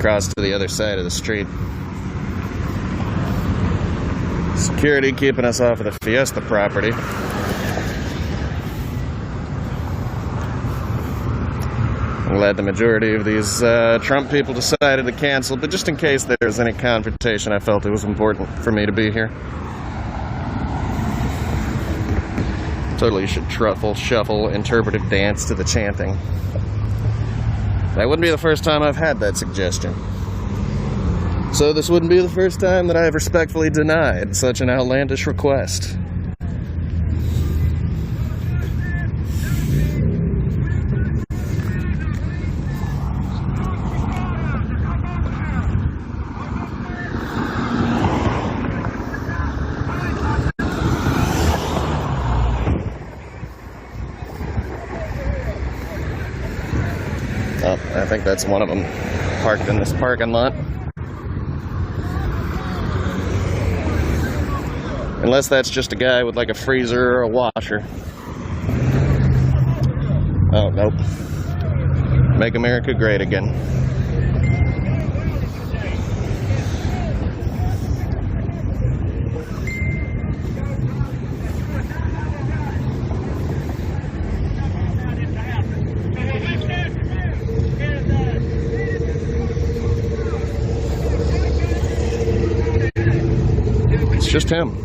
across to the other side of the street. Security keeping us off of the Fiesta property. I'm glad the majority of these Trump people decided to cancel, but just in case there was any confrontation, I felt it was important for me to be here. Totally should truffle, shuffle, interpretive dance to the chanting. That wouldn't be the first time I've had that suggestion. So this wouldn't be the first time that I have respectfully denied such an outlandish request. Oh, I think that's one of them parked in this parking lot. Unless that's just a guy with like a freezer or a washer. Oh, nope. Make America great again. It's just him.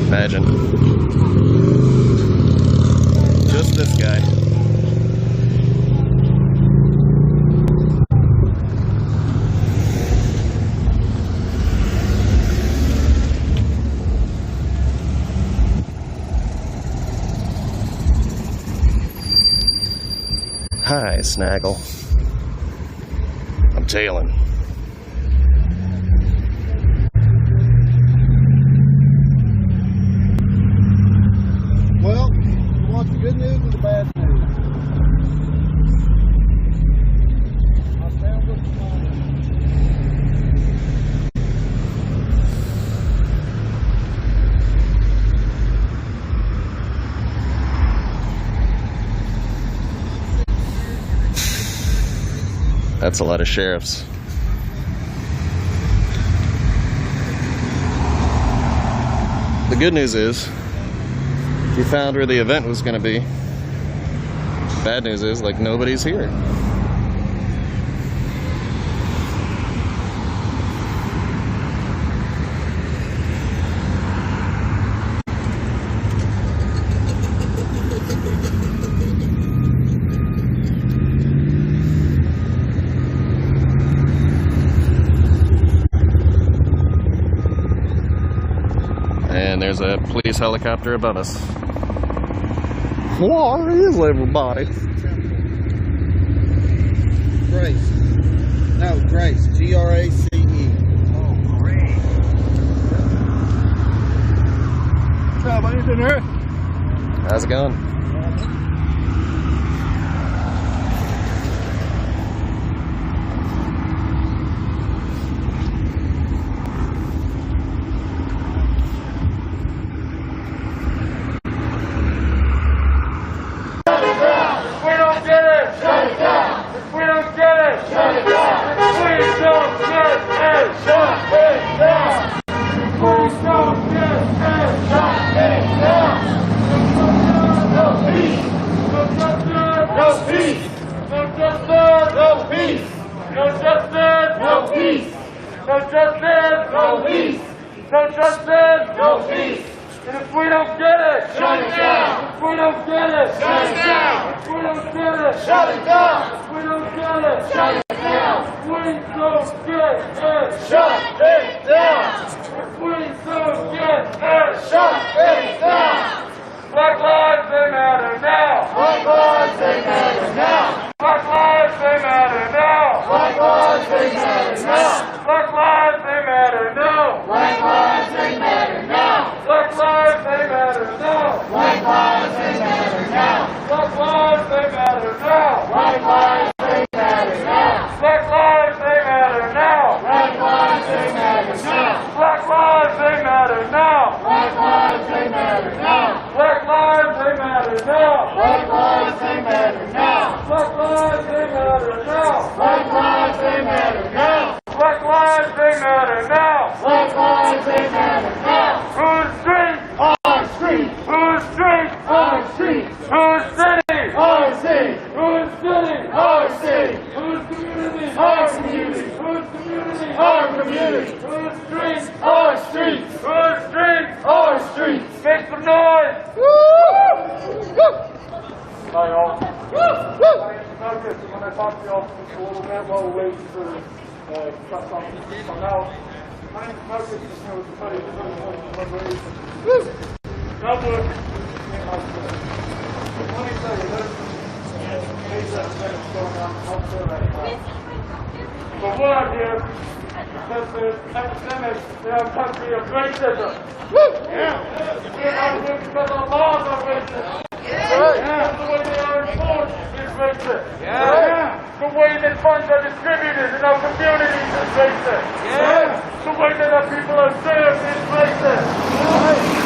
Imagine. Just this guy. Hi, Snaggle. I'm tailing. Well, you want the good news or the bad news? I found what's wrong. That's a lot of sheriffs. The good news is, you found where the event was going to be. Bad news is, like, nobody's here. And there's a police helicopter above us. Where is everybody? Grace. No, Grace. Grace. Oh, great. What's up, buddy? In there? How's it going? No justice, no peace. And if we don't get it, shut it down. If we don't get it, shut it down. If we don't get it, shut it down. If we don't get it, shut it down. If we don't get it, shut it down. If we don't get it, shut it down. Black lives, they matter now. Black lives, they matter now. Black lives, they matter now. Black lives, they matter now. Black lives, they matter now. Black lives, they matter now. Black lives, they matter now. Black lives, they matter now. Black lives, they matter now. Black lives, they matter now. Black lives, they matter now. Black lives, they matter now. Black lives, they matter now. Black lives, they matter now. Black lives, they matter now. Black lives, they matter now. Black lives, they matter now. Black lives, they matter now. Black lives, they matter now. Black lives, they matter now. Who's street? Our street. Who's street? Our street. Who's city? Our city. Who's city? Our city. Who's community? Our community. Who's community? Our community. Who's street? Our street. Who's street? Our street. Make some noise. Hi y'all. When I talk to y'all just a little bit while we're waiting for something to come out. My name is Marcus, with the buddy of the God bless. Let me tell you, there's some things going on out there right now. But what I hear is that the epidemic in our country of racism. Yeah. Because our laws are racist. Yeah. The way they are enforced is racist. Yeah. The way that funds are distributed in our communities is racist. Yeah. The way that our people are served is racist.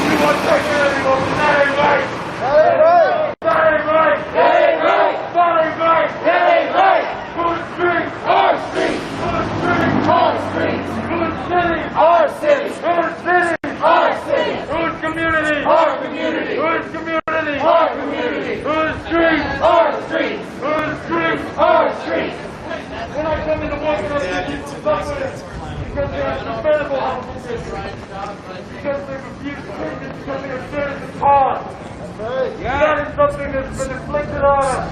You want security, well, that ain't right. That ain't right. That ain't right. That ain't right. That ain't right. That ain't right. Who's street? Our street. Who's street? Our street. Who's city? Our city. Who's city? Our city. Who's community? Our community. Who's community? Our community. Who's street? Our street. Who's street? Our street. When I come into work, I see people suffering because they are unbearable health conditions, because they refuse treatment, because they are served as cause. That is something that's been inflicted on us.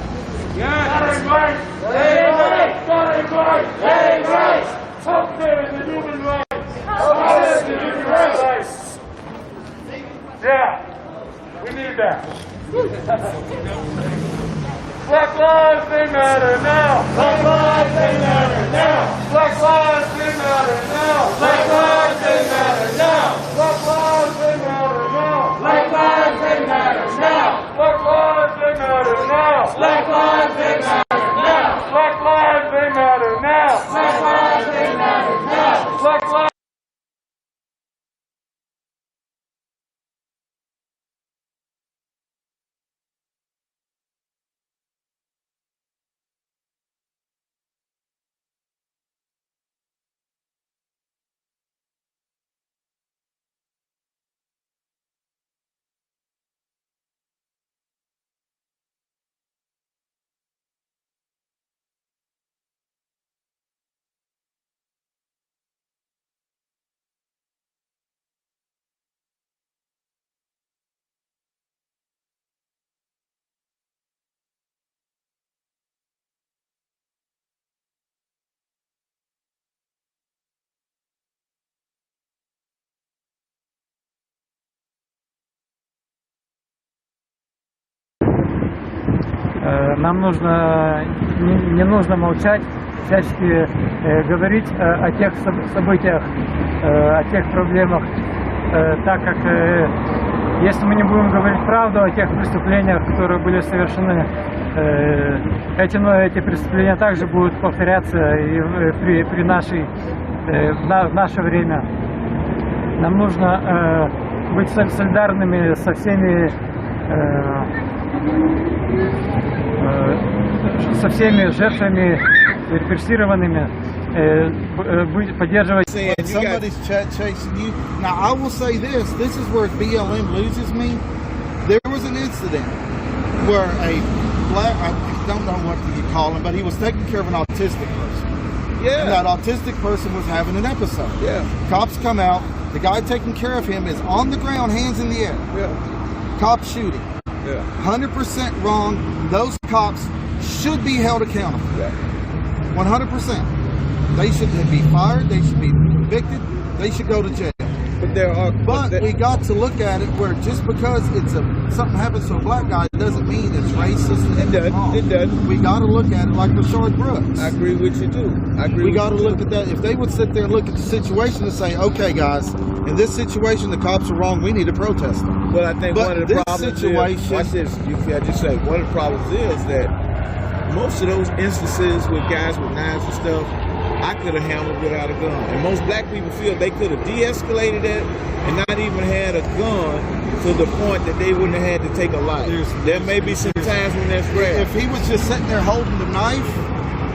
That ain't right. That ain't right. That ain't right. That ain't right. Healthcare is a human right. Healthcare is a human right. Yeah, we need that. Black lives, they matter now. Black lives, they matter now. Black lives, they matter now. Black lives, they matter now. Black lives, they matter now. Black lives, they matter now. Black lives, they matter now. Black lives, they matter now. Black lives, they matter now. Black lives, they matter now. Black lives. Нам нужно, не нужно молчать, всячески говорить о тех событиях, о тех проблемах, так как если мы не будем говорить правду о тех преступлениях, которые были совершены, эти преступления также будут повторяться и в наше время. Нам нужно быть солидарными со всеми жертвами, репрессированными, поддерживать. Somebody's chasing you. Now I will say this is where BLM loses me. There was an incident where a black, I don't know what you call him, but he was taking care of an autistic person. Yeah. And that autistic person was having an episode. Yeah. Cops come out, the guy taking care of him is on the ground, hands in the air. Yeah. Cops shooting. Yeah. 100% wrong. Those cops should be held accountable. Yeah. 100%. They should be fired. They should be convicted. They should go to jail. But there are. But we got to look at it where just because it's something happens to a black guy doesn't mean it's racist. And It doesn't. wrong. It doesn't. We got to look at it like Rashard Brooks. I agree with you too. I agree. We with got to you look too. at that. If they would sit there and look at the situation and say, okay, guys, in this situation, the cops are wrong. We need to protest them. Well, I think But one of the this problems situation- is, watch this, I just say, one of the problems is that most of those instances with guys with knives and stuff, I could have handled without a gun. And most black people feel they could have de-escalated it and not even had a gun to the point that they wouldn't have had to take a life. There may be some times when that's rare. If he was just sitting there holding the knife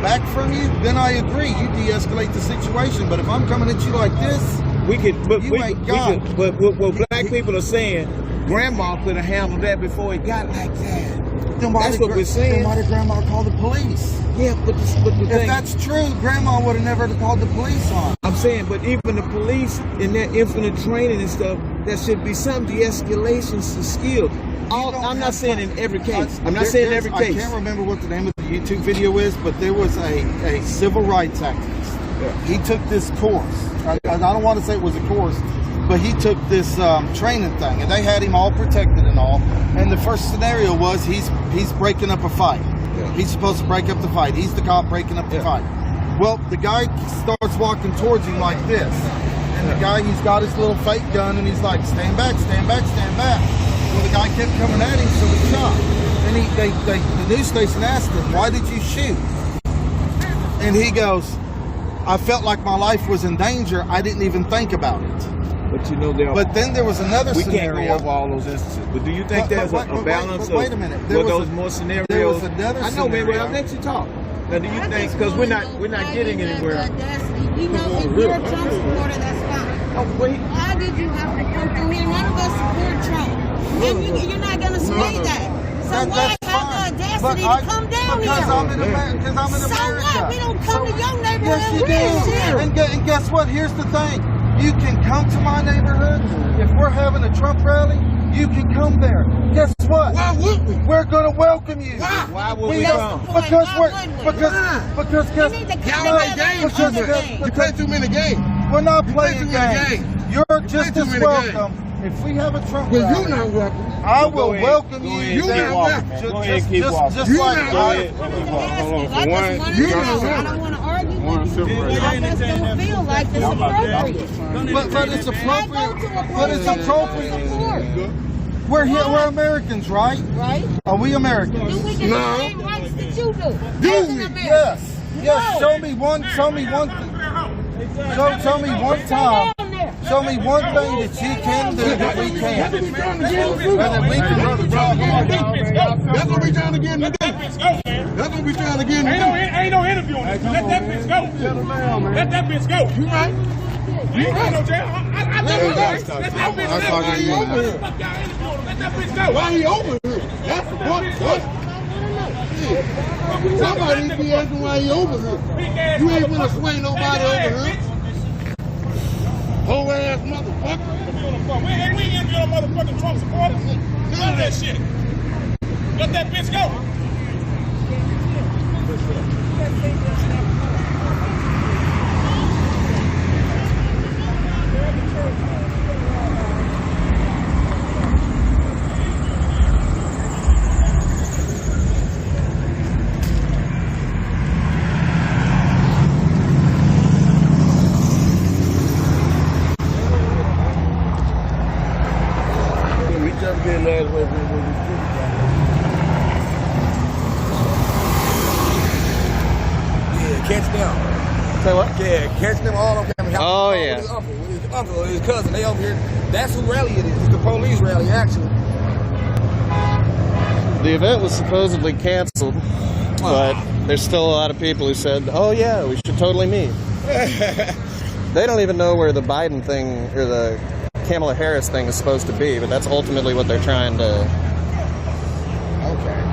back from you, then I agree. You de-escalate the situation. But if I'm coming at you like this, We could, but You we, ain't we God. could, but what black people are saying, grandma could have handled that before it got like that. then why That's did what we're saying. Then why did Grandma call the police? Yeah, but the If thing, that's true, Grandma would have never called the police on. I'm saying, but even the police in that infinite training and stuff, there should be some de-escalation skill. I'm not saying in every case. I'm not saying in every I case. can't remember what the name of the YouTube video is, but there was a civil rights activist. He took this course. I don't want to say it was a course, but he took this training thing, and they had him all protected and all. And the first scenario was he's breaking up a fight. Yeah. He's supposed to break up the fight. He's the cop breaking up the fight. Well, the guy starts walking towards him like this, and the guy, he's got his little fake gun, and he's like, stand back, stand back, stand back. Well, the guy kept coming at him, so he shot. And the news station asked him, why did you shoot? And he goes, I felt like my life was in danger. I didn't even think about it. But you know, there are, But then there was another we can't scenario. go over all those instances. But do you think there's a balance wait a minute. of There was those a- more scenarios? there was another I know, man. Well, scenario. I'll let you talk. Now, do you I think, just because we're wanna not know getting why you had anywhere. the audacity. We know if you're a Trump supporter, that's fine. Oh, wait. Why did you have to come through here? None of us support Trump. And you're not going to say that. So why That's have fine. the But audacity I- to come down because here? I'm in America. Because I'm in So America. what? We don't come to your neighborhood. Yes, you We're do. here. And guess what? Here's the thing. You can come to my neighborhood. If we're having a Trump rally, you can come there. Guess what? Why would we? We're going to welcome you. Why would we That's come? the point. Because Why we're wouldn't we? because guess You need to Y'all come play together and games do too the much. thing. You play too many games. we're not You playing play too many games. games. You're just too as many welcome. If we have a Trump Well, rally, you're not welcome. I Go will ahead. welcome Go you. ahead. You Keep not walking, welcome. man. Go ahead, keep walking. Just You like not I- welcome. I just want You to not know. I don't want to argue with you. I just don't feel like it's appropriate. but it's I appropriate. go to a But it's protest appropriate. support, We're here. We're Americans, right? right? Are we Americans? Do we get No. the same rights that you do? Do As an we? American? Yes. Yes. No. Show me one. Show me one. Show me one time. Down there. Show me one thing that you can do that we can't, and that we can. That's what we trying to get him to do. That's what we trying to get him to do. Ain't no interviewing. Let that bitch go. Let that bitch go. You right? You ain't no jail. I Let him go. let that bitch That's go. why he over here. Fuck y'all interviewing. Let that bitch go. Why he over here? That's the point. Somebody need to be asking why he over here. You ain't gonna sway nobody over here. Whole ass motherfucker. We ain't interviewing motherfucking Trump supporters. None of that shit. Let that bitch go. We just been last week with this Yeah, catch them. Say what? Yeah, catch them all of them. Oh, yeah. With his uncle, his cousin. They over here. That's who rally it is. It's the police rally, actually. The event was supposedly canceled, but there's still a lot of people who said, "Oh yeah, we should totally meet." They don't even know where the Biden thing or the Kamala Harris thing is supposed to be, but that's ultimately what they're trying to. Okay.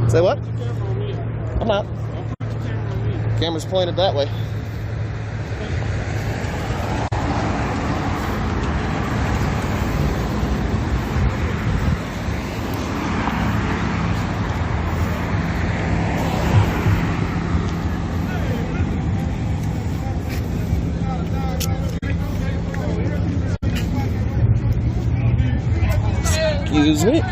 Say what? I'm not. Camera's pointed that way. Excuse me.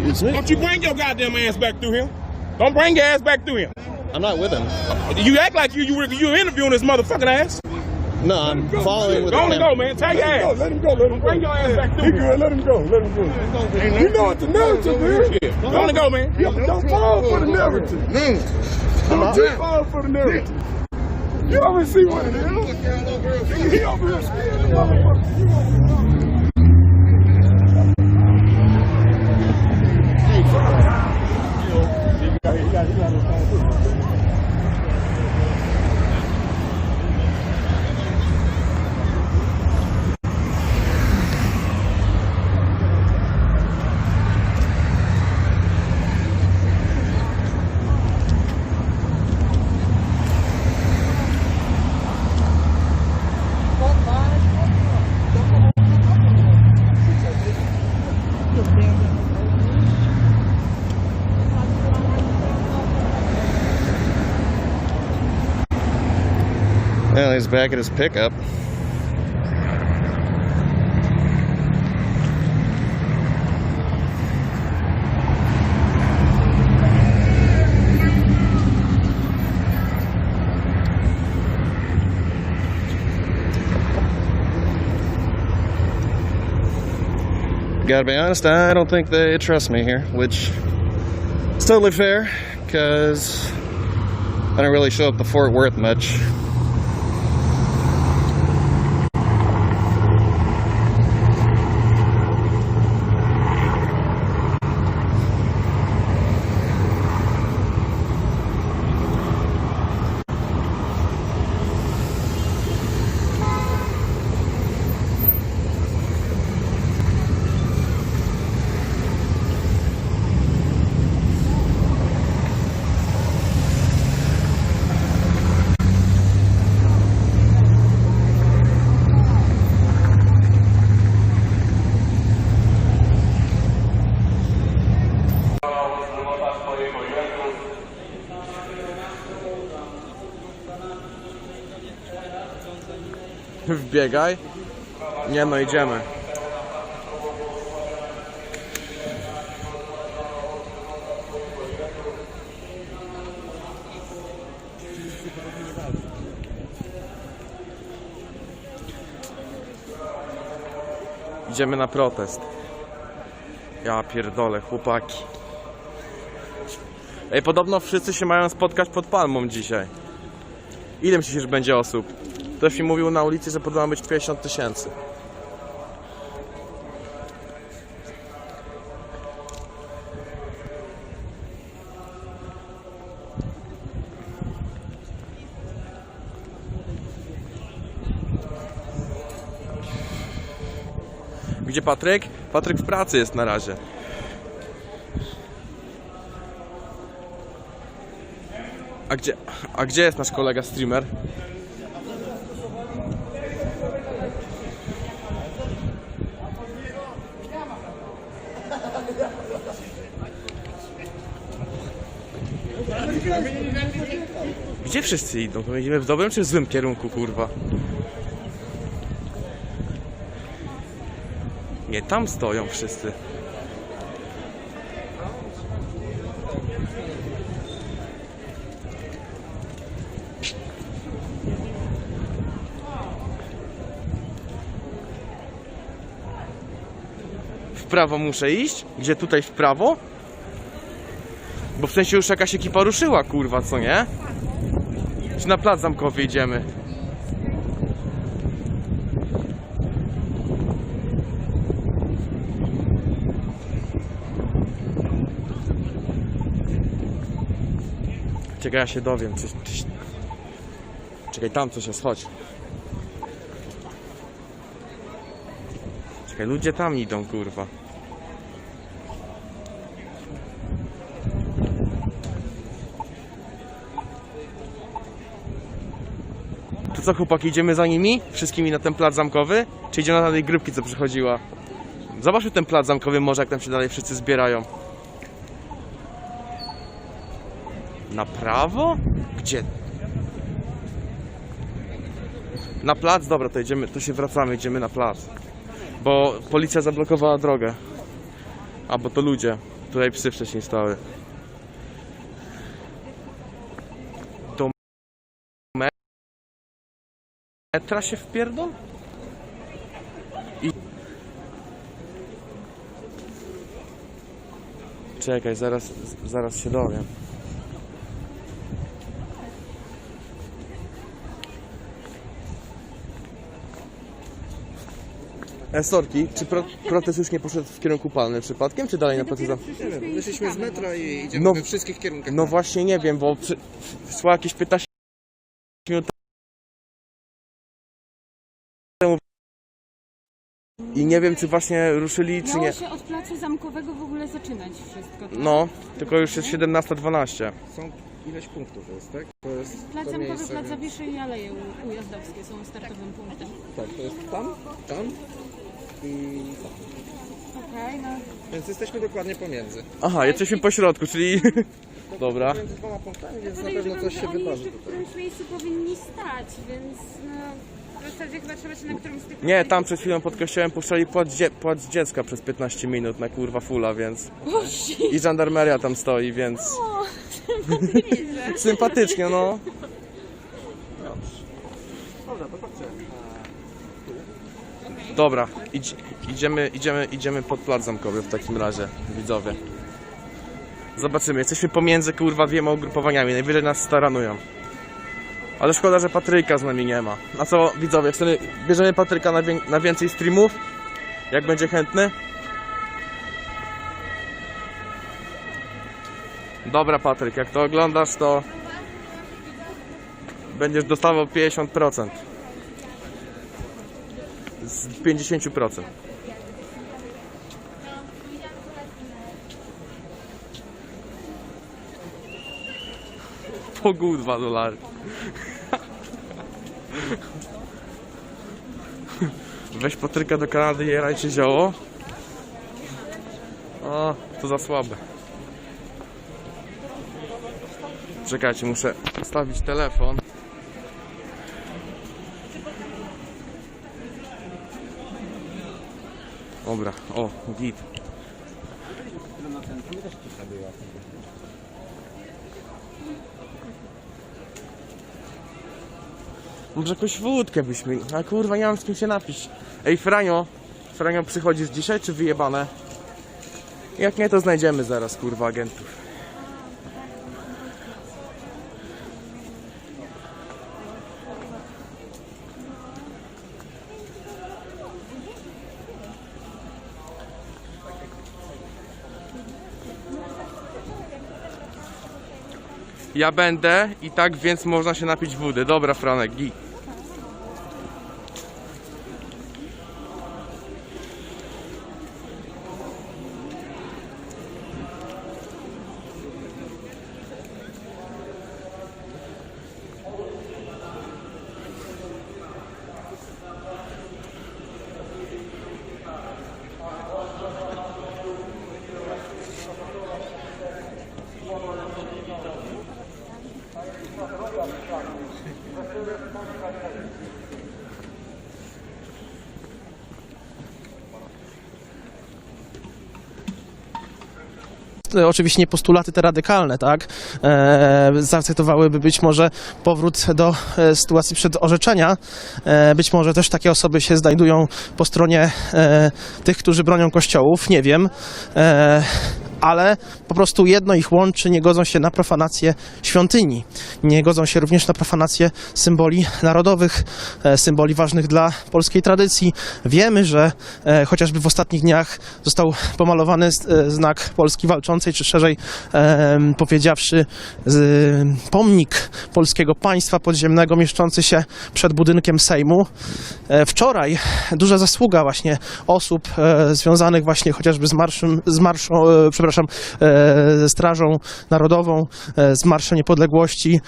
Excuse me. Don't you bring your goddamn ass back through him. Don't bring your ass back through him. I'm not with him. You act like you interviewing this motherfucking ass. No, I'm following with Go on him. and go, man. Take your ass. Let him go. Let him Bring go. your ass back He through here. good. Let him go. Let him go. You know what the narrative is. Yeah. Go on and go, man. Yeah, but don't fall for the narrative. Don't just fall for the narrative. You already see what it is. He over here scared the motherfucker. Well, he's back at his pickup. Gotta be honest, I don't think they trust me here, which is totally fair, because I don't really show up to Fort Worth much. Wbiegaj. Nie no, idziemy. Idziemy na protest. Ja pierdolę, chłopaki. Ej, podobno wszyscy się mają spotkać pod palmą dzisiaj. Ile myślisz, że będzie osób? Ktoś mi mówił na ulicy, że podobno ma być 50 000. Gdzie Patryk? Patryk w pracy jest na razie. A gdzie jest nasz kolega streamer? Gdzie wszyscy idą? To my idziemy w dobrym czy w złym kierunku, kurwa? Nie, tam stoją wszyscy. W prawo muszę iść? Gdzie tutaj w prawo? Bo w sensie już jakaś ekipa ruszyła, kurwa, co nie? Czy na plac zamkowy idziemy? Czekaj, ja się dowiem. Czekaj, tam coś jest, chodź. Czekaj, ludzie tam idą, kurwa. co chłopaki, idziemy za nimi? Wszystkimi na ten plac zamkowy? Czy idziemy na tej grupki, co przychodziła? Zobaczmy ten plac zamkowy może, jak tam się dalej wszyscy zbierają. Na prawo? Gdzie? Na plac? Dobra, to idziemy, to się wracamy, idziemy na plac. Bo policja zablokowała drogę. A, bo to ludzie. Tutaj psy wcześniej stały. Do metra się wpierdol? Czekaj, zaraz się dowiem. Sorki, czy protest już nie poszedł w kierunku palnym przypadkiem, czy dalej na placu zamkowym? Wyszliśmy z metra i idziemy No, we wszystkich kierunkach. No właśnie nie wiem, bo szło jakieś 15 minut temu i nie wiem, czy właśnie ruszyli, czy nie. Miało się od placu zamkowego w ogóle zaczynać wszystko. Tak? No, tylko już jest 17:12. Są ileś punktów jest, tak? To jest Plac to zamkowy, miejsce, plac więc- Zawiszy i Aleje Ujazdowskie są startowym punktem. Tak, to jest tam i tam. Okej, no. Więc jesteśmy dokładnie pomiędzy. Aha, jesteśmy po środku, czyli... Dobra. Między dwoma punktami, więc na Podejrzewam, pewno coś że się oni wydarzy jeszcze w tutaj. którymś miejscu powinni stać, więc no... W zasadzie chyba trzeba się na którymś z tych... Nie, tam przed chwilą pod kościołem puszczali płacz dziecka przez 15 minut na kurwa fula, więc... I żandarmeria tam stoi, więc... O, Sympatycznie, no. Dobra, idziemy pod plac zamkowy w takim razie, widzowie. Zobaczymy, jesteśmy pomiędzy kurwa dwiema ugrupowaniami, najwyżej nas staranują. Ale szkoda, że Patryka z nami nie ma. A co, widzowie, bierzemy Patryka na więcej streamów? Jak będzie chętny? Dobra, Patryk, jak to oglądasz, to będziesz dostawał 50% z 50%. Pogół $2. Weź Patryka do Kanady i jarajcie zioło. O, to za słabe. Czekajcie, muszę ustawić telefon. Dobra, o, git. Może jakąś wódkę byśmy... A kurwa, nie mam z kim się napić. Ej, Franio, przychodzisz dzisiaj, czy wyjebane? Jak nie, to znajdziemy zaraz, kurwa, agentów. Ja będę i tak, więc można się napić wody. Dobra, Franek, git. Oczywiście nie postulaty te radykalne, tak, zaakceptowałyby być może powrót do sytuacji przed orzeczenia. Być może też takie osoby się znajdują po stronie tych, którzy bronią kościołów, nie wiem. Ale po prostu jedno ich łączy, nie godzą się na profanację świątyni. Nie godzą się również na profanację symboli narodowych, symboli ważnych dla polskiej tradycji. Wiemy, że chociażby w ostatnich dniach został pomalowany znak Polski Walczącej, czy szerzej powiedziawszy pomnik polskiego państwa podziemnego mieszczący się przed budynkiem Sejmu. Wczoraj duża zasługa właśnie osób związanych właśnie chociażby z marszą, ze Strażą Narodową, z Marszem Niepodległości,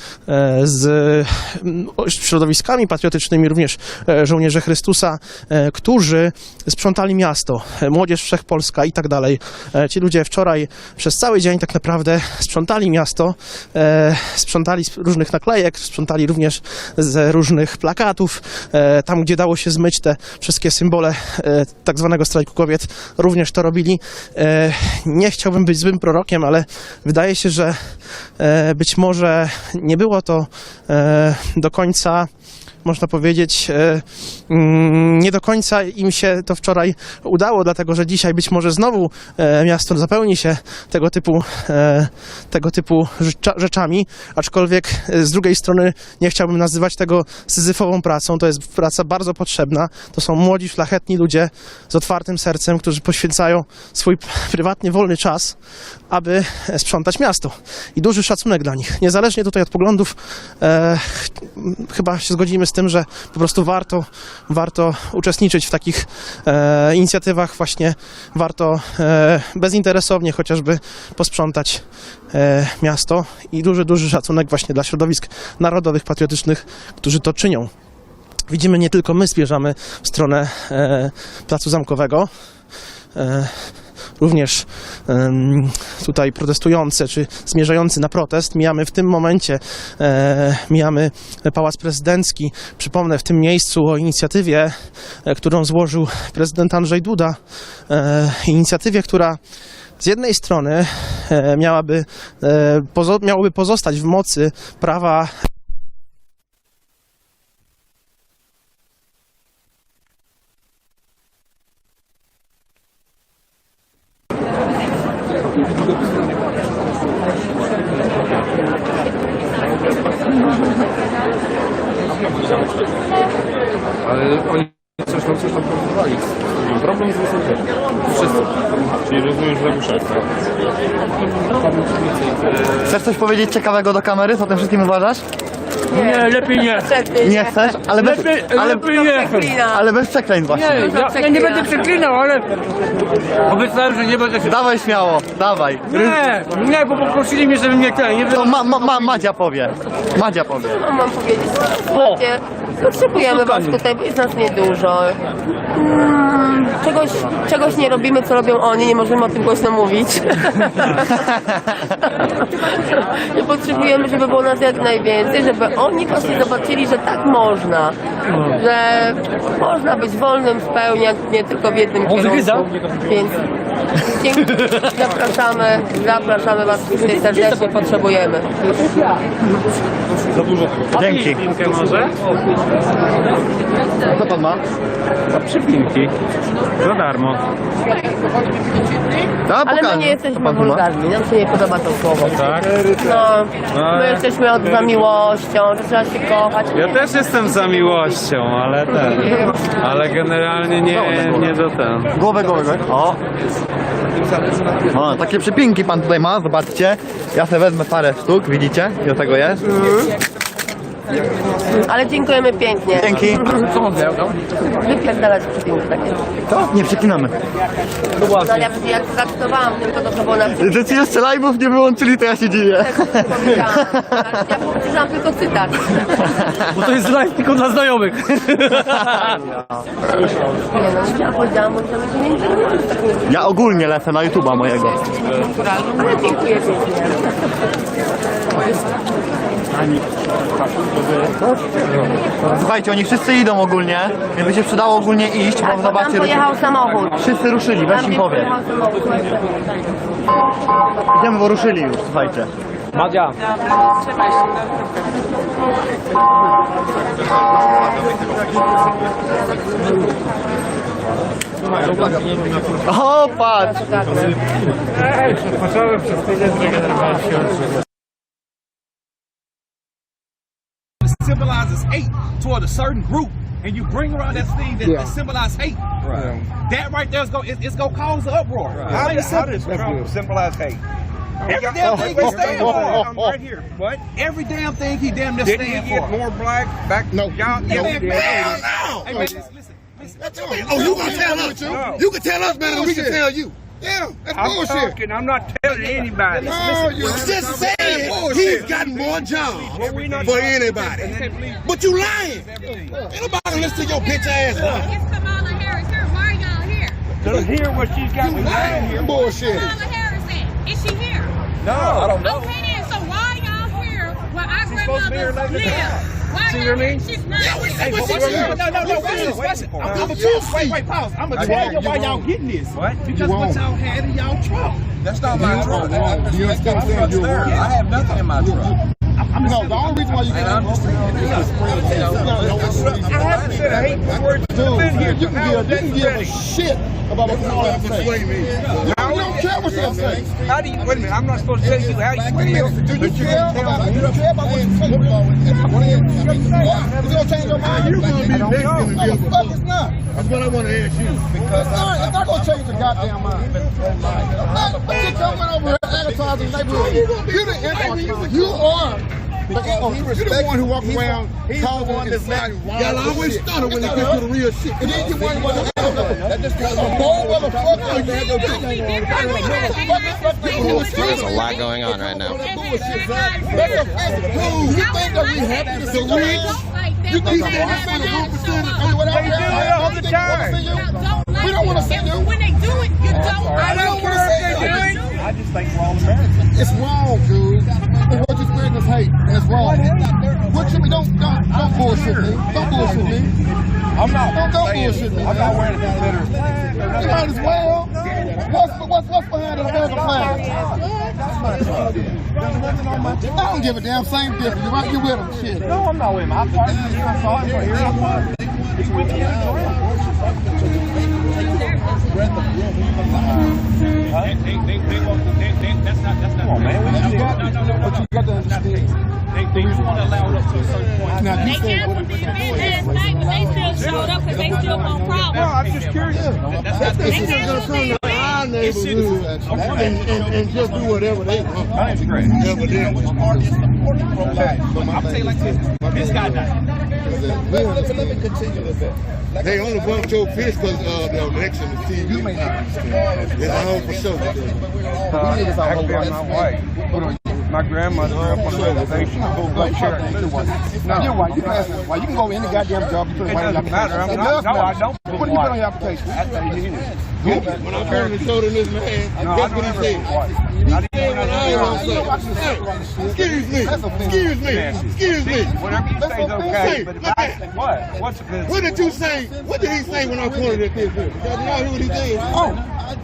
z środowiskami patriotycznymi, również Żołnierze Chrystusa, którzy sprzątali miasto, Młodzież Wszechpolska i tak dalej. Ci ludzie wczoraj przez cały dzień tak naprawdę sprzątali miasto, sprzątali z różnych naklejek, sprzątali również z różnych plakatów, tam gdzie dało się zmyć te wszystkie symbole tak zwanego strajku kobiet, również to robili. Nie chciałbym być złym prorokiem, ale wydaje się, że być może nie było to do końca, można powiedzieć, nie do końca im się to wczoraj udało, dlatego że dzisiaj być może znowu miasto zapełni się tego typu rzeczami, aczkolwiek z drugiej strony nie chciałbym nazywać tego syzyfową pracą. To jest praca bardzo potrzebna. To są młodzi, szlachetni ludzie z otwartym sercem, którzy poświęcają swój prywatnie wolny czas, aby sprzątać miasto. I duży szacunek dla nich. Niezależnie tutaj od poglądów, chyba się zgodzimy z tym, że po prostu warto uczestniczyć w takich inicjatywach, właśnie warto bezinteresownie chociażby posprzątać miasto i duży szacunek właśnie dla środowisk narodowych, patriotycznych, którzy to czynią. Widzimy, nie tylko my zmierzamy w stronę Placu Zamkowego, również tutaj protestujący, czy zmierzający na protest. Mijamy w tym momencie, mijamy Pałac Prezydencki. Przypomnę w tym miejscu o inicjatywie, którą złożył prezydent Duda. Inicjatywie, która z jednej strony miałoby pozostać w mocy prawa ale oni coś tam próbowali. Problem jest wysoki. Wszyscy. Czyli rozumiem, że zagłuszają. Chcesz coś powiedzieć ciekawego do kamery? Co o tym wszystkim uważasz? Nie, lepiej nie. Nie chcesz? Ale bez, Lepiej nie. ale bez przekleństw właśnie. Ja nie będę przeklinał, ale obiecałem, że nie będę się... Dawaj śmiało, dawaj. Nie, bo poprosili mnie, żebym nie ten. To Madzia powie. Madzia powie. Co mam powiedzieć? Słuchajcie, potrzebujemy was tutaj, bo jest nas niedużo. Czegoś nie robimy, co robią oni, nie możemy o tym głośno mówić. I potrzebujemy, żeby było nas jak najwięcej, żeby oni właśnie zobaczyli, że tak można. Że można być wolnym w pełni, nie tylko w jednym kierunku. Więc zapraszamy was wszystkich serdecznie, potrzebujemy. Dzięki. Może? Co pan ma? Przypinki. Za darmo. Ale my nie jesteśmy wulgarni, nam się nie podoba to słowo. Tak? No, my jesteśmy za miłością, że trzeba się kochać. Ja też jestem za miłością, ale generalnie nie do ten. Głowę. O, takie przypinki pan tutaj ma, zobaczcie. Ja sobie wezmę parę sztuk, widzicie? I do tego jest. Ale dziękujemy pięknie. Dzięki. Co mam wypierdalać przypinki takie. To? Nie przeklinamy. No ale ja zacytowałam tylko to, co było na Że ci jeszcze live'ów nie wyłączyli, to ja się dziwię. Ja powtarzałam tylko cytat. Bo to jest live tylko dla znajomych. Ja powiedziałam, że to będzie między. Ja ogólnie lecę na YouTube'a mojego. Ale dziękuję pięknie. Słuchajcie, oni wszyscy idą ogólnie, więc by się przydało ogólnie iść, bo Tam zobaczcie. pojechał samochód. Wszyscy ruszyli, weź im powiedz. Idziemy, bo ruszyli już, słuchajcie. Madzia. O, patrz! Symbolizes hate toward a certain group, and you bring around that thing that symbolizes hate. Right. That right there is gonna cause an uproar. Right. How does Trump symbolize hate? Every damn thing he stands for. I'm right here. What? Every damn thing he damn near stands for. Didn't he get more black back? No. Y'all, no. Hell no. Hey, man, listen. Oh, you gonna tell us? You can tell us better than we can tell you. Yeah, that's I'm bullshit. talking. I'm not telling anybody. No, you're just saying he's got more jobs for anybody. But you lying. Ain't nobody listen to your bitch ass. It's Kamala Harris here. Why are y'all here? To hear what she's got to say here. Bullshit. Kamala Harris at? Is she here? No, I don't know. Okay then, so why y'all here where our grandmothers live? Why See what I mean? she's not Yeah, we say what she's No, watch it. I'm gonna tell you, wait, pause. I'm gonna tell you why y'all getting this. What? Because what y'all had in y'all truck. That's not my truck. You understand what I'm saying? I have nothing in my truck. No, the only reason why you can't I haven't said I hate the word. dude, you can give a shit about what Kamala has to say. You don't care what she has to say. How do you, wait a minute, I'm not supposed to tell you how you feel. Do you care about what you say? Is it gonna change your mind? You're gonna be Mexican. No, the fuck it's not. That's what I want to ask you. It's not gonna change your goddamn mind. But you coming over here advertising neighborhood. You're the influencer. You are. You're the one who walks around causing anxiety. Y'all always stutter when they get to the real shit. And then you wonder what the hell a bold motherfucker. There's a lot going on right now. You think that we happy to see the rich? You think that we see the 1%? They do it all the time. We don't want to see you. When they do it, you don't. I don't care if they do it. I just think we're all Americans. It's wrong, dude. And what you're spreading is hate, and it's wrong. What you don't bullshit me. Don't bullshit me. I'm not. Don't bullshit me. I'm not wearing a Confederate. You might as well. What's behind the American flag? I don't give a damn. Same difference. You're right. You with them. Shit. No, I'm not with him. I'm part of it. I'm sorry for here. I'm part of it. It's with me. That's not. Come on, man. But you got to understand. They just want to allow us to a certain point. Now, They canceled the event last night, but they still showed up because they still want problems. No, I'm just curious. They canceled the event. Our neighborhood and just do whatever they want. That's great. I'm telling you like this. This guy died. Let me continue with that. They only bumped your fish because the election is TV. You may not understand. It's all for show. Actually, I'm not white. My grandmother grew up on the reservation. Now, you're white. You can ask why. You can go in any goddamn job. It doesn't matter. I'm not. No, I don't. What do you put on your application? When I came to show them this man, guess what he said? He said what I want to say. Excuse me. Whatever you say is okay, but if I say what? What's the What did you say? What did he say when I pointed at this? Did you not hear what he said? Oh,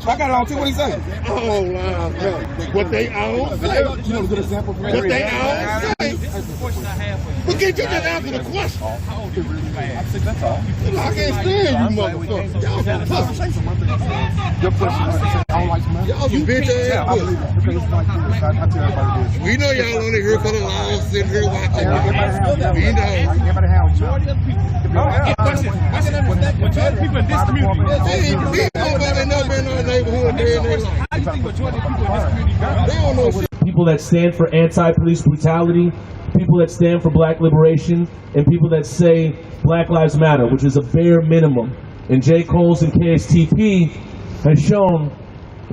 I got it on too. What he say? Oh, no. What they all say. You know a good example of what they all say. But can't you just answer the question? That's all. I can't stand you motherfuckers. Y'all some pussies. Your question is, I don't like men. Y'all some bitch ass pussies. I tell everybody this. We know y'all only here for the laws, sitting here watching. We know. Everybody has majority of people in this community. These motherfuckers ain't never been in our neighborhood day in their life. How do you think majority of people in this community go? They don't know shit. People that stand for anti-police brutality, people that stand for black liberation, and people that say Black Lives Matter, which is a bare minimum. And J. Coles and KSTP has shown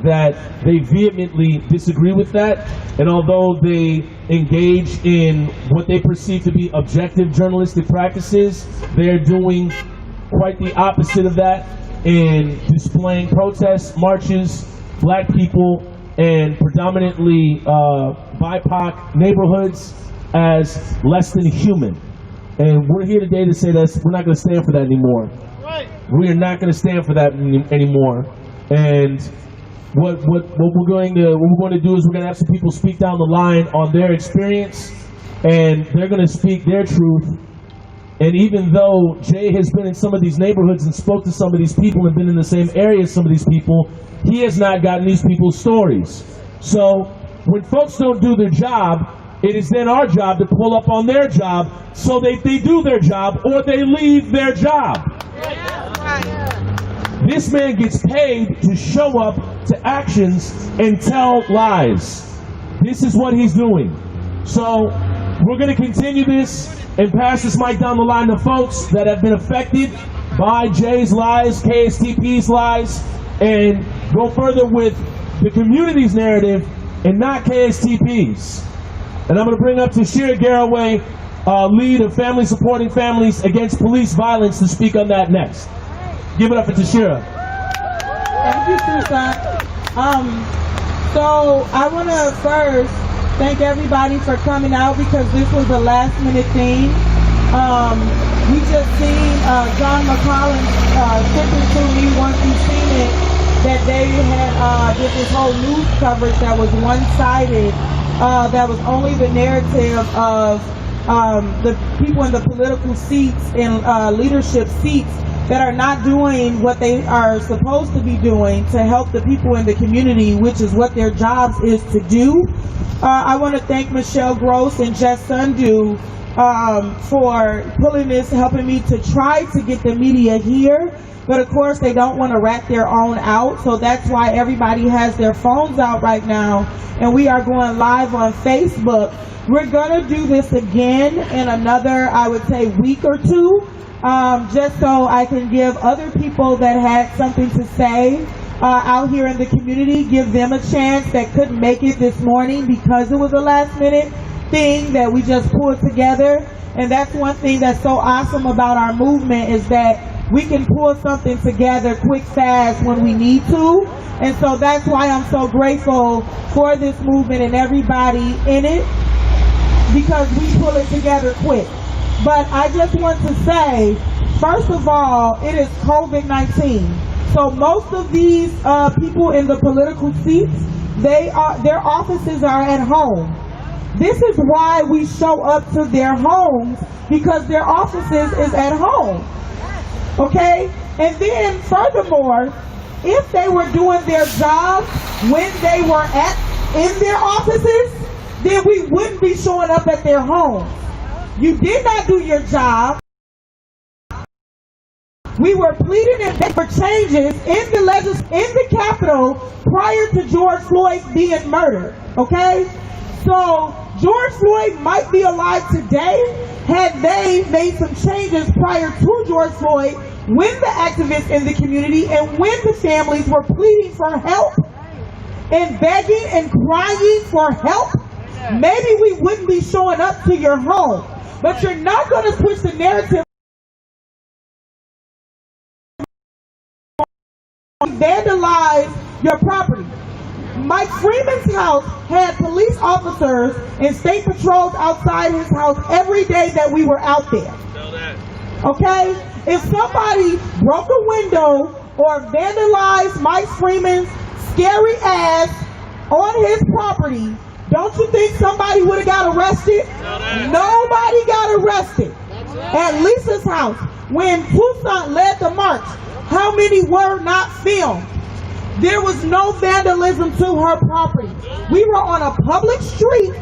that they vehemently disagree with that, and although they engage in what they perceive to be objective journalistic practices, they are doing quite the opposite of that in displaying protests, marches, black people, and predominantly BIPOC neighborhoods as less than human. And we're here today to say that we're not going to stand for that anymore. We are not going to stand for that anymore. And what we're going to do is we're going to have some people speak down the line on their experience, and they're going to speak their truth. And even though Jay has been in some of these neighborhoods and spoke to some of these people and been in the same area as some of these people, he has not gotten these people's stories. So when folks don't do their job, it is then our job to pull up on their job so they do their job or they leave their job. This man gets paid to show up to actions and tell lies. This is what he's doing. So we're going to continue this and pass this mic down the line to folks that have been affected by Jay's lies, KSTP's lies, and go further with the community's narrative and not KSTP's. And I'm going to bring up Tashira Garraway, lead of Family Supporting Families Against Police Violence, to speak on that next. Give it up for Tashira. Thank you, Susan. So I want to first thank everybody for coming out because this was a last minute thing. We just seen John McCollum sent it to me once he seen it, that they had did this whole news coverage that was one-sided, that was only the narrative of the people in the political seats and leadership seats that are not doing what they are supposed to be doing to help the people in the community, which is what their jobs is to do. I want to thank Michelle Gross and Jess Sundu for pulling this, helping me to try to get the media here. But of course, they don't want to rat their own out, so that's why everybody has their phones out right now, and we are going live on Facebook. We're going to do this again in another, I would say, week or two, just so I can give other people that had something to say out here in the community, give them a chance that couldn't make it this morning because it was a last minute thing that we just pulled together. And that's one thing that's so awesome about our movement, is that we can pull something together quick, fast when we need to. And so that's why I'm so grateful for this movement and everybody in it, because we pull it together quick. But I just want to say, first of all, it is COVID-19. So most of these people in the political seats, their offices are at home. This is why we show up to their homes, because their offices is at home. Okay? And then furthermore, if they were doing their job when they were in their offices, then we wouldn't be showing up at their homes. You did not do your job. We were pleading for changes in the Capitol prior to George Floyd being murdered. Okay? So George Floyd might be alive today had they made some changes prior to George Floyd, when the activists in the community and when the families were pleading for help and begging and crying for help. Maybe we wouldn't be showing up to your home. But you're not going to switch the narrative and vandalize your property. Mike Freeman's house had police officers and state patrols outside his house every day that we were out there. Okay? If somebody broke a window or vandalized Mike Freeman's scary ass on his property, don't you think somebody would have got arrested? Nobody got arrested. At Lisa's house, when Toussaint led the march, how many were not filmed? There was no vandalism to her property. We were on a public street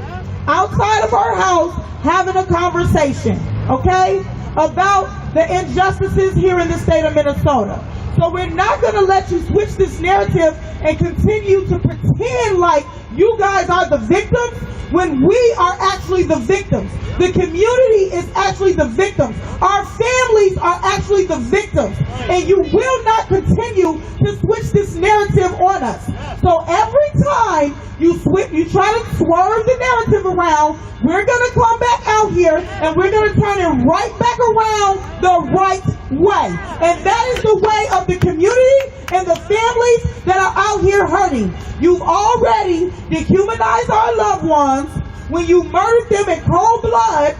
outside of our house having a conversation, okay, about the injustices here in the state of Minnesota. So we're not going to let you switch this narrative and continue to pretend like you guys are the victims when we are actually the victims. The community is actually the victims. Our families are actually the victims. And you will not continue to switch this narrative on us. So every time you try to swerve the narrative around, we're going to come back out here and we're going to turn it right back around the right way. And that is the way of the community and the families that are out here hurting. You've already dehumanized our loved ones when you murdered them in cold blood.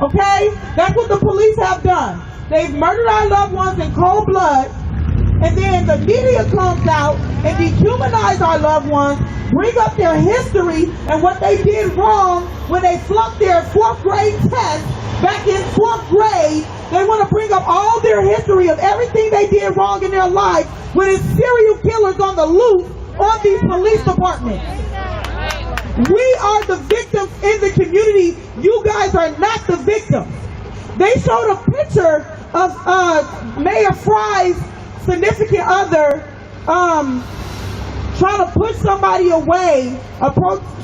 Okay? That's what the police have done. They've murdered our loved ones in cold blood. And then the media comes out and dehumanize our loved ones, bring up their history and what they did wrong when they flunked their 4th grade test back in 4th grade. They want to bring up all their history of everything they did wrong in their life when it's serial killers on the loose on these police departments. We are the victims in the community. You guys are not the victims. They showed a picture of Mayor Fry's significant other trying to push somebody away,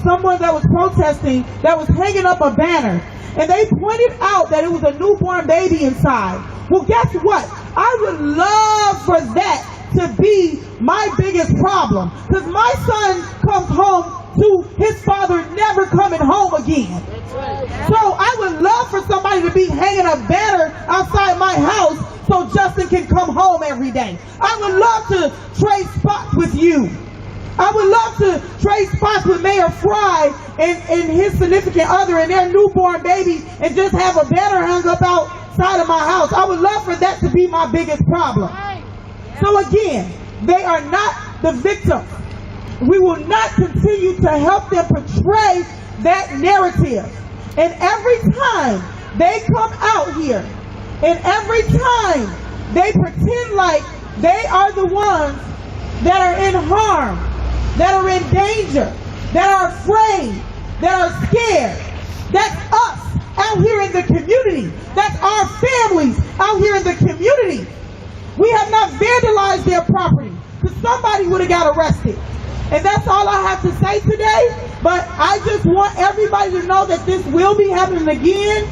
someone that was protesting, that was hanging up a banner. And they pointed out that it was a newborn baby inside. Well, guess what? I would love for that to be my biggest problem. Because my son comes home to his father never coming home again. So I would love for somebody to be hanging a banner outside my house so Justin can come home every day. I would love to trade spots with you. I would love to trade spots with Mayor Fry and his significant other and their newborn baby and just have a banner hung up outside of my house. I would love for that to be my biggest problem. So again, they are not the victims. We will not continue to help them portray that narrative. And every time they come out here, and every time they pretend like they are the ones that are in harm, that are in danger, that are afraid, that are scared, that's us out here in the community. That's our families out here in the community. We have not vandalized their property, because somebody would have got arrested. And that's all I have to say today. But I just want everybody to know that this will be happening again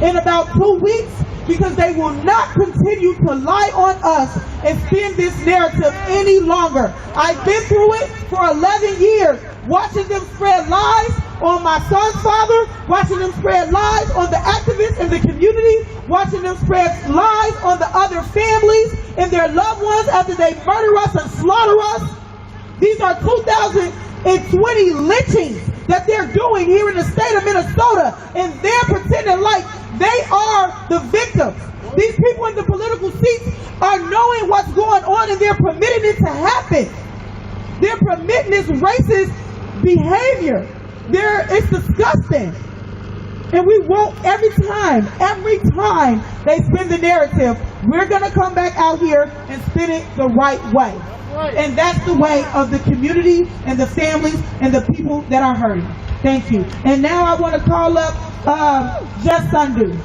in about 2 weeks, because they will not continue to lie on us and spin this narrative any longer. I've been through it for 11 years, watching them spread lies on my son's father, watching them spread lies on the activists in the community, watching them spread lies on the other families and their loved ones after they murder us and slaughter us. These are 2020 lynchings that they're doing here in the state of Minnesota, and they're pretending like they are the victims. These people in the political seats are knowing what's going on, and they're permitting it to happen. They're permitting this racist behavior. It's disgusting. And we won't, every time they spin the narrative, we're going to come back out here and spin it the right way. And that's the way of the community and the families and the people that are hurting. Thank you. And now I want to call up Jess Sundu.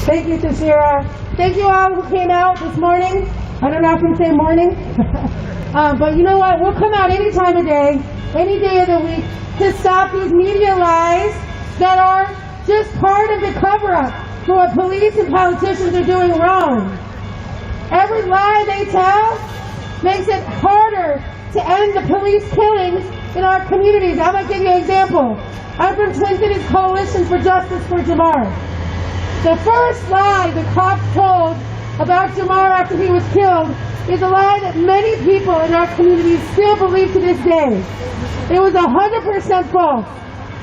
Thank you, Tashira. Thank you all who came out this morning. I don't often say morning. But you know what? We'll come out any time of day, any day of the week, to stop these media lies that are just part of the cover-up for what police and politicians are doing wrong. Every lie they tell makes it harder to end the police killings in our communities. I'm going to give you an example. I'm from Twin Cities Coalition for Justice for Jamar. The first lie the cops told about Jamar after he was killed is a lie that many people in our community still believe to this day. It was 100% false.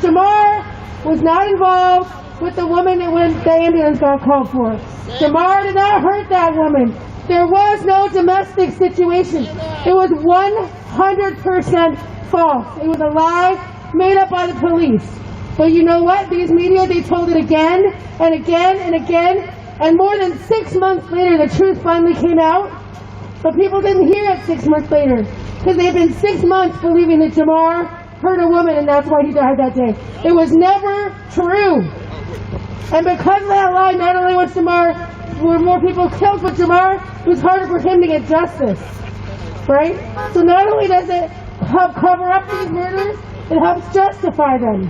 Jamar was not involved with the woman that when the ambulance got called for. Jamar did not hurt that woman. There was no domestic situation. It was 100% false. It was a lie made up by the police. But you know what? These media, they told it again and again and again. And more than 6 months later, the truth finally came out. But people didn't hear it 6 months later, because they've been 6 months believing that Jamar hurt a woman and that's why he died that day. It was never true. And because of that lie, not only was were more people killed, but Jamar, it was harder for him to get justice. Right? So not only does it help cover up these murders, it helps justify them.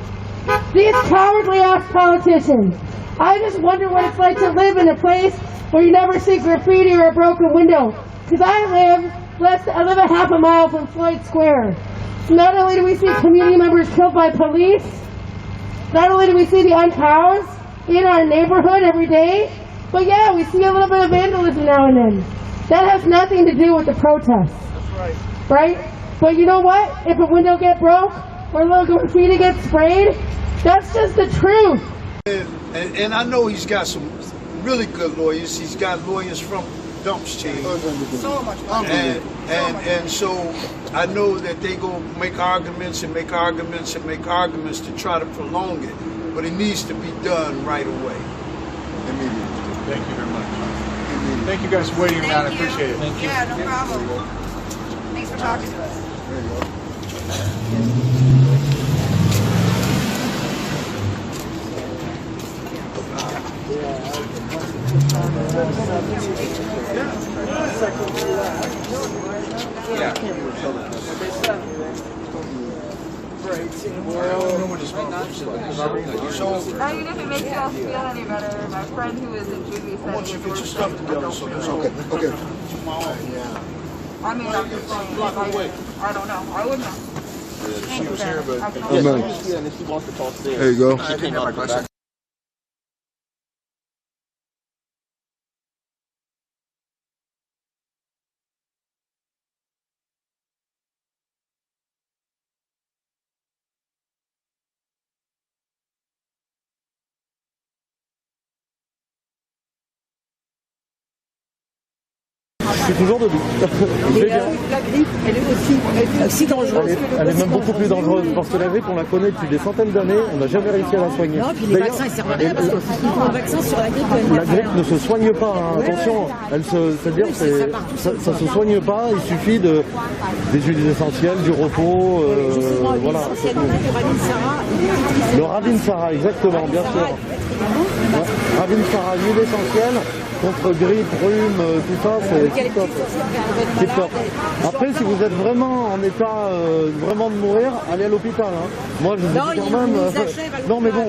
These cowardly ass politicians. I just wonder what it's like to live in a place where you never see graffiti or a broken window. Because I live a half a mile from Floyd Square. Not only do we see community members killed by police, not only do we see the unhoused in our neighborhood every day, but yeah, we see a little bit of vandalism now and then. That has nothing to do with the protests. That's right. Right? But you know what? If a window gets broke or a little graffiti gets sprayed, that's just the truth. And I know he's got some really good lawyers. He's got lawyers from Dump's team. So much fun. And so I know that they go make arguments and make arguments and make arguments to try to prolong it. But it needs to be done right away. Immediately. Thank you very much. Thank you guys for waiting around. I appreciate it. Thank you. Yeah, no problem. Thanks for talking to us. There you go. Yeah. I mean, if it makes y'all feel any better, my friend who is in juvie said Once you get your stuff together, so it's okay. Okay. I mean, I'm just saying, I don't know. I wouldn't know. She was here, but There there you go. Je suis toujours debout. Je vais bien. La grippe, elle est aussi dangereuse. Elle est même beaucoup plus dangereuse parce que la grippe, on la connaît depuis des centaines d'années, on n'a jamais réussi à la soigner. Non, puis les vaccins, ils servent à rien parce qu'il faut un vaccin sur la grippe. La grippe ne se soigne pas, hein. Attention, c'est-à-dire ça se soigne pas, il suffit des huiles essentielles, du repos, voilà. Le Ravinsara, exactement, bien sûr. Ravinsara, huile essentielle. Contre grippe, rhume, tout ça, c'est tip top. Tip top. Après, si vous êtes vraiment en état vraiment de mourir, allez à l'hôpital. Hein. Moi, je vous dis quand même. Non, mais bon.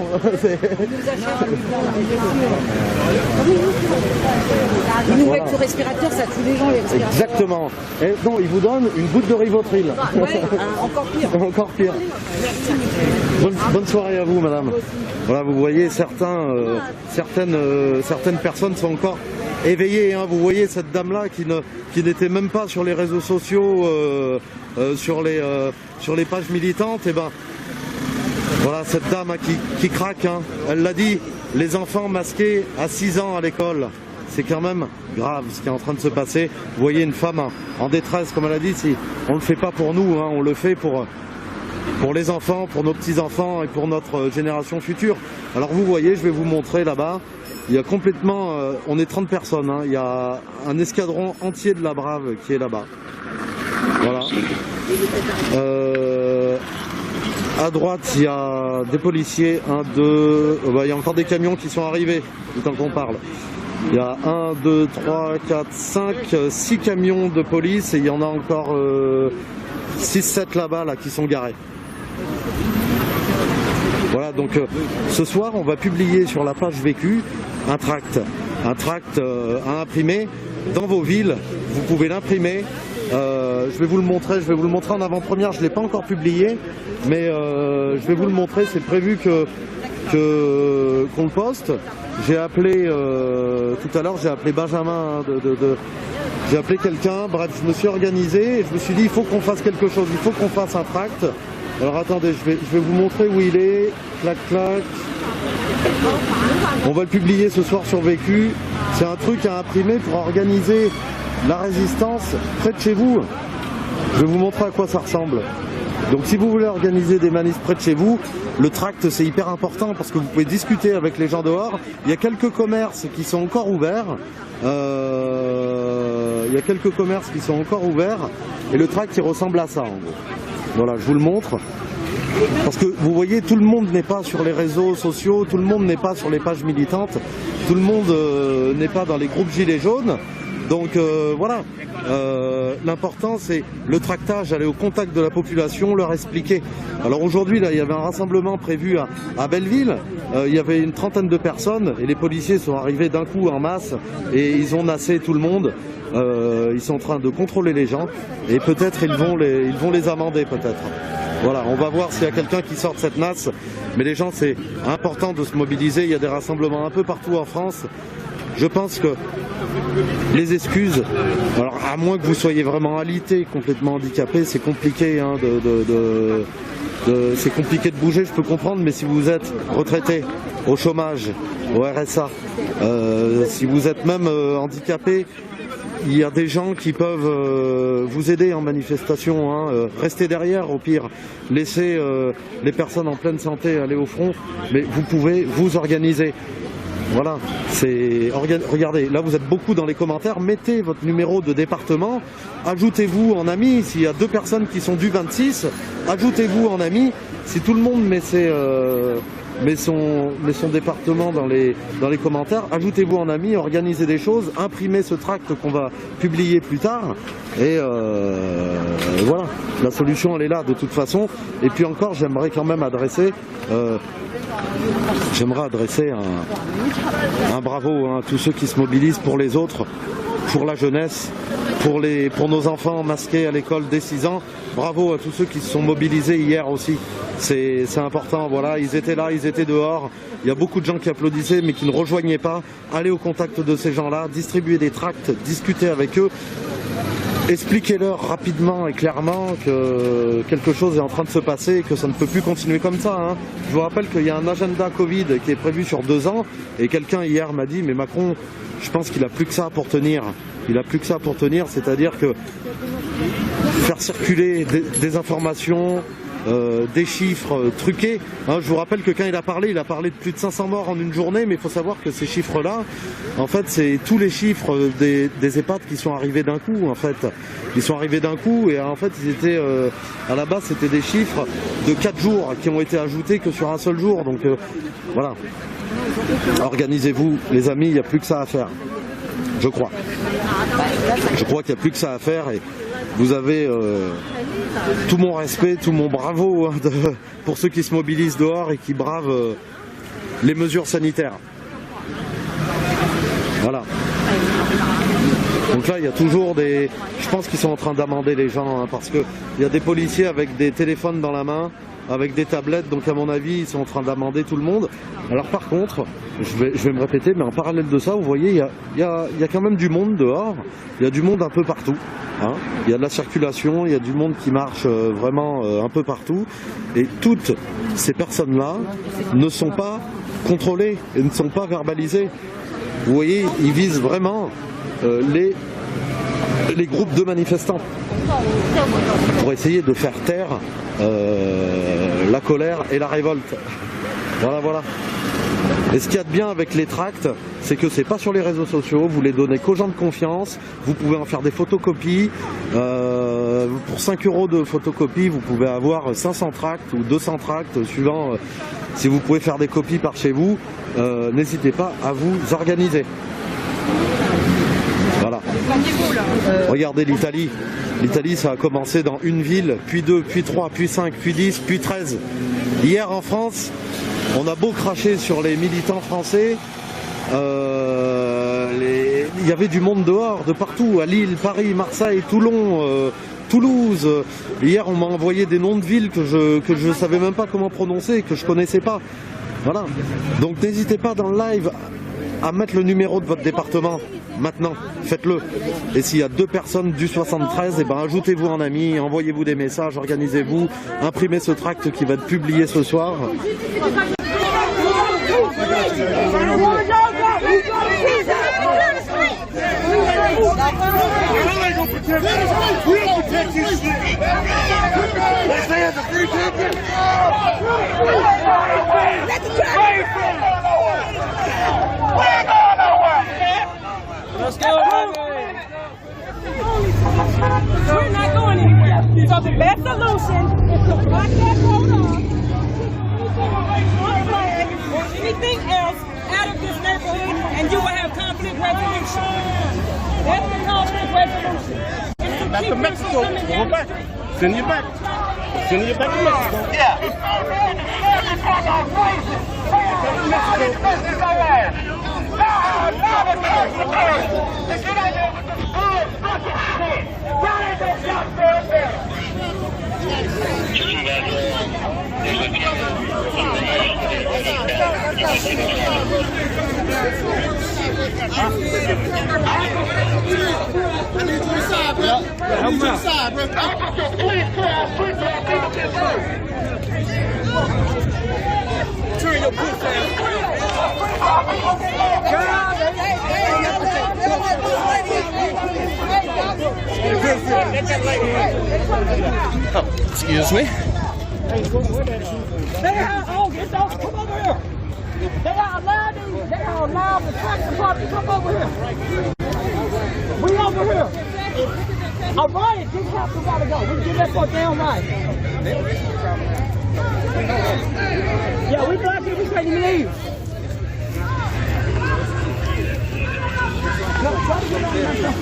Ils nous mettent le respirateur, ça tue les gens, les respirateurs. Exactement. Et non, ils vous donnent une goutte de Rivotril. Ouais, encore pire. Encore pire. Bonne soirée à vous, madame. Voilà, vous voyez, certaines personnes sont encore éveillées. Hein. Vous voyez cette dame-là qui n'était même pas sur les réseaux sociaux, sur les pages militantes. Et ben, voilà, cette dame qui craque. Hein. Elle l'a dit, les enfants masqués à 6 ans à l'école. C'est quand même grave ce qui est en train de se passer. Vous voyez une femme en détresse, comme elle a dit, si on ne le fait pas pour nous, hein, on le fait pour les enfants, pour nos petits-enfants et pour notre génération future. Alors vous voyez, je vais vous montrer là-bas, il y a complètement, on est 30 personnes, hein, il y a un escadron entier de la Brave qui est là-bas. Voilà. À droite, il y a des policiers, il y a encore des camions qui sont arrivés, du temps qu'on parle. Il y a 1, 2, 3, 4, 5, 6 camions de police et il y en a encore 6, 7 là-bas là, qui sont garés. Voilà, donc ce soir, on va publier sur la page Vécu un tract à imprimer dans vos villes. Vous pouvez l'imprimer. Je vais vous le montrer en avant-première. Je ne l'ai pas encore publié, mais je vais vous le montrer. C'est prévu qu'on le poste. J'ai appelé tout à l'heure, j'ai appelé Benjamin. J'ai appelé quelqu'un. Bref, je me suis organisé et je me suis dit il faut qu'on fasse quelque chose. Il faut qu'on fasse un tract. Alors attendez, je vais vous montrer où il est. Clac, clac. On va le publier ce soir sur Vécu. C'est un truc à imprimer pour organiser la résistance près de chez vous. Je vais vous montrer à quoi ça ressemble. Donc si vous voulez organiser des manifs près de chez vous, le tract c'est hyper important parce que vous pouvez discuter avec les gens dehors. Il y a quelques commerces qui sont encore ouverts. Et le tract il ressemble à ça en gros. Voilà, je vous le montre. Parce que vous voyez, tout le monde n'est pas sur les réseaux sociaux, tout le monde n'est pas sur les pages militantes, tout le monde n'est pas dans les groupes gilets jaunes. Donc voilà, l'important c'est le tractage, aller au contact de la population, leur expliquer. Alors aujourd'hui, là, il y avait un rassemblement prévu à Belleville, il y avait une trentaine de personnes et les policiers sont arrivés d'un coup en masse et ils ont nassé tout le monde. Ils sont en train de contrôler les gens et peut-être ils vont les amender peut-être. Voilà, on va voir s'il y a quelqu'un qui sort de cette nasse. Mais les gens, c'est important de se mobiliser. Il y a des rassemblements un peu partout en France. Je pense que les excuses, alors à moins que vous soyez vraiment alité, complètement handicapé, c'est compliqué hein, c'est compliqué de bouger, je peux comprendre, mais si vous êtes retraité, au chômage, au RSA, si vous êtes même handicapé, il y a des gens qui peuvent vous aider en manifestation, hein, restez derrière au pire, laissez les personnes en pleine santé aller au front, mais vous pouvez vous organiser. Voilà, regardez, là vous êtes beaucoup dans les commentaires, mettez votre numéro de département, ajoutez-vous en ami, s'il y a 2 personnes qui sont du 26, ajoutez-vous en ami, si tout le monde met met son département dans les commentaires. Ajoutez-vous en amis, organisez des choses, imprimez ce tract qu'on va publier plus tard. Et voilà, la solution elle est là de toute façon. Et puis encore, j'aimerais quand même adresser un bravo à tous ceux qui se mobilisent pour les autres, pour la jeunesse, pour nos enfants masqués à l'école dès 6 ans. Bravo à tous ceux qui se sont mobilisés hier aussi. C'est important, voilà, ils étaient là, ils étaient dehors. Il y a beaucoup de gens qui applaudissaient mais qui ne rejoignaient pas. Allez au contact de ces gens-là, distribuez des tracts, discutez avec eux. Expliquez-leur rapidement et clairement que quelque chose est en train de se passer et que ça ne peut plus continuer comme ça. Hein. Je vous rappelle qu'il y a un agenda Covid qui est prévu sur 2 ans et quelqu'un hier m'a dit mais Macron, je pense qu'il n'a plus que ça pour tenir. Il n'a plus que ça pour tenir, c'est-à-dire que faire circuler des informations, des chiffres truqués. Hein, je vous rappelle que quand il a parlé de plus de 500 morts en une journée, mais il faut savoir que ces chiffres-là, en fait, c'est tous les chiffres des EHPAD qui sont arrivés d'un coup, en fait. Ils sont arrivés d'un coup et en fait, ils étaient, à la base, c'était des chiffres de 4 jours qui ont été ajoutés que sur un seul jour. Donc, voilà. Organisez-vous, les amis, il n'y a plus que ça à faire. Je crois. Je crois qu'il n'y a plus que ça à faire et vous avez tout mon respect, tout mon bravo hein, pour ceux qui se mobilisent dehors et qui bravent les mesures sanitaires. Voilà. Donc là, il y a toujours des... Je pense qu'ils sont en train d'amender les gens hein, parce qu'il y a des policiers avec des téléphones dans la main, avec des tablettes, donc à mon avis, ils sont en train d'amender tout le monde. Alors par contre, je vais me répéter, mais en parallèle de ça, vous voyez, il y a quand même du monde dehors, il y a du monde un peu partout. Hein. Il y a de la circulation, il y a du monde qui marche vraiment un peu partout. Et toutes ces personnes-là ne sont pas contrôlées et ne sont pas verbalisées. Vous voyez, ils visent vraiment les groupes de manifestants pour essayer de faire taire la colère et la révolte. Voilà, voilà. Et ce qu'il y a de bien avec les tracts, c'est que c'est pas sur les réseaux sociaux, vous les donnez qu'aux gens de confiance, vous pouvez en faire des photocopies, pour 5 € de photocopie, vous pouvez avoir 500 tracts ou 200 tracts, suivant si vous pouvez faire des copies par chez vous, n'hésitez pas à vous organiser. Voilà. Regardez l'Italie. L'Italie, ça a commencé dans une ville, puis 2, puis 3, puis 5, puis 10, puis 13. Hier en France, on a beau cracher sur les militants français, il y avait du monde dehors, de partout, à Lille, Paris, Marseille, Toulon, Toulouse. Hier, on m'a envoyé des noms de villes que je savais même pas comment prononcer, que je connaissais pas. Voilà. Donc n'hésitez pas dans le live à mettre le numéro de votre département. Maintenant, faites-le. Et s'il y a 2 personnes du 73, eh ben, ajoutez-vous en ami, envoyez-vous des messages, organisez-vous, imprimez ce tract qui va être publié ce soir. Let's go, we're not going anywhere. So the best solution is to block that road off, or anything else out of this neighborhood, and you will have conflict resolution. That's the conflict resolution. Back to Mexico. Go back. Send you back. Send you back to Mexico. Yeah. Turn your pussy Oh, excuse me. They are come over here. They are allowed the tax department to come over here. We over here. A riot didn't happen a while ago. We did that for a damn riot. Yeah, we block you. We can't even leave. No, try to get on myself.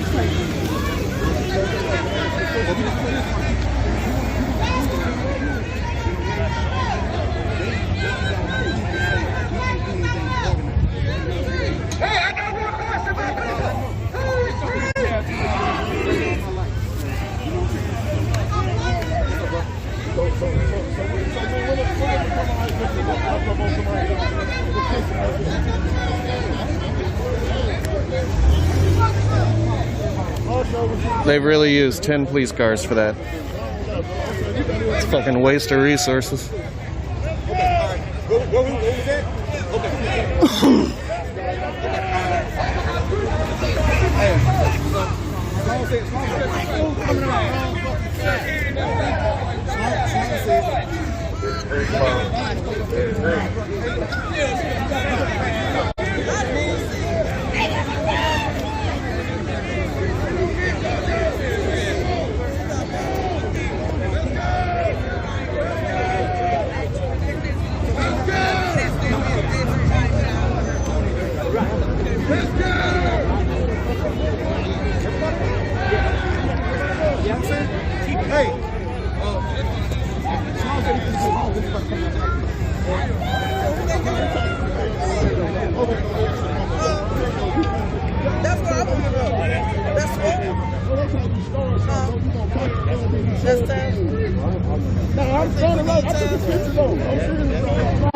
They've really used 10 police cars for that. It's a fucking waste of resources.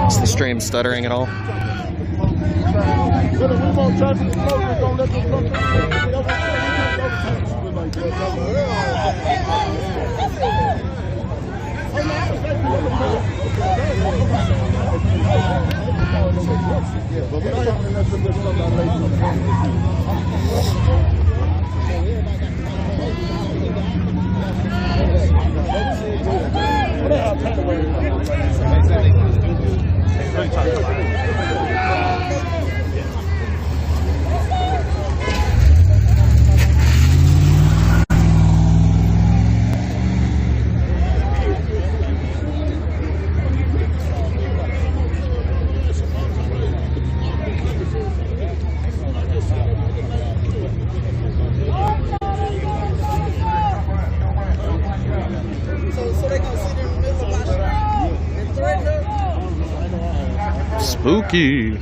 Is the stream stuttering at all? Spooky.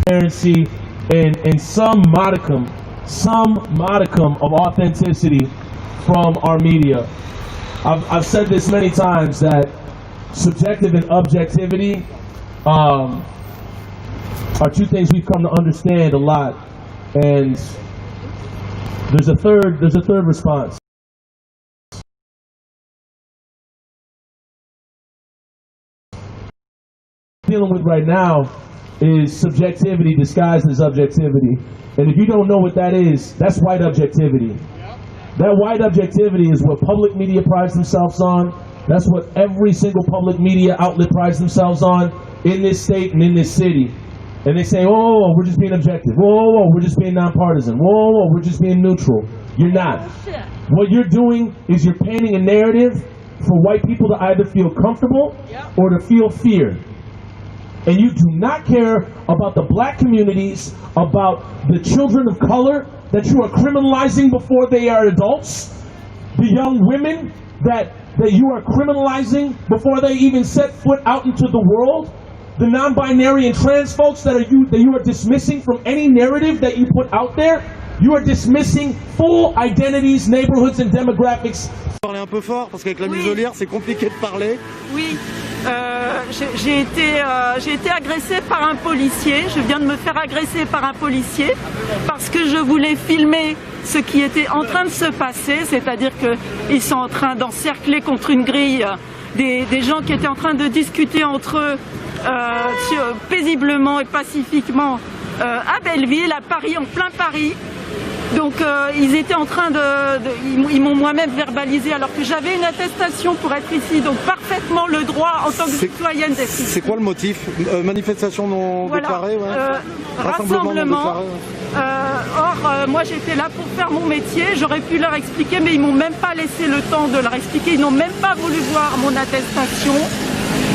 Transparency and some modicum of authenticity from our media. I've said this many times that subjective and objectivity are two things we've come to understand a lot, and there's a third response. Dealing with right now is subjectivity disguised as objectivity. And if you don't know what that is, that's white objectivity. That white objectivity is what public media prides themselves on. That's what every single public media outlet prides themselves on in this state and in this city. And they say, oh, we're just being objective. Whoa, we're just being nonpartisan. Whoa, we're just being neutral. You're not. What you're doing is you're painting a narrative for white people to either feel comfortable or to feel fear. And you do not care about the black communities, about the children of color that you are criminalizing before they are adults, the young women that you are criminalizing before they even set foot out into the world, the non-binary and trans folks that you are dismissing from any narrative that you put out there. You are dismissing full identities, neighborhoods, and demographics. Parler un peu fort parce qu'avec la muselière c'est compliqué de parler. Oui, j'ai été agressée par un policier. Je viens de me faire agresser par un policier parce que je voulais filmer ce qui était en train de se passer, c'est-à-dire qu'ils sont en train d'encercler contre une grille des gens qui étaient en train de discuter entre eux paisiblement et pacifiquement à Belleville, à Paris, en plein Paris. Donc ils étaient en train ils m'ont moi-même verbalisé alors que j'avais une attestation pour être ici, donc parfaitement le droit en tant que citoyenne d'être ici. C'est quoi le motif? Manifestation non déclarée, rassemblement. Moi j'étais là pour faire mon métier, j'aurais pu leur expliquer mais ils m'ont même pas laissé le temps de leur expliquer, ils n'ont même pas voulu voir mon attestation.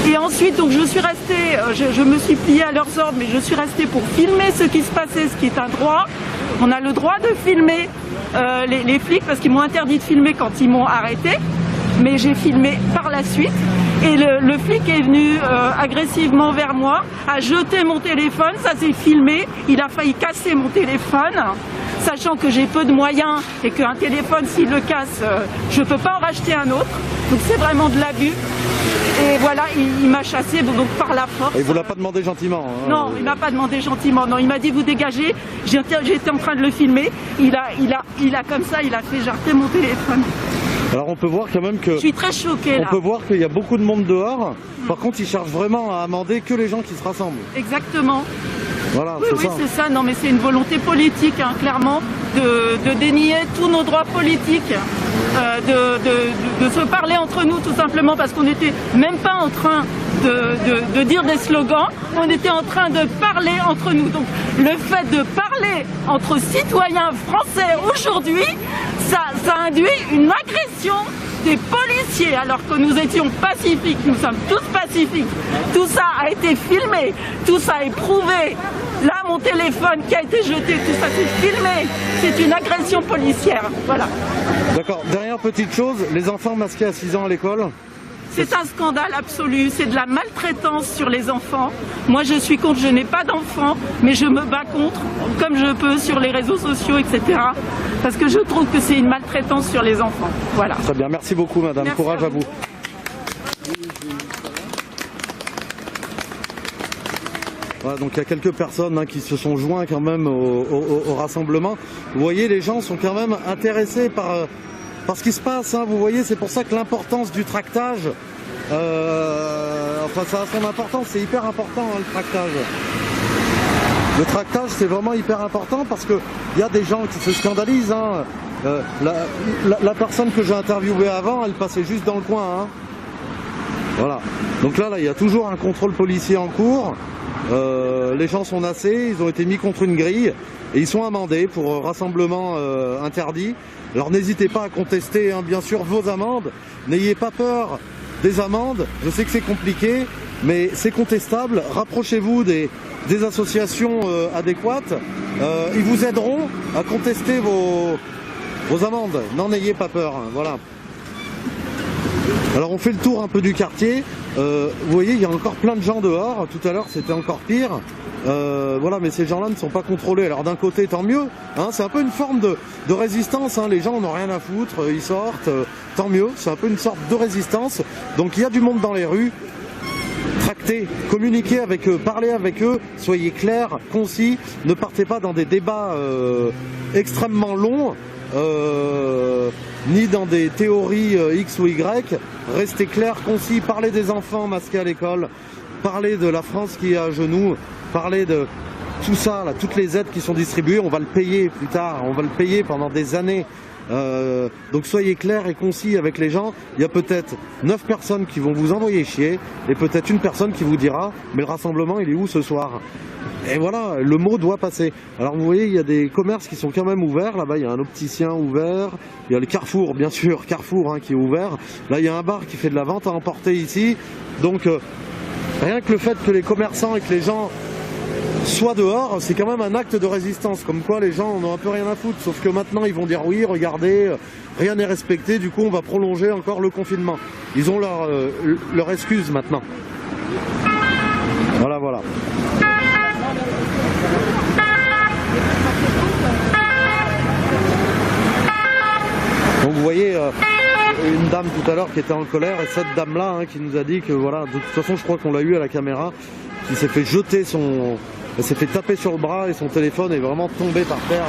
Et ensuite, donc, je suis restée, je me suis pliée à leurs ordres, mais je suis restée pour filmer ce qui se passait, ce qui est un droit. On a le droit de filmer les flics parce qu'ils m'ont interdit de filmer quand ils m'ont arrêté. Mais j'ai filmé par la suite. Et le flic est venu agressivement vers moi, a jeté mon téléphone, ça s'est filmé. Il a failli casser mon téléphone, sachant que j'ai peu de moyens et qu'un téléphone, s'il le casse, je ne peux pas en racheter un autre. Donc c'est vraiment de l'abus. Et voilà, il m'a chassé donc par la force. Et il vous l'a pas demandé gentiment hein, Non, il m'a pas demandé gentiment. Non, il m'a dit vous dégagez. J'étais en train de le filmer. Il a comme ça, il a fait jarter mon téléphone. Alors on peut voir quand même que... Je suis très choquée là. On peut voir qu'il y a beaucoup de monde dehors. Par contre, ils cherchent vraiment à amender que les gens qui se rassemblent. Exactement. Voilà, oui, c'est ça. Non, mais c'est une volonté politique, hein, clairement, de dénier tous nos droits politiques, de se parler entre nous, tout simplement, parce qu'on n'était même pas en train de dire des slogans, on était en train de parler entre nous. Donc, le fait de parler entre citoyens français aujourd'hui, ça induit une agression des policiers, alors que nous étions pacifiques, nous sommes tous pacifiques. Tout ça a été filmé, tout ça est prouvé. Là, mon téléphone qui a été jeté, tout ça c'est filmé. C'est une agression policière, voilà. D'accord, dernière petite chose, les enfants masqués à 6 ans à l'école. C'est un scandale absolu, c'est de la maltraitance sur les enfants. Moi je suis contre, je n'ai pas d'enfants, mais je me bats contre, comme je peux, sur les réseaux sociaux, etc. Parce que je trouve que c'est une maltraitance sur les enfants. Voilà. Très bien, merci beaucoup madame, merci courage à vous. Voilà, donc il y a quelques personnes qui se sont joints quand même au rassemblement. Vous voyez, les gens sont quand même intéressés par ce qui se passe, hein. Vous voyez, c'est pour ça que l'importance du tractage, enfin ça a son importance, c'est hyper important hein, le tractage. Le tractage c'est vraiment hyper important parce qu'il y a des gens qui se scandalisent. Hein. La personne que j'ai interviewée avant, elle passait juste dans le coin. Hein. Voilà. Donc là, il y a toujours un contrôle policier en cours. Les gens sont nassés, ils ont été mis contre une grille et ils sont amendés pour rassemblement interdit. Alors n'hésitez pas à contester hein, bien sûr vos amendes, n'ayez pas peur des amendes, je sais que c'est compliqué, mais c'est contestable, rapprochez-vous des associations adéquates, ils vous aideront à contester vos amendes, n'en ayez pas peur, hein, voilà. Alors on fait le tour un peu du quartier, vous voyez il y a encore plein de gens dehors, tout à l'heure c'était encore pire. Voilà, mais ces gens-là ne sont pas contrôlés. Alors d'un côté, tant mieux. Hein, c'est un peu une forme de résistance. Hein, les gens n'ont rien à foutre, ils sortent. Tant mieux. C'est un peu une sorte de résistance. Donc il y a du monde dans les rues. Tractez, communiquez avec eux, parlez avec eux. Soyez clairs, concis. Ne partez pas dans des débats extrêmement longs. Ni dans des théories X ou Y. Restez clairs, concis. Parlez des enfants masqués à l'école. Parlez de la France qui est à genoux. Parler de tout ça, là, toutes les aides qui sont distribuées, on va le payer plus tard, on va le payer pendant des années. Donc soyez clairs et concis avec les gens. Il y a peut-être 9 personnes qui vont vous envoyer chier et peut-être une personne qui vous dira mais le rassemblement il est où ce soir? Et voilà, le mot doit passer. Alors vous voyez, il y a des commerces qui sont quand même ouverts. Là-bas, il y a un opticien ouvert. Il y a le Carrefour, bien sûr, Carrefour hein, qui est ouvert. Là, il y a un bar qui fait de la vente à emporter ici. Donc rien que le fait que les commerçants et que les gens soient dehors, c'est quand même un acte de résistance, comme quoi les gens en ont un peu rien à foutre, sauf que maintenant ils vont dire oui, regardez, rien n'est respecté, du coup on va prolonger encore le confinement. Ils ont leur excuse maintenant. Voilà, voilà. Donc vous voyez une dame tout à l'heure qui était en colère et cette dame-là qui nous a dit que voilà, de toute façon je crois qu'on l'a eu à la caméra, qui s'est fait jeter elle s'est fait taper sur le bras et son téléphone est vraiment tombé par terre.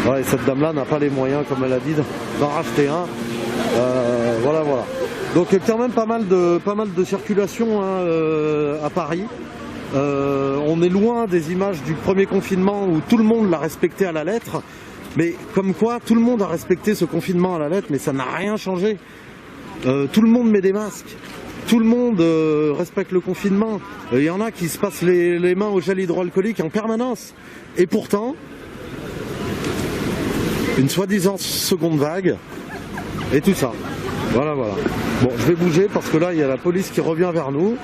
Voilà, et cette dame-là n'a pas les moyens, comme elle a dit, d'en racheter un. Voilà. Donc quand même pas mal de circulation à Paris. On est loin des images du premier confinement où tout le monde l'a respecté à la lettre. Mais comme quoi, tout le monde a respecté ce confinement à la lettre, mais ça n'a rien changé. Tout le monde met des masques. Tout le monde respecte le confinement. Il y en a qui se passent les mains au gel hydroalcoolique en permanence. Et pourtant, une soi-disant seconde vague et tout ça. Voilà. Bon, je vais bouger parce que là, il y a la police qui revient vers nous.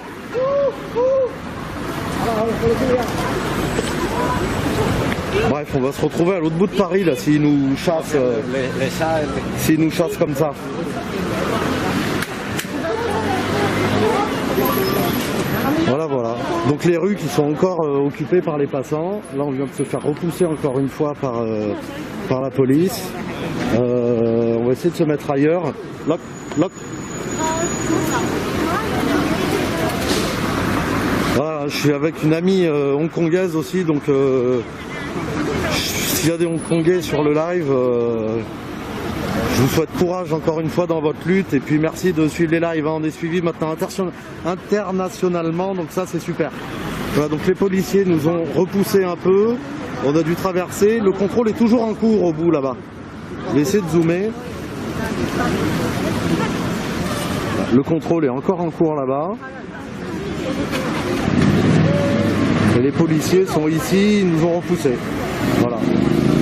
Bref, on va se retrouver à l'autre bout de Paris là s'ils nous chassent, s'ils nous chassent comme ça. Voilà. Donc les rues qui sont encore occupées par les passants. Là, on vient de se faire repousser encore une fois par la police. On va essayer de se mettre ailleurs. Lock. Voilà, je suis avec une amie hongkongaise aussi, donc s'il y a des Hongkongais sur le live, je vous souhaite courage encore une fois dans votre lutte et puis merci de suivre les lives. On est suivi maintenant internationalement, donc ça c'est super. Voilà, donc les policiers nous ont repoussé un peu, on a dû traverser, le contrôle est toujours en cours au bout là-bas. Je vais essayer de zoomer. Le contrôle est encore en cours là-bas. Et les policiers sont ici, ils nous ont repoussés. Voilà.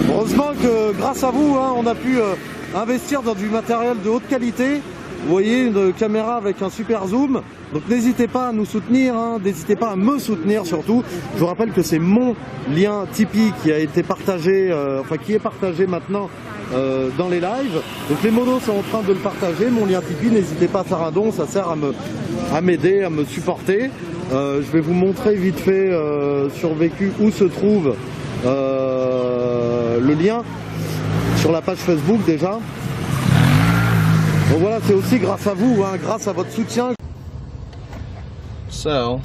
Heureusement que grâce à vous, on a pu investir dans du matériel de haute qualité. Vous voyez, une caméra avec un super zoom. Donc n'hésitez pas à nous soutenir, n'hésitez pas à me soutenir surtout. Je vous rappelle que c'est mon lien Tipeee qui a été partagé, qui est partagé maintenant dans les lives. Donc les monos sont en train de le partager, mon lien Tipeee. N'hésitez pas à faire un don, ça sert à m'aider, à me supporter. Je vais vous montrer vite fait sur Vécu où se trouve le lien sur la page Facebook déjà. Donc voilà, c'est aussi grâce à vous, grâce à votre soutien. So,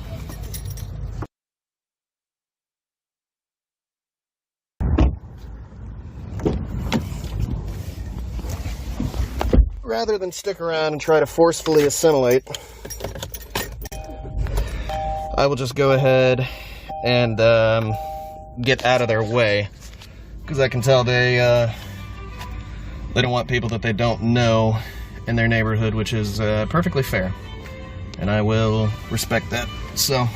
rather than stick around and try to forcefully assimilate, I will just go ahead and get out of their way, because I can tell they don't want people that they don't know in their neighborhood, which is perfectly fair, and I will respect that. So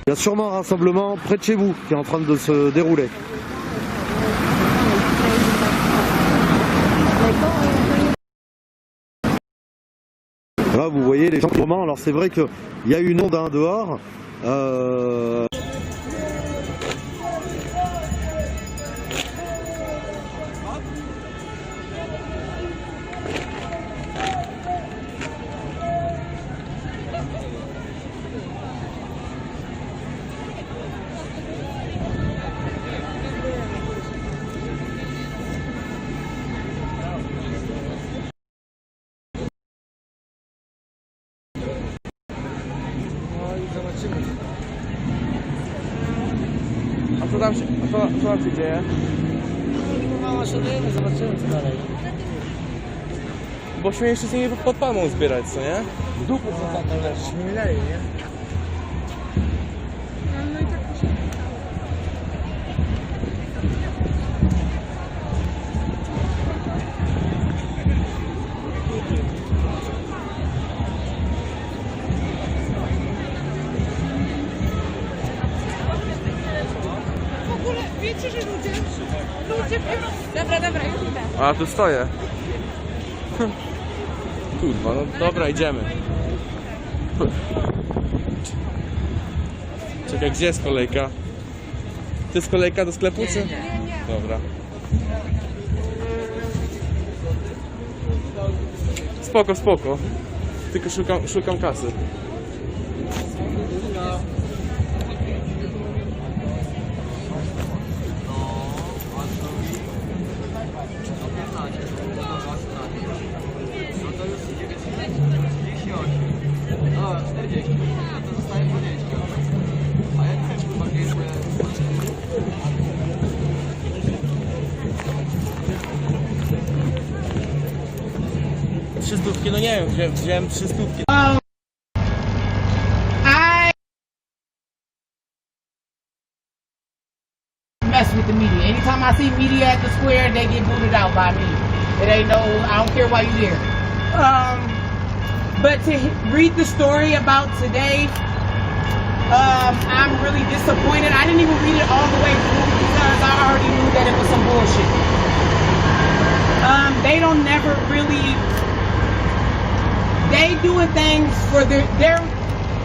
il y a sûrement un rassemblement près de chez vous qui est en train de se dérouler. Là, vous voyez les gens qui commencent. Alors c'est vrai qu'il y a une onde dehors. A co tam się dzieje? Zobaczymy co dalej. Bośmy jeszcze z nimi pod palmą zbierać, co nie? W dupę co tam leżysz, nie minęli, nie? Wiecie, że ludzie biorą... Dobra, już idę. A, tu stoję. Kurwa, no dobra, idziemy. Czekaj, gdzie jest kolejka? To jest kolejka do sklepu, czy? Nie. Dobra. spoko, spoko. Tylko szukam kasy. Trzystówki, no nie wiem, wziąłem 300. Mess with the media. Anytime I see media at the square, they get booted out by me. It ain't no, I don't care why you there. But to read the story about today, I'm really disappointed. I didn't even read it all the way through because I already knew that it was some bullshit. They don't never really, they doing things for they're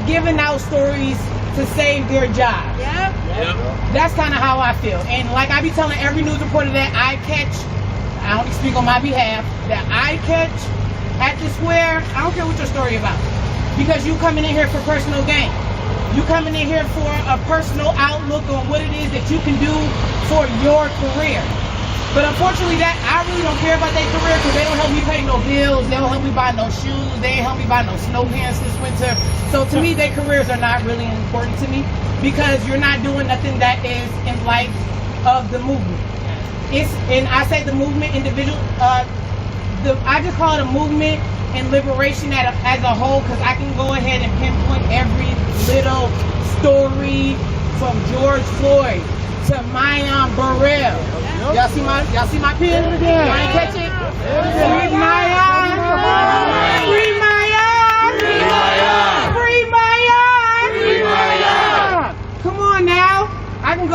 giving out stories to save their job. Yeah. That's kind of how I feel. And like I be telling every news reporter that I catch, I don't speak on my behalf, that I catch at the square, I don't care what your story about. Because you coming in here for personal gain. You coming in here for a personal outlook on what it is that you can do for your career. But unfortunately that, I really don't care about their career because they don't help me pay no bills, they don't help me buy no shoes, they ain't help me buy no snow pants this winter. So to me, their careers are not really important to me because you're not doing nothing that is in light of the movement. And I say the movement individual, I just call it a movement and liberation as a whole because I can go ahead and pinpoint every little story from George Floyd to Mayan Burrell. Y'all see my pen? Y'all ain't catch it? Free Mayan! Free Mayan! Free Mayan! Free Mayan! Free Mayan! Come on now. I can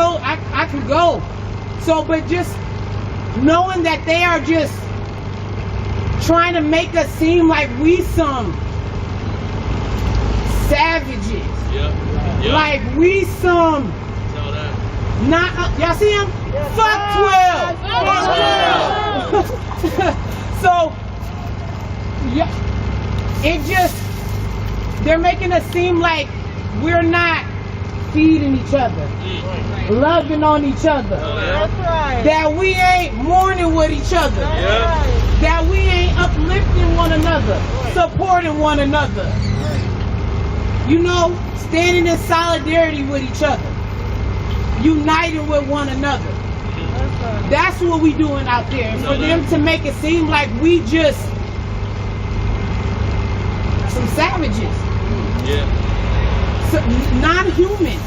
go. So, but just knowing that they are just trying to make us seem like we some savages. Like we some y'all see him? Fuck 12! So, yeah, it just, they're making us seem like we're not feeding each other, loving on each other, that we ain't mourning with each other, that we ain't uplifting one another, supporting one another, you know, standing in solidarity with each other, uniting with one another. That's what we doing out there. And for them to make it seem like we just some savages. So, non-humans.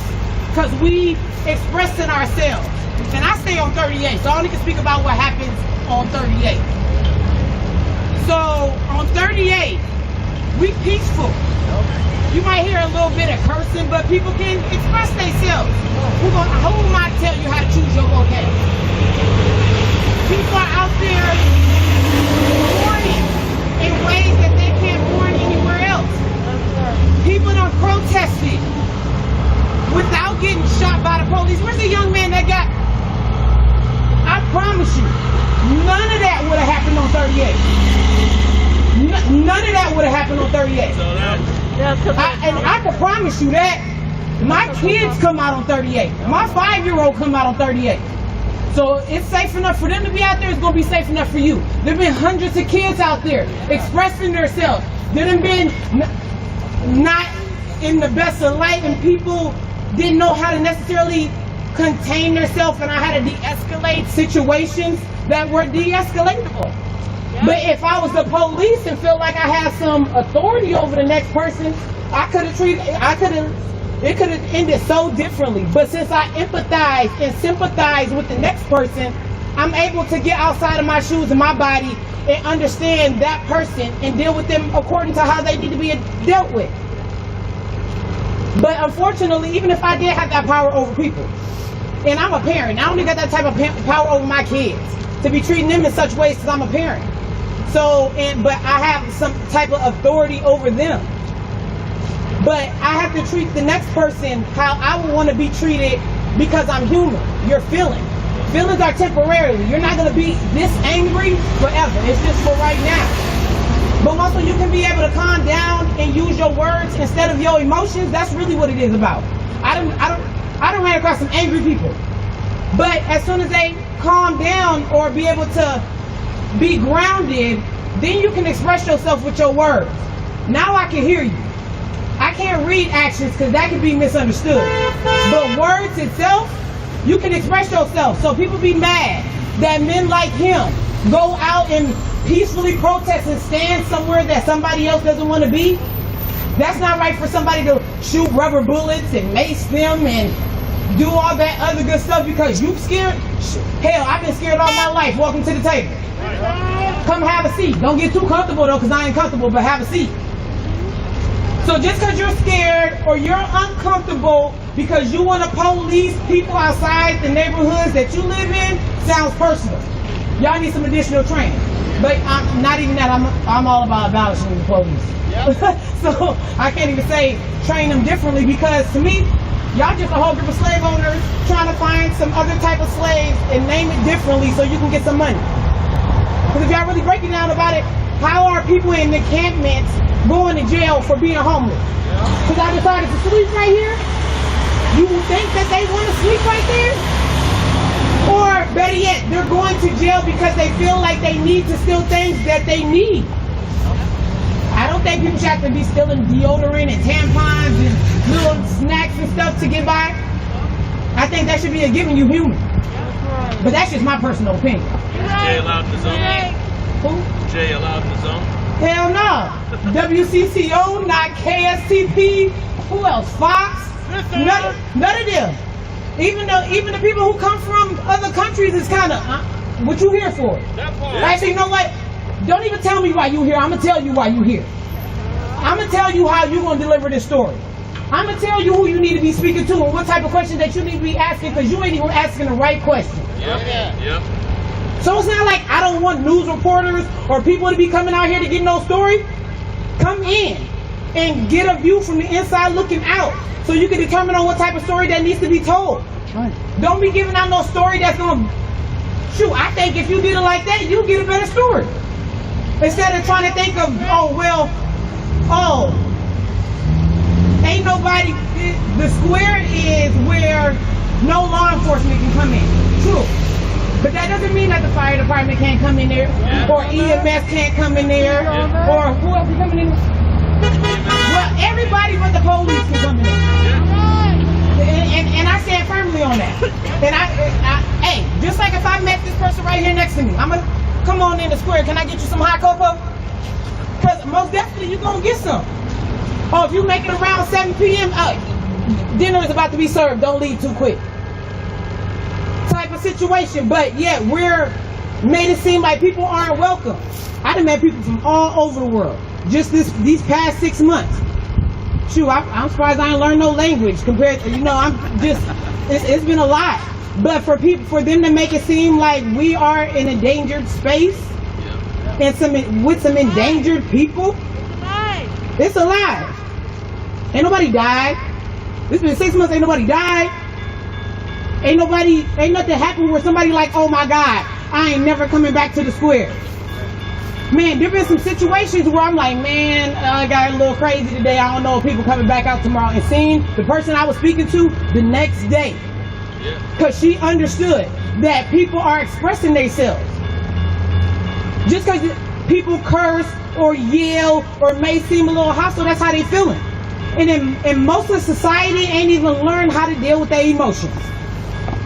Because we expressing ourselves. And I stay on 38, so I only can speak about what happens on 38. So on 38, we peaceful. You might hear a little bit of cursing, but people can express themselves. Who am I to tell you how to choose your vocabulary? People are out there mourning in ways that they can't mourn anywhere else. People done protested without getting shot by the police. Where's the young man that got? I promise you, none of that would have happened on 38. None of that would have happened on 38. And I can promise you that my kids come out on 38. My 5-year-old come out on 38. So it's safe enough for them to be out there. It's going to be safe enough for you. There have been hundreds of kids out there expressing themselves. There have been not in the best of light, and people didn't know how to necessarily contain themselves and how to de-escalate situations that were de-escalatable. But if I was the police and felt like I had some authority over the next person, it could have ended so differently. But since I empathize and sympathize with the next person, I'm able to get outside of my shoes and my body and understand that person and deal with them according to how they need to be dealt with. But unfortunately, even if I did have that power over people, and I'm a parent, I don't even got that type of power over my kids to be treating them in such ways because I'm a parent. So, but I have some type of authority over them. But I have to treat the next person how I would want to be treated because I'm human. You're feeling. Feelings are temporarily. You're not going to be this angry forever. It's just for right now. But also you can be able to calm down and use your words instead of your emotions. That's really what it is about. I don't run across some angry people. But as soon as they calm down or be able to be grounded, then you can express yourself with your words. Now I can hear you. I can't read actions because that can be misunderstood. But words itself, you can express yourself. So people be mad that men like him go out and peacefully protest and stand somewhere that somebody else doesn't want to be. That's not right for somebody to shoot rubber bullets and mace them and do all that other good stuff because you scared. Hell, I've been scared all my life walking to the table. Come have a seat. Don't get too comfortable though, because I ain't comfortable, but have a seat. So just because you're scared or you're uncomfortable because you want to police people outside the neighborhoods that you live in sounds personal. Y'all need some additional training. But I'm not even that. I'm all about abolishing the police. So I can't even say train them differently because to me, y'all just a whole group of slave owners trying to find some other type of slaves and name it differently so you can get some money. Because if y'all really break it down about it, how are people in encampments going to jail for being homeless? Because I decided to sleep right here? You think that they want to sleep right there? Or better yet, they're going to jail because they feel like they need to steal things that they need. I don't think people should have to be stealing deodorant and tampons and little snacks and stuff to get by. I think that should be a given, you human. But that's just my personal opinion. Jay allowed in the zone? Who? Jay allowed in the zone? Hell no. WCCO, not KSTP. Who else? Fox? None of them. Even the people who come from other countries is kind of, what you here for? Actually, you know what? Don't even tell me why you here. I'm going to tell you why you here. I'm going to tell you how you going to deliver this story. I'm going to tell you who you need to be speaking to and what type of questions that you need to be asking because you ain't even asking the right question. Yep. So it's not like I don't want news reporters or people to be coming out here to get no story. Come in and get a view from the inside looking out so you can determine on what type of story that needs to be told. Right. Don't be giving out no story that's going to... Shoot, I think if you did it like that, you get a better story. Instead of trying to think of, ain't nobody... The square is where no law enforcement can come in. True. But that doesn't mean that the fire department can't come in there, or EMS can't come in there, or who else is coming in? Well, everybody but the police can come in there. And I stand firmly on that. And hey, just like if I met this person right here next to me, I'm gonna come on in the square. Can I get you some hot cocoa? Because most definitely you're gonna get some. Oh, if you make it around 7 p.m., dinner is about to be served. Don't leave too quick. Type of situation, but yet we're made it seem like people aren't welcome. I done met people from all over the world just these past 6 months. Shoot, I'm surprised I ain't learned no language compared to, it's been a lot. But for them to make it seem like we are in a endangered space and with some endangered people, it's a lie. Ain't nobody died. It's been 6 months, ain't nobody died. Ain't nothing happened where somebody like, oh my God, I ain't never coming back to the square. Man, there been some situations where I'm like, man, I got a little crazy today. I don't know if people coming back out tomorrow. And seeing the person I was speaking to the next day, because she understood that people are expressing themselves. Just because people curse or yell or may seem a little hostile, that's how they feeling. And most of society ain't even learned how to deal with their emotions.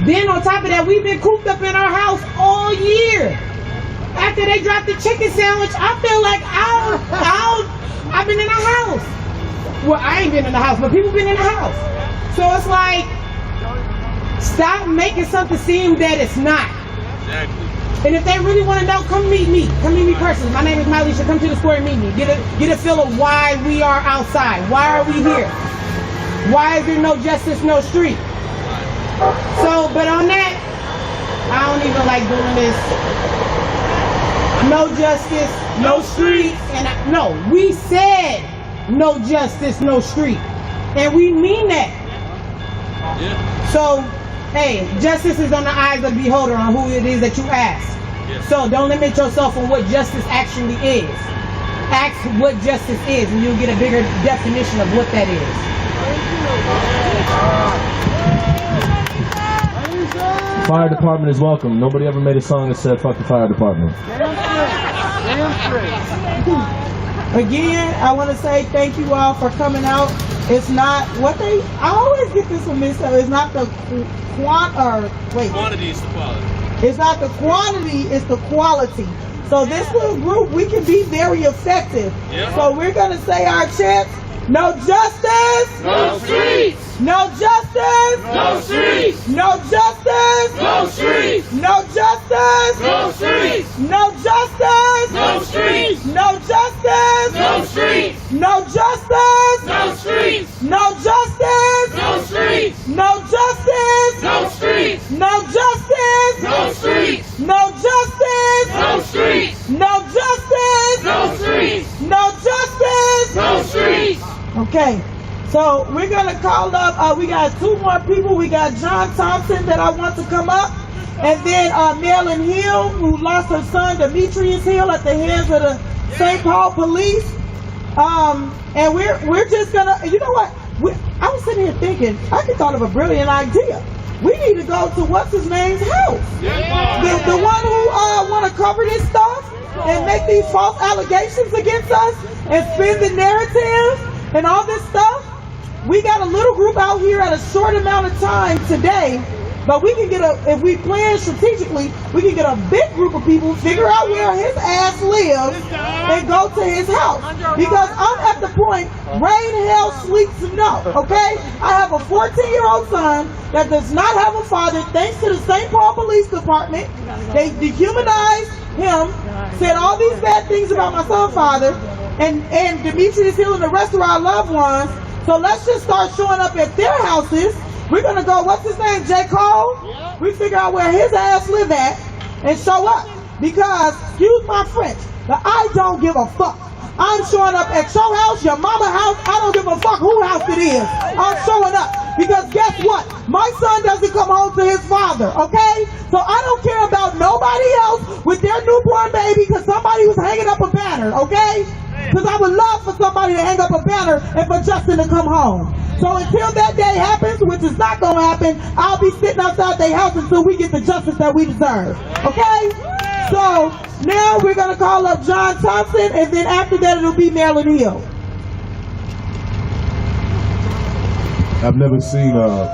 Then on top of that, we've been cooped up in our house all year. After they dropped the chicken sandwich, I feel like I've been in the house. Well, I ain't been in the house, but people been in the house. So it's like, stop making something seem that it's not. Exactly. And if they really want to know, come meet me. Come meet me personally. My name is Mylisha. Come to the square and meet me. Get a feel of why we are outside. Why are we here? Why is there no justice, no street? So, but on that, I don't even like doing this. No justice, no street, and no, we said no justice, no street, and we mean that. Yeah. So, hey, justice is on the eyes of the beholder on who it is that you ask. Yeah. So don't limit yourself on what justice actually is. ask what justice is, and you'll get a bigger definition of what that is. Fire department is welcome. Nobody ever made a song that said "fuck the fire department." Again, I want to say thank you all for coming out. It's not what they. I always get this one mixed up. It's not the Quantity is the quality. It's not the quantity. It's the quality. So this little group, we can be very effective. Yeah. So we're gonna say our chants. No justice. No streets. No justice. No streets. No justice. No streets. No justice. No streets. No justice. No streets. No justice. No streets. No justice. No streets. No justice. No streets. No justice. No streets. No justice. No streets. No justice. No streets. No justice. No streets. No justice. No streets. Okay, so we're gonna call up. We got two more people. We got John Thompson that I want to come up, and then Marilyn Hill, who lost her son Demetrius Hill at the hands of the St. Paul police. And we're just gonna. You know what? I was sitting here thinking. I could thought of a brilliant idea. We need to go to what's his name's house. The one who want to cover this stuff and make these false allegations against us and spin the narrative and all this stuff. We got a little group out here at a short amount of time today, but we can get if we plan strategically, we can get a big group of people, figure out where his ass lives, and go to his house. Because I'm at the point, rain, hell, sleet, snow, okay? I have a 14-year-old son that does not have a father, thanks to the St. Paul Police Department. They dehumanized him, said all these bad things about my son's father, and Demetrius Hill and the rest of our loved ones. So let's just start showing up at their houses. We're gonna go, what's his name, J. Cole? We figure out where his ass live at and show up. Because, excuse my French, but I don't give a fuck. I'm showing up at your house, your mama's house. I don't give a fuck whose house it is. I'm showing up. Because guess what? My son doesn't come home to his father, okay? So I don't care about nobody else with their newborn baby because somebody was hanging up a banner, okay? Because I would love for somebody to hang up a banner and for Justin to come home. So until that day happens, which is not going to happen, I'll be sitting outside their house until we get the justice that we deserve, okay? So now we're going to call up John Thompson, and then after that it'll be Marilyn Hill. I've never seen a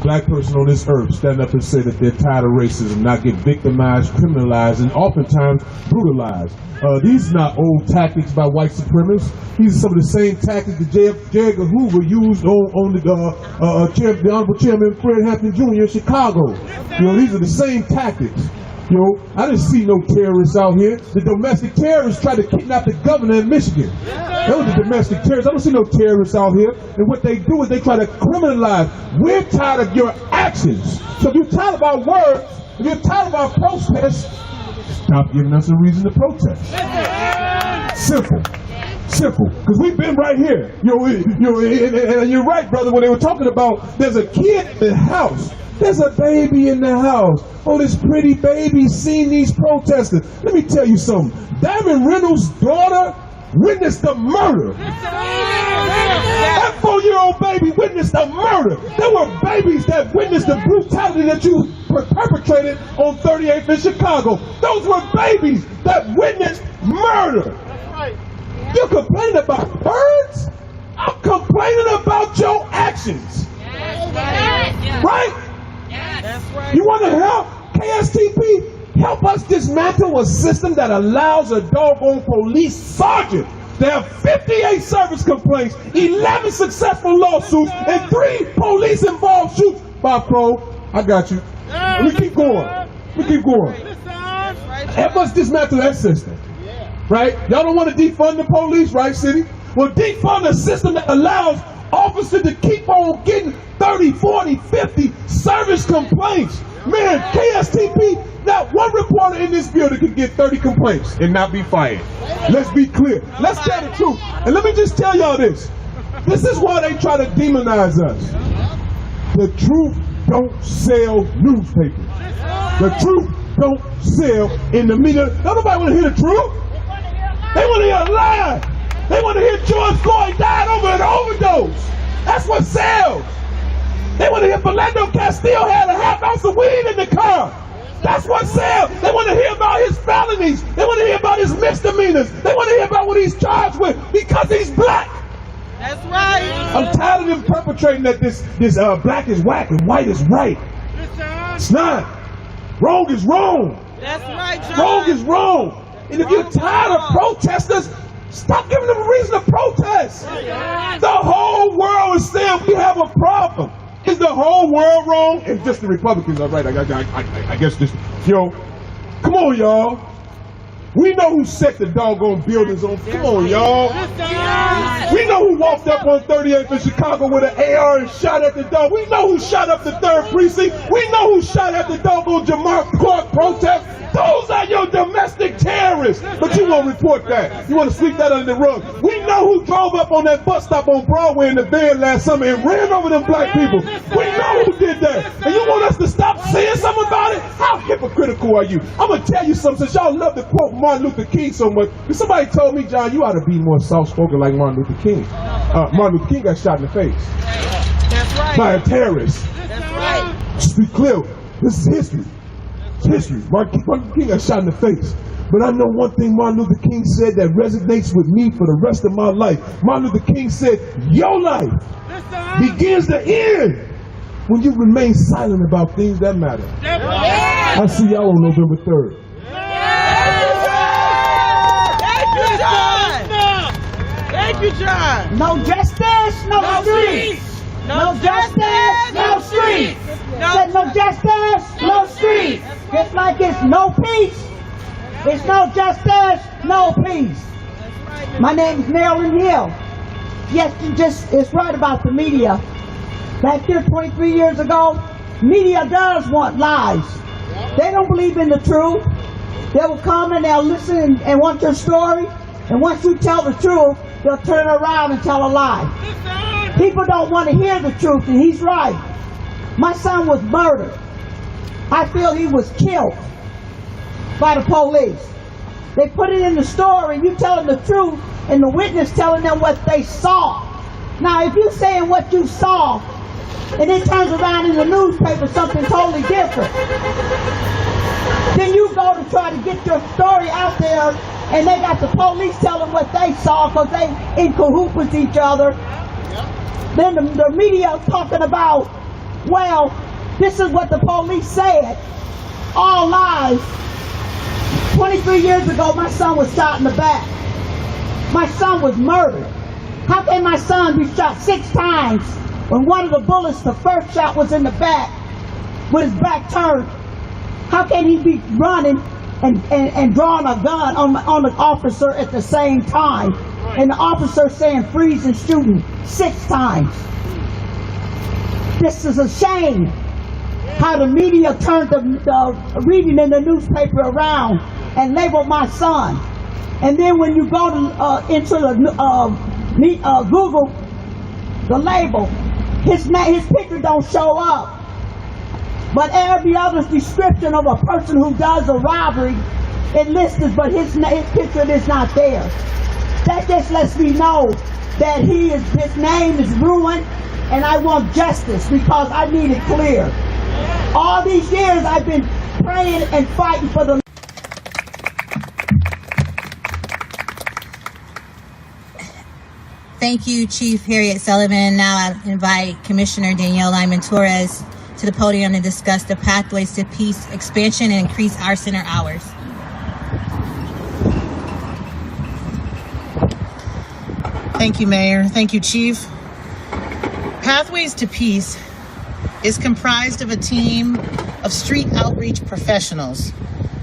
black person on this earth stand up and say that they're tired of racism, not get victimized, criminalized, and oftentimes brutalized. These are not old tactics by white supremacists. These are some of the same tactics that J. Edgar Hoover used on the Honorable Chairman Fred Hampton Jr. in Chicago. You know, these are the same tactics. You know, I didn't see no terrorists out here. The domestic terrorists tried to kidnap the governor in Michigan. Those are domestic terrorists. I don't see no terrorists out here. And what they do is they try to criminalize. We're tired of your actions. So if you're tired of our words, if you're tired of our protests, stop giving us a reason to protest. Simple. Simple. Because we've been right here. And you're right, brother, when they were talking about there's a kid in the house. There's a baby in the house. Oh, this pretty baby seen these protesters. Let me tell you something. Diamond Reynolds' daughter witnessed the murder. That 4-year-old baby witnessed the murder. There were babies that witnessed the brutality that you perpetrated on 38th in Chicago. Those were babies that witnessed murder. You're complaining about birds? I'm complaining about your actions. Right? You want to help KSTP? Help us dismantle a system that allows a doggone police sergeant to have 58 service complaints, 11 successful lawsuits, and 3 police-involved shoots. Bob Crow, I got you. We keep going. Help us dismantle that system. Right? Y'all don't want to defund the police, right, City? Well, defund a system that allows officers to keep on getting 30, 40, 50 service complaints. Man, KSTP, not one reporter in this building could get 30 complaints and not be fired. Let's be clear. Let's tell the truth. And let me just tell y'all this. This is why they try to demonize us. The truth don't sell newspapers. The truth don't cell in the media. Nobody want to hear the truth. They want to hear a lie. They want to hear George Floyd died over an overdose. That's what sells. They want to hear Philando Castile had a half ounce of weed in the car. That's what sells. They want to hear about his felonies. They want to hear about his misdemeanors. They want to hear about what he's charged with because he's black. That's right. I'm tired of them perpetrating that this black is whack and white is right. It's not. Wrong is wrong. That's right, John. Wrong is wrong. And if you're tired of protesters, stop giving them a reason to protest. The whole world is saying we have a problem. Is the whole world wrong? It's just the Republicans are right. I guess just, come on, y'all. We know who set the doggone buildings on. Come on, y'all. We know who walked up on 38th in Chicago with an AR and shot at the dog. We know who shot up the 3rd precinct. We know who shot at the doggone Jamar Clark protest. Those are your domestic terrorists. But you won't report that. You want to sweep that under the rug. We know who drove up on that bus stop on Broadway in the van last summer and ran over them black people. We know who did that. And you want us to stop saying something about it? How hypocritical are you? I'm going to tell you something. Since y'all love to quote Martin Luther King so much, if somebody told me, John, you ought to be more soft-spoken like Martin Luther King. Martin Luther King got shot in the face. That's right. By a terrorist. That's right. Just be clear. This is history. It's history. Martin King got shot in the face. But I know one thing Martin Luther King said that resonates with me for the rest of my life. Martin Luther King said, your life begins to end when you remain silent about things that matter. I'll see y'all on November 3rd. Thank you, John. No justice, no streets. No justice, no streets. Said no justice, no streets. Just like it's no peace, it's no justice, no peace. My name is Marilyn Hill. Yes, it's right about the media. Back here 23 years ago, media does want lies. They don't believe in the truth. They will come and they'll listen and want your story. And once you tell the truth, they'll turn around and tell a lie. People don't want to hear the truth, and he's right. My son was murdered. I feel he was killed by the police. They put it in the story, you telling the truth, and the witness telling them what they saw. Now, if you're saying what you saw, and it turns around in the newspaper something totally different, then you go to try to get your story out there, and they got the police telling what they saw because they in cahoots with each other. Then the media talking about, well, this is what the police said. All lies. 23 years ago, my son was shot in the back. My son was murdered. How can my son be shot 6 times when one of the bullets, the first shot, was in the back with his back turned? How can he be running and drawing a gun on the officer at the same time? And the officer saying freeze and shooting 6 times. This is a shame how the media turned the reading in the newspaper around and labeled my son. And then when you go to into the Google, the label, his picture don't show up. But every other description of a person who does a robbery, it listed, but his picture is not there. That just lets me know that his name is ruined, and I want justice because I need it clear. All these years I've been praying and fighting for the. Thank you, Chief Harriet Sullivan. Now I invite Commissioner Danielle Lyman Torres to the podium to discuss the Pathways to Peace expansion and increase our center hours. Thank you, Mayor. Thank you, Chief. Pathways to Peace is comprised of a team of street outreach professionals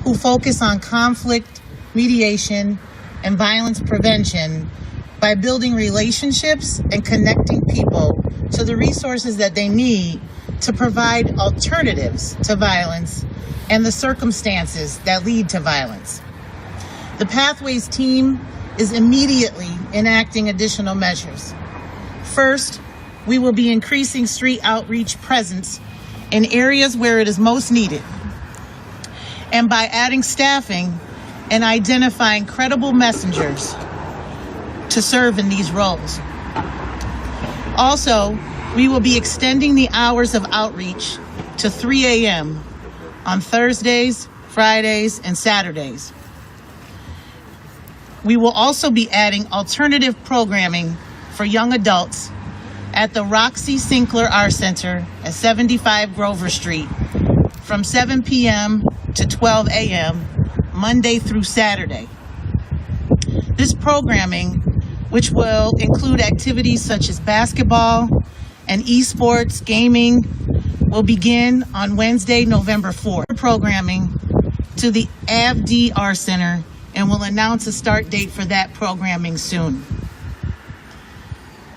who focus on conflict, mediation, and violence prevention by building relationships and connecting people to the resources that they need to provide alternatives to violence and the circumstances that lead to violence. The Pathways team is immediately enacting additional measures. First, we will be increasing street outreach presence in areas where it is most needed. and by adding staffing and identifying credible messengers to serve in these roles. Also, we will be extending the hours of outreach to 3 a.m. on Thursdays, Fridays, and Saturdays. We will also be adding alternative programming for young adults at the Roxy Sinkler Art Center at 75 Grover Street from 7 p.m. to 12 a.m. Monday through Saturday. This programming, which will include activities such as basketball and esports, gaming, will begin on Wednesday, November 4th. Programming to the AVD Art Center, and will announce a start date for that programming soon.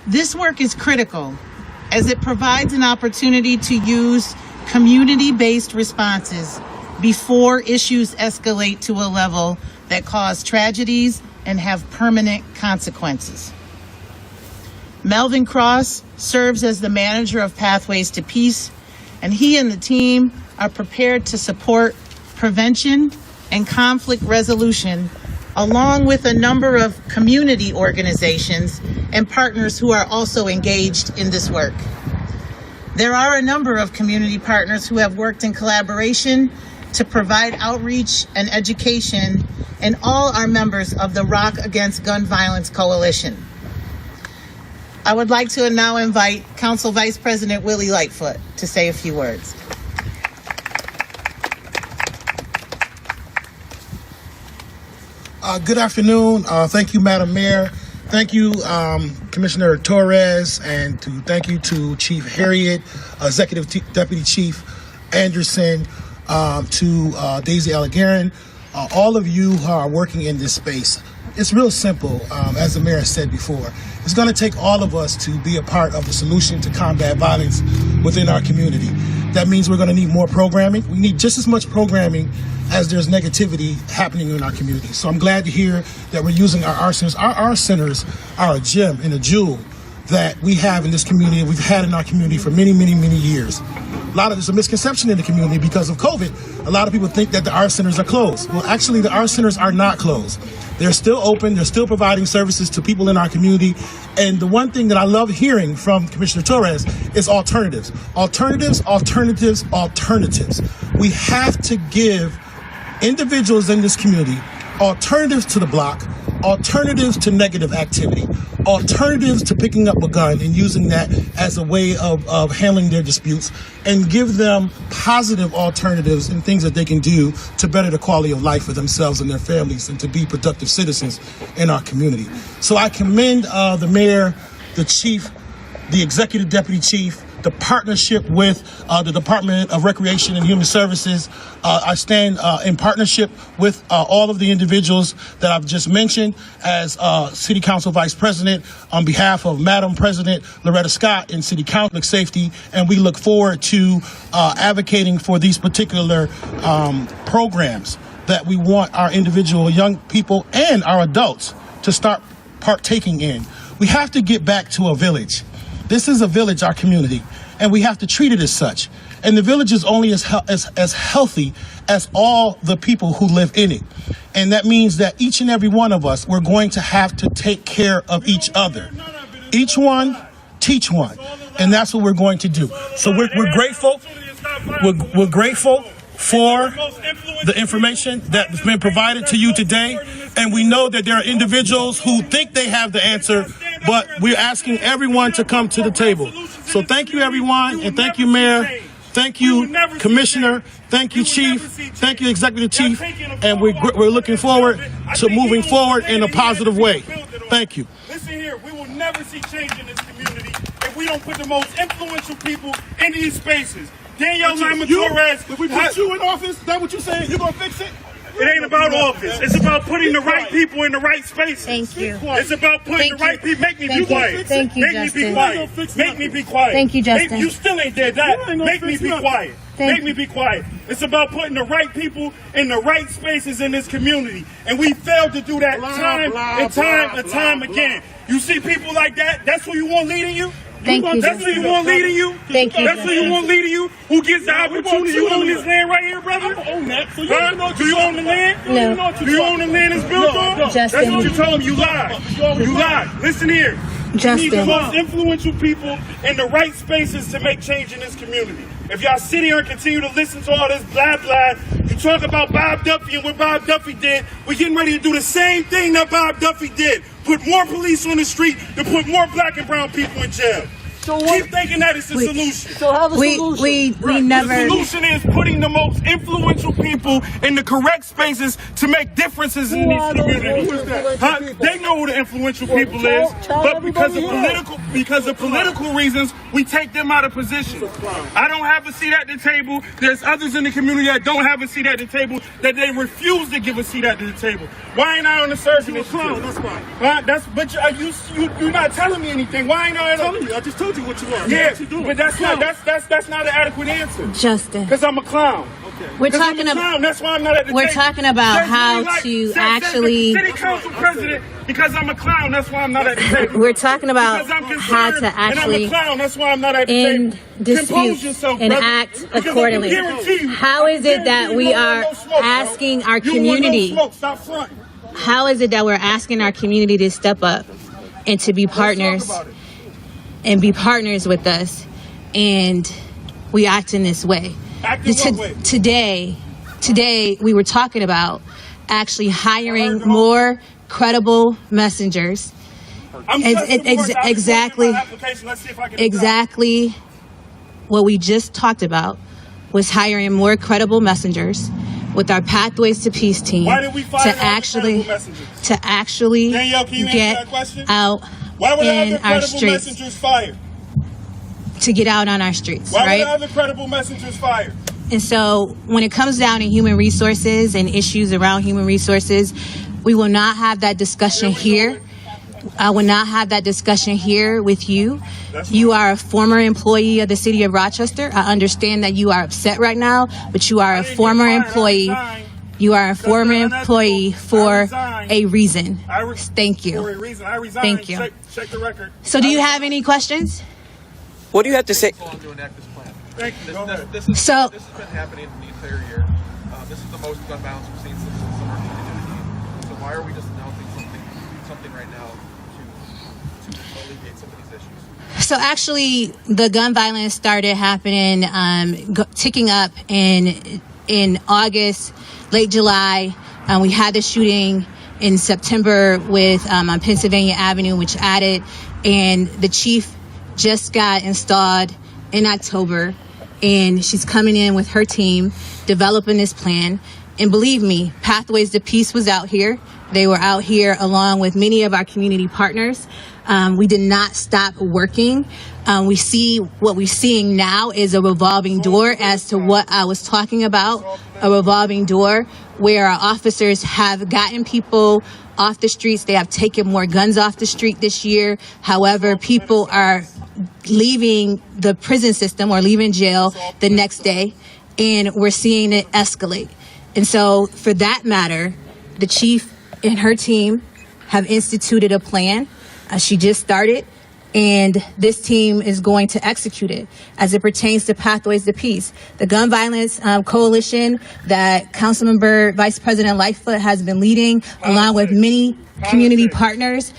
This work is critical as it provides an opportunity to use community-based responses before issues escalate to a level that cause tragedies and have permanent consequences. Melvin Cross serves as the manager of Pathways to Peace, and he and the team are prepared to support prevention and conflict resolution, along with a number of community organizations and partners who are also engaged in this work. There are a number of community partners who have worked in collaboration to provide outreach and education, and all are members of the Rock Against Gun Violence Coalition. I would like to now invite Council Vice President Willie Lightfoot to say a few words. Good afternoon. Thank you, Madam Mayor. Thank you, Commissioner Torres, and thank you to Chief Harriet, Executive Deputy Chief Anderson, to Daisy Allegarin, all of you who are working in this space. It's real simple, as the mayor said before. It's going to take all of us to be a part of the solution to combat violence within our community. That means we're going to need more programming. We need just as much programming as there's negativity happening in our community. So I'm glad to hear that we're using our art centers. Our art centers are a gem and a jewel that we have in this community and we've had in our community for many, many, many years. There's a misconception in the community because of COVID. A lot of people think that the art centers are closed. Well, actually, the art centers are not closed. They're still open. They're still providing services to people in our community. And the one thing that I love hearing from Commissioner Torres is alternatives. Alternatives, alternatives, alternatives. We have to give individuals in this community alternatives to the block, alternatives to negative activity, alternatives to picking up a gun and using that as a way of handling their disputes, and give them positive alternatives and things that they can do to better the quality of life for themselves and their families and to be productive citizens in our community. So I commend the mayor, the chief, the executive deputy chief, the partnership with the Department of Recreation and Human Services. I stand in partnership with all of the individuals that I've just mentioned as City Council Vice President on behalf of Madam President Loretta Scott and City Council Safety, and we look forward to advocating for these particular programs that we want our individual young people and our adults to start partaking in. We have to get back to a village. This is a village, our community, and we have to treat it as such. And the village is only as healthy as all the people who live in it. And that means that each and every one of us, we're going to have to take care of each other. Each one, teach one. And that's what we're going to do. So we're grateful. We're grateful for the information that's been provided to you today. And we know that there are individuals who think they have the answer, but we're asking everyone to come to the table. So thank you, everyone, and thank you, Mayor. Thank you, Commissioner. Thank you, Chief. Thank you, Executive Chief. And we're looking forward to moving forward in a positive way. Thank you. Listen here, we will never see change in this community if we don't put the most influential people in these spaces. Danielle Lyman Torres. If we put you in office, is that what you're saying? You're going to fix it? It ain't about office. It's about putting the right people in the right spaces. Thank you. It's about putting the right people. Make me be quiet. Thank you, Make Justin. me be quiet. Make me be quiet. Thank you, Justin. You still ain't did that. Make me be quiet. Make me be quiet. It's about putting the right people in the right spaces in this community. And we failed to do that time and time again. You see people like that? That's who you want leading you? Thank you. That's who you want leading you? Thank you. That's who you want leading you? Who gets the opportunity to own this land right here, brother? I own that. So Do you own the land? No. Do you own the land it's built on? Justin. That's what you told him. You lied. You lied. Listen here. Justin. We need the most influential people in the right spaces to make change in this community. If y'all sit here and continue to listen to all this blah blah, you talk about Bob Duffy and what Bob Duffy did, we're getting ready to do the same thing that Bob Duffy did. Put more police on the street to put more black and brown people in jail. So keep thinking that it's a solution. So how the solution? We never. The solution is putting the most influential people in the correct spaces to make differences in these communities. They know who the influential people is, but because of political reasons, we take them out of position. I don't have a seat at the table. There's others in the community that don't have a seat at the table that they refuse to give a seat at the table. Why ain't I on the surge initiative? That's fine. But you're not telling me anything. Why ain't I telling you? I just told you what you are. Yeah, but that's not an adequate answer. Justin. Because I'm a clown. We're talking about. That's why I'm not at the We're table. talking about how to actually. City council president. Because I'm a clown. That's why I'm not at the table. We're talking about Because I'm concerned, how to actually and I'm a clown. That's why I'm not at the end table. disputes Compose yourself, and brother. act Because I can accordingly. guarantee you- How is it that we are asking our community? You want no smoke. Stop fronting. How is it that we're asking our community to step up and to be partners and be partners with us, and we act in this way? Today we were talking about actually hiring more credible messengers. Exactly what we just talked about was hiring more credible messengers with our Pathways to Peace team to actually Danielle, can you answer get that question? out Why would in other our credible streets. messengers fired? To get out on our streets, Why right? would other credible messengers fired? And so when it comes down to human resources and issues around human resources, we will not have that discussion here. I will not have that discussion here with you. You are a former employee of the city of Rochester. I understand that you are upset right now, but you are a former employee. You are a former employee for a reason. Thank you. For a reason. I resigned. Thank you. Check the record. So do you have any questions? What do you have to say? Thank you. Go ahead. This has been happening the entire year. This is the most gun violence we've seen since the summer of 2015. So why are we just announcing something right now to alleviate some of these issues? So actually, the gun violence started happening, ticking up in August, late July. We had the shooting in September with on Pennsylvania Avenue, which added, and the chief just got installed in October, and she's coming in with her team, developing this plan. And believe me, Pathways to Peace was out here. They were out here along with many of our community partners. We did not stop working. What we're seeing now is a revolving door as to what I was talking about, a revolving door where our officers have gotten people off the streets. They have taken more guns off the street this year. However, people are leaving the prison system or leaving jail the next day, and we're seeing it escalate. And so for that matter, the chief and her team have instituted a plan. She just started, and this team is going to execute it as it pertains to Pathways to Peace. The gun violence coalition that Councilmember Vice President Lightfoot has been leading, along with many community partners,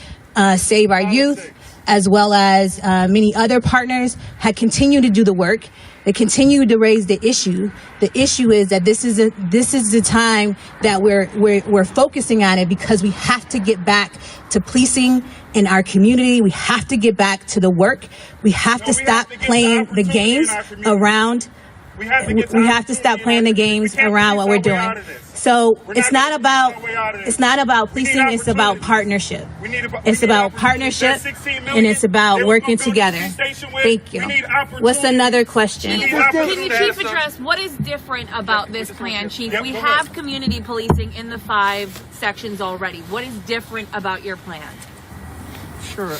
Save Our Youth, as well as many other partners, had continued to do the work. They continue to raise the issue. The issue is that this is the time that we're focusing on it, because we have to get back to policing in our community. We have to get back to the work. We have to stop playing the games around. We have to stop playing the games around what we're doing. So it's not about policing. It's about partnership. It's about partnership, and it's about working together. Thank you. What's another question? Can you, Chief, address what is different about this plan, Chief? We have community policing in the 5 sections already. What is different about your plan? Sure.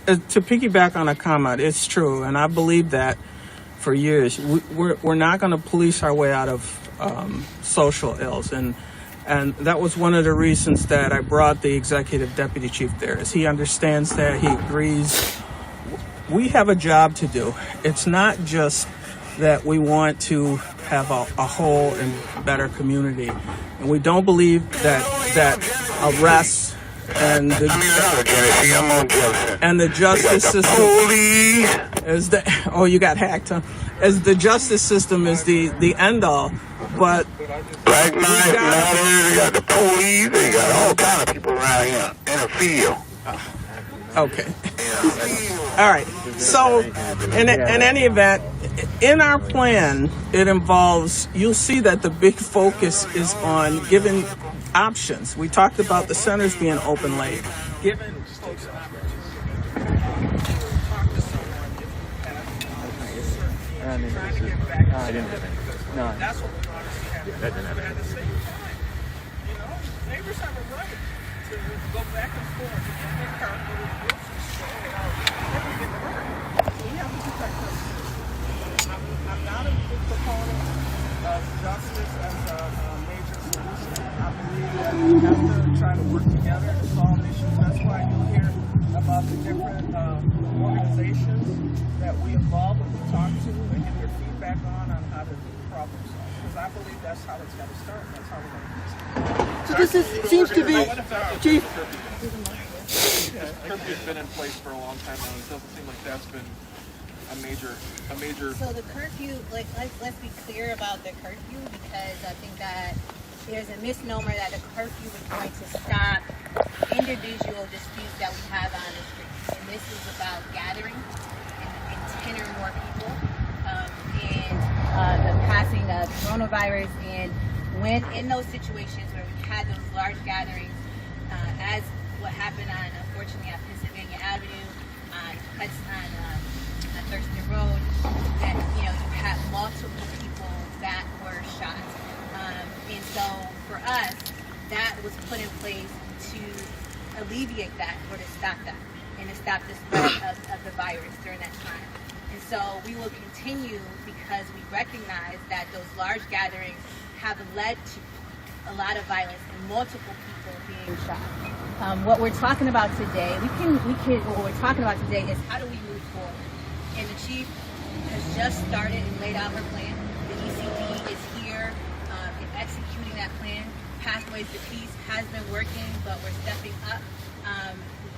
To piggyback on a comment, it's true, and I believe that for years. We're not going to police our way out of social ills, and And that was one of the reasons that I brought the executive deputy chief there, is he understands that, he agrees. We have a job to do. It's not just that we want to have a whole and better community. And we don't believe that arrests and the justice system is the, oh, you got hacked, huh? As the justice system is the end all. But right now, you got the police, they got all kind of people around here in the field. Okay. All right. So, in any event, in our plan, it involves, you'll see that the big focus is on giving options. We talked about the centers being open late. Giving folks an That's what we want to see happen. At the same time, neighbors have a right to go back and forth and get their car for the grocery store without having to get hurt. So we have to protect them. I'm not a big proponent of justice as a major solution. I believe that we have to try to work together to solve issues. That's why you'll hear about the different organizations that we involve and we talk to and get their feedback on how to problem solve. Because I believe that's how it's got to start. That's how we're going to do it. So this seems to be, Chief. Curfew's been in place for a long time now. It doesn't seem like that's been a major. So the curfew, like let's be clear about the curfew, because I think that there's a misnomer that the curfew is going to stop individual disputes that we have on the streets. And this is about gathering and 10 or more people. And the passing of coronavirus, and when in those situations where we had those large gatherings, as what happened unfortunately on Pennsylvania Avenue, on Thurston Road, that you had multiple people that were shot, and so for us, that was put in place to alleviate that or to stop that and to stop the spread of the virus during that time. And so we will continue, because we recognize that those large gatherings have led to a lot of violence and multiple people being shot. What we're talking about today, what we're talking about today is how do we move forward? And the chief has just started and laid out her plan. The ECD is here in executing that plan. Pathways to Peace has been working, but we're stepping up,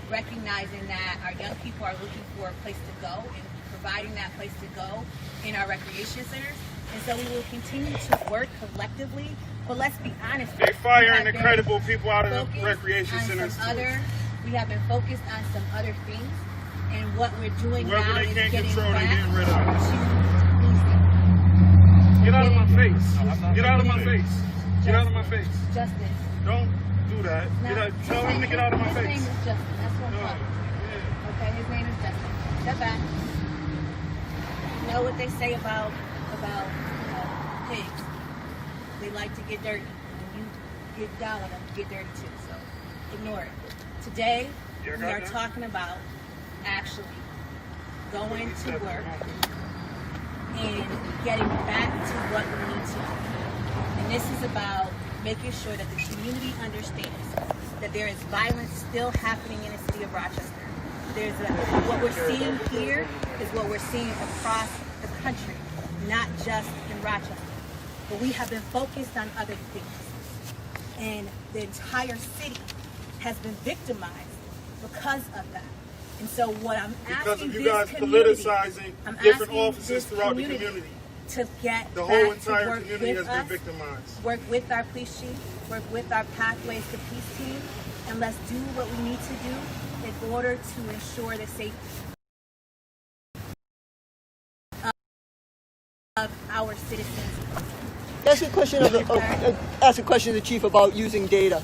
recognizing that our young people are looking for a place to go and providing that place to go in our recreation centers. And so we will continue to work collectively, but let's be honest. They're firing incredible people out of the recreation centers. We have been focused on some other things, and what we're doing Whoever now they is can't getting control, they're back getting rid of it. to Get out of my face. Get out of my face. Get out of my face. Justice. Don't do that. Tell him to get out of my His face. name is Justin. That's what I'm talking about. Okay, his name is Justin. Step back. You know what they say about pigs? They like to get dirty. When you get down with them, you get dirty too. So ignore it. Today, we are talking about actually going to work and getting back to what we need to do. And this is about making sure that the community understands that there is violence still happening in the city of Rochester. What we're seeing here is what we're seeing across the country, not just in Rochester. But we have been focused on other things. And the entire city has been victimized because of that. And so what I'm asking because of you guys politicizing different offices throughout the community. To get the back whole to entire work community with has us, been victimized. Work with our police chief, work with our Pathways to Peace team, and let's do what we need to do in order to ensure the safety of our citizens. Ask a question of the chief about using data.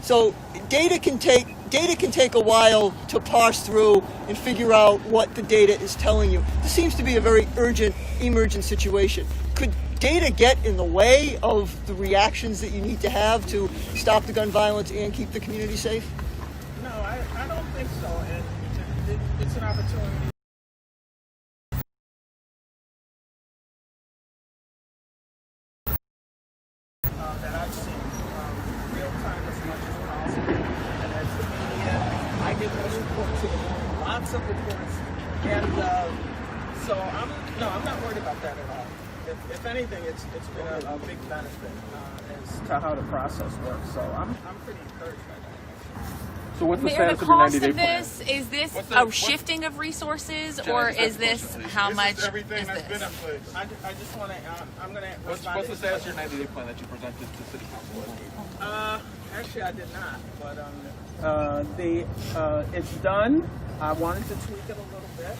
So data can take a while to parse through and figure out what the data is telling you. This seems to be a very urgent, emergent situation. Could data get in the way of the reactions that you need to have to stop the gun violence and keep the community safe? No, I don't think so. And it's an opportunity. That I've seen. give those reports to the room, lots of reports, and so I'm not worried about that at all. If anything, it's been a big benefit as to how the process works. So I'm pretty encouraged by that. So what's the Mayor, status the of your cost 90-day of plan? this, is this What's a shifting of resources, Jen, or answer is that this question, please. how This much is everything is that's this? been in place. I just want to, I'm going to What's the status of your 90-day plan that you presented to City Council? Actually, I did not, but it's done. I wanted to tweak it a little bit.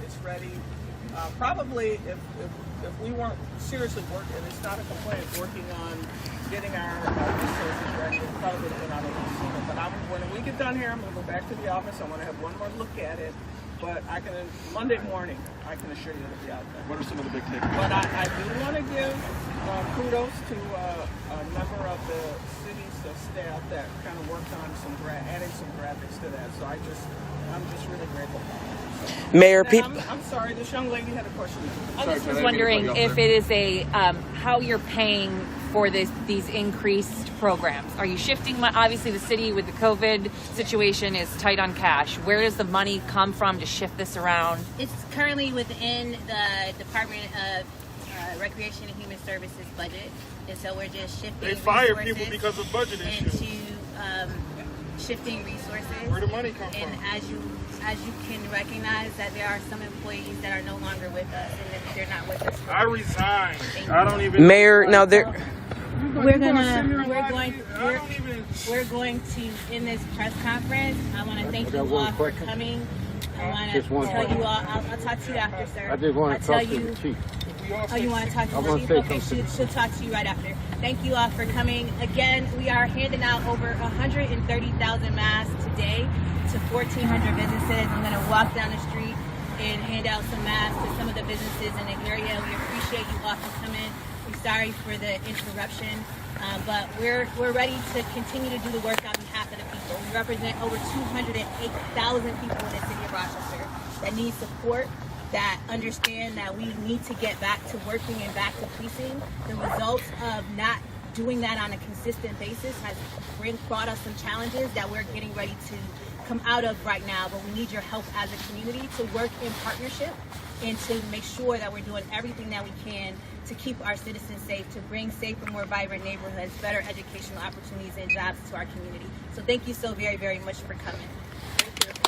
It's ready. Probably, if we weren't seriously working, and it's not a complaint, working on getting our resources ready, it probably would have been out a little sooner. But when we get done here, I'm going to go back to the office. I want to have one more look at it. But Monday morning, I can assure you it'll be out there. What are some of the big takeaways? But I do want to give kudos to a member of the city's staff that kind of worked on adding some graphics to that. So I'm just really grateful. Mayor, I'm sorry, this young lady had a question. I just was wondering if it is how you're paying for these increased programs. Are you shifting? Obviously, the city with the COVID situation is tight on cash. Where does the money come from to shift this around? It's currently within the Department of Recreation and Human Services budget, and so we're just shifting. They fire resources people because of budget issues. into shifting resources. Where the money come and from? As you can recognize that there are some employees that are no longer with us, and if they're not with us, I resign. I don't even. Mayor, now there. We're going to in this press conference. I want to thank you all for coming. I want to tell you all. I'll talk to you after, sir. I just want to talk to the chief. Oh, you want to talk to I the want chief? to say Okay, something. she'll talk to you right after. Thank you all for coming. Again, we are handing out over 130,000 masks today to 1,400 businesses. I'm going to walk down the street and hand out some masks to some of the businesses in the area. We appreciate you all for coming. We're sorry for the interruption, but we're ready to continue to do the work on behalf of the people. We represent over 208,000 people in the city of Rochester that need support, that understand that we need to get back to working and back to policing. The results of not doing that on a consistent basis has brought us some challenges that we're getting ready to come out of right now, but we need your help as a community to work in partnership and to make sure that we're doing everything that we can to keep our citizens safe, to bring safer, more vibrant neighborhoods, better educational opportunities and jobs to our community. So thank you so very, very much for coming.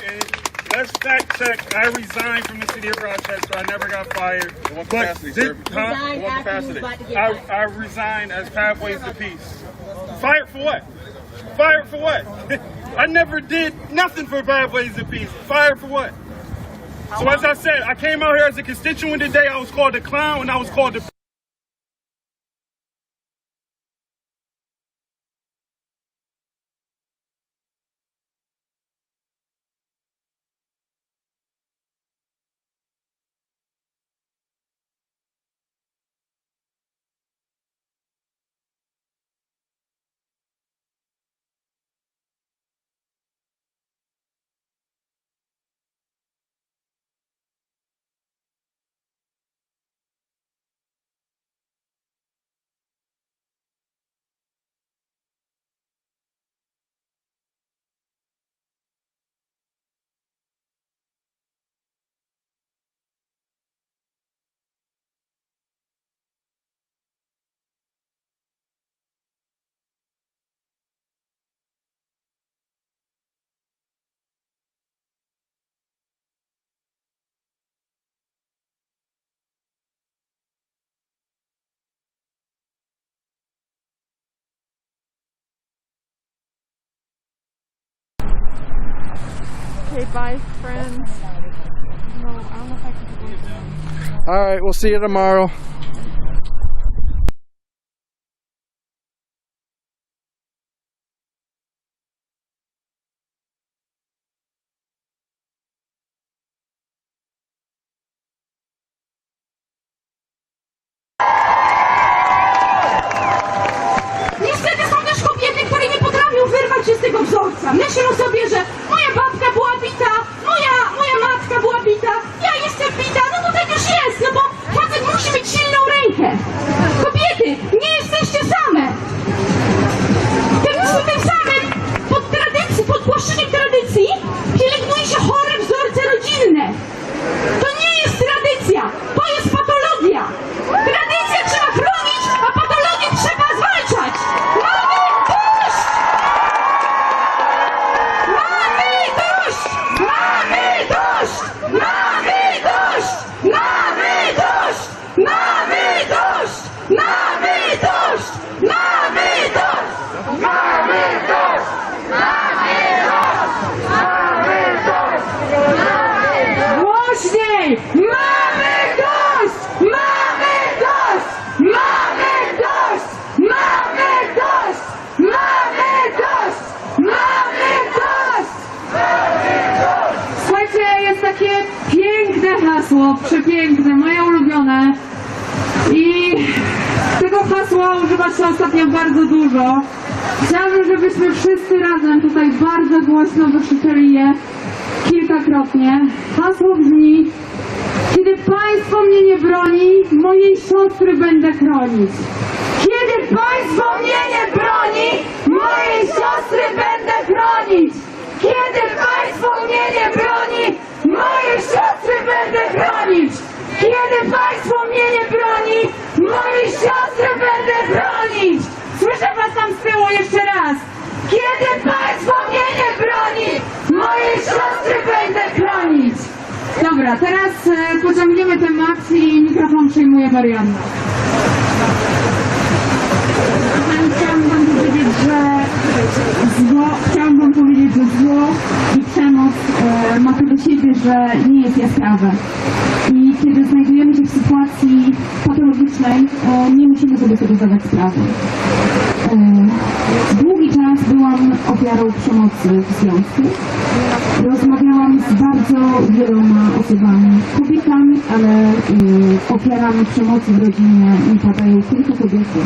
And let's fact check. I resigned from the city of Rochester. I never got fired. What capacity, sir? Resigned What after you was capacity? about to get fired. I resigned as Pathways to Peace. Fired for what? Fired for what? I never did nothing for Pathways to Peace. Fired for what? So as I said, I came out here as a constituent today. I was called a clown and I was called a... Okay, bye, friends. No, I don't know if I can go down. All right, we'll see you tomorrow. Niestety są też kobiety, które nie potrafią wyrwać się z tego wzorca. Myślą sobie, że moja babka była bita, moja matka była bita, ja jestem bita, no to tak już jest, no bo facet musi mieć silną rękę. Kobiety, nie jesteście same. Tym samym pod płaszczykiem tradycji hasło przepiękne, moje ulubione. I tego hasła używa się ostatnio bardzo dużo. Chciałabym, żebyśmy wszyscy razem tutaj bardzo głośno wykrzyczeli je kilkakrotnie. Hasło brzmi: kiedy państwo mnie nie broni, mojej siostry będę chronić. Kiedy państwo mnie nie broni, mojej siostry będę chronić. Kiedy państwo mnie nie broni, mojej siostry będę chronić. Kiedy państwo mnie nie broni, mojej siostry będę chronić. Słyszę was tam z tyłu jeszcze raz. Kiedy państwo mnie nie broni, mojej siostry będę chronić. Dobra, teraz pociągniemy temat i mikrofon przyjmuje Marianna. Chciałam wam powiedzieć, że zło i przemoc ma to do siebie, że nie jest jaskrawe. I kiedy znajdujemy się w sytuacji patologicznej, nie musimy sobie tego zdawać sprawy. Długi czas byłam ofiarą przemocy w związku. Rozmawiałam z bardzo wieloma osobami, kobietami, ale ofiarami przemocy w rodzinie nie padają tylko kobiety.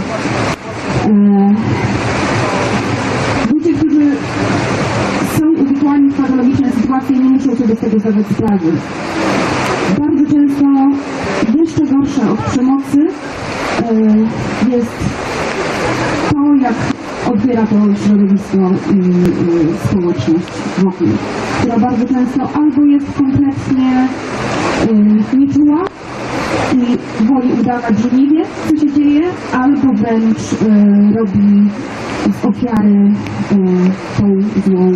Ludzie, którzy są uwikłani w patologiczne sytuacje, nie muszą sobie z tego zdawać sprawy. Bardzo często jeszcze gorsze od przemocy jest to, jak odbiera to środowisko i społeczność wokół, która bardzo często albo jest kompletnie nieczuła i woli udawać, że nie wie, co się dzieje, albo wręcz robi z ofiary tą złą.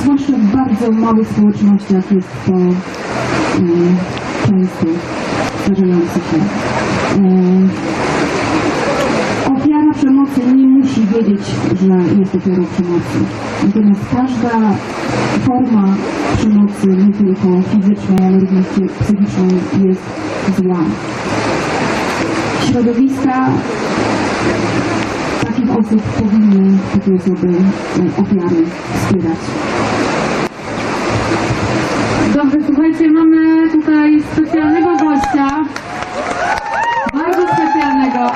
Zwłaszcza w bardzo małych społecznościach jest to często zdarzające się. Ofiara przemocy nie musi wiedzieć, że jest ofiarą przemocy. Natomiast każda forma przemocy, nie tylko fizycznej, ale również psychicznej, jest zła. Środowiska takich osób powinny takie osoby, ofiary wspierać. Dobrze, słuchajcie, mamy tutaj specjalnego gościa. Bardzo specjalnego.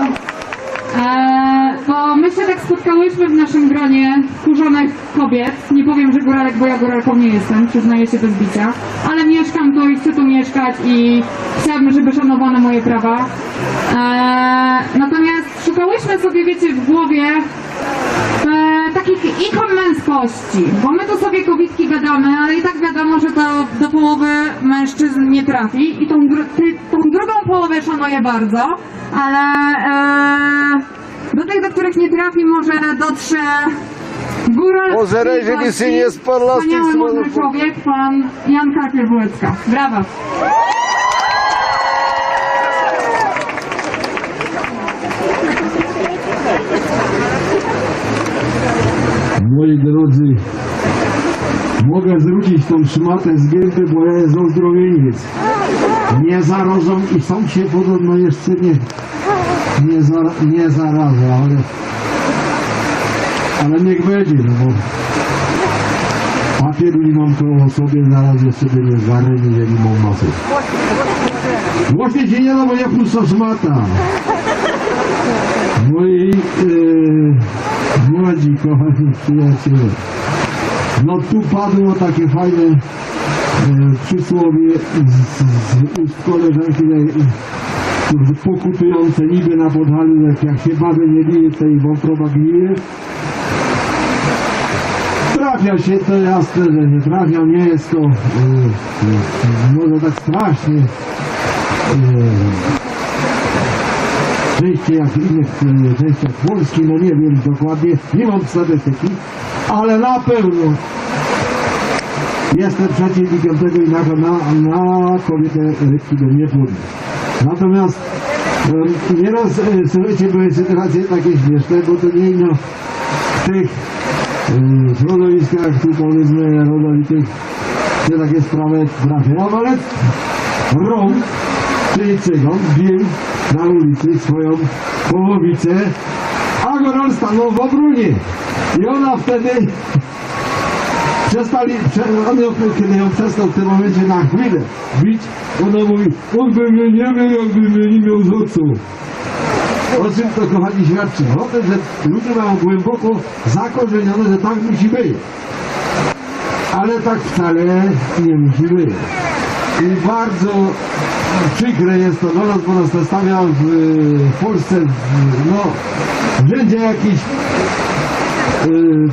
Bo my się tak spotkałyśmy w naszym gronie wkurzonych kobiet. Nie powiem, że góralek, bo ja góralką nie jestem, przyznaję się bez bicia. Ale mieszkam tu i chcę tu mieszkać i chciałabym, żeby szanowano moje prawa. Natomiast szukałyśmy sobie, wiecie, w głowie takich ikon męskości. Bo my tu sobie kobietki gadamy, ale i tak wiadomo, że to do połowy mężczyzn nie trafi. I tą drugą połowę szanuję bardzo, ale do tych, do których nie trafi, może dotrze góral. Wspaniały mądry człowiek, pan Jan Karpiel-Wółecka. Brawa! Moi drodzy, mogę zwrócić tą szmatę z gęby, bo ja jest ozdrowieniec. Nie zarazą i sam się podobno jeszcze nie zaraża, ale niech będzie, no bo papieru nie mam koło sobie, zaraz jeszcze będzie zaręczy, że nie mam masy. Właśnie się nie da, bo ja pusta szmata. Moi młodzi, kochani przyjaciele, no tu padło takie fajne przysłowie z ust koleżanki pokutujące niby na podhalu, jak się baby nie bije, to i wątroba gnije. Trafia się, to jasne, że nie trafia, nie jest to może tak strasznie częściej jak w innych częściach Polski, no nie wiem dokładnie, nie mam statystyki, ale na pewno jestem przeciwnikiem tego i na kobietę rybki do mnie płodne. Natomiast nieraz, słuchajcie, były sytuacje takie śmieszne, bo to nie ino w tych środowiskach, tu powiedzmy rodowitych, się takie sprawy trafiają, ale Rom, czyli cygan, bił na ulicy swoją połowicę, a Goral stanął w obronie. I ona wtedy kiedy ją przestał w tym momencie na chwilę bić, ona mówi, on by mnie nie miał, jakby mnie nie miał z oczu. O czym to, kochani, świadczy? O tym, że ludzie mają głęboko zakorzenione, że tak musi być. Ale tak wcale nie musi być. I bardzo przykre jest to do nas, bo nas nastawia w Polsce w rzędzie jakichś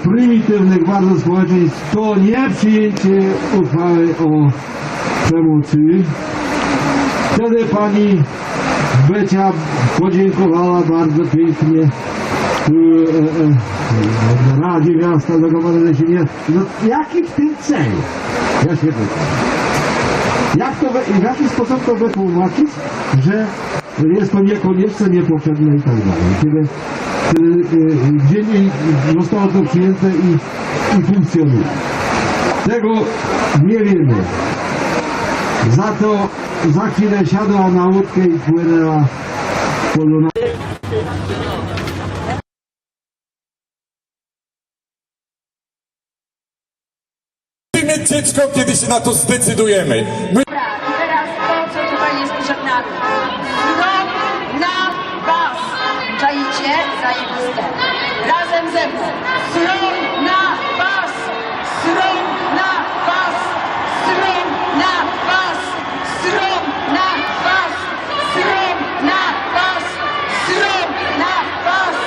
prymitywnych bardzo społeczeństw, to nie przyjęcie uchwały o przemocy. Wtedy pani Becia podziękowała bardzo pięknie Radzie Miasta Zakopanego Siemię. No jaki w tym cel? Ja się pytam. W jaki sposób to wytłumaczyć, że jest to niekonieczne, niepotrzebne i tak dalej. Gdzie nie zostało to przyjęte i funkcjonuje. Tego nie wiemy. Za to za chwilę siadła na łódkę i płynęła po Lunarze. Mieć dziecko, kiedy się na to zdecydujemy. Dobra, i teraz to, co tutaj jest przed nami. Rok na was. Czaicie? Zajebiste. Razem ze mną. Stron na was. Stron na was. Stron na was. Stron na was. Stron na was. Stron na was.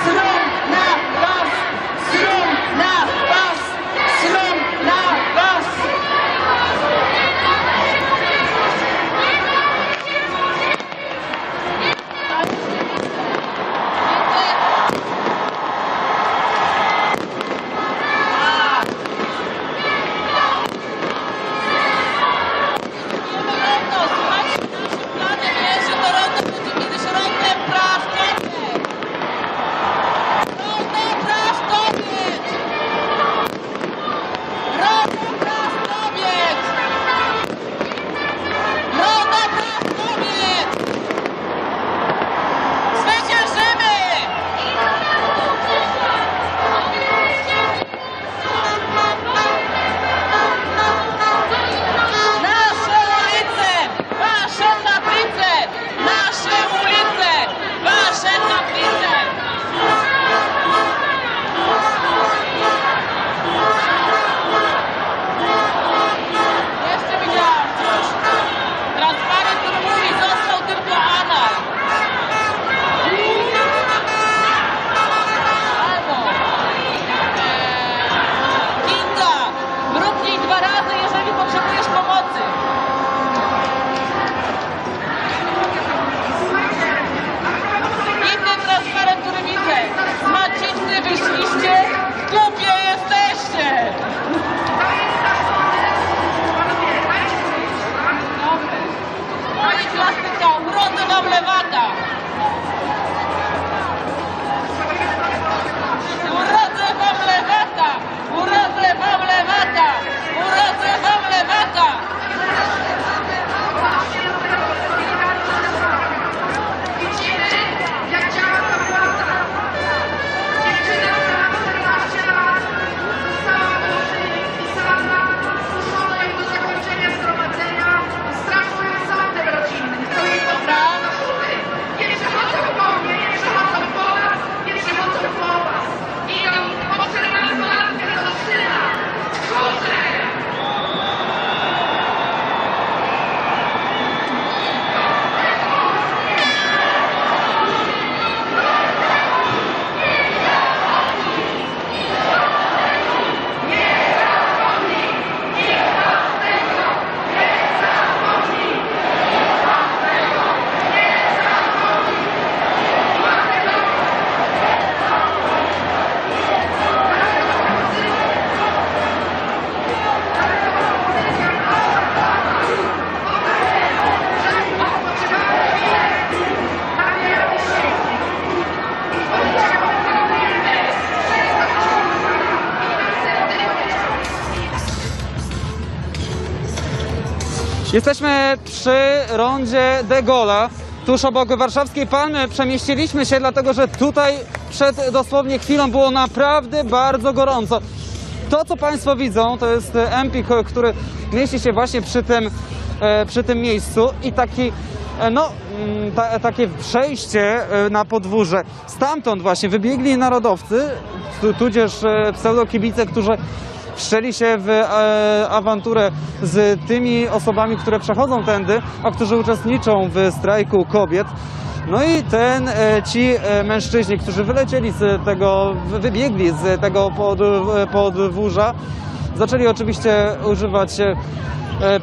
Stron na was. Stron na was. Stron na was. Jesteśmy przy rondzie de Gaulle'a, tuż obok warszawskiej Palmy. Przemieściliśmy się, dlatego że tutaj przed dosłownie chwilą było naprawdę bardzo gorąco. To, co Państwo widzą, to jest Empik, który mieści się właśnie przy tym miejscu i taki, takie przejście na podwórze. Stamtąd właśnie wybiegli narodowcy, tudzież pseudokibice, którzy wszczęli się w awanturę z tymi osobami, które przechodzą tędy, a którzy uczestniczą w strajku kobiet. No i ci mężczyźni, którzy wybiegli z tego podwórza, zaczęli oczywiście używać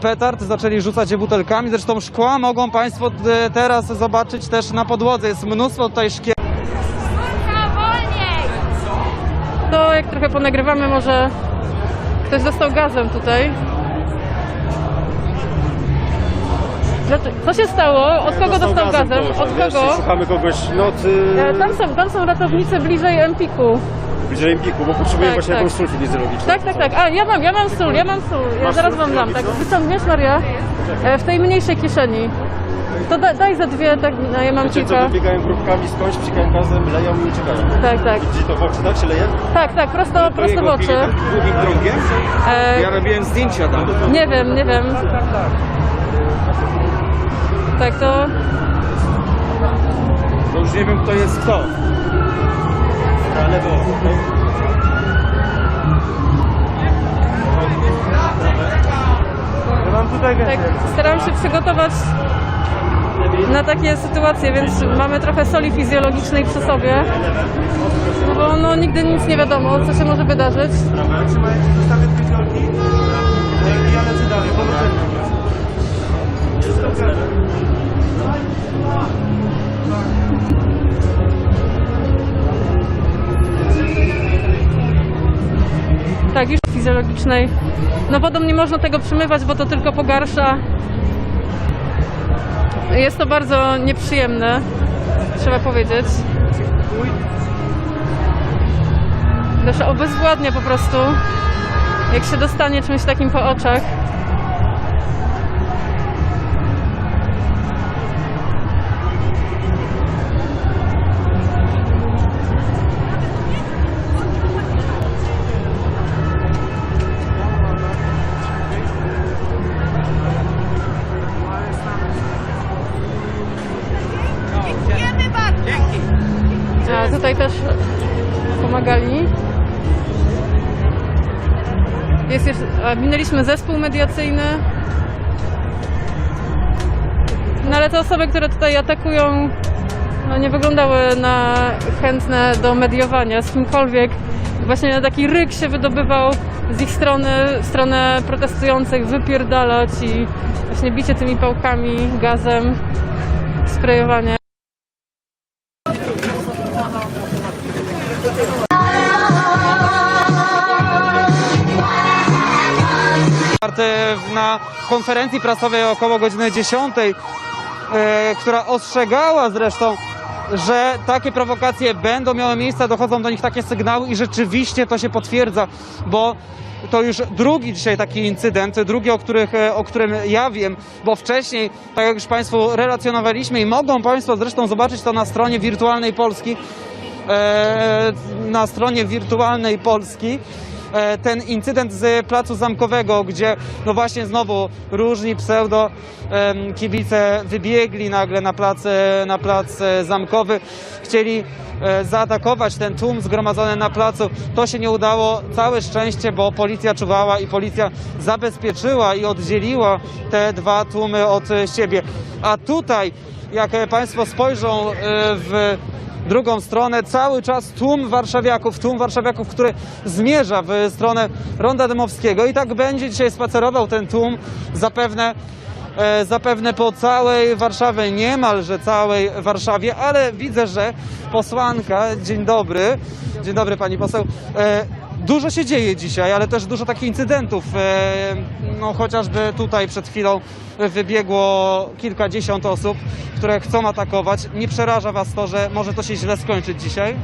petard, zaczęli rzucać je butelkami. Zresztą szkła mogą Państwo teraz zobaczyć też na podłodze. Jest mnóstwo tutaj szkieł. To jak trochę ponagrywamy, może ktoś dostał gazem tutaj. Co się stało? Od kogo dostał gazem? Od kogo? Szukamy kogoś, Tam są ratownicy bliżej Empiku. bliżej Empiku, bo potrzebujemy właśnie jakąś sól fizjologiczną. Tak. A, ja mam sól. Ja zaraz wam dam. Tak, wyciągniesz, Maria? W tej mniejszej kieszeni. To daj za dwie, tak, no ja mam kilka. Co, wybiegają grupkami skądś, psikają gazem, leją i uciekają. Tak. Gdzie to w oczy, tak się leje? Tak, prosto w oczy. Drugim drogiem? Ja robiłem zdjęcia tam. Nie wiem. Tak, to już nie wiem, kto jest kto. Ale było. Ja mam tutaj tak, staram się przygotować na takie sytuacje, więc mamy trochę soli fizjologicznej przy sobie. No bo nigdy nic nie wiadomo, co się może wydarzyć. Trzymajcie, zostawię dwie fiolki. I ja lecę dalej, Tak, już fizjologicznej. No wodą nie można tego przymywać, bo to tylko pogarsza. Jest to bardzo nieprzyjemne, trzeba powiedzieć. Też obezwładnia po prostu, jak się dostanie czymś takim po oczach. A tutaj też pomagali. Minęliśmy zespół mediacyjny. No ale te osoby, które tutaj atakują, nie wyglądały na chętne do mediowania z kimkolwiek. Właśnie taki ryk się wydobywał z ich strony, w stronę protestujących, wypierdalać i właśnie bicie tymi pałkami, gazem, sprejowanie. Na konferencji prasowej około godziny 10, która ostrzegała zresztą, że takie prowokacje będą miały miejsce, dochodzą do nich takie sygnały i rzeczywiście to się potwierdza, bo to już drugi dzisiaj taki incydent, drugi, o którym ja wiem, bo wcześniej, tak jak już Państwu relacjonowaliśmy i mogą Państwo zresztą zobaczyć to na stronie wirtualnej Polski, ten incydent z Placu Zamkowego, gdzie właśnie znowu różni pseudo kibice wybiegli nagle na plac Zamkowy, chcieli zaatakować ten tłum zgromadzony na placu. To się nie udało, całe szczęście, bo policja czuwała i policja zabezpieczyła i oddzieliła te dwa tłumy od siebie. A tutaj, jak Państwo spojrzą w drugą stronę, cały czas tłum warszawiaków, który zmierza w stronę Ronda Dmowskiego i tak będzie dzisiaj spacerował ten tłum zapewne po całej Warszawie, niemalże całej Warszawie, ale widzę, że posłanka, dzień dobry pani poseł, dużo się dzieje dzisiaj, ale też dużo takich incydentów, chociażby tutaj przed chwilą wybiegło kilkadziesiąt osób, które chcą atakować. Nie przeraża Was to, że może to się źle skończyć dzisiaj?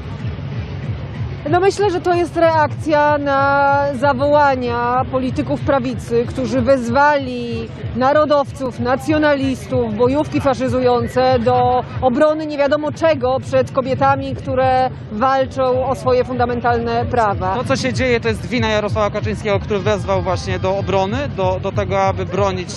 No myślę, że to jest reakcja na zawołania polityków prawicy, którzy wezwali narodowców, nacjonalistów, bojówki faszyzujące do obrony nie wiadomo czego przed kobietami, które walczą o swoje fundamentalne prawa. To, co się dzieje, to jest wina Jarosława Kaczyńskiego, który wezwał właśnie do obrony, do tego, aby bronić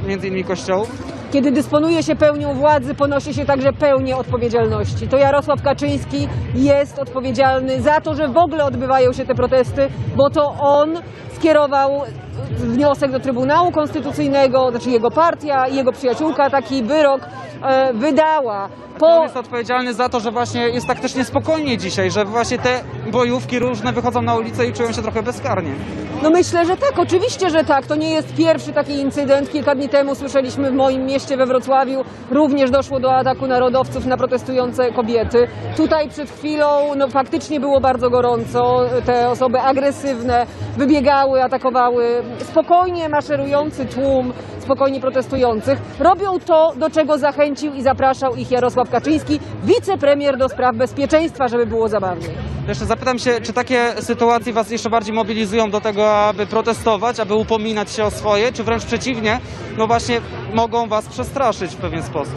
między innymi kościołów. Kiedy dysponuje się pełnią władzy, ponosi się także pełnię odpowiedzialności. To Jarosław Kaczyński jest odpowiedzialny za to, że w ogóle odbywają się te protesty, bo to on skierował wniosek do Trybunału Konstytucyjnego, znaczy jego partia i jego przyjaciółka taki wyrok wydała. On jest odpowiedzialny za to, że właśnie jest tak też niespokojnie dzisiaj, że właśnie te bojówki różne wychodzą na ulicę i czują się trochę bezkarnie. No myślę, że tak, oczywiście, że tak. To nie jest pierwszy taki incydent. Kilka dni temu słyszeliśmy w moim mieście we Wrocławiu, również doszło do ataku narodowców na protestujące kobiety. Tutaj przed chwilą faktycznie było bardzo gorąco. Te osoby agresywne wybiegały, atakowały spokojnie maszerujący tłum spokojnie protestujących. Robią to, do czego zachęcił i zapraszał ich Jarosław Kaczyński, wicepremier do spraw bezpieczeństwa, żeby było zabawniej. Jeszcze zapytam się, czy takie sytuacje was jeszcze bardziej mobilizują do tego, aby protestować, aby upominać się o swoje, czy wręcz przeciwnie, no właśnie mogą was przestraszyć w pewien sposób?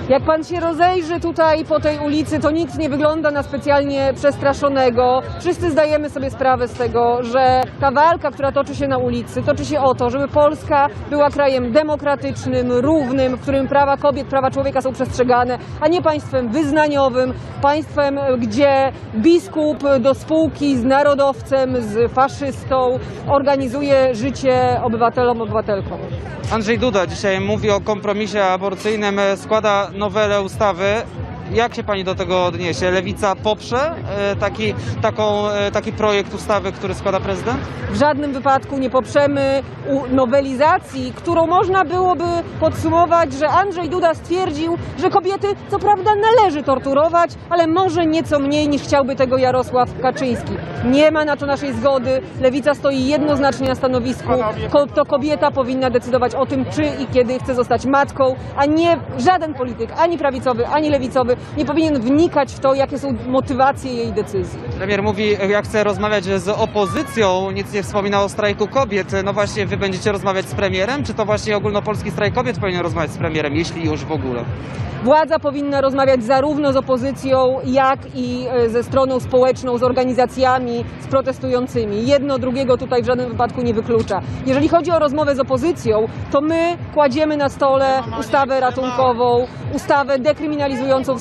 Jak pan się rozejrzy tutaj po tej ulicy, to nikt nie wygląda na specjalnie przestraszonego. Wszyscy zdajemy sobie sprawę z tego, że ta walka, która toczy się na ulicy, toczy się o to, żeby Polska była krajem demokratycznym, równym, w którym prawa kobiet, prawa człowieka są przestrzegane, a nie państwem wyznaniowym, państwem, gdzie biskup do spółki z narodowcem, z faszystą organizuje życie obywatelom, obywatelkom. Andrzej Duda dzisiaj mówi o kompromisie aborcyjnym, składa nowelę ustawy. Jak się pani do tego odniesie? Lewica poprze taki projekt ustawy, który składa prezydent? W żadnym wypadku nie poprzemy nowelizacji, którą można byłoby podsumować, że Andrzej Duda stwierdził, że kobiety co prawda należy torturować, ale może nieco mniej niż chciałby tego Jarosław Kaczyński. Nie ma na to naszej zgody. Lewica stoi jednoznacznie na stanowisku. To kobieta powinna decydować o tym, czy i kiedy chce zostać matką, a nie żaden polityk, ani prawicowy, ani lewicowy, nie powinien wnikać w to, jakie są motywacje jej decyzji. Premier mówi, jak chce rozmawiać z opozycją, nic nie wspomina o strajku kobiet. No właśnie, wy będziecie rozmawiać z premierem, czy to właśnie ogólnopolski strajk kobiet powinien rozmawiać z premierem, jeśli już w ogóle? Władza powinna rozmawiać zarówno z opozycją, jak i ze stroną społeczną, z organizacjami, z protestującymi. Jedno drugiego tutaj w żadnym wypadku nie wyklucza. Jeżeli chodzi o rozmowę z opozycją, to my kładziemy na stole ustawę ratunkową, ustawę dekryminalizującą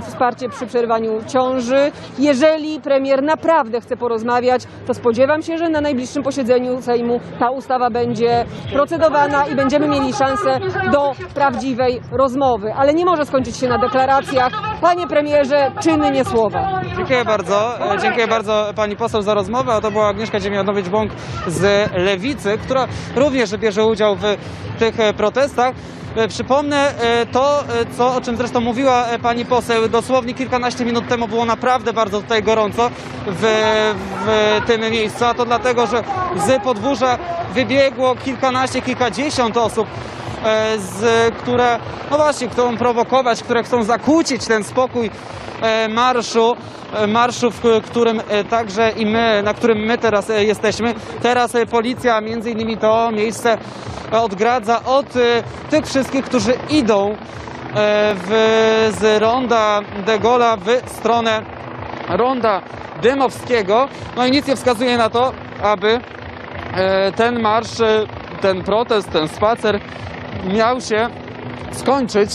wsparcie przy przerwaniu ciąży. Jeżeli premier naprawdę chce porozmawiać, to spodziewam się, że na najbliższym posiedzeniu Sejmu ta ustawa będzie procedowana i będziemy mieli szansę do prawdziwej rozmowy. Ale nie może skończyć się na deklaracjach. Panie premierze, czyny, nie słowa. Dziękuję bardzo. Dziękuję bardzo pani poseł za rozmowę. A to była Agnieszka Dziemianowicz-Bąk z Lewicy, która również bierze udział w tych protestach. Przypomnę to, o czym zresztą mówiła pani poseł, dosłownie kilkanaście minut temu było naprawdę bardzo tutaj gorąco w tym miejscu, a to dlatego, że z podwórza wybiegło kilkadziesiąt osób, które no właśnie chcą prowokować, które chcą zakłócić ten spokój marszu, w którym także i my, na którym my teraz jesteśmy. Teraz policja między innymi to miejsce odgradza od tych wszystkich, którzy idą z ronda de Gaulle'a w stronę ronda Dymowskiego. No i nic nie wskazuje na to, aby ten marsz, ten protest, ten spacer miał się skończyć,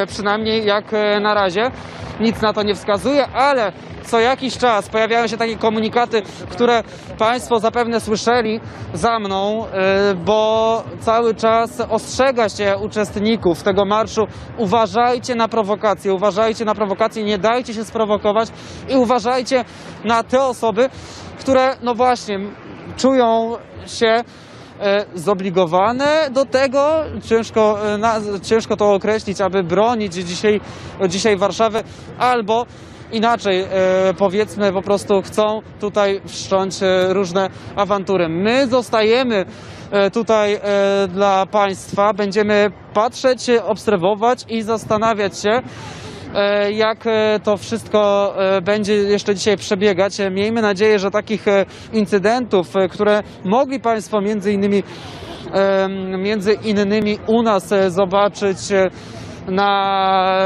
przynajmniej jak na razie. Nic na to nie wskazuje, ale co jakiś czas pojawiają się takie komunikaty, które państwo zapewne słyszeli za mną, bo cały czas ostrzega się uczestników tego marszu: uważajcie na prowokacje, nie dajcie się sprowokować i uważajcie na te osoby, które no właśnie czują się zobligowane do tego, ciężko to określić, aby bronić dzisiaj Warszawy, albo inaczej, powiedzmy, po prostu chcą tutaj wszcząć różne awantury. My zostajemy tutaj dla państwa, będziemy patrzeć, obserwować i zastanawiać się, jak to wszystko będzie jeszcze dzisiaj przebiegać. Miejmy nadzieję, że takich incydentów, które mogli Państwo między innymi u nas zobaczyć,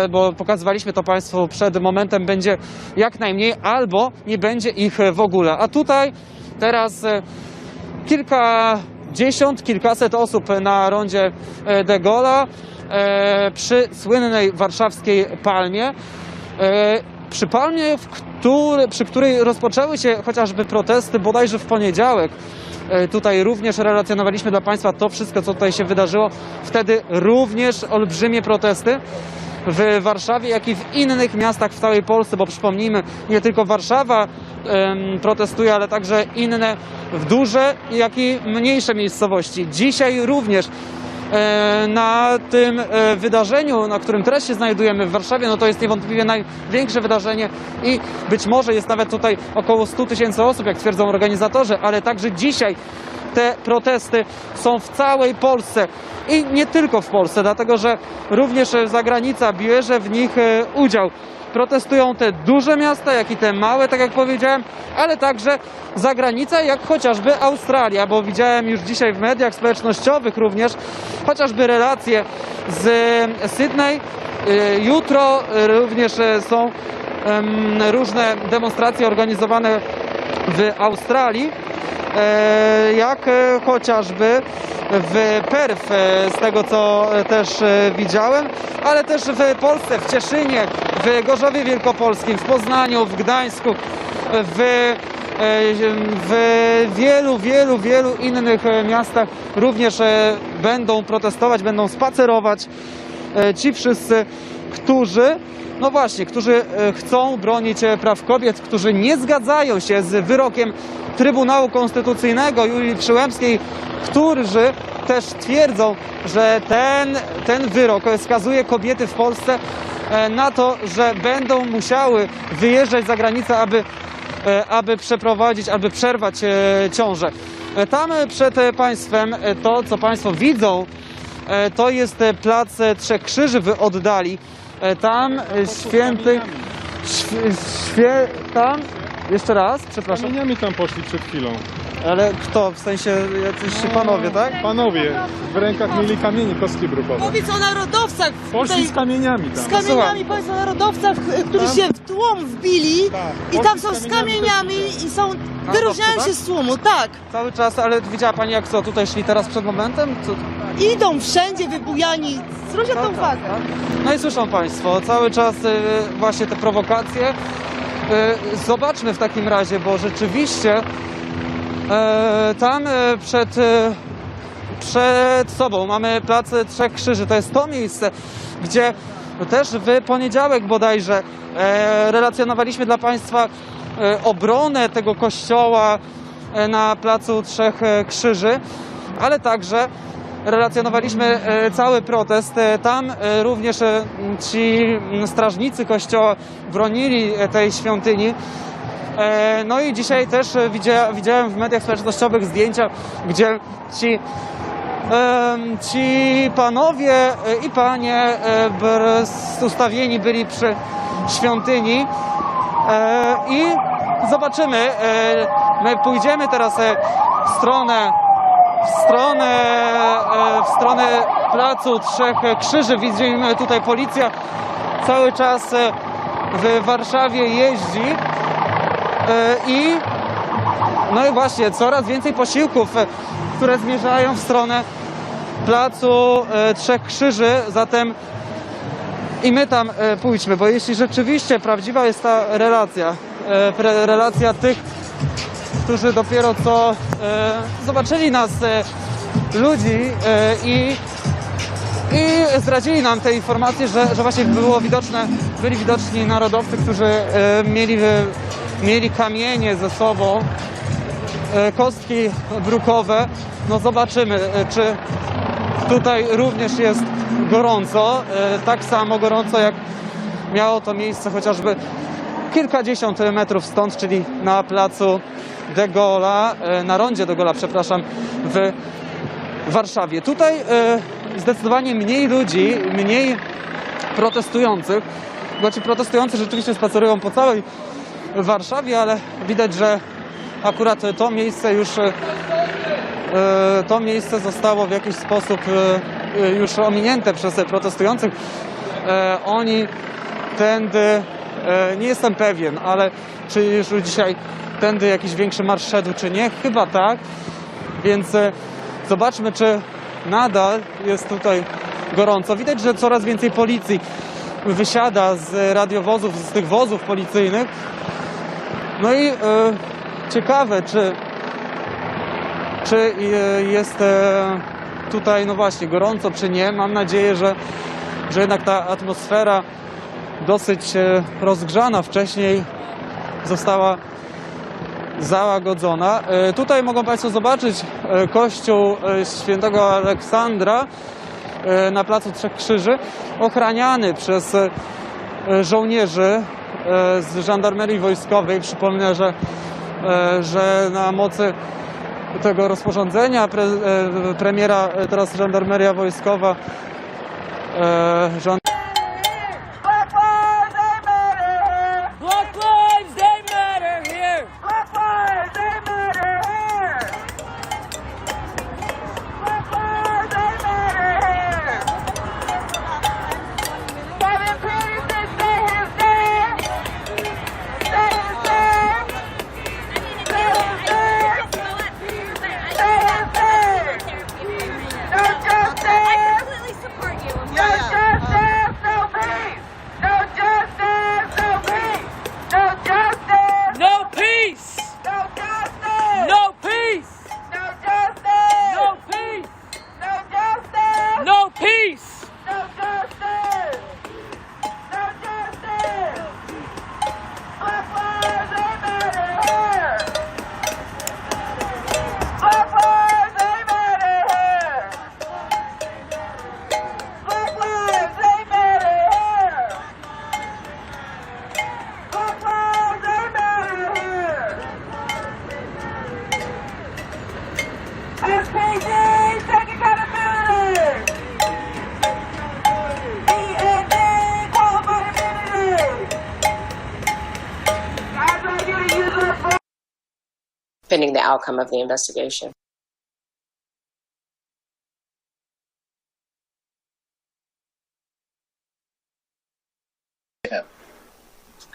bo pokazywaliśmy to Państwu przed momentem, będzie jak najmniej albo nie będzie ich w ogóle. A tutaj teraz kilkadziesiąt, kilkaset osób na rondzie de Gaulle'a przy słynnej warszawskiej Palmie. Przy Palmie, przy której rozpoczęły się chociażby protesty bodajże w poniedziałek. Tutaj również relacjonowaliśmy dla Państwa to wszystko, co tutaj się wydarzyło. Wtedy również olbrzymie protesty w Warszawie, jak i w innych miastach w całej Polsce, bo przypomnijmy, nie tylko Warszawa protestuje, ale także inne duże, jak i mniejsze miejscowości. Dzisiaj również na tym wydarzeniu, na którym teraz się znajdujemy w Warszawie, no to jest niewątpliwie największe wydarzenie i być może jest nawet tutaj około 100 000 osób, jak twierdzą organizatorzy, ale także dzisiaj te protesty są w całej Polsce i nie tylko w Polsce, dlatego że również zagranica bierze w nich udział. Protestują te duże miasta, jak i te małe, tak jak powiedziałem, ale także zagranica, jak chociażby Australia, bo widziałem już dzisiaj w mediach społecznościowych również chociażby relacje z Sydney. Jutro również są różne demonstracje organizowane w Australii, jak chociażby w Perth, z tego co też widziałem, ale też w Polsce, w Cieszynie, w Gorzowie Wielkopolskim, w Poznaniu, w Gdańsku, w wielu innych miastach również będą protestować, będą spacerować ci wszyscy, którzy chcą bronić praw kobiet, którzy nie zgadzają się z wyrokiem Trybunału Konstytucyjnego Julii Przyłębskiej, którzy też twierdzą, że ten wyrok skazuje kobiety w Polsce na to, że będą musiały wyjeżdżać za granicę, aby przeprowadzić, aby przerwać ciążę. Tam przed Państwem to, co Państwo widzą, to jest plac Trzech Krzyży w oddali. Tam tam, jeszcze raz, przepraszam. Kamieniami tam poszli przed chwilą. Ale kto? W sensie jacyś panowie, tak? Panowie, w rękach mieli kamienie, kostki brukowe. Powiedz o narodowcach. Poszli z kamieniami tam. Z kamieniami, powiedz o narodowcach, którzy się w tłum wbili i tam są z kamieniami i są, wyróżniają się z tłumu, tak. Cały czas, ale widziała Pani jak co, tutaj szli teraz przed momentem? Idą wszędzie wybujani, zwróćcie tą uwagę. No i słyszą Państwo, cały czas właśnie te prowokacje. Zobaczmy w takim razie, bo rzeczywiście tam przed sobą mamy plac Trzech Krzyży. To jest to miejsce, gdzie też w poniedziałek bodajże relacjonowaliśmy dla Państwa obronę tego kościoła na placu Trzech Krzyży, ale także relacjonowaliśmy cały protest. Tam również ci strażnicy kościoła bronili tej świątyni. No i dzisiaj też widziałem w mediach społecznościowych zdjęcia, gdzie ci panowie i panie ustawieni byli przy świątyni i zobaczymy, my pójdziemy teraz w stronę placu Trzech Krzyży. Widzimy tutaj policja cały czas w Warszawie jeździ no i właśnie coraz więcej posiłków, które zmierzają w stronę placu Trzech Krzyży, zatem i my tam pójdźmy, bo jeśli rzeczywiście prawdziwa jest ta relacja tych, którzy dopiero co zobaczyli nas ludzi i zdradzili nam te informacje, że właśnie byli widoczni narodowcy, którzy mieli kamienie ze sobą, kostki brukowe. No zobaczymy, czy tutaj również jest gorąco, tak samo gorąco jak miało to miejsce chociażby kilkadziesiąt metrów stąd, czyli na placu de Gaulle'a, na rondzie de Gaulle'a, przepraszam, w Warszawie. Tutaj zdecydowanie mniej ludzi, mniej protestujących bo ci protestujący rzeczywiście spacerują po całej Warszawie, ale widać, że akurat to miejsce zostało w jakiś sposób już ominięte przez protestujących. Oni tędy, nie jestem pewien, ale czy już dzisiaj tędy jakiś większy marsz szedł, czy nie? Chyba tak. Więc zobaczmy, czy nadal jest tutaj gorąco. Widać, że coraz więcej policji wysiada z radiowozów, z tych wozów policyjnych. No i ciekawe, czy jest tutaj, no właśnie, gorąco, czy nie. Mam nadzieję, że jednak ta atmosfera dosyć rozgrzana wcześniej została załagodzona. Tutaj mogą Państwo zobaczyć kościół świętego Aleksandra na Placu Trzech Krzyży, ochraniany przez żołnierzy z żandarmerii wojskowej. Przypomnę, że na mocy tego rozporządzenia premiera, teraz żandarmeria wojskowa, pending the outcome of the investigation.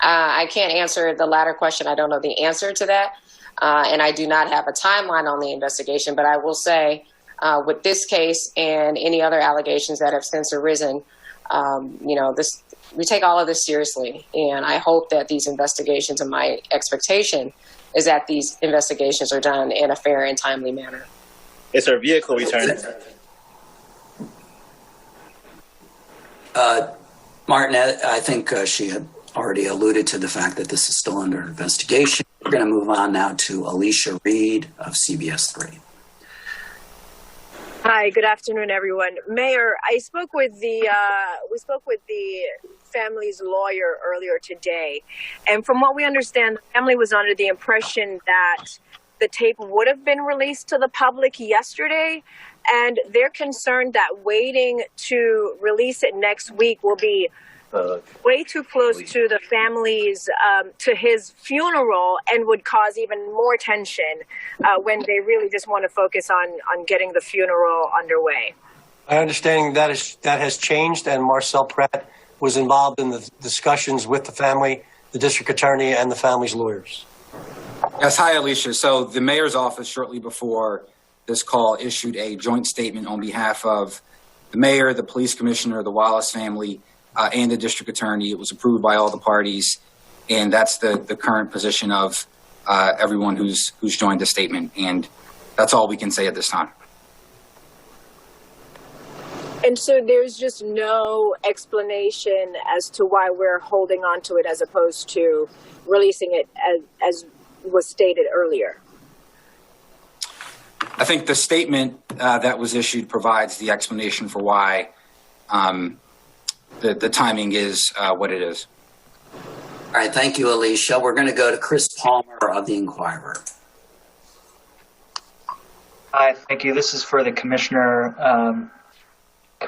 I can't answer the latter question. I don't know the answer to that. And I do not have a timeline on the investigation, but I will say with this case and any other allegations that have since arisen, we take all of this seriously. And I hope that these investigations, and my expectation is that these investigations are done in a fair and timely manner. Is her vehicle returned? Martin, I think she had already alluded to the fact that this is still under investigation. We're going to move on now to Alicia Reed of CBS 3. Hi, good afternoon, everyone. Mayor, we spoke with the family's lawyer earlier today, and from what we understand, the family was under the impression that the tape would have been released to the public yesterday, and they're concerned that waiting to release it next week will be way too close to the family's, to his funeral, and would cause even more tension when they really just want to focus on getting the funeral underway. My understanding that has changed, and Marcel Pratt was involved in the discussions with the family, the district attorney, and the family's lawyers. Yes, hi, Alicia. So the mayor's office, shortly before this call, issued a joint statement on behalf of the mayor, the police commissioner, the Wallace family, and the district attorney. It was approved by all the parties, and that's the current position of everyone who's joined the statement. And that's all we can say at this time. And so there's just no explanation as to why we're holding on to it as opposed to releasing it as was stated earlier. I think the statement that was issued provides the explanation for why the timing is what it is. All right, thank you, Alicia. We're going to go to Chris Palmer of the Inquirer. Hi, thank you. This is for the Commissioner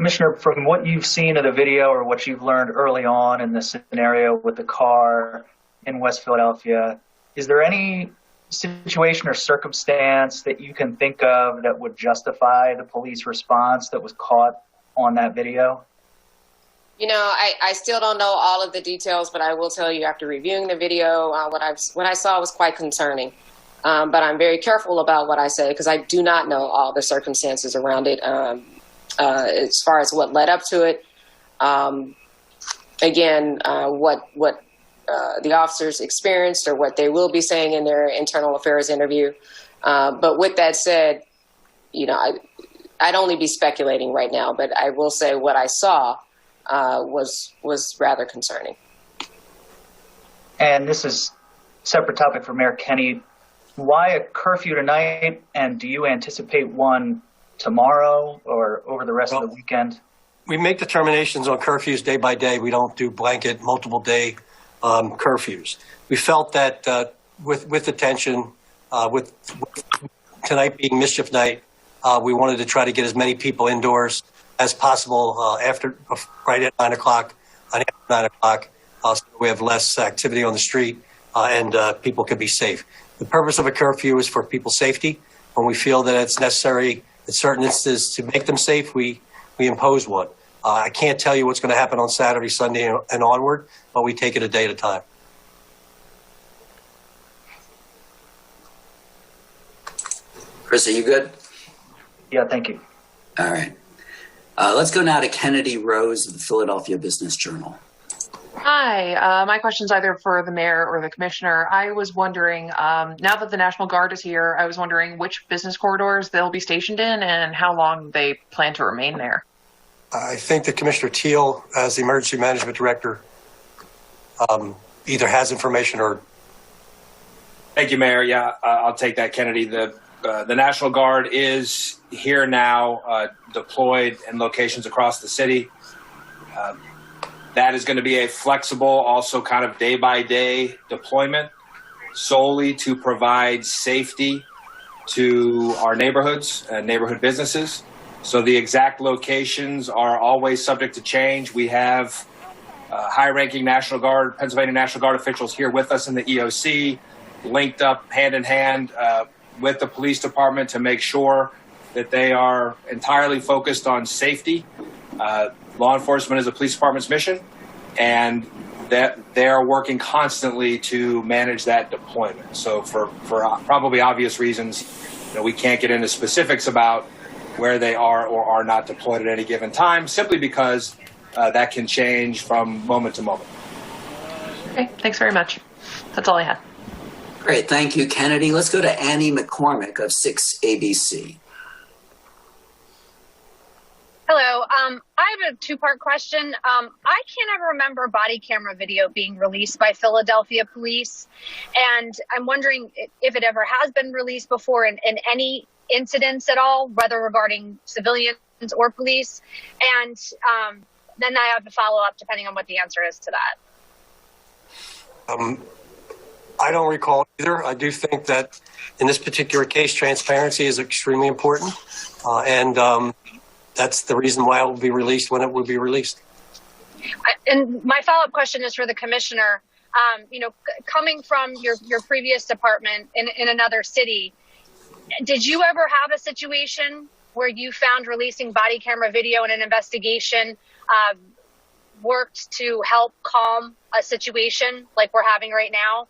Commissioner, from what you've seen of the video or what you've learned early on in this scenario with the car in West Philadelphia, is there any situation or circumstance that you can think of that would justify the police response that was caught on that video? You know, I still don't know all of the details, but I will tell you after reviewing the video, what I saw was quite concerning. But I'm very careful about what I say because I do not know all the circumstances around it as far as what led up to it. What the officers experienced or what they will be saying in their internal affairs interview. But with that said, you know, I'd only be speculating right now, but I will say what I saw was rather concerning. And this is a separate topic for Mayor Kenney. Why a curfew tonight, and do you anticipate one tomorrow or over the rest of the weekend? We make determinations on curfews day by day. We don't do blanket multiple day curfews. We felt that with the tension, with tonight being mischief night, we wanted to try to get as many people indoors as possible right at 9 o'clock, after 9 o'clock, so we have less activity on the street and people can be safe. The purpose of a curfew is for people's safety. When we feel that it's necessary in certain instances to make them safe, we impose one. I can't tell you what's going to happen on Saturday, Sunday, and onward, but we take it a day at a time. Chris, are you good? Yeah, thank you. All right. Let's go now to Kennedy Rose of the Philadelphia Business Journal. Hi, my question's either for the mayor or the commissioner. I was wondering, now that the National Guard is here, I was wondering which business corridors they'll be stationed in and how long they plan to remain there. I think that Commissioner Teal, as the Emergency Management Director, either has information or... Thank you, Mayor. Yeah, I'll take that, Kennedy. The National Guard is here now, deployed in locations across the city. That is going to be a flexible, also kind of day-by-day deployment solely to provide safety to our neighborhoods and neighborhood businesses. So the exact locations are always subject to change. We have high-ranking National Guard, Pennsylvania National Guard officials here with us in the EOC, linked up hand-in-hand with the police department to make sure that they are entirely focused on safety. Law enforcement is the police department's mission, and that they are working constantly to manage that deployment. So for probably obvious reasons, you know, we can't get into specifics about where they are or are not deployed at any given time, simply because that can change from moment to moment. Okay, thanks very much. That's all I had. Great, thank you, Kennedy. Let's go to Annie McCormick of 6ABC. Hello. I have a two-part question. I can't ever remember body camera video being released by Philadelphia police, and I'm wondering if it ever has been released before in any incidents at all, whether regarding civilians or police. And then I have to follow up depending on what the answer is to that. I don't recall either. I do think that in this particular case, transparency is extremely important, and that's the reason why it will be released when it will be released. And my follow-up question is for the commissioner. You know, coming from your previous department in another city, did you ever have a situation where you found releasing body camera video in an investigation worked to help calm a situation like we're having right now?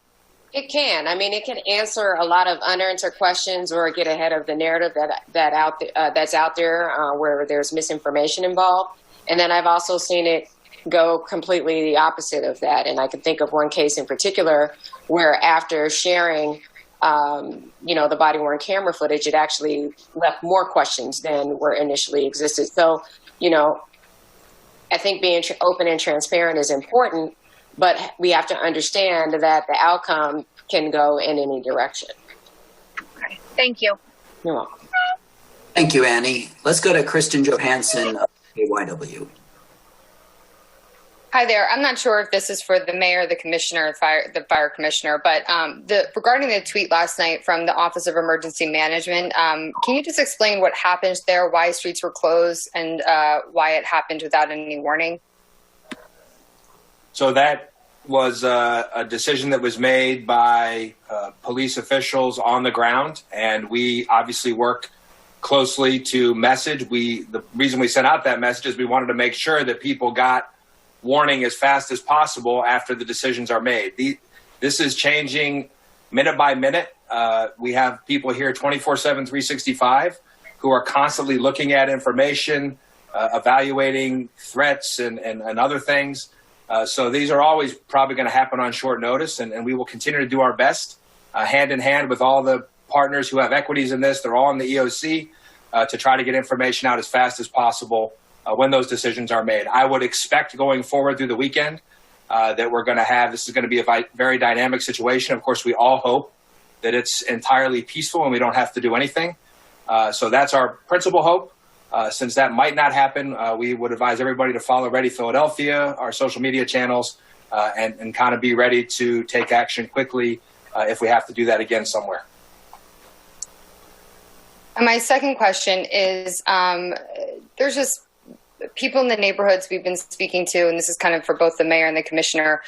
It can. I mean, it can answer a lot of unanswered questions or get ahead of the narrative that's out there where there's misinformation involved. And then I've also seen it go completely the opposite of that. And I can think of one case in particular where after sharing, the body-worn camera footage, it actually left more questions than were initially existed. So, I think being open and transparent is important, but we have to understand that the outcome can go in any direction. Okay. Thank you. You're welcome. Thank you, Annie. Let's go to Kristen Johansson of KYW. Hi there. I'm not sure if this is for the mayor, the commissioner, the fire commissioner, but regarding the tweet last night from the Office of Emergency Management, can you just explain what happened there, why streets were closed, and why it happened without any warning? So that was a decision that was made by police officials on the ground, and we obviously work closely to message. The reason we sent out that message is we wanted to make sure that people got warning as fast as possible after the decisions are made. This is changing minute by minute. We have people here 24/7, 365 who are constantly looking at information, evaluating threats and other things. So these are always probably going to happen on short notice, and we will continue to do our best hand in hand with all the partners who have equities in this. They're all in the EOC to try to get information out as fast as possible when those decisions are made. I would expect going forward through the weekend that we're going to have, this is going to be a very dynamic situation. Of course, we all hope that it's entirely peaceful and we don't have to do anything. So that's our principal hope. Since that might not happen, we would advise everybody to follow Ready Philadelphia, our social media channels, and kind of be ready to take action quickly if we have to do that again somewhere. And my second question is, there's just people in the neighborhoods we've been speaking to, and this is kind of for both the mayor and the commissioner,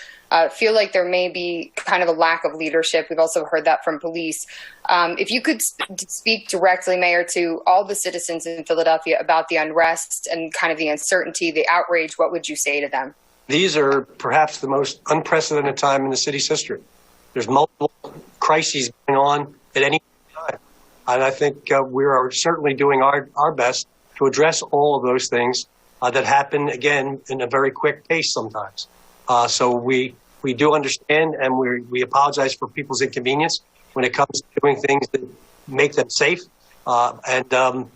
feel like there may be kind of a lack of leadership. We've also heard that from police. If you could speak directly, Mayor, to all the citizens in Philadelphia about the unrest and kind of the uncertainty, the outrage, what would you say to them? These are perhaps the most unprecedented time in the city's history. There's multiple crises going on at any time. And I think we are certainly doing our best to address all of those things that happen, again, in a very quick pace sometimes. So we do understand, and we apologize for people's inconvenience when it comes to doing things that make them safe. And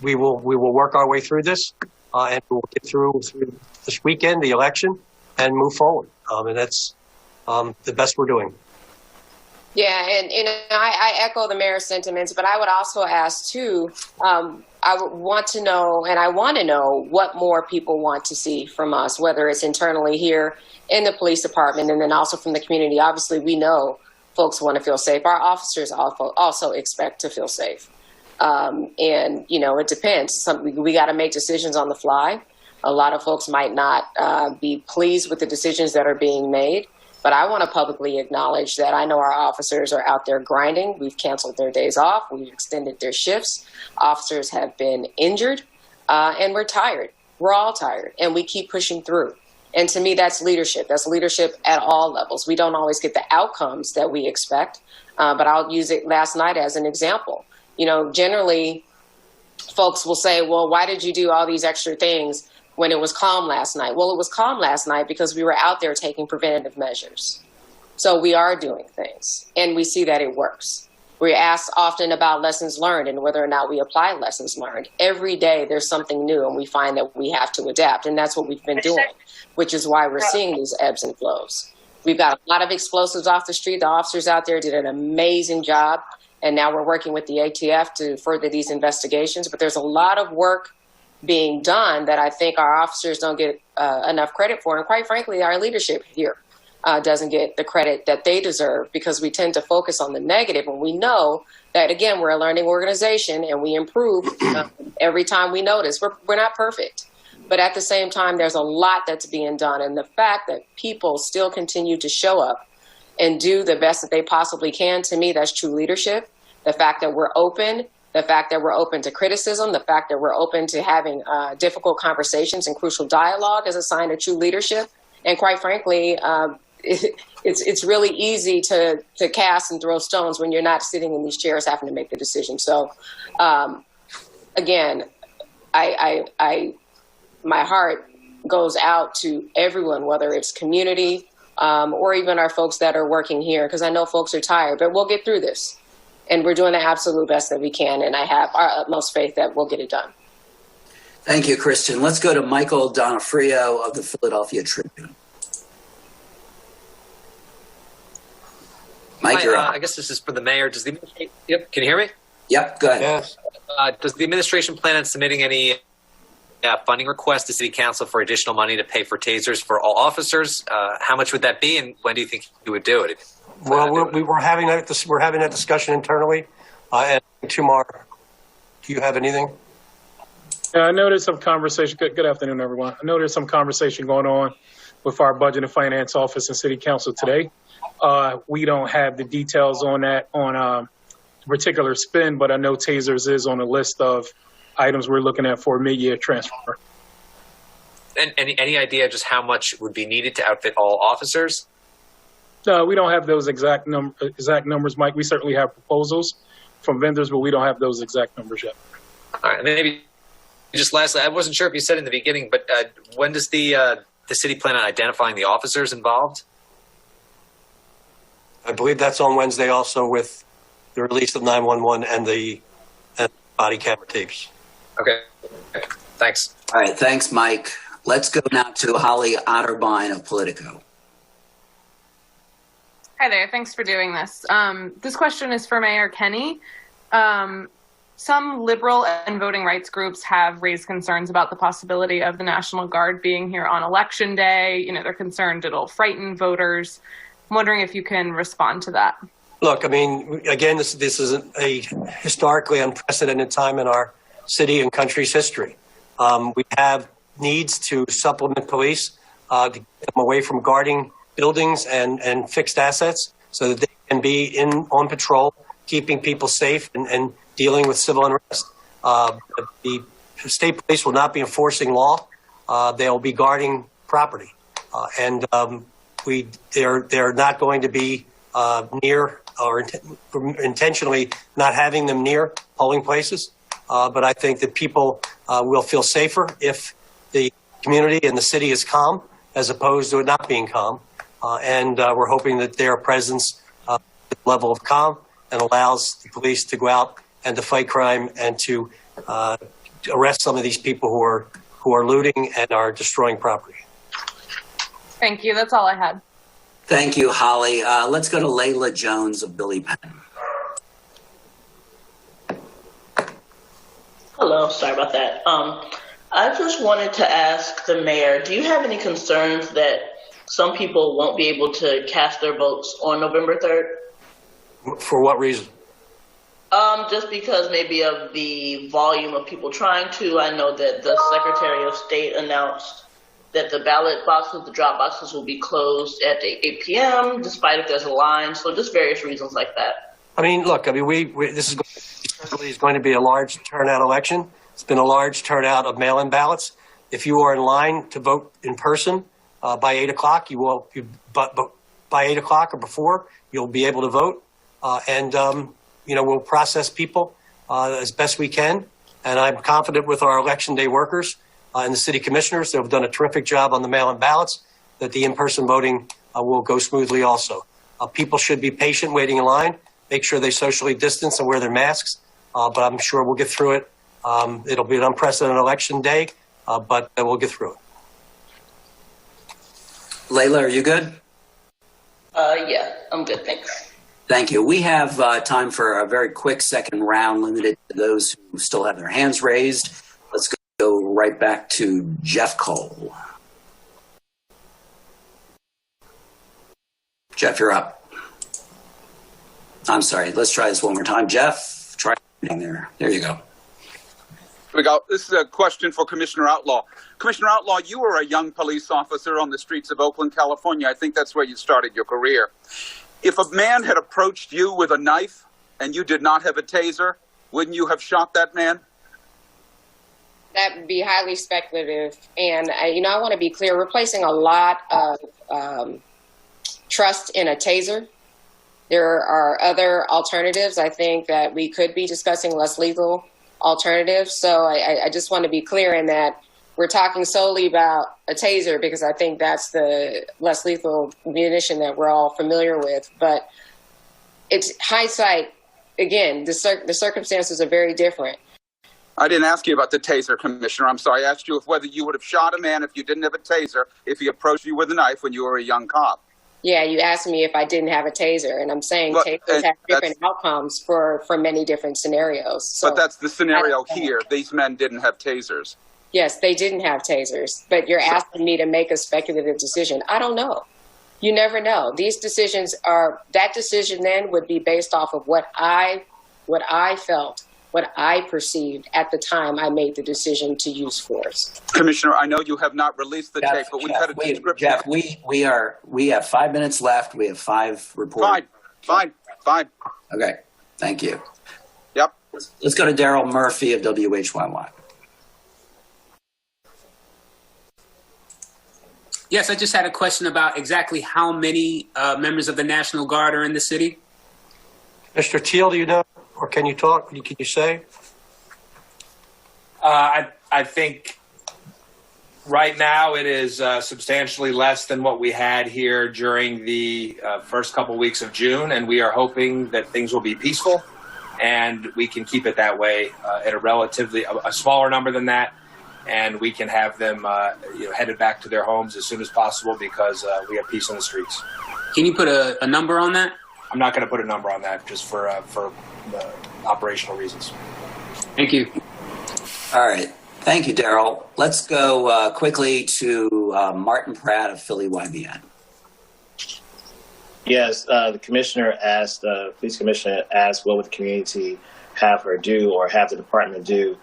we will work our way through this, and we'll get through this weekend, the election, and move forward. And that's the best we're doing. Yeah, and I echo the mayor's sentiments, but I would also ask, too, I would want to know, and I want to know what more people want to see from us, whether it's internally here in the police department and then also from the community. Obviously, we know folks want to feel safe. Our officers also expect to feel safe. And, you know, it depends. We got to make decisions on the fly. A lot of folks might not be pleased with the decisions that are being made. But I want to publicly acknowledge that I know our officers are out there grinding. We've canceled their days off. We've extended their shifts. Officers have been injured, and we're tired. We're all tired, and we keep pushing through. And to me, that's leadership. That's leadership at all levels. We don't always get the outcomes that we expect, but I'll use it last night as an example. You know, generally, folks will say, well, why did you do all these extra things when it was calm last night? Well, it was calm last night because we were out there taking preventative measures. So we are doing things, and we see that it works. We're asked often about lessons learned and whether or not we apply lessons learned. Every day there's something new, and we find that we have to adapt, and that's what we've been doing, which is why we're seeing these ebbs and flows. We've got a lot of explosives off the street. The officers out there did an amazing job, and now we're working with the ATF to further these investigations. But there's a lot of work being done that I think our officers don't get enough credit for. And quite frankly, our leadership here doesn't get the credit that they deserve, because we tend to focus on the negative. And we know that, again, we're a learning organization and we improve every time we notice. We're not perfect. But at the same time, there's a lot that's being done. And the fact that people still continue to show up and do the best that they possibly can, to me, that's true leadership. The fact that we're open, the fact that we're open to criticism, the fact that we're open to having difficult conversations and crucial dialogue is a sign of true leadership. And quite frankly, it's really easy to cast and throw stones when you're not sitting in these chairs having to make the decision. So, again, my heart goes out to everyone, whether it's community or even our folks that are working here, because I know folks are tired, but we'll get through this. And we're doing the absolute best that we can, and I have our utmost faith that we'll get it done. Thank you, Kristen. Let's go to Michael Donofrio of the Philadelphia Tribune. Mike, you're up. I guess this is for the mayor. Does the administration, yep, can you hear me? Yep, go ahead. Does the administration plan on submitting any funding request to City Council for additional money to pay for tasers for all officers. How much would that be, and when do you think you would do it? Well, we're having that discussion internally. And Tumar, do you have anything? Yeah, I know there's some conversation. Good afternoon, everyone. I know there's some conversation going on with our Budget and Finance Office and City Council today. We don't have the details on that on particular spend, but I know tasers is on the list of items we're looking at for a mid-year transfer. And any idea just how much would be needed to outfit all officers? No, we don't have those exact numbers, Mike. We certainly have proposals from vendors, but we don't have those exact numbers yet. All right, and then maybe just lastly, I wasn't sure if you said in the beginning, but when does the city plan on identifying the officers involved? I believe that's on Wednesday also with the release of 911 and the body camera tapes. Okay, thanks. All right, thanks, Mike. Let's go now to Holly Otterbein of Politico. Hi there. Thanks for doing this. This question is for Mayor Kenney. Some liberal and voting rights groups have raised concerns about the possibility of the National Guard being here on Election Day. You know, they're concerned it'll frighten voters. I'm wondering if you can respond to that. Look, I mean, again, this is a historically unprecedented time in our city and country's history. We have needs to supplement police to get them away from guarding buildings and fixed assets so that they can be on patrol, keeping people safe and dealing with civil unrest. The state police will not be enforcing law. They'll be guarding property. They're not going to be near or intentionally not having them near polling places. But I think that people will feel safer if the community and the city is calm as opposed to it not being calm. We're hoping that their presence at the level of calm and allows the police to go out and to fight crime and to arrest some of these people who are looting and are destroying property. Thank you. That's all I had. Thank you, Holly. Let's go to Layla Jones of Billy Penn. Hello, sorry about that. I just wanted to ask the mayor, do you have any concerns that some people won't be able to cast their votes on November 3rd? For what reason? Just because maybe of the volume of people trying to. I know that the Secretary of State announced that the ballot boxes, the drop boxes will be closed at 8 p.m., despite if there's a line. So just various reasons like that. I mean, look, I mean, this is going to be a large turnout election. It's been a large turnout of mail-in ballots. If you are in line to vote in person by 8 o'clock, but by 8 o'clock or before, you'll be able to vote. We'll process people as best we can. And I'm confident with our election day workers and the city commissioners. They've done a terrific job on the mail-in ballots, that the in-person voting will go smoothly also. People should be patient waiting in line, make sure they socially distance and wear their masks. But I'm sure we'll get through it. It'll be an unprecedented election day, but we'll get through it. Layla, are you good? Yeah, I'm good, thanks. Thank you. We have time for a very quick second round, limited to those who still have their hands raised. Let's go right back to Jeff Cole. Jeff, you're up. I'm sorry. Let's try this one more time. Jeff, try there. There you go. Here we go. This is a question for Commissioner Outlaw. Commissioner Outlaw, you were a young police officer on the streets of Oakland, California. I think that's where you started your career. If a man had approached you with a knife and you did not have a taser, wouldn't you have shot that man? That would be highly speculative. And, I want to be clear. We're placing a lot of trust in a taser. There are other alternatives. I think that we could be discussing less lethal alternatives. So I just want to be clear in that we're talking solely about a taser because I think that's the less lethal munition that we're all familiar with. But it's hindsight. Again, the circumstances are very different. I didn't ask you about the taser, Commissioner. I'm sorry. I asked you whether you would have shot a man if you didn't have a taser, if he approached you with a knife when you were a young cop. Yeah, you asked me if I didn't have a taser, and I'm saying tasers have different outcomes for many different scenarios. So but that's the scenario here. These men didn't have tasers. Yes, they didn't have tasers, but you're asking me to make a speculative decision. I don't know. You never know. These decisions that decision then would be based off of what I felt, what I perceived at the time I made the decision to use force. Commissioner, I know you have not released the tape, but we've had a description. Jeff, we have 5 minutes left. We have 5 reports. Fine. Okay, thank you. Yep. Let's go to Daryl Murphy of WHYY. Yes, I just had a question about exactly how many members of the National Guard are in the city. Mr. Teal, do you know, or can you talk? Can you say? I think right now it is substantially less than what we had here during the first couple weeks of June, and we are hoping that things will be peaceful and we can keep it that way at a smaller number than that, and we can have them headed back to their homes as soon as possible because we have peace on the streets. Can you put a number on that? I'm not going to put a number on that just for operational reasons. Thank you. All right. Thank you, Daryl. Let's go quickly to Martin Pratt of Philly YBN. Yes, the police commissioner asked what would the community have her do or have the department do.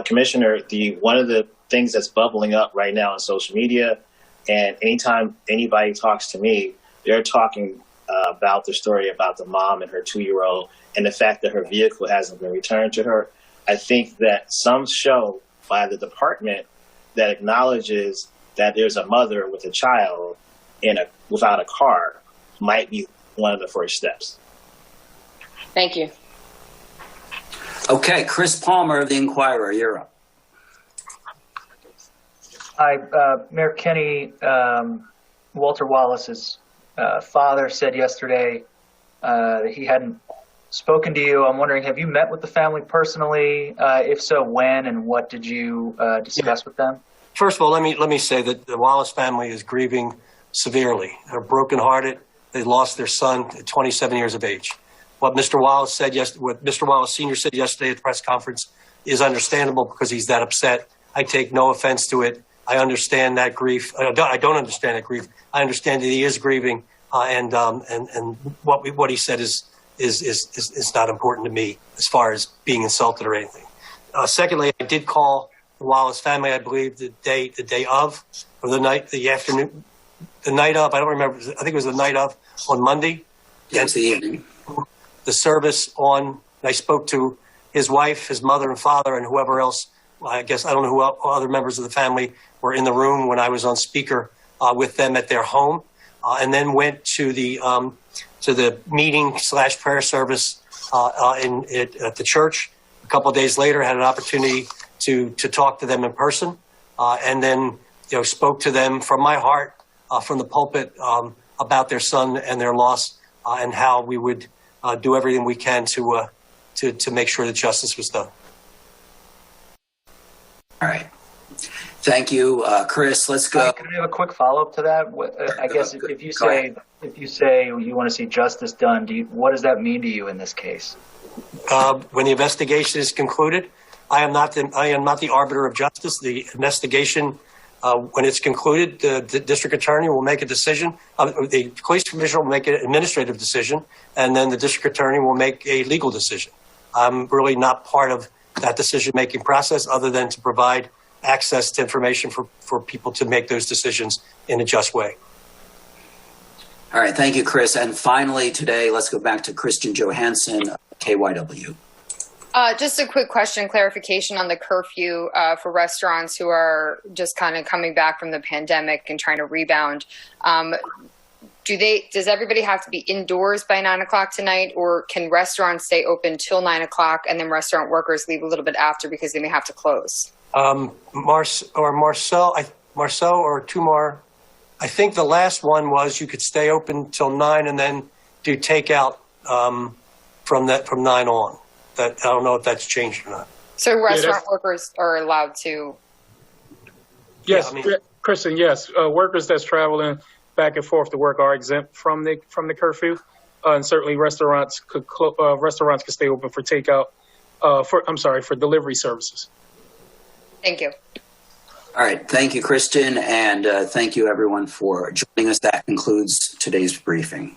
Commissioner, one of the things that's bubbling up right now on social media, and anytime anybody talks to me, they're talking about the story about the mom and her 2-year-old and the fact that her vehicle hasn't been returned to her. I think that some show by the department that acknowledges that there's a mother with a child without a car might be one of the first steps. Thank you. Okay, Chris Palmer of the Inquirer, you're up. Hi, Mayor Kenny. Walter Wallace's father said yesterday that he hadn't spoken to you. I'm wondering, have you met with the family personally? If so, when and what did you discuss with them? First of all, let me say that the Wallace family is grieving severely. They're brokenhearted. They lost their son at 27 years of age. What Mr. Wallace Sr. said yesterday at the press conference is understandable because he's that upset. I take no offense to it. I understand that grief. I don't understand that grief. I understand that he is grieving, and what he said is not important to me as far as being insulted or anything. Secondly, I did call the Wallace family, I believe, the day of, or the night of. I don't remember. I think it was the night of on Monday. Yes, the evening. The service on. I spoke to his wife, his mother and father, and whoever else. I guess I don't know who other members of the family were in the room when I was on speaker with them at their home, and then went to the meeting / prayer service at the church. A couple of days later, had an opportunity to talk to them in person, and then spoke to them from my heart, from the pulpit, about their son and their loss, and how we would do everything we can to make sure that justice was done. All right. Thank you, Chris. Let's go. Can I have a quick follow-up to that? I guess if you say you want to see justice done, what does that mean to you in this case? When the investigation is concluded, I am not the arbiter of justice. The investigation, when it's concluded, the district attorney will make a decision. The police commissioner will make an administrative decision, and then the district attorney will make a legal decision. I'm really not part of that decision-making process other than to provide access to information for people to make those decisions in a just way. All right. Thank you, Chris. And finally today, let's go back to Christian Johansson, KYW. Just a quick question, clarification on the curfew for restaurants who are just kind of coming back from the pandemic and trying to rebound. Does everybody have to be indoors by 9 o'clock tonight, or can restaurants stay open till 9 o'clock and then restaurant workers leave a little bit after because they may have to close? Marcel or Tumar, I think the last one was you could stay open till 9 and then do takeout from 9 on. I don't know if that's changed or not. So restaurant workers are allowed to? Yes, Kristen, yes. Workers that's traveling back and forth to work are exempt from the curfew, and certainly restaurants could stay open for takeout. For delivery services. Thank you. All right. Thank you, Kristen, and thank you, everyone, for joining us. That concludes today's briefing.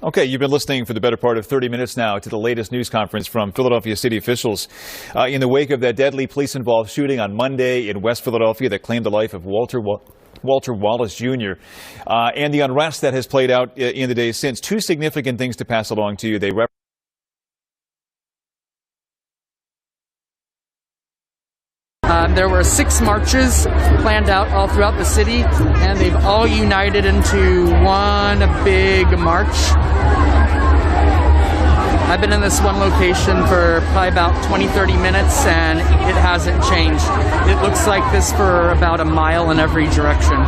Okay, you've been listening for the better part of 30 minutes now to the latest news conference from Philadelphia city officials. In the wake of that deadly police-involved shooting on Monday in West Philadelphia that claimed the life of Walter Wallace Jr. And the unrest that has played out in the days since, two significant things to pass along to you. There were 6 marches planned out all throughout the city, and they've all united into one big march. I've been in this one location for probably about 20-30 minutes, and it hasn't changed. It looks like this for about a mile in every direction.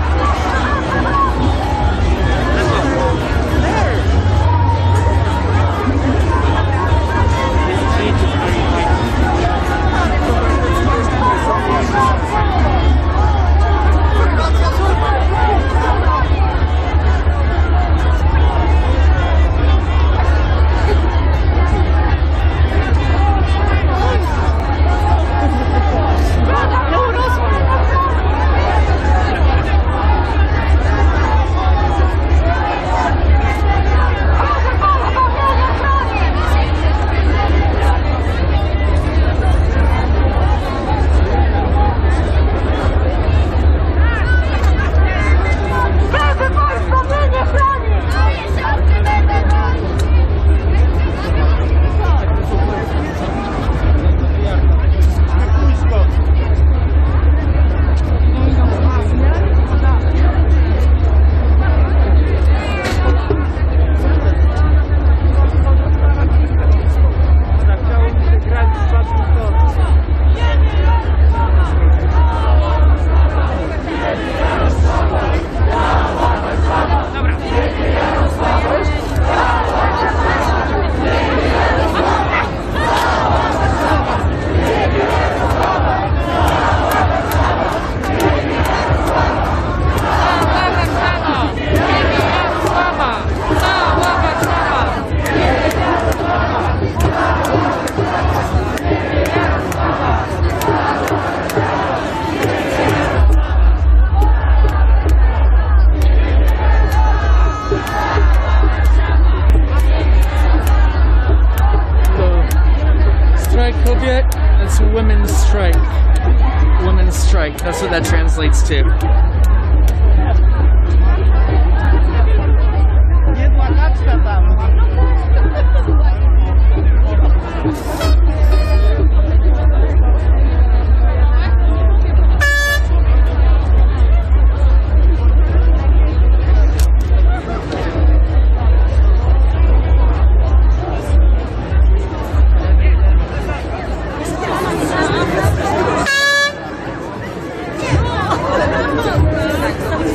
That's what that translates to.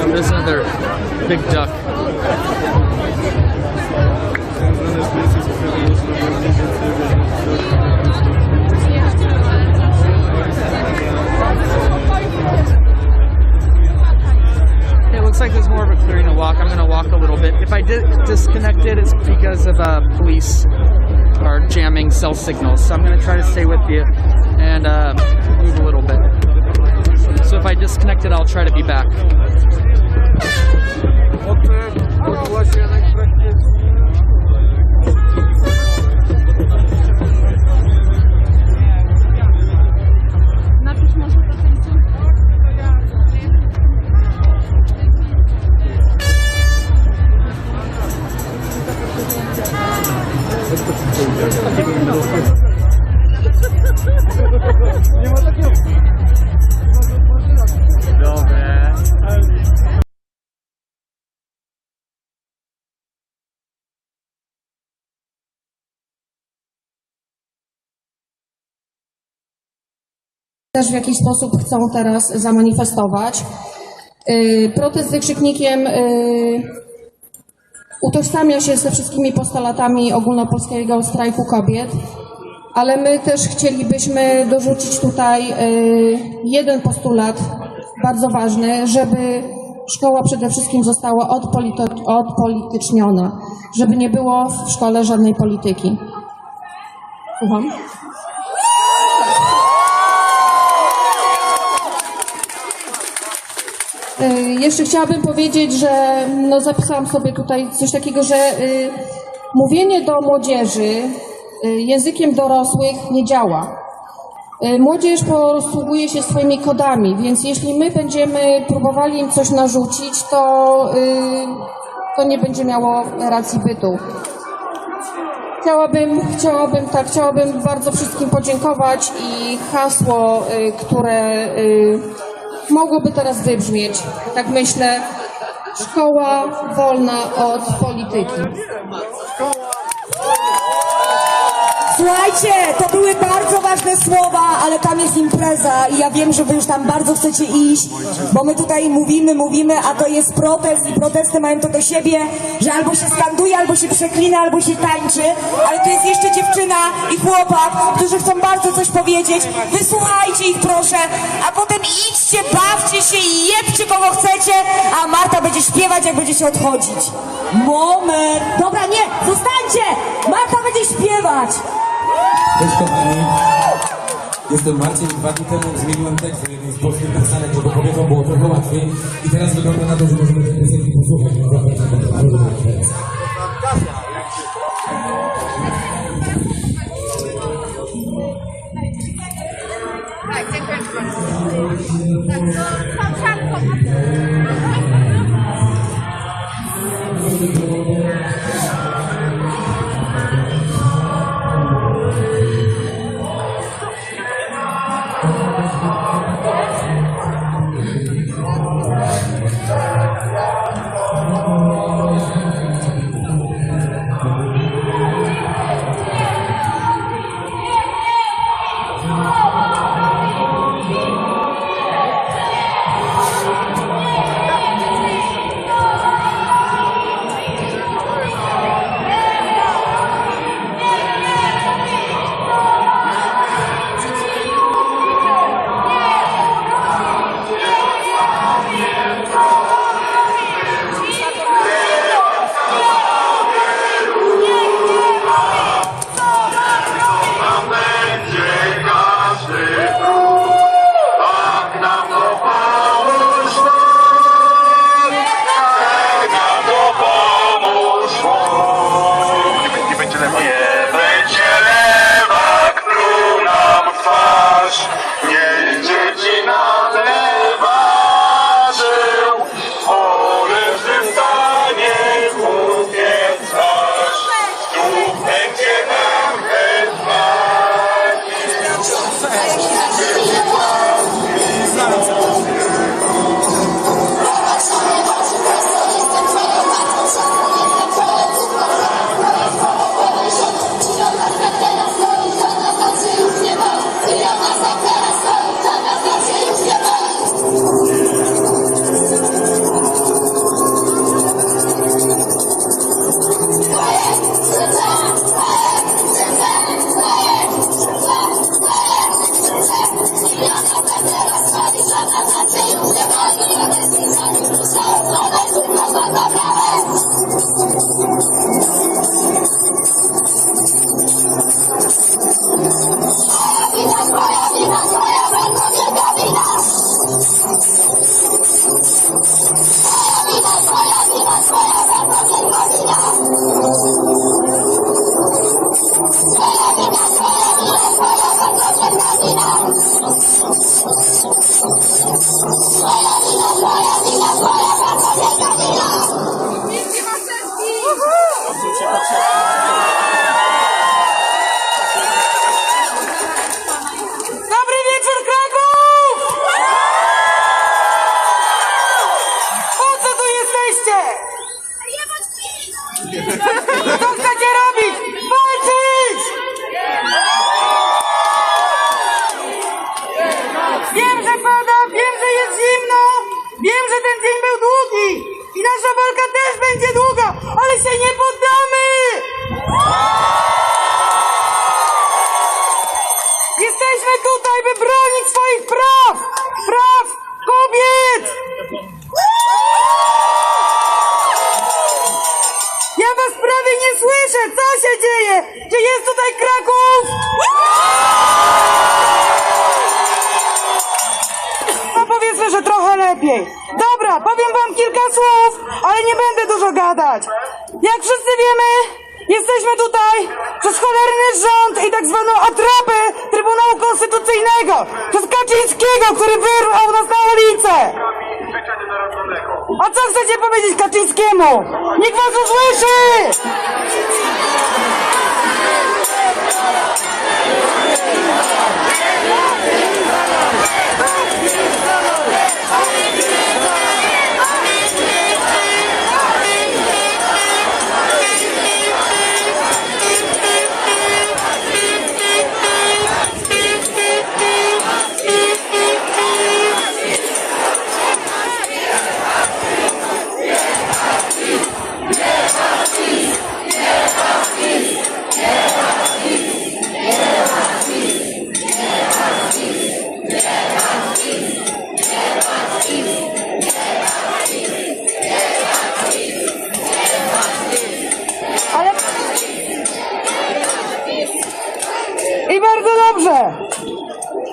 There's another big duck. It looks like there's more of a clearing to walk. I'm going to walk a little bit. If I disconnect it, it's because of police are jamming cell signals. So I'm going to try to stay with you and move a little bit. So if I disconnect it, I'll try to be back. Też w jakiś sposób chcą teraz zamanifestować. Protest z wykrzyknikiem utożsamia się ze wszystkimi postulatami ogólnopolskiego strajku kobiet, ale my też chcielibyśmy dorzucić tutaj jeden postulat bardzo ważny, żeby szkoła przede wszystkim została odpolityczniona, żeby nie było w szkole żadnej polityki. Słucham? Jeszcze chciałabym powiedzieć, że no zapisałam sobie tutaj coś takiego, że mówienie do młodzieży językiem dorosłych nie działa. Młodzież posługuje się swoimi kodami, więc jeśli my będziemy próbowali im coś narzucić, to nie będzie miało racji bytu. Chciałabym bardzo wszystkim podziękować i hasło, które mogłoby teraz wybrzmieć, tak myślę, szkoła wolna od polityki. Słuchajcie, to były bardzo ważne słowa, ale tam jest impreza i ja wiem, że wy już tam bardzo chcecie iść, bo my tutaj mówimy, a to jest protest i protesty mają to do siebie, że albo się skanduje, albo się przeklina, albo się tańczy, ale tu jest jeszcze dziewczyna i chłopak, którzy chcą bardzo coś powiedzieć. Wysłuchajcie ich proszę, a potem idźcie, bawcie się i jebcie kogo chcecie, a Marta będzie śpiewać, jak będziecie odchodzić. Moment. Dobra, nie, zostańcie! Marta będzie śpiewać. Cześć kochani, jestem Marcin. 2 dni temu zmieniłem tekst do jednej z polskich piosenek, żeby kobietom było trochę łatwiej i teraz wygląda na to, że możemy te piosenki posłuchać. Dobry wieczór, Kraków! Po co tu jesteście? Co chcecie robić? Walczyć! Wiem, że pada, wiem, że jest zimno, wiem, że ten dzień był długi i nasza walka też będzie długa, ale się nie poddamy! Jesteśmy tutaj, by bronić swoich praw! Praw kobiet! Ja was prawie nie słyszę! Co się dzieje? Czy jest tutaj Kraków? No powiedzmy, że trochę lepiej. Dobra, powiem wam kilka słów, ale nie będę dużo gadać. Jak wszyscy wiemy, jesteśmy tutaj przez cholerny rząd i tak zwaną atrapę Trybunału Konstytucyjnego, przez Kaczyńskiego, który wyrwał nas na ulicę. A co chcecie powiedzieć Kaczyńskiemu? Niech was usłyszy! I bardzo dobrze.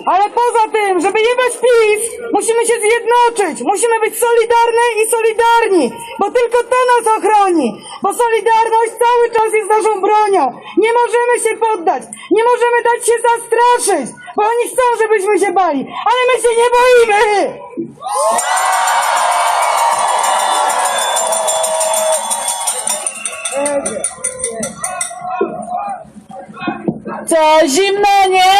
Ale poza tym, żeby jebać PiS, musimy się zjednoczyć. Musimy być solidarne i solidarni, bo tylko to nas ochroni. Bo solidarność cały czas jest naszą bronią. Nie możemy się poddać. Nie możemy dać się zastraszyć, bo oni chcą, żebyśmy się bali. Ale my się nie boimy. Co, zimno, nie?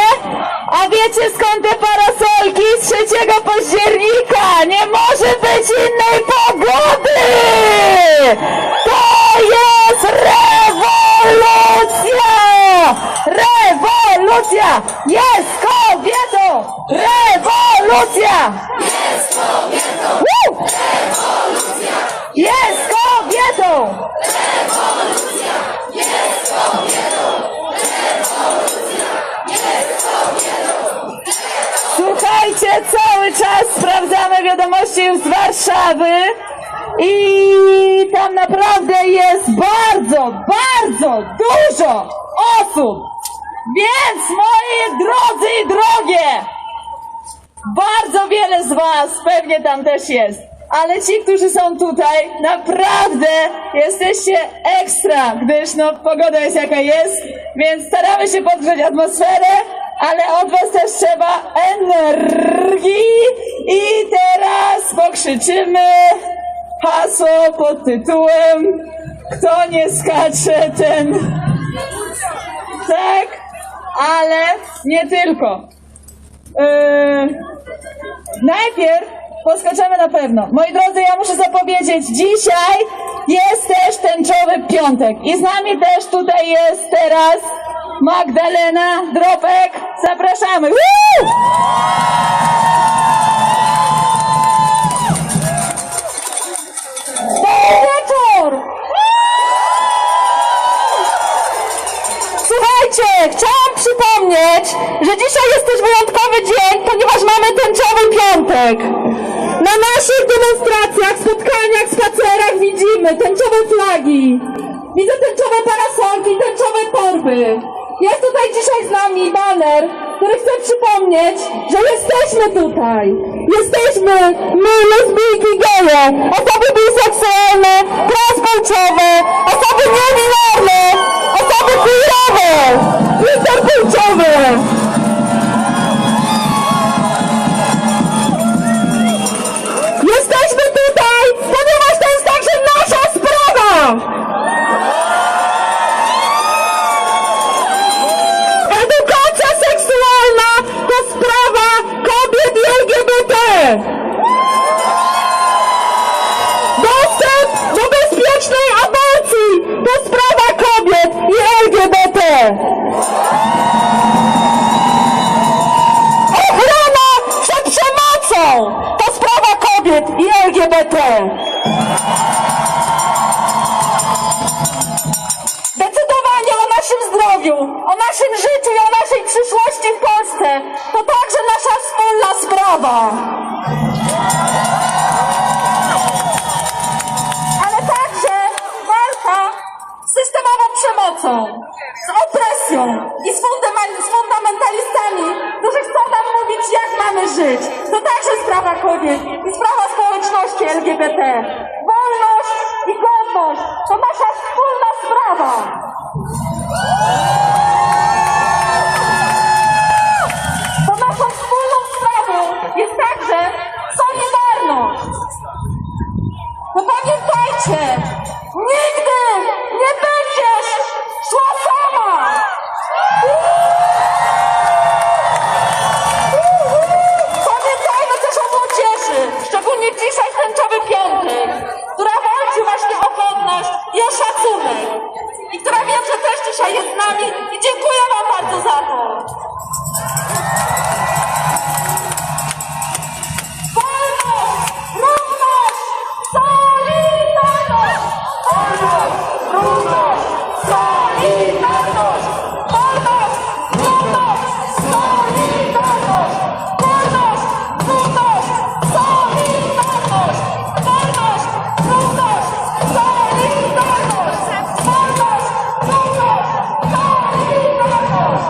A wiecie skąd te parasolki z 3 października? Nie może być innej pogody! To jest rewolucja! Rewolucja! Jest kobietą! Rewolucja! Jest kobietą! Rewolucja! Jest kobietą! Rewolucja! Jest kobietą! Słuchajcie, cały czas sprawdzamy wiadomości z Warszawy i tam naprawdę jest bardzo, bardzo dużo osób. Więc moi drodzy i drogie, bardzo wiele z was pewnie tam też jest. Ale ci, którzy są tutaj, naprawdę jesteście ekstra, gdyż no pogoda jest jaka jest, więc staramy się podgrzać atmosferę, ale od was też trzeba energii i teraz pokrzyczymy hasło pod tytułem "Kto nie skacze, ten..." Tak, ale nie tylko. Najpierw poskaczemy na pewno. Moi drodzy, ja muszę zapowiedzieć, dzisiaj jest też tęczowy piątek i z nami też tutaj jest teraz Magdalena Dropek. Zapraszamy. Woo! Dobry wieczór! Słuchajcie, chciałam przypomnieć, że dzisiaj jest też wyjątkowy dzień, ponieważ mamy tęczowy piątek. Na naszych demonstracjach, spotkaniach, spacerach widzimy tęczowe flagi. Widzę tęczowe parasolki, tęczowe torby. Jest tutaj dzisiaj z nami baner, który chce przypomnieć, że jesteśmy tutaj. Jesteśmy my, lesbijki, geje, osoby biseksualne, transpłciowe, osoby niebinarne, osoby queerowe, interpłciowe. Jesteśmy tutaj, ponieważ to jest także nasza sprawa! Edukacja seksualna to sprawa kobiet i LGBT! Dostęp do bezpiecznej aborcji to sprawa kobiet i LGBT! Ochrona przed przemocą to sprawa kobiet i LGBT! Decydowanie o naszym zdrowiu, o naszym życiu i o naszej przyszłości w Polsce to także nasza wspólna sprawa. Ale także walka z systemową przemocą, z opresją i z fundamentalistami, którzy chcą nam mówić, jak mamy chcemy żyć. To także sprawa kobiet i sprawa społeczności LGBT. Wolność i godność to nasza wspólna sprawa. To naszą wspólną sprawą jest także solidarność. No pamiętajcie, nigdy nie będziesz szła sama! Pamiętajmy też o młodzieży, szczególnie dzisiaj w tęczowy piątek, która walczy właśnie o godność i o szacunek. I która wiem, że też dzisiaj jest z nami i dziękuję wam bardzo za to. Wolność, równość, solidarność! Wolność, równość, solidarność! Wolność, równość, solidarność! Wolność, równość, solidarność! Wolność, równość, solidarność! Wolność, równość, solidarność!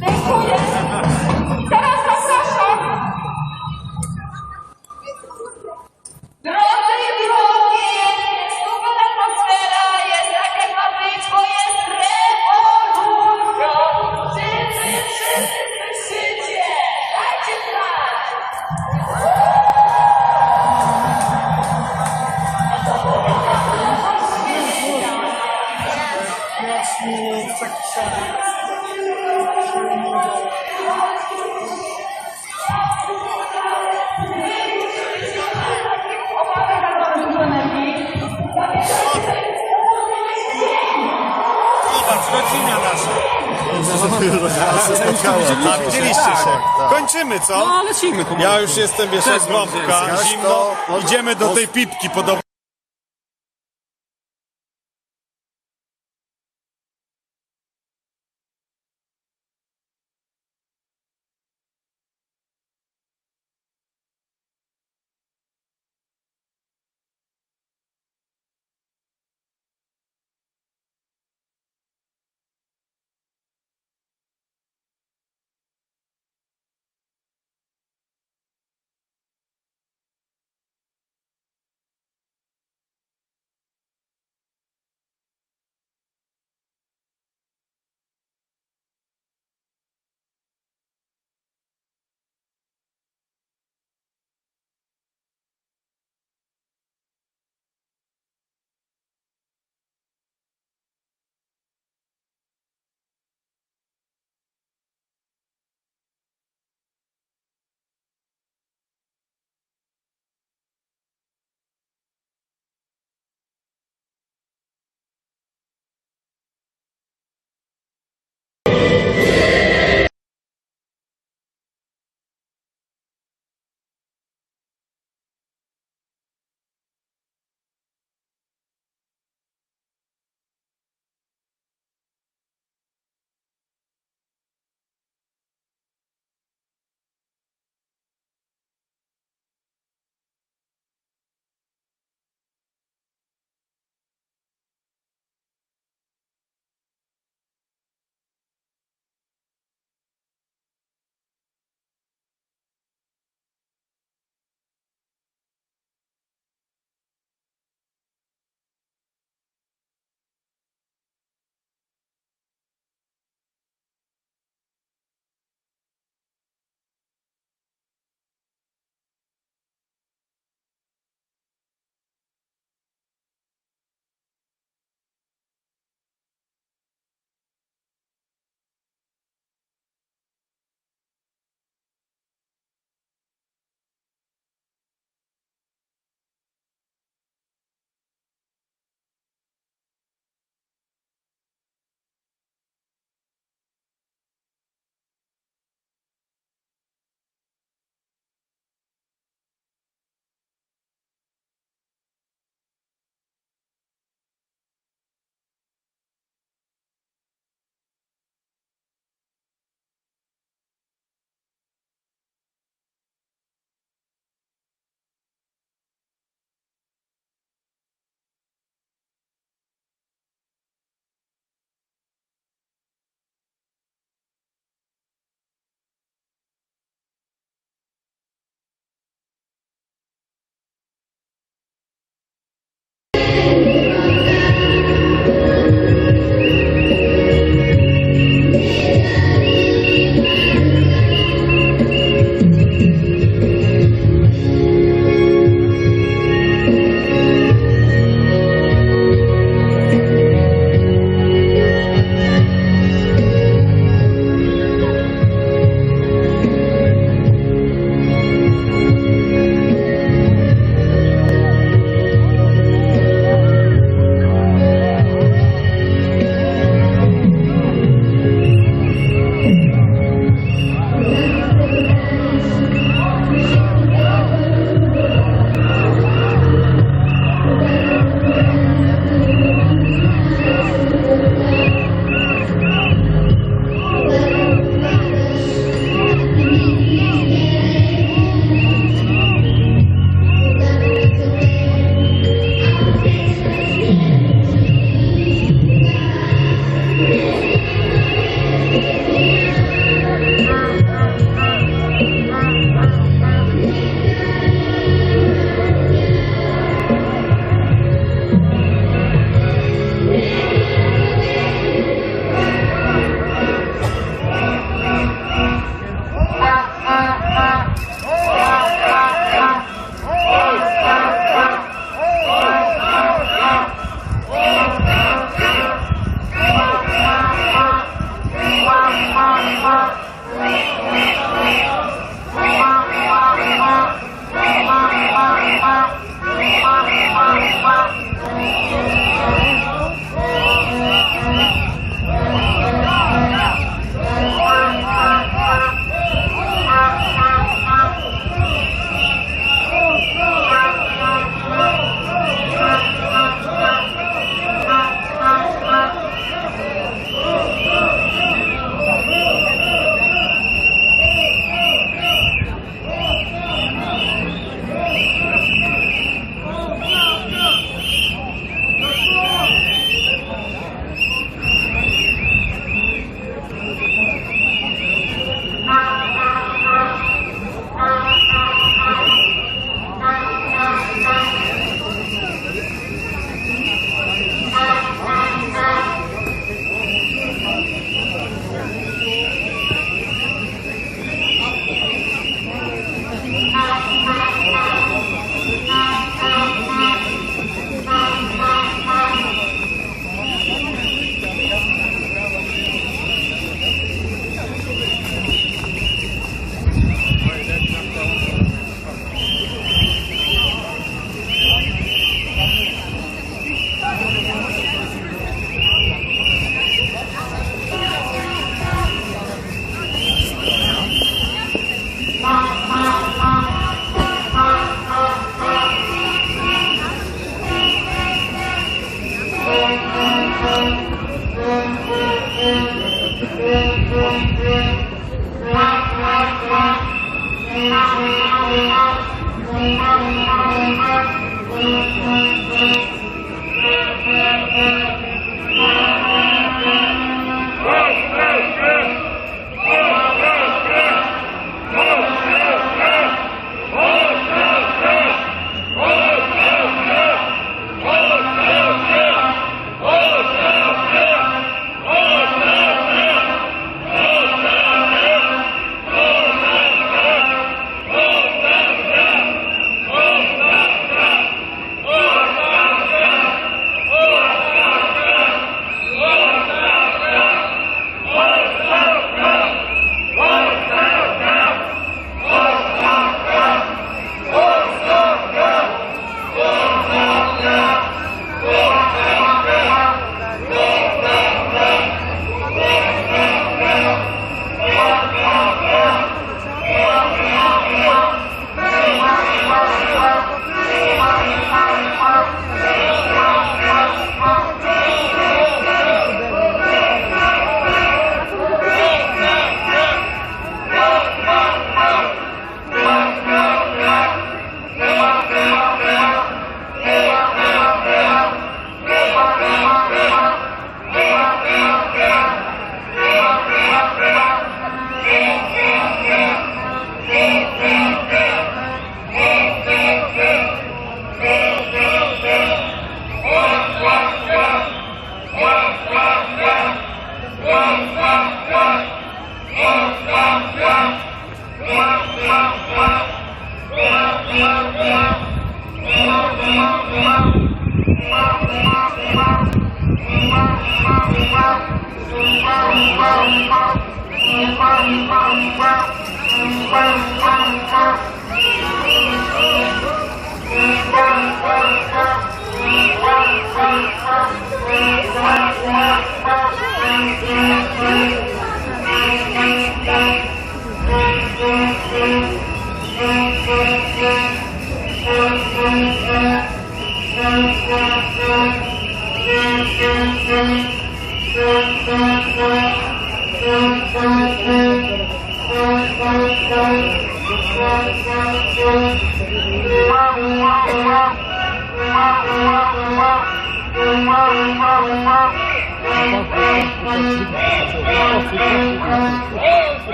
Dziękuję. Teraz zapraszam. Drodzy i drogie, super atmosfera jest tak jak ma być, bo jest rewolucja. Wszyscy słyszycie. Dajcie znać. Zobacz, godzina nasza. A widzieliście się. Kończymy, co? No, lecimy. Ja już jestem, wiesz, jak bombka, zimno. Idziemy do tej pipki podobno.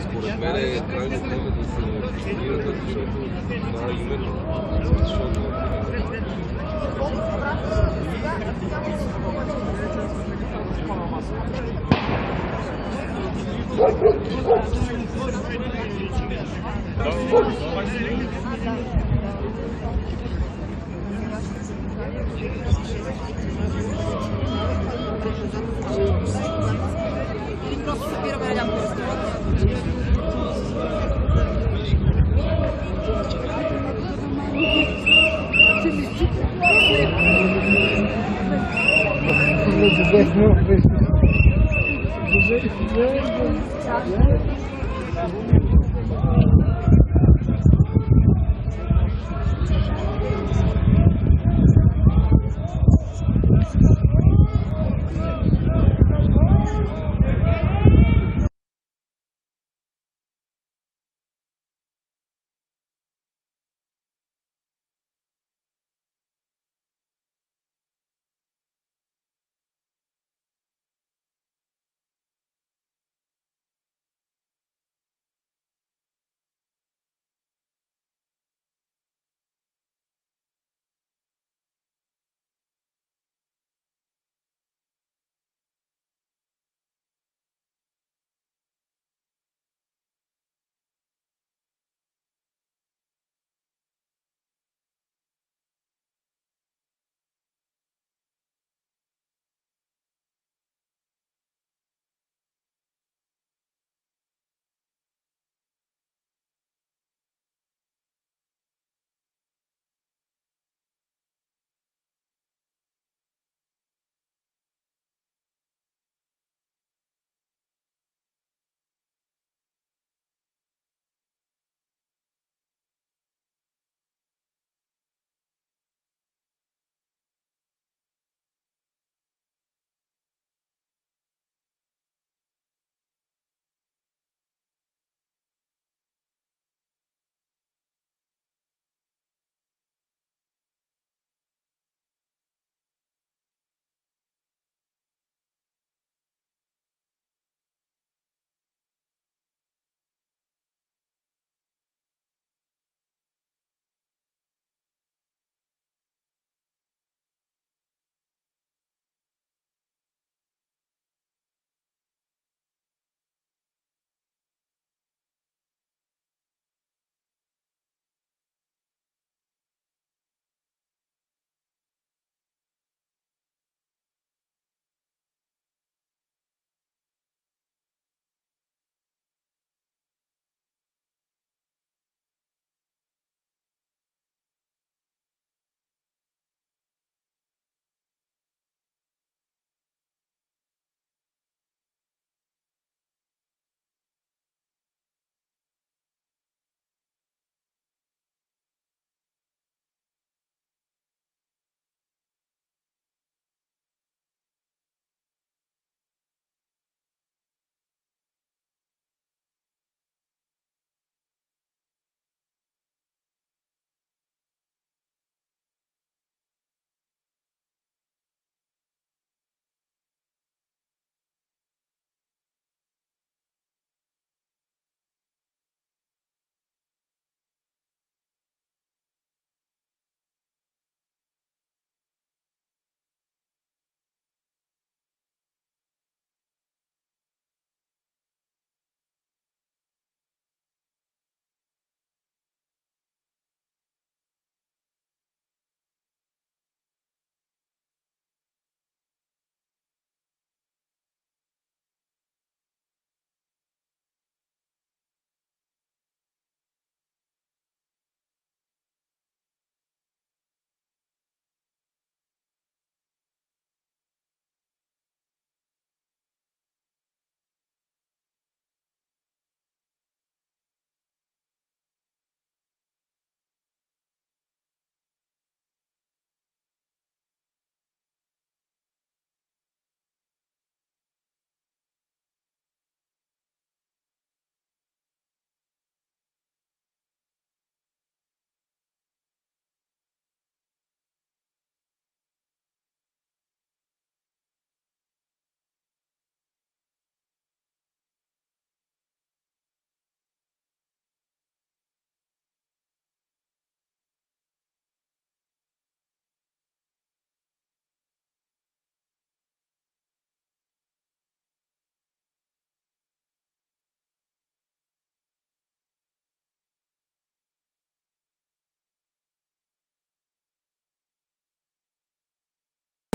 Според мен е крайно време да се дефинират, защото това именно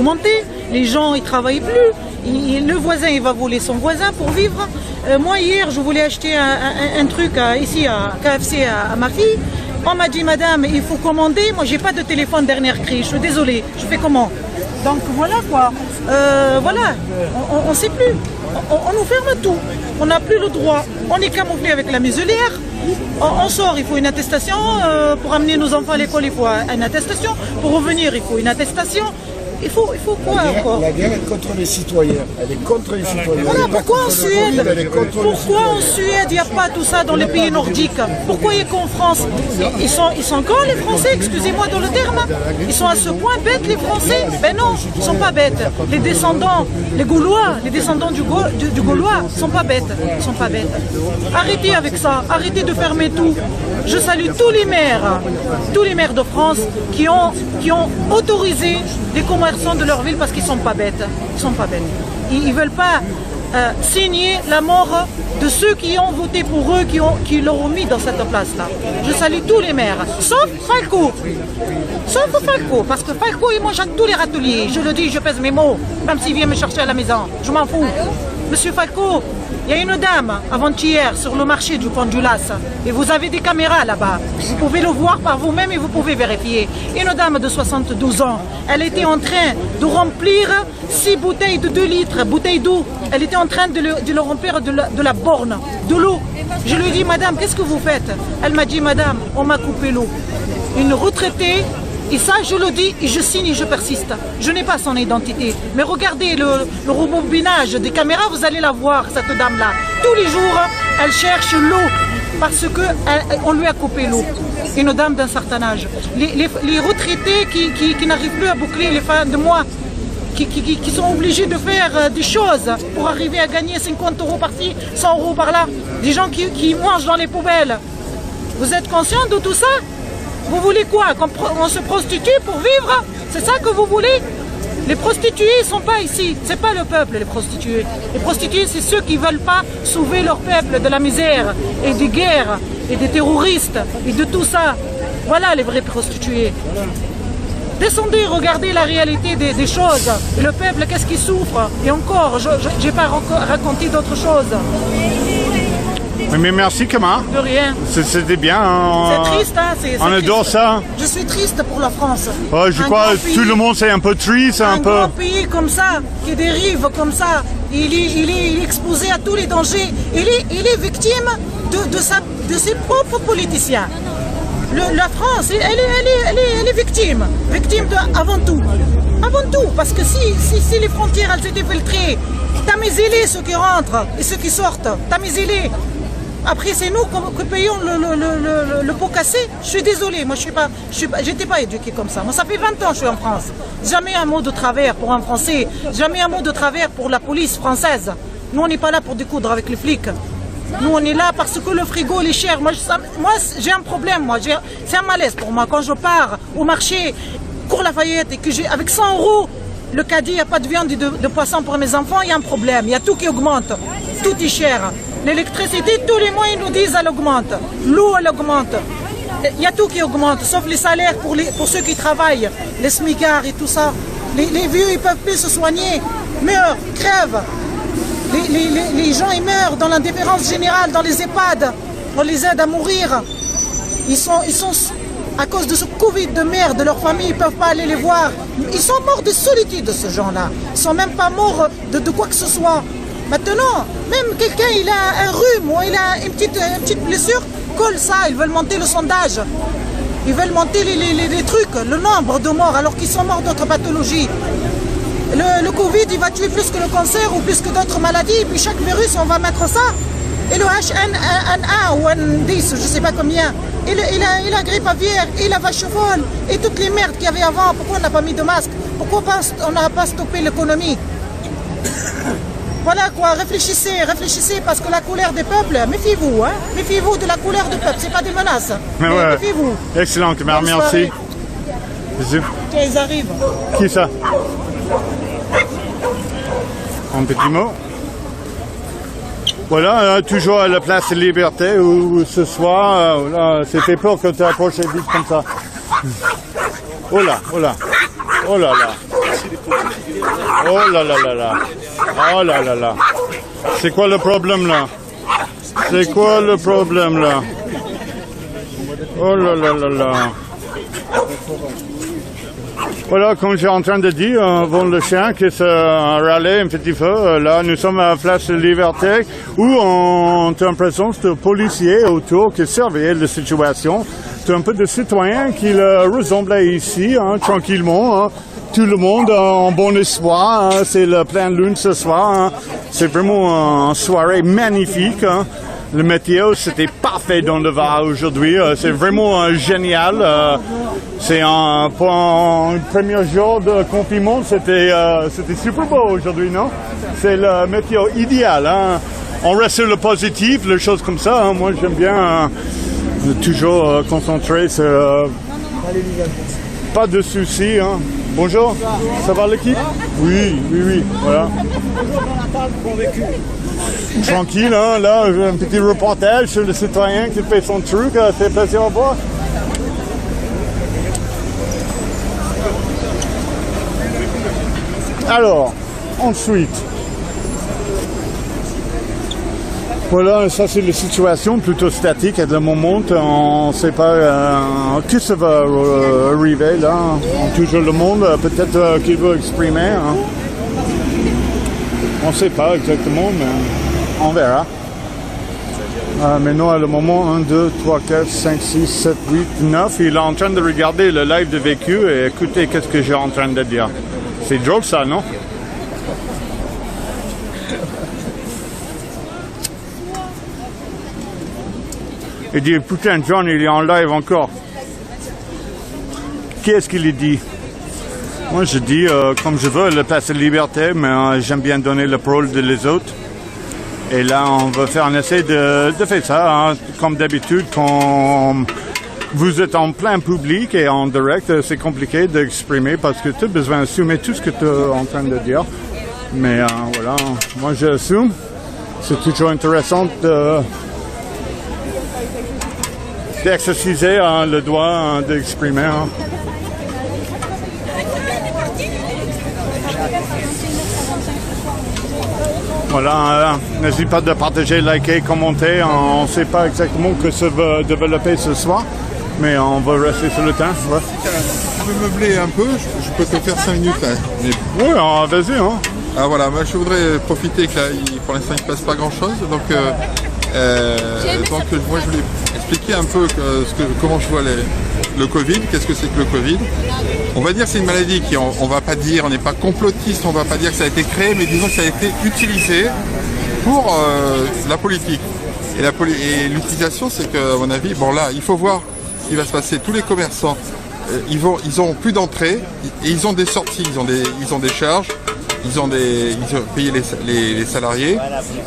augmenté, les gens ils travaillent plus, le voisin il va voler son voisin pour vivre. Moi hier je voulais acheter un truc ici à KFC à ma fille. On m'a dit madame il faut commander, moi j'ai pas de téléphone dernière cri, je suis désolée, je fais comment? Donc voilà quoi, voilà, on sait plus, on nous ferme tout, on n'a plus le droit, on est camouflé avec la muselière, on sort, il faut une attestation, pour amener nos enfants à l'école il faut une attestation, pour revenir il faut une attestation. Il faut quoi encore? La guerre est contre les citoyens. Elle est contre les citoyens. Voilà, pourquoi en Suède il n'y a pas tout ça dans les pays nordiques? Pourquoi il n'y a qu'en France? Ils sont grands les Français, excusez-moi dans le terme. Ils sont à ce point bêtes les Français? Ben non, ils ne sont pas bêtes. Les descendants, les Gaulois, les descendants du Gaulois ne sont pas bêtes. Ils sont pas bêtes. Arrêtez avec ça, arrêtez de fermer tout. Je salue tous les maires de France qui ont autorisé les commerçants de leur ville parce qu'ils sont pas bêtes. Ils sont pas bêtes. Ils veulent pas signer la mort de ceux qui ont voté pour eux, qui l'ont mis dans cette place-là. Je salue tous les maires, sauf Falco. Sauf Falco, parce que Falco il mange à tous les râteliers. Je le dis, je pèse mes mots, même s'il vient me chercher à la maison. Je m'en fous. Monsieur Falco, il y a une dame avant-hier sur le marché du Pont du Las et vous avez des caméras là-bas. Vous pouvez le voir par vous-même et vous pouvez vérifier. Une dame de 72 ans, elle était en train de remplir 6 bouteilles de 2 litres, bouteilles d'eau. Elle était en train de le remplir de la borne, de l'eau. Je lui ai dit, madame, qu'est-ce que vous faites? Elle m'a dit, madame, on m'a coupé l'eau. Une retraitée. Et ça, je le dis, et je signe et je persiste. Je n'ai pas son identité. Mais regardez le rembobinage des caméras, vous allez la voir, cette dame-là. Tous les jours, elle cherche l'eau parce qu'on lui a coupé l'eau. Une dame d'un certain âge. Les retraités qui n'arrivent plus à boucler les fins de mois, qui sont obligés de faire des choses pour arriver à gagner 50 € par-ci, 100 € par-là. Des gens qui mangent dans les poubelles. Vous êtes conscient de tout ça? Vous voulez quoi? Qu'on se prostitue pour vivre? C'est ça que vous voulez? Les prostituées ne sont pas ici. C'est pas le peuple, les prostituées. Les prostituées, c'est ceux qui ne veulent pas sauver leur peuple de la misère et des guerres et des terroristes et de tout ça. Voilà les vraies prostituées. Descendez, regardez la réalité des choses. Et le peuple, qu'est-ce qu'il souffre? Et encore, je n'ai pas raconté d'autres choses. Mais merci, Kama. De rien. C'était bien. C'est triste, hein. On adore ça. Je suis triste pour la France. Je crois que tout le monde c'est un peu triste, un peu. Un grand pays comme ça, qui dérive comme ça, il est exposé à tous les dangers. Il est victime de ses propres politiciens. La France, elle est victime. Victime avant tout. Avant tout, parce que si les frontières elles étaient filtrées, tamisez-les ceux qui rentrent et ceux qui sortent. Tamisez-les. Après, c'est nous qui payons le pot cassé. Je suis désolée, moi j'étais pas éduquée comme ça. Moi, ça fait 20 ans que je suis en France. Jamais un mot de travers pour un Français. Jamais un mot de travers pour la police française. Nous, on n'est pas là pour découdre avec les flics. Nous, on est là parce que le frigo, il est cher. Moi j'ai un problème, c'est un malaise pour moi. Quand je pars au marché, Cours Lafayette, et que j'ai avec 100 €, le caddie, il n'y a pas de viande de poisson pour mes enfants, il y a un problème. Il y a tout qui augmente. Tout est cher. L'électricité, tous les mois, ils nous disent qu'elle augmente. L'eau, elle augmente. Il y a tout qui augmente, sauf les salaires pour ceux qui travaillent, les smicards et tout ça. Les vieux, ils ne peuvent plus se soigner, meurent, crèvent. Les gens, ils meurent dans l'indifférence générale, dans les EHPAD. On les aide à mourir. Ils sont à cause de ce Covid de merde, leurs familles ne peuvent pas aller les voir. Ils sont morts de solitude, ce gens-là. Ils ne sont même pas morts de quoi que ce soit. Maintenant, même quelqu'un, il a un rhume ou il a une petite blessure, colle ça, ils veulent monter le sondage. Ils veulent monter les trucs, le nombre de morts, alors qu'ils sont morts d'autres pathologies. Le Covid, il va tuer plus que le cancer ou plus que d'autres maladies, et puis chaque virus, on va mettre ça. Et le H1N1 ou N10, je ne sais pas combien. Et la grippe aviaire, et la vache folle, et toutes les merdes qu'il y avait avant. Pourquoi on n'a pas mis de masque? Pourquoi on n'a pas stoppé l'économie? Voilà quoi, réfléchissez parce que la colère des peuples, méfiez-vous, hein. Méfiez-vous de la colère des peuples, c'est pas des menaces. Mais ouais. Méfiez-vous. Excellent, merci. Tiens, ils arrivent. Qui ça? Un petit mot. Voilà, toujours à la place de Liberté où ce soir, c'était peur quand tu approches vite comme ça. Oh là, oh là, oh là là. Oh là là là là. Oh là là là. C'est quoi le problème là? C'est quoi le problème là? Oh là là là là. Voilà, comme j'ai en train de dire, bon, le chien qui se râlait un petit peu. Là, nous sommes à la place de Liberté où on est en présence de policiers autour qui surveillaient la situation. C'est un peu de citoyens qui ressemblaient ici, hein, tranquillement. Hein. Tout le monde en bon espoir. Hein. C'est la pleine lune ce soir. Hein. C'est vraiment une soirée magnifique. Hein. Le météo, c'était parfait dans le Var aujourd'hui. C'est vraiment génial. C'est pour un premier jour de confinement, c'était super beau aujourd'hui, non? C'est le météo idéal. Hein? On reste sur le positif, les choses comme ça. Hein? Moi, j'aime bien toujours concentrer sur... pas de soucis. Hein? Bonjour, ça va l'équipe? Oui, voilà. Tranquille, hein, là, un petit reportage sur le citoyen qui fait son truc, c'est plaisir à voir. Alors, ensuite, voilà, ça c'est la situation plutôt statique à le moment, on ne sait pas qui ça va arriver là, on touche le monde, peut-être qu'il veut exprimer, hein. On ne sait pas exactement, mais on verra. Maintenant, à le moment, 1, 2, 3, 4, 5, 6, 7, 8, 9, il est en train de regarder le live de Vécu et écouter qu'est-ce que j'ai en train de dire. C'est drôle ça, non? Il dit, putain, John, il est en live encore. Qu'est-ce qu'il dit? Moi, je dis, comme je veux, le place de liberté, mais j'aime bien donner la parole de les autres. Et là, on va faire un essai de faire ça, hein. Comme d'habitude, quand vous êtes en plein public et en direct, c'est compliqué d'exprimer parce que tu as besoin d'assumer tout ce que tu es en train de dire. Mais voilà, moi, j'assume. C'est toujours intéressant d'exerciser le droit d'exprimer. Hein. Voilà, n'hésite pas de partager, liker, commenter. On ne sait pas exactement que ça va développer ce soir, mais on va rester sur le temps. Ouais. Tu peux meubler un peu, je peux te faire 5 minutes. Hein. Mais... Oui, vas-y. Hein. Ah voilà, moi je voudrais profiter que là, pour l'instant il ne se passe pas grand-chose, donc moi je voulais expliquer un peu comment je vois le Covid, qu'est-ce que c'est que le Covid. On va dire que c'est une maladie qui, on va pas dire, on n'est pas complotiste, on va pas dire que ça a été créé, mais disons que ça a été utilisé pour la politique. Et l'utilisation, c'est qu'à mon avis, bon là, il faut voir ce qui va se passer. Tous les commerçants, ils ont plus d'entrées et ils ont des sorties, ils ont des charges. Ils ont payé les salariés,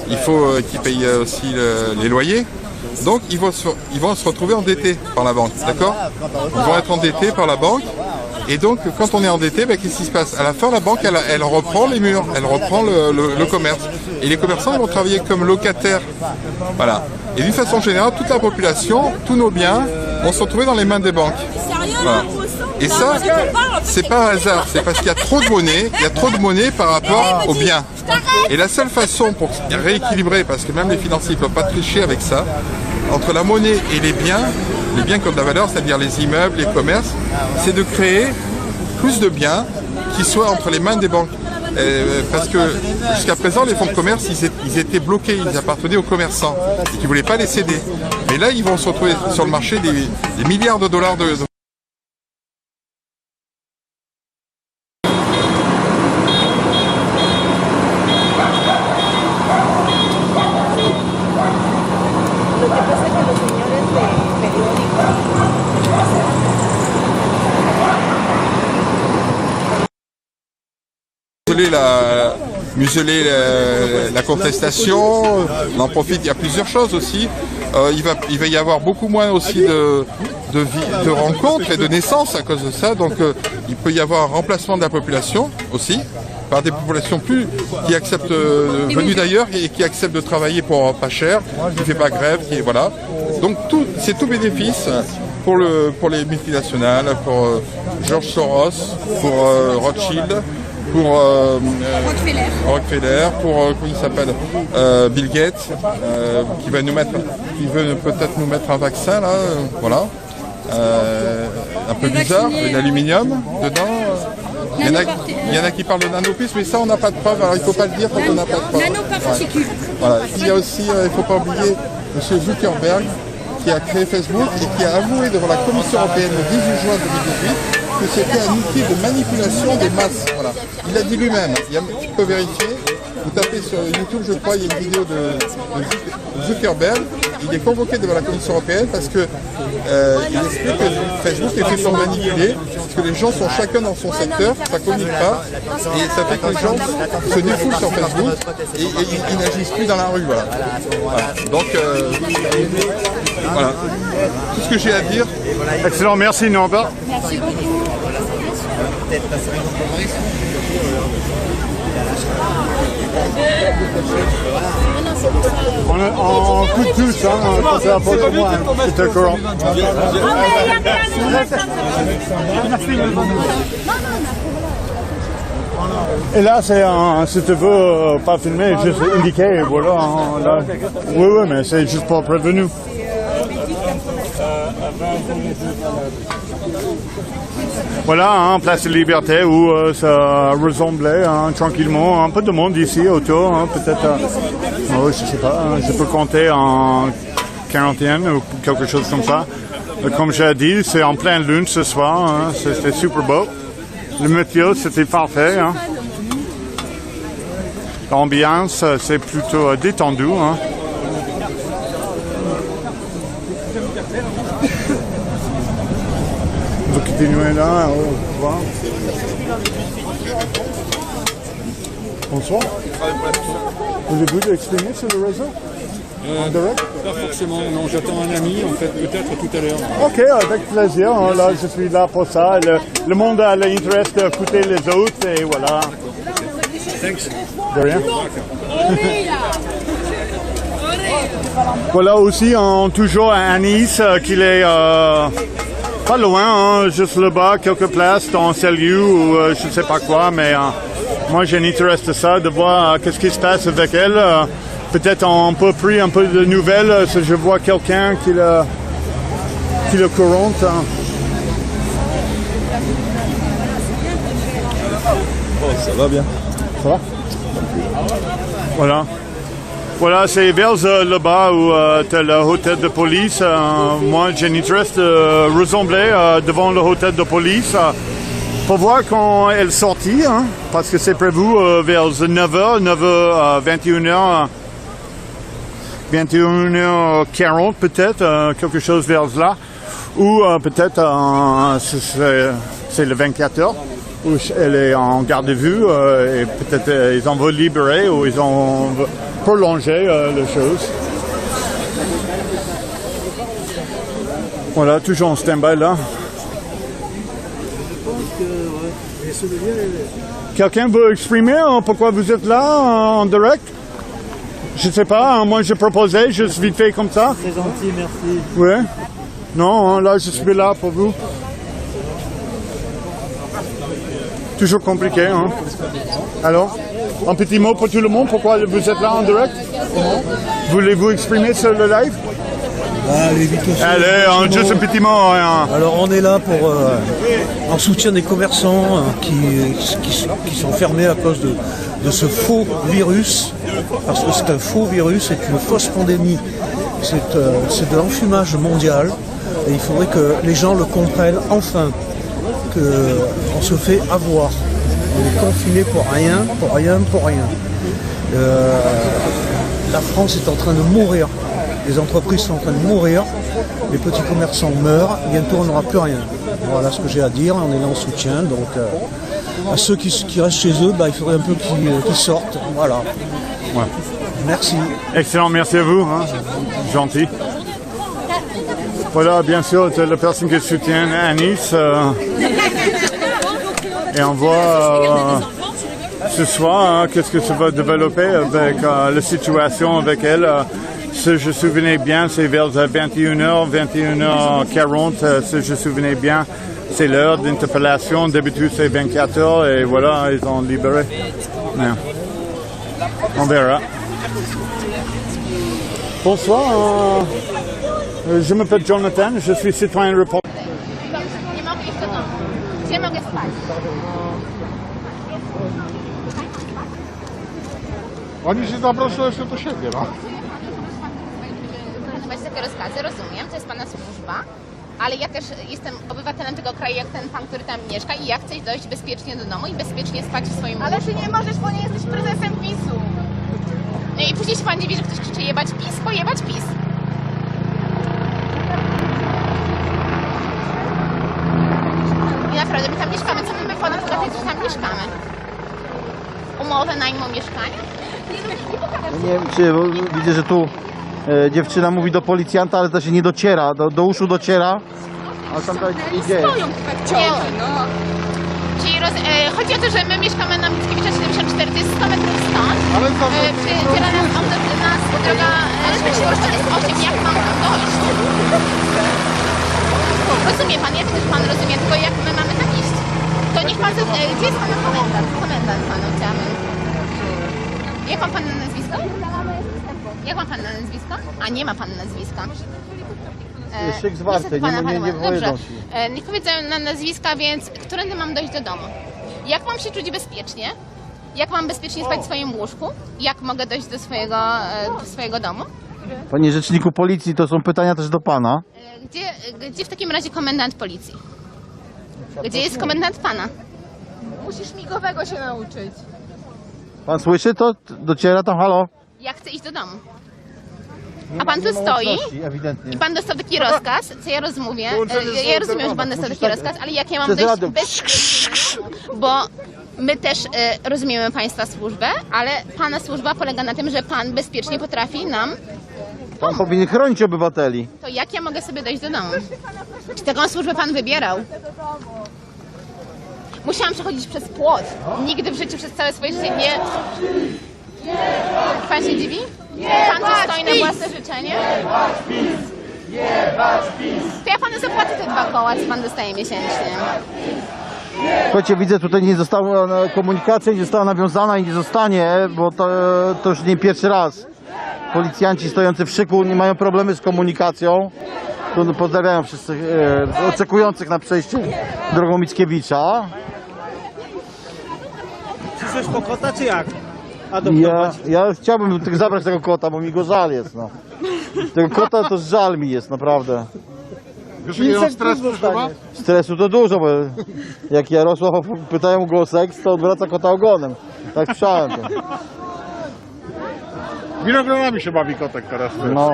il faut qu'ils payent aussi les loyers. Donc ils vont se retrouver endettés par la banque, d'accord? Ils vont être endettés par la banque. Et donc quand on est endetté, qu'est-ce qui se passe? À la fin, la banque, elle reprend les murs, elle reprend le commerce. Et les commerçants, ils vont travailler comme locataires. Voilà. Et d'une façon générale, toute la population, tous nos biens vont se retrouver dans les mains des banques. Voilà. Et ça, c'est pas un hasard, c'est parce qu'il y a trop de monnaie, par rapport aux biens. Et la seule façon pour rééquilibrer, parce que même les financiers ne peuvent pas tricher avec ça, entre la monnaie et les biens qui ont de la valeur, c'est-à-dire les immeubles, les commerces, c'est de créer plus de biens qui soient entre les mains des banques. Parce que jusqu'à présent, les fonds de commerce, ils étaient bloqués, ils appartenaient aux commerçants et qui ne voulaient pas les céder. Mais là, ils vont se retrouver sur le marché des milliards de dollars de museler la contestation, on en profite, il y a plusieurs choses aussi. Il va y avoir beaucoup moins aussi de rencontres et de naissances à cause de ça, donc il peut y avoir un remplacement de la population aussi, par des populations qui acceptent venues d'ailleurs et qui acceptent de travailler pour pas cher, qui ne fait pas grève, voilà. Donc c'est tout bénéfice pour les multinationales, pour George Soros, pour Rothschild, pour Rockefeller, pour comment il s'appelle, Bill Gates, qui veut peut-être nous mettre un vaccin là, voilà, un peu bizarre, de l'aluminium dedans. Il y en a qui parlent de nanopuces, mais ça on n'a pas de preuve, alors il ne faut pas le dire quand on n'a pas de preuve. Nanoparticules. Voilà. Il y a aussi, il ne faut pas oublier, M. Zuckerberg, qui a créé Facebook et qui a avoué devant la Commission européenne le 18 juin 2018 que c'était un outil de manipulation des masses. Voilà. Il l'a dit lui-même. Tu peux vérifier. Vous tapez sur YouTube, je crois, il y a une vidéo de Zuckerberg. Il est convoqué devant la Commission européenne parce que il explique que Facebook est fait pour manipuler, parce que les gens sont chacun dans son secteur, ça ne communique pas, et ça fait que les gens se défoulent sur Facebook et ils n'agissent plus dans la rue. Voilà. Voilà. Donc, voilà. Tout ce que j'ai à dire. Excellent, merci Norbert. Merci beaucoup. On coûte tous, hein, quand c'est la faute de moi, c'est au courant. Et là, si tu veux pas filmer, juste indiquer, voilà. Hein, là. Oui, mais c'est juste pour prévenir. Voilà, hein, place de Liberté où ça ressemblait hein, tranquillement. Un peu de monde ici autour, hein, peut-être, je sais pas, hein, je peux compter en 41 ou quelque chose comme ça. Comme j'ai dit, c'est en pleine lune ce soir, hein, c'était super beau. Le météo, c'était parfait. Hein. L'ambiance, c'est plutôt détendu. Hein. Vous continuez là, au revoir. Bonsoir. Voulez-vous l'exprimer sur le réseau en direct? Pas forcément, non, j'attends un ami, en fait, peut-être tout à l'heure. Ok, avec plaisir, là, je suis là pour ça. Le monde a l'intérêt d'écouter les autres, et voilà. Thanks. De rien. Voilà aussi, toujours à Nice, qu'il est pas loin, hein, juste là-bas, quelques places dans ce lieu ou je ne sais pas quoi, mais moi j'ai un intérêt de ça, de voir qu'est-ce qui se passe avec elle. Peut-être on peut prendre un peu de nouvelles si je vois quelqu'un qui le courante. Hein. Oh, ça va bien. Ça va? Voilà. Voilà, c'est vers là-bas où tu as le hôtel de police. Moi, j'ai un intérêt de ressembler devant le hôtel de police pour voir quand elle est sortie, hein, parce que c'est prévu vers 9h, 21h, 21h40 peut-être, quelque chose vers là. Ou peut-être c'est le 24h. Où elle est en garde à vue et peut-être ils en veulent libérer ou ils ont prolongé les choses. Voilà, toujours en stand-by là. Quelqu'un veut exprimer pourquoi vous êtes là en direct? Je ne sais pas, moi je proposais juste vite fait comme ça. C'est gentil, merci. Oui. Non, là je suis là pour vous. Toujours compliqué, hein. Alors, un petit mot pour tout le monde, pourquoi vous êtes là en direct? Voulez-vous exprimer sur le live? Allez, vite aussi. Allez, juste un petit mot. Hein. Alors, on est là pour en soutien des commerçants qui sont fermés à cause de ce faux virus, parce que c'est un faux virus, c'est une fausse pandémie, c'est de l'enfumage mondial, et il faudrait que les gens le comprennent enfin. On se fait avoir. On est confiné pour rien. La France est en train de mourir. Les entreprises sont en train de mourir. Les petits commerçants meurent. Bientôt, on n'aura plus rien. Voilà ce que j'ai à dire. On est là en soutien. Donc, à ceux qui restent chez eux, il faudrait un peu qu'ils sortent. Voilà. Ouais. Merci. Excellent, merci à vous. Hein. Gentil. Voilà, bien sûr, c'est la personne qui soutient à Nice. Et on voit ce soir qu'est-ce que ça va développer avec la situation avec elle. si je me souvenais bien, c'est vers 21h, 21h40, si je me souvenais bien. C'est l'heure d'interpellation. D'habitude, c'est 24h et voilà, ils ont libéré. Mais on verra. Bonsoir. Je m'appelle Jonathan, je suis citoyen républicain. Gdzie mogę spać? Oni się zaproszą jeszcze do siebie, no. Wykonywać takie rozkazy, rozumiem, to jest pana służba, ale ja też jestem obywatelem tego kraju, jak ten pan, który tam mieszka i ja chcę dojść bezpiecznie do domu i bezpiecznie spać w swoim łóżku. Ale ty nie możesz, bo nie jesteś prezesem PiS-u. No i później się pan dziwi, że ktoś krzyczy jebać PiS, bo jebać PiS. I naprawdę, my tam mieszkamy, co my wykładamy do tych, że tam mieszkamy? Umowę najmu mieszkania? Nie wiem, czy bo widzę, że tu dziewczyna mówi do policjanta, ale to się nie dociera, do uszu dociera, a tam dalej idzie. Stoją no. Czyli chodzi o to, że my mieszkamy na Mickiewicza 74, to jest 100 metrów stąd. Ale to... Przydziela nas droga Świerszcza jest 8, jak mam tam dojść? Rozumie pan, jak też pan rozumie, tylko jak my mamy tam iść? To niech pan, gdzie jest pana komendant? Komendant panu chciałabym. Jak ma pan na nazwisko? Jak ma pan na nazwisko? A nie ma pan nazwiska. Szyk zwarty, nie dobrze. Niech powiedzą na nazwiska, więc którędy mam dojść do domu? Jak mam się czuć bezpiecznie? Jak mam bezpiecznie spać w swoim łóżku? Jak mogę dojść do swojego domu? Panie rzeczniku policji, to są pytania też do pana. Gdzie w takim razie komendant policji? Gdzie jest komendant pana? Musisz migowego się nauczyć. Pan słyszy to? Dociera tam, halo? Ja chcę iść do domu. A pan tu stoi i pan dostał taki rozkaz, co ja rozumiem. Ja rozumiem, że pan dostał taki rozkaz, ale jak ja mam dojść bezpiecznie, bo my też rozumiemy państwa służbę, ale pana służba polega na tym, że pan bezpiecznie potrafi nam. Pan powinien chronić obywateli. To jak ja mogę sobie dojść do domu? Czy taką służbę pan wybierał? Musiałam przechodzić przez płot. Nigdy w życiu przez całe swoje życie nie... Pan się dziwi? Pan tu stoi na własne życzenie? To ja panu zapłacę te 2 koła, co pan dostaje miesięcznie. Słuchajcie, widzę, tutaj nie została komunikacja, nie została nawiązana i nie zostanie, bo to już nie pierwszy raz. Policjanci stojący w szyku nie mają problemy z komunikacją. Tu pozdrawiają wszyscy oczekujących na przejście drogą Mickiewicza. Przyszłeś po kota, czy jak? Ja chciałbym zabrać tego kota, bo mi go żal jest. No. Tego kota to żal mi jest, naprawdę. Wiesz, ile stresu chyba? Stresu to dużo, bo jak Jarosław pytają go o seks, to odwraca kota ogonem. Tak słyszałem to. Winogronami się bawi kotek teraz. No.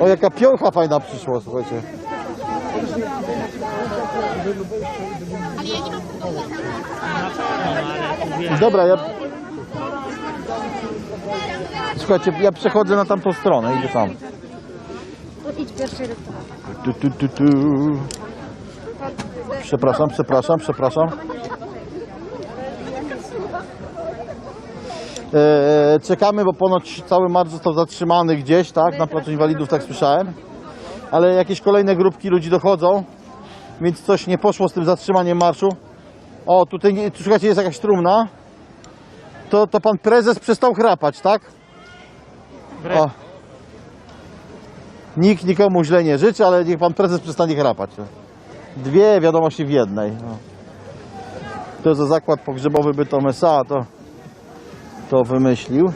O, jaka piącha fajna przyszła, słuchajcie. Dobra, słuchajcie, ja przechodzę na tamtą stronę, idę tam. Przepraszam. Czekamy, bo ponoć cały marsz został zatrzymany gdzieś, tak? Na placu Inwalidów, tak słyszałem. Ale jakieś kolejne grupki ludzi dochodzą, więc coś nie poszło z tym zatrzymaniem marszu. O, tutaj, słuchajcie, jest jakaś trumna. To pan prezes przestał chrapać, tak? O. Nikt nikomu źle nie życzy, ale niech pan prezes przestanie chrapać. 2 wiadomości w jednej. No. To za zakład pogrzebowy Bytom S.A. to wymyślił.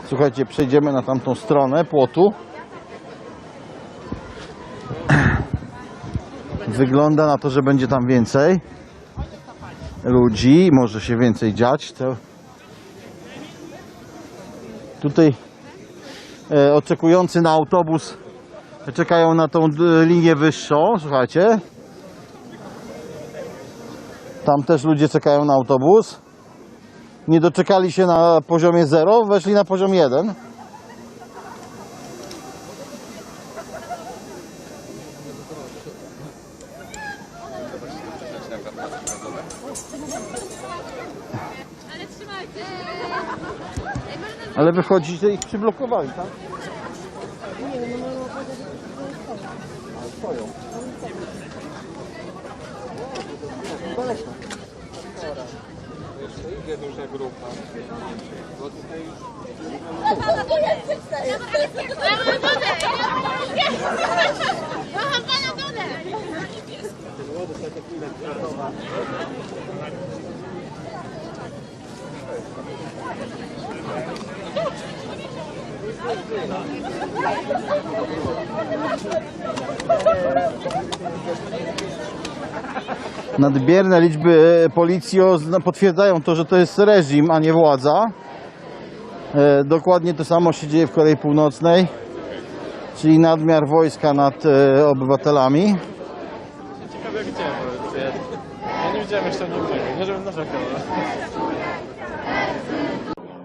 Słuchajcie, przejdziemy na tamtą stronę płotu. Wygląda na to, że będzie tam więcej ludzi, może się więcej dziać. Tutaj oczekujący na autobus czekają na tą linię wyższą, słuchajcie. Tam też ludzie czekają na autobus. Nie doczekali się na poziomie 0, weszli na poziom 1. Ale wychodzi, że ich przyblokowali, tak? Idzie duża grupa. Nadmierne liczby policji potwierdzają to, że to jest reżim, a nie władza. Dokładnie to samo się dzieje w Korei Północnej, czyli nadmiar wojska nad obywatelami. Ciekawe gdzie, ja nie widziałem jeszcze niczego, nie żebym narzekał.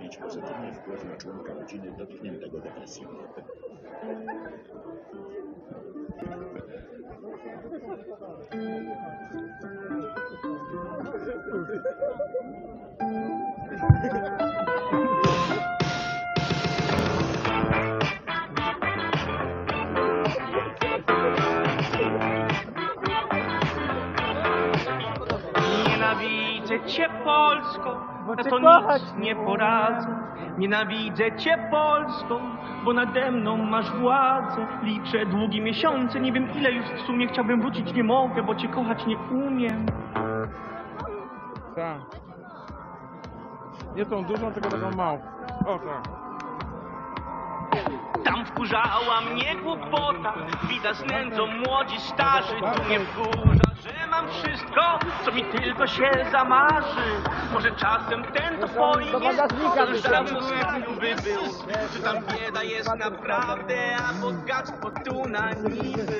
Mieć pozytywny wpływ na członka rodziny dotkniętego depresją. Nienawidzę cię, Polsko, na to nic nie poradzę. Nienawidzę cię, Polsko, bo nade mną masz władzę. Liczę długie miesiące, nie wiem ile już w sumie. Chciałbym wrócić, nie mogę, bo cię kochać nie umiem. Tak. Nie tą dużą, tylko taką małą. O tak. Tam wkurzała mnie głupota, widać z nędzą młodzi starzy. Tu mnie wkurza, że mam wszystko, co mi tylko się zamarzy. Może czasem ten to powinien, już dawno by był. Czy tam bieda jest naprawdę, a bogactwo tu na niby.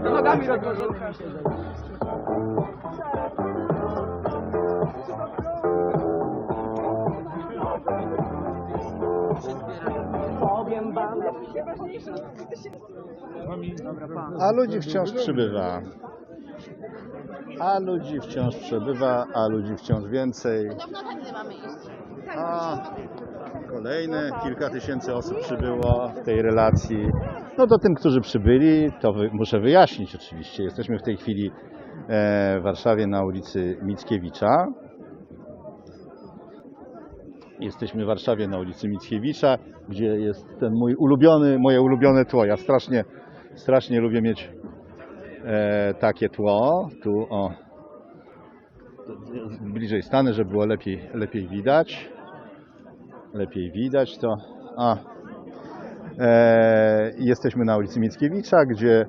Nogami rozłożonymi się. A ludzi wciąż przybywa. A ludzi wciąż przybywa, a ludzi wciąż więcej. A kolejne kilka tysięcy osób przybyło w tej relacji. No to tym, którzy przybyli, to muszę wyjaśnić oczywiście. Jesteśmy w tej chwili w Warszawie na ulicy Mickiewicza. Jesteśmy w Warszawie na ulicy Mickiewicza, gdzie jest ten moje ulubione tło. Ja strasznie lubię mieć takie tło. Tu o, bliżej stanę, żeby było lepiej widać. Lepiej widać to. Jesteśmy na ulicy Mickiewicza, gdzie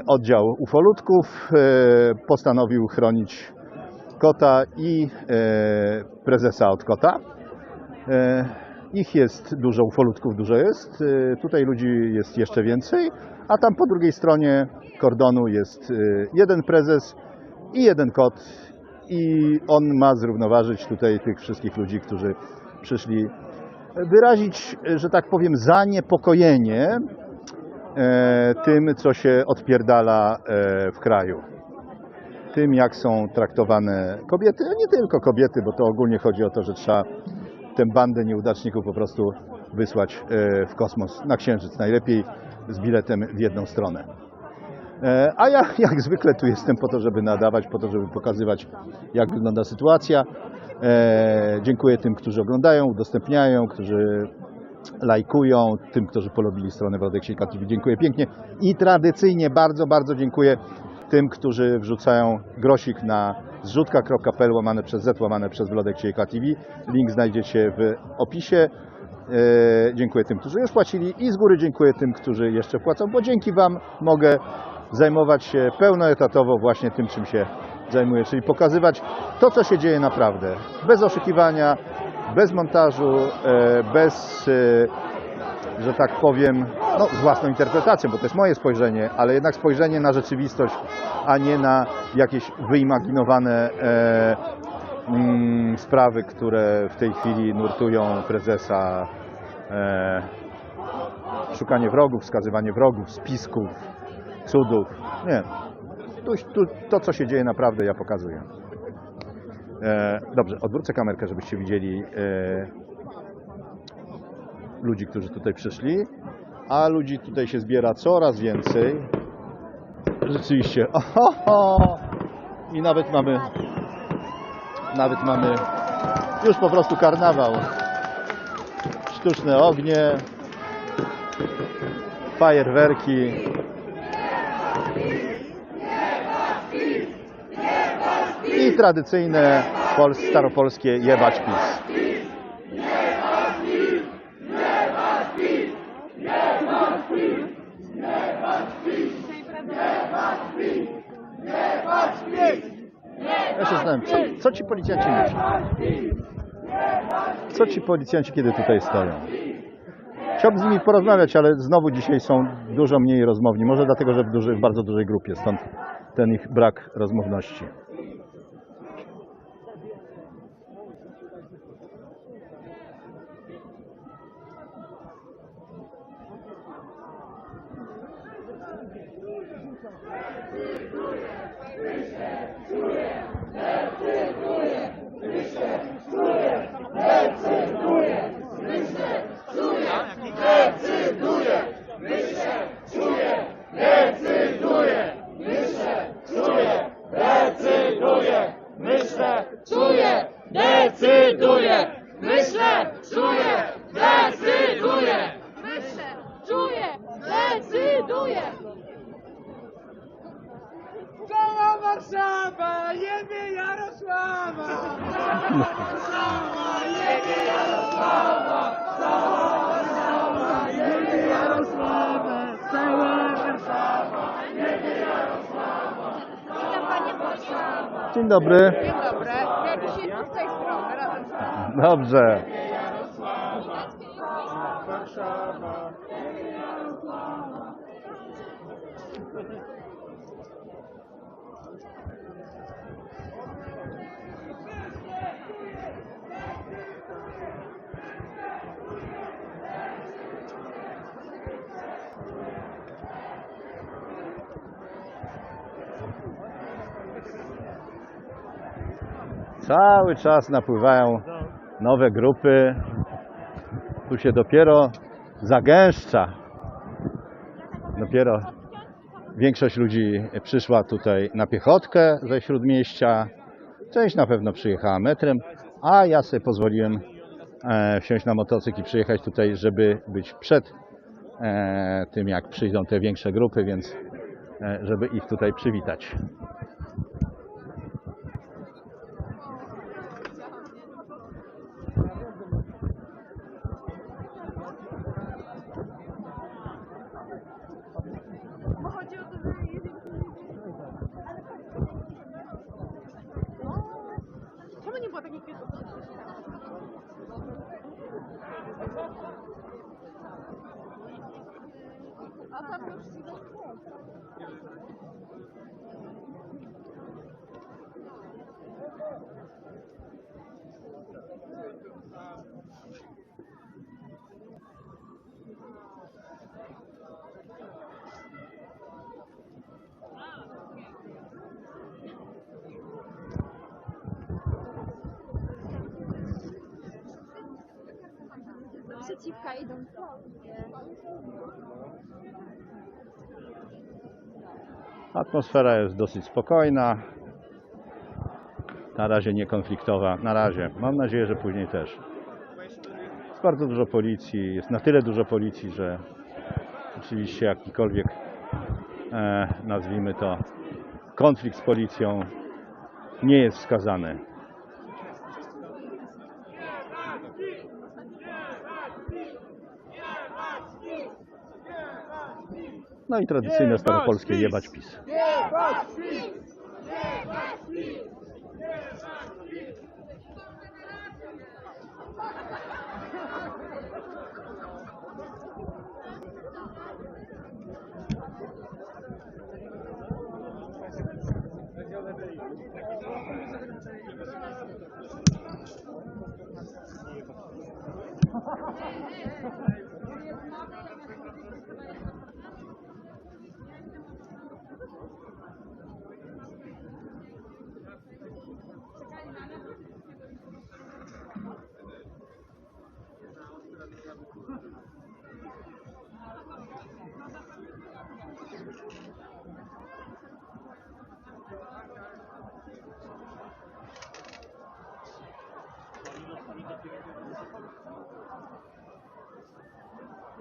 oddział ufolutków postanowił chronić kota i prezesa od kota. Ich jest dużo, ufolutków dużo jest. Tutaj ludzi jest jeszcze więcej, a tam po drugiej kordonu jest jeden prezes i jeden kot i on ma zrównoważyć tutaj tych wszystkich ludzi, którzy przyszli wyrazić, że tak powiem, zaniepokojenie tym, co się odpierdala w kraju. Tym, jak są traktowane kobiety, a nie tylko kobiety, bo to ogólnie chodzi o to, że trzeba tę bandę nieudaczników po prostu wysłać w kosmos, na Księżyc, najlepiej z biletem w jedną stronę. A ja jak zwykle tu jestem po to, żeby nadawać, po to, żeby pokazywać, jak wygląda sytuacja. Dziękuję tym, którzy oglądają, udostępniają, którzy lajkują, tym, którzy polubili stronę Wlodek.Siejka TV. Dziękuję pięknie i tradycyjnie bardzo dziękuję tym, którzy wrzucają grosik na zrzutka.pl /z Wlodek.Siejka TV. Link znajdziecie w opisie. Dziękuję tym, którzy już płacili i z góry dziękuję tym, którzy jeszcze płacą, bo dzięki Wam mogę zajmować się pełnoetatowo właśnie tym, czym się zajmuję, czyli pokazywać to, co się dzieje naprawdę, bez oszukiwania, bez montażu, bez że tak powiem, no, z własną interpretacją, bo to jest moje spojrzenie, ale jednak spojrzenie na rzeczywistość, a nie na jakieś wyimaginowane sprawy, które w tej chwili nurtują prezesa. Szukanie wrogów, wskazywanie wrogów, spisków, cudów. Nie. To, co się dzieje naprawdę, ja pokazuję. Dobrze, odwrócę kamerkę, żebyście widzieli ludzi, którzy tutaj przyszli, a ludzi tutaj się zbiera coraz więcej. Rzeczywiście. I nawet mamy już po prostu karnawał. Sztuczne ognie, fajerwerki. I tradycyjne staropolskie jebać PiS. Ja się zastanawiam, co ci policjanci myślą? Co ci policjanci, kiedy tutaj stoją? Chciałbym z nimi porozmawiać, ale znowu dzisiaj są dużo mniej rozmowni. Może dlatego, że w bardzo dużej grupie, stąd ten ich brak rozmowności. Cała Warszawa, jebie Jarosława! Warszawa, jebie Jarosława! Cała Warszawa, jebie Jarosława! Cała Warszawa, jebie Jarosława! Witam panie pośle. Dzień dobry. Dzień dobry. Ja dzisiaj z tej strony, razem z wami. Dobrze. Warszawa. Cały czas napływają nowe grupy. Tu się dopiero zagęszcza. Dopiero większość ludzi przyszła tutaj na piechotkę ze Śródmieścia. Część na pewno przyjechała metrem, a ja sobie pozwoliłem wsiąść na motocykl i przyjechać tutaj, żeby być przed tym, jak przyjdą te większe grupy, więc żeby ich tutaj przywitać. Czemu nie było takich kwiatów? A tam już przeciwka idą. Atmosfera jest dosyć spokojna. Na razie niekonfliktowa. Na razie. Mam nadzieję, że później też. Jest bardzo dużo policji. Jest na tyle dużo policji, że oczywiście jakikolwiek, nazwijmy to, konflikt z policją nie jest wskazany. No i tradycyjne staropolskie jebać PiS.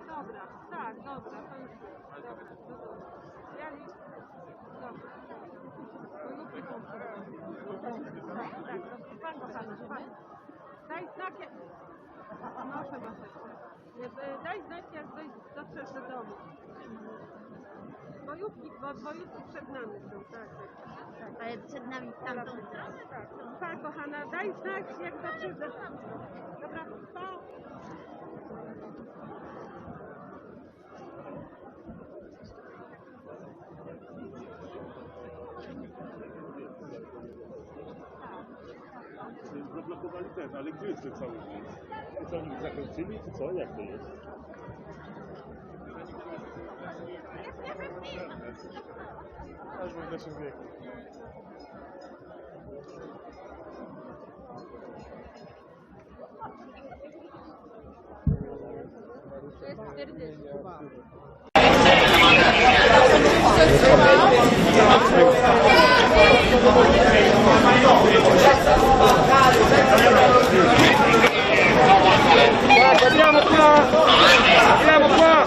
Dobra, tak, dobra, to już dobra. Ja nie... Dobra. Tak, pan kochany, pan. Daj znak, proszę maseczkę. Daj znać, jak dotrzesz do domu. Bojówki przed nami są, tak. Ale przed nami w tamtą stronę? Tak. Tak, kochana, daj znać, jak dotrzesz do domu. Dobra, pa. Zablokowali ten, ale gdzie jest ten cały dzień? To co, oni zakończyli, czy co? Jak to jest? Aż będę się wieku. To jest 40. Andiamo qua! Andiamo qua!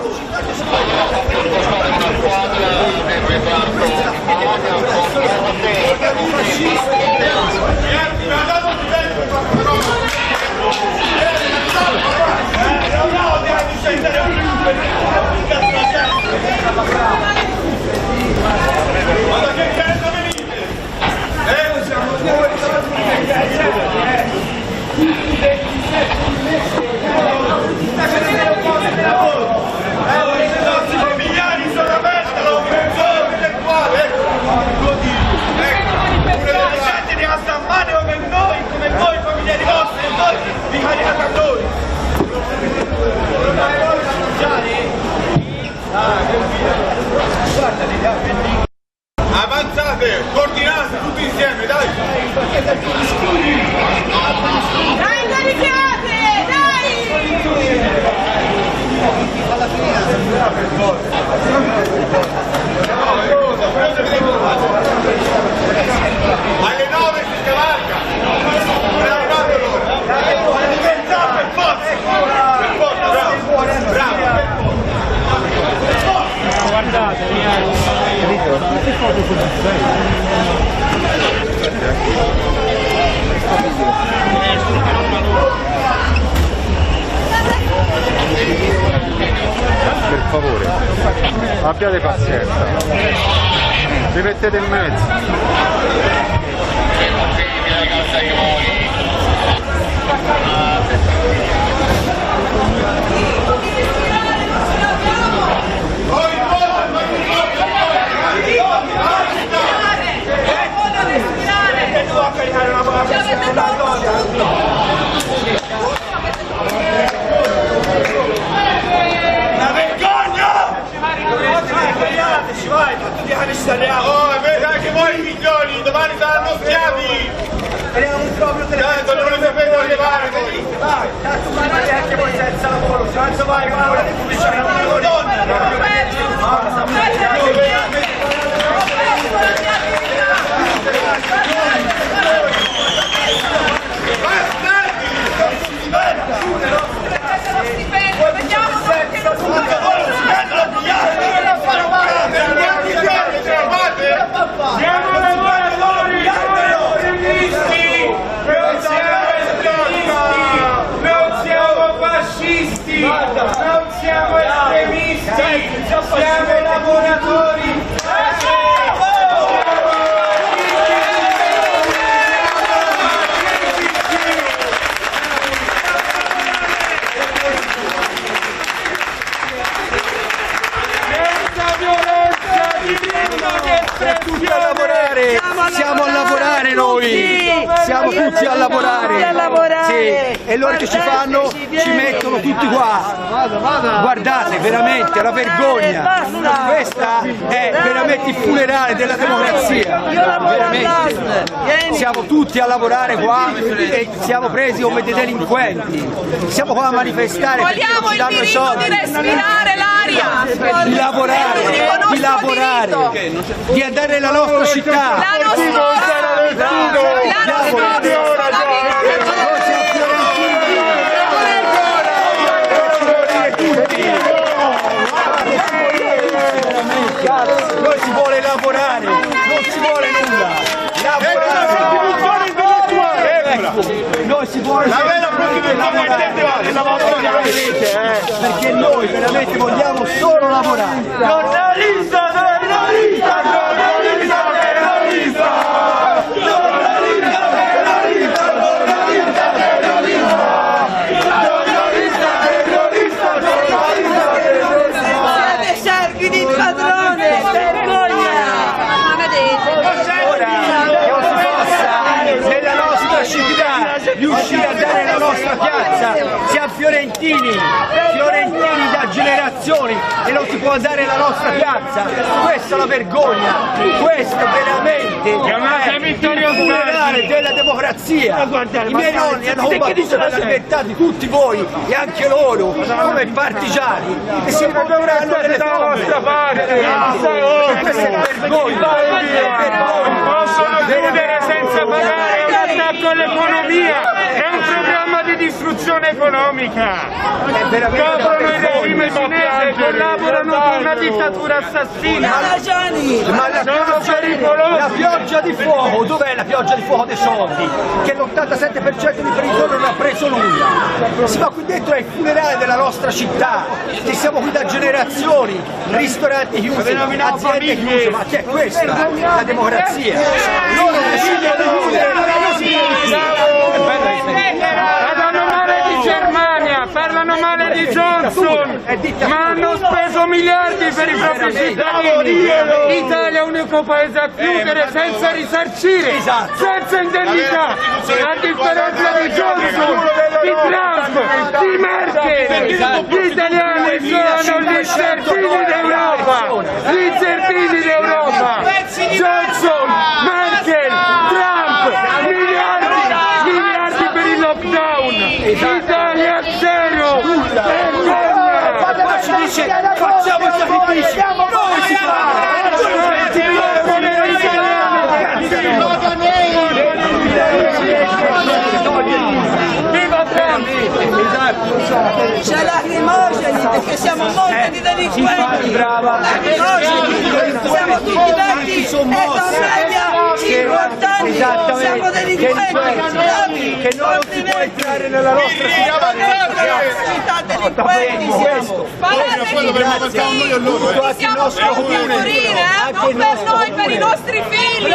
Guarda che cazzo venite! Siamo Migliani sono aperti, lo vedete qua, gente rimasta a male come voi, familiari vostri, e voi vi caricate a noi. Avanzate, coordinate, tutti insieme, dai! Dai, caricate! Alle 9 si scavalca! Per forza! Bravo! Guardate, quante foto Per favore, abbiate pazienza, vi mettete in mezzo. Una vergogna! Ci vai, fatto di anni ci saliamo! Oh, e anche voi figlioli, domani saranno schiavi! Tanto non li sapete arrivare! Vai! Tanto vai anche voi senza lavoro! Tanto vai, Paola, di pubblicità! Una donna! Siamo lavoratori, non siamo fascisti, non siamo estremisti, siamo lavoratori. Siamo a lavorare noi, siamo tutti a lavorare, sì. E loro che ci fanno, ci mettono tutti qua, guardate veramente la vergogna, questa è veramente il funerale della democrazia, veramente. Siamo tutti a lavorare qua e siamo presi come dei delinquenti, siamo qua a manifestare perché non ci danno i soldi, di respirare l'aria, di lavorare, di andare nella nostra città. La Cazzo, noi si vuole lavorare, non si vuole nulla. Noi si vuole perché noi veramente vogliamo solo lavorare. Giornalista, giornalista, giornalista, terrorista! Giornalista, terrorista, giornalista, terrorista! Giornalista, terrorista, giornalista, terrorista! Siete scerchi di padrone, vergogna! Nella nostra città riuscire a dare la nostra piazza, siamo fiorentini da generazioni e non si può dare la nostra piazza, questa è la vergogna, questo veramente è il funerale della democrazia. I miei nonni hanno combattuto per la libertà di tutti voi e anche loro come partigiani e si ricorderanno delle nostra parte. Questa è vergogna, possono chiudere senza pagare, è un attacco all'economia, è un programma di distruzione economica. Coprono il regime cinese, collaborano con una dittatura assassina. Sono pericolosi. La pioggia di fuoco, dov'è la pioggia di fuoco dei soldi? Che l'87% di imprenditori non ha preso nulla. Sì, ma qui dentro è il funerale della nostra città, che siamo qui da generazioni, ristoranti chiusi, aziende chiuse, ma che è questa? La democrazia. Loro decidono di chiudere, parlano male di Germania, parlano male di Johnson, ma hanno speso miliardi per i propri cittadini. L'Italia è l'unico paese a chiudere senza risarcire, senza indennità, a differenza di Johnson, di Trump, di Merkel. Gli italiani sono gli incertini d'Europa, gli incertini d'Europa. Johnson, Merkel, Trump, miliardi per il lockdown, Italia zero, vergogna! Qua ci dice facciamo i sacrifici, noi si fa! Viva Trump! C'è lacrimogeni perché siamo molti di delinquenti, lacrimogeni, siamo tutti vecchi, età media, 50 anni, siamo delinquenti, che non si può entrare nella nostra città, delinquenti siamo. Siamo pronti a morire, non per noi, per i nostri figli.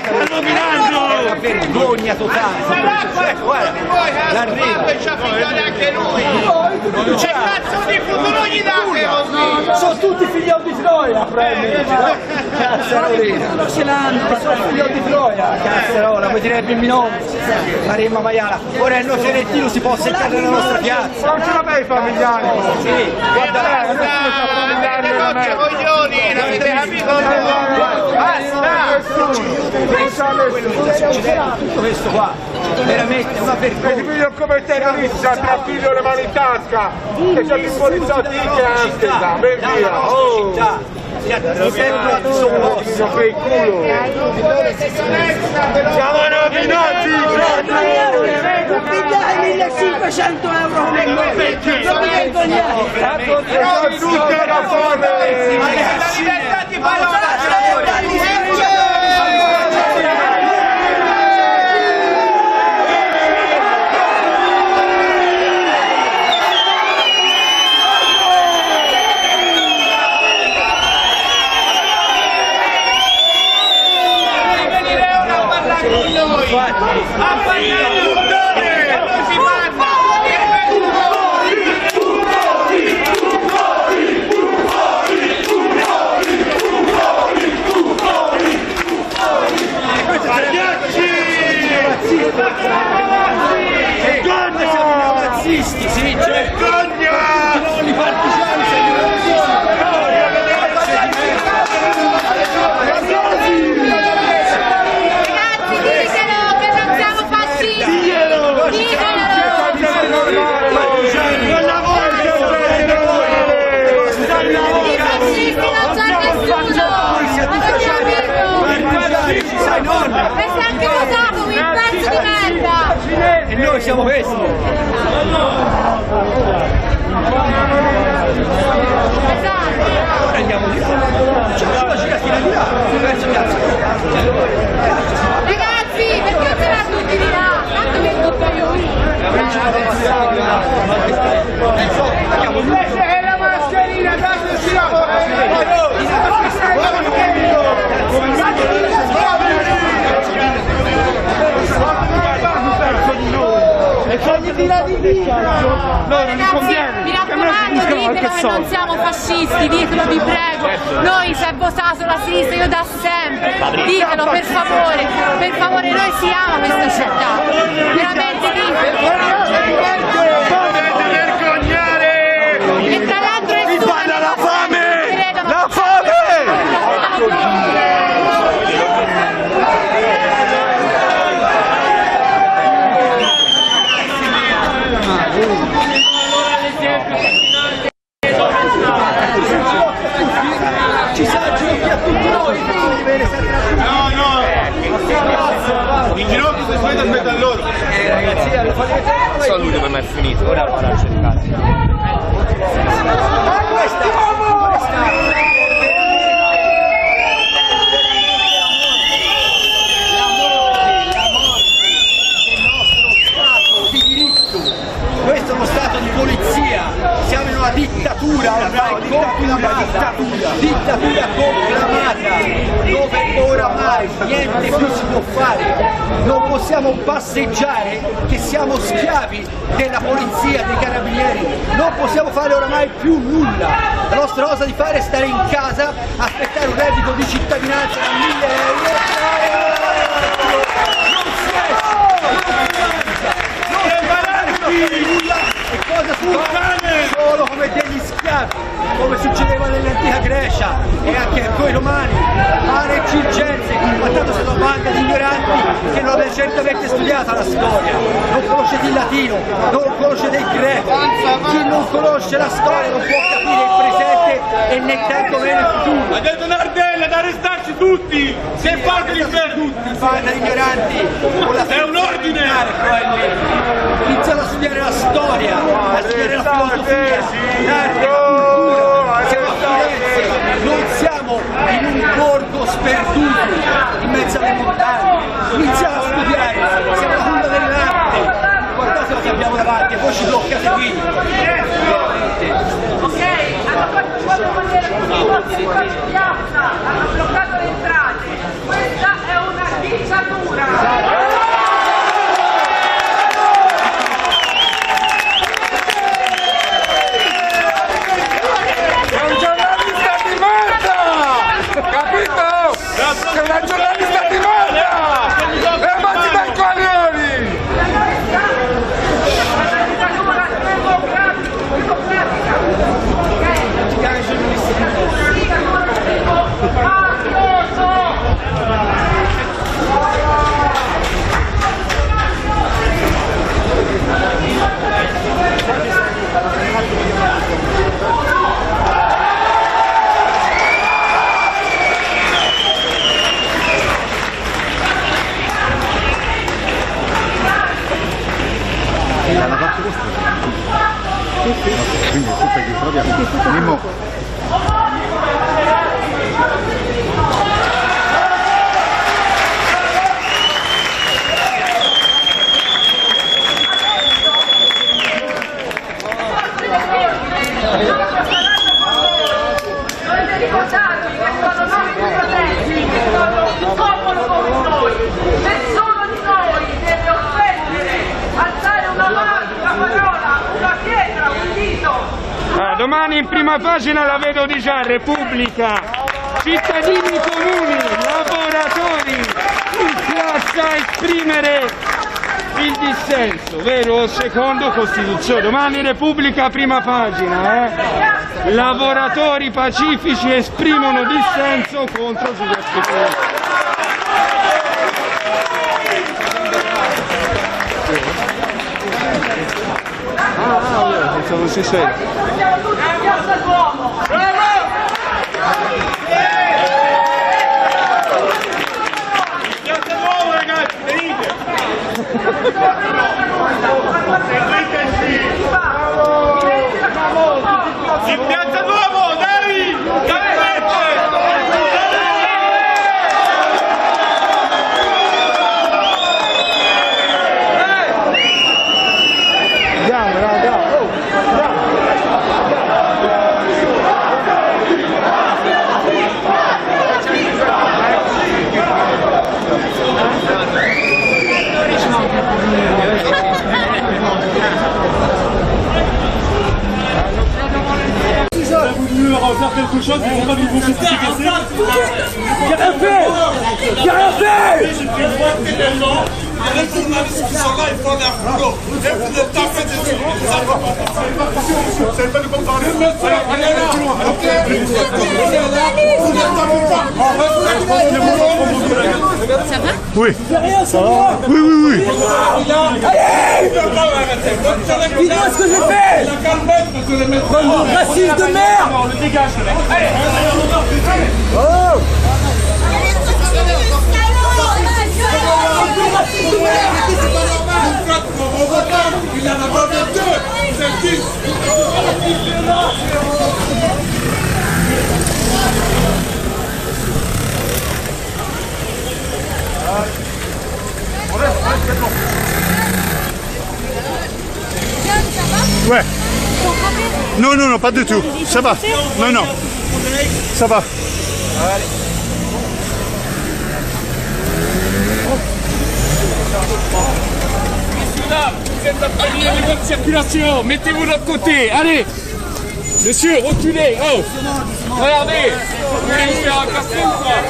Una vergogna totale, guarda, l'arrivo anche lui, c'è cazzo di futuro gli date, sono tutti figlioli di Troia, Cazzarolina, non ce l'hanno, sono figlioli di Troia, Cazzarola, come direbbe il mio nome, Maremma Maiala, ora il nostro Trentino si può seccare nella nostra piazza, non ce l'avete familiari, sì, guarda, basta, coglioni, l'avete capito, tutto questo qua, veramente una vergogna. Figlio come terrorista, tra figlio le mani in tasca, e c'è più poliziotti che Amsterdam, ben via, Sono per il culo. Siamo rovinati! Pigliare 1500 euro come noi, non vi vergognate! Tutte la fame! Ragazzi, libertà di parola! Razzisti, sì, vergogna! I partigiani sono Sei nonna! siamo questi. Andiamo di là. C'è una giratina di là. Verso piazza. Ragazzi, perché non sarà tutti di là? Tanto che tutto io qui. Invece è la mascherina, dateci Ragazzi, mi raccomando, ditelo che non siamo fascisti, ditelo, vi prego. Noi si è votato la sinistra, io da sempre. Ditelo, per favore, noi siamo questa città. Veramente ditelo. E tra l'altro è vi fanno la fame! La fame! Ci sa ginocchia a tutti noi, No, in ginocchio si sveglia aspetta a loro. Ragazzi, Solo lui dove è finito, ora farà cercare. Questo è uno stato di polizia, siamo in una dittatura dittatura conclamata, dove oramai niente più si può fare, non possiamo passeggiare che siamo schiavi della polizia, dei carabinieri, non possiamo fare oramai più nulla, la nostra cosa di fare è stare in casa, aspettare un reddito di cittadinanza da 1.000 euro. E cosa solo come degli schiavi, come succedeva nell'antica Grecia e anche con i romani, mare e circense, ma tanto siete una banda di ignoranti che non avete certamente studiato la storia, non conoscete il latino, non conoscete il greco, chi non conosce la storia non può capire il presente e né tanto meno il futuro. Ha detto Nardella da arrestarci tutti, se fate l'inferno tutti! Banda di ignoranti, con la è un ordine! Iniziate a studiare la storia, a studiare la filosofia, l'arte, la cultura, siamo a Firenze, non siamo in un borgo sperduto in mezzo alle montagne, iniziamo a studiare, siamo la culla dell'arte, guardate cosa abbiamo davanti e voi ci bloccate qui. Ok, hanno fatto 4 maniere così, in piazza, hanno bloccato le entrate. Questa è una dittatura. Capito? Sei una giornalista di merda! Levati dai coglioni! Quindi tutta che troviamo. Dovete ricordarvi che sono nostri fratelli, che sono un popolo come noi. Nessuno di noi deve offendere, alzare una mano, una parola, una pietra, un dito. Domani in prima pagina la vedo di già, Repubblica, cittadini comuni, lavoratori, in piazza a esprimere il dissenso, vero? Secondo Costituzione. Domani Repubblica, prima pagina, lavoratori pacifici esprimono dissenso contro Giuseppe Conte. Pensavo si sei. Andiamo tutti in piazza Duomo. Piazza Duomo, ragazzi, venite! In Piazza Duomo, dai! Andiamo, andiamo. Faire quelque chose, ils vont pas nous bouger ce qui s'est cassé. J'ai rien fait! J'ai rien fait! Les journalistes qui sont là, ils font leur boulot. Et vous êtes tapés dessus. Vous savez pas de quoi parler. Allez plus loin. Ça va? Oui. Ça va? Oui, oui, oui. Allez! Dis-moi ce que j'ai fait! Raciste de merde! On le dégage, le mec. Allez! Oh! Il y en a pas 22, c'est 10. Ouais. Non, non, non, pas du tout. Ça va. Non, non. Ça va. Messieurs, dames, vous êtes appelés à la bonne circulation. Mettez-vous de l'autre côté. Allez. Monsieur, reculez. Oh. Regardez. Vous voulez vous faire un café ou pas?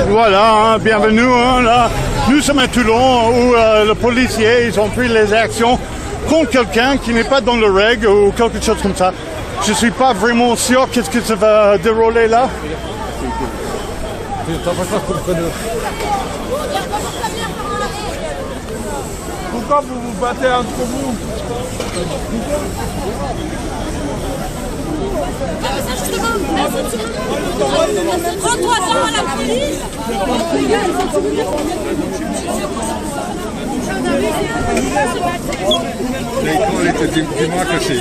Voilà, hein, bienvenue. Hein, là. Nous sommes à Toulon où les policiers ils ont pris les actions contre quelqu'un qui n'est pas dans le règle ou quelque chose comme ça. Je suis pas vraiment sûr qu'est-ce que ça va dérouler là. Pourquoi vous vous battez entre vous? Rends-toi devant la police. They call it a democracy.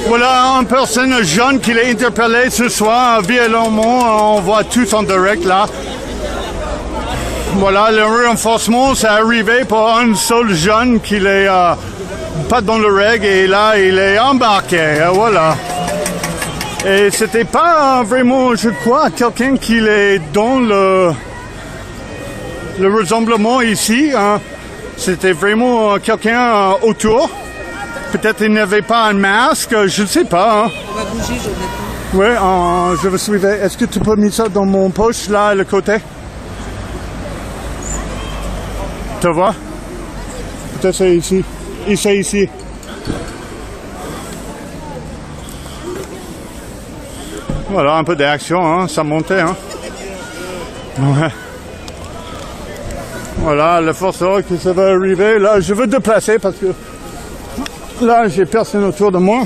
Voilà une personne jeune qui l'a interpellé ce soir violemment. On voit tous en direct là. Voilà, le renforcement, c'est arrivé pour un seul jeune qui n'est pas dans le règle et là, il est embarqué. Voilà. Et c'était pas vraiment, je crois, quelqu'un qui est dans le rassemblement ici. Hein. C'était vraiment quelqu'un autour. Peut-être il n'avait pas un masque, je ne sais pas. Hein. On va bouger, je vais. Oui, je vais suivre. Est-ce que tu peux mettre ça dans mon poche, là, à le côté? Tu vois? Peut-être c'est ici. C'est ici. Voilà, un peu d'action, hein, ça montait. Hein. Ouais. Voilà, le forceau qui ça va arriver. Là, je veux déplacer parce que là, j'ai personne autour de moi.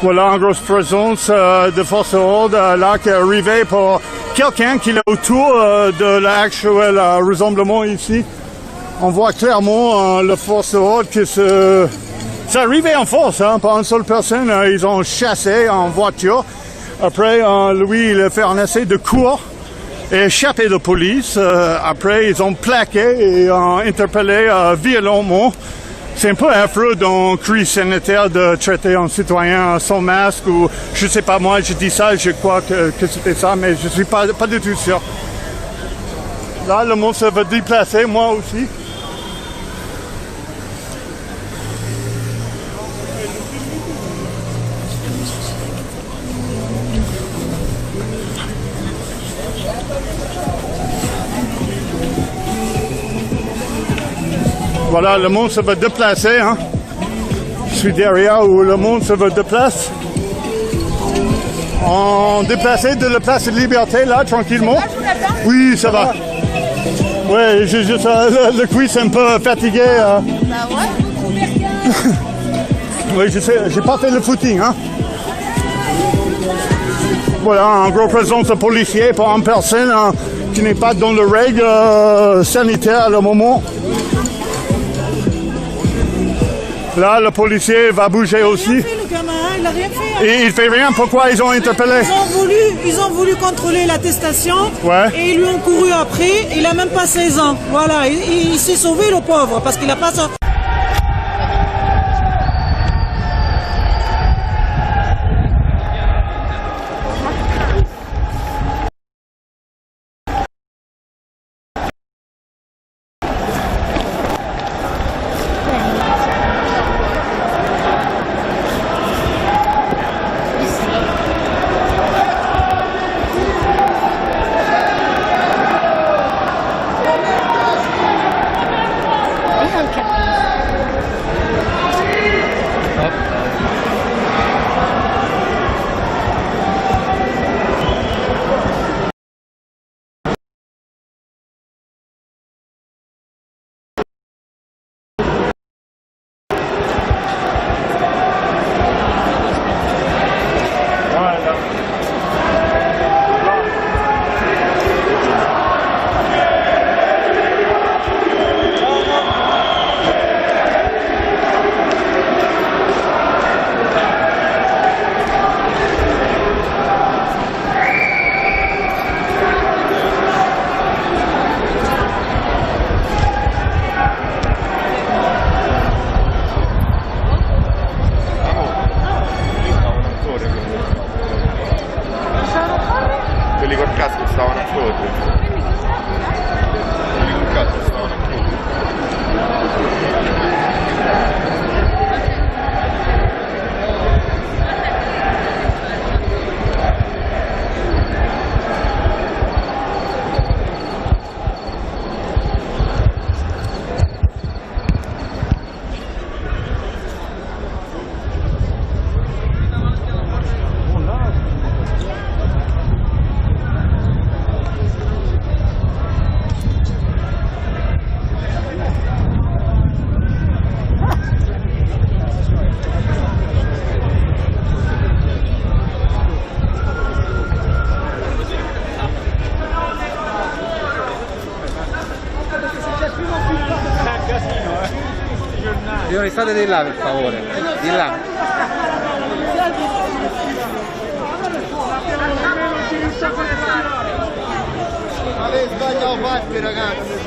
Voilà, en grosse présence de force ordre là qui est arrivé pour quelqu'un qui est autour de l'actuel rassemblement ici. On voit clairement le force ordre qui c'est arrivé en force, hein, pas une seule personne. Ils ont chassé en voiture. Après, lui, il a fait un essai de cours échappé de police. Après, ils ont plaqué et ont interpellé violemment. C'est un peu affreux dans crise sanitaire de traiter un citoyen sans masque ou je sais pas moi, je dis ça, je crois que c'était ça, mais je suis pas du tout sûr. Là, le monde se va déplacer, moi aussi. Voilà, le monde se va déplacer. Hein. Je suis derrière où le monde se va déplacer. On déplaçait de la place de Liberté, là, tranquillement. Oui, ça va. Oui, le cuisse est un peu fatigué. Oui, je sais, j'ai pas fait le footing. Hein. Voilà, en gros présence de policiers pour une personne qui n'est pas dans le règle sanitaire à le moment. Là, le policier va bouger aussi. Il a rien fait, le gamin, il a rien fait. Et il fait rien, pourquoi ils ont interpellé? Ils ont voulu contrôler l'attestation ouais. Et ils lui ont couru après. Il a même pas 16 ans. Voilà, il s'est sauvé le pauvre parce qu'il a pas ça. Signori, state di là per favore, di là. Sbaglia o fatti ragazzi.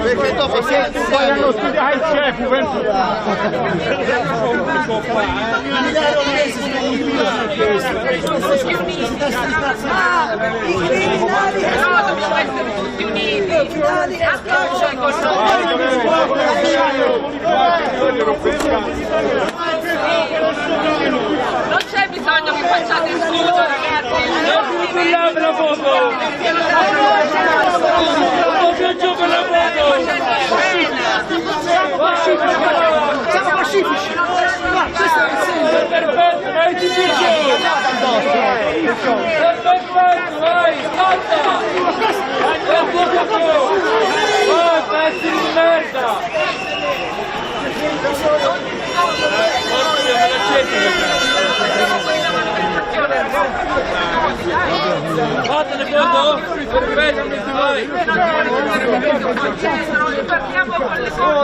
Perché dopo poi hanno studiato il chef tutti uniti a causa di questo. Non c'è bisogno che facciate scudo, ragazzi. La foto! Siamo pacifici! Perfetto, vai ti piace! Perfetto, vai, scatta! Vai, pezzi di merda! Oddio, me la Fatene foto?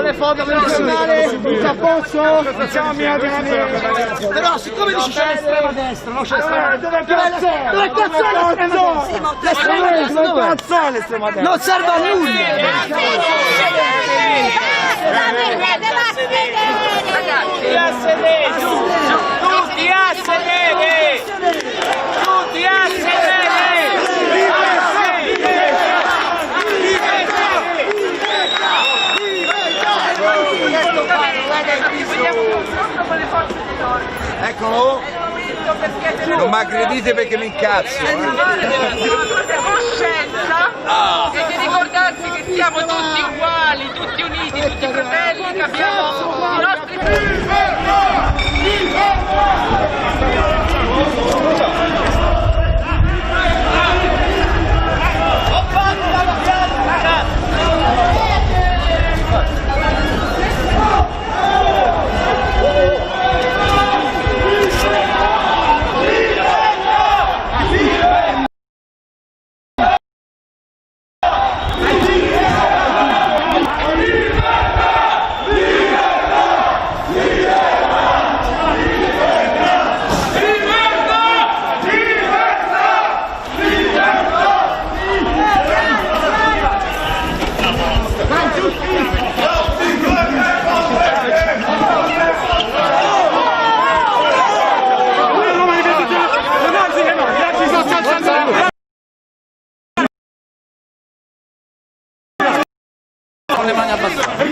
Le foto personali, il capoccio, però siccome dici c'è l'estrema destra, non c'è l'estrema destra, dove cazzo è l'estrema destra? Non serve a nulla! Tutti a sedere! Tutti a sedere! Tutti a sedere! Eccolo! Non mi aggredite perché mi incazzo! Coscienza e di ricordarsi che siamo tutti uguali, tutti uniti, tutti fratelli, che abbiamo i nostri... Con le mani abbassate.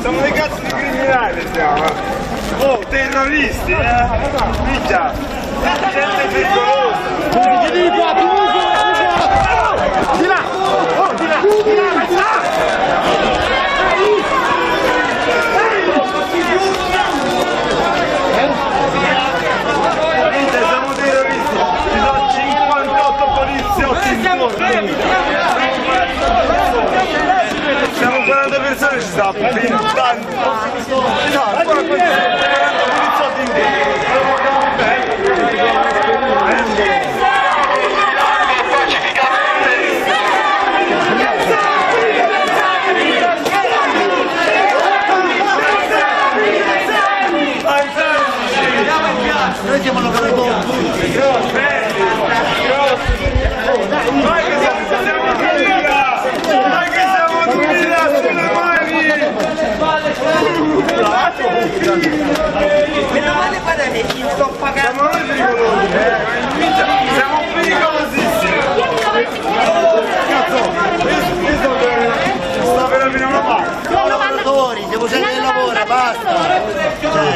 Siamo dei cazzo di criminali, siamo. Oh, terroristi, Minchia. Gente pericolosa. Di qua, di là. Oh, di là. Di là. Siamo terroristi. Ci sono 58 poliziotti intorno. Siamo 40 persone, ci sta puntando. No, ancora 40 poliziotti in noi siamo locali tutti. Noi che siamo tutti là! Noi che siamo tutti là sulle mani! Meno male guardate, ci sto pagando! Siamo pericolosissimi! Cazzo! Sta per avere una parte! Siamo lavoratori, siamo gente che lavora, basta!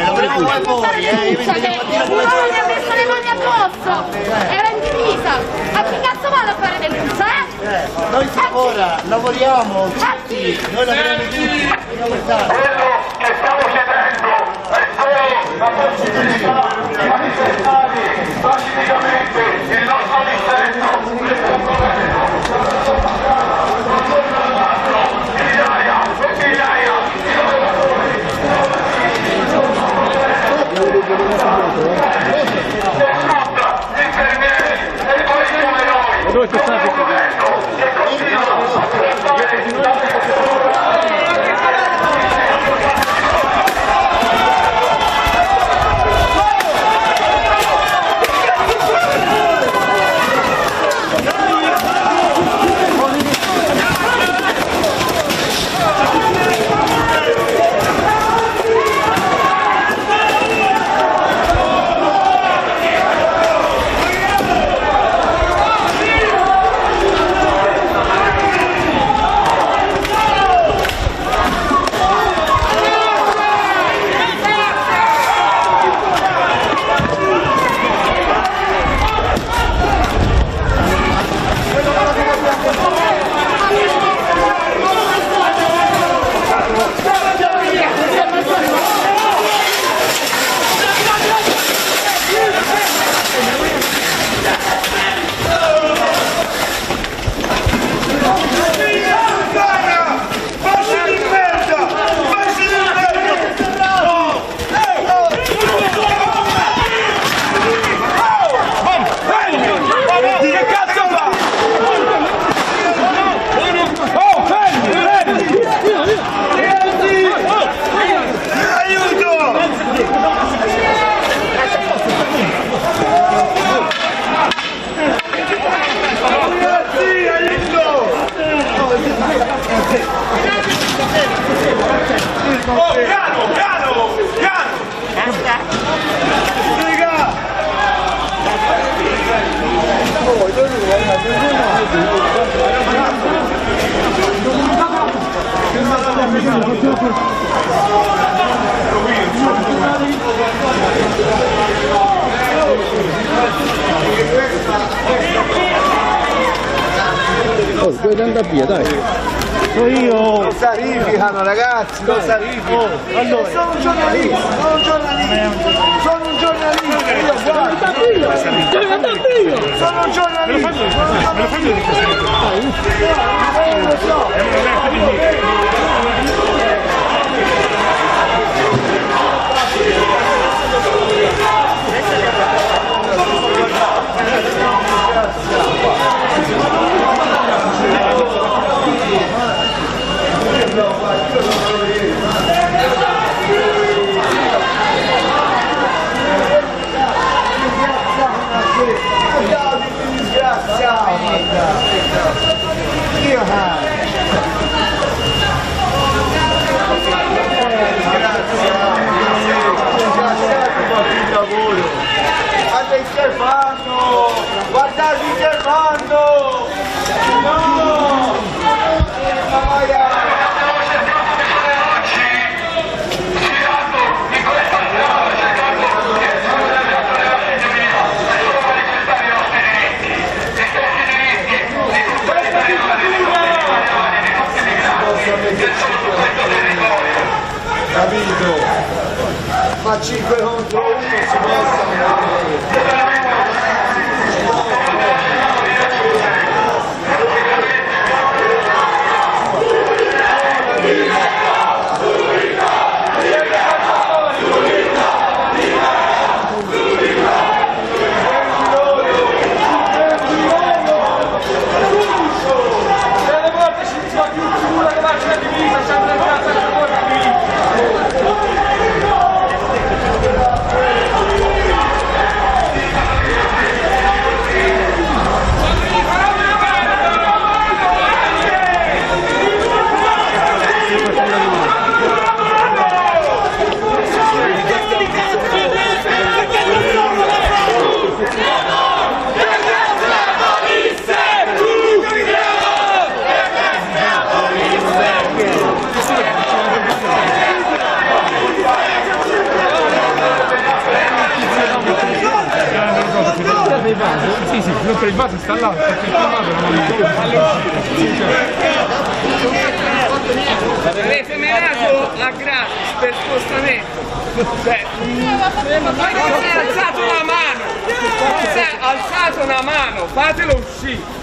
Lavoriamo poi voi, io mi uno non mi ha messo le mani addosso, era in divisa, a chi cazzo vado a fare del busso, noi lavoriamo tutti, noi lavoriamo tutti, dobbiamo stare. Quello che stiamo chiedendo è solo la possibilità di manifestare pacificamente il nostro dissenso. Dove ci state? via, dai. Lo sarificano ragazzi, lo sarificano. Allora. Sono un giornalista, sono un giornalista. Sono un giornalista, io guarda. Sono un Guarda il Germano! Guardate il Germano! No! Capito? Ma 5 contro 1 si possono. Sì, quello per il vaso sta là, perché il avete menato a gratis per spostamento, cioè si è alzato una mano, si è alzato una mano, fatelo uscire.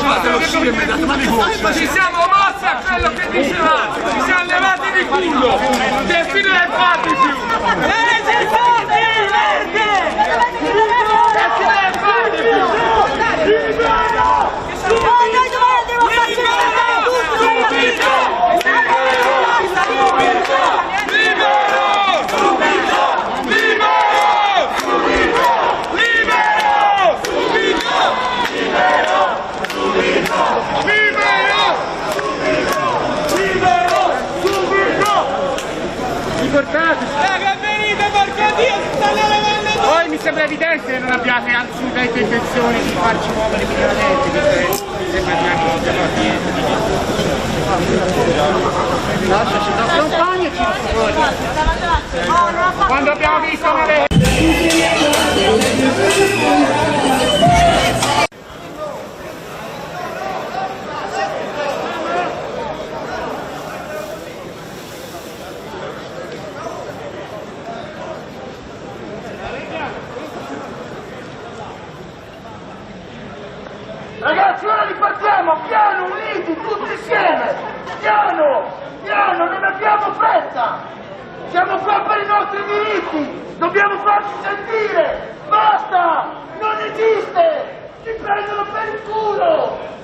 Fatelo uscire immediatamente. Ci siamo mossi a quello che dicevate, ci siamo levati di culo, che fine ne fate più? Poi mi sembra evidente che non abbiate assolutamente intenzione di farci muovere minimamente, perché mi sembra di anche non siamo lasciaci da compagni quando abbiamo visto una Ragazzi, ora ripartiamo, piano, uniti, tutti insieme! Piano, piano, non abbiamo fretta! Siamo qua per i nostri diritti! Dobbiamo farci sentire! Basta! Non esiste! Ci prendono per il culo!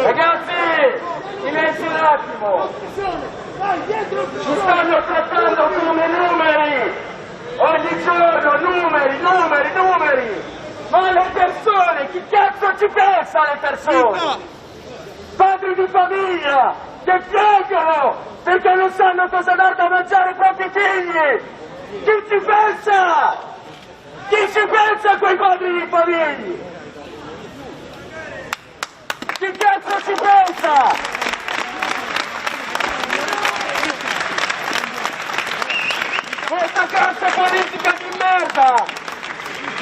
Ragazzi, silenzio un attimo! Ci stanno trattando come numeri! Ogni giorno numeri, numeri, numeri! Ma le persone, chi cazzo ci pensa alle persone? padri di famiglia che piangono perché non sanno cosa dar da mangiare ai propri figli. Chi ci pensa? Chi ci pensa a quei padri di famiglia? Chi cazzo ci pensa? Questa classe politica di merda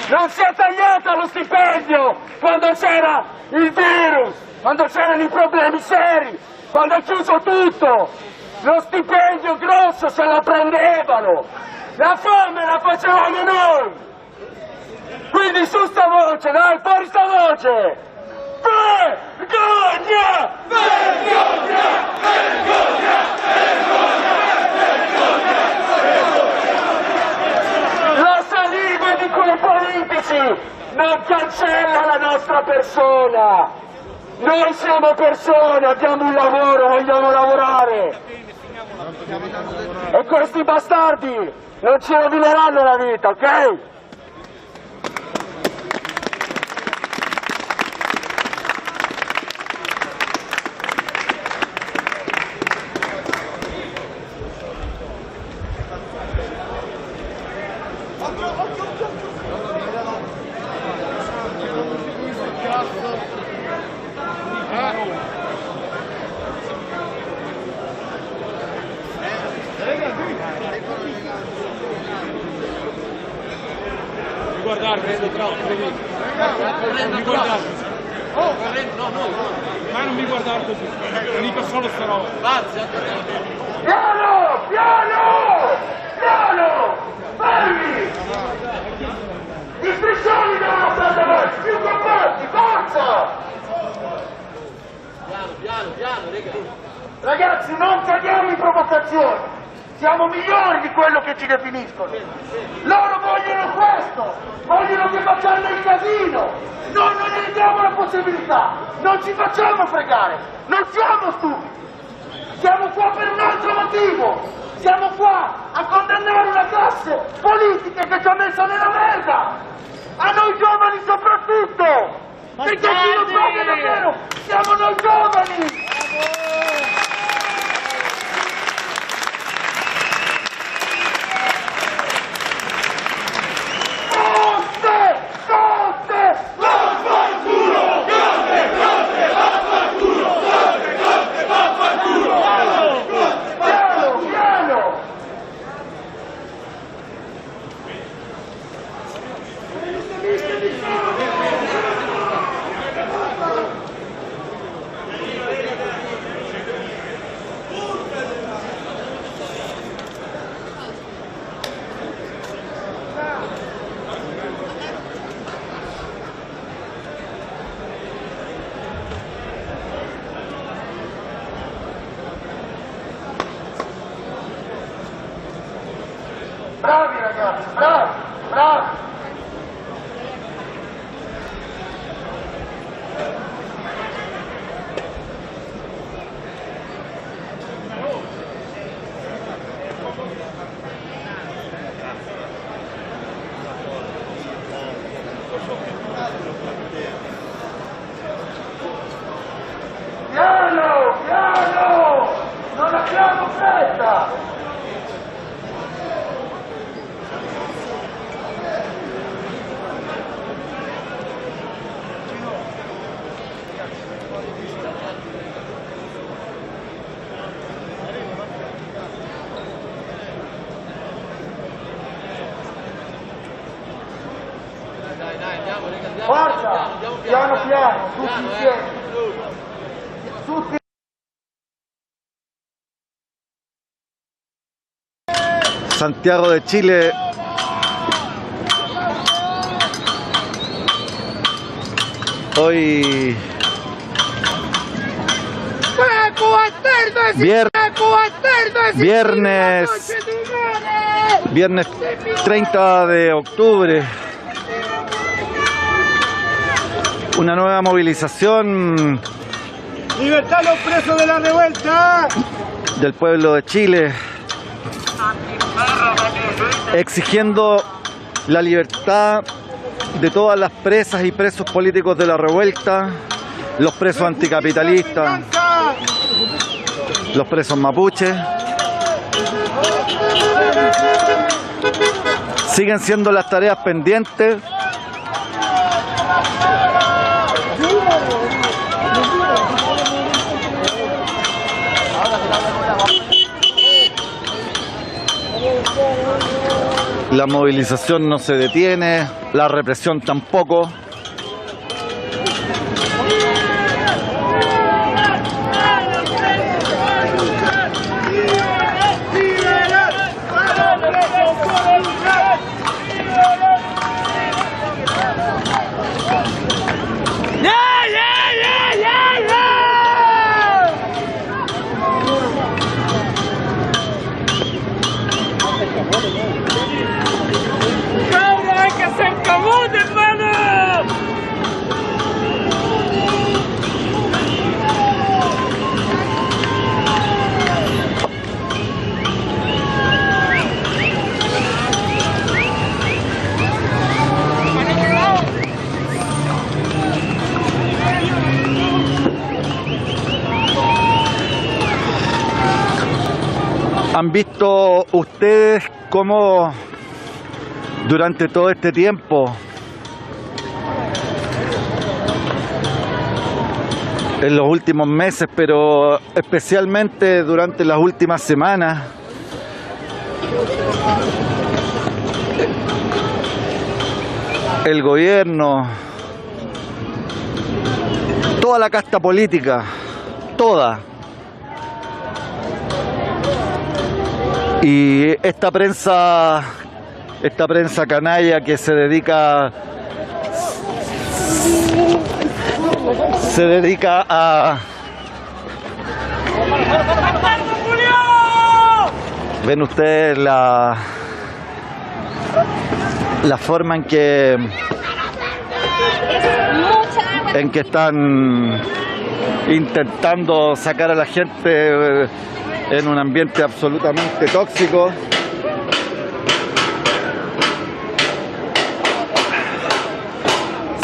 non si è tagliata lo stipendio quando c'era il virus, quando c'erano i problemi seri, quando è chiuso tutto. Lo stipendio grosso se lo prendevano, la fame la facevamo noi. Quindi su sta voce, dai, fuori sta voce! Vergogna! Vergogna! Vergogna! Vergogna! La saliva di quei politici non cancella la nostra persona. Noi siamo persone, abbiamo un lavoro, vogliamo lavorare. E questi bastardi non ci rovineranno la vita, ok? Ma non mi guardare così, non dico solo sta roba. Piano! Piano! Piano! Fermi! Gli striscioni devono prendere più compatti, forza! Piano, raga. Ragazzi, non cadiamo in provocazioni. Siamo migliori di quello che ci definiscono. Loro vogliono questo, vogliono che facciamo il casino. Noi non gli diamo la possibilità, non ci facciamo fregare, non siamo stupidi. Siamo qua per un altro motivo. Siamo qua a condannare una classe politica che ci ha messo nella merda. A noi giovani soprattutto. Perché chi lo paga davvero siamo noi giovani. Bravi ragazzi, bravi, bravi! Piano, piano! Non abbiamo fretta! Forza! Piano piano, tutti insieme! Tutti! Santiago de Chile. Hoy viernes 30 de octubre, una nueva movilización ¡Libertad a los presos de la revuelta! del pueblo de Chile, exigiendo la libertad de todas las presas y presos políticos de la revuelta, los presos anticapitalistas, los presos mapuches. Siguen siendo las tareas pendientes. La movilización no se detiene, la represión tampoco. ¿Han visto ustedes cómo durante todo este tiempo, en los últimos meses, pero especialmente durante las últimas semanas, el gobierno, toda la casta política, toda, y esta prensa canalla que se dedica a... Ven ustedes la forma en que están intentando sacar a la gente en un ambiente absolutamente tóxico.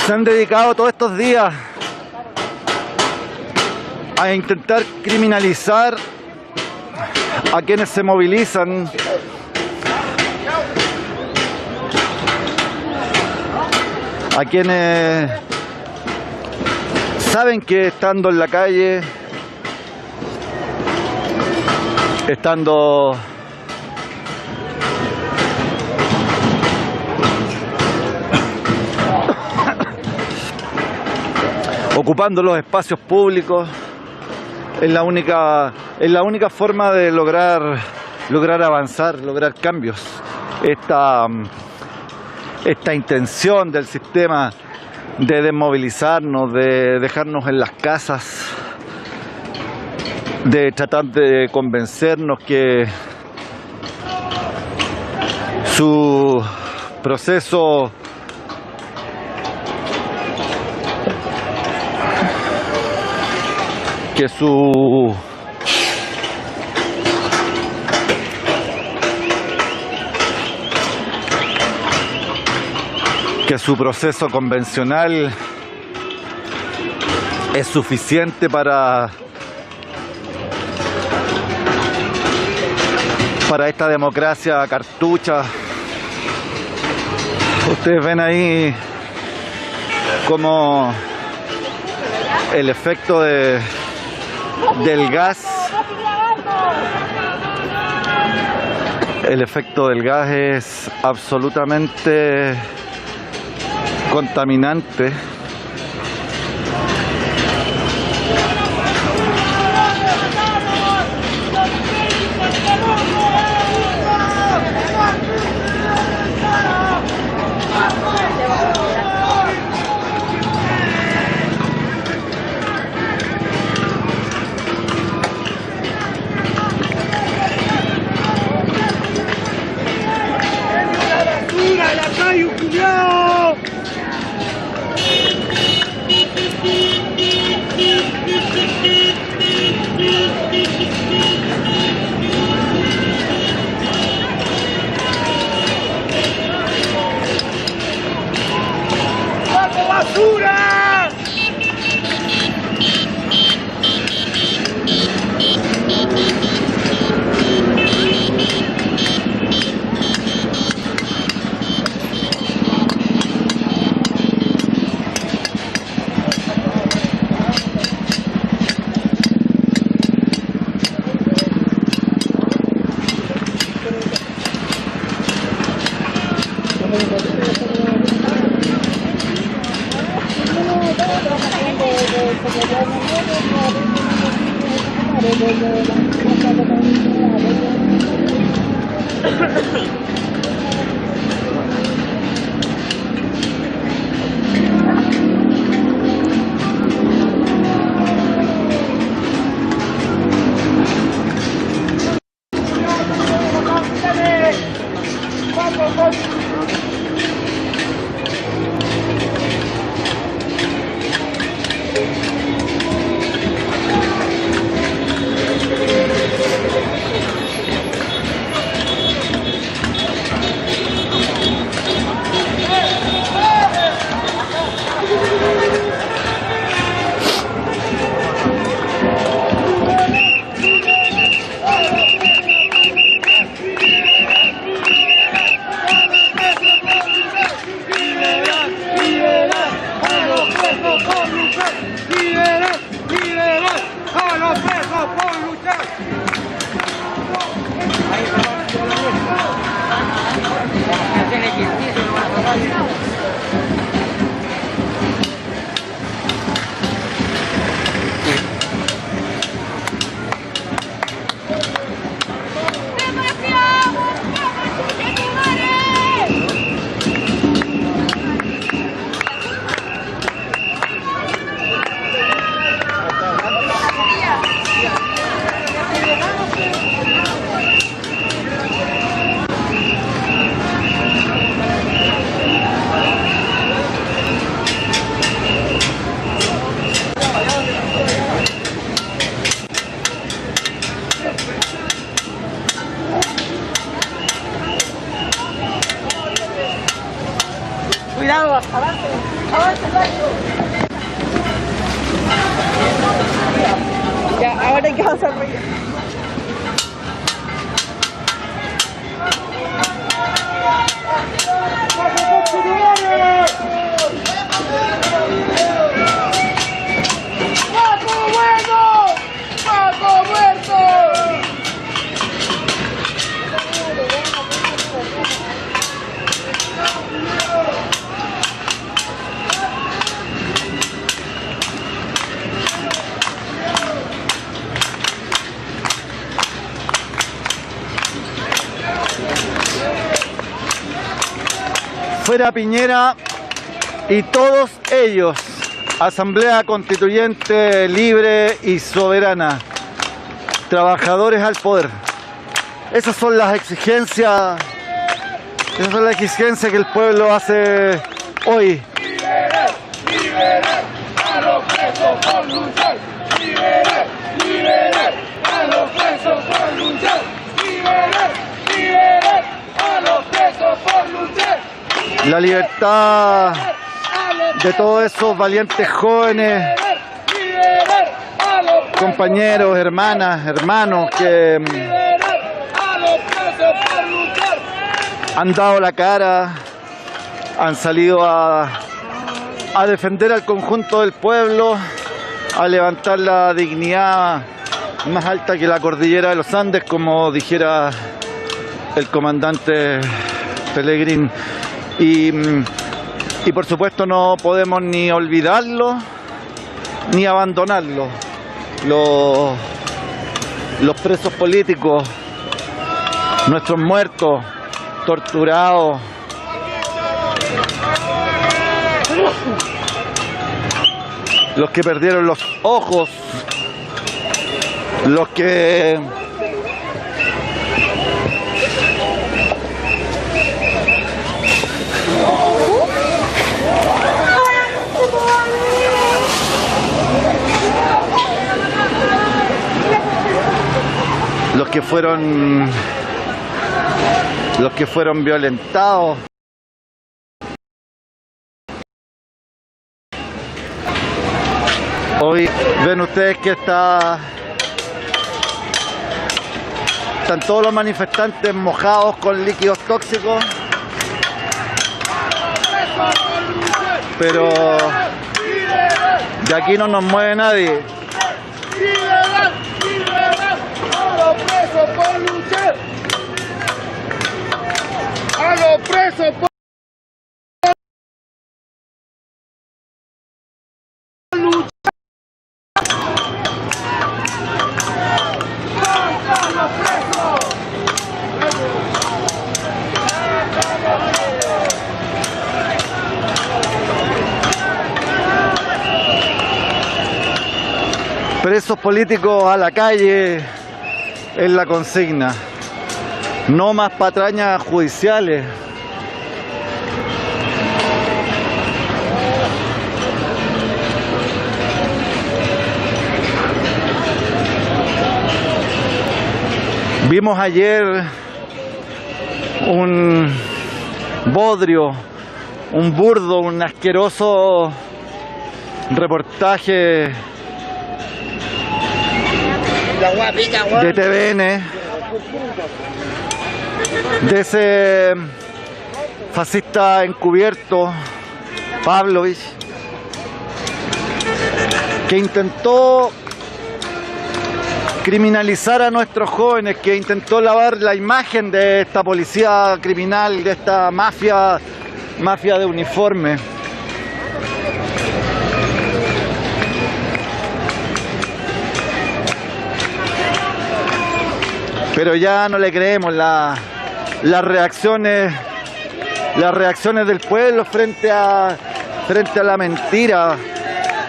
Se han dedicado todos estos días a intentar criminalizar a quienes se movilizan, a quienes saben que estando en la calle, estando ocupando los espacios públicos, es la única forma de lograr avanzar, lograr cambios. Esta intención del sistema de desmovilizarnos, de dejarnos en las casas, de tratar de convencernos que su proceso que su proceso convencional es suficiente para esta democracia cartucha. Ustedes ven ahí como el efecto del gas. El efecto del gas es absolutamente contaminante. Cuidado, avance, avance, ya, ahora hay que avanzar por allá. ¡Paco bueno! ¡Paco muerto! Fuera Piñera y todos ellos, Asamblea Constituyente libre y soberana, trabajadores al poder. Esas son las exigencias que el pueblo hace hoy. ¡Liberar! ¡Liberar! ¡A los presos por luchar! ¡Liberar! ¡Liberar! ¡A los presos por luchar! ¡Liberar! ¡Liberar! ¡A los presos por luchar! La libertad de todos esos valientes jóvenes, compañeros, hermanas, hermanos que han dado la cara, han salido a defender al conjunto del pueblo, a levantar la dignidad más alta que la cordillera de los Andes, como dijera el comandante Pellegrín. Y por supuesto no podemos ni olvidarlo ni abandonarlo. Los presos políticos, nuestros muertos, torturados, los que perdieron los ojos, los que fueron violentados. Hoy ven ustedes que están todos los manifestantes mojados con líquidos tóxicos, pero de aquí no nos mueve nadie. ¡A los presos por luchar! ¡A los presos por políticos a la calle es la consigna. No más patrañas judiciales. Vimos ayer un bodrio, un burdo, un asqueroso reportaje de TVN de ese fascista encubierto, Pavlovich, que intentó criminalizar a nuestros jóvenes, que intentó lavar la imagen de esta policía criminal, de esta mafia de uniforme. Pero ya no le creemos las reacciones del pueblo frente a la mentira,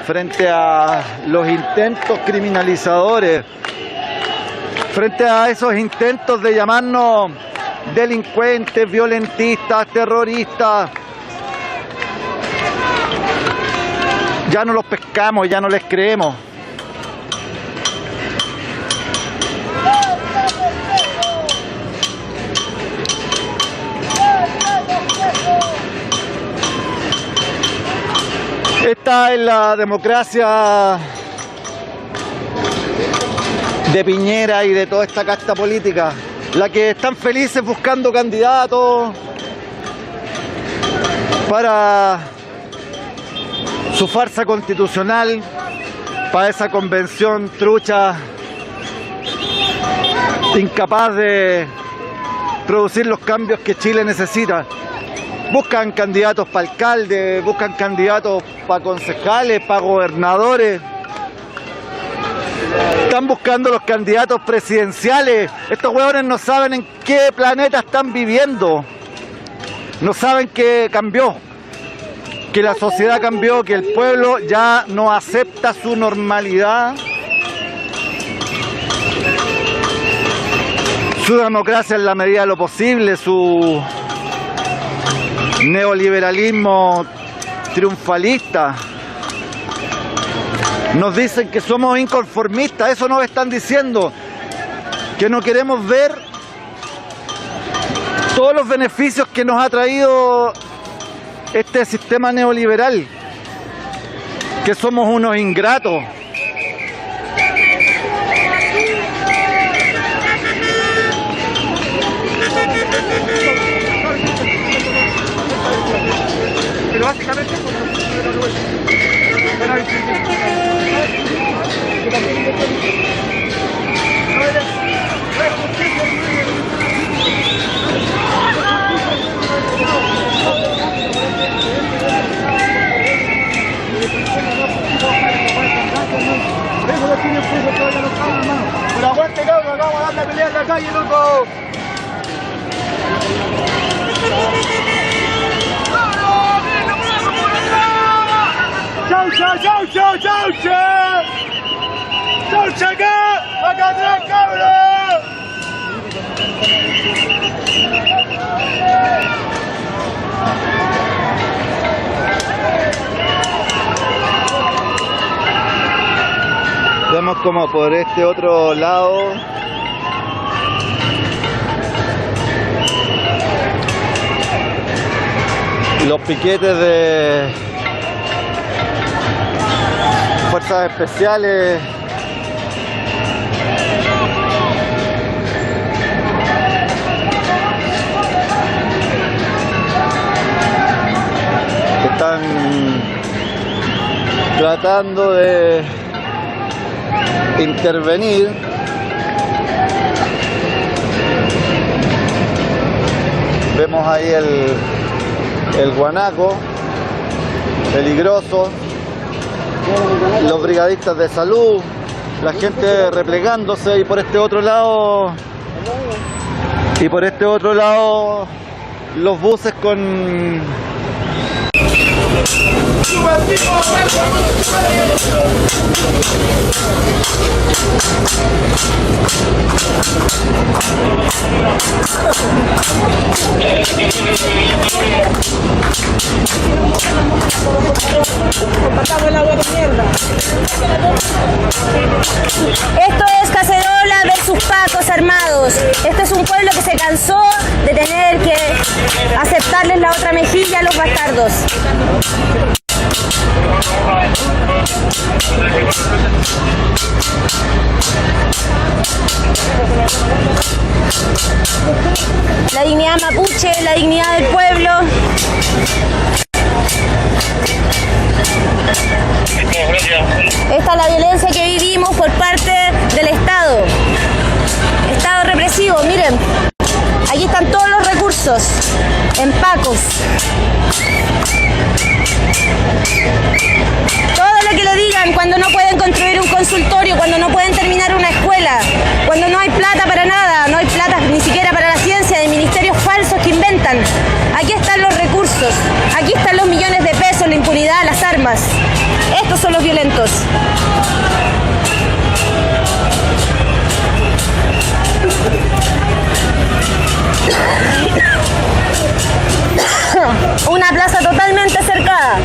frente a los intentos criminalizadores, frente a esos intentos de llamarnos delincuentes, violentistas, terroristas. Ya no los pescamos, ya no les creemos. Esta es la democracia de Piñera y de toda esta casta política, la que están felices buscando candidatos para su farsa constitucional, para esa convención trucha, incapaz de producir los cambios que Chile necesita. Buscan candidatos para alcalde, buscan candidatos para concejales, para gobernadores. Están buscando los candidatos presidenciales. Estos huevones no saben en qué planeta están viviendo. No saben que cambió, que la sociedad cambió, que el pueblo ya no acepta su normalidad, su democracia en la medida de lo posible, su neoliberalismo triunfalista. Nos dicen que somos inconformistas, eso nos están diciendo, que no queremos ver todos los beneficios que nos ha traído este sistema neoliberal, que somos unos ingratos. Pero básicamente pero aguante, cabrón, vamos a dar la pelea en la calle, loco. ¡Chaucha, chaucha, chaucha! ¡Chaucha acá! ¡Acá atrás, cabrón! Vemos como por este otro lado los piquetes de fuerzas especiales que están tratando de intervenir. Vemos ahí el guanaco peligroso, los brigadistas de salud, la gente replegándose, y por este otro lado los buses con Esto es Cacerola versus Pacos armados. Este es un pueblo que se cansó de tener que aceptarles la otra mejilla a los bastardos. La dignidad mapuche, la dignidad del pueblo. Esta es la violencia que vivimos por parte del Estado. Estado represivo, miren. Aquí están todos los recursos en Pacos. Todo lo que le digan cuando no pueden construir un consultorio, cuando no pueden terminar una escuela, cuando no hay plata para nada, no hay plata ni siquiera para la ciencia, de ministerios falsos que inventan. Aquí están los recursos, aquí están los millones de pesos, la impunidad, las armas. Estos son los violentos. Una plaza totalmente cercada.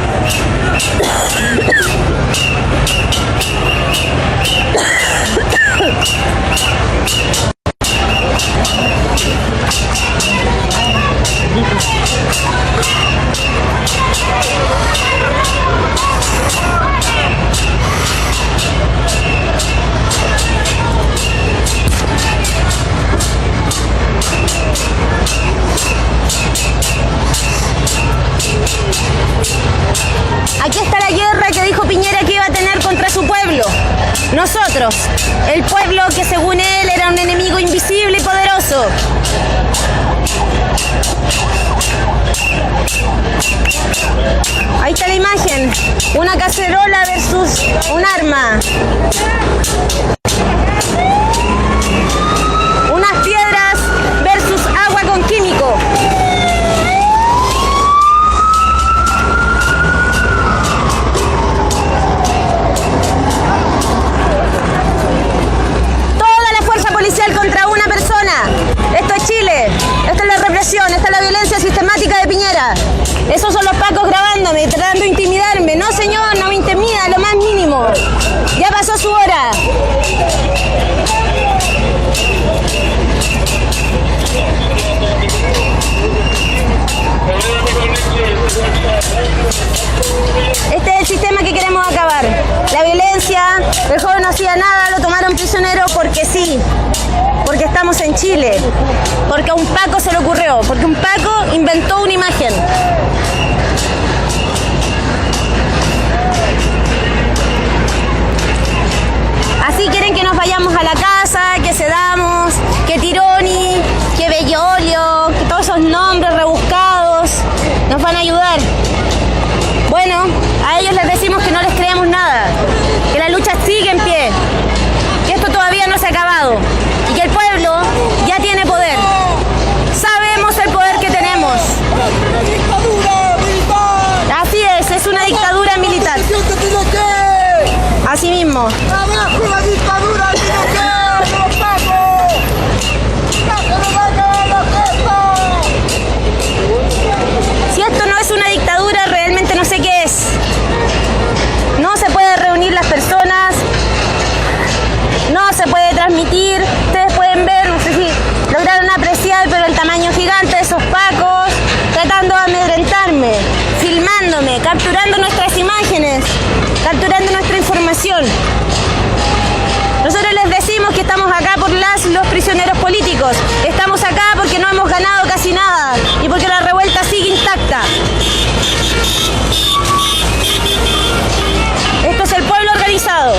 Aquí está la guerra que dijo Piñera que iba a tener contra su pueblo. Nosotros, el pueblo que según él era un enemigo invisible y poderoso. Ahí está la imagen, una cacerola versus un arma. Unas piedras versus agua con químico. Policial contra una persona. Esto es Chile, esta es la represión, esta es la violencia sistemática de Piñera. Esos son los pacos grabándome, tratando de intimidarme. No señor, no me intimida, lo más mínimo. Ya pasó su hora. Este es el sistema que queremos acabar. La violencia, el joven no hacía nada, lo tomaron prisionero porque sí. Porque estamos en Chile. Porque a un Paco se le ocurrió. Porque un Paco inventó una imagen. Así quieren que nos vayamos a la casa, que cedamos, que Tironi, que Bellolio, que todos esos nombres rebuscados nos van a ayudar. Bueno, a ellos les decimos que no les creemos nada, que la lucha sigue en pie, que esto todavía no se ha acabado y que el pueblo ya tiene poder. Sabemos el poder que tenemos. Así es una dictadura militar. Así mismo. ¡Abajo la dictadura! Si esto no es una dictadura, realmente no sé qué es. No se puede reunir las personas, no se puede transmitir. Ustedes pueden ver, no sé si lograron apreciar, pero el tamaño gigante de esos pacos, tratando de amedrentarme, filmándome, capturando nuestras imágenes, capturando nuestra información. Nosotros les decimos que estamos acá por los prisioneros políticos. Estamos acá porque no hemos ganado casi nada y porque la revuelta sigue intacta. Esto es el pueblo organizado.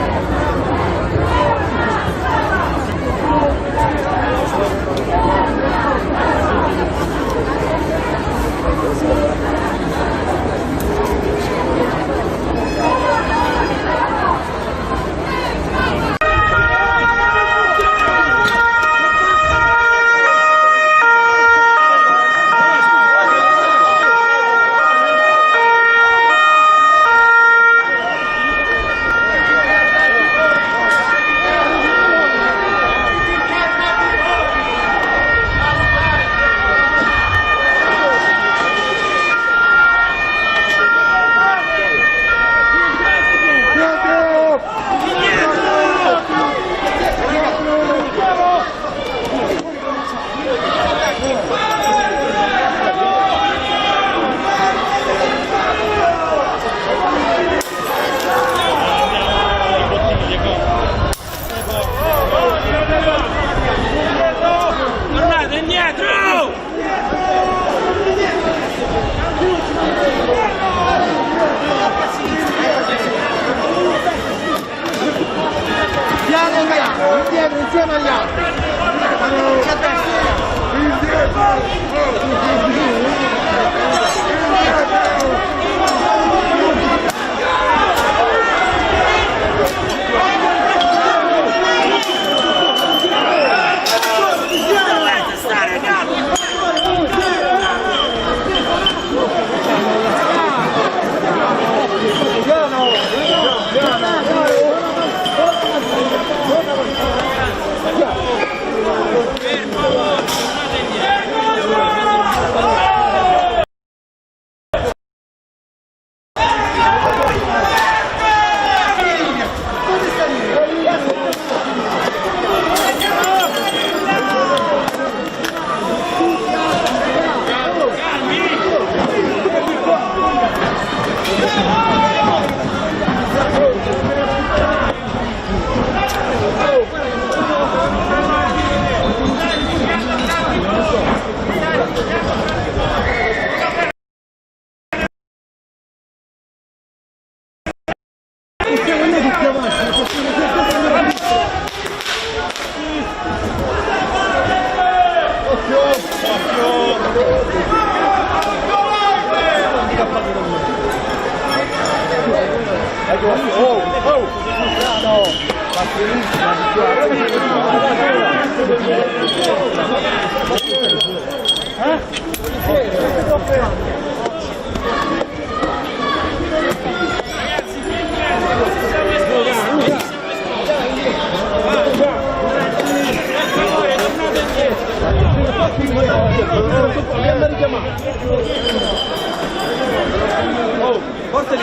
Portali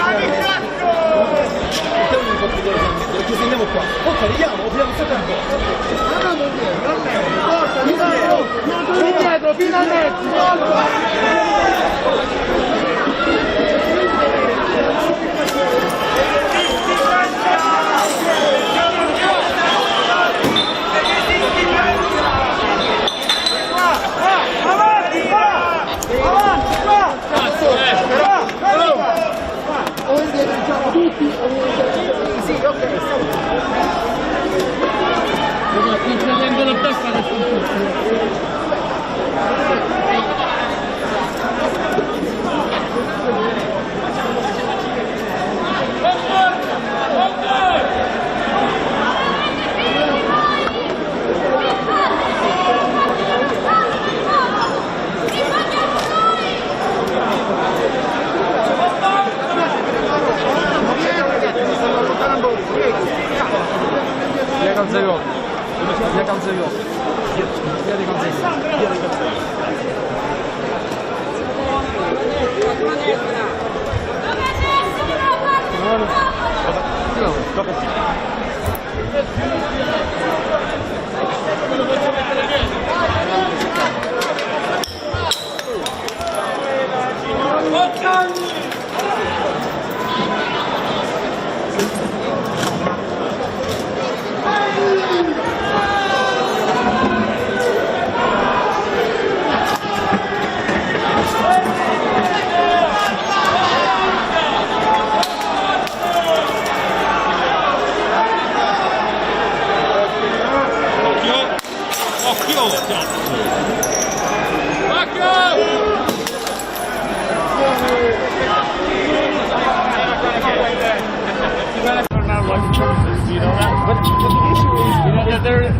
ci sentiamo qua. Ok, vediamo, abbiamo sempre Dietro, fino al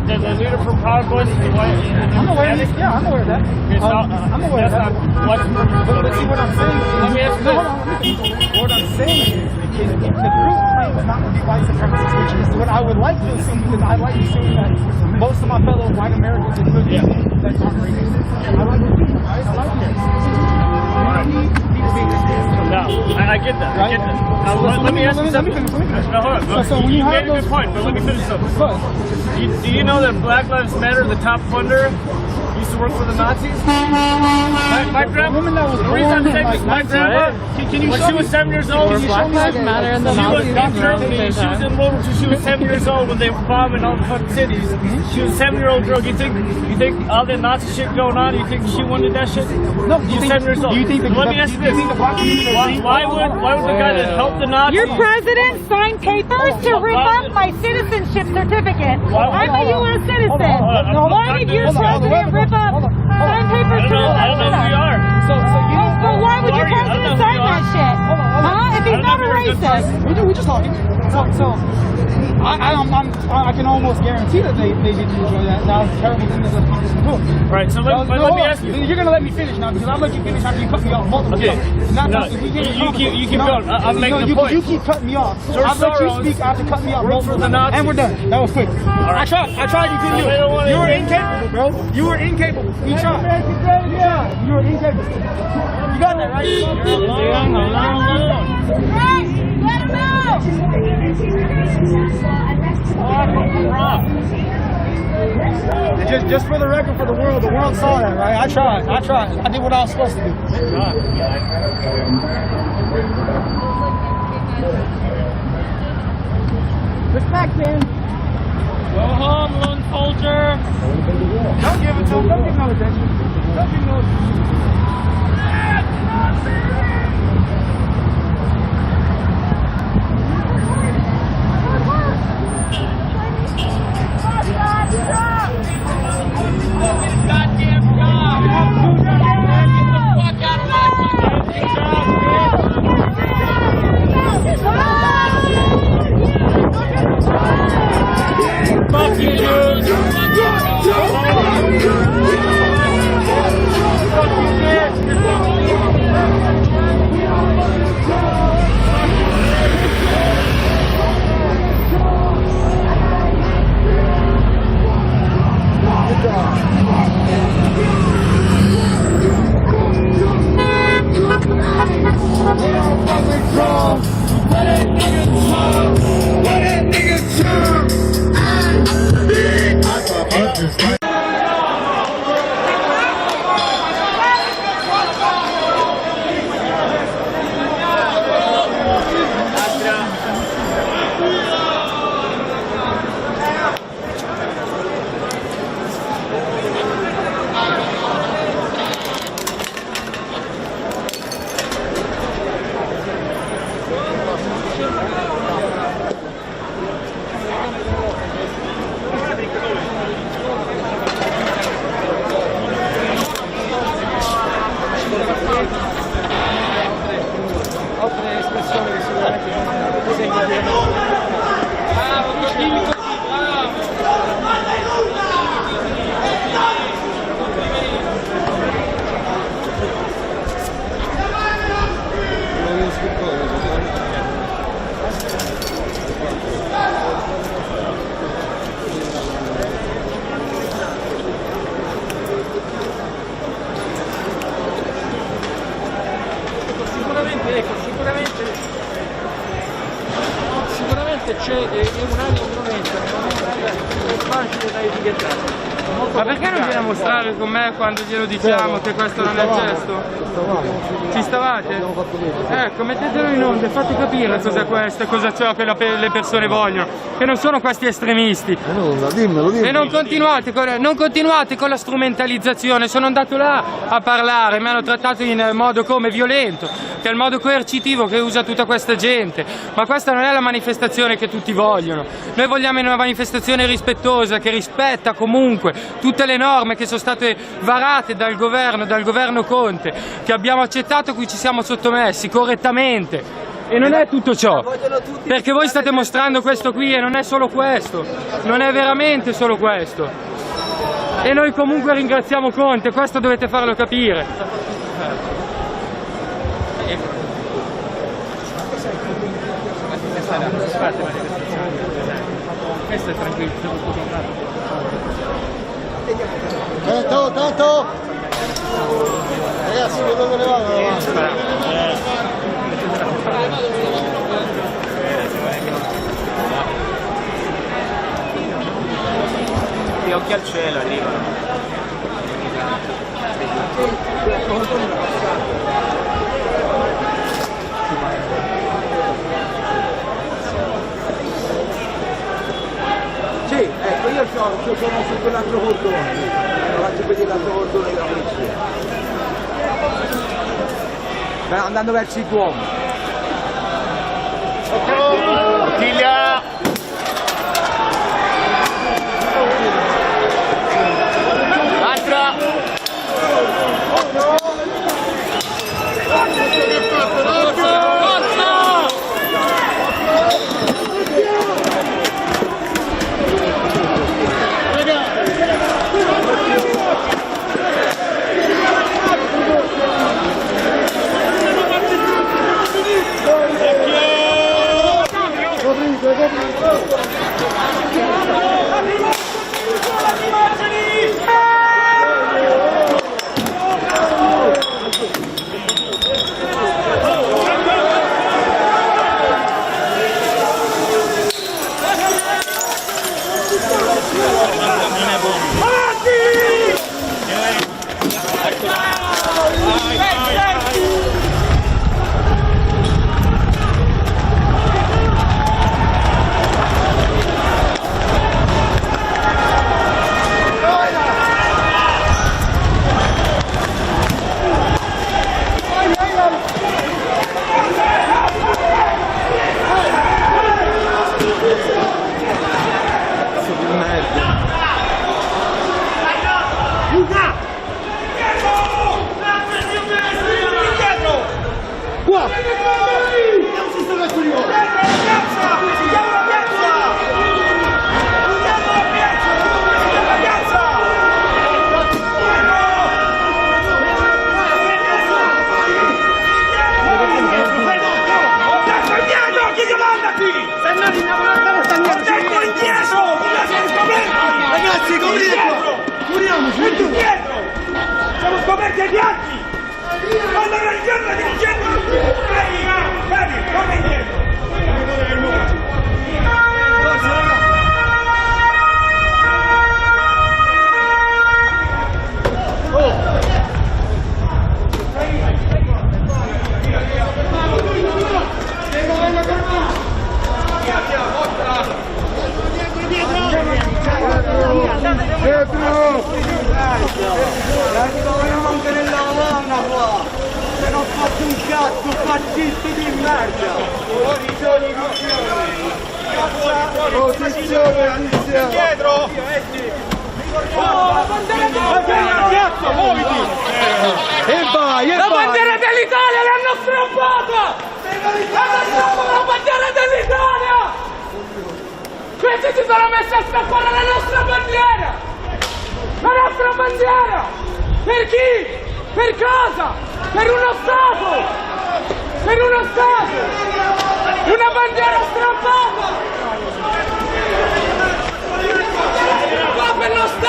The leader from Proud Boys is white. I'm aware of this. Yeah, I'm aware of that. I'm aware of that. But see what I'm saying. Let me ask you this. What I'm saying is if the group claim is not going to be white supremacists, which is what I would like to assume, because I like to assume that most of my fellow white Americans include that aren't racist. I like to assume, right? I like to No, I get that. I get that. Let me ask you something. No, hold on. So when you made a good point, but let me finish something. Do you know that Black Lives Matter, the top funder, used to work for the Nazis? My grandma, the reason I'm saying this, my grandma, when she was 7 years old, she was in Germany, she was in World War II, she was 7 years old when they were bombing all the fucking cities. She was a 7-year-old girl. You think all that Nazi shit going on, you think she wanted that shit? No, she's 7 years old. Let me ask you this. Why would the guy that helped the Nazis... Your president signed papers to rip up my citizenship certificate. I'm a U.S. citizen. Why did your president rip up sign papers to rip up? I don't know who you are. So why would your president sign that shit? Huh? If he's not a racist. We're just talking. So I can almost guarantee that they didn't enjoy that. That was a terrible thing that the Congressman do. Right, so let me ask you. You're going to let me finish now, because I'll let you finish after you cut me off multiple times. You keep going. I'm making a point. You keep cutting me off. I'll let you speak after cutting me off multiple times. And we're done. That was quick. I tried. You couldn't do it. You were incapable, bro. You were incapable. You tried. You were incapable. You got that, right? Let him out! Just for the record, for the world saw that, right? I tried. I did what I was supposed to do. Respect, man. Go home, lone soldier. Don't give it to him. Don't give no attention. Don't give no attention. Goddamn job! Get the fuck out of my fucking job, bitch! Sicuramente c'è un'area influenza, non è un'area facile da etichettare. Ma perché non viene a mostrare con me quando glielo diciamo che questo non è il gesto? Ci stavate? Ecco, mettetelo in onda e fate capire cos'è questo e cosa ciò che le persone vogliono, che non sono questi estremisti. Dimmelo. E non continuate con la strumentalizzazione, sono andato là a parlare, mi hanno trattato in modo come violento, che è il modo coercitivo che usa tutta questa gente, ma questa non è la manifestazione che tutti vogliono. Noi vogliamo una manifestazione rispettosa, che rispetta comunque tutte le norme che sono state varate dal governo Conte, che abbiamo accettato, a cui ci siamo sottomessi correttamente. E non è tutto ciò, perché voi state mostrando questo qui e non è solo questo, non è veramente solo questo. E noi comunque ringraziamo Conte, questo dovete farlo capire. Questo è tranquillo. Tanto! Ragazzi, dove ne vado? Gli occhi al cielo arrivano. Sì, ecco, io sono su quell'altro cordone, faccio vedere l'altro cordone della polizia. Andando verso il Duomo. Bottiglia! Altra! Ragazzi, curiamoci! Siamo scoperti agli atti! Quando era il giorno di anche nella Havana qua! Se non fate un cazzo, fascisti di merda! Posizione! Dietro! La bandiera dell'Italia l'hanno strappata! La bandiera dell'Italia! Questi si sono messi a strappare la nostra bandiera! La nostra bandiera! Per chi? Per cosa? Per uno Stato! Per uno Stato! Una bandiera strappata! Qua per lo Stato!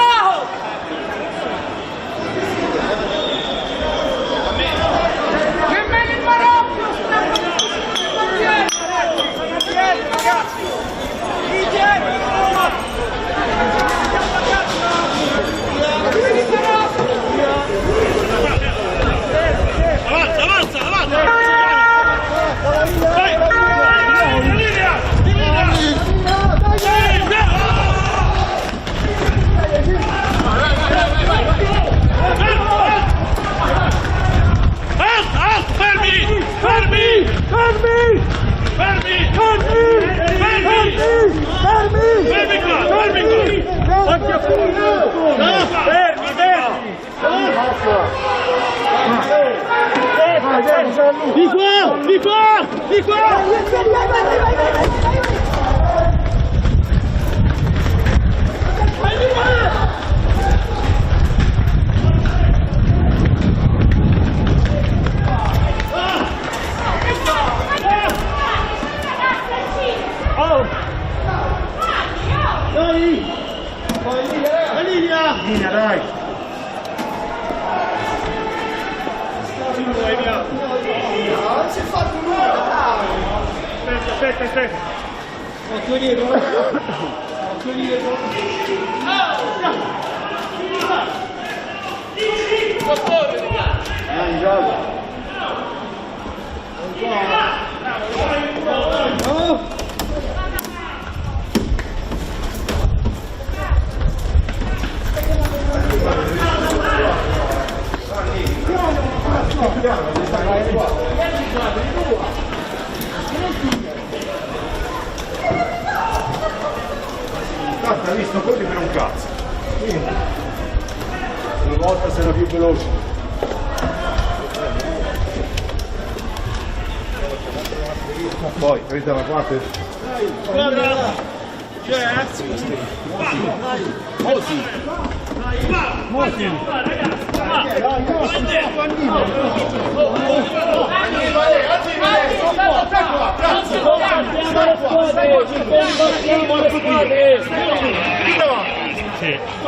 Nemmeno il Marocco strappa la bandiera! Ragazzi! Avanza! Di qua! Linea, dai! Non si è fatto nulla! Aspetta! Occhio dietro! Occhio dietro! Hai visto quelli per un cazzo. Una volta sarà più veloce. Poi, presa la parte. Guarda!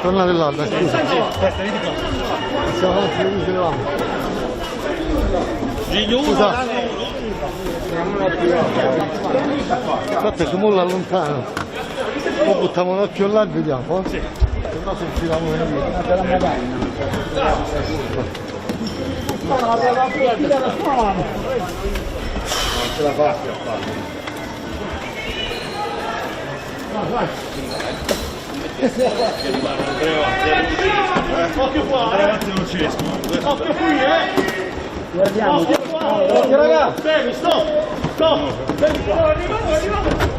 Tornate là, dai, scusa. Siamo scusa. Aspetta, che molla lontano. Poi buttiamo un occhio là e vediamo. Se no se usciamo via. Non ce la fa a fare. Occhio qua, non ci riesco. Occhio qui, Guardiamo. Occhio qua. Occhio ragazzi. Devi, stop. Devi qua. Arriva.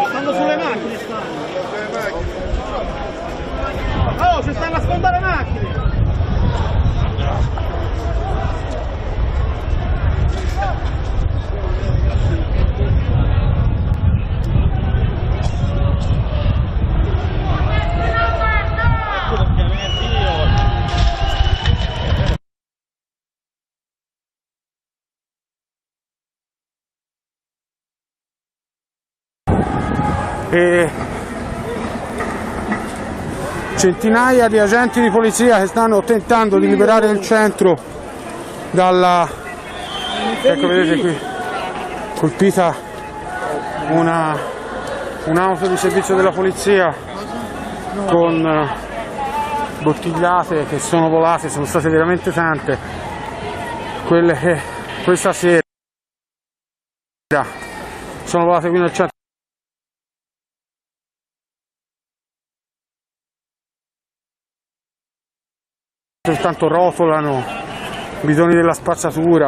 Stanno sulle macchine, oh, ci stanno a sfondare macchine! E centinaia di agenti di polizia che stanno tentando di liberare il centro dalla, ecco vedete qui, colpita un'auto di servizio della polizia con bottigliate che sono volate, sono state veramente tante, quelle che questa sera sono volate qui nel centro. Soltanto rotolano bidoni della spazzatura.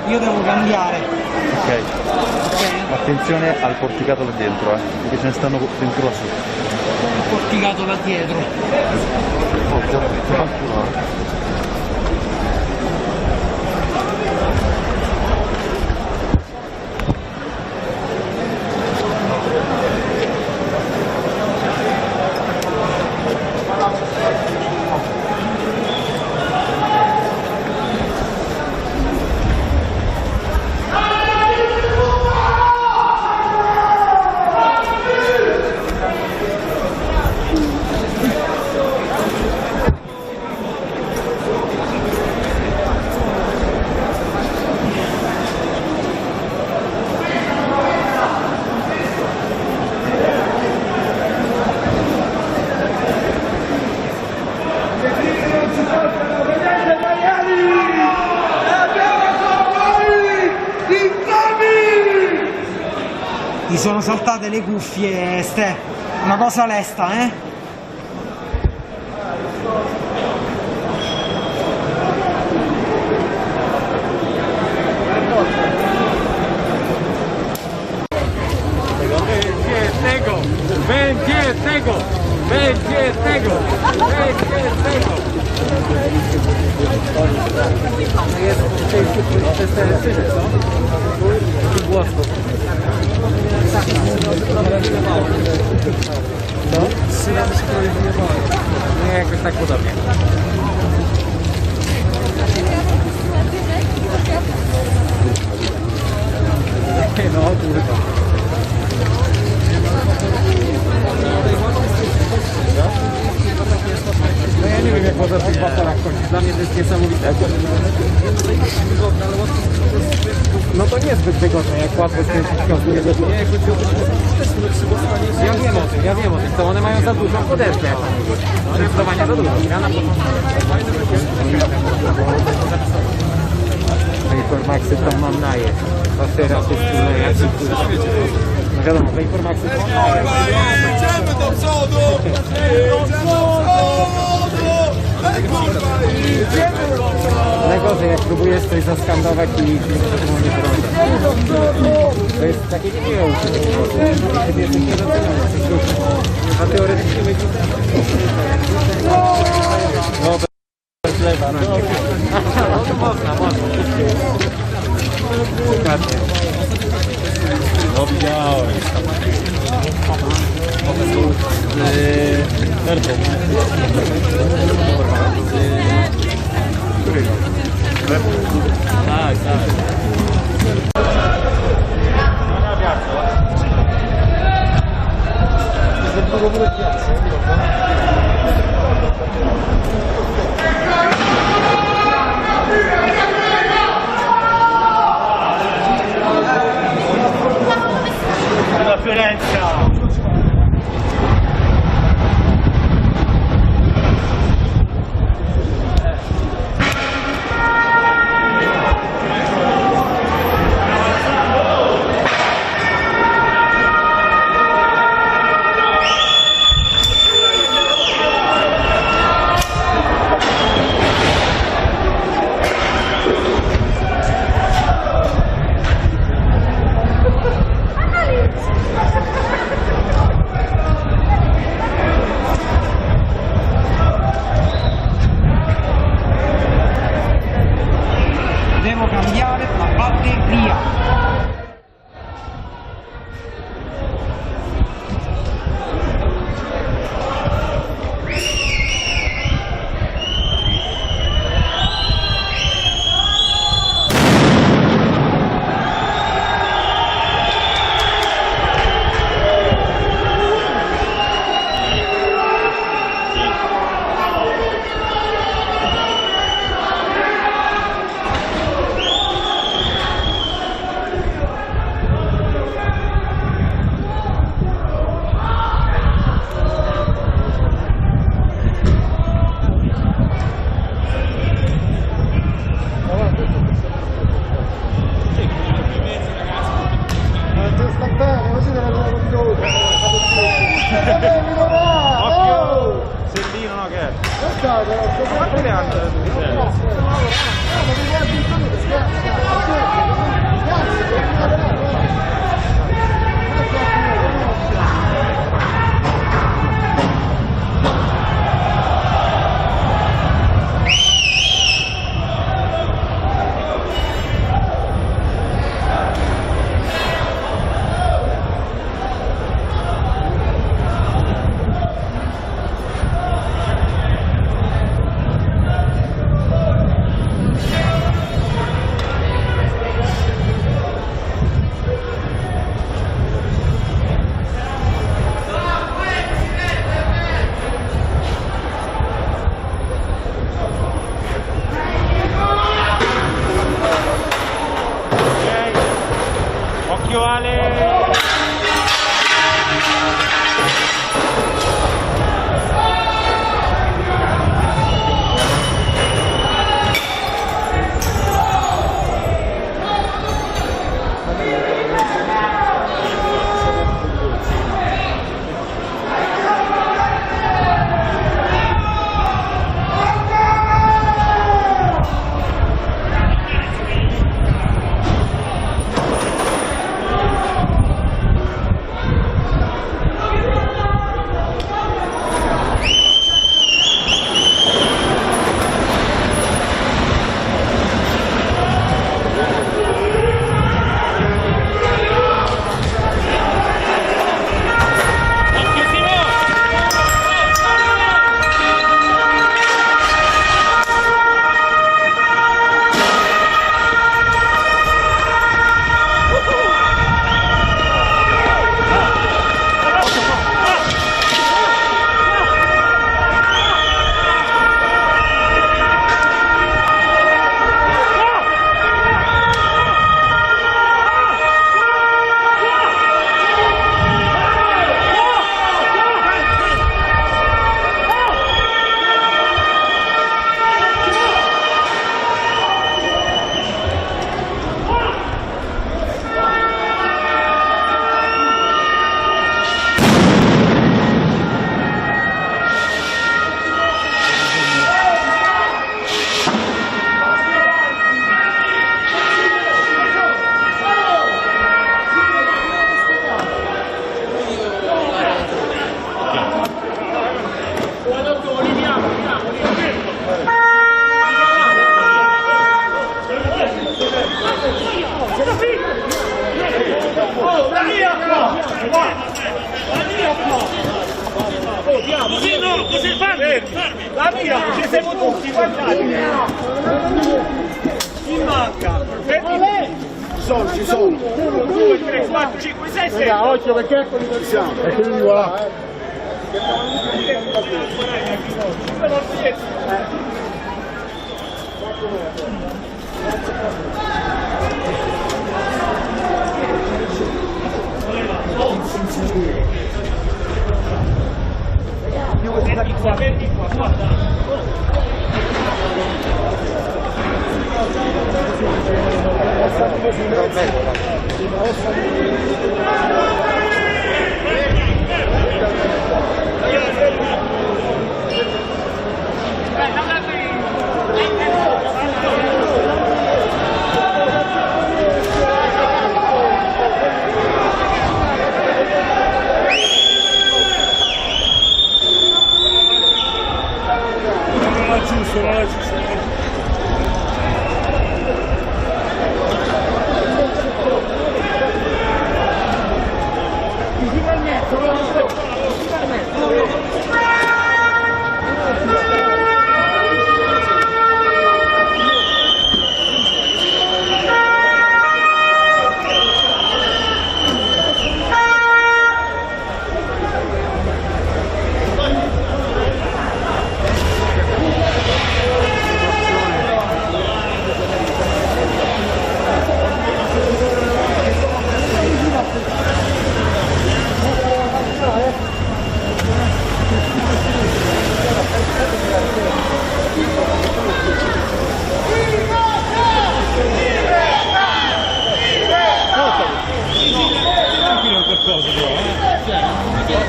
Io devo cambiare. Ok. Attenzione al porticato là dentro, perché ce ne stanno dentro là sotto. Il porticato là dietro. Gli sono saltate le cuffie, Ste. Una cosa lesta, eh? Questa cosa no, pure nie wiem jak można tych batalach kończyć. Dla mnie to jest niesamowite. No to niezbyt. queste cose, qua queste ja wiem o tym, to one mają za dużą podeszwę. Zdecydowanie za dużo. Informaxy to mam naje. A teraz jest no wiadomo, te informacje to mam naje. Idziemy do przodu! Najgorzej, jak próbujesz coś zaskandować i nie to jest takie niemiłe Ty jesteś niedoceniony, a teoretycznie będzie no bez lewa, no można. No widziałem. Tak. La Fiorenza! Devo cambiare la batteria. Sellino no che è? votiamo. Così no, così fermi. L'abbiamo, ci siamo tutti, guardate. Chi manca? Ci sono. 1, 2, 3, 4, 5, 6, 7. Occhio perché ci siamo. E quindi voilà. Vedi qua, guarda.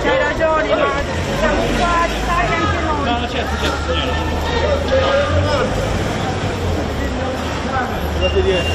C'hai ragione, ma siamo qua, sai anche noi. No, certo, Guardate dietro,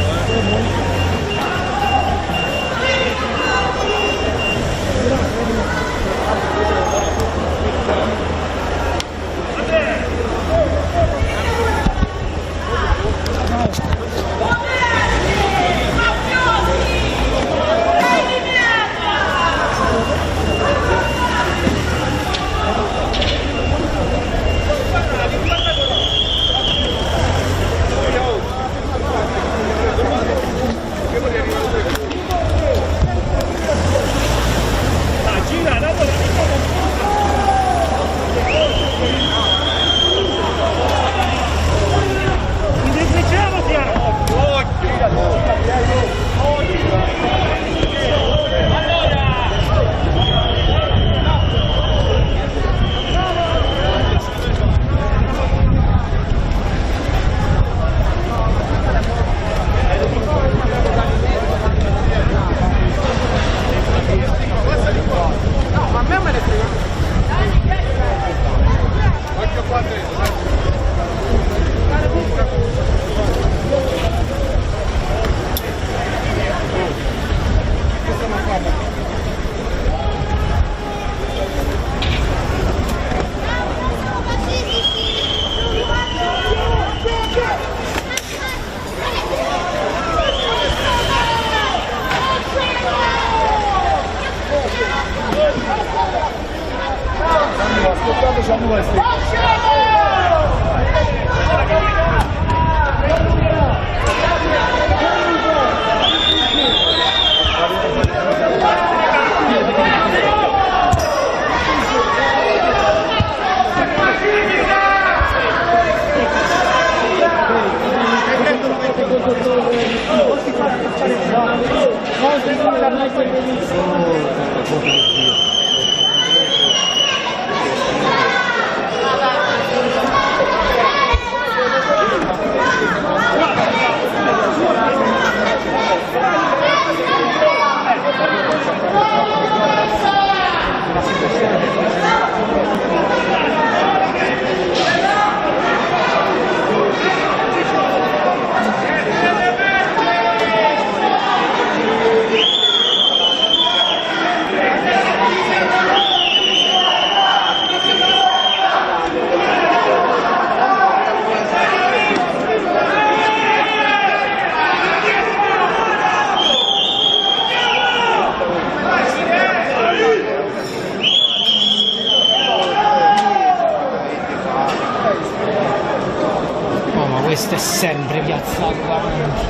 questo è sempre piazzato davanti.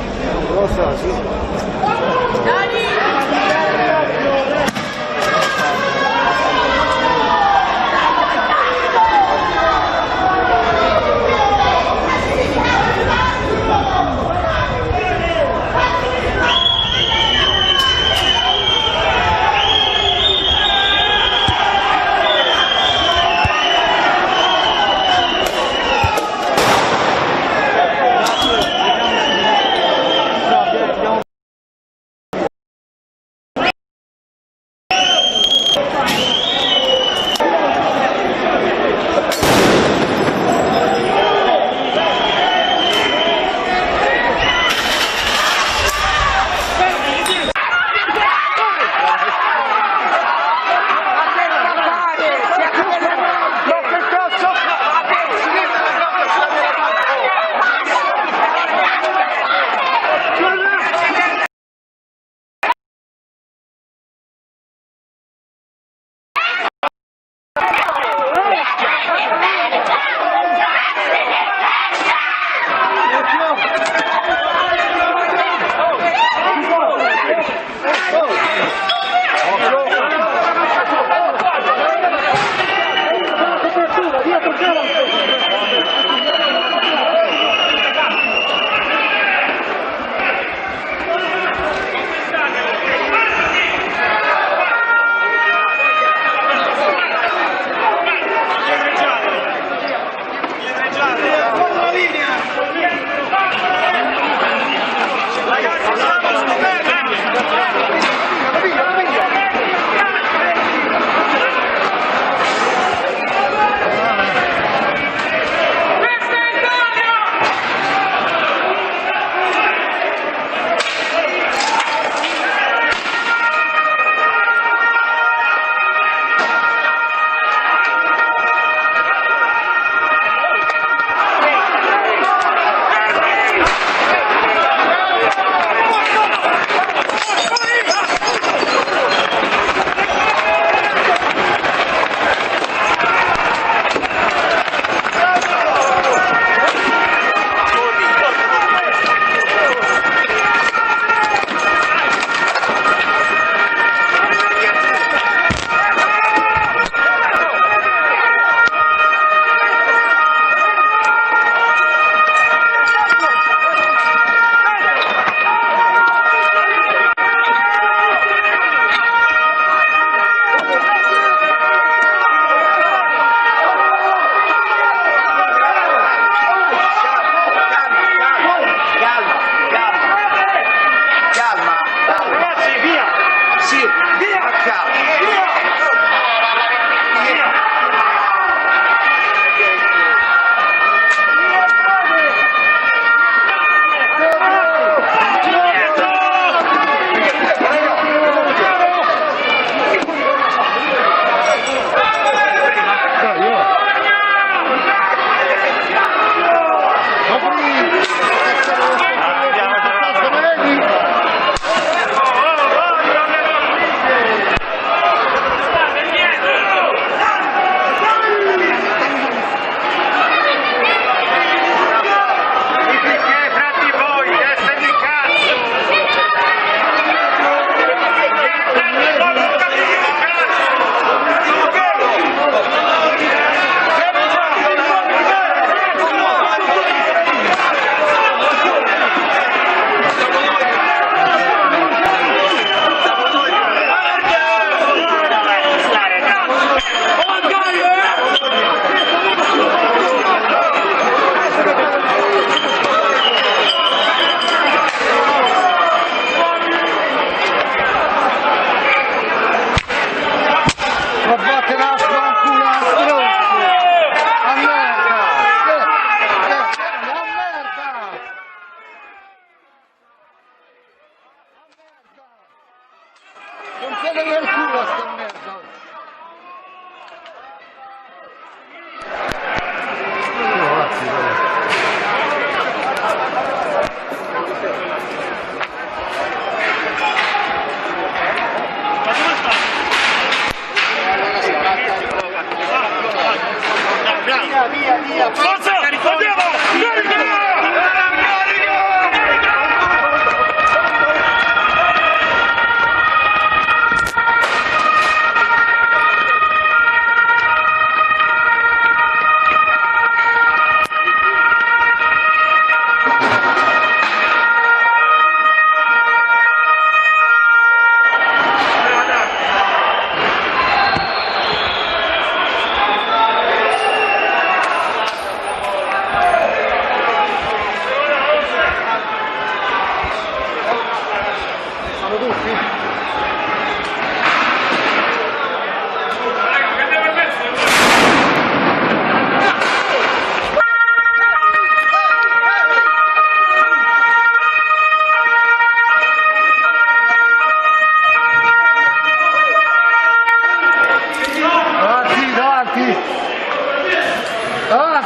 Forza! Andiamo! Carica!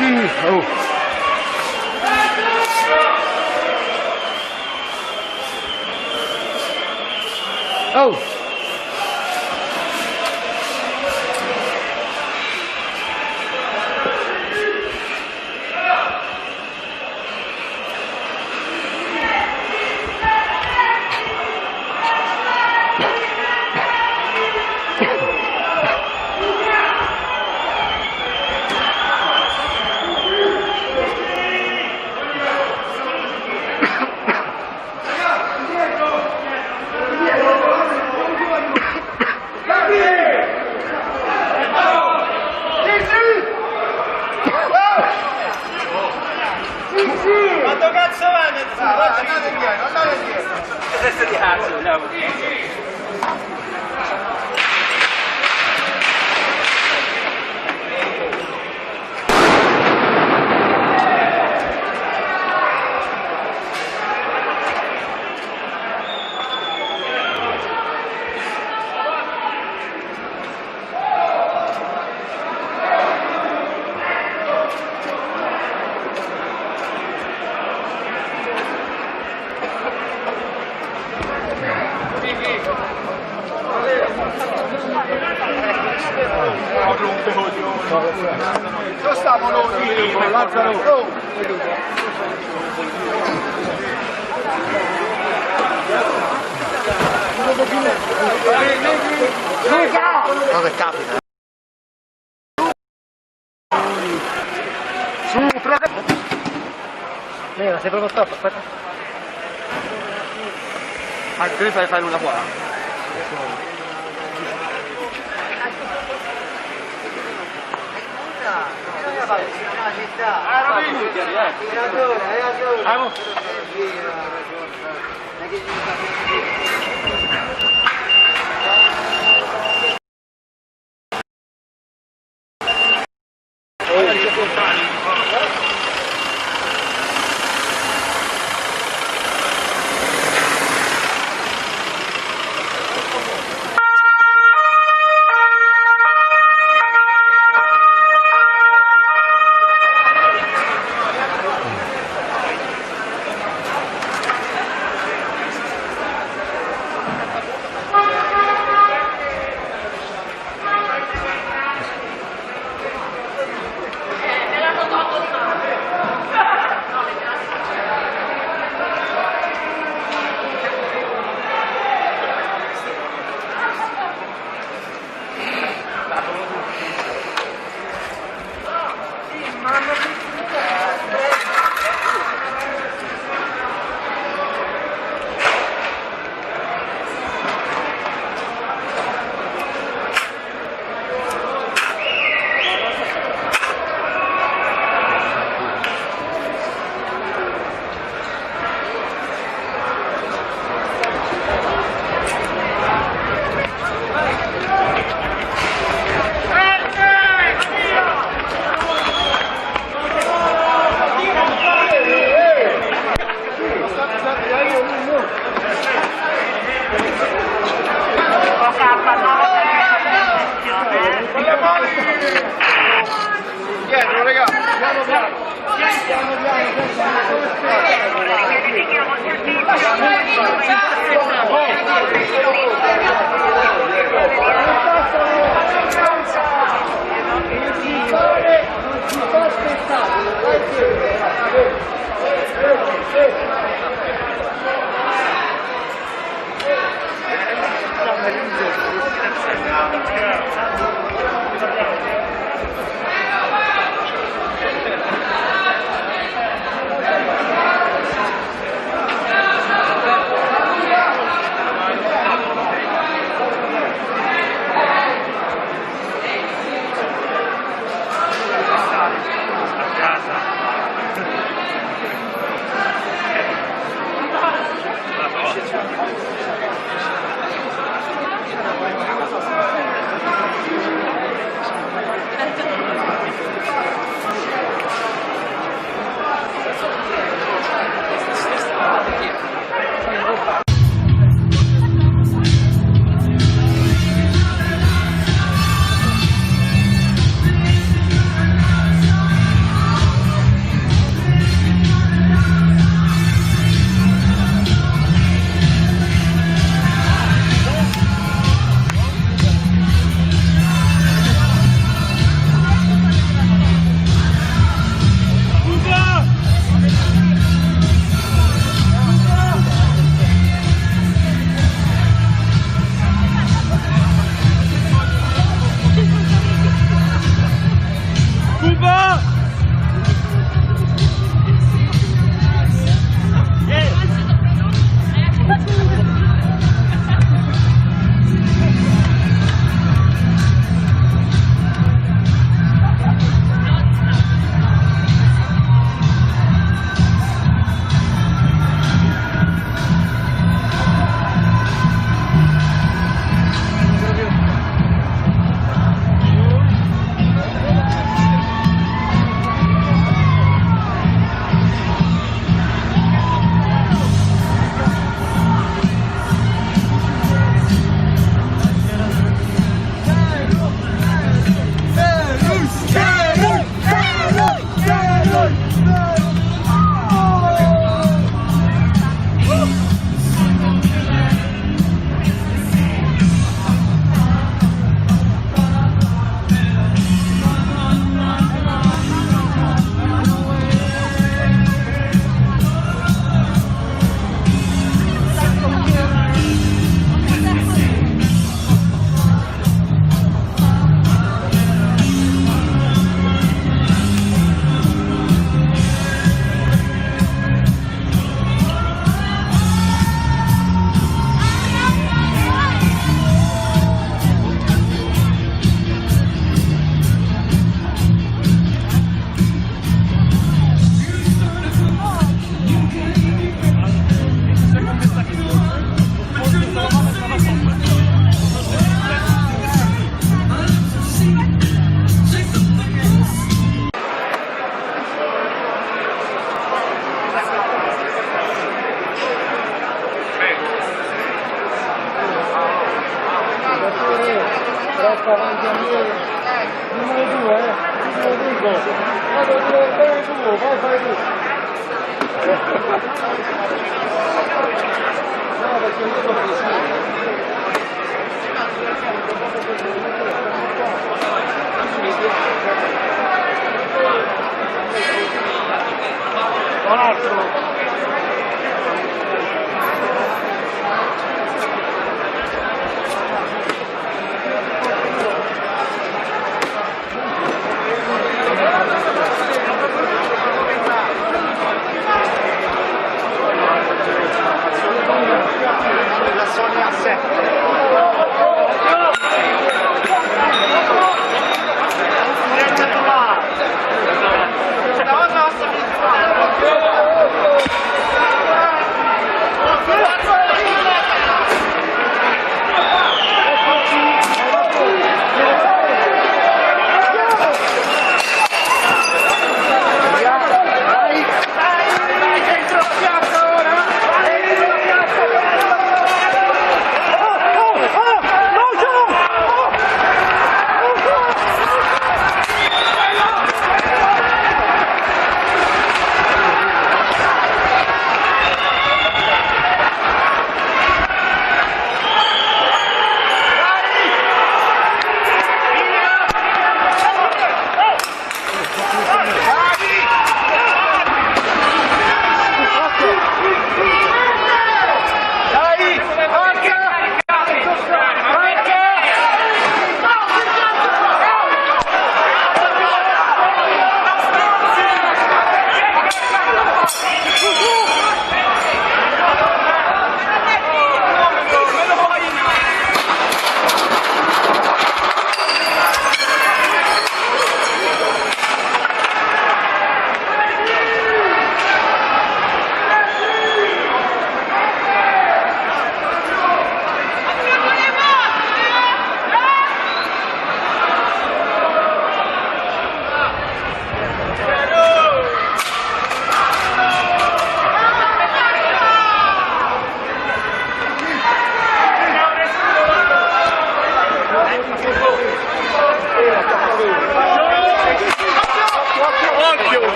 Sì. Oh. Quanto cazzo va? Andate indietro, andate indietro. Testa di cazzo, andiamo. Dove stavano loro? Lazzaro. Cosa capita? Su, Mira, sei proprio stop, aspetta. Devi fare una qua. Dietro, raga.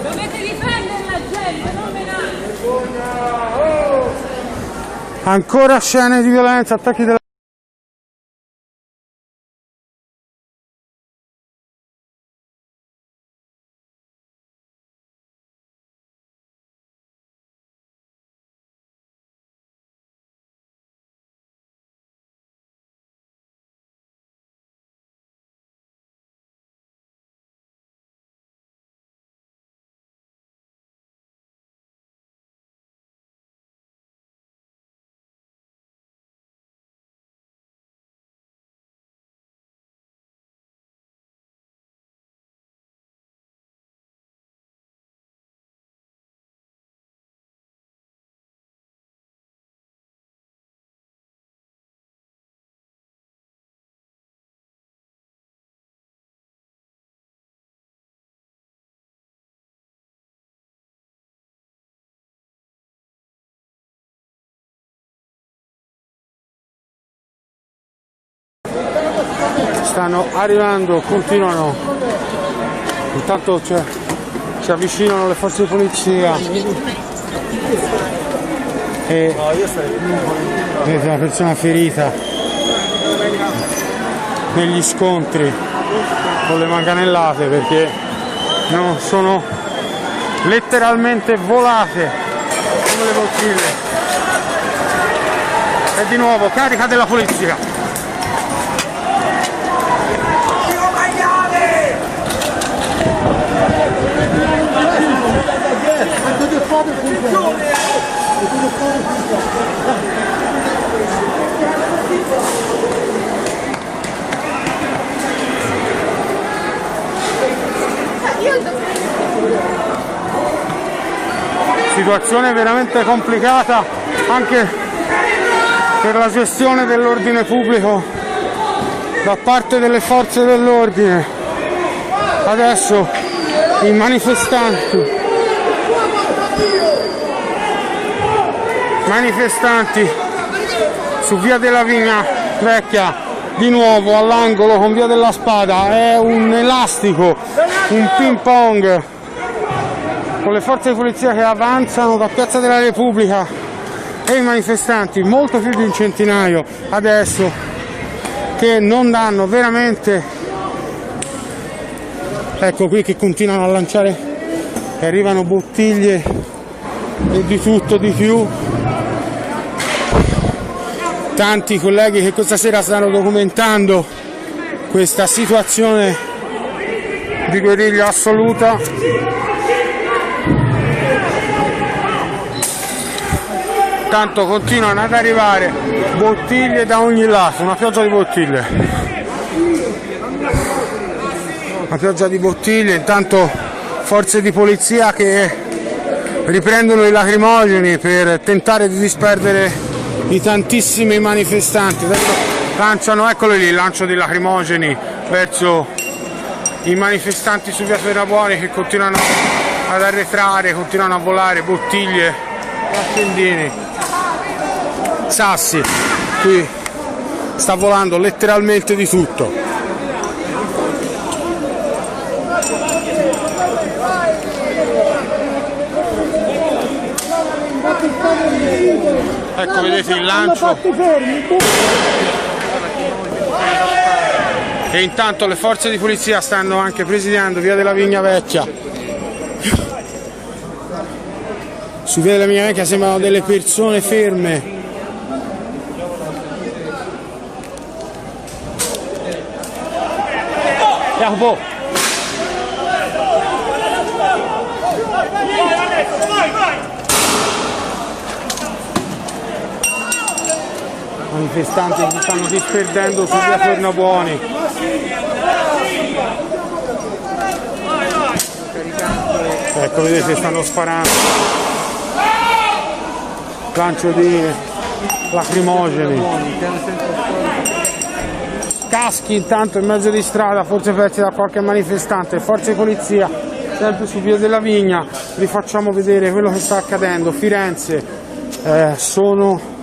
Dovete difendere la gente, non menare. Ancora scene di violenza, attacchi della... Stanno arrivando, continuano, intanto ci avvicinano le forze di polizia e vedete una persona ferita negli scontri con le manganellate perché no, sono letteralmente volate come le bottiglie. E di nuovo carica della polizia. Situazione veramente complicata anche per la gestione dell'ordine pubblico da parte delle forze dell'ordine. Adesso i manifestanti su via della Vigna Vecchia, di nuovo all'angolo con via della Spada, è un elastico, un ping pong, con le forze di polizia che avanzano da Piazza della Repubblica e i manifestanti, molto più di un centinaio adesso, che non danno veramente, ecco qui che continuano a lanciare e arrivano bottiglie e di tutto di più. Tanti colleghi che questa sera stanno documentando questa situazione di guerriglia assoluta. Tanto continuano ad arrivare bottiglie da ogni lato, una pioggia di bottiglie. Una pioggia di bottiglie, intanto forze di polizia che riprendono i lacrimogeni per tentare di disperdere i tantissimi manifestanti. Adesso lanciano, eccoli lì, il lancio di lacrimogeni verso i manifestanti su via Tornabuoni che continuano ad arretrare, continuano a volare bottiglie, accendini, sassi. Qui sta volando letteralmente di tutto. Ecco, vedete il lancio. E intanto le forze di polizia stanno anche presidiando via della Vigna Vecchia. Su via della Vigna Vecchia sembrano delle persone ferme. Jacopo! Manifestanti si stanno disperdendo su via Tornabuoni. Ecco, vedete, stanno sparando. Lancio di lacrimogeni. Caschi intanto in mezzo di strada, forse persi da qualche manifestante. Forze di polizia sempre su via della Vigna. Vi facciamo vedere quello che sta accadendo. Firenze, sono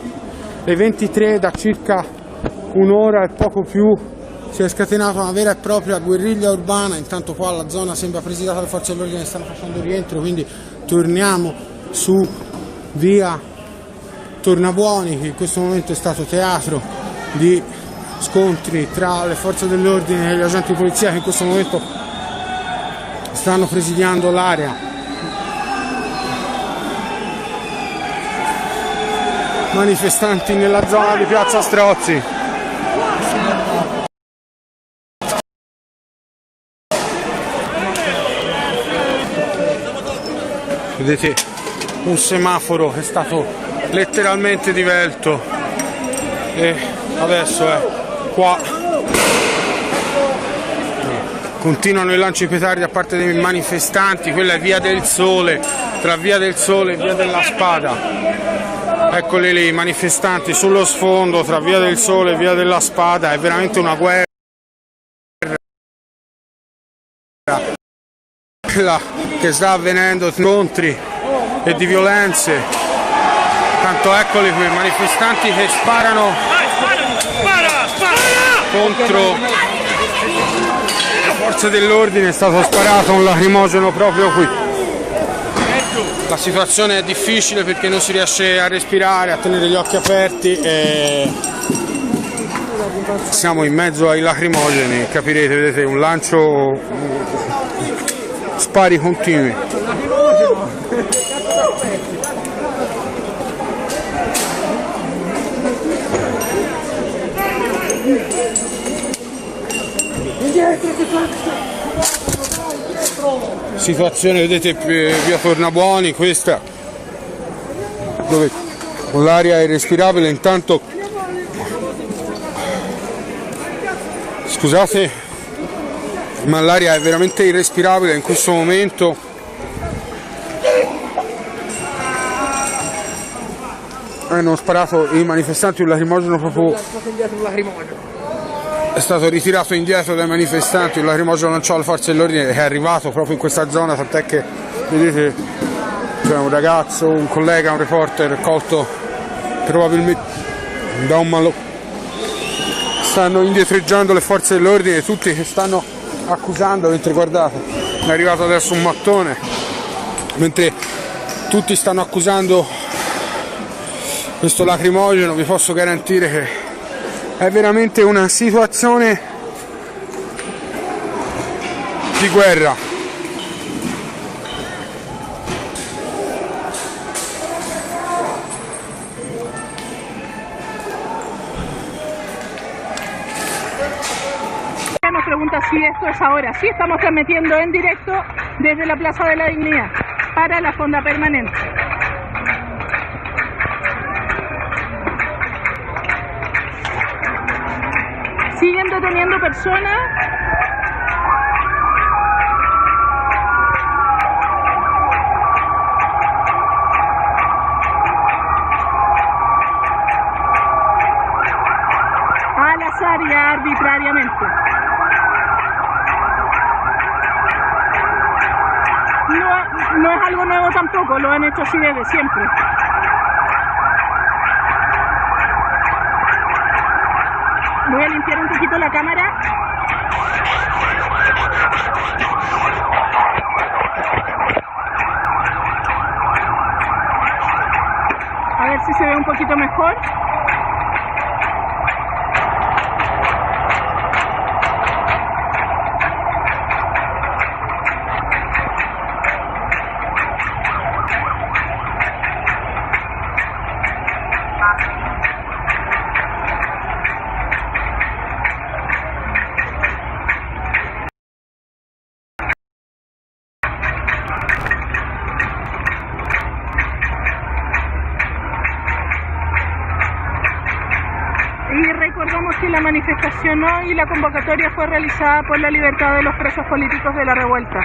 le 23, da circa un'ora e poco più si è scatenata una vera e propria guerriglia urbana. Intanto qua la zona sembra presidiata dalle forze dell'ordine che stanno facendo rientro, quindi torniamo su via Tornabuoni, che in questo momento è stato teatro di scontri tra le forze dell'ordine e gli agenti di polizia che in questo momento stanno presidiando l'area. Manifestanti nella zona di Piazza Strozzi. Vedete un semaforo che è stato letteralmente divelto e adesso è qua. Continuano i lanci petardi da parte dei manifestanti. Quella è via del Sole, tra via del Sole e via della Spada. Eccoli lì, i manifestanti sullo sfondo tra via del Sole e via della Spada. È veramente una guerra che sta avvenendo, scontri e di violenze. Tanto eccoli qui, manifestanti che sparano contro le forze dell'ordine. È stato sparato un lacrimogeno proprio qui. La situazione è difficile perché non si riesce a respirare, a tenere gli occhi aperti e siamo in mezzo ai lacrimogeni, capirete, vedete un lancio, spari continui. situazione, vedete, via Tornabuoni, questa, dove l'aria è irrespirabile. Intanto, scusate, ma l'aria è veramente irrespirabile in questo momento. Hanno sparato i manifestanti un lacrimogeno proprio. È stato ritirato indietro dai manifestanti, il lacrimogeno lanciato alle forze dell'ordine, è arrivato proprio in questa zona, tant'è che vedete c'è un ragazzo, un collega, un reporter colto probabilmente da un malo. Stanno indietreggiando le forze dell'ordine, tutti che stanno accusando, mentre guardate, è arrivato adesso un mattone, mentre tutti stanno accusando questo lacrimogeno. Vi posso garantire che è veramente una situazione di guerra. Nos pregunta si esto es ahora. Sí, estamos transmitiendo en directo desde la Plaza de la Dignidad para la Fonda Permanente. Siguen deteniendo personas. Al azar y arbitrariamente. No es algo nuevo tampoco, lo han hecho así desde siempre. Voy a limpiar un poquito la cámara. A ver si se ve un poquito mejor. Y recordamos que la manifestación hoy y la convocatoria fue realizada por la libertad de los presos políticos de la revuelta.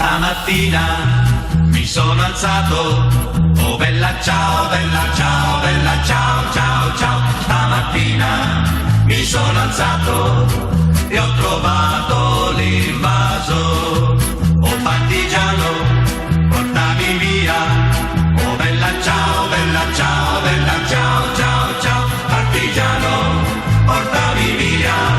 Stamattina mi sono alzato, oh bella ciao, bella ciao, bella ciao, ciao, ciao. Stamattina mi sono alzato e ho trovato l'invaso. Oh partigiano, portami via, oh bella ciao, bella ciao, bella ciao, ciao, ciao. Partigiano, portami via.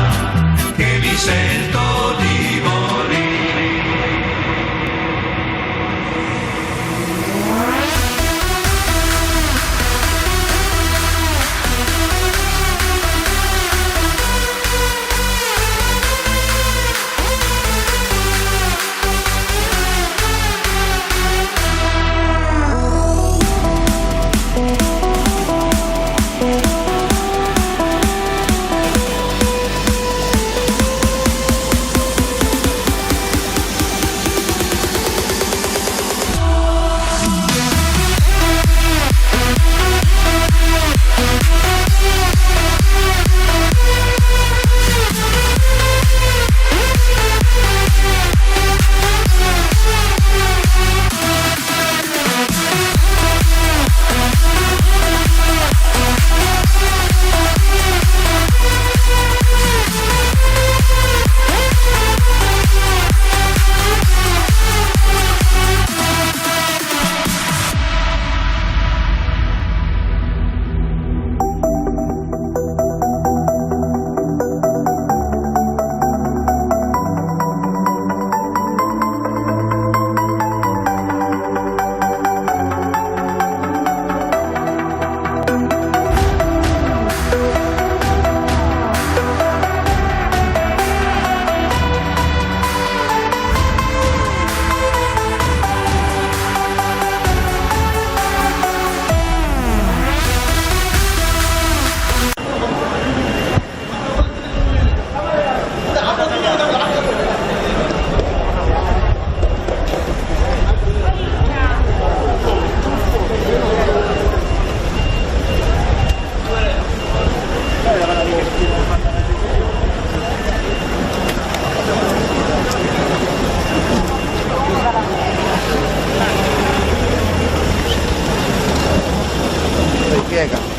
piega.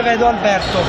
vedo Alberto.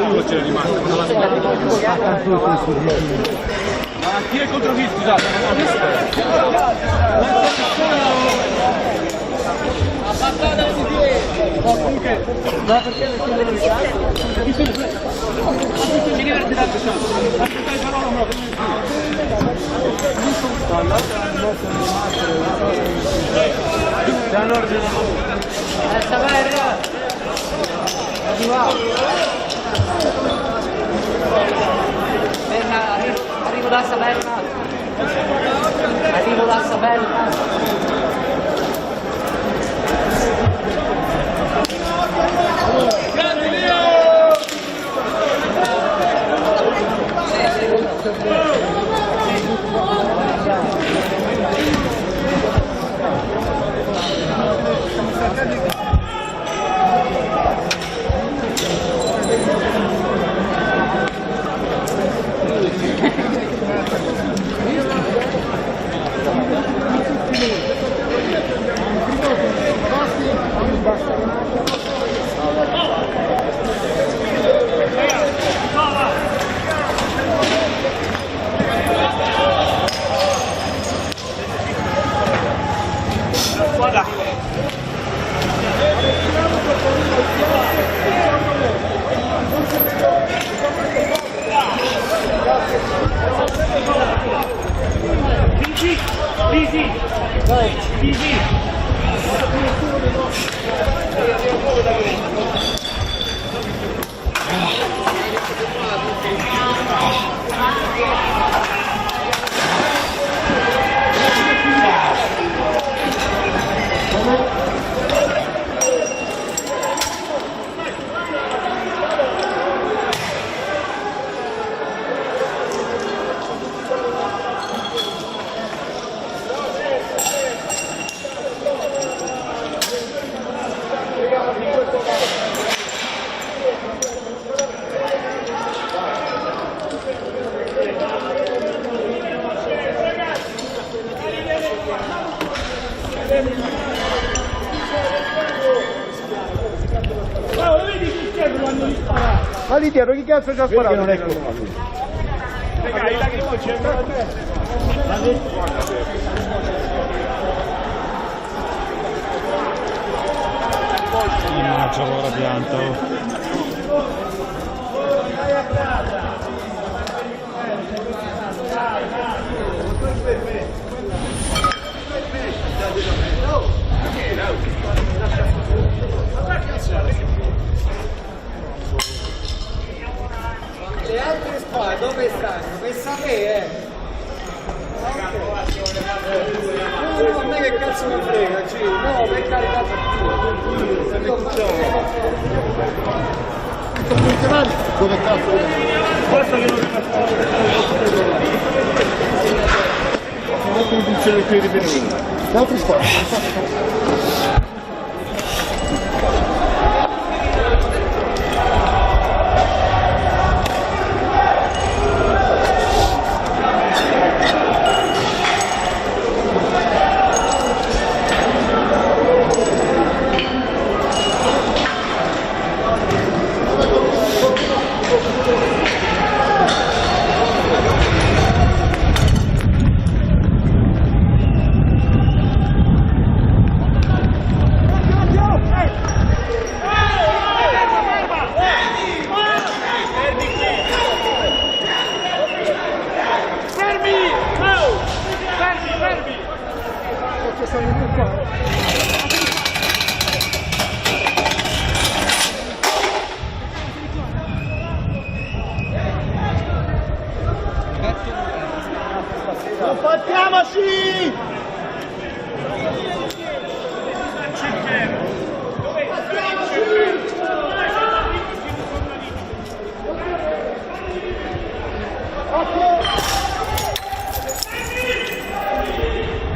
uno ce l'è rimasto. Chi è contro chi, scusate? Comunque, no, perché ci divertirà arrivo da Saverna. Arrivo da Saverna. Ma lì dietro chi cazzo ci ha sparato? Non è quello. Raga, i lacrimogeni a te. Mannaggia, povera pianta. Le altre squadre dove stanno? Per sapere, a me che cazzo mi frega, no, per carità Dove cazzo? Questo che non Non funziona più di benissimo. Le altre squadre. Combattiamoci!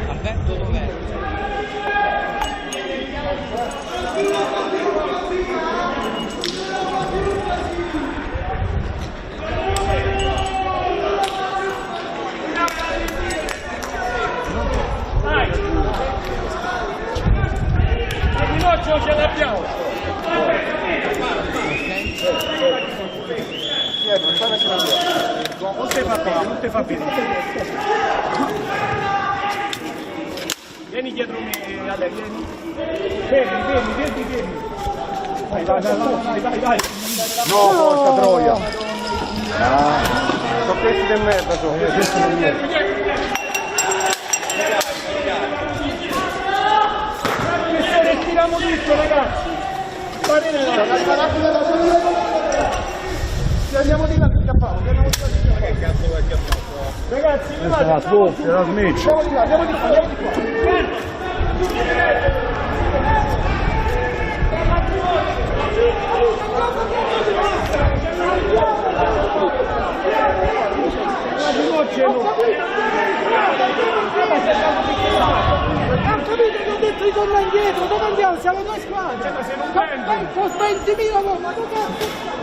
Alberto dov'è? non ti fa vedere. Vieni dietro me, Ale, vieni. Vieni. Vai. No, porca troia. Sono questi di merda, Retiriamo tutto, ragazzi. Andiamo di là, schiappiamo. Che cazzo vai schiappato? Ragazzi, la scoppia, la smetti. Andiamo di qua. Ho capito che ho detto di tornare indietro, dove andiamo? Siamo due squadre! Ma se non prendi! Costa 20.000 uomo, ma dove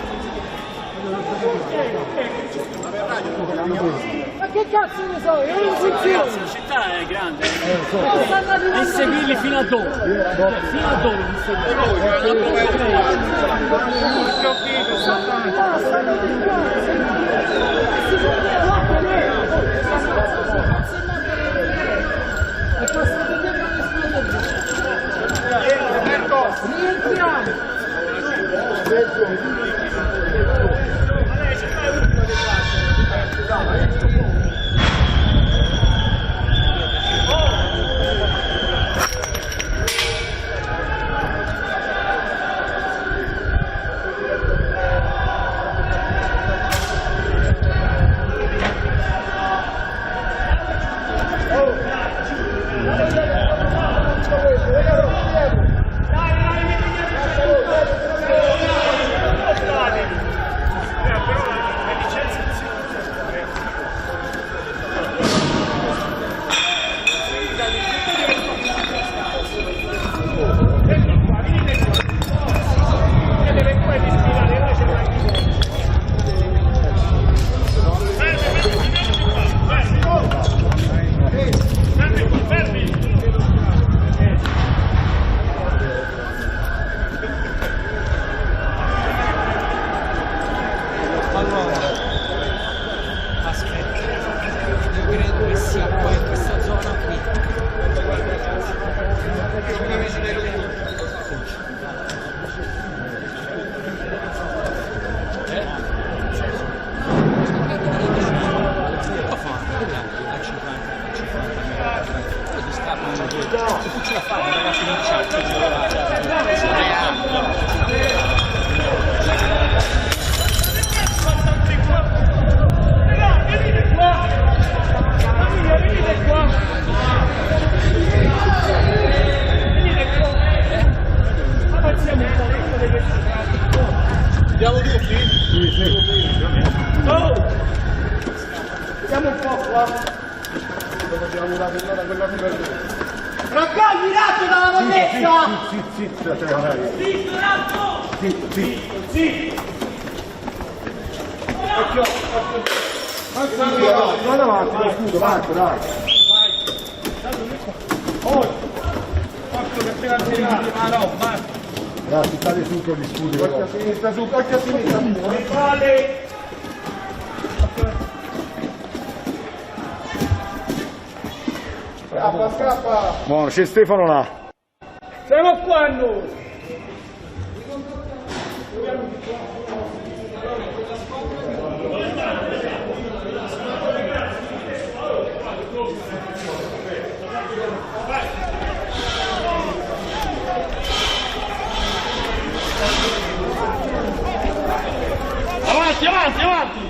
ma che cazzo ne so, io non funziono! La città è grande! Inseguirli fino a dove? Fino a dove Siamo tutti? Sì. Siamo un po' qua. Dove siamo murati da quella di Verdone. Raccogli l'atto dalla bonnezza! Sì. Vai avanti, lo scudo, Marco, dai. Ragazzi, state su con gli scudi. Qualche a sinistra, su, qualche a sinistra. Scappa. Buono, c'è Stefano là. Siamo qua noi. Avanti!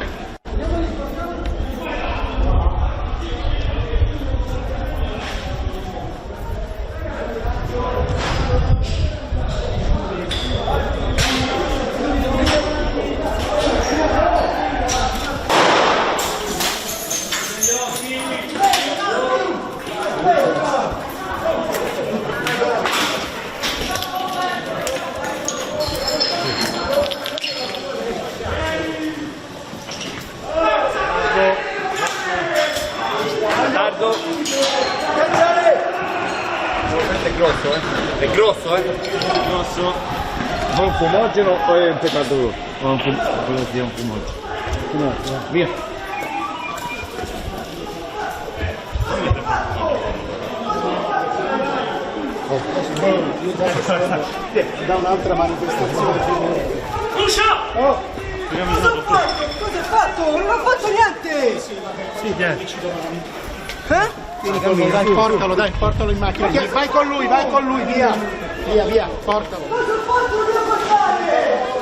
È grosso, eh? Grosso. Ma un fumogeno o è un peccato? O un fumogeno? Via. fatto da un'altra manifestazione. Lucia! Cosa ho fatto? Cosa hai fatto? Non ho fatto niente! Sì, dai. Dai, portalo in macchina. Vai con lui, via! Via, portalo. Cosa ho fatto? Non devo passare!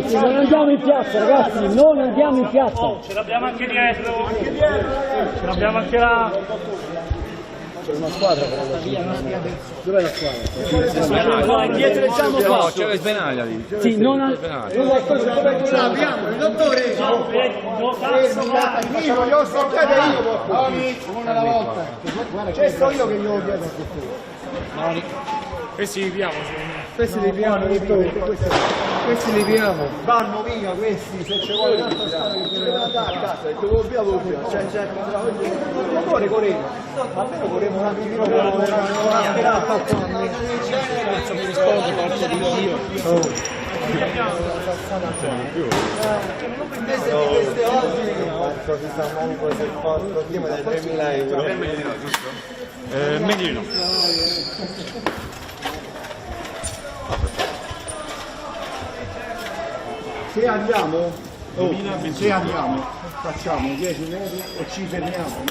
Non andiamo in piazza, ragazzi, non andiamo in piazza. Ce l'abbiamo anche dietro. Ce l'abbiamo anche là. C'è una squadra però alla fine. Dov'è la squadra? No, indietreggiamo qua. No, c'è le sbenaglia lì. Sì, non ha... Abbiamo il dottore! Io sto chiedendo una alla volta. C'è sto io che glielo chiedo a questo. Questi li piamo. Questi li piamo, questi li piamo. Vanno via questi, se ci vuole tanto stare che deve andare a casa, se vuoi via lo via. Cioè, il motore correva. Almeno correva un attimino con una speranza qua. Cazzo mi risponde, porca di Dio. Non prendesse di queste oggi. Ci siamo un po' del posto, prima del 3.000 euro. 3 milioni, giusto? Medino. Se andiamo, facciamo 10 metri e ci fermiamo.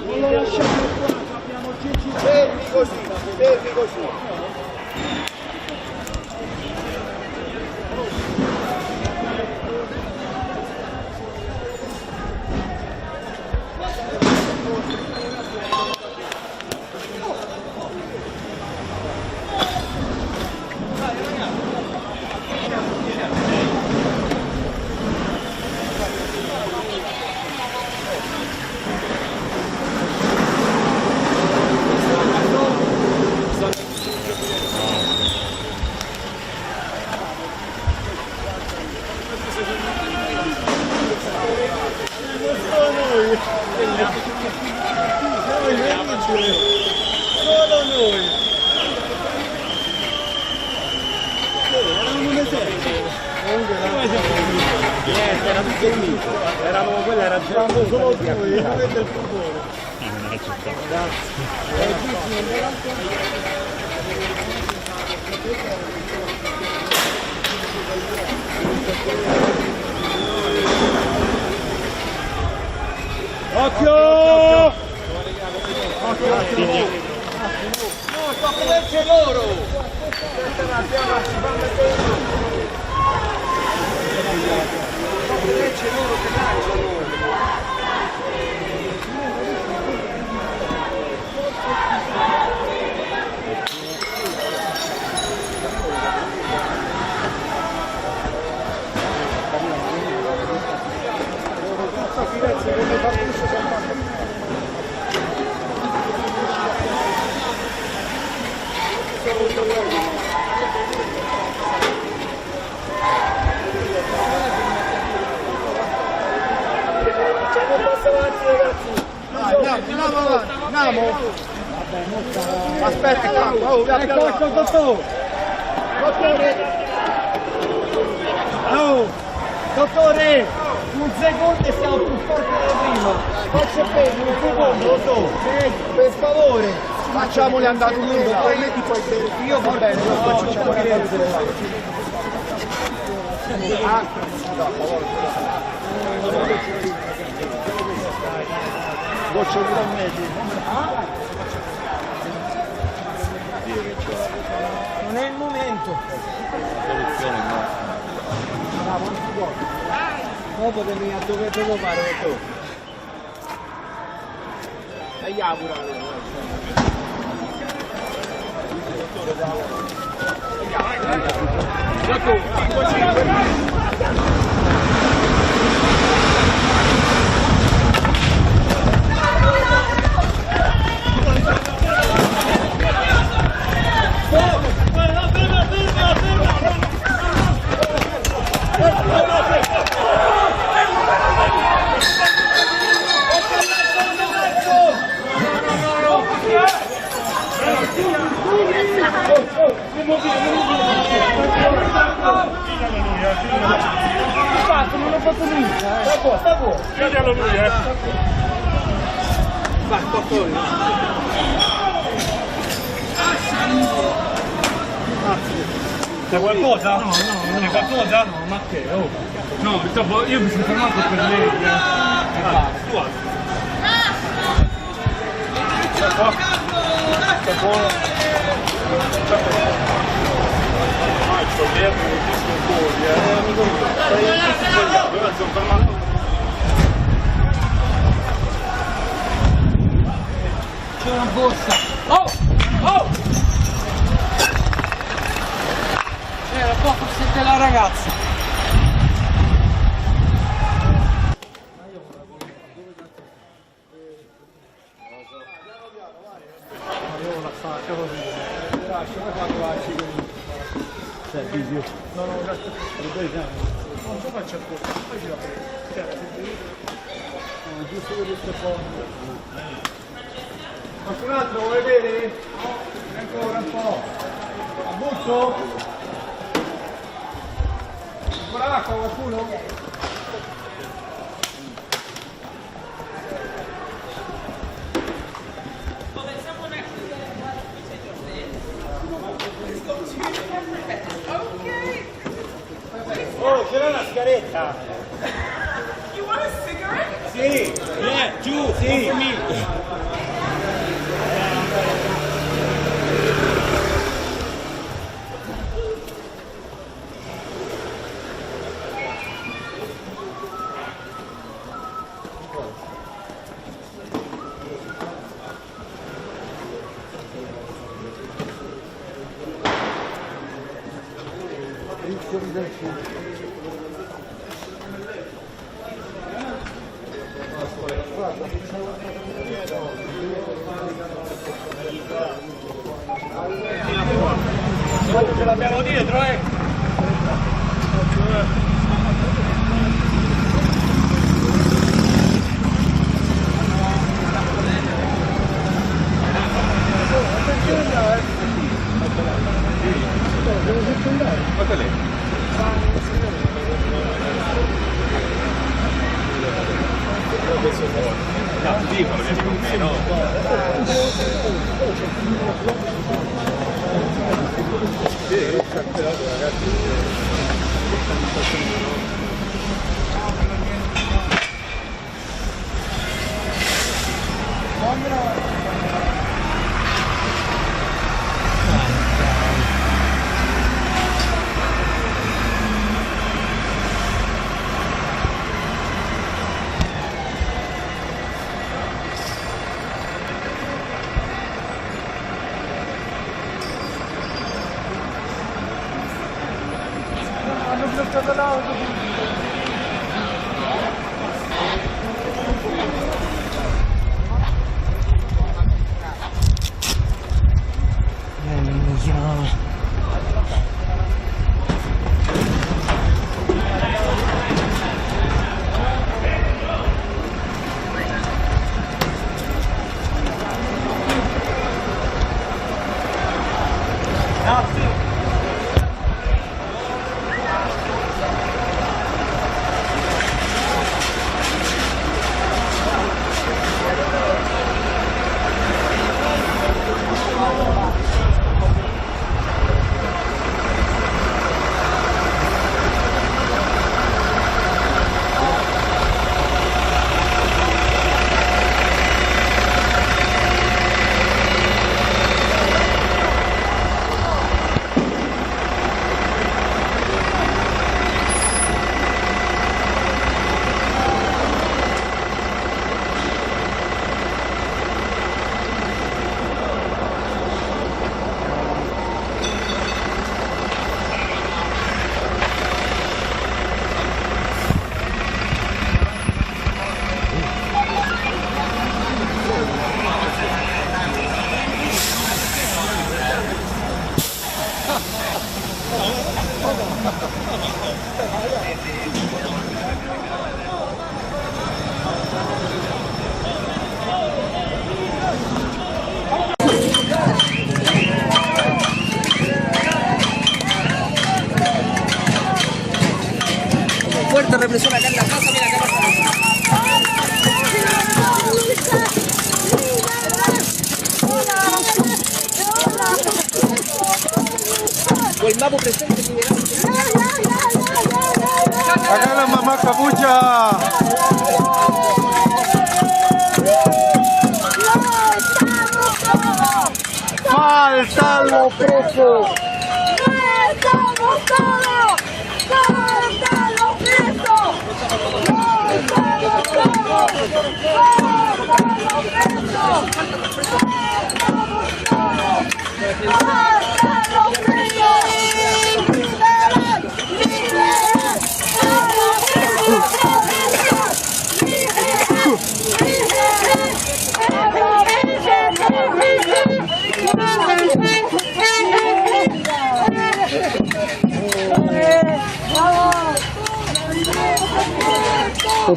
Non lo lasciamo qua, abbiamo 10 fermi così. Solo noi. Era tutto unito. Eravamo quelli, era girando solo noi, avete il futuro. Occhio! No, sto a vederci loro! Sto a vederci loro che lanciano! Andiamo. Aspetta, ecco, dottore. Dottore, un secondo e siamo più forti di prima. Faccia bene, un secondo, dottore. Per favore, facciamoli andare un minuto. Poi ti puoi bere. Io va bene, lo facciamo vedere. Goccia di medico. Non è il momento. Dopo devi a dove devo fare tu. E gli auguro. Non l'ho fatto lui, sta buono. Chiedialo lui, Vai, dottore. C'è qualcosa? No, c'è qualcosa? No, ma che? Oh. No, io mi sono fermato per lei, Tu alzi. Sta buono. Il problema è che sono fuori, ora sono fermato. C'è una borsa. Oh! C'era qua forse della ragazza. No, non faccio apposta, poi ci va bene. Giusto per questo po'. Qualcun altro vuole bere? Ancora un po'. Abbuzzo? Ancora l'acqua qualcuno? Oh, c'era una sigaretta! You want a cigarette? Sì! Giù! Sì! Ce l'abbiamo dietro, represión acá en la plaza, mira acá. O el mapo presente que Acá la mamá capucha. Faltan los presos.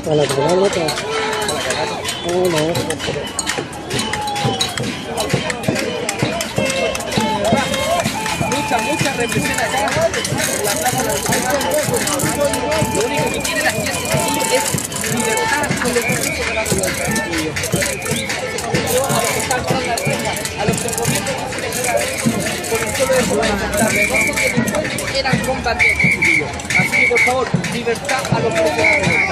Para la cagada, oh no. Mucha represión acá en la plaza de la Lo único que quiere la gente aquí es libertad a los compromisos por el solo de manifestarme, eran combatientes. Así que por favor, libertad a los presos.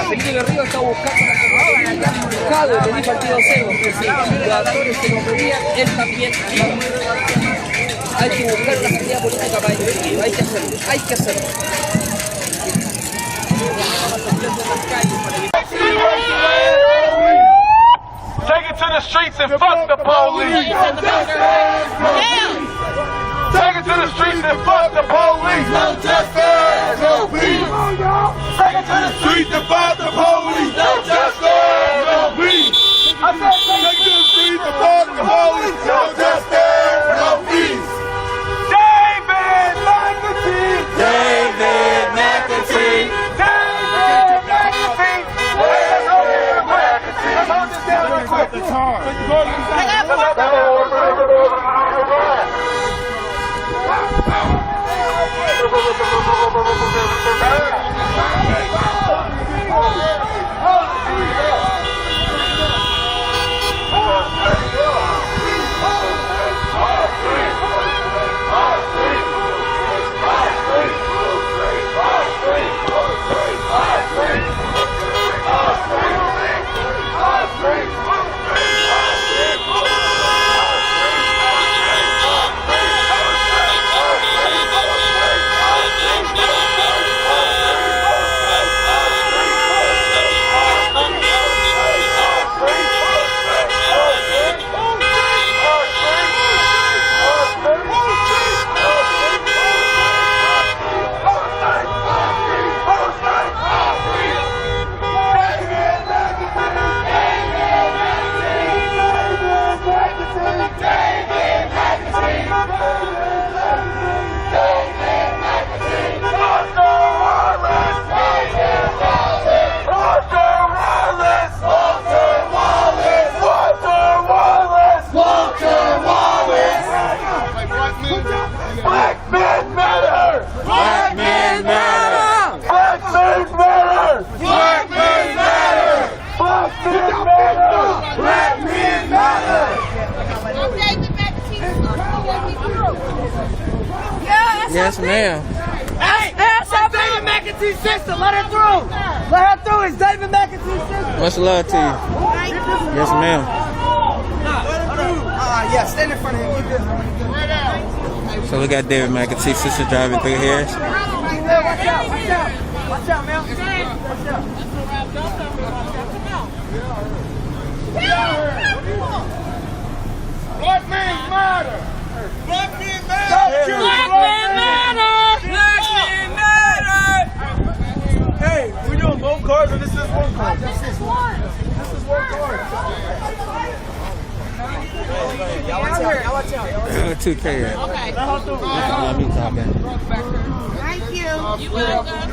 Felipe Garrido está buscando la buscado de mi partido cero, que si los actores se lo pedían, él también hay que buscar una salida política para ello. Hay que hacerlo. Take it to the streets and fuck the police. Take it to the streets and fuck the police. No justice, no peace. Take it to the streets and fuck the police. No justice, no peace. I said take it to the streets and fuck the police. No justice, no peace. David McAtee. David McAtee. David McAtee. Let's hold this down real quick. Yes, ma'am. Hey, David McAtee's sister. Let her through. Let her through. It's David McAtee's sister. Much love to you. Yes, ma'am. Yeah, stand in front of him. So we got David McAtee's sister driving through here. Watch out. Watch out, man. Watch out. Black men matter. Black men matter. Black men matter. Black men matter. Hey, we doing both cars or this is one car? This is one. This is one car. Y'all watch out. 2K. Okay. Let me talk it. Thank you. You welcome.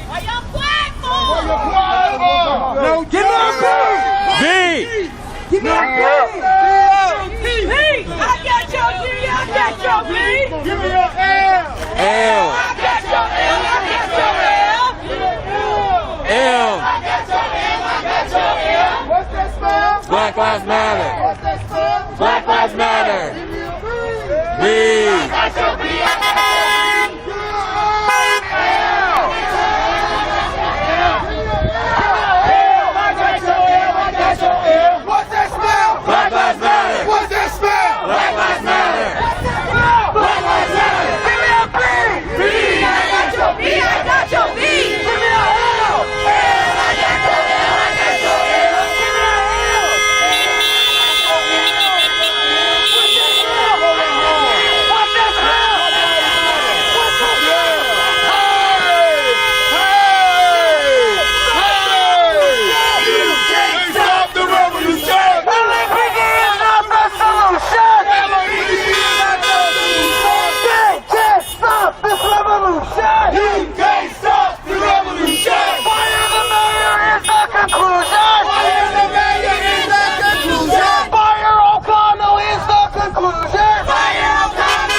Are y'all black boys? No, get up! V! Give me a P! I got your P! I got your P! Give me your A! Black Lives Matter. Black Lives Matter. What's that smell? Black Lives Matter. What's that smell? Black Lives Matter. Black Lives Matter. Give me a B. B. I got your B. I got your B. Give me a L. L. I got your L. I got your L. Give me a L. What's that smell? What's that smell? You can't stop the revolution. LAPD is not the solution. You can't stop this revolution. You can't stop the revolution. Fire the mayor is the conclusion. Fire the mayor is the conclusion. Fire O'Connell is the conclusion. Fire O'Connell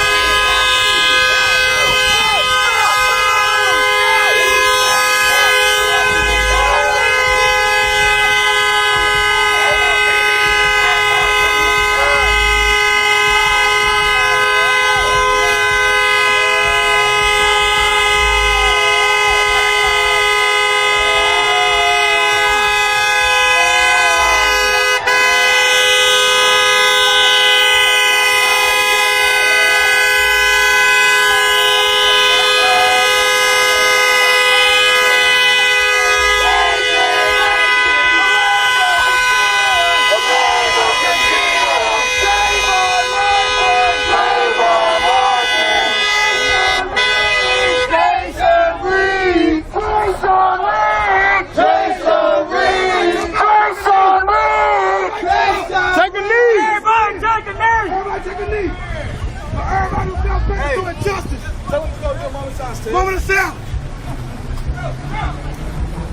Moment of silence!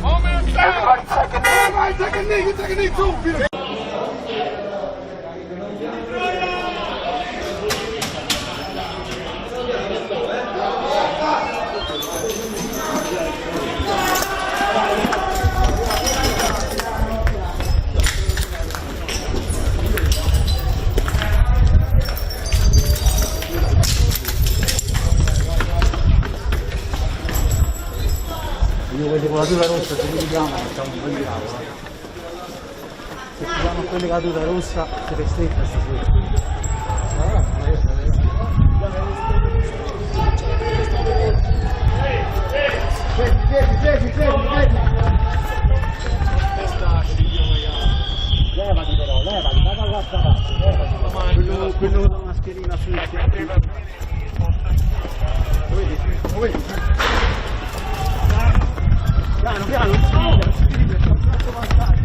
Moment of silence! Everybody take a knee! You take a knee too! Peter. Io vedo con la tuta rossa, se li chiamano, facciamo un po' di bravo. Se ci danno quelli con la tuta rossa, si festeggia stasera. Levati però, levati, vai dall'altra parte, quello con la mascherina su. Lo vedi? Lo vedi? Piano, piano, non si vede, sta troppo vantaggio.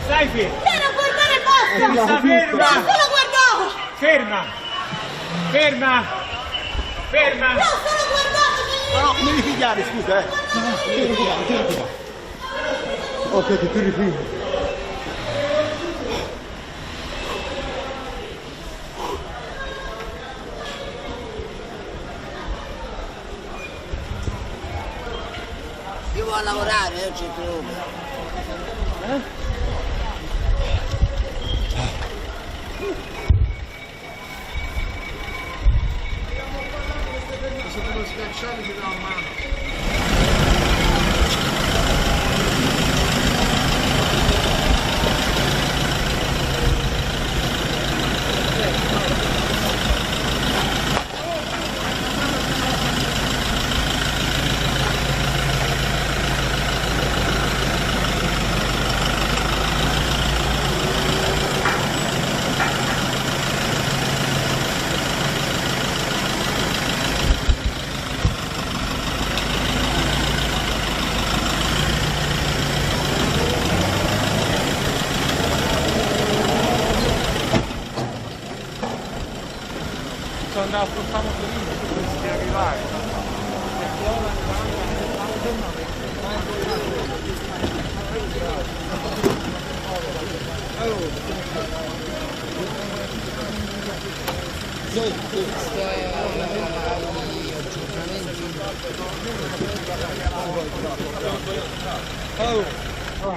Stai fermo! Vieni a guardare basta! Ferma! Solo guardavo! Ferma! Ferma! Ferma! No, solo guardavo! No, non devi pigliare, scusa, Tiri. Ok, ti tiri prima. Io vado a lavorare, c'è tutto. schiacciati ci dà una mano. Andava spostando Torino, dovresti arrivare.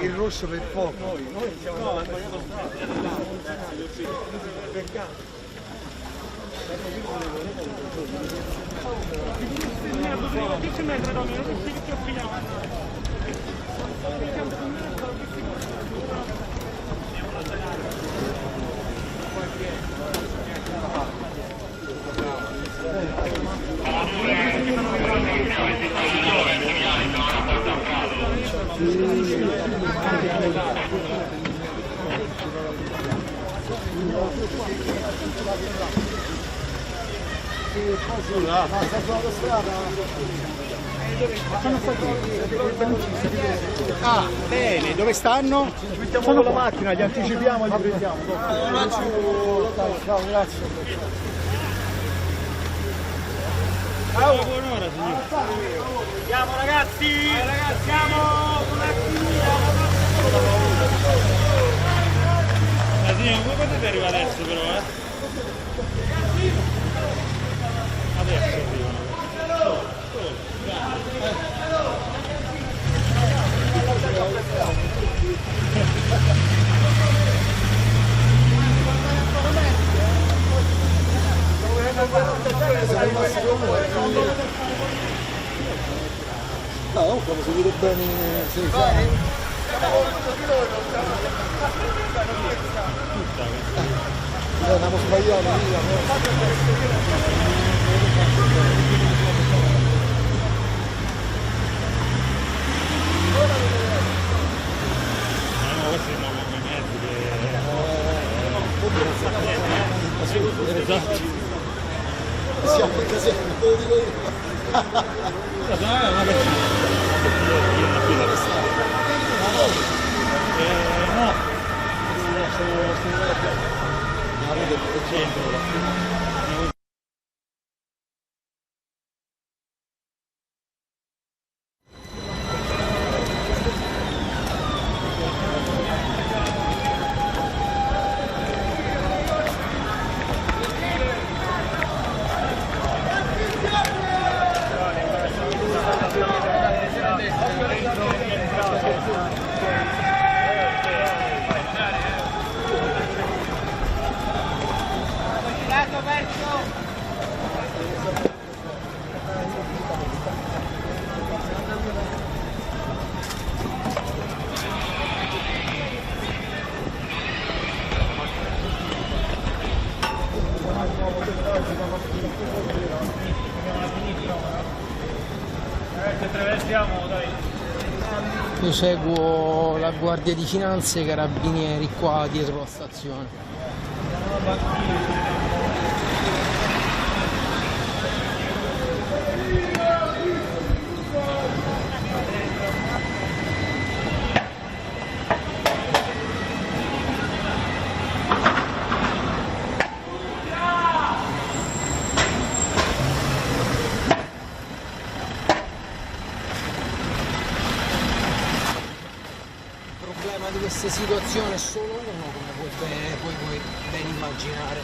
Il rosso per poco. Noi siamo andati sbagliato strada. Ah, bene, dove stanno? Ci mettiamo con la macchina, li anticipiamo e li prendiamo. Ciao, grazie. Buon'ora, signore. Andiamo ragazzi! Siamo con la signora, voi potete arrivare adesso però, Adesso arrivano. No, come si vede bene, si andiamo sbagliati, Esatto. siamo in casa, te lo dico io. Io seguo la Guardia di Finanza e i Carabinieri qua dietro la stazione. Di queste situazioni è solo uno, come puoi ben immaginare.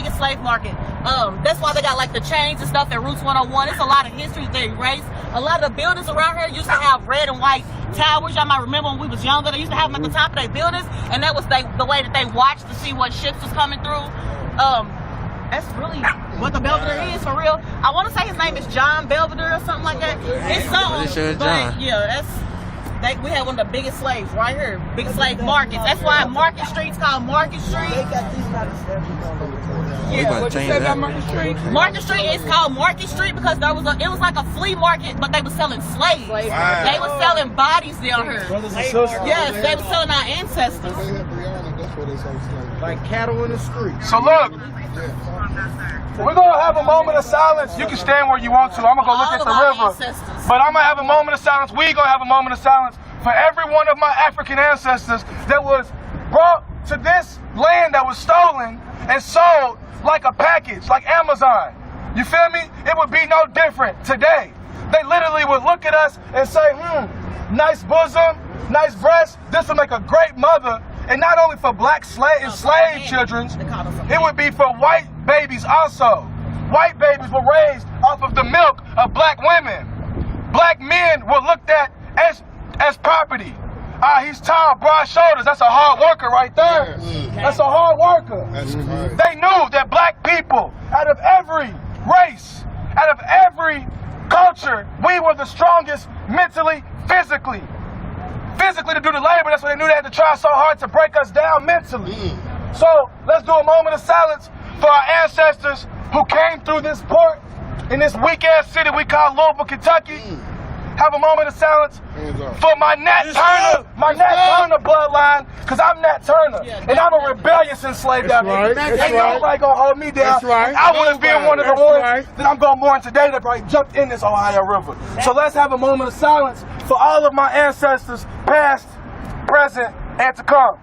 biggest slave market. That's why they got like the chains and stuff at Routes 101. It's a lot of history they erased. A lot of the buildings around here used to have red and white towers. Y'all might remember when we was younger, they used to have them at the top of their buildings, and that was the way that they watched to see what ships was coming through. That's really what the Belvedere is for real. I want to say his name is John Belvedere or something like that. It's something, but yeah, we had one of the biggest slaves right here, biggest slave markets. That's why Market Street's called Market Street. Yeah. What you say about Market Street? Market Street is called Market Street because it was like a flea market, but they were selling slaves. Wow. They were selling bodies down here. Yes, they were selling our ancestors. Like cattle in the street. So look, we're gonna have a moment of silence. You can stand where you want to. I'm gonna go look at the river. But I'm gonna have a moment of silence. We're gonna have a moment of silence for every one of my African ancestors that was brought to this land that was stolen and sold like a package, like Amazon. You feel me? It would be no different today. They literally would look at us and say, nice bosom, nice breast. This would make a great mother. And not only for black enslaved children, it would be for white babies also. White babies were raised off of the milk of black women. Black men were looked at as property. He's tall, broad shoulders. That's a hard worker right there. That's a hard worker. They knew that black people, out of every race, out of every culture, we were the strongest mentally, physically to do the labor. That's why they knew they had to try so hard to break us down mentally. So let's do a moment of silence for our ancestors who came through this port in this weak-ass city we call Louisville, Kentucky. Have a moment of silence for my Nat Turner bloodline, because I'm Nat Turner, and I'm a rebellious enslaved African. Ain't nobody gonna hold me down. I want to be one of the ones that I'm gonna born today that probably jumped in this Ohio River. So let's have a moment of silence for all of my ancestors, past, present, and to come.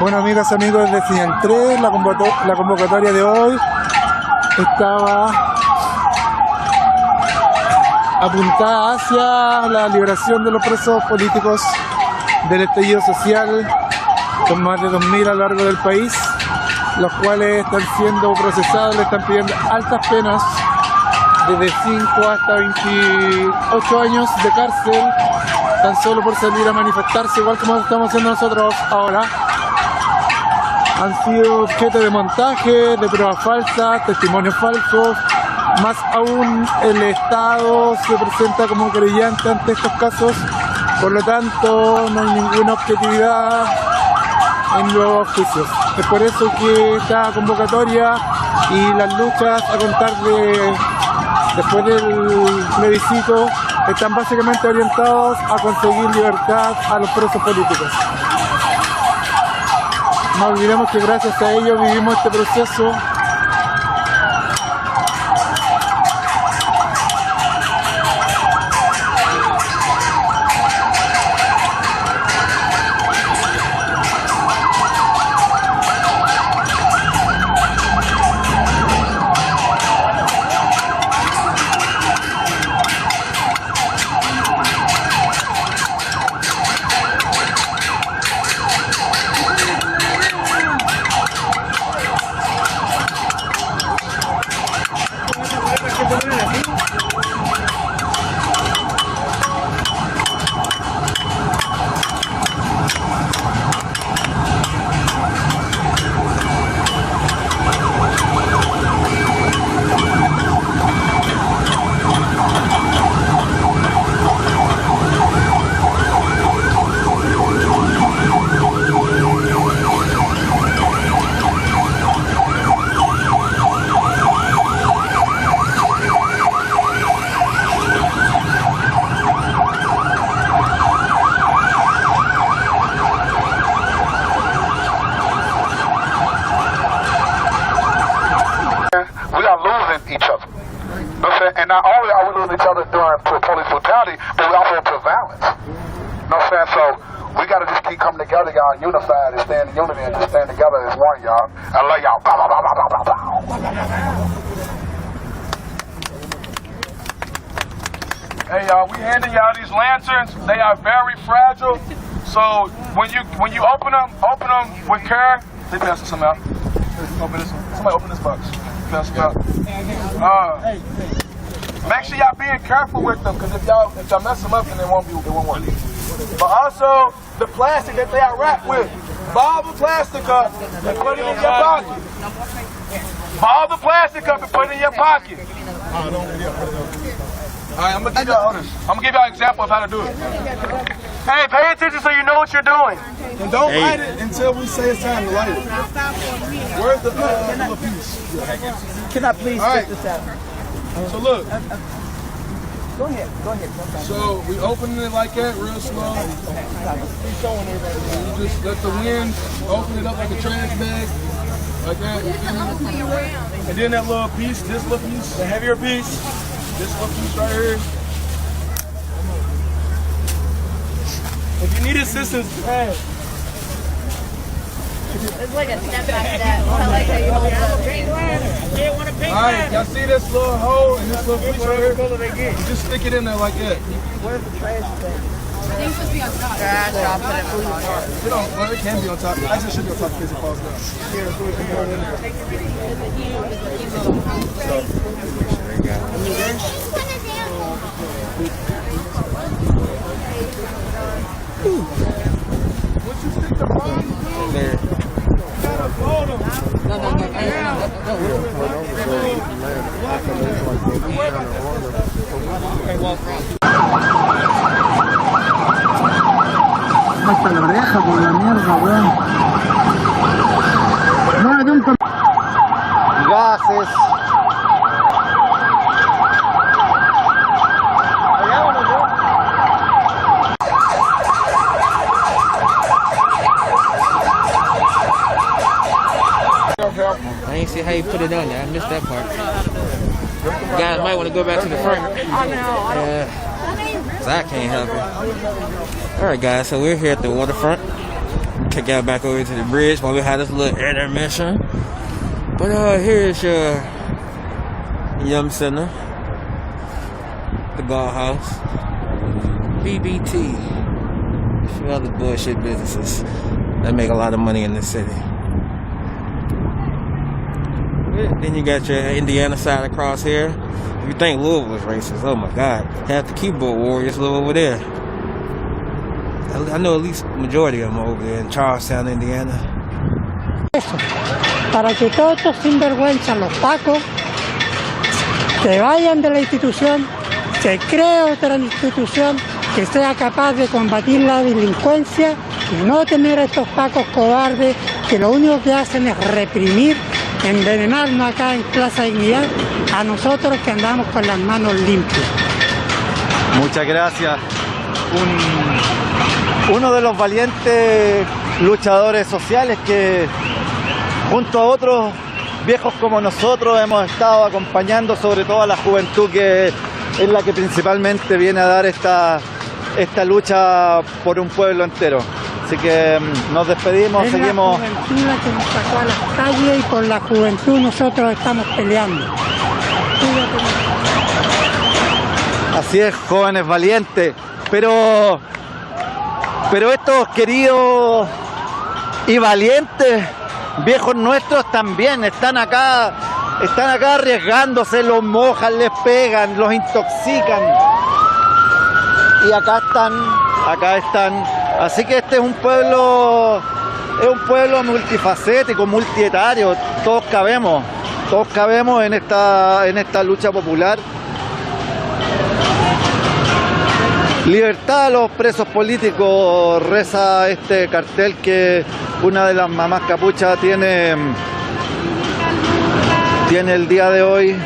Bueno, amigas y amigos de Señal 3, la convocatoria de hoy estaba apuntada hacia la liberación de los presos políticos del estallido social, con más de 2.000 a lo largo del país, los cuales están siendo procesados, le están pidiendo altas penas, desde 5 hasta 28 años de cárcel, tan solo por salir a manifestarse, igual como estamos haciendo nosotros ahora. Han sido objeto de montaje, de pruebas falsas, testimonios falsos. Más aún, el Estado se presenta como creyente ante estos casos, por lo tanto no hay ninguna objetividad en los juicios. Es por eso que esta convocatoria y las luchas a contar después del plebiscito están básicamente orientados a conseguir libertad a los presos políticos. No olvidemos que gracias a ellos vivimos este proceso. And not only are we losing each other during police brutality, but we also put violence. You know what I'm saying? So we got to just keep coming together, y'all, unified and stand in unity and just stand together as one, y'all. I love y'all. Bow, bow, bow, bow, bow, bow. Hey y'all, we handing y'all these lanterns. They are very fragile. So when you open them with care. They pass some out. Open this one. Somebody open this box. Pass it out. Make sure y'all being careful with them, because if y'all mess them up, then it won't work. But also the plastic that they are wrapped with. Ball the plastic up and put it in your pocket. Ball the plastic up and put it in your pocket. Alright, I'm gonna give y'all an example of how to do it. Hey, pay attention so you know what you're doing. And don't light it until we say it's time to light it. Where's the little piece? Can I please get this out? So look. Go ahead. So we open it like that, real slow. You just let the wind open it up like a trash bag. Like that. And then that little piece, this little piece, the heavier piece, this little piece right here. If you need assistance, ask. It's like a step after that. I like how you hold it. Alright, y'all see this little hole and this little piece right here? You just stick it in there like that. Where's the trash bag? It's supposed to be on top. I'll put it on top. Well, it can be on top. Actually, it should be on top in case it falls down. Here, so we can put it in What you stick the bomb there? Hasta la oreja por la mierda, weón. No, de un gases. I ain't see how you put it on there. I missed that part. You guys might want to go back to the front. Cause I can't help it. Alright guys, so we're here at the waterfront. Kick out back over to the bridge while we had this little intermission. But here's your Yum Center, the Guardhouse, BBT, a few other bullshit businesses that make a lot of money in this city. Then you got your Indiana side across here. If you think Louisville is racist, oh my God, half the keyboard warriors live over there. I know at least the majority of them are over there in Charlestown, Indiana. Eso, para que todos estos sinvergüenzas, los pacos, se vayan de la institución, se cree otra institución que sea capaz de combatir la delincuencia y no tener a estos pacos cobardes que lo único que hacen es reprimir, envenenarnos acá en Plaza Dignidad a nosotros que andamos con las manos limpias. Muchas gracias. Uno de los valientes luchadores sociales que junto a otros viejos como nosotros hemos estado acompañando sobre todo a la juventud que es la que principalmente viene a dar esta lucha por un pueblo entero. Así que nos despedimos, seguimos. Es la juventud la que nos sacó a las calles y por la juventud nosotros estamos peleando. Así es, jóvenes valientes, pero estos queridos y valientes viejos nuestros también están acá arriesgándose, los mojan, les pegan, los intoxican. Y acá están. Así que este es un pueblo multifacético, multietario. Todos cabemos en esta lucha popular. Libertad a los presos políticos, reza este cartel que una de las mamás capuchas tiene el día de hoy.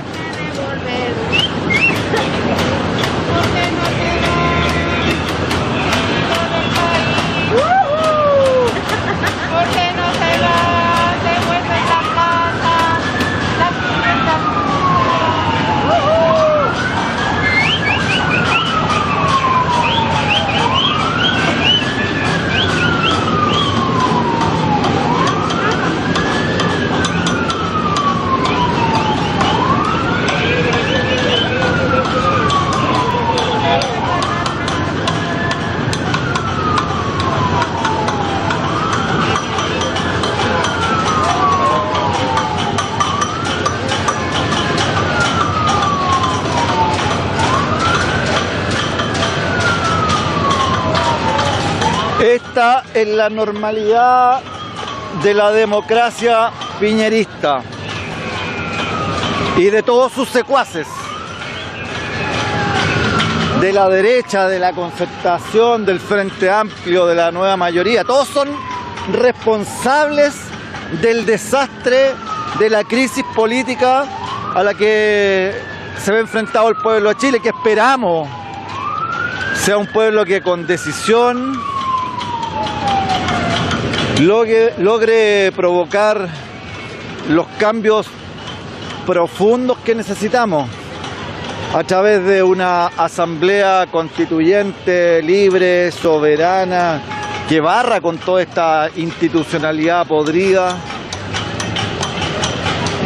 Esta es la normalidad de la democracia piñerista y de todos sus secuaces, de la derecha, de la Concertación, del Frente Amplio, de la Nueva Mayoría. Todos son responsables del desastre, de la crisis política a la que se ve enfrentado el pueblo de Chile, que esperamos sea un pueblo que con decisión logre provocar los cambios profundos que necesitamos a través de una asamblea constituyente, libre, soberana, que barra con toda esta institucionalidad podrida.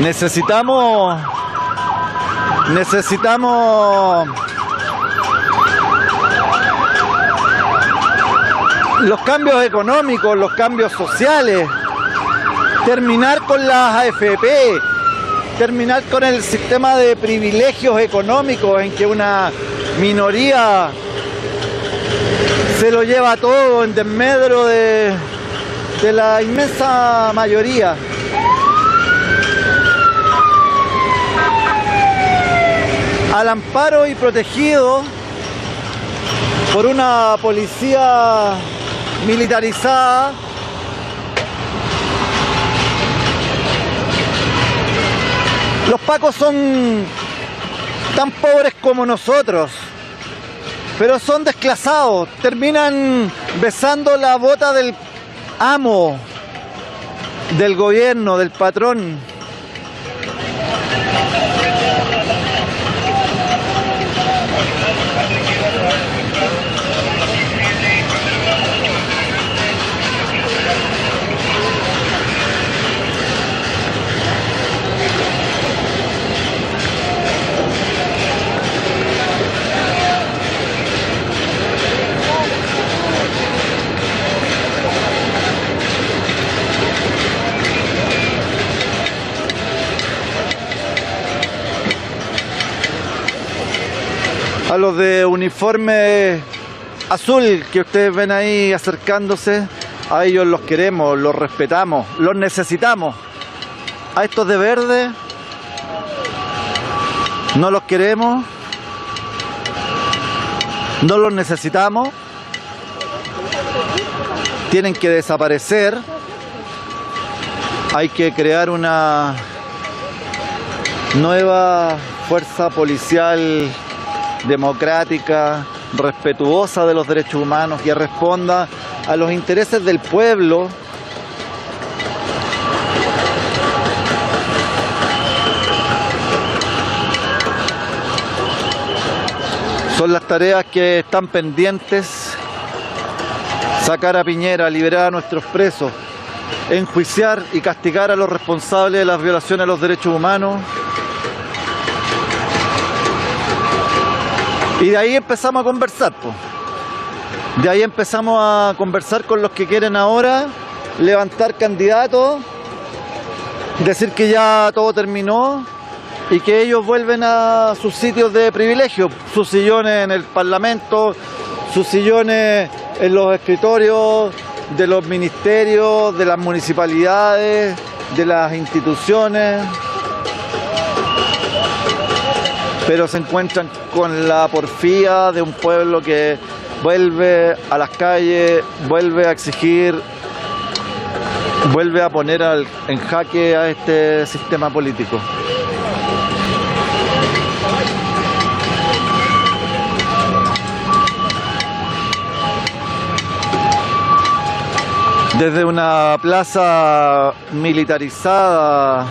Necesitamos los cambios económicos, los cambios sociales, terminar con las AFP, terminar con el sistema de privilegios económicos en que una minoría se lo lleva todo en desmedro de la inmensa mayoría. Al amparo y protegido por una policía militarizada, los pacos son tan pobres como nosotros, pero son desclasados, terminan besando la bota del amo, del gobierno, del patrón. A los de uniforme azul que ustedes ven ahí acercándose, a ellos los queremos, los respetamos, los necesitamos. A estos de verde no los queremos, no los necesitamos, tienen que desaparecer. Hay que crear una nueva fuerza policial democrática, respetuosa de los derechos humanos, que responda a los intereses del pueblo. Son las tareas que están pendientes: sacar a Piñera, liberar a nuestros presos, enjuiciar y castigar a los responsables de las violaciones a los derechos humanos. Y de ahí empezamos a conversar, po. De ahí empezamos a conversar con los que quieren ahora levantar candidatos, decir que ya todo terminó y que ellos vuelven a sus sitios de privilegio, sus sillones en el Parlamento, sus sillones en los escritorios de los ministerios, de las municipalidades, de las instituciones. Pero se encuentran con la porfía de un pueblo que vuelve a las calles, vuelve a exigir, vuelve a poner en jaque a este sistema político. Desde una plaza militarizada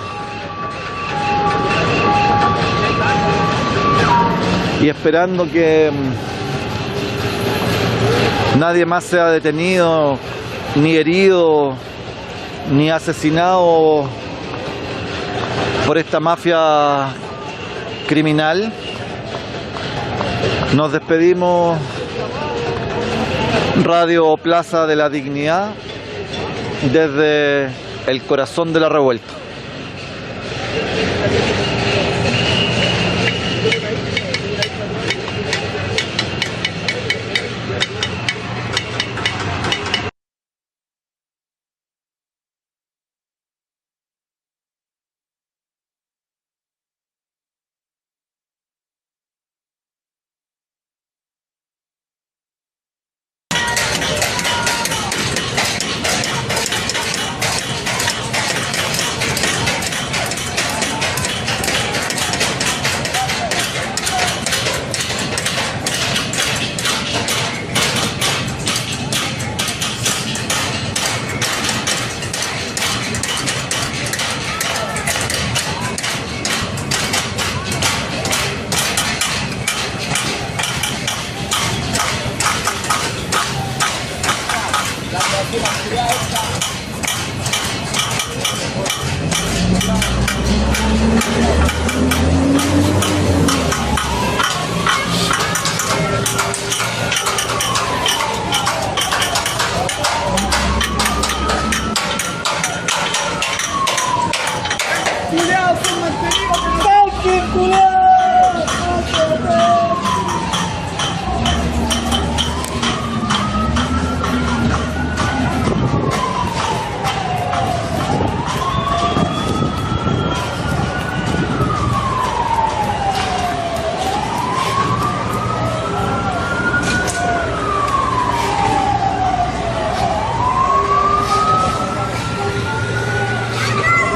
y esperando que nadie más sea detenido, ni herido, ni asesinado por esta mafia criminal, nos despedimos. Radio Plaza de la Dignidad, desde el corazón de la revuelta.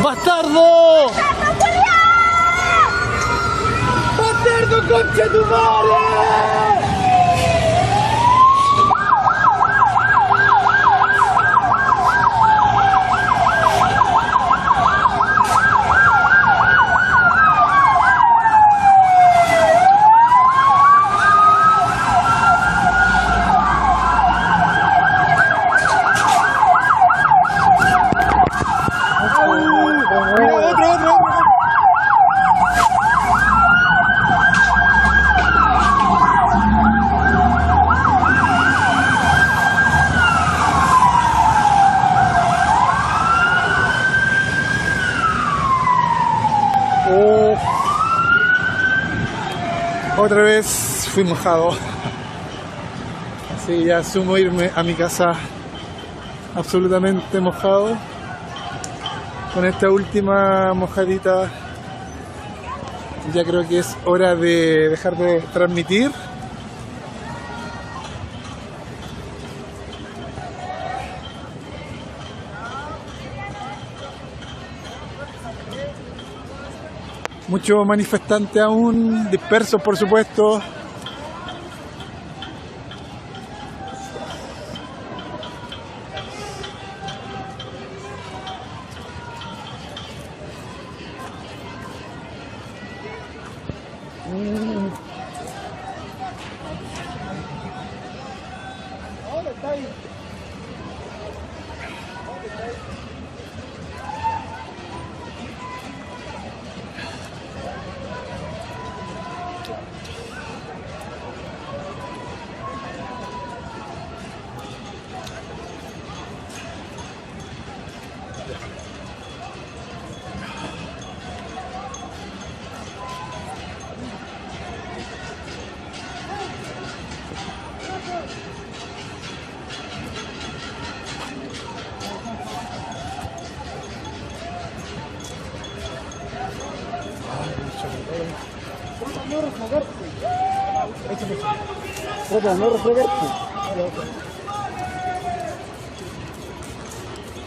¡Bastardo! ¡Bastardo, concha tu madre! Otra vez fui mojado. Así ya asumo irme a mi casa absolutamente mojado. Con esta última mojadita ya creo que es hora de dejar de transmitir. Muchos manifestantes aún, dispersos por supuesto. No refregarte.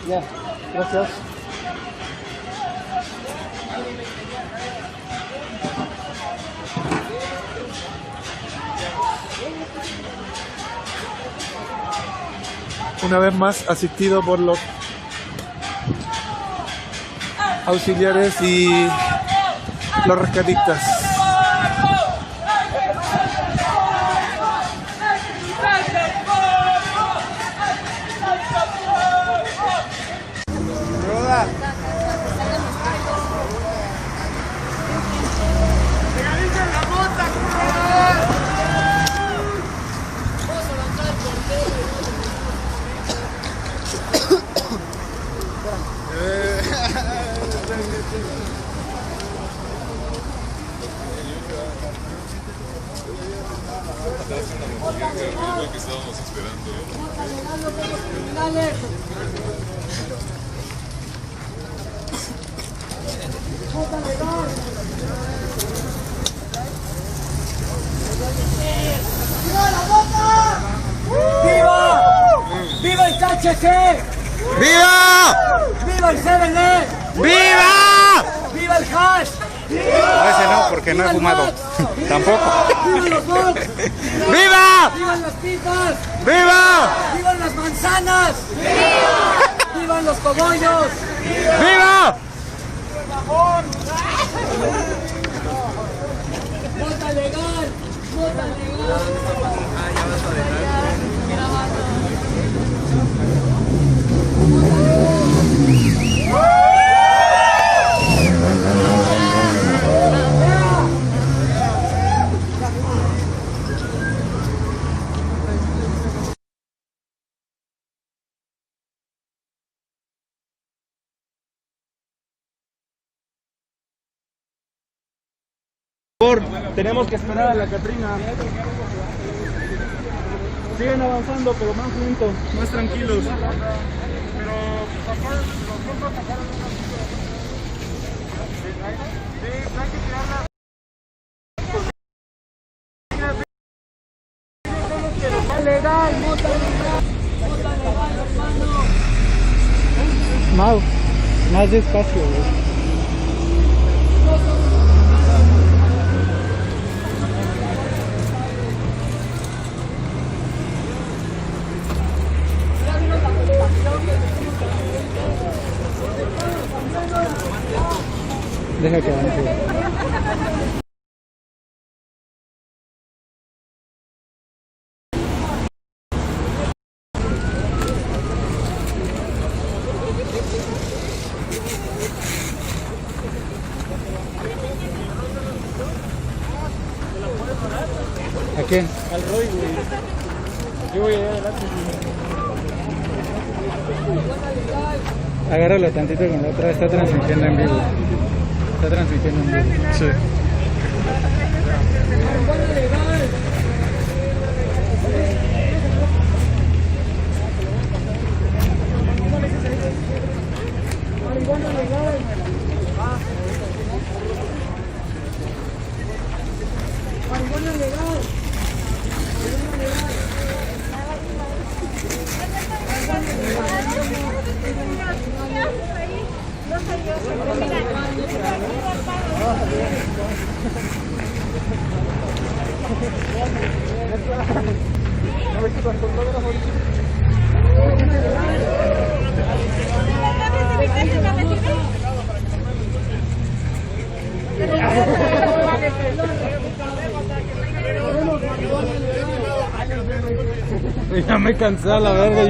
Ya, gracias. Una vez más asistido por los auxiliares y los rescatistas. Lo que estábamos esperando. ¡Viva la Boca! ¡Viva! ¡Viva el KHC! ¡Viva! ¡Viva el CBD! ¡Viva! ¡Viva el hash! A ese no, porque no he fumado. Tampoco. ¡Viva los box! ¡Viva! ¡Vivan las pipas! ¡Viva! ¡Vivan las manzanas! ¡Viva! ¡Vivan los cogollos! ¡Viva! ¡Vota legal! ¡Vota legal! Tenemos que esperar a la Catrina. Siguen avanzando, pero más lentos, más tranquilos. Legal, vota legal, vota legal, hermano. Más despacio, güey. Deja que avance. ¿A quién? Al Roy, güey. Yo voy allá adelante. Agárralo tantito con la otra, está transmitiendo en vivo. Está transmitiendo en vivo. Sí. ¡Vota legal! Ya me cansé a la verga.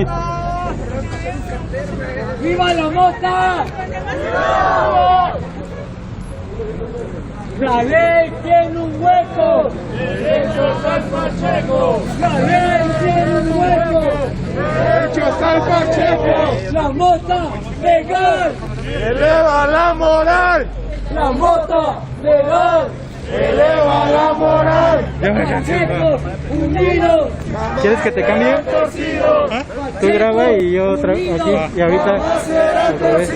¡Viva la mota! La ley tiene un hueco. Derechos al Pacheco. La ley tiene un hueco. Derechos al Pacheco. La mota legal. Eleva la moral. La mota legal. Eleva la moral. Ya me cansé. Unidos. ¿Quieres que te cambie? Tú graba y yo aquí y ahorita otra vez.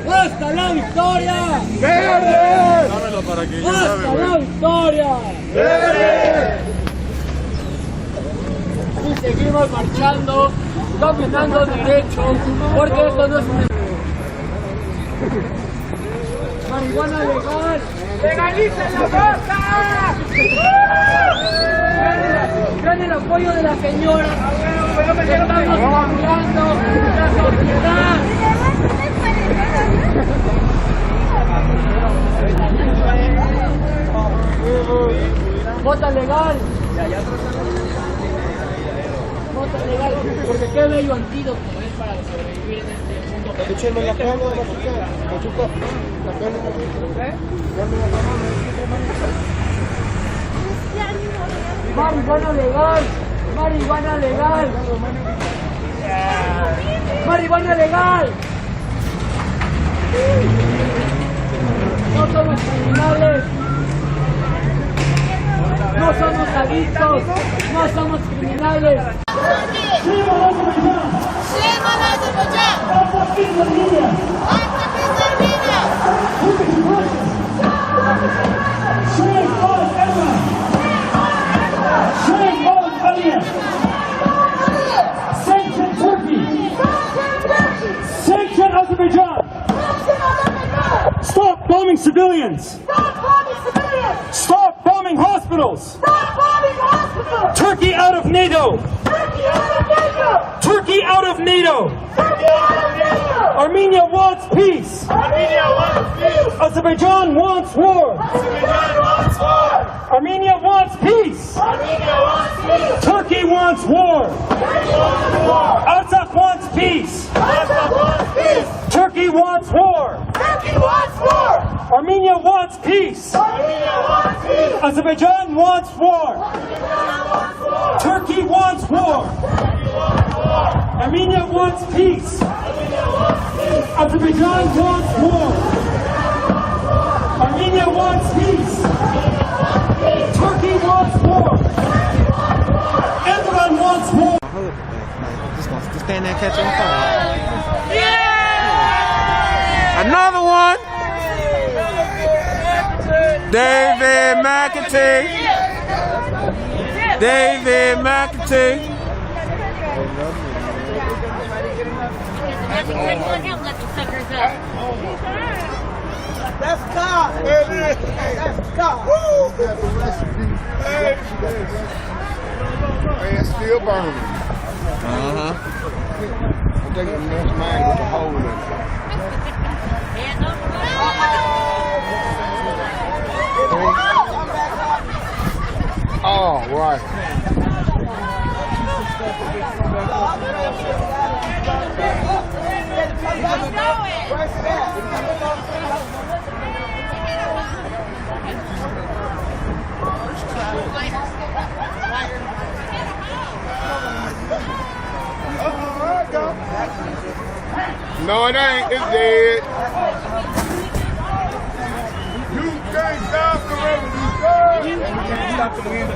¡Hasta la victoria! ¡Verde! Dámelo para que yo ¡Hasta la victoria! ¡Verde! Y seguimos marchando, caminando derechos, porque esto no es un... ¡Marihuana legal! ¡Legalicen la cosa! Vean el apoyo de la señora. Estamos cambiando la sociedad. Vota legal. Vota legal. Porque qué bello antídoto es para sobrevivir en este mundo. Écheme la cama, Machuca. La cama, Marihuana legal. Marihuana legal. Marihuana legal. No somos criminales. No somos adictos. No somos criminales. Sanction Turkey. Sanction Azerbaijan. Stop bombing civilians. Stop bombing hospitals. Turkey out of NATO. Turkey out of NATO. Armenia wants peace. Azerbaijan wants war. Armenia wants peace. Turkey wants war. Artsakh wants peace. Turkey wants war. Armenia wants peace. Azerbaijan wants war. Turkey wants war. Armenia wants peace. Azerbaijan wants war. Armenia wants peace. Turkey wants war. Everyone wants war. Just stand there and catch on fire. Another one. David McAtee. David McAtee. That's God. That's God. Woo! Hey, it's still burning. I think the next mine with a hole in it. Oh, right. No, it ain't. It's dead. You can't stop the revolution. You can't stop the wind.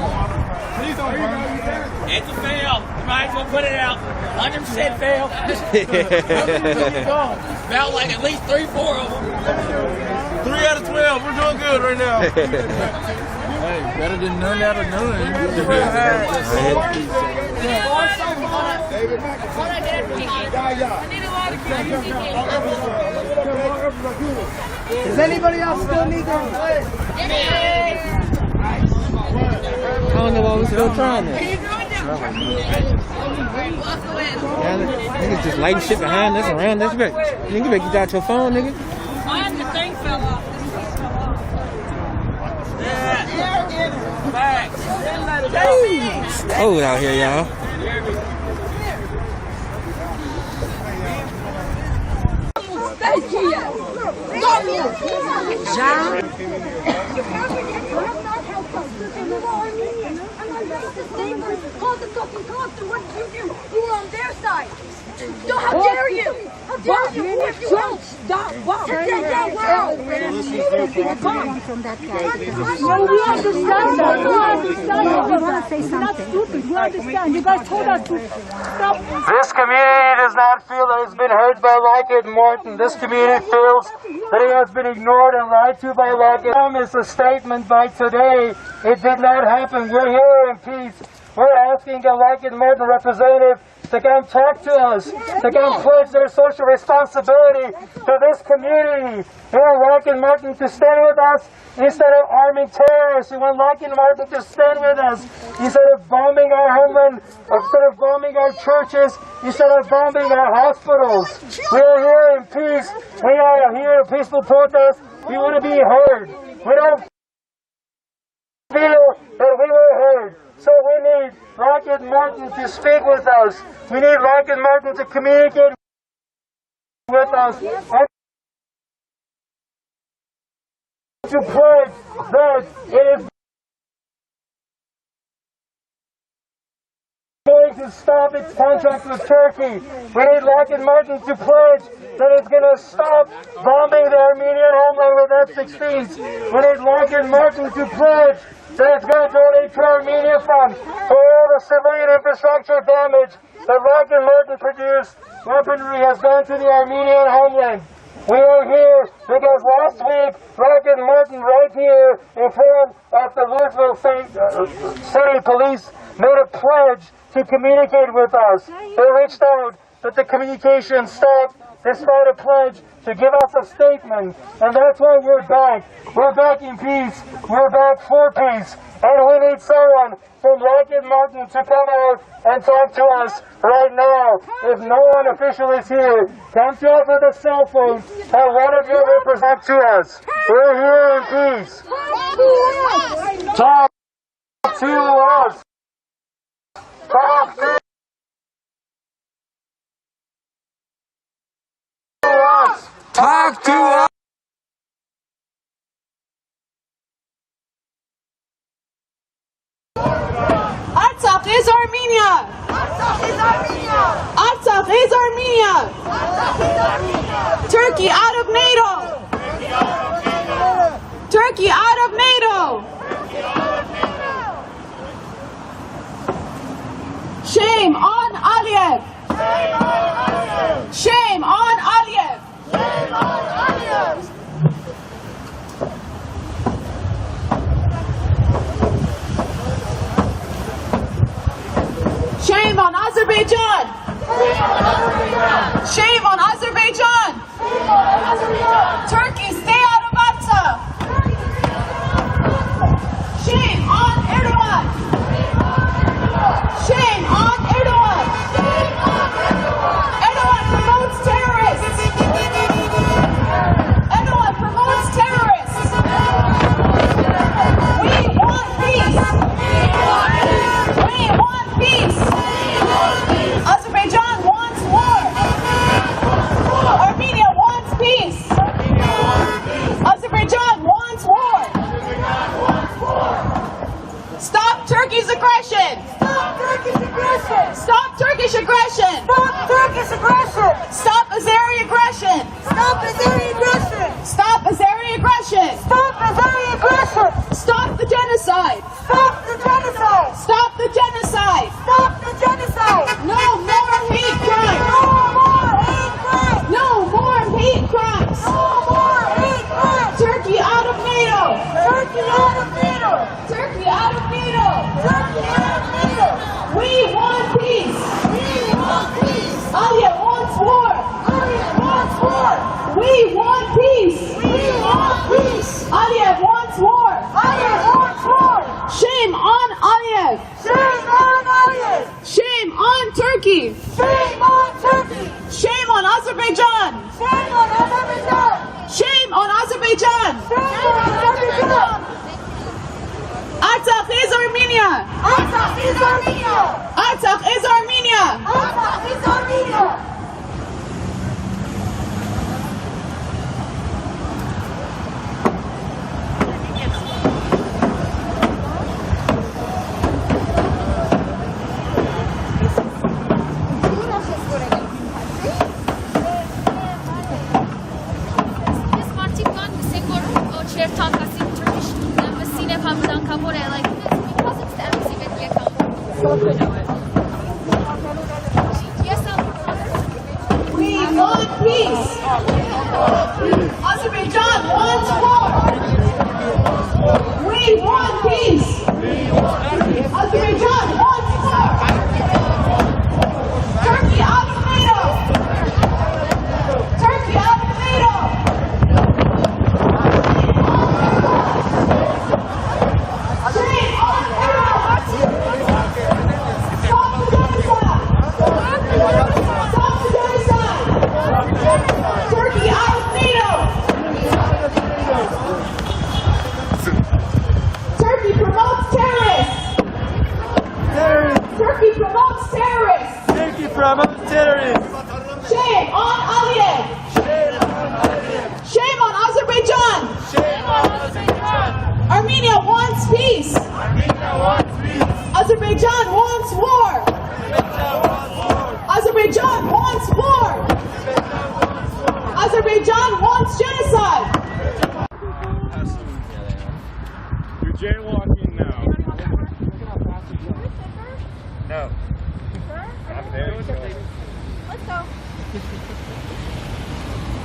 Please don't burn it. It's a fail. You might as well put it out. 100% fail. About like at least 3-4 of them. 3 out of 12. We're doing good right now. Hey, better than none out of none. Does anybody else still need their I don't know why we're still trying this. Niggas just lighting shit behind us, around us. Nigga, better get out your phone, nigga. Mine, the thing fell off. It's cold out here, y'all. You were on their side. So how dare you? How dare you? Who if you won't stop? Wow. No, we understand that. We understand that. We want to say something. We understand. You guys told us to stop. This community does not feel that it's been heard by Lockett Martin. This community feels that he has been ignored and lied to by Lockett. It's a statement by today. It did not happen. We're here in peace. We're asking a Lockett Martin representative to come talk to us, to come pledge their social responsibility to this community. We want Lockett Martin to stand with us instead of arming terrorists. We want Lockett Martin to stand with us instead of bombing our homeland, instead of bombing our churches, instead of bombing our hospitals. We are here in peace. We are here in peaceful protest. We want to be heard. We don't feel that we were heard. So we need Lockett Martin to speak with us. We need Lockett Martin to communicate with us and to pledge that it is going to stop its contract with Turkey. We need Lockett Martin to pledge that it's going to stop bombing the Armenian homeland with F-16s. We need Lockett Martin to pledge that it's going to donate to Armenia Fund for all the civilian infrastructure damage that Lockett Martin produced weaponry has done to the Armenian homeland. We are here because last week Lockett Martin right here in front of the Louisville City Police made a pledge to communicate with us. They reached out, but the communication stopped. Despite a pledge to give us a statement, and that's why we're back. We're back in peace. We're back for peace. And we need someone from Lockett Martin to come out and talk to us right now. If no one official is here, come to us with a cell phone and one of you represent to us. We're here in peace. Talk to us. Talk to us. Talk to us. Artsakh is Armenia. Artsakh is Armenia. Turkey out of NATO. Turkey out of NATO. Shame on Aliyev. Shame on Aliyev. Shame on Azerbaijan! Shame on Azerbaijan! Turkey, stay out of Artsakh! Shame on Erdogan! Shame on Erdogan! Erdogan promotes terrorists! Erdogan promotes terrorists! We want peace! We want peace! Azerbaijan wants war! Armenia wants peace! Azerbaijan wants war! Stop Turkey's aggression! Stop Turkish aggression! Stop Turkish aggression! Stop Turkish aggression! Stop Azeri aggression! Stop Azeri aggression! Stop Azeri aggression! Stop Azeri aggression! Stop the genocide! Stop the genocide! Stop the genocide! Stop the genocide! No more hate crimes! No more hate crimes! No more hate crimes! Turkey out of NATO! Turkey out of NATO! Turkey out of NATO! Turkey out of NATO! We want peace! We want peace! Aliyev wants war! Aliyev wants war! We want peace! We want peace! Aliyev wants war! Aliyev wants war! Shame Turkey! Shame on Turkey! Shame on Azerbaijan! Shame on Azerbaijan! Shame on Azerbaijan! Shame on Azerbaijan! Artsakh is Armenia! Artsakh is Armenia! Artsakh is Armenia! Artsakh is Armenia! We want peace! Azerbaijan wants war! We want peace! Azerbaijan wants war! Turkey out of NATO! Turkey out of NATO! Shame on Iraq! Stop the genocide! Stop the genocide! Turkey out of NATO! Turkey promotes terrorists! Turkey promotes terrorists! Turkey promotes terrorists! Shame on Aliyev! Shame on Azerbaijan! Armenia wants peace! Azerbaijan wants war! Azerbaijan wants war! Azerbaijan wants genocide! You're jaywalking now. No. There you go. Let's go.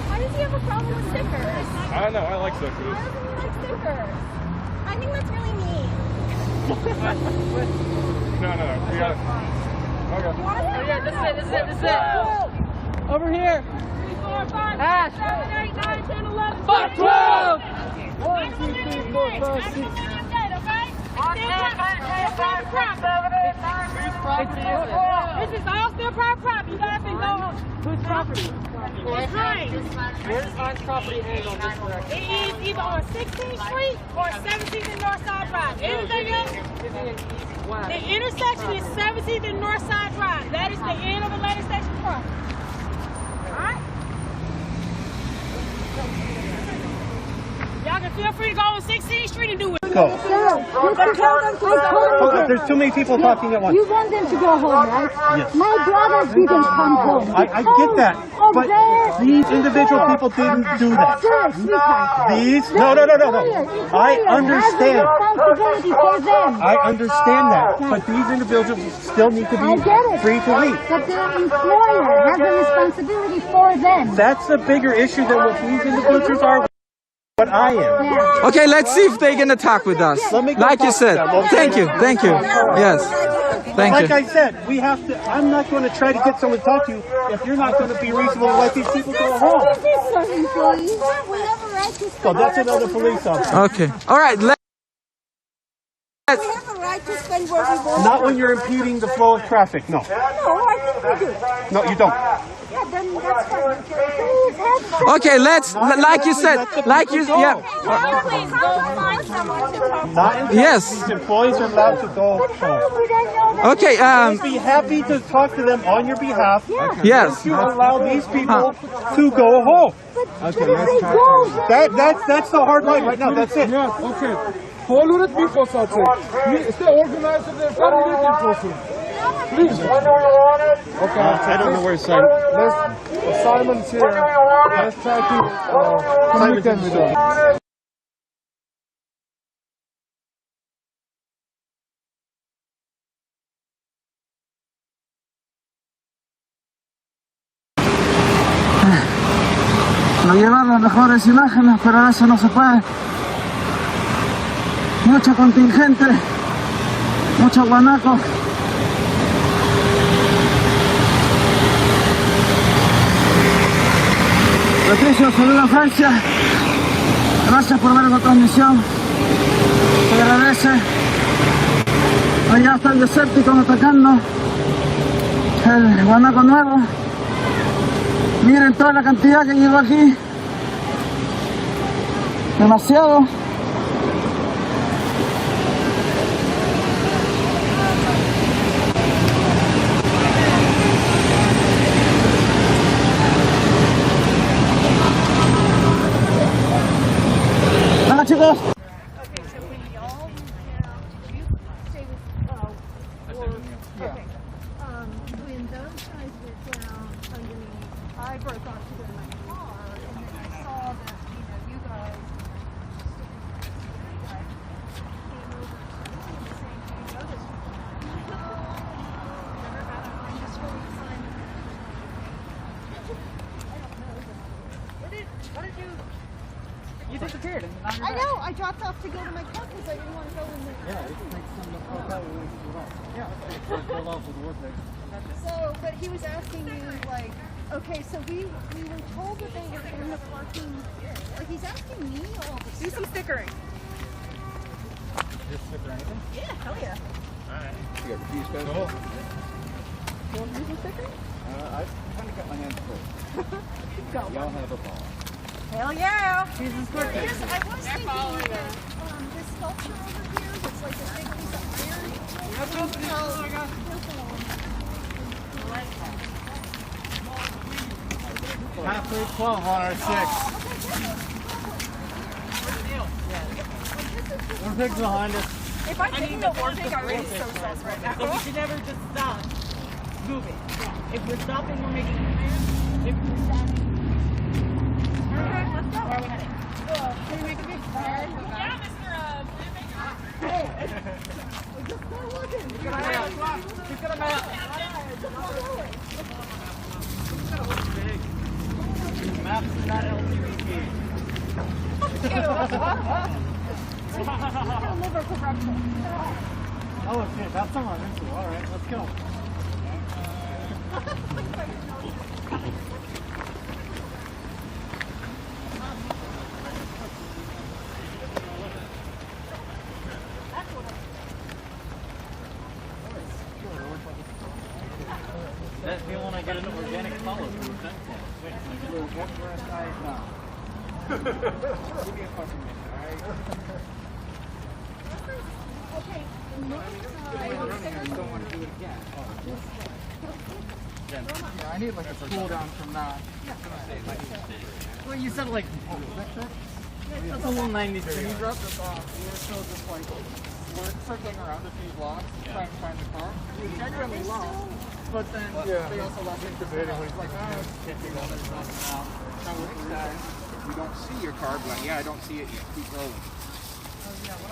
Why does he have a problem with stickers? I don't know, I like stickers. Why doesn't he like stickers? I think that's really mean. No, we got it. Okay. This is it. Over here. 3, 4, 5, Ash. 6, 7, 8, 9, 10, 11, 5, 12. 1, 2, 3, 4, 5, 6. This is all still private property. You guys can go home. Whose property? It's Heinz. Where's Heinz property end on this direction? It is either on 16th Street or 17th and Northside Drive. Anything else? The intersection is 17th and Northside Drive. That is the end of Atlantic Station Park. Alright? Y'all can feel free to go on 16th Street and do it. Go. You can tell them to go home. There's too many people talking at once. You want them to go home, right? Yes. My brother didn't come home. I get that. But these individual people didn't do that. These? No. I understand. Responsibility for them. I understand that. But these individuals still need to be free to leave. But their employer has a responsibility for them. That's a bigger issue than what these individuals are. What I am. Okay, let's see if they can attack with us. Like you said. Thank you. Yes. Thank Like you. I said, we have to. I'm not going to try to get someone to talk to you if you're not going to be reasonable and let these people go home. This is some employees. We have a right to So that's another police officer. Okay. All right. We have a right to spend where we want. Not when you're impeding the flow of traffic. No. No, I think we do. No, you don't. Yeah, then that's fine. Please have Okay, let's, like you said, yeah. Please go find someone to talk to. Not in Yes. These employees are allowed to go home. Okay, I'd be happy to talk to them on your behalf. Yes. You allow these people to go home. Okay, let's try. That's the hard line right now. That's it. Yes, okay. Follow the people, Sachi. Stay organized and then follow the people. Please. Okay. I don't know where Simon. Simon's here. Let's try to communicate with him. No llevar las mejores imágenes, pero a veces no se puede. Mucho contingente, mucho guanaco. Patricio, saludos a Francia. Gracias por ver la transmisión. Se agradece. Allá está el Decepticon atacando. el guanaco nuevo. Miren toda la cantidad que llegó aquí. Demasiado. Hola chicos. When those guys went down underneath, I broke off to go to my car, and then I saw that, you guys came over to me saying, "Do you know this?" Never got on this really sign. I don't know. What did you? You disappeared. I know. I dropped off to go to my car because I didn't want to go in the. Yeah, you can make some hotel when we go out. Yeah, pull off with the work there. So, but he was asking you, like, okay, so we were told that they were in the parking. Like, he's asking me all this. Do some stickering. Just sticker anything? Yeah, hell yeah. Alright. You got the keys, guys? You want to do some stickering? I kind of got my hands full. Y'all have a ball. Hell yeah! Jesus Christ. I was thinking that this sculpture over here that's like a big piece of iron. Halfway 12 on our 6. One pig's behind us. If I didn't know one pig, I would be so stressed right now. So we should never just stop moving. If we're stopping, we're making a plan. If we're stopping, Okay, let's go. where are we heading? Can we make a big fire? Yeah, Mr. Hey! Just start looking. Get a map. Get a map. Map's not LGBT. Liver corruption. Oh shit, that's someone into. Alright, let's go. That's the one I get an organic follow through. Give me a fucking minute, alright? Okay, don't want to do it again. Yeah, I need like a cool down from that. Well, you said like, that's a 193 drop. We were still just like, we're circling around a few blocks trying to find the car. We were genuinely lost, but then they also left me debating. It's like, oh, there's nothing out. So You don't see your car, but like, yeah, I don't see it yet. Keep rolling.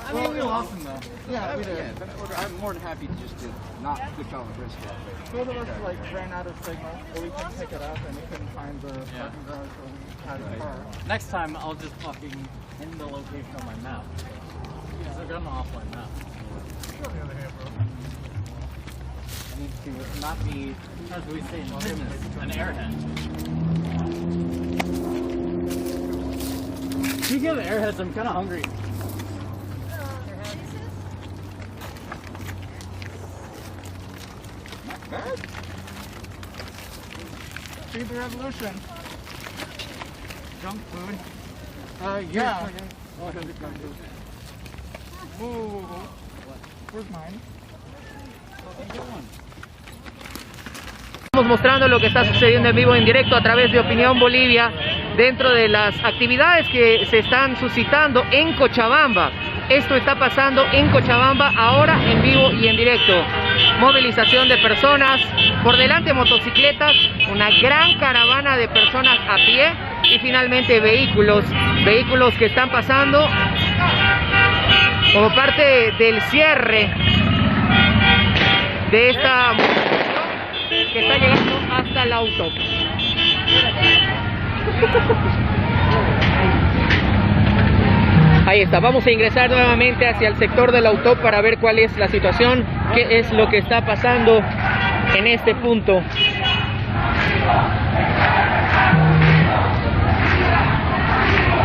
I mean, we lost him though. Yeah, we did. Yeah, but I'm more than happy just to not push all the risk off. Both of us like ran out of signal, but we couldn't pick it up, and we couldn't find the parking garage where we had the car. Next time, I'll just fucking in the location on my map. Because I've got an offline map. I need to not be, as we say in business, an airhead. Speaking of airheads, I'm kind of hungry. Bad. Feed the revolution. Junk food. Yeah. Ooh. Where's mine? Estamos mostrando lo que está sucediendo en vivo en directo a través de Opinión Bolivia dentro de las actividades que se están suscitando en Cochabamba. Esto está pasando en Cochabamba ahora en vivo y en directo. Movilización de personas, por delante motocicletas, una gran caravana de personas a pie y finalmente vehículos que están pasando como parte del cierre de esta que está llegando hasta el auto. Ahí está, vamos a ingresar nuevamente hacia el sector del auto para ver cuál es la situación, qué es lo que está pasando en este punto.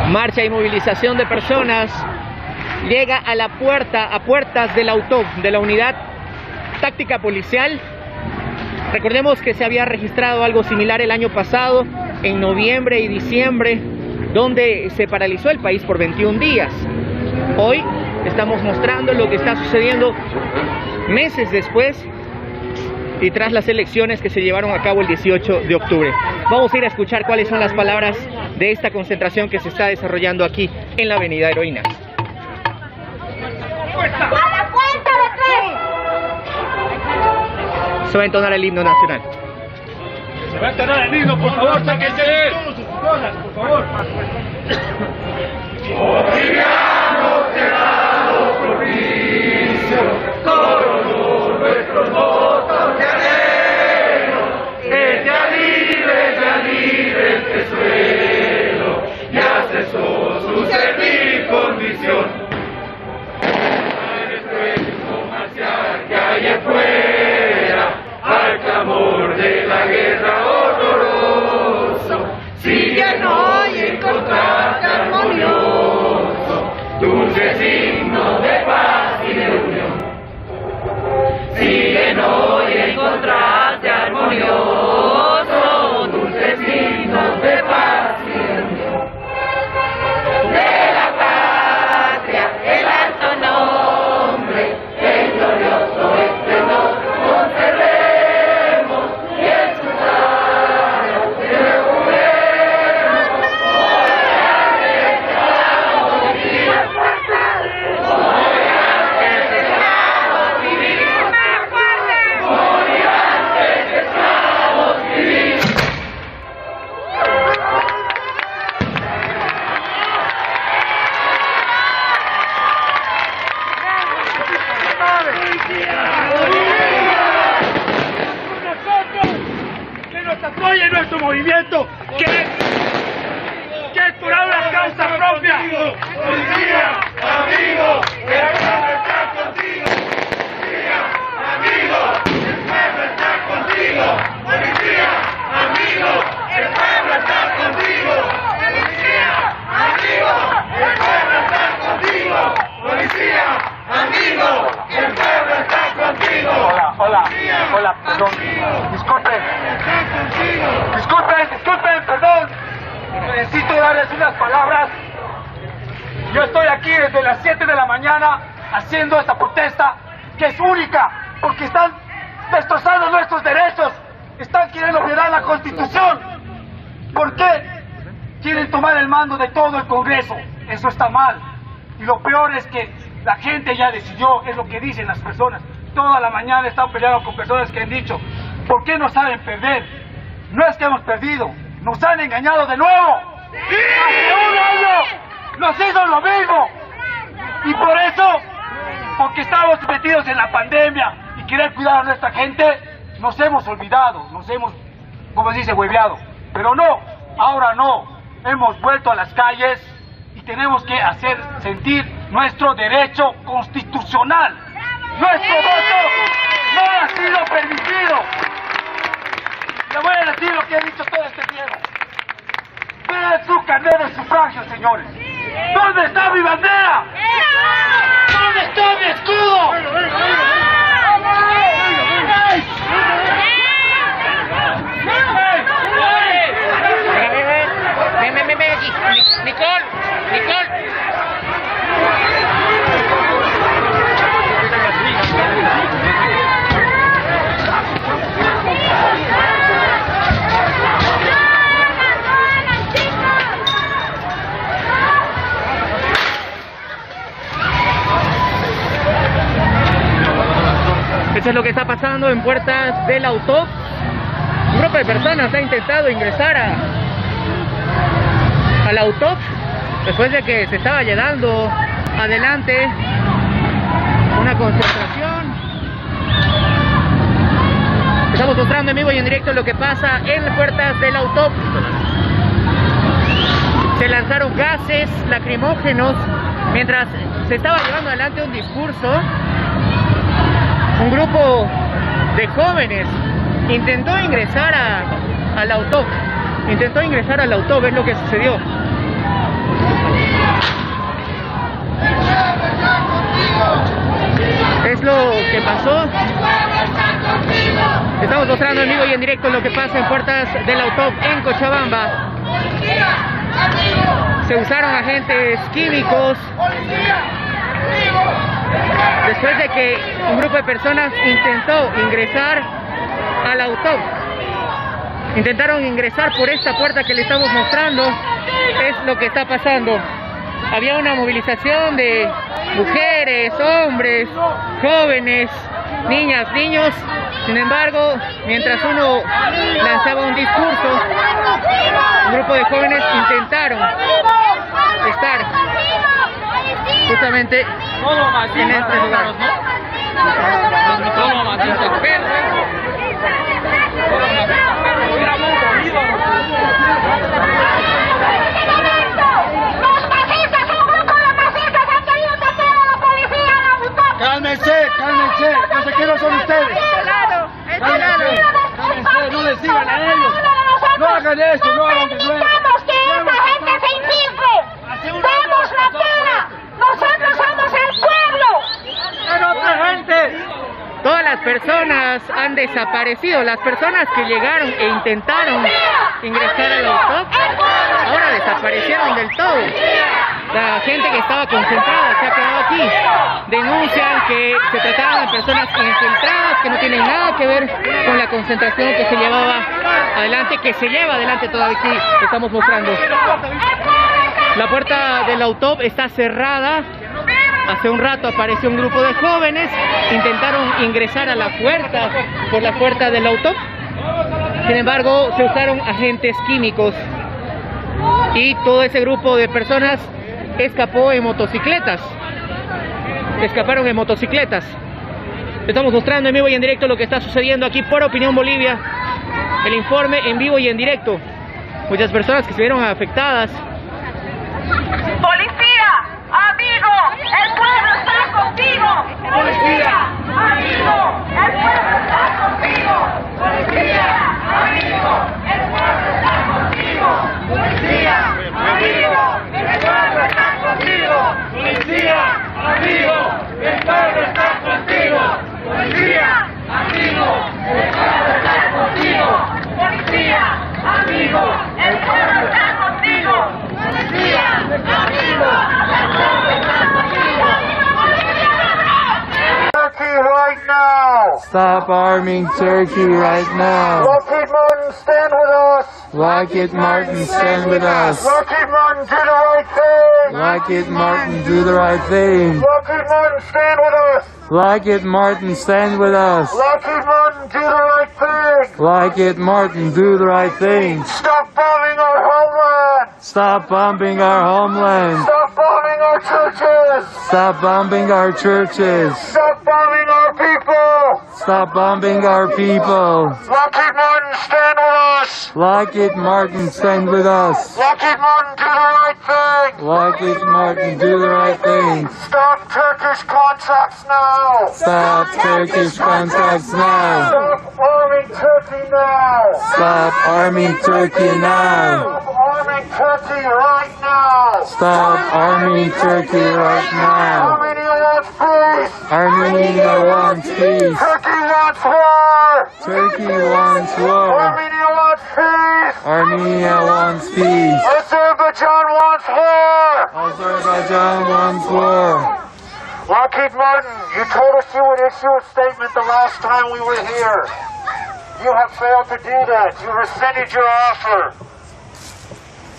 Marcha y movilización de personas llega a la puerta, a puertas del auto, de la unidad táctica policial, Recordemos que se había registrado algo similar el año pasado, en noviembre y diciembre, donde se paralizó el país por 21 días. Hoy estamos mostrando lo que está sucediendo meses después y tras las elecciones que se llevaron a cabo el 18 de octubre. Vamos a ir a escuchar cuáles son las palabras de esta concentración que se está desarrollando aquí en la Avenida Heroína. Se va a entonar el himno nacional. Se va a entonar el himno, por favor, sáquense todos sus cosas, por favor. Bolivianos quedados propicio, todos nuestros votos de anhelo, que ya libre este suelo, y asesó su servir condición. Nuestro marcial que hay afuera, al clamor de la guerra horroroso, siguen hoy en contraste armonioso, dulce signo de paz y de unión. Siguen hoy en contraste armonioso, dulce signo de paz y de unión. De la patria, el alto nombre, el glorioso esplendor, conservemos y en sus alas rejuguemos. Que nos apoye nuestro movimiento, que es por una causa propia. Policía, amigo, el pueblo está contigo. Policía, amigo, el pueblo está contigo. Policía, amigo, el pueblo está contigo. Policía, amigo, el pueblo está contigo. Policía, amigo, el pueblo está contigo. Hola, perdón. Disculpen, perdón. Necesito darles unas palabras. Yo estoy aquí desde las 7 de la mañana haciendo esta protesta que es única porque están destrozando nuestros derechos, están queriendo violar la Constitución. ¿Por qué quieren tomar el mando de todo el Congreso? Eso está mal. Y lo peor es que la gente ya decidió, es lo que dicen las personas. Toda la mañana están peleando con personas que han dicho, ¿por qué no saben perder? No es que hemos perdido, nos han engañado de nuevo. ¡Sí! Hace un año nos hizo lo mismo. Y por eso, porque estamos metidos en la pandemia y querer cuidar a nuestra gente, nos hemos olvidado, nos hemos, como se dice, hueveado. Pero no, ahora no. Hemos vuelto a las calles y tenemos que hacer sentir nuestro derecho constitucional. Nuestro voto no ha sido permitido. Le voy a decir lo que he dicho todo este tiempo. Vean su carnet de sufragio, señores. ¿Dónde está mi bandera? ¿Dónde está mi escudo? Ven aquí. Nicole. Eso es lo que está pasando en puertas del auto. Un grupo de personas ha intentado ingresar al auto después de que se estaba llevando adelante una concentración. Estamos mostrando en vivo y en directo lo que pasa en las puertas del auto. Se lanzaron gases lacrimógenos mientras se estaba llevando adelante un discurso. Un grupo de jóvenes intentó ingresar al auto. Ver lo que sucedió. Esta lo que pasó. Estamos mostrando en vivo y en directo lo que pasa en puertas del Autop en Cochabamba. Se usaron agentes químicos después de que un grupo de personas intentó ingresar al Autop. Intentaron ingresar por esta puerta que le estamos mostrando. Es lo que está pasando. Había una movilización de mujeres, hombres, jóvenes, niñas, niños. Sin embargo, mientras uno lanzaba un discurso, un grupo de jóvenes intentaron estar justamente en este lugar. Cálmense, cálmense, no sé quiénes son ustedes. Cálmense, no les digan a ellos. No hagan eso, no hagan de nuevo. Necesitamos que esta gente se infiltre. Demos la cara. Nosotros somos el pueblo. ¡Es otra gente! Todas las personas han desaparecido. Las personas que llegaron e intentaron ingresar al Autop ahora desaparecieron del todo. La gente que estaba concentrada se ha quedado aquí. Denuncian que se trataban de personas infiltradas, que no tienen nada que ver con la concentración que se llevaba adelante, que se lleva adelante todavía aquí. Estamos mostrando. La puerta del Autop está cerrada. Hace un rato apareció un grupo de jóvenes, intentaron ingresar a la puerta, por la puerta del Autop. Sin embargo, se usaron agentes químicos y todo ese grupo de personas escapó en motocicletas. Escaparon en motocicletas. Estamos mostrando en vivo y en directo lo que está sucediendo aquí por Opinión Bolivia. El informe en vivo y en directo. Muchas personas que se vieron afectadas. Policía, amigo, el pueblo está contigo. Policía, amigo, el pueblo está contigo. Policía, amigo, el pueblo está contigo. Policía, amigo, el pueblo está contigo. Policía, amigo, el pueblo está contigo. Policía, amigo, el pueblo está contigo. Policía, amigo, el pueblo está contigo. Policía, amigo, el pueblo está contigo. Turkey right now! Stop arming Turkey right now! Lockheed Martin, stand with us! Lockheed Martin, stand with us! Lockheed Martin, do the right thing! Lockheed Martin, do the right thing! Lockheed Martin, stand with us! Lockheed Martin, stand with us! Lockheed Martin, do the right thing! Lockheed Martin, do the right thing! Stop bombing our homeland! Stop bombing our homeland! Stop bombing our churches! Stop bombing our churches! Stop bombing our people! Stop bombing our people! Lockheed Martin, stand with us! Lockheed Martin, stand with us! Lockheed Martin, do the right thing! Lockheed Martin, do the right thing! Stop Turkish contracts now! Stop Turkish contracts now! Stop arming Turkey now! Stop arming Turkey now! Stop arming Turkey right now! Stop arming Turkey right now! Armenia wants peace! Armenia wants peace! Turkey wants war! Turkey wants war! Armenia wants peace! Armenia wants peace! Azerbaijan wants war! Azerbaijan wants war! Lockheed Martin, you told us you would issue a statement the last time we were here. You have failed to do that. You rescinded your offer.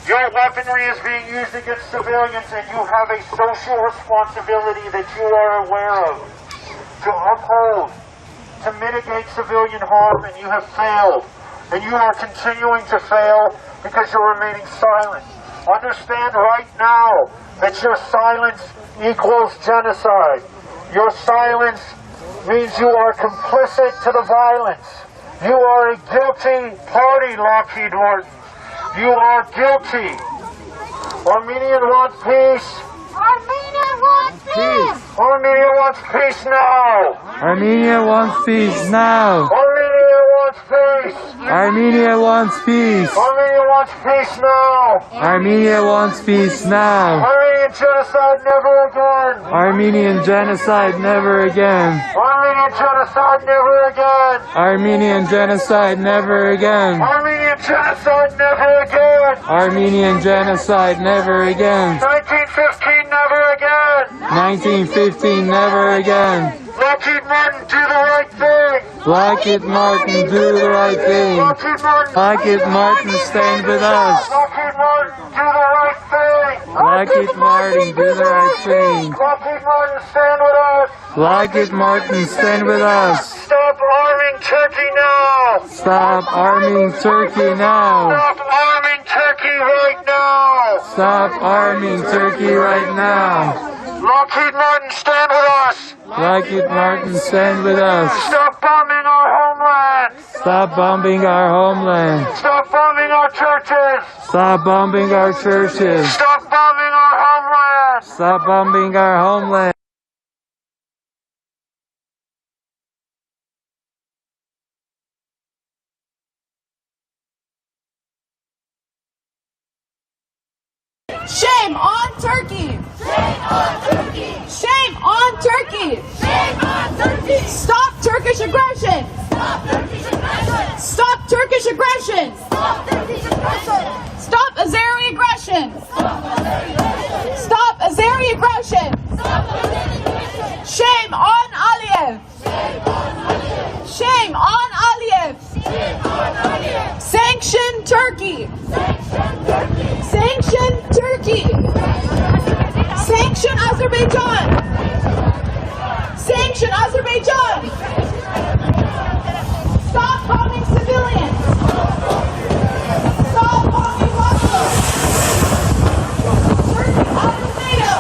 Your weaponry is being used against civilians, and you have a social responsibility that you are aware of to uphold, to mitigate civilian harm, and you have failed. And you are continuing to fail because you're remaining silent. Understand right now that your silence equals genocide. Your silence means you are complicit to the violence. You are a guilty party, Lockheed Martin. You are guilty. Armenia wants peace. Armenia wants peace. Armenia wants peace now. Armenia wants peace now! Armenia wants wants peace. Armenia wants peace. Armenia wants peace now. Armenia wants peace now. Armenian genocide never again. Armenian genocide never again. Armenian genocide never again. Armenian genocide never again. Armenian genocide never again. Armenian genocide never again. 1915 never again. 1915 never again. Lockheed Martin, do the right thing. Lockheed Martin, do the right thing. Lockheed Martin, stand with us. Lockheed Martin, do the right thing. Lockheed Martin, do the right thing. Lockheed Martin, stand with us. Lockheed Martin, stand with us. Stop arming Turkey now. Stop arming Turkey now. Stop arming Turkey right now. Stop arming Turkey right now. Lockheed Martin, stand with us. Lockheed Martin, stand with us. Stop bombing our homeland. Stop bombing our homeland. Stop bombing our churches. Stop bombing our churches. Stop bombing our homeland. Stop bombing our homeland. Shame on Turkey! Shame on Turkey! Shame on Turkey! Shame on Turkey! Stop Turkish aggression! Stop Turkish aggression! Stop Turkish aggression! Stop Turkish aggression! Stop Azeri aggression! Stop Azeri aggression! Stop Azeri aggression! Shame on Aliyev! Shame on Aliyev! Shame on Aliyev! Sanction Turkey! Sanction Turkey! Sanction Azerbaijan! Sanction Azerbaijan! Stop bombing civilians! Stop bombing Moscow! Turkey out of NATO!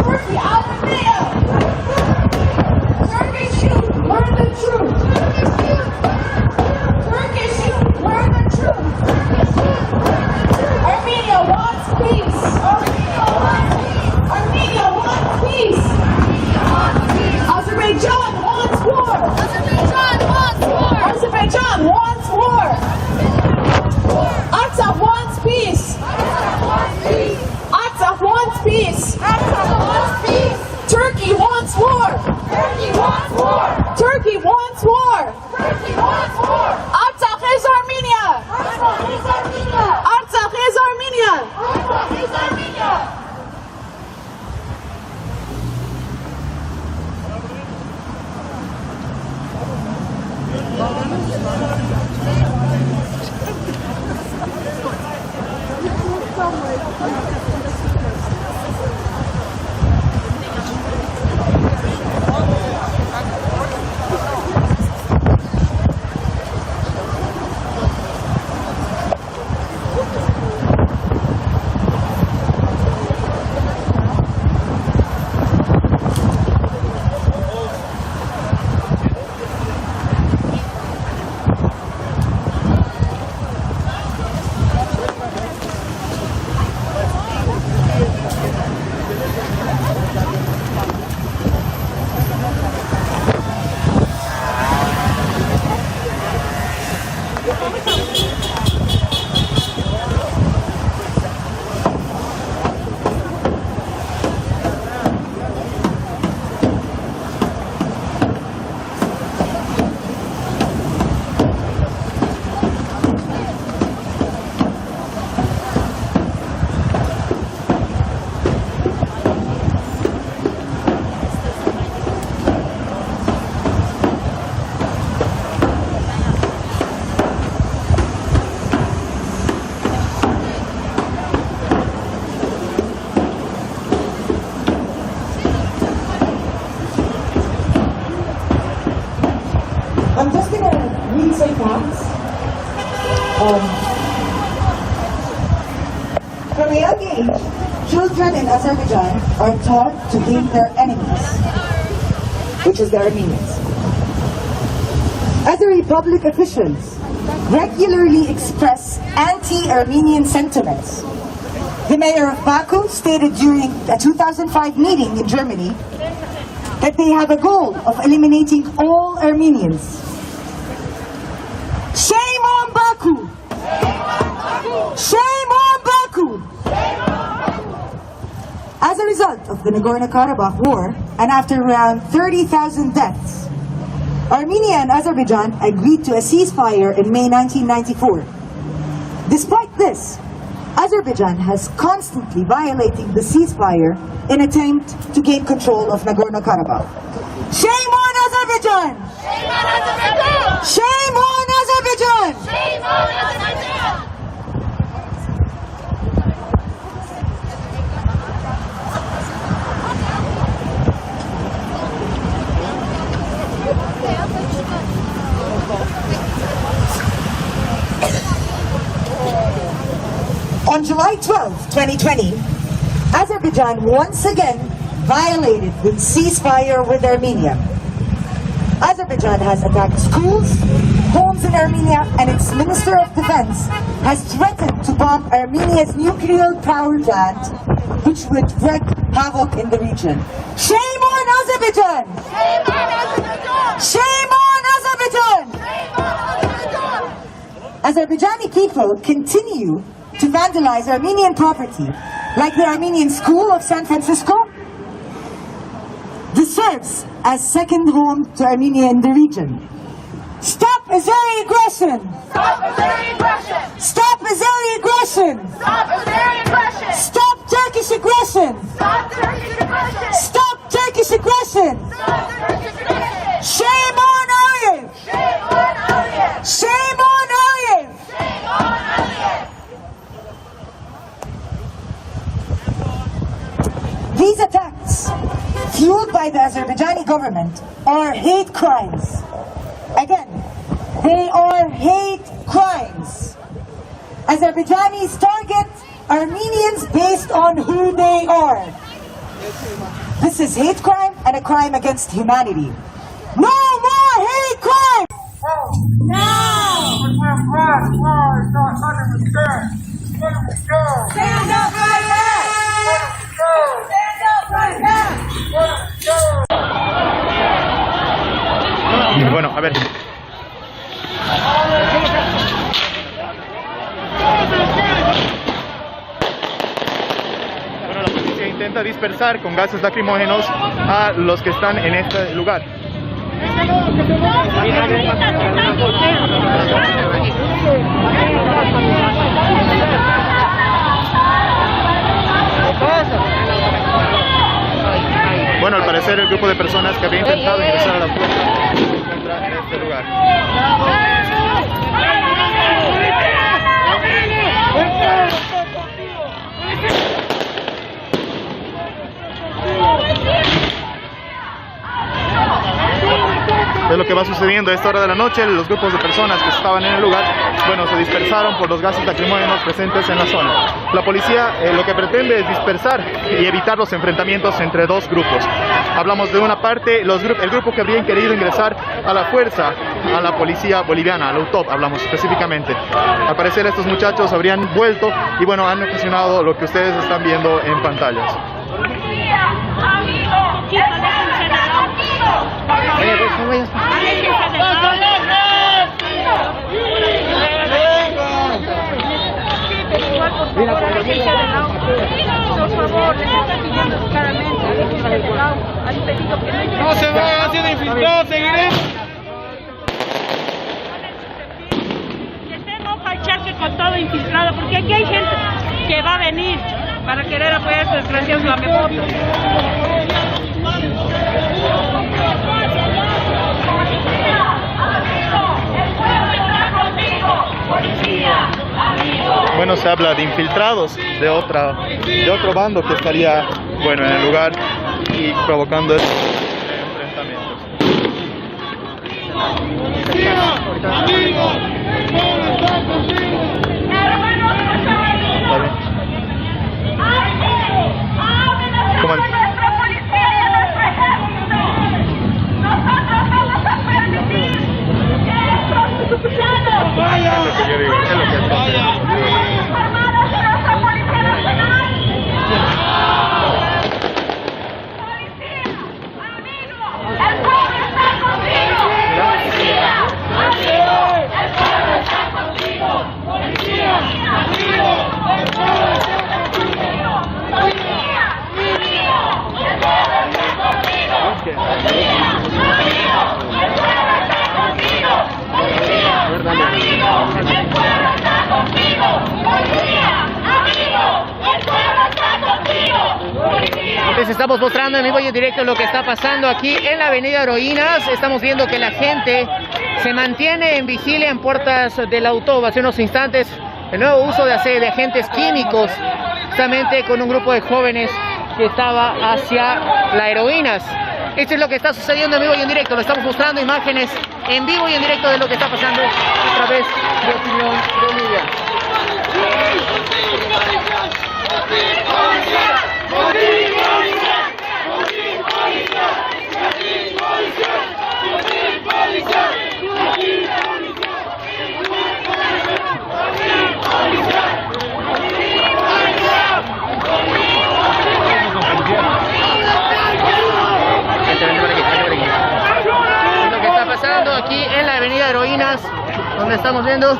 Turkey out of NATO! Turkish youth, learn the truth! Turkish youth, learn the truth! Armenia wants peace! Armenia wants peace! Azerbaijan wants war! Azerbaijan wants war! Artsakh wants peace! Artsakh wants peace! Turkey wants war! Turkey wants war! Artsakh is Armenia! Artsakh is Armenia! I'm just going to read some facts. From a young age, children in Azerbaijan are taught to hate their enemies, which is the Armenians. Azeri public officials regularly express anti-Armenian sentiments. The mayor of Baku stated during a 2005 meeting in Germany that they have a goal of eliminating all Armenians. result of the Nagorno-Karabakh war, and after around 30,000 deaths, Armenia and Azerbaijan agreed to a ceasefire in May 1994. Despite this, Azerbaijan has constantly violated the ceasefire in an attempt to gain control of Nagorno-Karabakh. Shame on Azerbaijan! Shame on Azerbaijan! Shame on Azerbaijan! Shame on Azerbaijan! On July 12, 2020, Azerbaijan once again violated the ceasefire with Armenia. Azerbaijan has attacked schools, homes in Armenia, and its Minister of Defense has threatened to bomb Armenia's nuclear power plant, which would wreak havoc in the region. Shame on Azerbaijan! Shame on Azerbaijan! Shame on Azerbaijan! Shame on Azerbaijan! Azerbaijani people continue to vandalize Armenian property, like the Armenian School of San Francisco. This serves as second home to Armenia in the region. Stop Azeri aggression! Stop Azeri aggression! Stop Azeri aggression! Stop Azeri aggression! Stop Turkish aggression! Stop Turkish aggression! Stop Turkish aggression! Stop Turkish aggression! Shame on Aliyev! Shame on Aliyev! Shame on Aliyev! Shame on Aliyev! These attacks, fueled by the Azerbaijani government, are hate crimes. Again, they are hate crimes. Azerbaijanis target Armenians based on who they are. This is hate crime and a crime against humanity. No more hate crime! No! Stand up right now! Stand up right now! Bueno, a ver. Bueno, la policía intenta dispersar con gases lacrimógenos a los que están en este lugar. Bueno, al parecer el grupo de personas que había intentado ingresar a la puerta se encuentra en este lugar. Es lo que va sucediendo a esta hora de la noche. Los grupos de personas que estaban en el lugar, bueno, se dispersaron por los gases lacrimógenos presentes en la zona. La policía lo que pretende es dispersar y evitar los enfrentamientos entre dos grupos. Hablamos de una parte, el grupo que habría querido ingresar a la fuerza, a la policía boliviana, a la UTOP, hablamos específicamente. Al parecer estos muchachos habrían vuelto y bueno, han ocasionado lo que ustedes están viendo en pantallas. Por favor, les está pidiendo claramente han pedido que no se vayan haciendo infiltrados, seguiremos. Que estemos para echarse con todo infiltrado, porque aquí hay gente que va a venir para querer apoyar a estos desgraciados lamemotos. Bueno, se habla de infiltrados de otro bando que estaría, bueno, en el lugar y provocando estos enfrentamientos. Estamos mostrando en vivo y en directo lo que está pasando aquí en la avenida Heroínas. Estamos viendo que la gente se mantiene en vigilia en puertas del autobús. Hace unos instantes el nuevo uso de agentes químicos, justamente con un grupo de jóvenes que estaba hacia la Heroínas. Esto es lo que está sucediendo en vivo y en directo. Lo estamos mostrando imágenes en vivo y en directo de lo que está pasando a través de Opinión Bolivia. Lo que está pasando aquí en la avenida Heroínas, donde estamos viendo.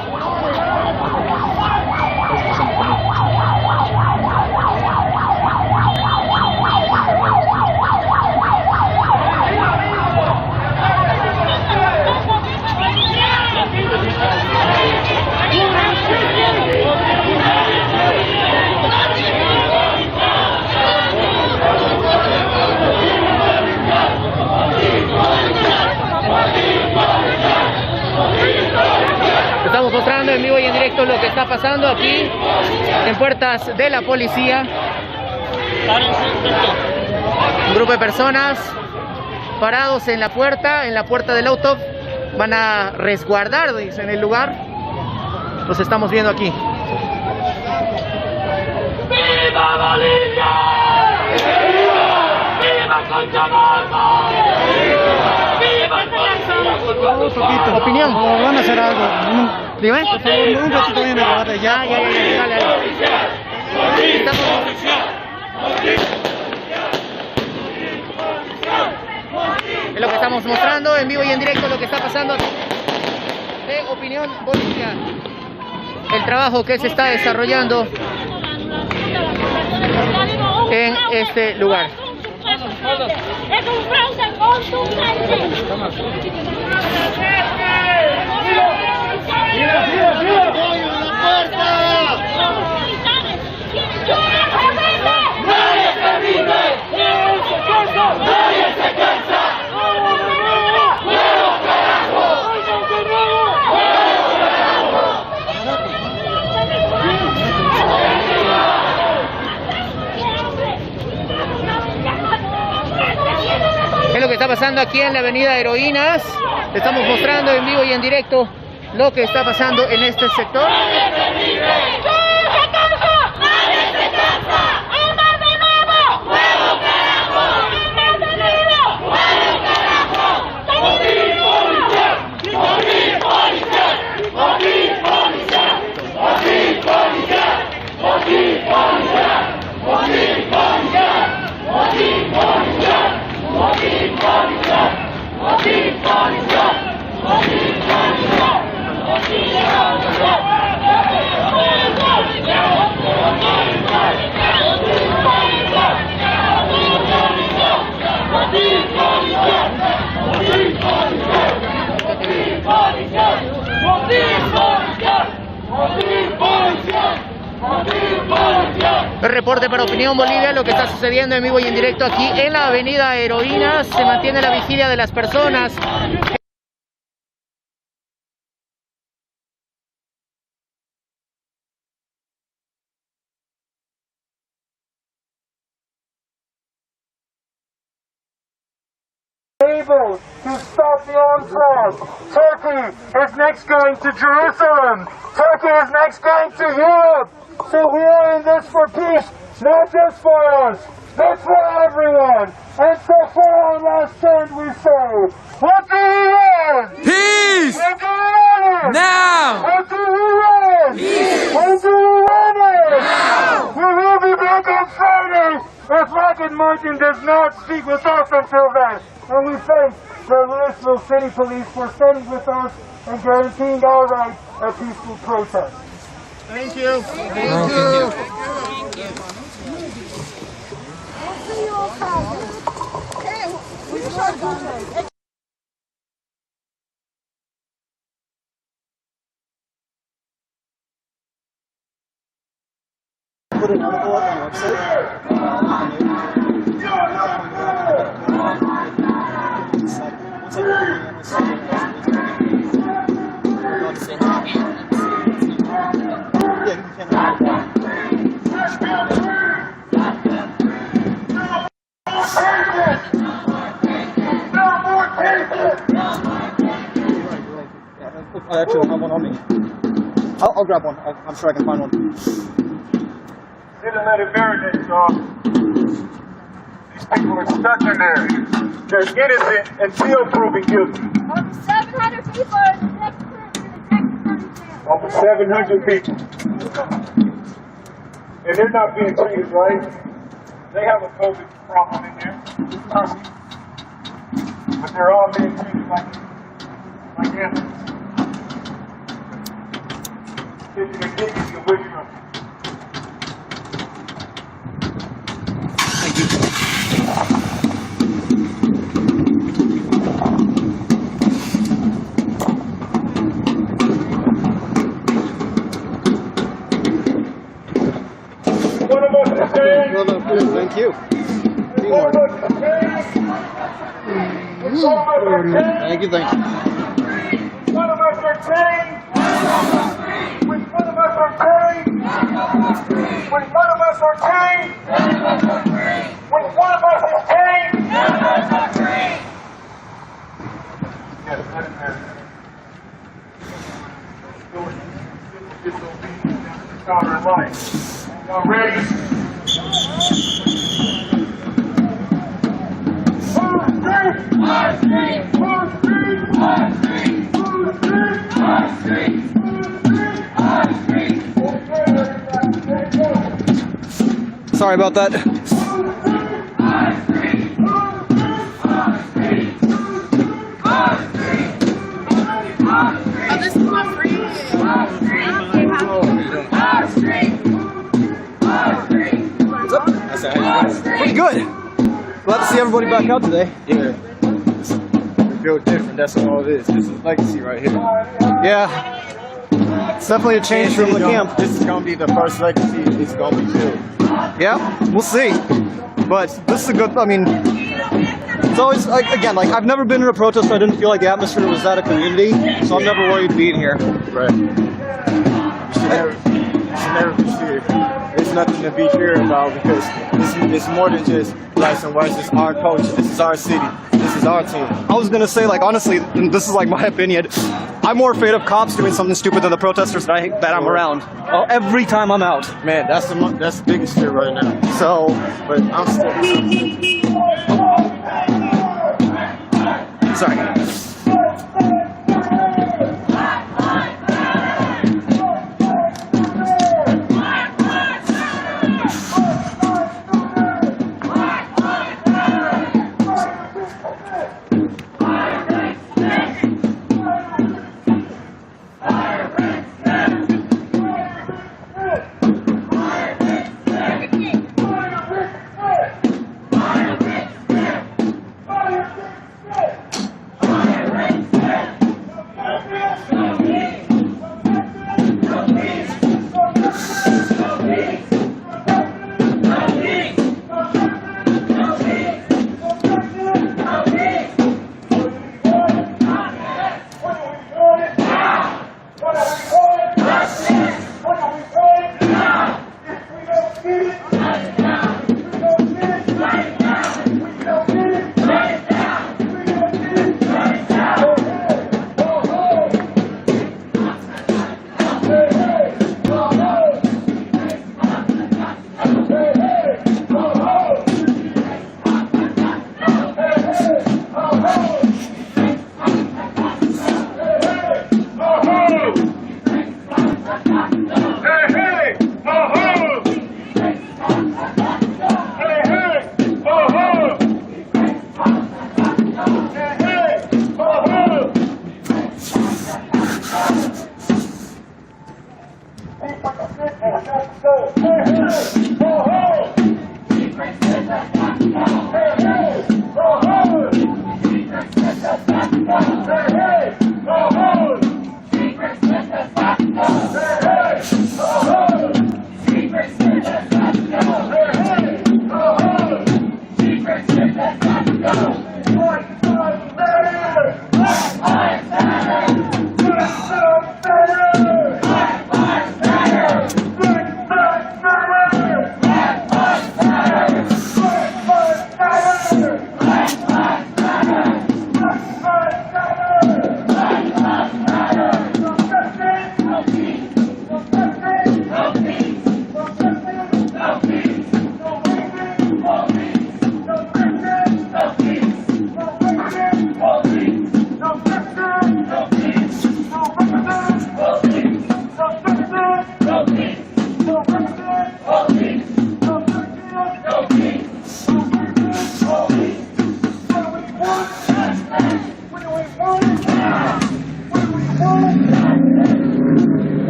Estamos mostrando en vivo y en directo lo que está pasando aquí en puertas de la policía. Un grupo de personas parados en la puerta del auto. Van a resguardar, dicen, el lugar. Los estamos viendo aquí. ¡Viva Bolivia! ¡Viva Cochabamba! ¡Viva el Perú! Opinión. Van a hacer algo. Dime. Por favor, un ratito viene a debate ya. Dale. Es lo que estamos mostrando en vivo y en directo, lo que está pasando de Opinión Bolivia. El trabajo que se está desarrollando en este lugar. Es un fraude contundente. ¡Nadie se rinde! ¡Nadie se cansa! ¡Nuevo carajo! Es lo que está pasando aquí en la avenida Heroínas. Te estamos mostrando en vivo y en directo lo que está pasando en este sector. El reporte para Opinión Bolivia, lo que está sucediendo en vivo y en directo aquí en la avenida Heroínas. Se mantiene la vigilia de las personas. Able to stop the onslaught. Turkey is next going to Jerusalem. Turkey is next going to Europe. So we are in this for peace, not just for us, but for everyone. And so for our last stand we say, what do we want? Peace! What do we want? Now! What do we want? Peace! What do we want? Now! We will be back on Friday if Lockheed Martin does not speak with us until then. And we thank the Louisville City Police for standing with us and guaranteeing our right of peaceful protest. Thank you. Thank you. Put it on the website. I actually have one on me. I'll grab one. I'm sure I can find one. Didn't let it marinate, y'all. These people are stuck in there. They're innocent until proven guilty. Over 700 people are in the next Over 700 people. And they're not being treated right. They have a COVID problem in there. But they're all being treated like animals. It's ridiculous to wish them. Thank you. Thank you, thank you. One of us are chained. When one of us are chained. When one of us are chained. When one of us is chained. Yes, that's it. Disobedience down our life. Y'all ready? Sorry about that. Oh, this is my friend. Pretty good. Glad to see everybody back out today. Yeah. It's real different, that's all it is. This is legacy right here. Yeah. It's definitely a change from the camp. This is gonna be the first legacy it's gonna be built. Yeah, we'll see. But this is a good, I mean, it's always, like, again, like, I've never been in a protest where I didn't feel like the atmosphere was that of community, so I'm never worried being here. Right. You should never be scared. There's nothing to be feared about because it's more than just blacks and whites. It's our culture. This is our city. This is our team. I was gonna say, like, honestly, and this is like my opinion, I'm more afraid of cops doing something stupid than the protesters that I'm around. Every time I'm out. Man, that's the biggest shit right now. So, but I'm still. Sorry.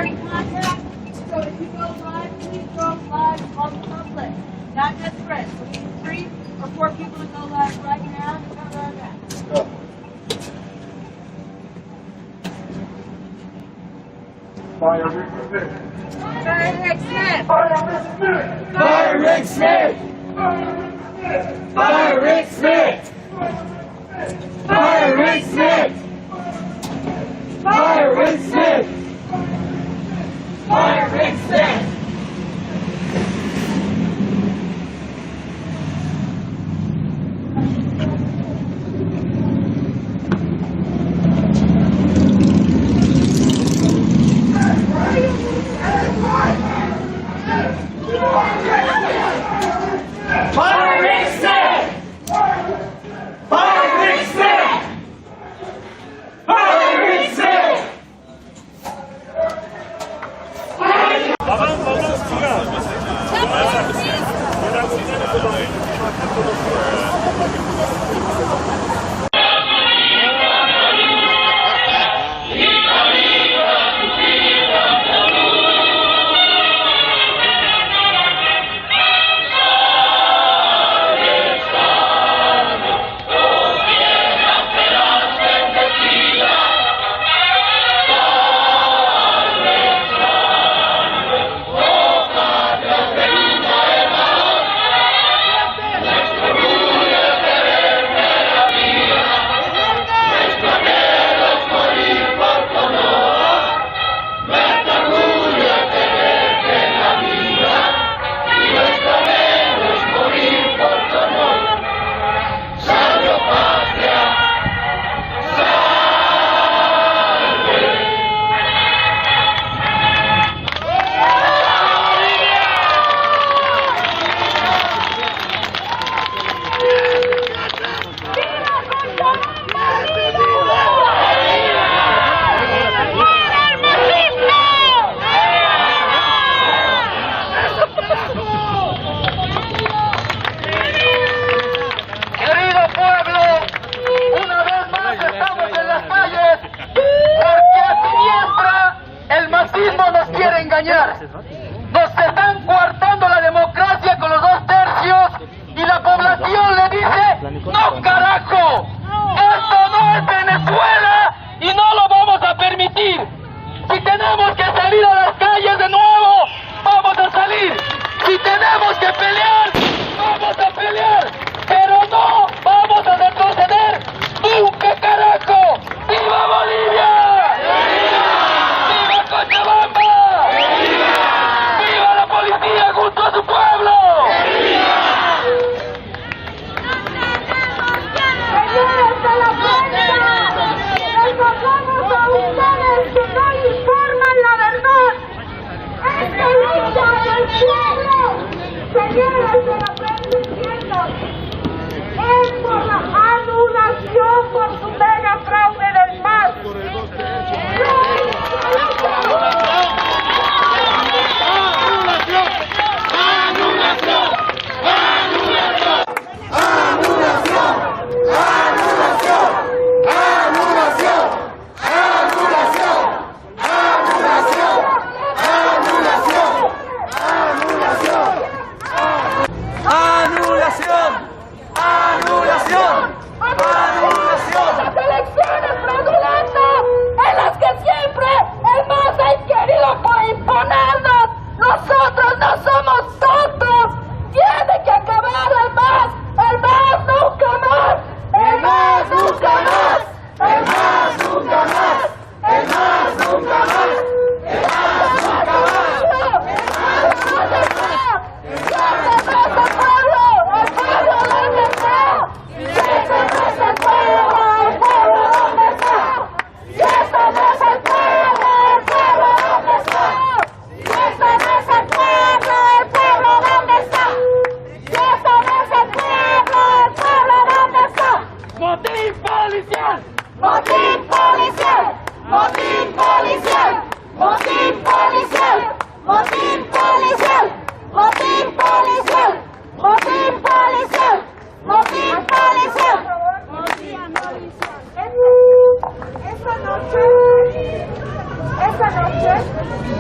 regarding contact. So if you go live, please go live on the public, not just friends. We need 3 or 4 people to go live right now to cover our back. Fire Rick Smith! Fire Rick Smith! Fire Rick Smith! Fire Rick Smith! Fire Rick Smith! Fire Rick Smith! Fire Rick Smith! Fire Rick Smith! Fire Rick Smith! Fire Rick Smith! Nos están coartando la democracia con los 2 tercios y la población le dice, ¡no carajo! ¡Esto no es Venezuela y no lo vamos a permitir! Si tenemos que salir a las calles de nuevo, vamos a salir. Si tenemos que pelear, vamos a pelear. Pero no vamos a retroceder nunca, carajo. ¡Viva Bolivia! ¡Viva Cochabamba! ¡Viva la policía junto a su pueblo! ¡Señores de la prensa! ¡Recordamos a ustedes que no informan la verdad! ¡Es derecha del pueblo! Señores de la prensa, izquierda, es por la anulación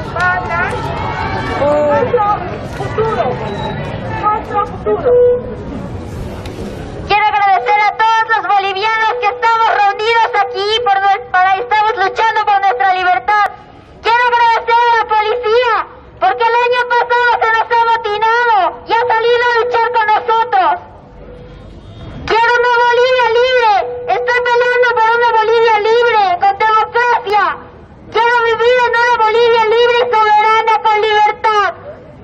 España, nuestro futuro, nuestro futuro. Quiero agradecer a todos los bolivianos que estamos reunidos aquí estamos luchando por nuestra libertad. Quiero agradecer a la policía porque el año pasado se nos ha amotinado y ha salido a luchar con nosotros. Quiero una Bolivia libre. Estoy peleando por una Bolivia libre, con democracia. Quiero vivir en una Bolivia libre y soberana con libertad.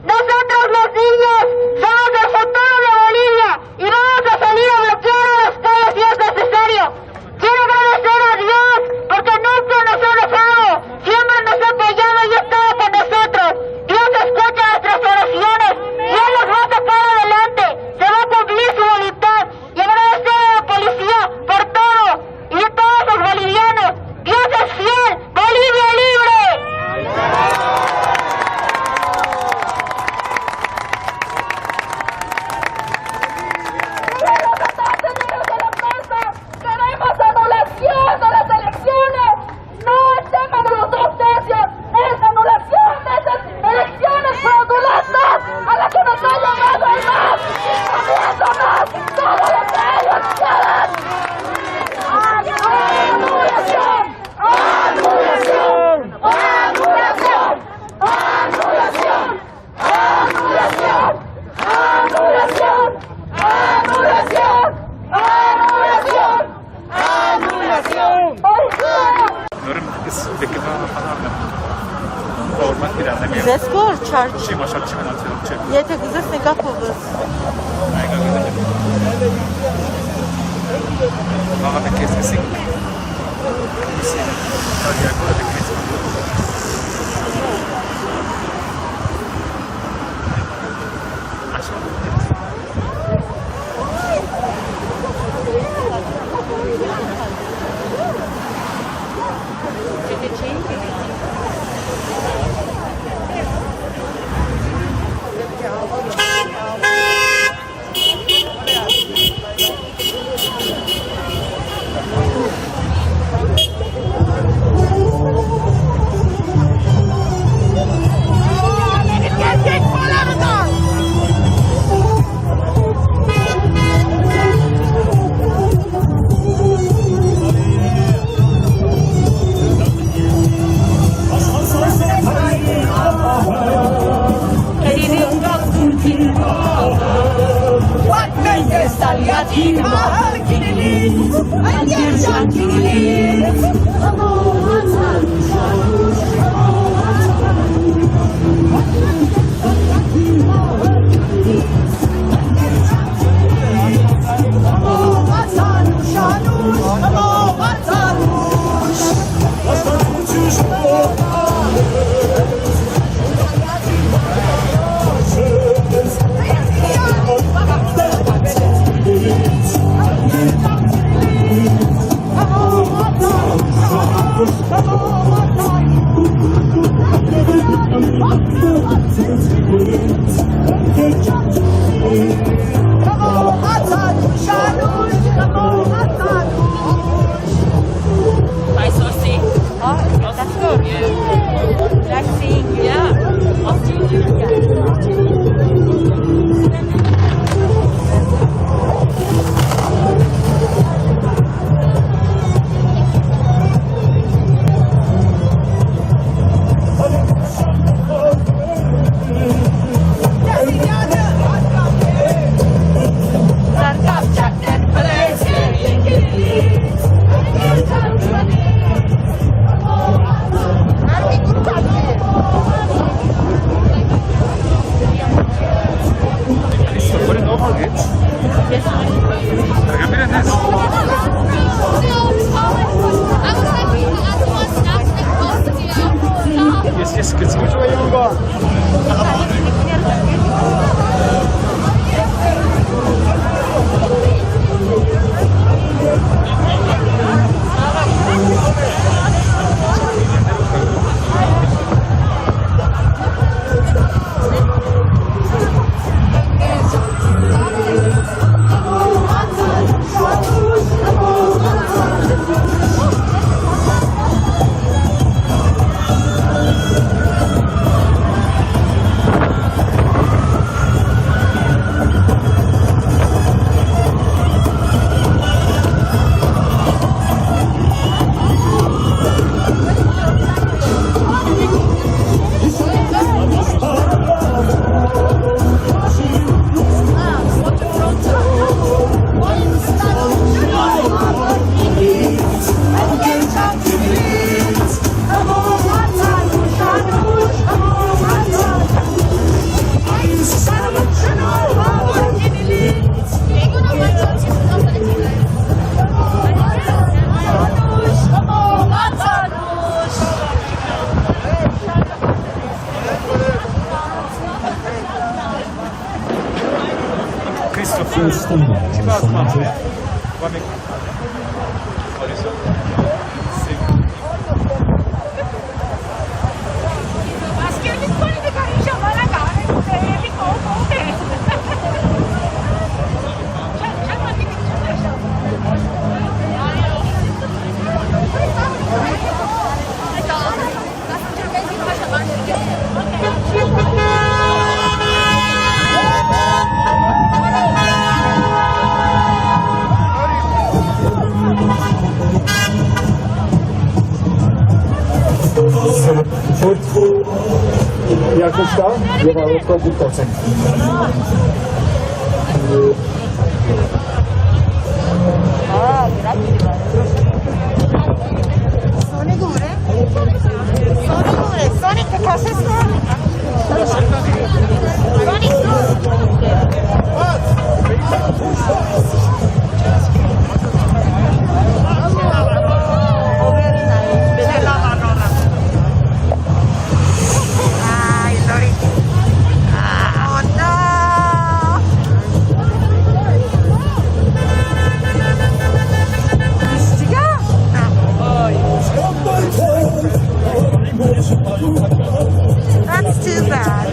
Nosotros los niños somos el futuro de Bolivia y vamos a salir a bloquear a las calles si es necesario. Quiero agradecer a Dios porque nunca nos ha dejado, siempre nos ha apoyado y ha estado con nosotros. Dios escucha nuestras oraciones y Él nos va a sacar adelante. Se va a cumplir su voluntad. Y agradecer a la policía por todo y a todos los bolivianos. Dios es fiel. ¡Bolivia libre! Queremos anulación de las elecciones. No es tema de los 2 tercios. Es anulación de esas elecciones fraudulentas a las que nos ha llamado el MAS. ¡Comienza más! ¡Todo lo que ellos quieren! ¡Anulación! ¡Anulación! ¡Anulación! ¡Anulación! ¡Anulación! ¡Anulación! ¡Anulación! ¡Anulación! ¡Anulación! Zeskorčar. Je tak zase kapovus. Jak usta, llevado con tu cosa. Sono dure? Sono dure. Sonic, che cosa sono? That's too bad.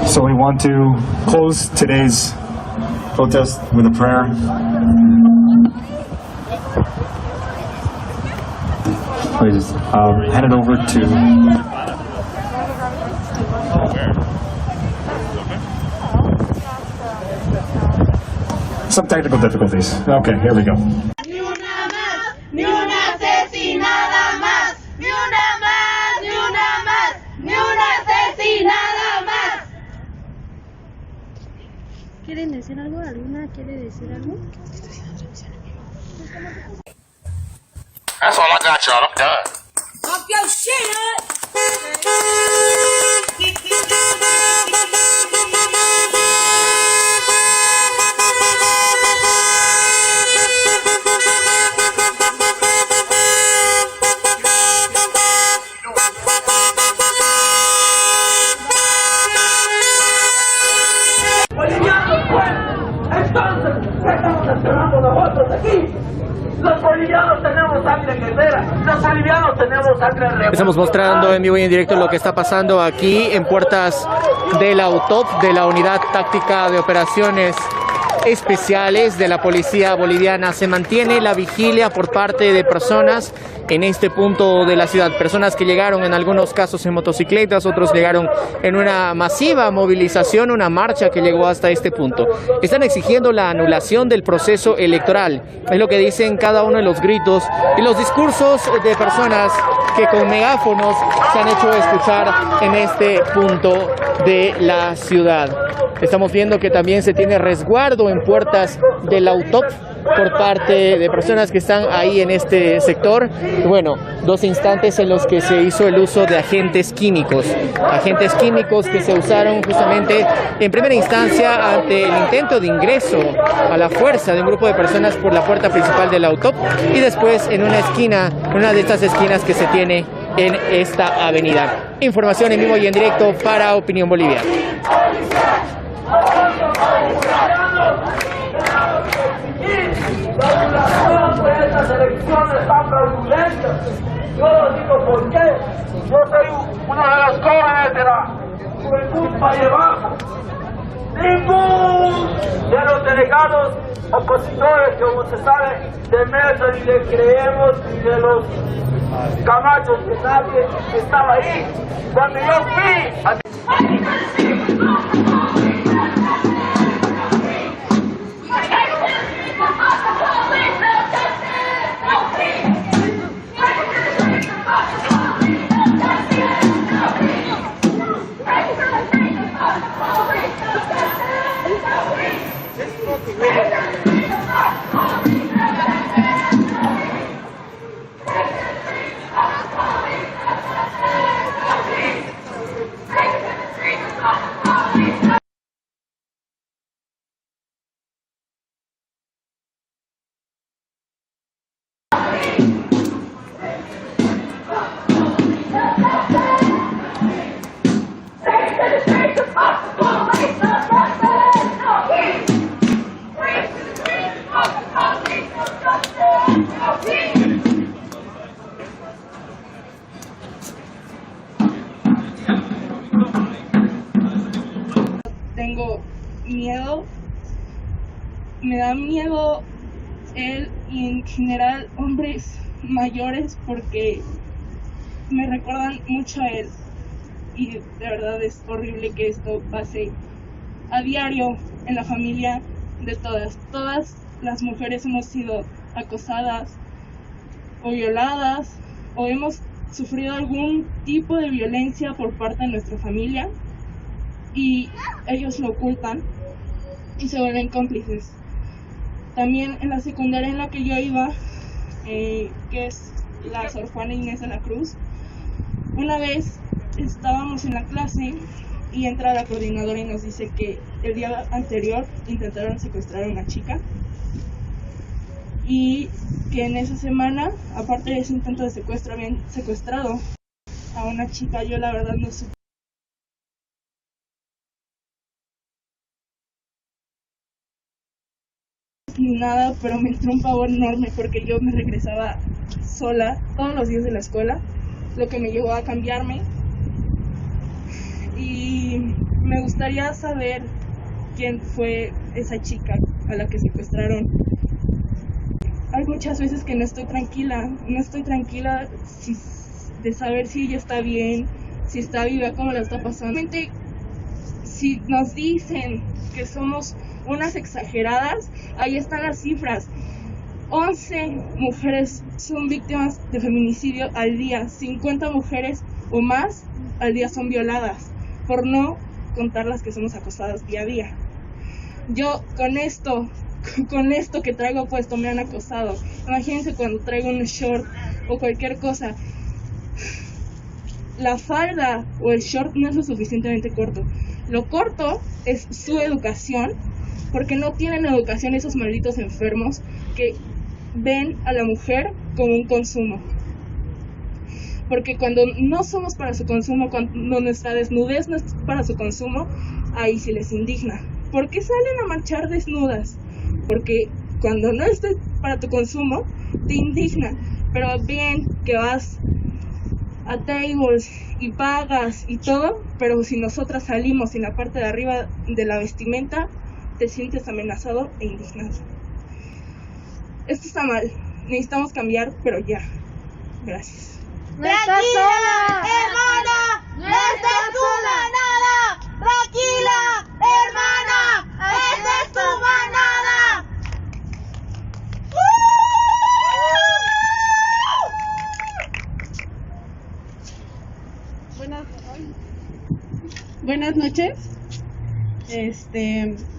So we want to close today's protest with a prayer. Please hand it over to some technical difficulties. Okay, here we go. Ni una más, ni una asesinada más, ni una más, ni una más, ni una asesinada más. ¿Quieren decir algo? ¿Alguna quiere decir algo? That's all I got, y'all. I'm done. Pump your shit Bolivianos, pues, entonces, ¿qué estamos esperando nosotros aquí? Los bolivianos tenemos sangre guerrera, los bolivianos tenemos sangre revolucionaria. Estamos mostrando en vivo y en directo lo que está pasando aquí en puertas de la UTOP, de la Unidad Táctica de Operaciones Especiales de la Policía Boliviana. Se mantiene la vigilia por parte de personas en este punto de la ciudad. Personas que llegaron en algunos casos en motocicletas, otros llegaron en una masiva movilización, una marcha que llegó hasta este punto. Están exigiendo la anulación del proceso electoral. Es lo que dicen cada uno de los gritos y los discursos de personas que con megáfonos se han hecho escuchar en este punto de la ciudad. Estamos viendo que también se tiene resguardo en puertas de la UTOP por parte de personas que están ahí en este sector. Y bueno, 2 instantes en los que se hizo el uso de agentes químicos que se usaron justamente en primera instancia ante el intento de ingreso a la fuerza de un grupo de personas por la puerta principal de la UTOP y después en una esquina, en una de estas esquinas que se tiene en esta avenida. Información en vivo y en directo para Opinión Bolivia. La anulación de estas elecciones tan fraudulentas. Yo lo digo porque yo soy uno de los jóvenes de la Juventud Valle Bajo. Ningún de los delegados opositores, como se sabe, de Mesa ni le creemos ni de los Camachos, que nadie estaba ahí. Cuando yo fui a... Tengo miedo, me da miedo él y en general hombres mayores porque me recuerdan mucho a él y de verdad es horrible que esto pase a diario en la familia de todas. Todas las mujeres hemos sido acosadas o violadas o hemos sufrido algún tipo de violencia por parte de nuestra familia y ellos lo ocultan y se vuelven cómplices. También en la secundaria en la que yo iba, que es la Sor Juana Inés de la Cruz, una vez estábamos en la clase y entra la coordinadora y nos dice que el día anterior intentaron secuestrar a una chica y que en esa semana, aparte de ese intento de secuestro, habían secuestrado a una chica. Yo la verdad no supe ni nada, pero me entró un pavor enorme porque yo me regresaba sola todos los días de la escuela, lo que me llevó a cambiarme. Y me gustaría saber quién fue esa chica a la que secuestraron. Hay muchas veces que no estoy tranquila de saber si ella está bien, si está viva, cómo la está pasando. Si nos dicen que somos unas exageradas, ahí están las cifras. 11 mujeres son víctimas de feminicidio al día, 50 mujeres o más al día son violadas, por no contar las que somos acosadas día a día. yo con esto que traigo puesto me han acosado. Imagínense cuando traigo un short o cualquier cosa. La falda o el short no es lo suficientemente corto. Lo corto es su educación, porque no tienen educación esos malditos enfermos que ven a la mujer como un consumo. Porque cuando no somos para su consumo, cuando nuestra desnudez no es para su consumo, ahí sí les indigna. ¿Por qué salen a marchar desnudas? Porque cuando no estés para tu consumo, te indigna. Pero bien que vas a tables y pagas y todo, pero si nosotras salimos en la parte de arriba de la vestimenta, te sientes amenazado e indignado. Esto está mal, necesitamos cambiar, pero ya. Gracias. ¡No estás sola, hermana! ¡No estás sola, nada! ¡Tranquila, hermana! ¡Esta es tu manada! Buenas noches.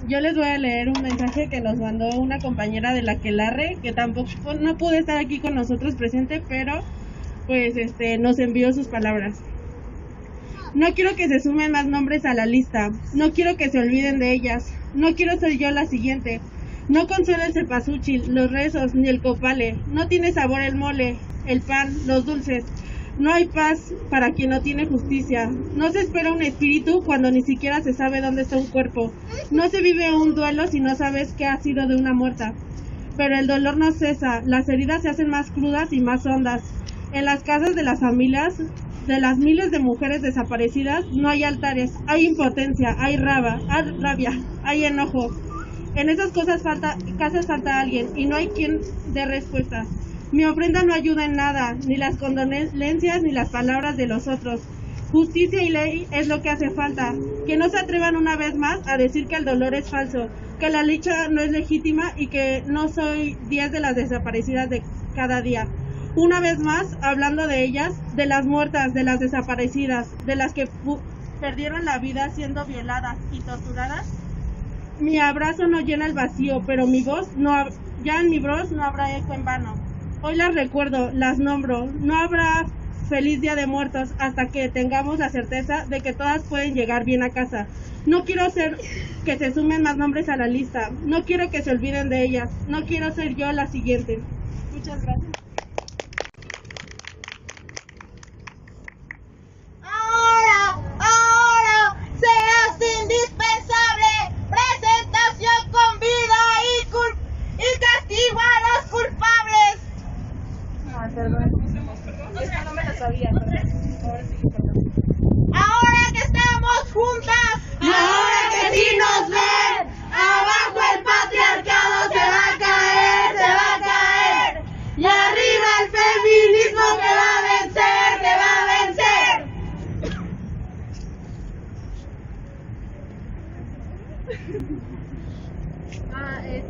Yo les voy a leer un mensaje que nos mandó una compañera de la Aquelarre, que tampoco no pudo estar aquí con nosotros presente, pero pues nos envió sus palabras. No quiero que se sumen más nombres a la lista, no quiero que se olviden de ellas, no quiero ser yo la siguiente. No consuela el cempasúchil, los rezos, ni el copale, no tiene sabor el mole, el pan, los dulces. No hay paz para quien no tiene justicia. No se espera un espíritu cuando ni siquiera se sabe dónde está un cuerpo. No se vive un duelo si no sabes qué ha sido de una muerta. Pero el dolor no cesa, las heridas se hacen más crudas y más hondas. En las casas de las familias, de las miles de mujeres desaparecidas, no hay altares, hay impotencia, hay rabia, hay enojo. En esas casas falta alguien y no hay quien dé respuestas. Mi ofrenda no ayuda en nada, ni las condolencias ni las palabras de los otros. Justicia y ley es lo que hace falta. Que no se atrevan una vez más a decir que el dolor es falso, que la lucha no es legítima y que no soy 10 de las desaparecidas de cada día. Una vez más, hablando de ellas, de las muertas, de las desaparecidas, de las que perdieron la vida siendo violadas y torturadas. Mi abrazo no llena el vacío, pero mi voz ya en mi voz no habrá eco en vano. Hoy las recuerdo, las nombro, no habrá feliz día de muertos hasta que tengamos la certeza de que todas pueden llegar bien a casa. No quiero que se sumen más nombres a la lista, no quiero que se olviden de ellas, no quiero ser yo la siguiente. Muchas gracias. Ahora se hace indispensable presentación con vida y castigo a los culpables. Esta no me la sabía. Ahora que estamos juntas, ahora que sí nos ven, abajo el patriarcado se va a caer, y arriba el feminismo que va a vencer,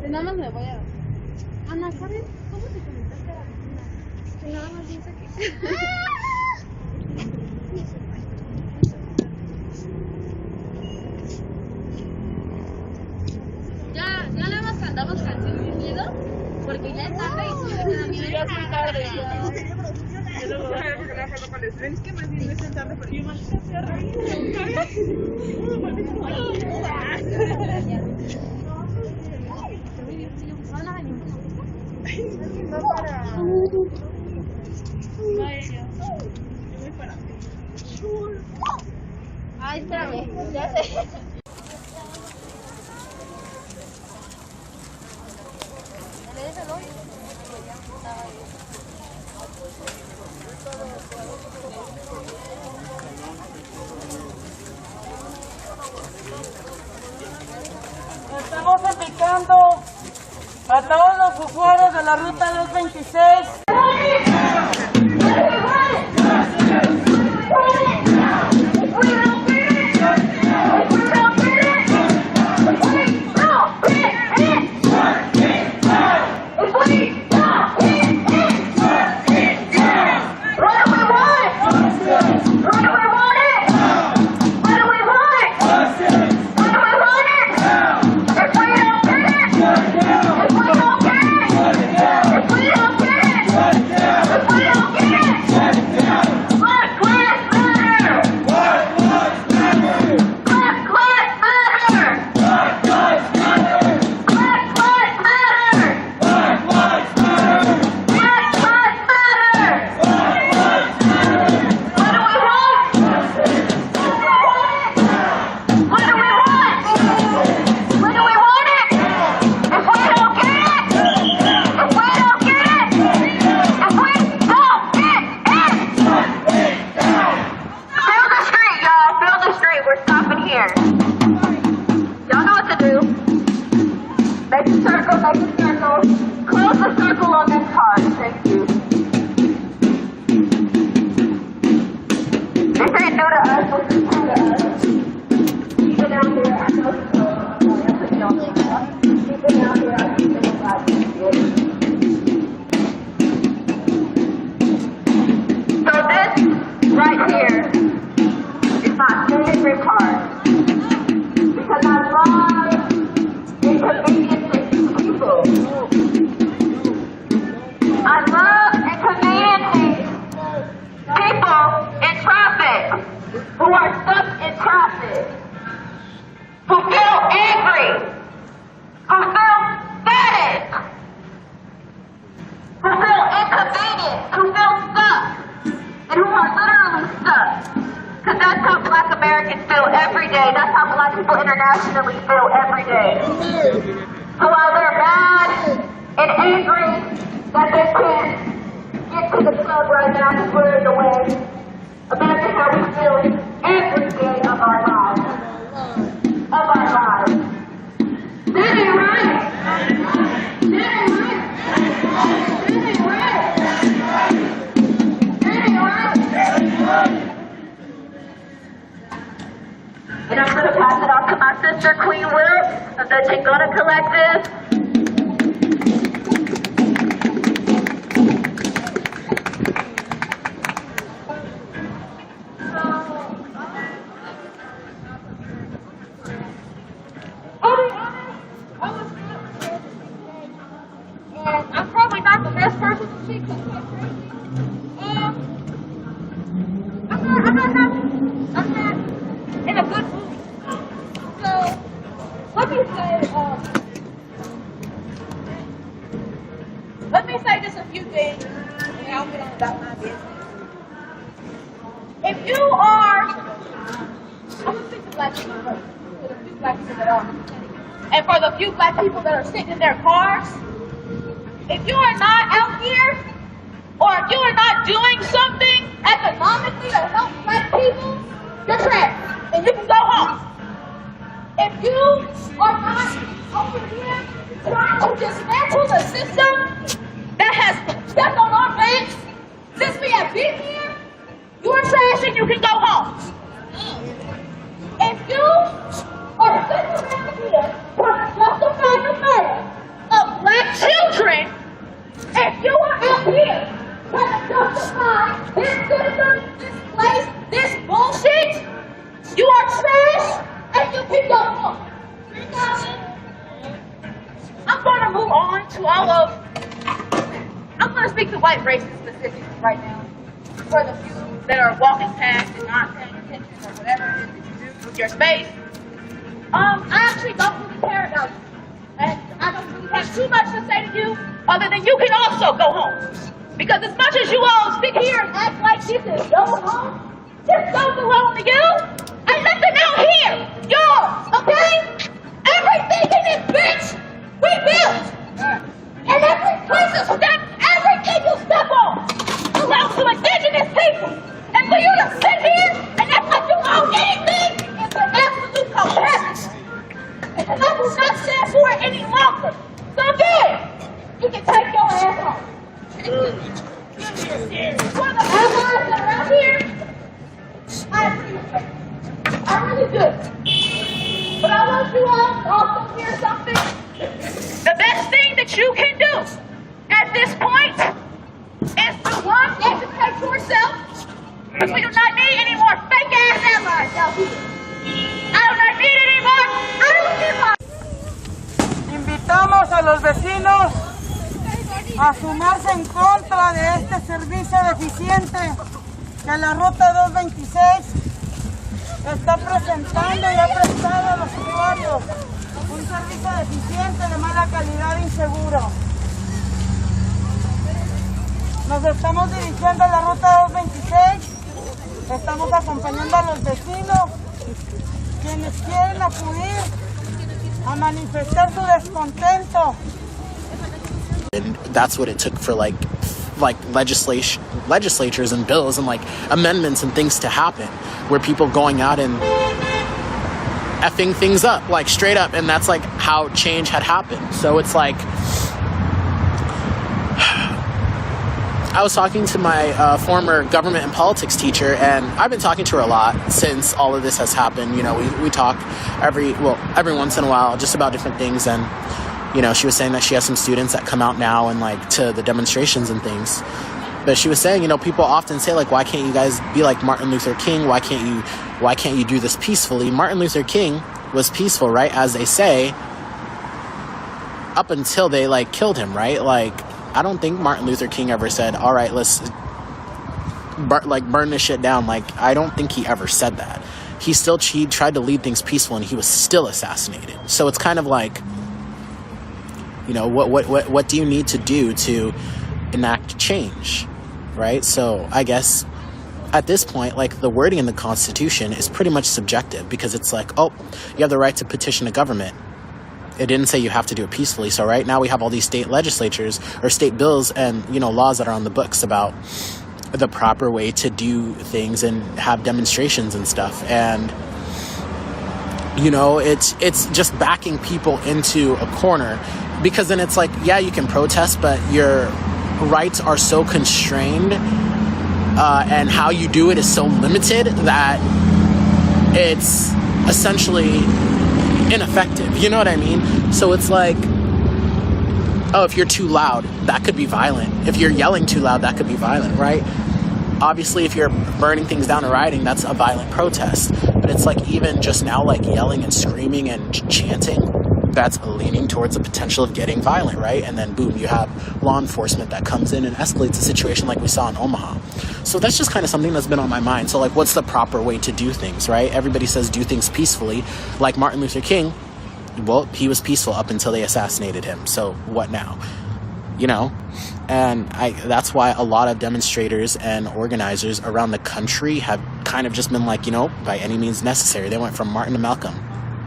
Nada más me voy a... Ana, ¿sabes cómo te conectaste a la vecina? Que nada más dice que... Ya le hemos cantado canciones de miedo, porque ya es tarde y se me da miedo. Ya es muy tarde. Es que más bien no es tarde porque yo más se ha reído. Ay, espérame, ya sé. Estamos invitando a todos los usuarios de la ruta 226. What do we want? here. Y'all know what to do. Make a circle, make a circle. Close the circle on this card. Thank you. This ain't new to us, this is new to us. Even out here, I know it's so. Even out here, I think it's about to. So this right here is my favorite part because I love inconveniencing people. I love inconveniencing people in traffic who are stuck in traffic, who feel angry, who feel static, who feel inconvenienced, who feel stuck. And who are literally stuck. Because that's how Black Americans feel every day. That's how Black people internationally feel every day. So while they're mad and angry that they can't get to the club right now because we're in the way, imagine how we feel every day of our lives. Of our lives. That ain't right. That ain't right. That ain't right. And I'm going to pass it on to my sister, Queen Will, of the Chingona Collective. And I'm probably not the best person to speak to. I'm not in a good mood. So, let me say just a few things, and I'll get on about my business. If you are, I'm going to speak to Black people first, for the few Black people that are, and for the few Black people that are sitting in their cars, if you are not out here, or if you are not doing something economically to help Black people, you're trash, and you can go home. If you are not over here trying to dismantle the system that has stepped on our backs since we have been here, you are trash and you can go home. If you are sitting around here trying to justify the murder of Black children, if you are out here trying to justify this system, this place, this bullshit, you are trash and you can go home. I'm going to move on to I'm going to speak to white racists specifically right now. For the few that are walking past and not paying attention or whatever it is that you do with your space. I actually don't really care about you. And I don't really have too much to say to you other than you can also go home. Because as much as you all sit here and act like this is your home, this don't belong to you. And nothing out here, yours, okay? Everything in this bitch, we built. And every place you step, everything you step on belongs to indigenous people. And for you to sit here and act like you own anything is an absolute comparison. And I will not stand for it any longer. So again, you can take your ass home. For the allies that are out here, I appreciate it. I really do. But I want you all to also hear something. The best thing that you can do at this point is to one, educate yourself. Because we do not need any more fake ass allies out here. I do not need any more. I don't need more. Invitamos a los vecinos a sumarse en contra de este servicio deficiente que la Ruta 226 está presentando y ha prestado a los usuarios. Un servicio deficiente, de mala calidad e inseguro. Nos estamos dirigiendo a la Ruta 226. Estamos acompañando a los vecinos quienes quieren acudir a manifestar su descontento. And that's what it took for like legislatures and bills and like amendments and things to happen, where people going out and effing things up, like straight up. And that's like how change had happened. So it's like, I was talking to my former government and politics teacher, and I've been talking to her a lot since all of this has happened. You know, we talk every once in a while just about different things. And, you know, she was saying that she has some students that come out now and like to the demonstrations and things. But she was saying, you know, people often say like, why can't you guys be like Martin Luther King? Why can't you do this peacefully? Martin Luther King was peaceful, right? As they say, up until they like killed him, right? Like, I don't think Martin Luther King ever said, all right, let's burn this shit down. Like, I don't think he ever said that. He tried to lead things peaceful, and he was still assassinated. So it's kind of like, you know, what do you need to do to enact change, right? So I guess at this point, like, the wording in the Constitution is pretty much subjective, because it's like, oh, you have the right to petition a government. It didn't say you have to do it peacefully. So right now we have all these state legislatures or state bills and, you know, laws that are on the books about the proper way to do things and have demonstrations and stuff. And, you know, it's just backing people into a corner, because then it's like, yeah, you can protest, but your rights are so constrained and how you do it is so limited that it's essentially ineffective. You know what I mean? So it's like, oh, if you're too loud, that could be violent. If you're yelling too loud, that could be violent, right? Obviously, if you're burning things down and rioting, that's a violent protest. But it's like, even just now, like yelling and screaming and chanting, that's leaning towards the potential of getting violent, right? And then boom, you have law enforcement that comes in and escalates the situation like we saw in Omaha. So that's just kind of something that's been on my mind. So like, what's the proper way to do things, right? Everybody says do things peacefully. Like Martin Luther King, well, he was peaceful up until they assassinated him. So what now? You know? And that's why a lot of demonstrators and organizers around the country have kind of just been like, you know, by any means necessary. They went from Martin to Malcolm.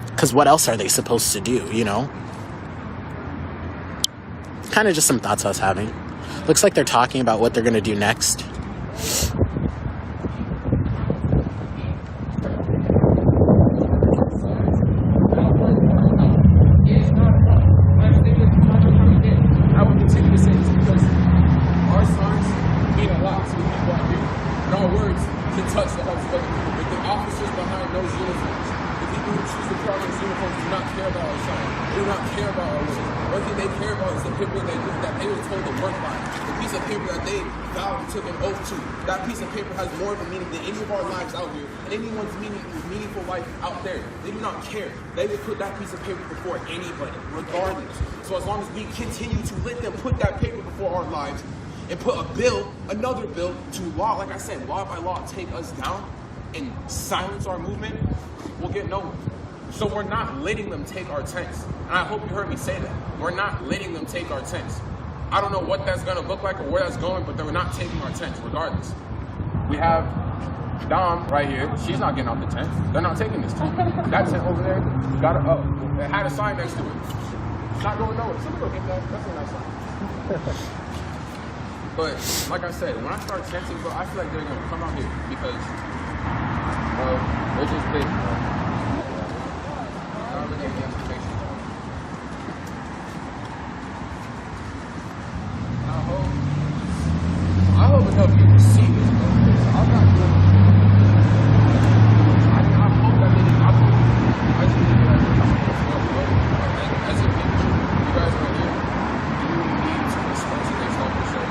Because what else are they supposed to do, you know? Kind of just some thoughts I was having. Looks like they're talking about what they're going to do next. I will continue to say this because our songs mean a lot to the people out here. And our words can touch the hearts of other people. But the officers behind those uniforms, the people who choose to put on those uniforms, do not care about our song. They do not care about our words. The only thing they care about is the paper that they were told to work by. The piece of paper that they vowed and took an oath to. That piece of paper has more of a meaning than any of our lives out here and anyone's meaningful life out there. They do not care. They will put that piece of paper before anybody, regardless. So as long as we continue to let them put that paper before our lives and put a bill, another bill, to law, like I said, law by law, take us down and silence our movement, we'll get nowhere. So we're not letting them take our tents. And I hope you heard me say that. We're not letting them take our tents. I don't know what that's going to look like or where that's going, but they're not taking our tents regardless. We have Dom right here. She's not getting off the tent. They're not taking this tent. That tent over there it had a sign next to it. It's not going nowhere. So go get that. That's a nice sign. But like I said, when I start tenting, bro, I feel like they're going to come out here because they're just big, bro. I hope enough people see this, bro. I'm not doing it. I hope that they didn't. I just need to as a people, you guys right here, you need to respect against all the show.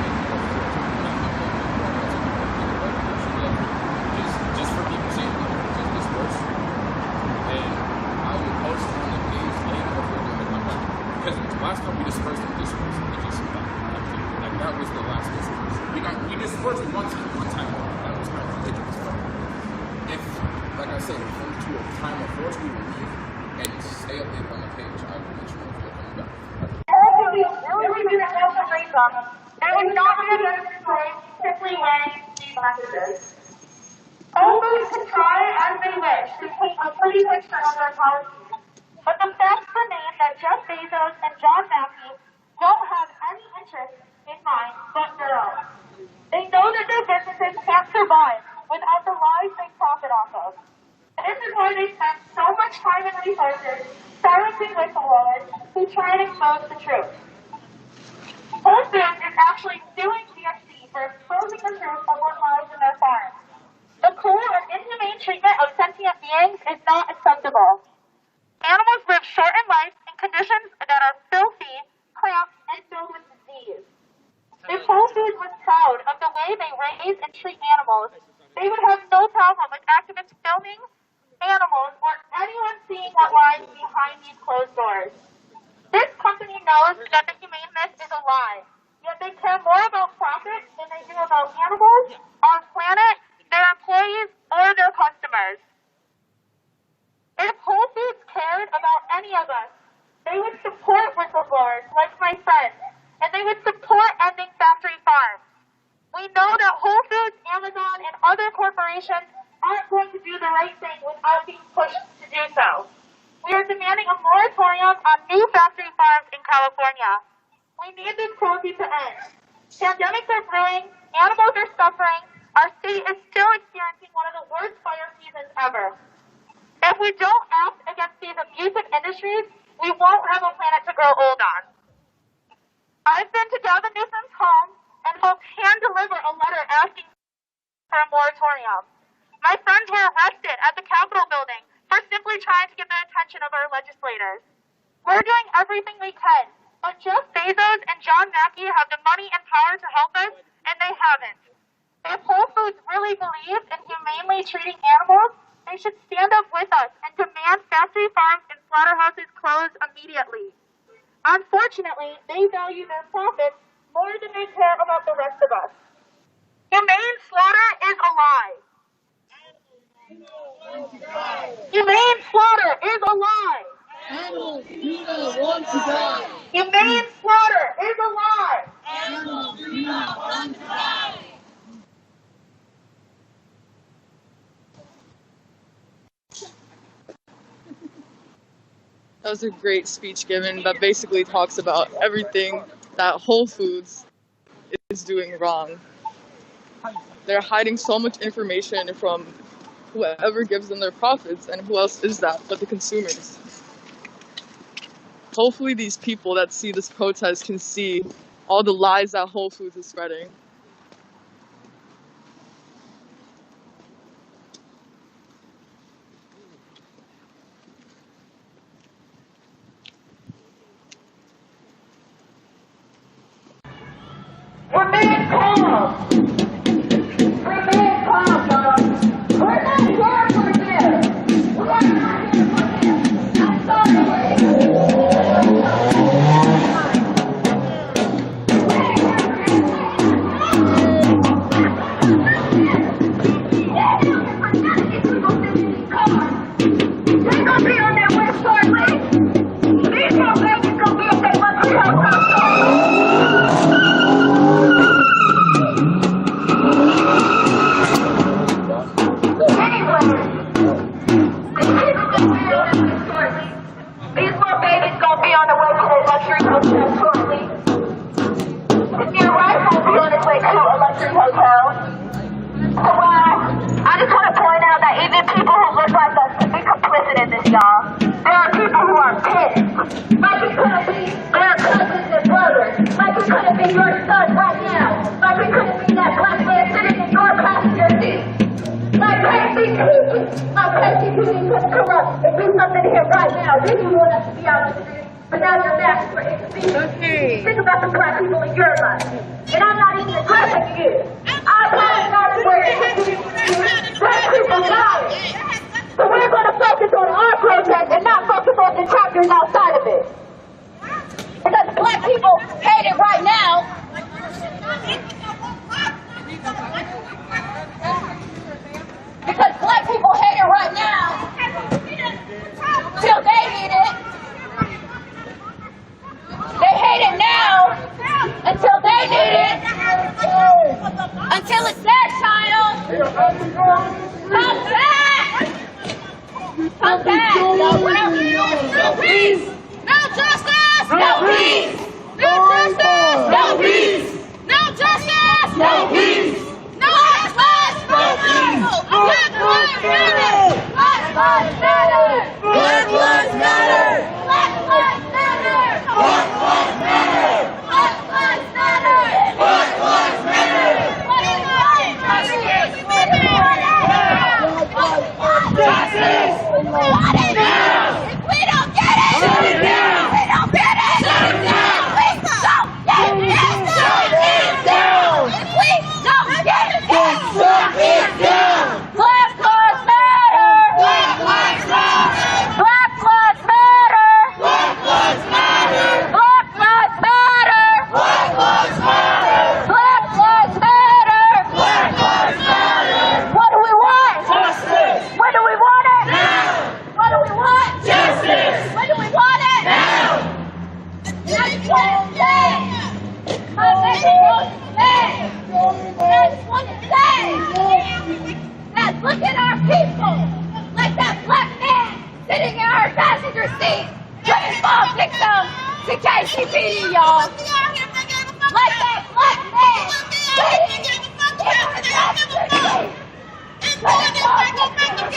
Just for people's safety, just disperse. And I will post on the page later if we're going to come back. Because last time we dispersed, it just like that was the last disperse. We dispersed one time. That was kind of ridiculous. If, like I said, if we come to a time of force, we will leave and stay updated on the page. I will let you know if we're coming back. There was not a display simply weighing these messages. Others can try as they wish to paint a pretty picture of their policies, but the facts remain that Jeff Bezos and John Mackey don't have any interest in mind but their own. They know that their businesses can't survive without the lives they profit off of. This is why they spend so much time and resources silencing whistleblowers who try and expose the truth. Whole Foods is actually suing CFC for exposing the truth of what lies in their farms. The cruel and inhumane treatment of sentient beings is not acceptable. Animals live shortened lives in conditions that are filthy, cramped, and filled with disease. If Whole Foods was proud of the way they raise and treat animals, they would have no problem with activists filming animals or anyone seeing what lies behind these closed doors. This company knows that the humaneness is a lie, yet they care more about profit than they do about animals, our planet, their employees, or their customers. If Whole Foods cared about any of us, they would support whistleblowers like my friend, and they would support ending factory farms. We know that Whole Foods, Amazon, and other corporations aren't going to do the right thing without being pushed to do so. We are demanding a moratorium on new factory farms in California. We need this cruelty to end. Pandemics are brewing, animals are suffering, our state is still experiencing one of the worst fire seasons ever. If we don't act against these abusive industries, we won't have a planet to grow old on. I've been to Gavin Newsom's home and hoped hand deliver a letter asking for a moratorium. My friends were arrested at the Capitol building for simply trying to get the attention of our legislators. We're doing everything we can, but Jeff Bezos and John Mackey have the money and power to help us, and they haven't. If Whole Foods really believes in humanely treating animals, they should stand up with us and demand factory farms and slaughterhouses close immediately. Unfortunately, they value their profits more than they care about the rest of us. Humane slaughter is a lie. Humane slaughter is a lie. Animals do not want to die. Humane slaughter is a lie. Animals do not want to die. That was a great speech given that basically talks about everything that Whole Foods is doing wrong. They're hiding so much information from whoever gives them their profits, and who else is that but the consumers? Hopefully these people that see this protest can see all the lies that Whole Foods is spreading. We're being calm. We're being calm, y'all. We're not here for this. We are not here for this. I'm sorry. They're gonna be on their way shortly. These little babies gonna be if they want to help These little babies gonna be on the way to a luxury hotel shortly. Your wife will be on his way to a luxury hotel. So, I just want to point out that even people who look like us can be complicit in this, y'all. There are people who are pissed. Like it couldn't be their cousins and brothers. Like it couldn't be your son right now. Like it couldn't be that black man sitting in your passenger seat. Like KCPD could corrupt and do something here right now. Then you want us to be out in the street, but now you're asking for inconvenience. Think about the black people in your life. And I'm not even addressing you. I'm not where black people die. So we're going to focus on our protest and not focus on detractors outside of it. Because black people hate it right now. Because black people hate it right now, till they need it. They hate it now, until they need it. Until it's their child. Come back! Come back! No peace! No justice! No peace! No justice! No peace! No justice! No peace! No justice! No peace! lives matter! Black lives matter! Black lives matter! Black lives matter! Black lives matter! Black lives matter! What is right? Justice! What do we want now? Justice! What is now? If we don't get it, shut it down! We don't get it, shut it down! We don't get it, shut it down! If we don't get it, shut it down! Black lives matter! Black lives matter! Black lives matter! Black lives matter! Black lives matter! Black lives matter! Black lives matter! Black lives matter! What do we want? Justice! When do we want it? Now! What do we want? Justice! When do we want it? Now! That's one day! I'll make it go today! That's one day! Let's look at our people! Like that black man sitting in our passenger seat! Trying to fall victim to KCPD, y'all! Like that black man sitting in our passenger seat! Trying to fall victim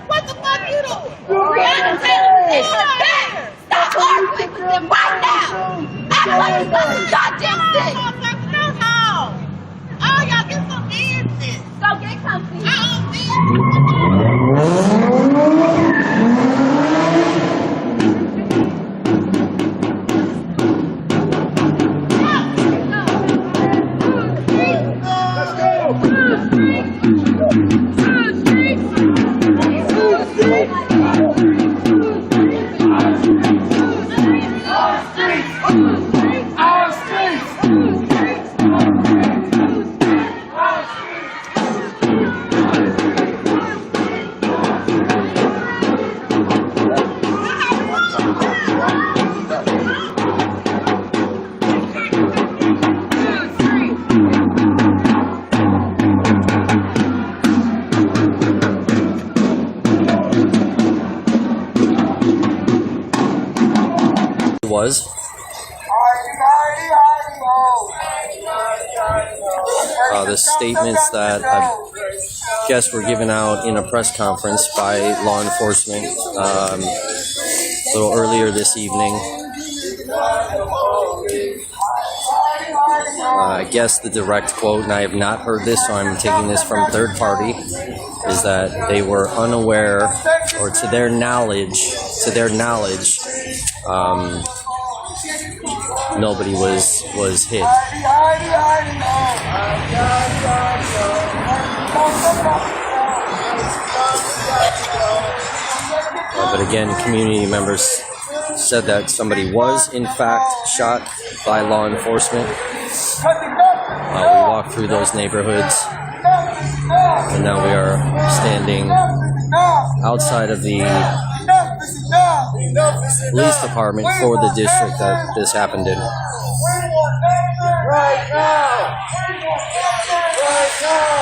What the fuck you do? Breonna Taylor is the better! Stop arguing with them right now! Act like it's not goddamn thing! Oh, y'all get some business! Go get comfy! Was the statements that I guess were given out in a press conference by law enforcement a little earlier this evening. I guess the direct quote, and I have not heard this, so I'm taking this from third party, is that they were unaware, or to their knowledge, nobody was hit. But again, community members said that somebody was in fact shot by law enforcement. We walked through those neighborhoods, and now we are standing outside of the police department for the district that this happened in. Right now! Right now! Right now!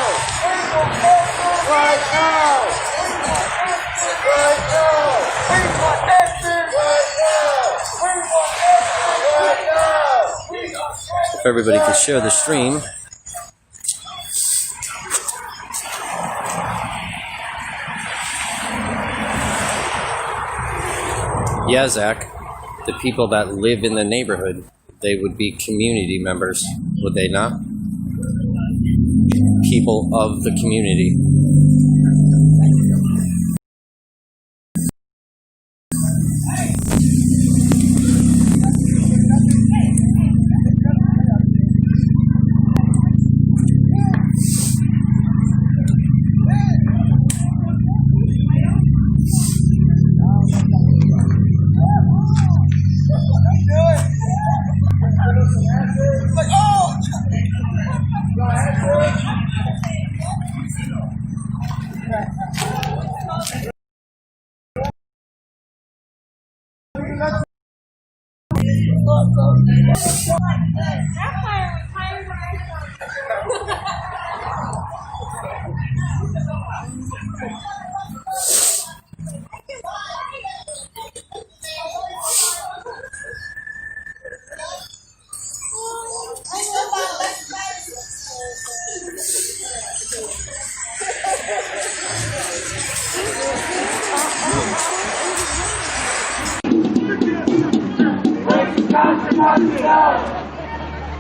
Right now! We want action! Right now! We want action! Right now! If everybody could share the stream. Yeah, Zach, the people that live in the neighborhood, they would be community members, would they not? People of the community.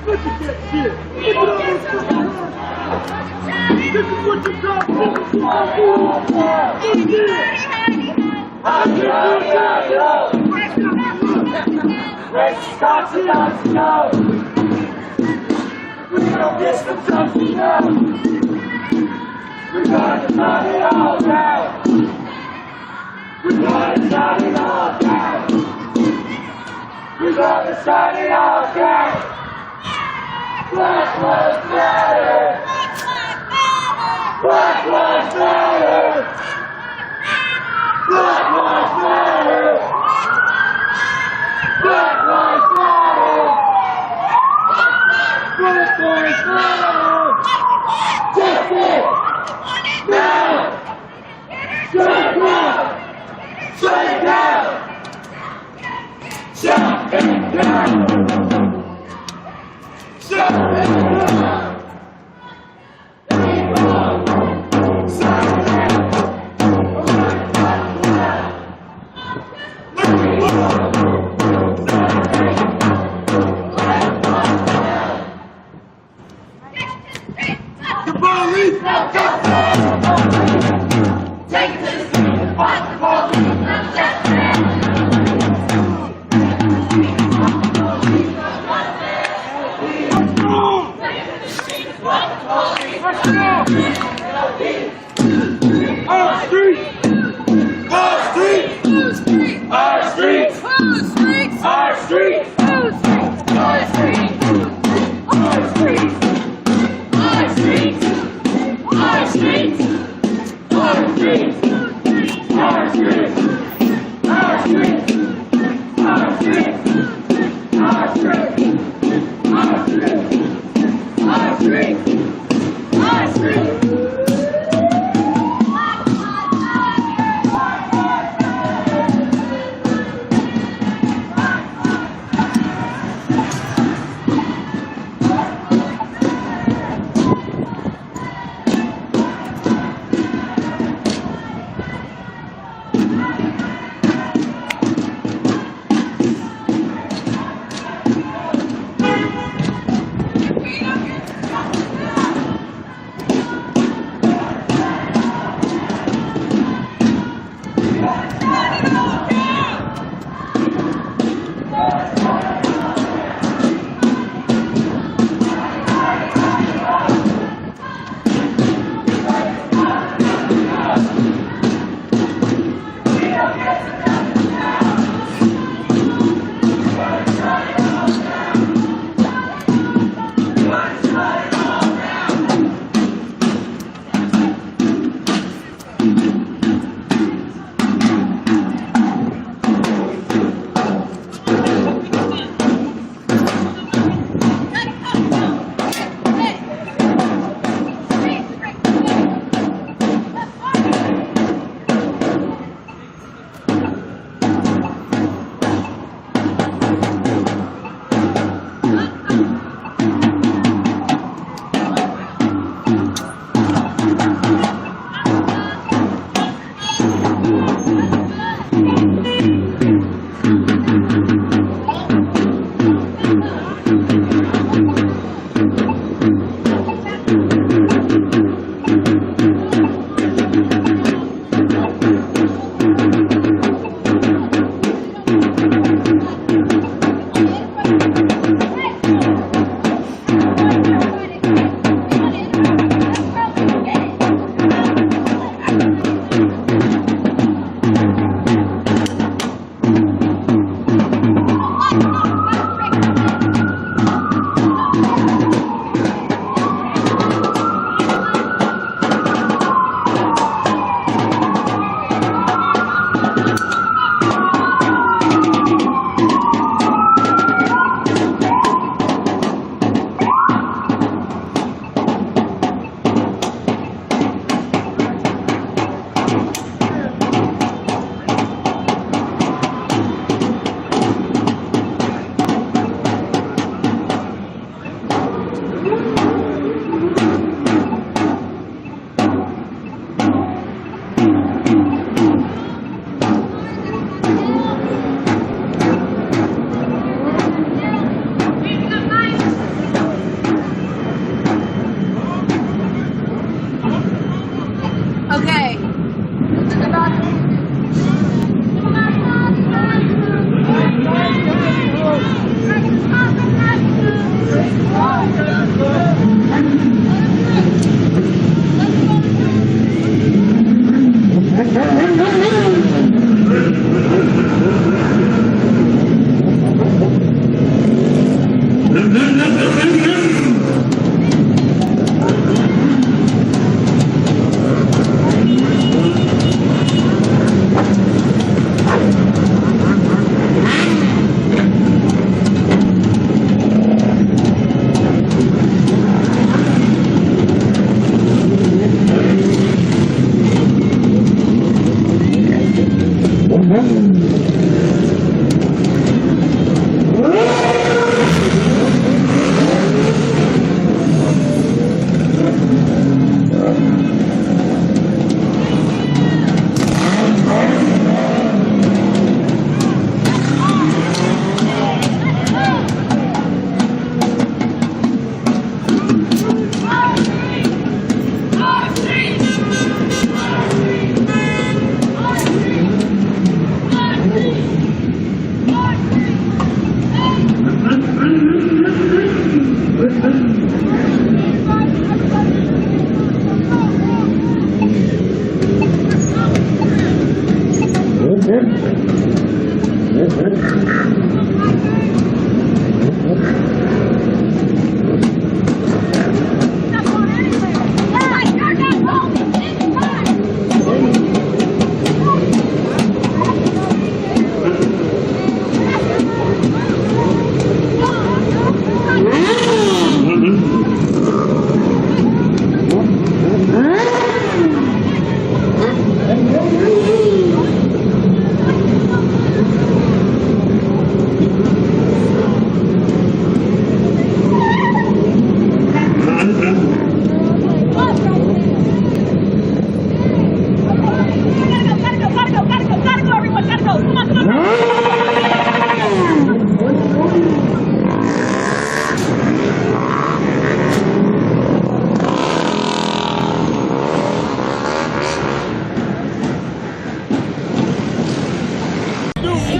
Look at that shit. Look at all this fucking This is what you call we don't get some touchy now. We gotta shut it all down. We gotta shut it all down. We gotta shut it all down. Black Lives Matter. Black Lives Matter. Black Lives Matter. Black Lives Matter. Black Lives Matter. Justice. Now. Shut it down. Shut it down. Shut it down. Shut it down. Our street!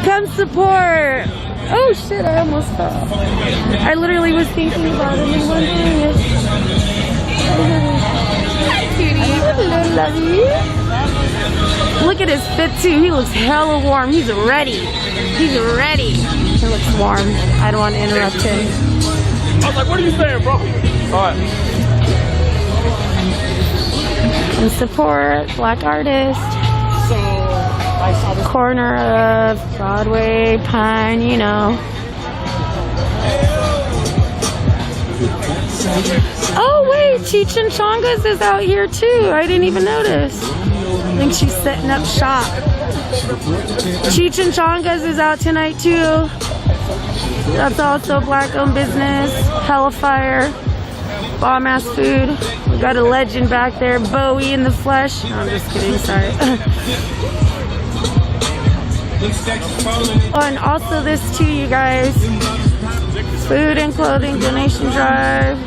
Come support! Oh shit, I almost fell. I literally was thinking about it and wondering if... Hi, cutie. Hello, lovey. Look at his fit too. He looks hella warm. He's ready. He's ready. He looks warm. I don't want to interrupt him. I was like, what are you saying, bro? Alright. And support Black artists. Corner of Broadway, Pine, you know. Oh wait, Cheech and Chongas is out here too. I didn't even notice. I think she's setting up shop. Cheech and Chongas is out tonight too. That's also Black owned business. Hellfire. Bomb ass food. We got a legend back there, Bowie in the flesh. No, I'm just kidding, sorry. Oh, and also this too, you guys. Food and clothing donation drive.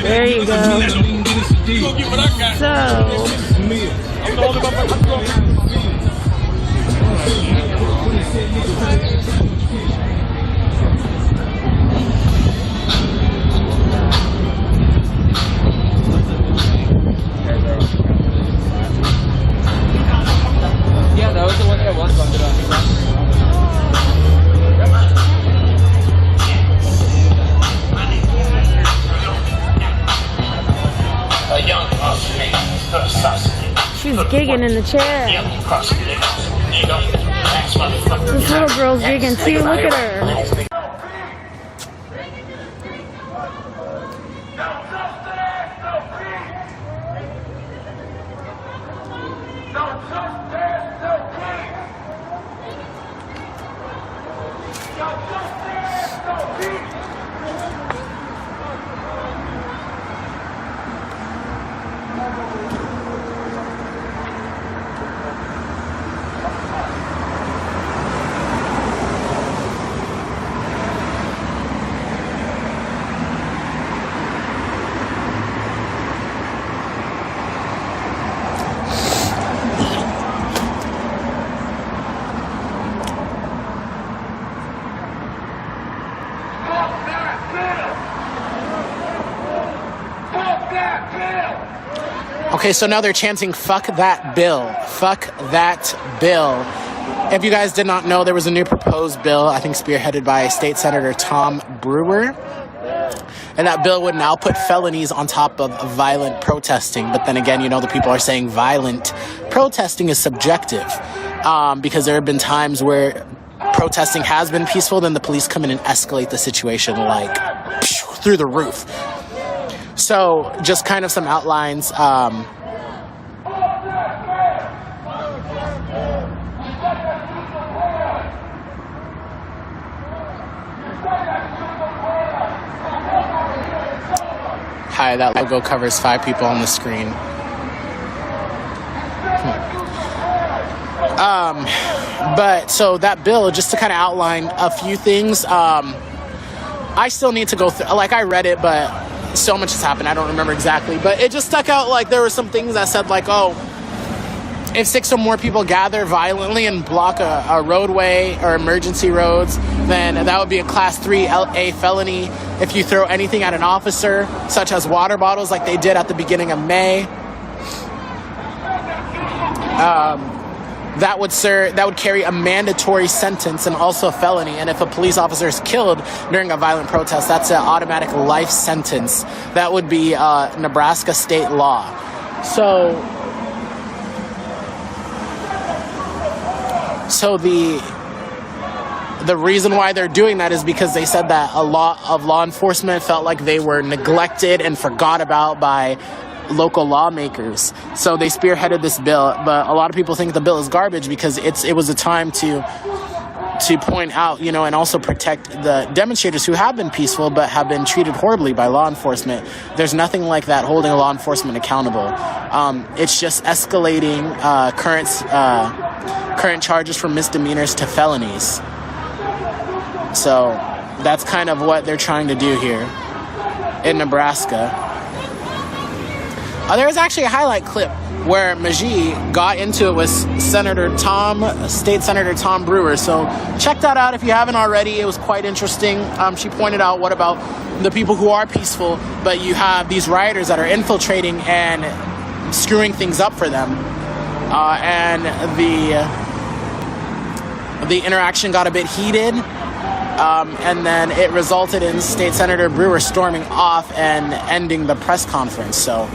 There you go. Yeah, that was the one that I was talking about. She's gigging in the chair. This little girl's gigging too. Look at her. Okay, so now they're chanting, fuck that bill. Fuck that bill. If you guys did not know, there was a new proposed bill, I think spearheaded by State Senator Tom Brewer. And that bill would now put felonies on top of violent protesting. But then again, you know, the people are saying violent protesting is subjective. Because there have been times where protesting has been peaceful, then the police come in and escalate the situation like through the roof. So just kind of some outlines. Hi, that logo covers 5 people on the screen. But so that bill, just to kind of outline a few things, I still need to go through, like I read it, but so much has happened, I don't remember exactly, but it just stuck out. Like there were some things that said like, oh, if 6 or more people gather violently and block a roadway or emergency roads, then that would be a class 3A felony. If you throw anything at an officer, such as water bottles like they did at the beginning of May, that would carry a mandatory sentence and also a felony. And if a police officer is killed during a violent protest, that's an automatic life sentence. That would be Nebraska state law. So the reason why they're doing that is because they said that a lot of law enforcement felt like they were neglected and forgot about by local lawmakers. So they spearheaded this bill, but a lot of people think the bill is garbage because it was a time to point out, you know, and also protect the demonstrators who have been peaceful but have been treated horribly by law enforcement. There's nothing like that holding law enforcement accountable. It's just escalating current charges from misdemeanors to felonies. So that's kind of what they're trying to do here in Nebraska. There's actually a highlight clip where Majee got into it with State Senator Tom Brewer. So check that out if you haven't already. It was quite interesting. She pointed out, what about the people who are peaceful, but you have these rioters that are infiltrating and screwing things up for them. And the interaction got a bit heated. And then it resulted in State Senator Brewer storming off and ending the press conference. So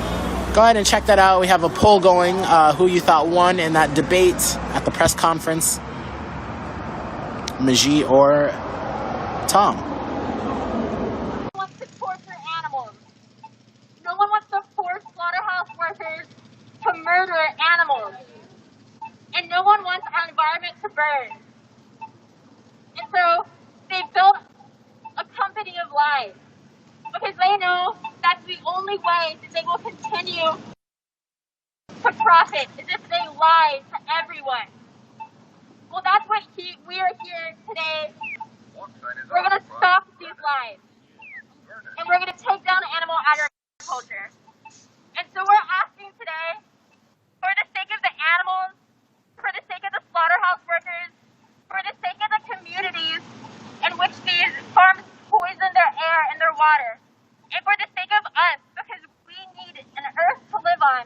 go ahead and check that out. We have a poll going, who you thought won in that debate at the press conference, Majee or Tom. No one wants to torture animals. No one wants to force slaughterhouse workers to murder animals. And no one wants our environment to burn. And so they built a company of lies because they know that's the only way that they will continue to profit, is if they lie to everyone. Well, that's what we are here today. We're going to stop these lies. And we're going to take down animal agriculture. And so we're asking today, for the sake of the animals, for the sake of the slaughterhouse workers, for the sake of the communities in which these farms poison their air and their water, and for the sake of us, because we need an earth to live on,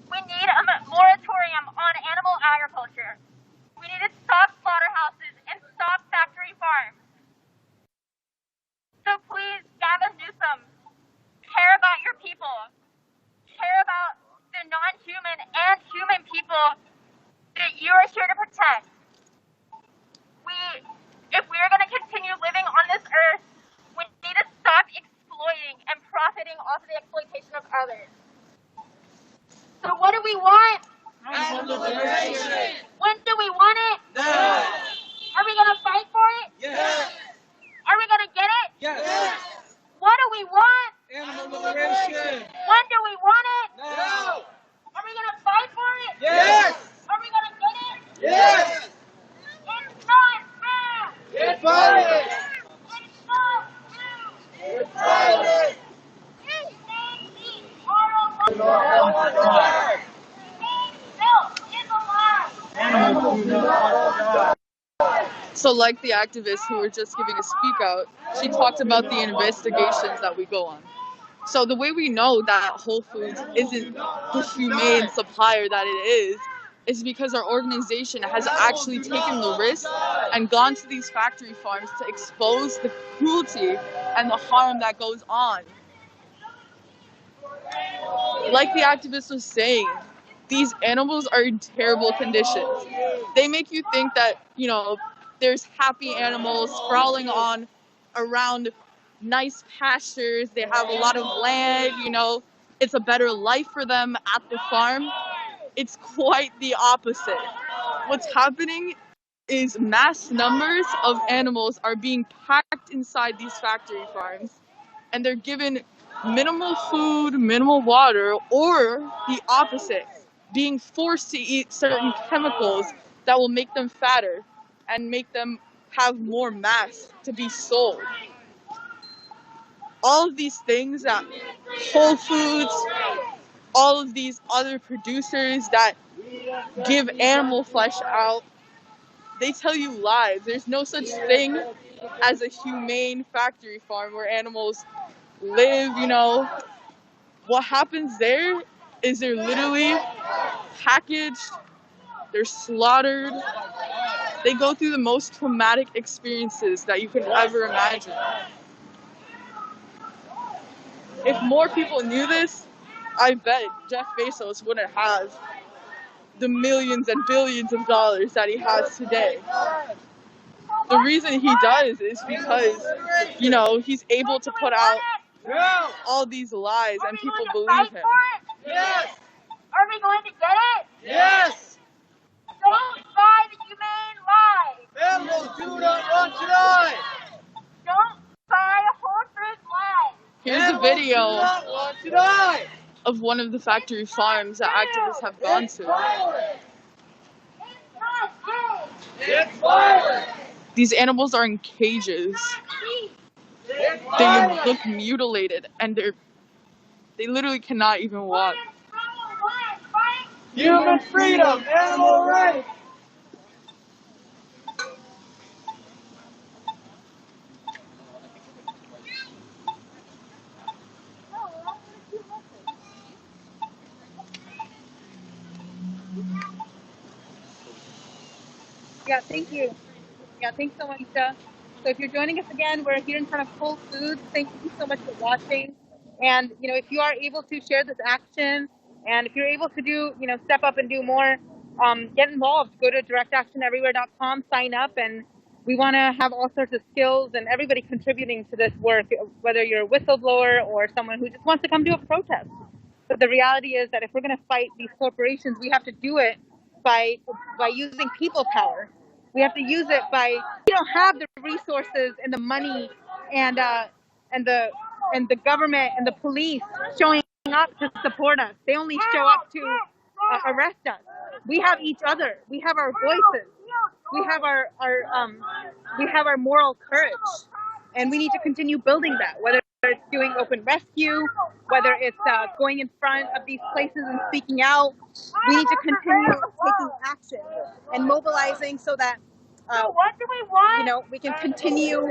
we need a moratorium on animal agriculture. We need to stop slaughterhouses and stop factory farms. So please, Gavin Newsom, care about your people. Care about the non-human and human people that you are here to protect. If we are going to continue living on this earth, we need to stop exploiting and profiting off of the exploitation of others. So what do we want? Animal liberation. When do we want it? Now. Are we going to fight for it? Yes. Are we going to get it? Yes. What do we want? Animal liberation. When do we want it? Now. Are we going to fight for it? Yes. Are we going to get it? Yes. It's not fair. It's violent. It's not true. It's violent. So like the activists who were just giving a speak out, she talked about the investigations that we go on. So the way we know that Whole Foods isn't the humane supplier that it is because our organization has actually taken the risk and gone to these factory farms to expose the cruelty and the harm that goes on. Like the activist was saying, these animals are in terrible conditions. They make you think that, you know, there's happy animals sprawling on around nice pastures. They have a lot of land, you know, it's a better life for them at the farm. It's quite the opposite. What's happening is mass numbers of animals are being packed inside these factory farms, and they're given minimal food, minimal water, or the opposite, being forced to eat certain chemicals that will make them fatter and make them have more mass to be sold. All of these things that Whole Foods, all of these other producers that give animal flesh out, they tell you lies. There's no such thing as a humane factory farm where animals live, you know. What happens there is they're literally packaged, they're slaughtered, they go through the most traumatic experiences that you can ever imagine. If more people knew this, I bet Jeff Bezos wouldn't have the millions and billions of dollars that he has today. The reason he does is because, you know, he's able to put out all these lies and people believe him. Yes. Are we going to get it? Yes. Don't buy the humane lie. Animals do not want to die. Don't buy a Whole Foods lie. Here's a video of one of the factory farms that activists have gone to. It's violent. These animals are in cages. They look mutilated and they literally cannot even walk. Human freedom, animal rights. Yeah, thank you. Yeah, thanks so much, Isha. So if you're joining us again, we're here in front of Whole Foods. Thank you so much for watching. And, you know, if you are able to share this action, and if you're able to do, you know, step up and do more, get involved. Go to directactioneverywhere.com, sign up, and we want to have all sorts of skills and everybody contributing to this work, whether you're a whistleblower or someone who just wants to come do a protest. But the reality is that if we're going to fight these corporations, we have to do it by using people power. We have to use it by, we don't have the resources and the money and the government and the police showing up to support us. They only show up to arrest us. We have each other. We have our voices. We have our moral courage, and we need to continue building that. Whether it's doing open rescue, whether it's going in front of these places and speaking out, we need to continue taking action and mobilizing so that What do we want? you know, we can continue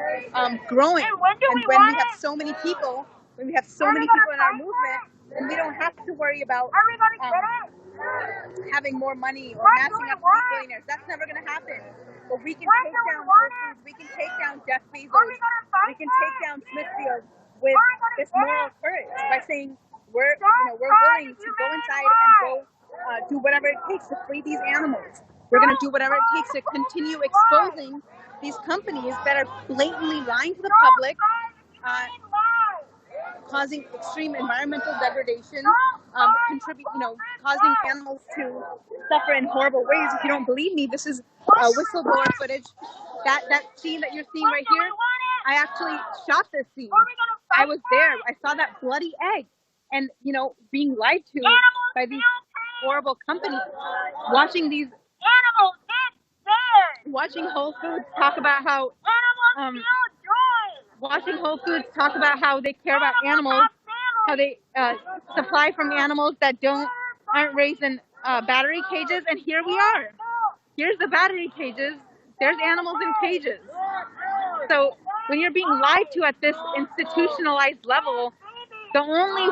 growing. And when we have so many people, in our movement, then we don't have to worry about having more money or matching up to be billionaires. That's never going to happen. But we can take down Whole Foods, we can take down Jeff Bezos, we can take down Smithfield with this moral courage by saying we're willing to go inside and go do whatever it takes to free these animals. We're going to do whatever it takes to continue exposing these companies that are blatantly lying to the public, causing extreme environmental degradation, causing animals to suffer in horrible ways. If you don't believe me, this is whistleblower footage. That scene that you're seeing right here, I actually shot this scene. I was there. I saw that bloody egg, and being lied to by these horrible companies. Watching Whole Foods talk about how they care about animals, how they supply from animals that aren't raised in battery cages, and here we are. Here's the battery cages. There's animals in cages. So when you're being lied to at this institutionalized level, The only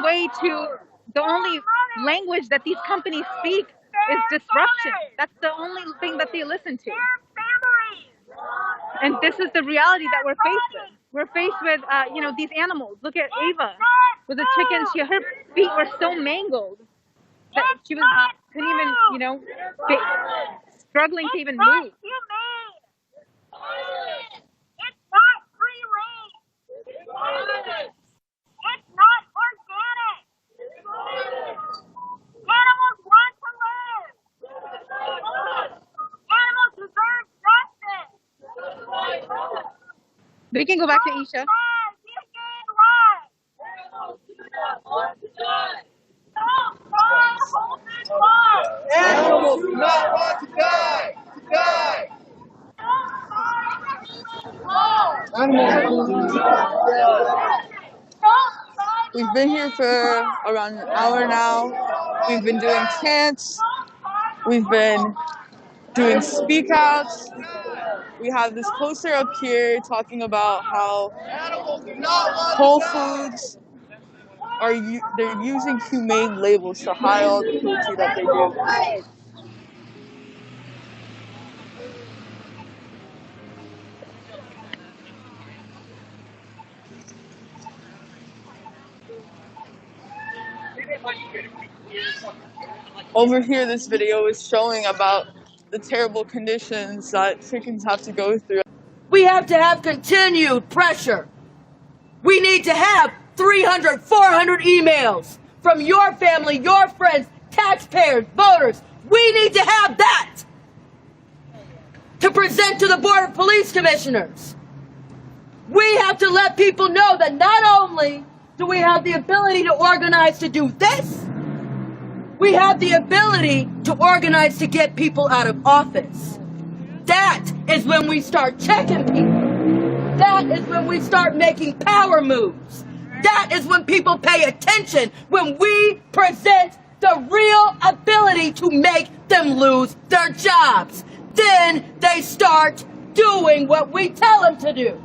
language that these companies speak is disruption. That's the only thing that they listen to. And this is the reality that we're faced with. We're faced with, these animals. Look at Ava with the chicken. Her feet were so mangled that she was couldn't even, struggling to even move. It's not free range. It's not organic. Animals want to live. Animals deserve justice. We can go back to Isha. Animals do not want to die. We've been here for around an hour now. We've been doing chants. We've been doing speak outs. We have this poster up here talking about how Whole Foods they're using humane labels to hide all the cruelty that they do. Over here, this video is showing about the terrible conditions that chickens have to go through. We have to have continued pressure. We need to have 300, 400 emails from your family, your friends, taxpayers, voters. We need to have that to present to the Board of Police Commissioners. We have to let people know that not only do we have the ability to organize to do this, we have the ability to organize to get people out of office. That is when we start checking people. That is when we start making power moves. That is when people pay attention, when we present the real ability to make them lose their jobs. Then they start doing what we tell them to do.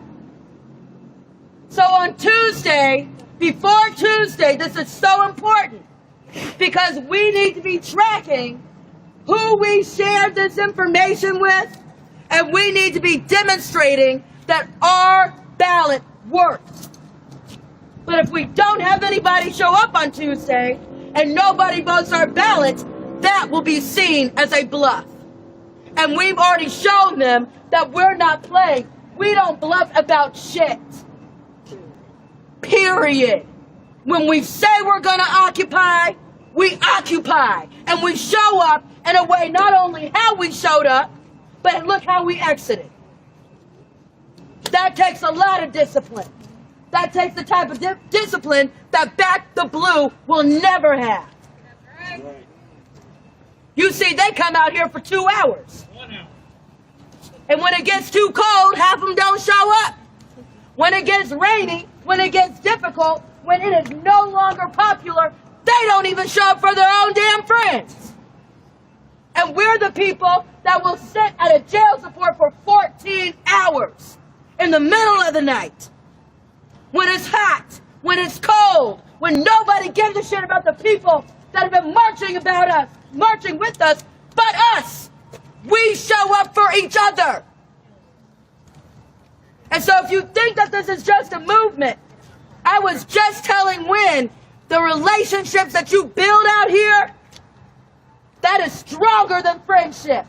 So on Tuesday, before Tuesday, this is so important because we need to be tracking who we share this information with, and we need to be demonstrating that our ballot works. But if we don't have anybody show up on Tuesday and nobody votes our ballot, that will be seen as a bluff. And we've already shown them that we're not playing. We don't bluff about shit. Period. When we say we're going to occupy, we occupy. And we show up in a way not only how we showed up, but look how we exited. That takes a lot of discipline. That takes the type of discipline that Back the Blue will never have. You see, they come out here for 2 hours. And when it gets too cold, half of them don't show up. When it gets rainy, when it gets difficult, when it is no longer popular, they don't even show up for their own damn friends. And we're the people that will sit at a jail support for 14 hours in the middle of the night. When it's hot, when it's cold, when nobody gives a shit about the people that have been marching with us, but us. We show up for each other. And so if you think that this is just a movement, I was just telling Wynn, the relationships that you build out here, that is stronger than friendship.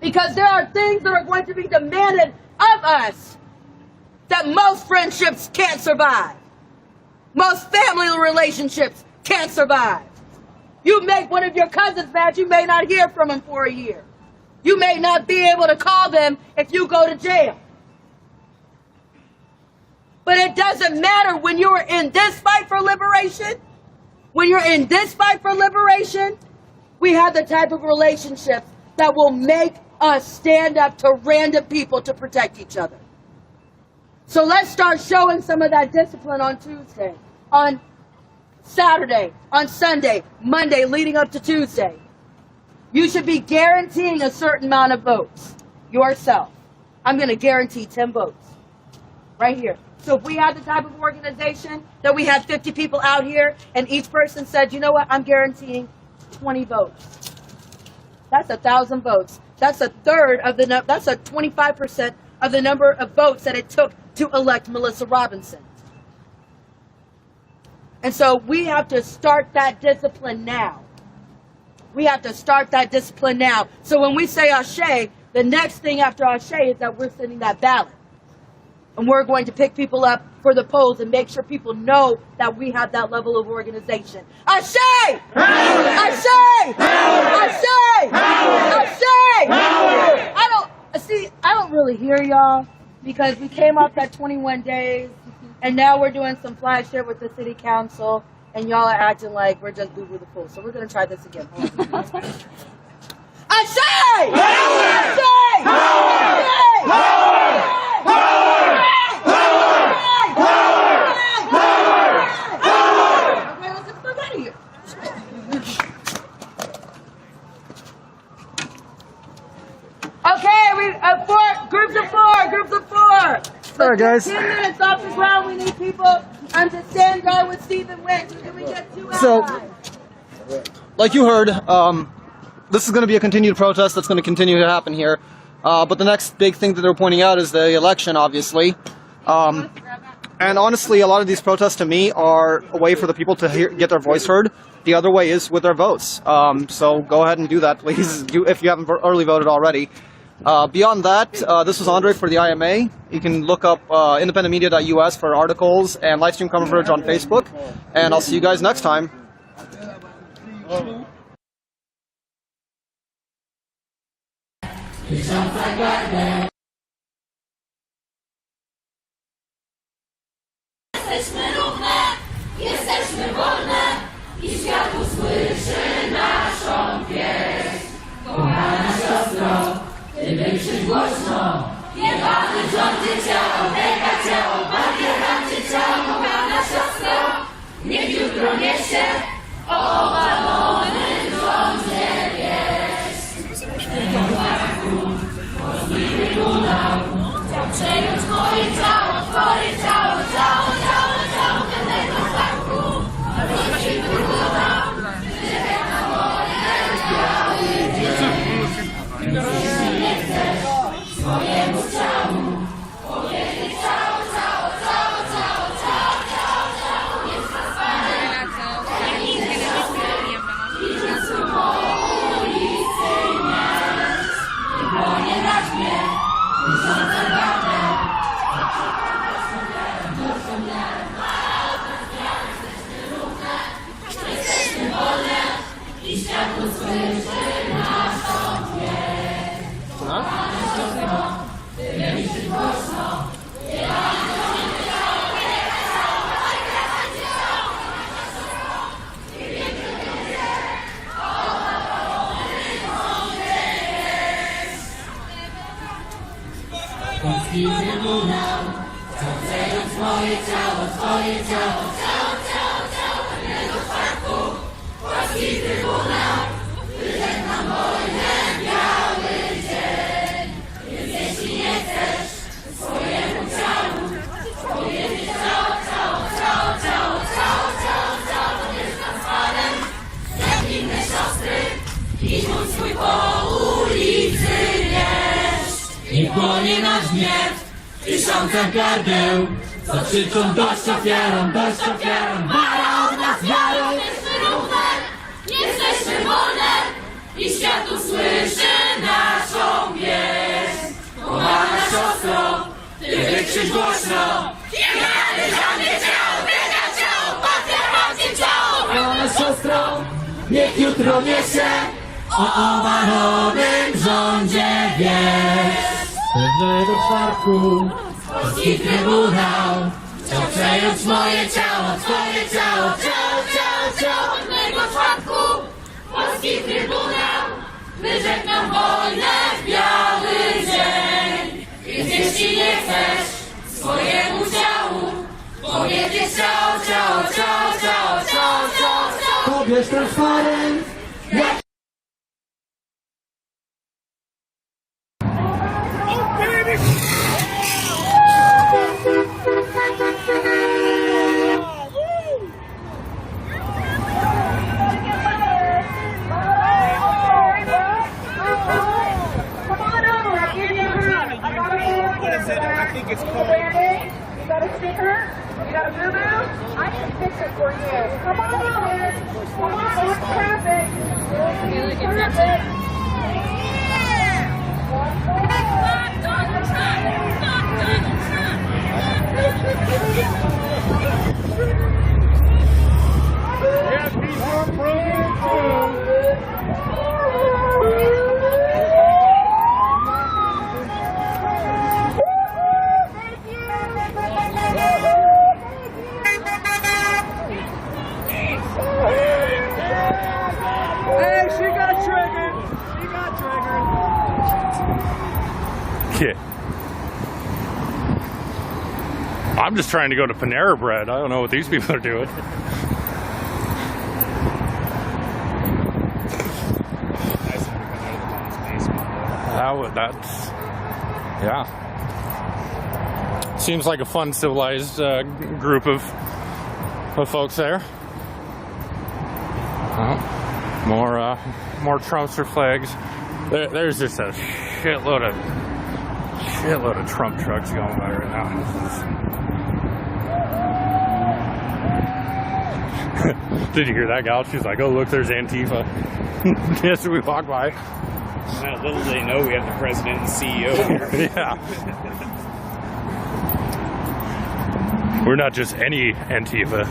Because there are things that are going to be demanded of us that most friendships can't survive. Most family relationships can't survive. You make one of your cousins mad, you may not hear from them for a year. You may not be able to call them if you go to jail. But it doesn't matter when you're in this fight for liberation. When you're in this fight for liberation, we have the type of relationships that will make us stand up to random people to protect each other. So let's start showing some of that discipline on Tuesday, on Saturday, on Sunday, Monday, leading up to Tuesday. You should be guaranteeing a certain amount of votes yourself. I'm going to guarantee 10 votes. right here. So if we had the type of organization that we had 50 people out here and each person said, you know what, I'm guaranteeing 20 votes. That's 1,000 votes. That's a third of the, that's a 25% of the number of votes that it took to elect Melissa Robinson. And so we have to start that discipline now. We have to start that discipline now. So when we say Ashe, the next thing after Ashe is that we're sending that ballot. And we're going to pick people up for the polls and make sure people know that we have that level of organization. Ashe! Ashe! Ashe! Ashe! I don't really hear y'all because we came off that 21 days and now we're doing some flash shit with the city council and y'all are acting like we're just boo-boo the fool. So we're going to try this again. Ashe! Ashe! Groups of four. All right, guys. 10 minutes off the ground. We need people to stand guard with Stephen Wentz. Can we get 2 allies? So, like you heard, this is going to be a continued protest that's going to continue to happen here. But the next big thing that they're pointing out is the election, obviously. And honestly, a lot of these protests to me are a way for the people to get their voice heard. The other way is with their votes. So go ahead and do that, please, if you haven't early voted already. Beyond that, this was Andre for the IMA. You can look up independentmedia.us for articles and live stream coverage on Facebook. And I'll see you guys next time. Jesteśmy równe, jesteśmy wolne i świat usłyszy naszą pieśń. Kochana siostro, ty wykrzycz głośno, niebawny rządzi ciało, oddycha ciało, bardziej ramczy ciało. Kochana siostro, niech jutro niesie o obalonym rządzie wieść. Polski trybunał chciał przejąć moje ciało, twoje ciało, ciało pewnego statku. Polski trybunał wyżej na wolę biały dzień. Jeśli nie chcesz swojemu ciału powiedzieć ciało, jest rozpalone, jak nigdy siostry, idąc po ulicy miast. Nie płonie na dnie, tysiące gardek. Jesteśmy wolne i świat usłyszy naszą pieśń. Kochana siostro, ty wykrzycz głośno, Polski trybunał chciał przejąć moje ciało, twoje ciało, ciało pewnego statku. Polski trybunał wyrzekł nam wojnę, biały dzień. Więc jeśli nie chcesz swojemu ciału powiedzieć ciało, jest transparent, jak inne siostry, idąc swój po ulicy wiesz. Niech płonie nasz gniew w tysiącach gardeł, co krzyczą dość ofiarom, wara od nas wiarą. Jesteśmy równe, jesteśmy wolne i świat usłyszy naszą wieść. Kochana siostro, ty wykrzycz głośno, jebany żadne ciało, wyda ciało, potwierdzę ciało. Kochana siostro, niech jutro niesie o obalowym rządzie wieść. Pewnego czwartku Polski trybunał chciał przejąć moje ciało, twoje ciało, ciało. Pewnego czwartku Polski trybunał wyrzekł nam wojnę w biały dzień. Więc jeśli nie chcesz swojemu ciału powiedzieć ciało, pobierz transparent. Baby! think it's called. Band-Aid? You got a sticker? You got a boo-boo? I can fix it for you. Come on over. Come on, let's traffic. Traffic. Hey, she got triggered. She got triggered. Yeah. I'm just trying to go to Panera Bread. I don't know what these people are doing. That's, yeah. Seems like a fun, civilized group of folks there. More Trumpster flags. There's just a shitload of Trump trucks going by right now. Did you hear that gal? She's like, "Oh, look, there's Antifa." Yes, we walked by. Now, little they know we have the president and CEO here. Yeah. We're not just any Antifa.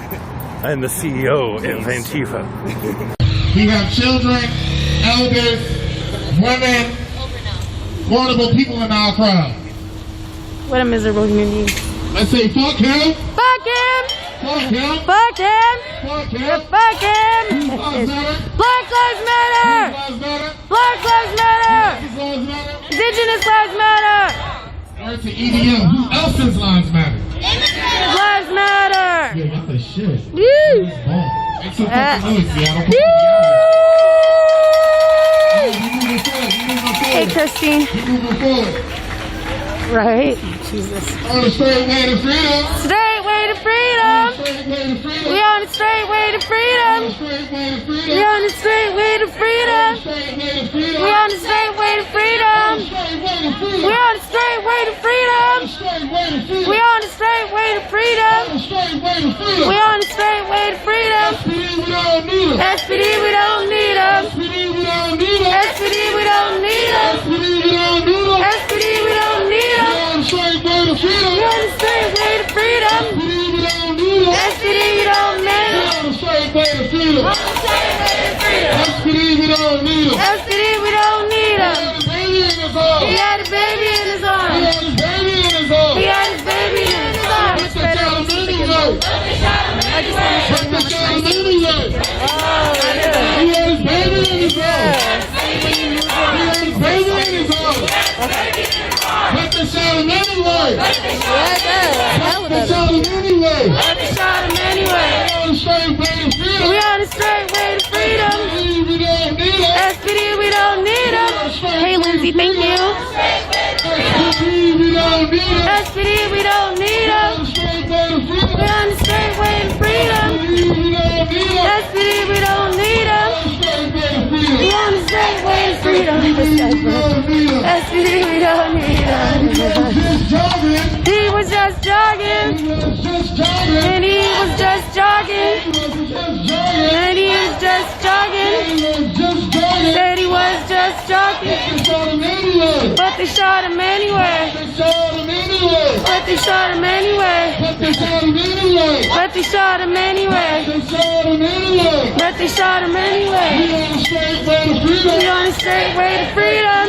I'm the CEO of Antifa. We have children, elders, women, vulnerable people in our crowd. What a miserable human being. Let's say fuck him. Fuck him. Fuck him. Fuck him. Fuck him. Fuck him. Black Lives Matter. Black Lives Matter. Indigenous Lives Matter. Word to EDM. Who else's lives matter? Lives Matter. Yeah, what the shit? Woo. Make some fucking noise, Seattle. Hey, Christine. Keep moving forward. Right? Jesus. On the straight way to freedom. Straight way to freedom. We on the straight way to freedom. We on the straight way to freedom. We on the straight way to freedom. We on the straight way to freedom. We on the straight way to freedom. We on the straight way to freedom. SPD, we don't need them. SPD, we don't need them. SPD, we don't need them. We on the straight way to freedom. SPD, you don't need them. On the straight way to freedom. SPD, we don't need them. SPD, we don't need them. He had a baby in his arms. He had his baby in his arms. He had his baby in his arms. I just want to show you how much nice he is. He had his baby in his arms. He had his baby in his arms. Let the shout him anyway. Let the shout him anyway. Let the shout him anyway. We on the straight way to freedom. SPD, we don't need them. Hey, Lindsay, thank you. SPD, we don't need them. We on the straight way to freedom. SPD, we don't need them. We on the straight way to freedom. SPD, we don't need them. He was just jogging. And he was just jogging. And he was just jogging. Said he was just jogging. But they shot him anyway. But they shot him anyway. But they shot him anyway. But they shot him anyway. We on a straight way to freedom.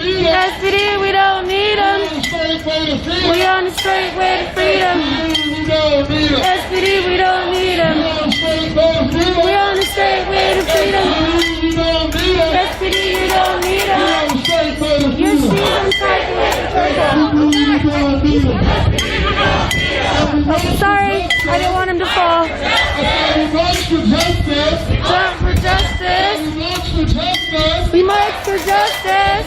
SPD, we don't need them. We on a straight way to freedom. SPD, we don't need them. We on a straight way to freedom. SPD, you don't need them. You see them straight way to freedom. Oh, sorry, I didn't want him to fall. Jump for justice. We march for justice.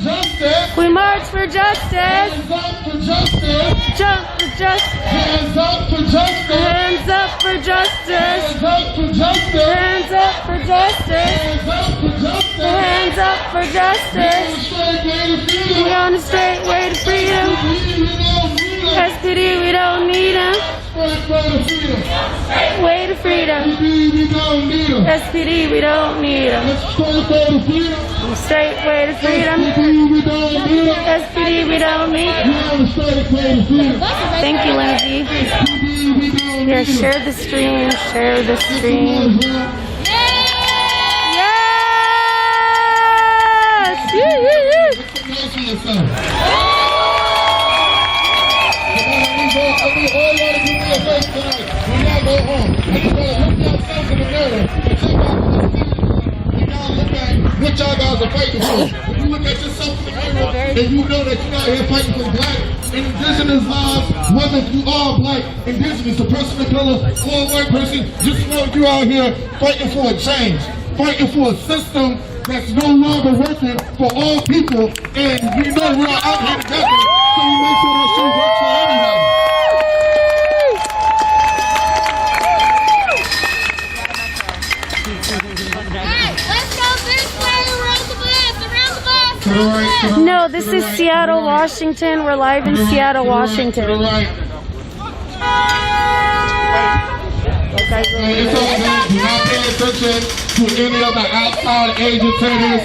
justice. We march for justice. Hands up for justice. Jump for justice. Hands up for justice. Hands up for justice. Hands up for justice. Hands up for justice. Hands up for justice. Hands up for justice. We're on the straight way to freedom. SPD, we don't need them. Way to freedom. SPD, we don't need them. Straight way to freedom. SPD, we don't need them. Thank you, Lindsay. Here, share the stream. Share the stream. Yes! What y'all guys are fighting for. If you look at yourself in the mirror and you know that you're out here fighting for black and indigenous lives, whether you are black, indigenous, a person of color, or a white person, just know you out here fighting for a change, fighting for a system that's no longer working for all people, and we know we're out here together, so we make sure that shit works for everybody. No, this is Seattle, Washington. We're live in Seattle, Washington. It's okay. Do not pay attention to any of the outside agitators.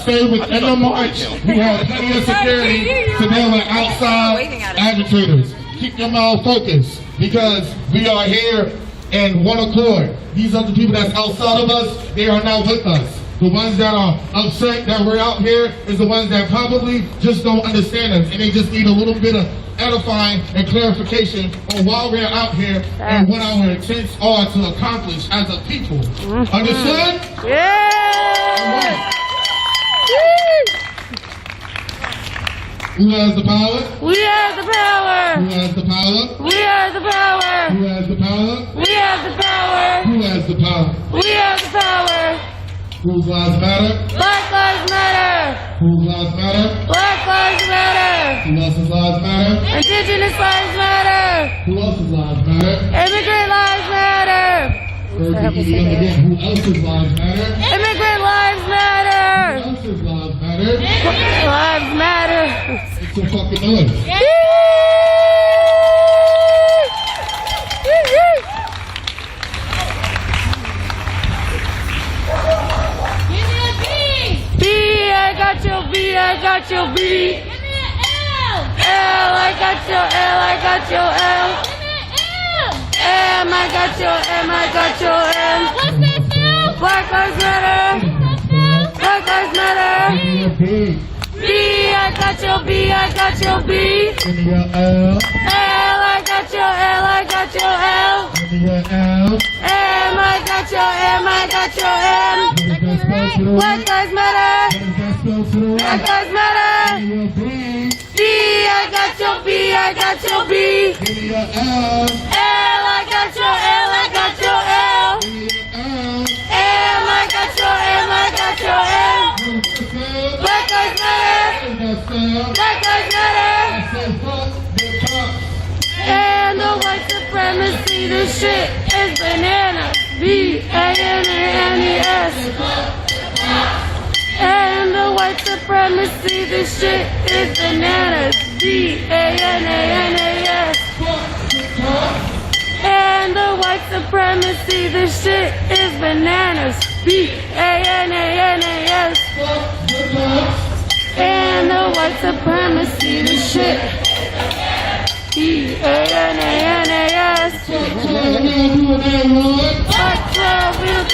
Stay within the march. We have plenty of security to deal with outside agitators. Keep your mouth focused because we are here in one accord. These are the people that's outside of us. They are not with us. The ones that are upset that we're out here is the ones that probably just don't understand us, and they just need a little bit of edifying and clarification on why we're out here and what our intents are to accomplish as a people. Understood? Yeah! Who has the power? We have the power! Who has the power? We have the power! Who has the power? We have the power! Who has the power? We have the power! Whose lives matter? Black lives matter! Whose lives matter? Black lives matter! Who else's lives matter? Indigenous lives matter! Who else's lives matter? Immigrant lives matter! Who else's lives matter? Immigrant lives matter! Who else's lives matter? Lives matter! It's a fucking noise. I got your B, I got your B. Give me an L. L, I got your L, I got your L. Give me an M. M, I got your M, I got your M. What's that spell? Black lives matter. Black lives matter. B, I got your B, I got your B. Give me your L. L, I got your L, I got your L. Give me your L. M, I got your M, I got your M. Black lives matter. Black lives matter. B, I got your B, I got your B. Give me your L. L, I got your L, I got your L. M, I got your M, I got your M. Black lives matter. Black lives matter. And the white supremacy, this shit is bananas. B-A-N-A-N-E-S. And the white supremacy, this shit is bananas. B-A-N-A-N-A-S. And the white supremacy, this shit is bananas. B-A-N-A-N-A-S. And the white supremacy, this shit. B-A-N-A-N-A-S. Fuck 12, we don't do what they want. Fuck 12, we don't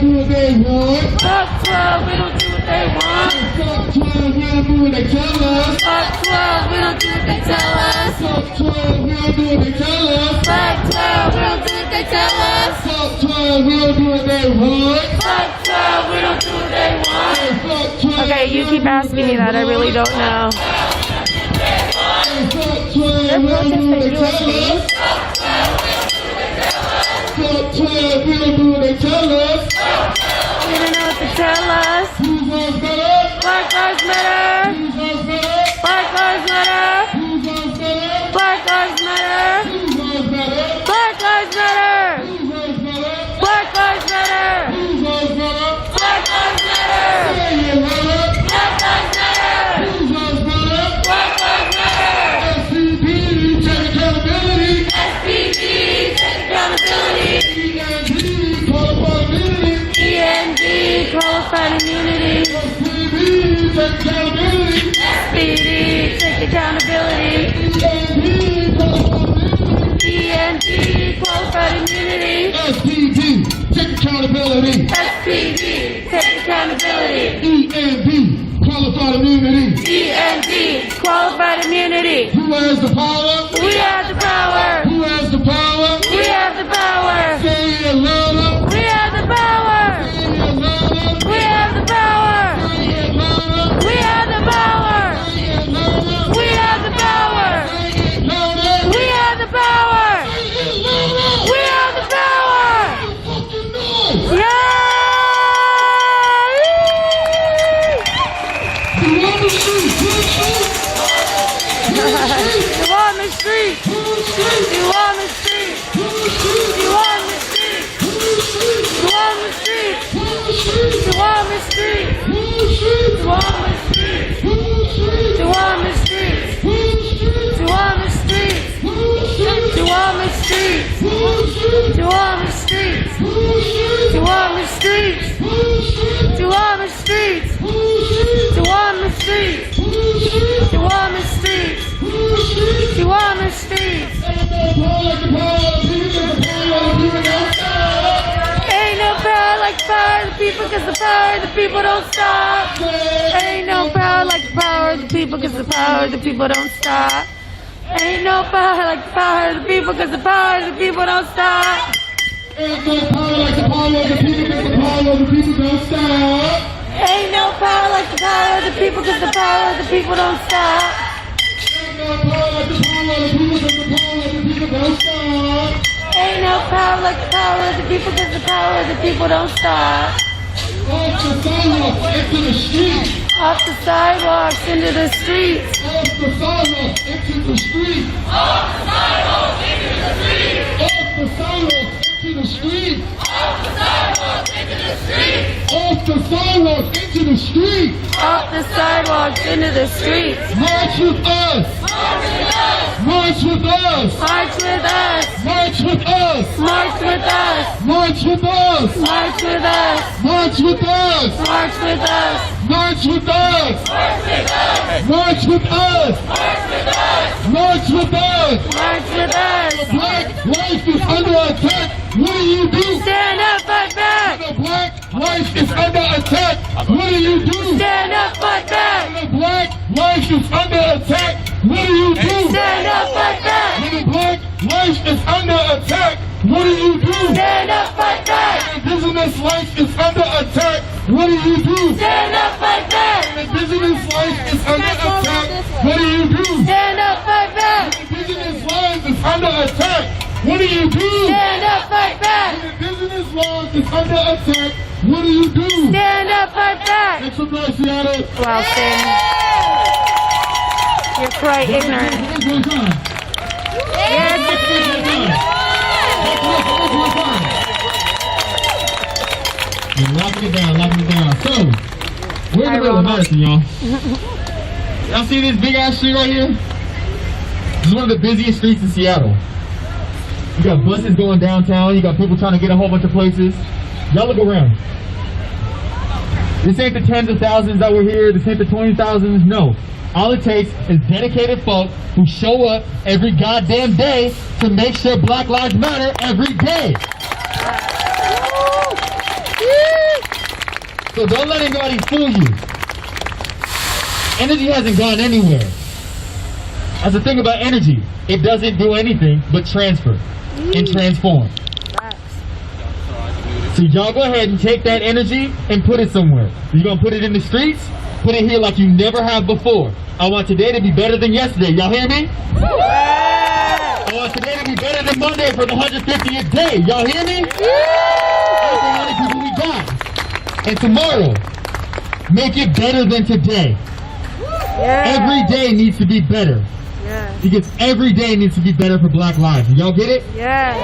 do what they want. Fuck 12, we don't do what they want. Fuck 12, we don't do what they tell us. Fuck 12, we don't do what they tell us. Fuck 12, we don't do what they tell us. Fuck 12, we don't do what they tell us. Fuck 12, we don't do what they want. Fuck 12, we don't do what they want. Fuck 12, Okay, you keep asking me that, I really don't know. Fuck 12, we don't do what they tell us. Fuck 12, we don't do what they tell us. You don't know what to tell us. Whose lives matter? matter. Black lives matter. Black lives matter. Black lives matter. Black lives matter. Black lives matter. Black lives matter. Black lives matter. SPD, take accountability. SPD, take accountability. END, qualified immunity. SPD, take accountability. END, qualified immunity. SPD, take accountability. SPD, take accountability. END, qualified immunity. END, qualified immunity. Who has the power? We have the power. Who has the power? We have the power. Say it louder. We have the power. Say it louder. We have the power. Say it louder. We have the power. Say it louder. We have the power. Say it louder. We have the power. Say it louder. We have the power. Fucking noise. Yeah! You on the street. You on the street. You on the street. You on the street. You on the street. You on the street. You on the street. You on the street. You on the street. You on the street. You on the street. You on the street. You on the street. You on the street. You on the street. Ain't no power like the power of the people, cause the power of the people don't stop. Ain't no power like the power of the people, cause the power of the people don't stop. Ain't no power like the power of the people, cause the power of the people don't stop. Ain't no power like the power of the people, cause the power of the people don't stop. Ain't no power like the power of the people, cause the power of the people don't stop. Ain't no power like the power of the people, cause the power of the people don't stop. Ain't no power like the power of the people, cause the power of the people don't stop. Off the sidewalks into the streets. Off the sidewalks into the streets. Off the sidewalks into the streets. Off the sidewalks into the streets. Off the sidewalks into the streets. Off the sidewalks into the streets. Off the sidewalks into the streets. Off the sidewalks into the streets. March with us. March with us. March with us. March with us. March with us. March with us. March with us. March with us. March with us. March with us. March with us. March with us. March with us. March with us. The black life is under attack. What do you do? Stand up, fight back. The black life is under attack. What do you do? Stand up, fight back. The black life is under attack. What do you do? Stand up, fight back. When the black life is under attack, what do you do? Stand up, fight back. Indigenous life is under attack. What do you do? Stand up, fight back. Indigenous life is under attack. What do you do? Stand up, fight back. Indigenous life is under attack. What do you do? Stand up, fight back. Indigenous laws is under attack. What do you do? Stand up, fight back. Make some noise, Seattle. Wow, Sam. You're quite ignorant. Yes, Locking it down, locking it down. So, we're in the middle of Madison, y'all. Y'all see this big ass street right here? This is one of the busiest streets in Seattle. You got buses going downtown, you got people trying to get a whole bunch of places. Y'all look around. This ain't the tens of thousands that were here, this ain't the 20,000s, no. All it takes is dedicated folk who show up every goddamn day to make sure Black Lives Matter every day. So don't let anybody fool you. Energy hasn't gone anywhere. That's the thing about energy. It doesn't do anything but transfer and transform. So y'all go ahead and take that energy and put it somewhere. You're going to put it in the streets? Put it here like you never have before. I want today to be better than yesterday. Y'all hear me? I want today to be better than Monday for the 150th day. Y'all hear me? That's how many people we got. And tomorrow, make it better than today. Every day needs to be better. Yes. Because every day needs to be better for Black lives. Y'all get it? Yes.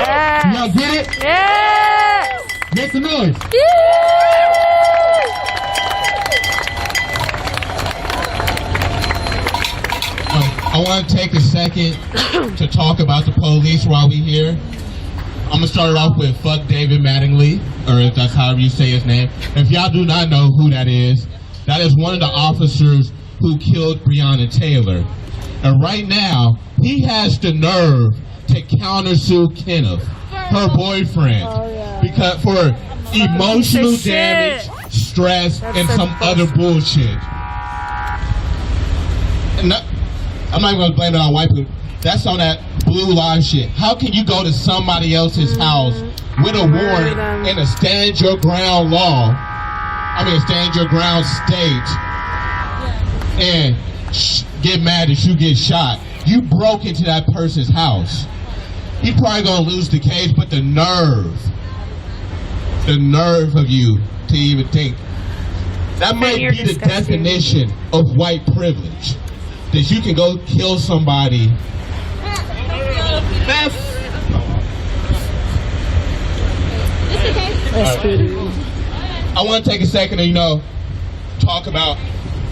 Yes. Y'all get it? Yes. Make some noise. I want to take a second to talk about the police while we here. I'm going to start it off with fuck David Mattingly, or if that's however you say his name. If y'all do not know who that is one of the officers who killed Breonna Taylor. And right now, he has the nerve to countersue Kenneth, her boyfriend, because for emotional damage, stress, and some other bullshit. And I'm not even going to blame it on white people. That's on that Blue Lives shit. How can you go to somebody else's house with a warrant and a stand your ground law, stand your ground state, and get mad that you get shot? You broke into that person's house. He's probably going to lose the case, but the nerve of you to even think. That might be the definition of white privilege. That you can go kill somebody. I want to take a second to, talk about,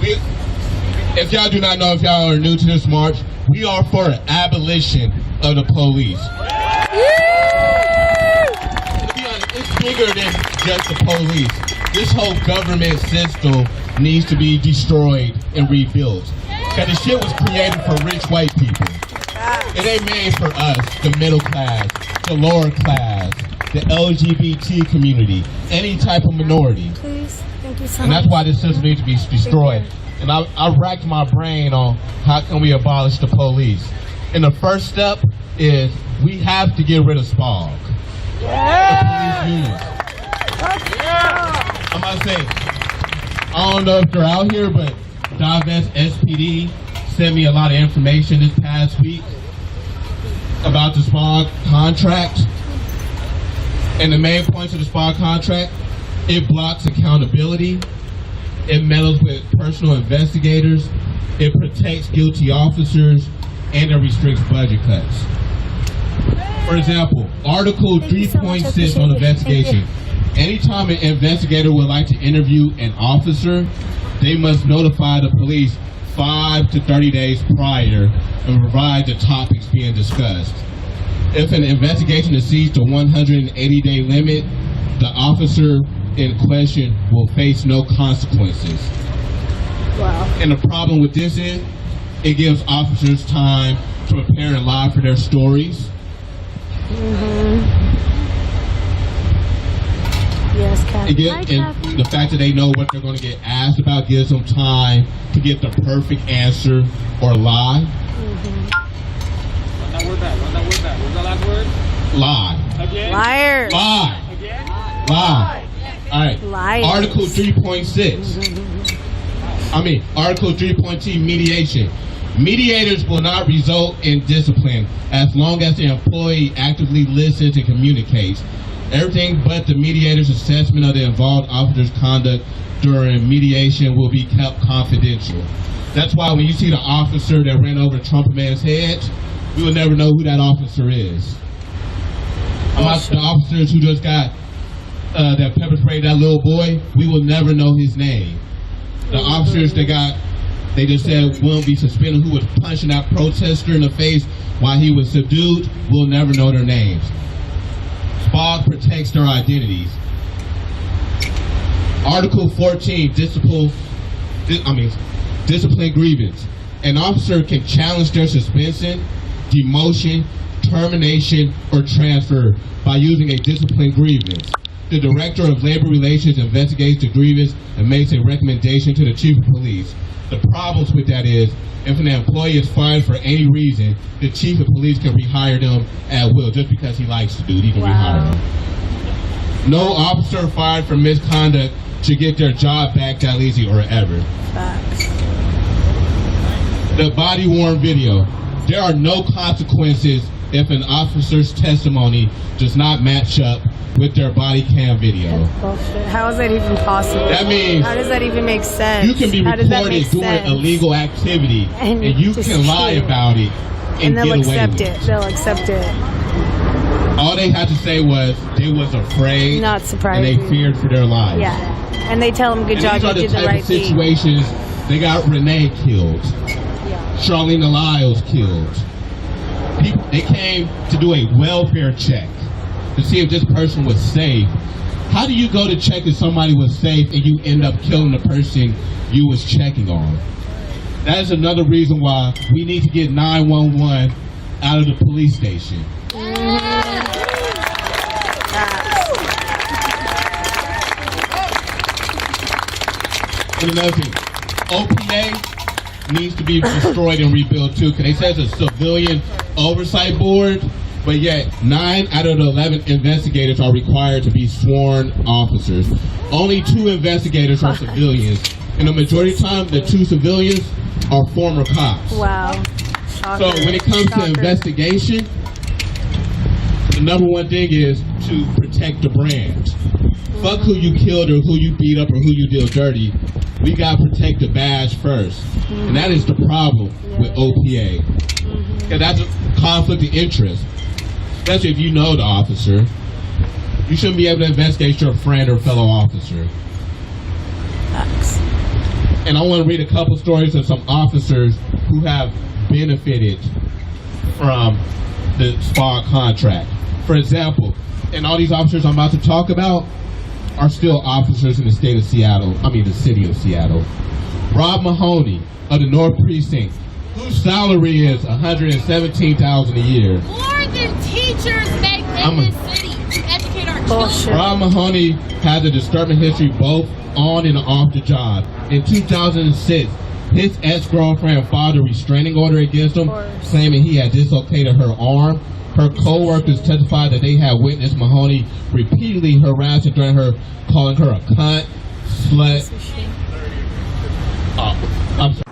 if y'all do not know, if y'all are new to this march, we are for an abolition of the police. To be honest, it's bigger than just the police. This whole government system needs to be destroyed and rebuilt. Because the shit was created for rich white people. It ain't made for us, the middle class, the lower class, the LGBT community, any type of minority. Please, thank you so much. And that's why this system needs to be destroyed. And I racked my brain on how can we abolish the police. And the first step is we have to get rid of SPOG. The police unions. I'm about to say, I don't know if they're out here, but Divest SPD sent me a lot of information this past week about the SPOG contract. And the main points of the SPOG contract, it blocks accountability, it meddles with personal investigators, it protects guilty officers, and it restricts budget cuts. For example, Article 3.6 on investigation. Anytime an investigator would like to interview an officer, they must notify the police 5 to 30 days prior and provide the topics being discussed. If an investigation exceeds the 180-day limit, the officer in question will face no consequences. Wow. And the problem with this is, it gives officers time to prepare and lie for their stories. Yes, Kathy. And the fact that they know what they're going to get asked about gives them time to get the perfect answer or lie. Run that word back. What's the last word? Lie. Again? Liar. Lie. Again? Lie. All right. Liars. Article 3.6. Article 3.2, mediation. Mediators will not result in discipline as long as the employee actively listens and communicates. Everything but the mediator's assessment of the involved officer's conduct during mediation will be kept confidential. That's why when you see the officer that ran over Trump man's head, we will never know who that officer is. The officers who just got that pepper sprayed that little boy, we will never know his name. The officers they just said won't be suspended, who was punching that protester in the face while he was subdued, we'll never know their names. SPOG protects their identities. Article 14, discipline grievance. An officer can challenge their suspension, demotion, termination, or transfer by using a discipline grievance. The Director of Labor Relations investigates the grievance and makes a recommendation to the Chief of Police. The problems with that is, if an employee is fired for any reason, the Chief of Police can rehire them at will. Just because he likes to do it, he can rehire them. No officer fired for misconduct should get their job back that easy or ever. The body-worn video. There are no consequences if an officer's testimony does not match up with their body cam video. Bullshit. How is that even possible? That means how does that even make sense? You can be recorded doing illegal activity, and you can lie about it and they'll get away accept with it. They'll accept it. All they had to say was they was afraid, not surprising, and they feared for their lives. Yeah, and they tell them, "Good job, you did the right thing." These are the type of situations. They got Renee killed. Charlene Lyles killed. They came to do a welfare check to see if this person was safe. How do you go to check if somebody was safe and you end up killing the person you was checking on? That is another reason why we need to get 911 out of the police station. And another thing, OPA needs to be destroyed and rebuilt too, because they say it's a civilian oversight board, but yet 9 out of the 11 investigators are required to be sworn officers. Only 2 investigators are civilians, and the majority of the time, the 2 civilians are former cops. Wow. So when it comes to investigation, the number one thing is to protect the brand. Fuck who you killed or who you beat up or who you did dirty. We gotta protect the badge first. And that is the problem with OPA. And that's a conflict of interest. Especially if you know the officer. You shouldn't be able to investigate your friend or fellow officer. And I want to read a couple stories of some officers who have benefited from the SPAW contract. For example, and all these officers I'm about to talk about are still officers in the state of Seattle, the city of Seattle. Rob Mahoney of the North Precinct, whose salary is $117,000 a year. More than teachers make in this city to educate our children. Rob Mahoney has a disturbing history both on and off the job. In 2006, his ex-girlfriend filed a restraining order against him, claiming he had dislocated her arm. Her co-workers testified that they had witnessed Mahoney repeatedly harassing during her, calling her a cunt, slut. I'm sorry.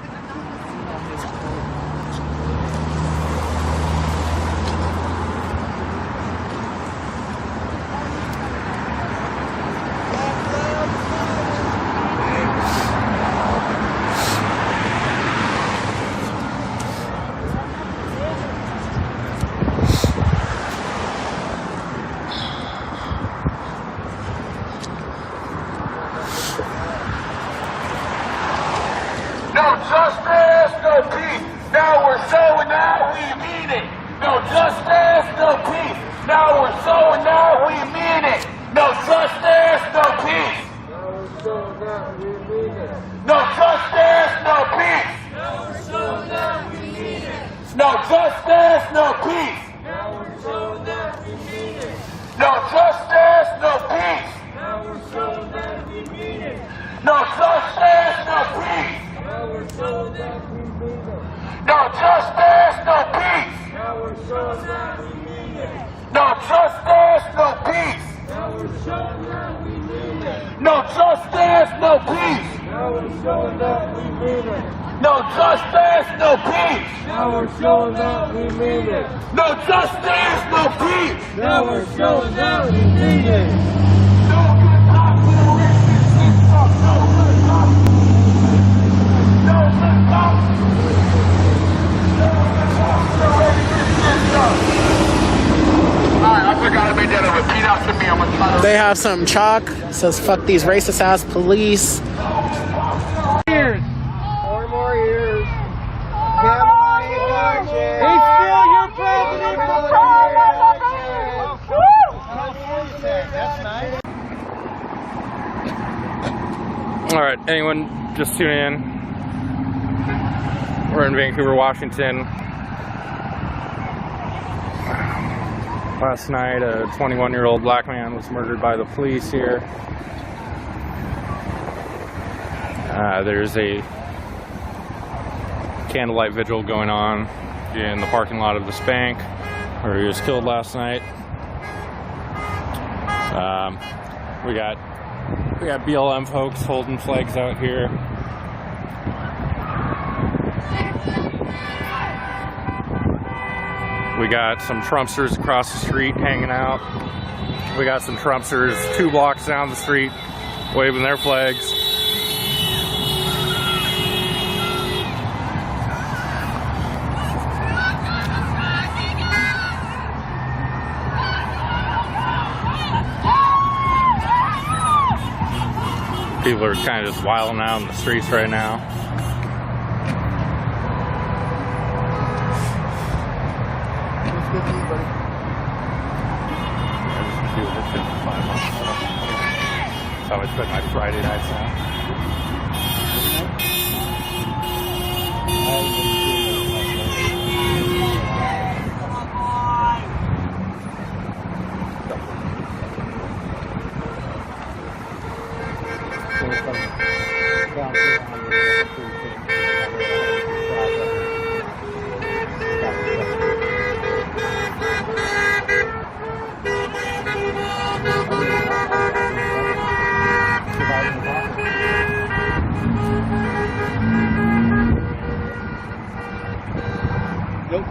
No justice, no peace. Now we're showing that we mean it. No justice, no peace. Now we're showing that we mean it. No justice, no peace. No justice, no peace. No justice, no peace. No justice, no peace. No justice, no peace. No justice, no peace. No justice, no peace. No justice, no peace. No justice, no peace. Now we're showing that we mean it. No justice, no peace. Now we're showing that we mean it. No good cops, no racist. No good cops. No good cops. No good cops, no racist. Alright, I forgot to make that a repeat after me. I'm gonna try to. They have some chalk. It says "fuck these racist ass police." Years. 4 more years. Come on, Elijah. He's still your president. That's nice. All right, anyone just tuning in? We're in Vancouver, Washington. Last night, a 21-year-old black man was murdered by the police here. There's a candlelight vigil going on in the parking lot of this bank where he was killed last night. We got BLM folks holding flags out here. We got some Trumpsters across the street hanging out. We got some Trumpsters 2 blocks down the street waving their flags. People are kind of just wilding out in the streets right now. That's how I spend my Friday nights now. Nope.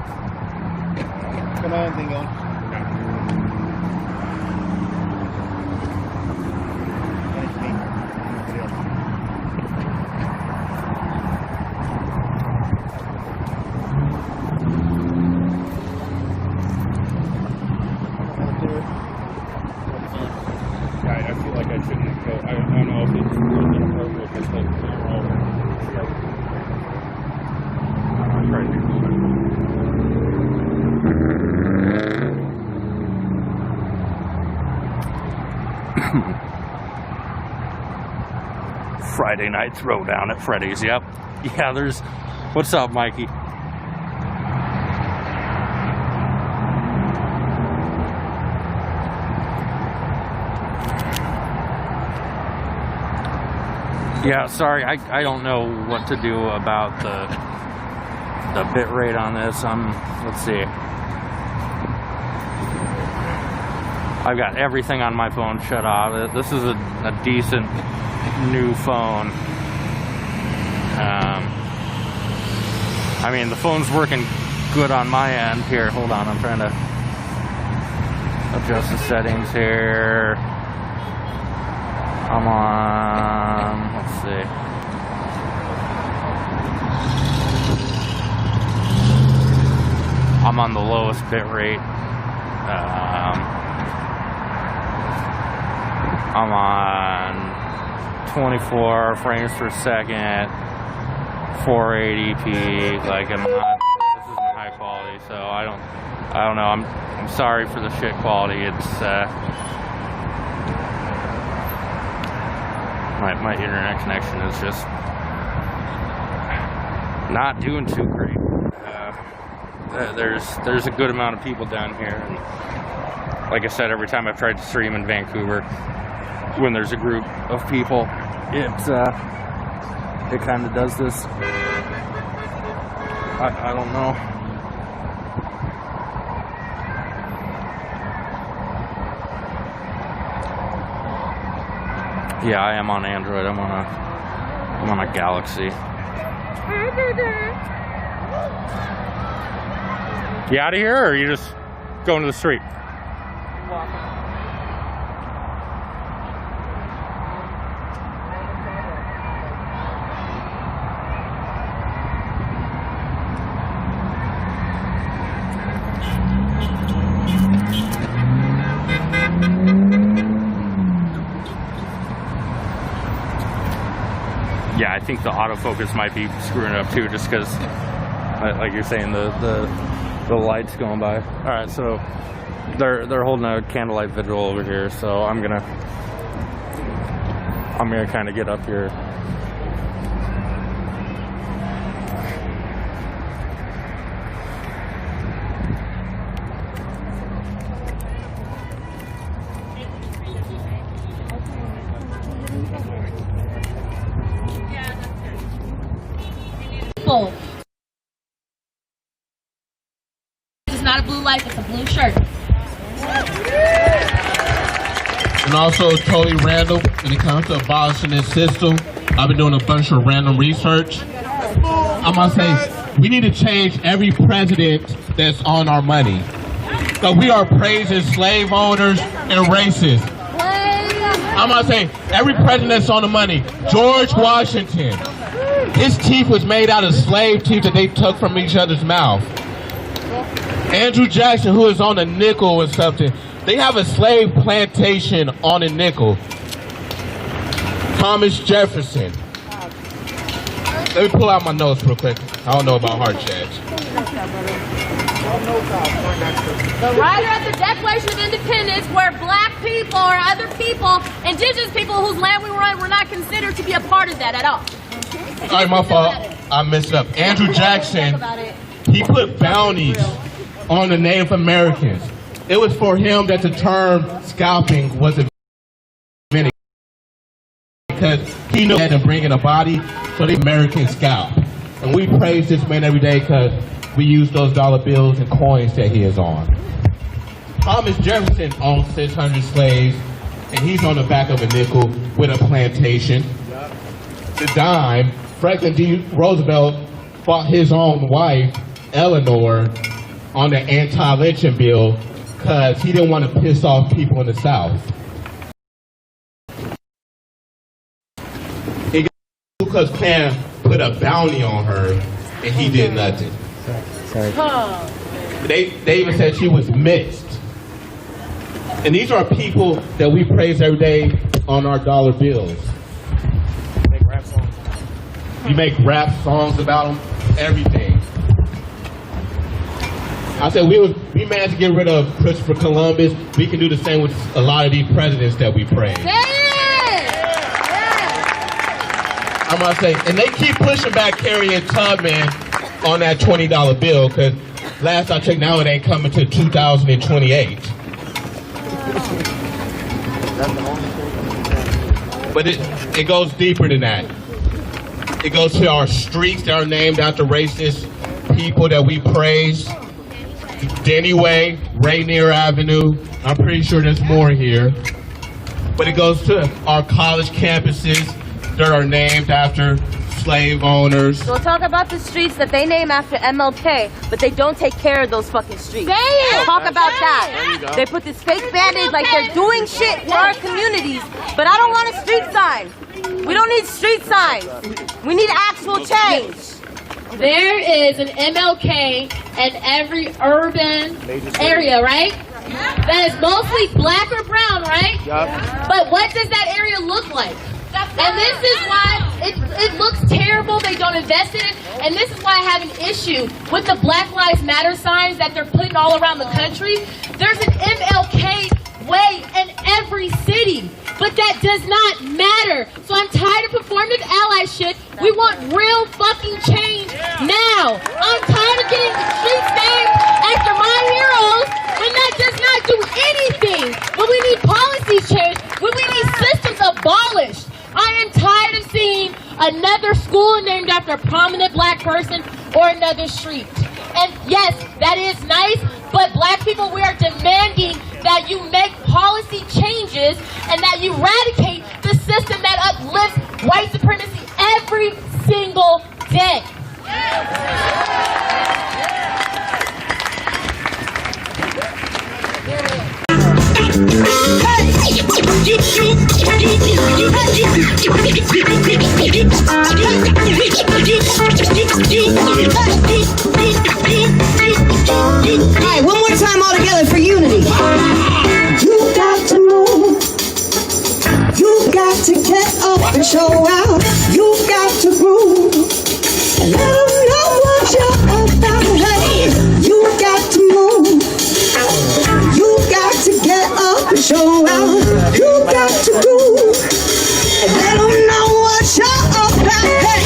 Come on, thing on. I feel like I shouldn't go. I don't know if it's inappropriate to take the camera over. I'm trying to do Friday night throwdown at Freddy's. Yep. Yeah, there's. What's up, Mikey? Yeah, sorry, I don't know what to do about the bit rate on this. Let's see. I've got everything on my phone shut off. This is a decent new phone. I mean, the phone's working good on my end. Here, hold on, I'm trying to adjust the settings here. I'm on, let's see. I'm on the lowest bit rate. I'm on 24 frames per second, 480p. Like, I'm not, this isn't high quality, so I don't know. I'm sorry for the shit quality. It's my internet connection is just not doing too great. There's a good amount of people down here, and like I said, every time I've tried to stream in Vancouver, when there's a group of people, it kind of does this. I don't know. Yeah, I am on Android. I'm on a Galaxy. You out of here, or are you just going to the street? Yeah, I think the autofocus might be screwing it up too, just because, like you're saying, the light's going by. All right, so they're holding a candlelight vigil over here, so I'm gonna kind of get up here. It's not a blue light, it's a blue shirt. And also totally random when it comes to abolishing this system. I've been doing a bunch of random research. I'm gonna say we need to change every president that's on our money. because we are praising slave owners and racists. I'm gonna say, every president that's on the money, George Washington, his teeth was made out of slave teeth that they took from each other's mouth. Andrew Jackson, who is on a nickel or something, they have a slave plantation on a nickel. Thomas Jefferson. Let me pull out my notes real quick. I don't know about heart checks. The writer of the Declaration of Independence, where black people or other people, indigenous people whose land we were on, were not considered to be a part of that at all. All right, my fault. I messed up. Andrew Jackson, he put bounties on the Native Americans. It was for him that the term scalping was invented because he knew that in bringing a body so the American scalp. And we praise this man every day because we use those dollar bills and coins that he is on. Thomas Jefferson owned 600 slaves, and he's on the back of a nickel with a plantation. The dime, Franklin D. Roosevelt fought his own wife, Eleanor, on the anti-lynching bill because he didn't want to piss off people in the South. And Ku Klux Klan put a bounty on her, and he did nothing. They even said she was mixed. And these are people that we praise every day on our dollar bills. You make rap songs about them, everything. I said we managed to get rid of Christopher Columbus. We can do the same with a lot of these presidents that we praise. I'm gonna say, and they keep pushing back Harriet Tubman on that $20 bill, because last I checked, now it ain't coming to 2028. But it goes deeper than that. It goes to our streets that are named after racist people that we praise. Denny Way, Rainier Avenue. I'm pretty sure there's more here. But it goes to our college campuses that are named after slave owners. We'll talk about the streets that they name after MLK, but they don't take care of those fucking streets. We'll talk about that. They put this fake band-aid like they're doing shit for our communities, but I don't want a street sign. We don't need street signs. We need actual change. There is an MLK in every urban area, right? That is mostly black or brown, right? But what does that area look like? And this is why it looks terrible. They don't invest in it. And this is why I have an issue with the Black Lives Matter signs that they're putting all around the country. There's an MLK way in every city, but that does not matter. So I'm tired of performative ally shit. We want real fucking change now. I'm tired of getting the streets named after my heroes when that does not do anything. When we need policy change, when we need systems abolished. I am tired of seeing another school named after a prominent black person or another street. And yes, that is nice, but black people, we are demanding that you make policy changes and that you eradicate the system that uplifts white supremacy every single day. Alright, one more time all together for unity. You got to move. You got to get up and show out. You got to groove. And let them know what you're about. Hey, you got to move. You got to get up and show out. You got to groove. And let them know what you're about. Hey.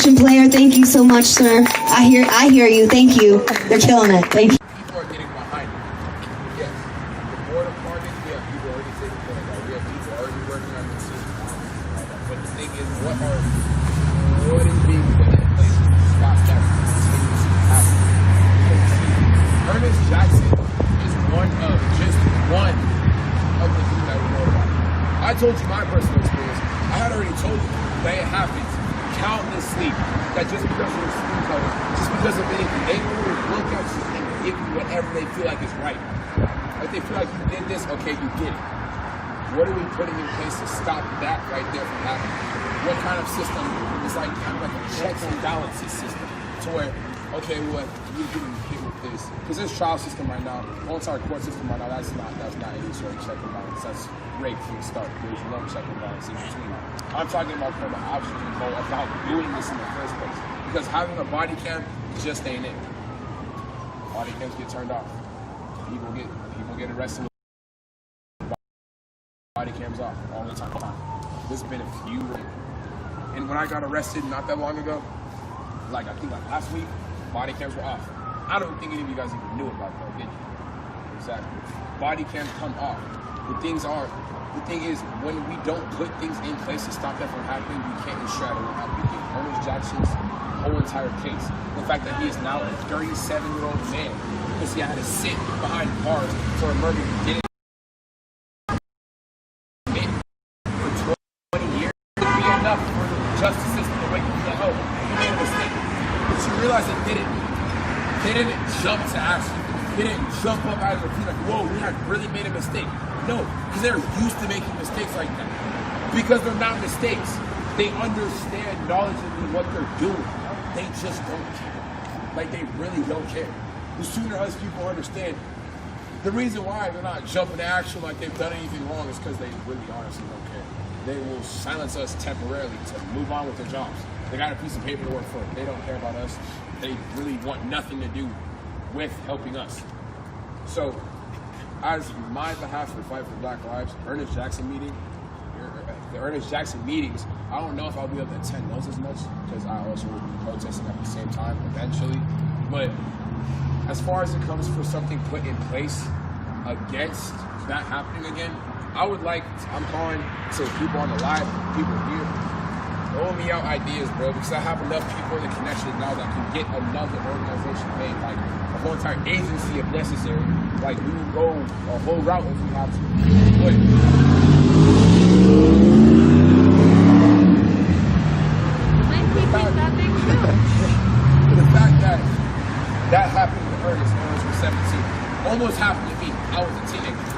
action player. Thank you so much, sir. I hear you. Thank you. They're killing it. Thank you. People are getting behind it. Yes. The board of parties, we have people already taking care of that. We have people already working on the system. But the thing is, what is being put in place to stop that from continuously happening? Ernest Jackson is one of the people that we know about. I told you my personal experience. I had already told you that it happens countlessly. That just because of the skin color, just because of anything, they will look at you and give you whatever they feel like is right. If they feel like you did this, okay, you did it. What are we putting in place to stop that right there from happening? What kind of system is like kind of like a checks and balances system to where, okay, well, you're getting hit with this. Because there's trial system right now, voluntary court system right now, that's not any sort of check and balance. That's rape from the start. There's no check and balance in between. I'm talking about from the option about doing this in the first place. Because having a body cam just ain't it. Body cams get turned off. People get arrested with body cams off all the time. There's been a few. And when I got arrested not that long ago, I think last week, body cams were off. I don't think any of you guys even knew about that, did you? Exactly. Body cams come off. The thing is, when we don't put things in place to stop that from happening, we can't enshroud it everything. Ernest Jackson's whole entire case, the fact that he is now a 37-year-old man because he had to sit behind bars for a murder he didn't commit for 20 years would be enough for the justice system to wake up and oh, you made a mistake. But you realize they didn't jump to action. They didn't jump up out of their feet like, whoa, we had really made a mistake. No, because they're used to making mistakes like that. Because they're not mistakes. They understand knowledgeably what they're doing. They just don't care. Like, they really don't care. The sooner us people understand, the reason why they're not jumping to action like they've done anything wrong is because they really honestly don't care. They will silence us temporarily to move on with their jobs. They got a piece of paper to work for. They don't care about us. They really want nothing to do with helping us. So, as my behalf for Fight for Black Lives, the Ernest Jackson meetings, I don't know if I'll be able to attend those as much because I also will be protesting at the same time eventually. But as far as it comes for something put in place against that happening again, I'm calling to people on the live, people here, throw me out ideas, bro, because I have enough people in the connection now that can get another organization made, like a whole entire agency if necessary. Like, we will go a whole route if we have to. But the fact that happened to Ernest when he was 17, almost happened to me. I was a teenager.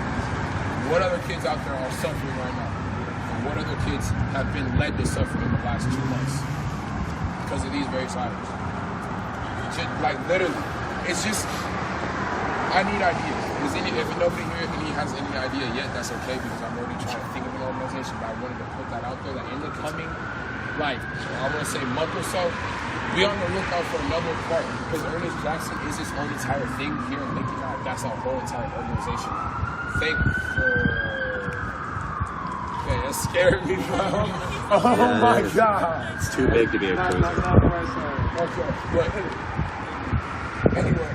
What other kids out there are suffering right now? And what other kids have been led to suffer in the last 2 months because of these very titles? Like, literally, it's just, I need ideas. If nobody here has any idea yet, that's okay, because I'm already trying to think of an organization, but I wanted to put that out there that in the coming, I want to say month or so, be on the lookout for another part, because Ernest Jackson is his own entire thing here in Lincoln. That's our whole entire organization. Okay, that scared me, bro. Oh my God. It's too big to be a cruiser. Okay, but anyway,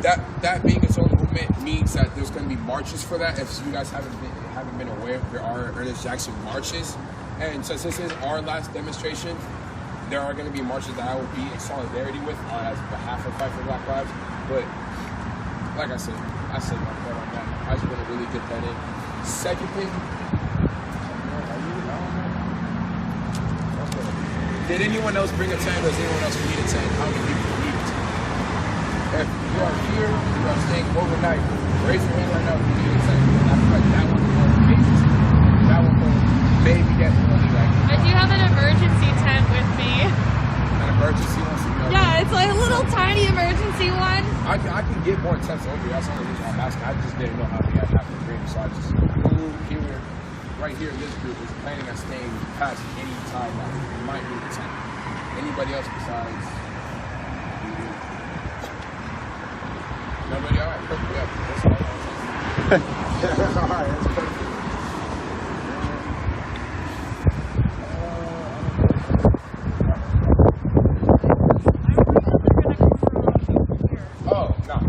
that being its own movement means that there's going to be marches for that. If you guys haven't been aware, there are Ernest Jackson marches, and since this is our last demonstration, there are going to be marches that I will be in solidarity with on behalf of Fight for Black Lives. But like I said my part on that. I just want to really get that in. Second thing, did anyone else bring a tent? Does anyone else need a tent? How many people need a tent? If you are here, you are staying overnight, raise your hand right now if you need a tent. I feel like that one will That one will maybe get money right now. I do have an emergency tent with me. An emergency one? Yeah, it's like a little tiny emergency one. I can get more tents over here. That's the only reason I'm asking. I just didn't know how many I have to bring, so I just here, right here, this group is planning on staying past any time that we might need a tent. Anybody else besides? Nobody? All right, perfect. Yeah, that's all I all right, that's perfect.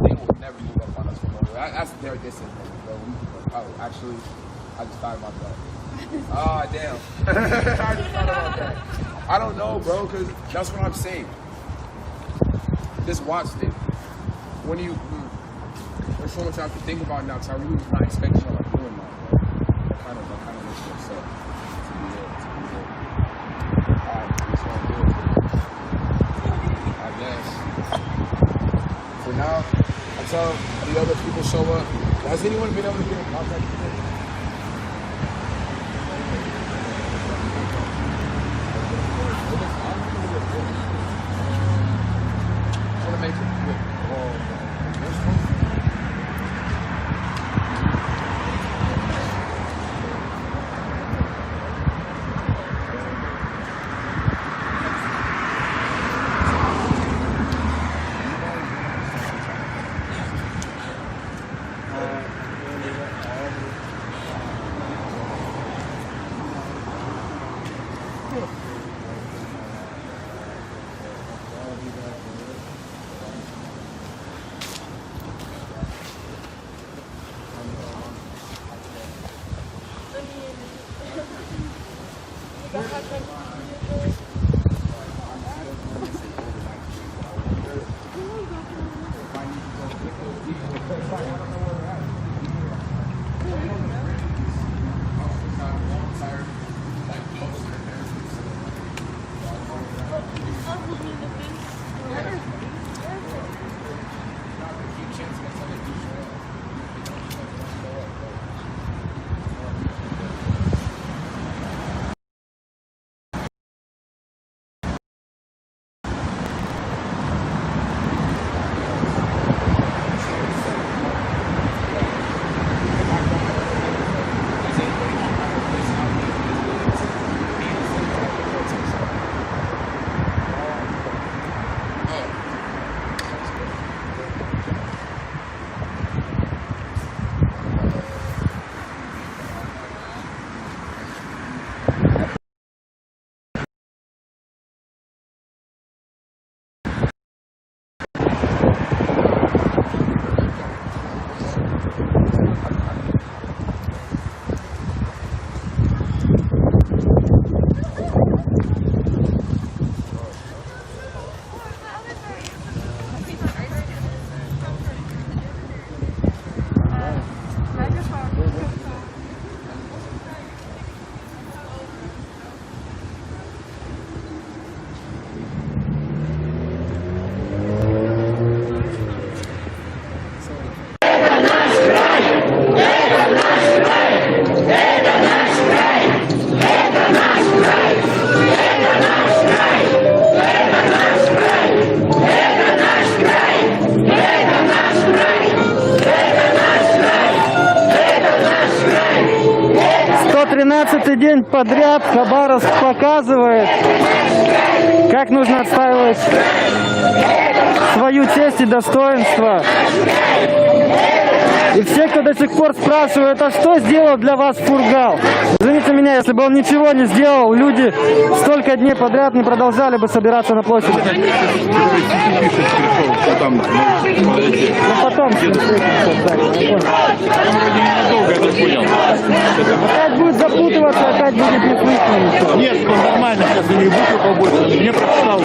they will never move up on us from over there. That's their distance, bro. Oh, actually, I just thought about that. Ah, damn. I just thought about that. I don't know, bro, because that's what I'm saying. Just watch it. When you, there's so much I have to think about now, because I really was not expecting y'all like doing that, bro. I kind of wish myself to be there. Alright, it's all good. I guess. For now, until the other people show up, has anyone been able to get in contact with them? День подряд Хабаровск показывает, как нужно отстаивать свою честь и достоинство. И все, кто до сих пор спрашивает, а что сделал для вас Фургал? Извините меня, если бы он ничего не сделал, люди столько дней подряд не продолжали бы собираться на площади. Ну потом. Опять будет запутываться, опять будет не слышно. Нет, нормально, сейчас у них буквы побольше. Мне прочитал.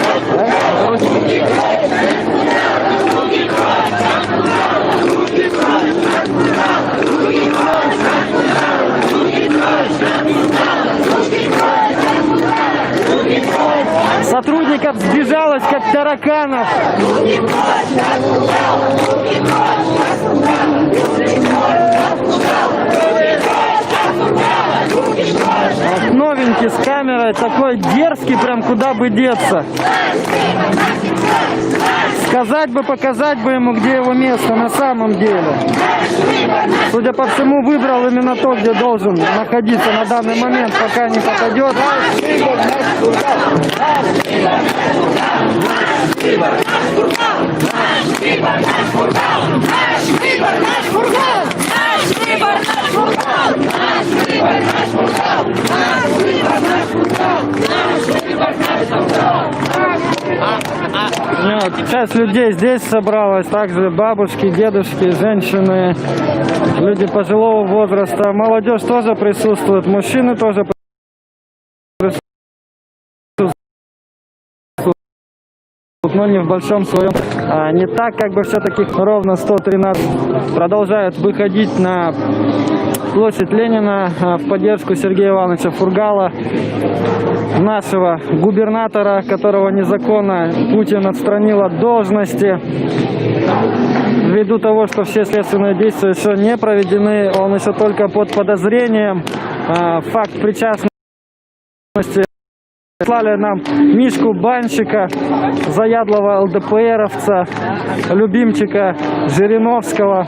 Сотрудников сбежалось, как тараканов. Вот новенький с камерой, такой дерзкий, прям куда бы деться. Сказать бы, показать бы ему, где его место на самом деле. Судя по всему, выбрал именно то, где должен находиться на данный момент, пока не попадет. Часть людей здесь собралась, также бабушки, дедушки, женщины, люди пожилого возраста, молодежь тоже присутствует, мужчины тоже присутствуют, но не в большом своем. Не так, как бы все-таки ровно 113 продолжают выходить на площадь Ленина в поддержку Сергея Ивановича Фургала, нашего губернатора, которого незаконно Путин отстранил от должности. Ввиду того, что все следственные действия еще не проведены, он еще только под подозрением. Факт причастности. Прислали нам Мишку Банщика, заядлого ЛДПРовца, любимчика Жириновского.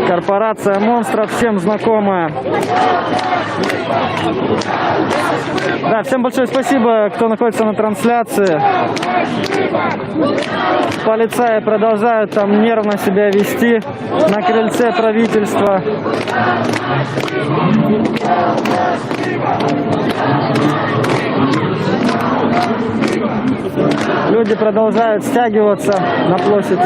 Корпорация монстров, всем знакомая. Да, всем большое спасибо, кто находится на трансляции. Полицаи продолжают там нервно себя вести на крыльце правительства. Люди продолжают стягиваться на площадь.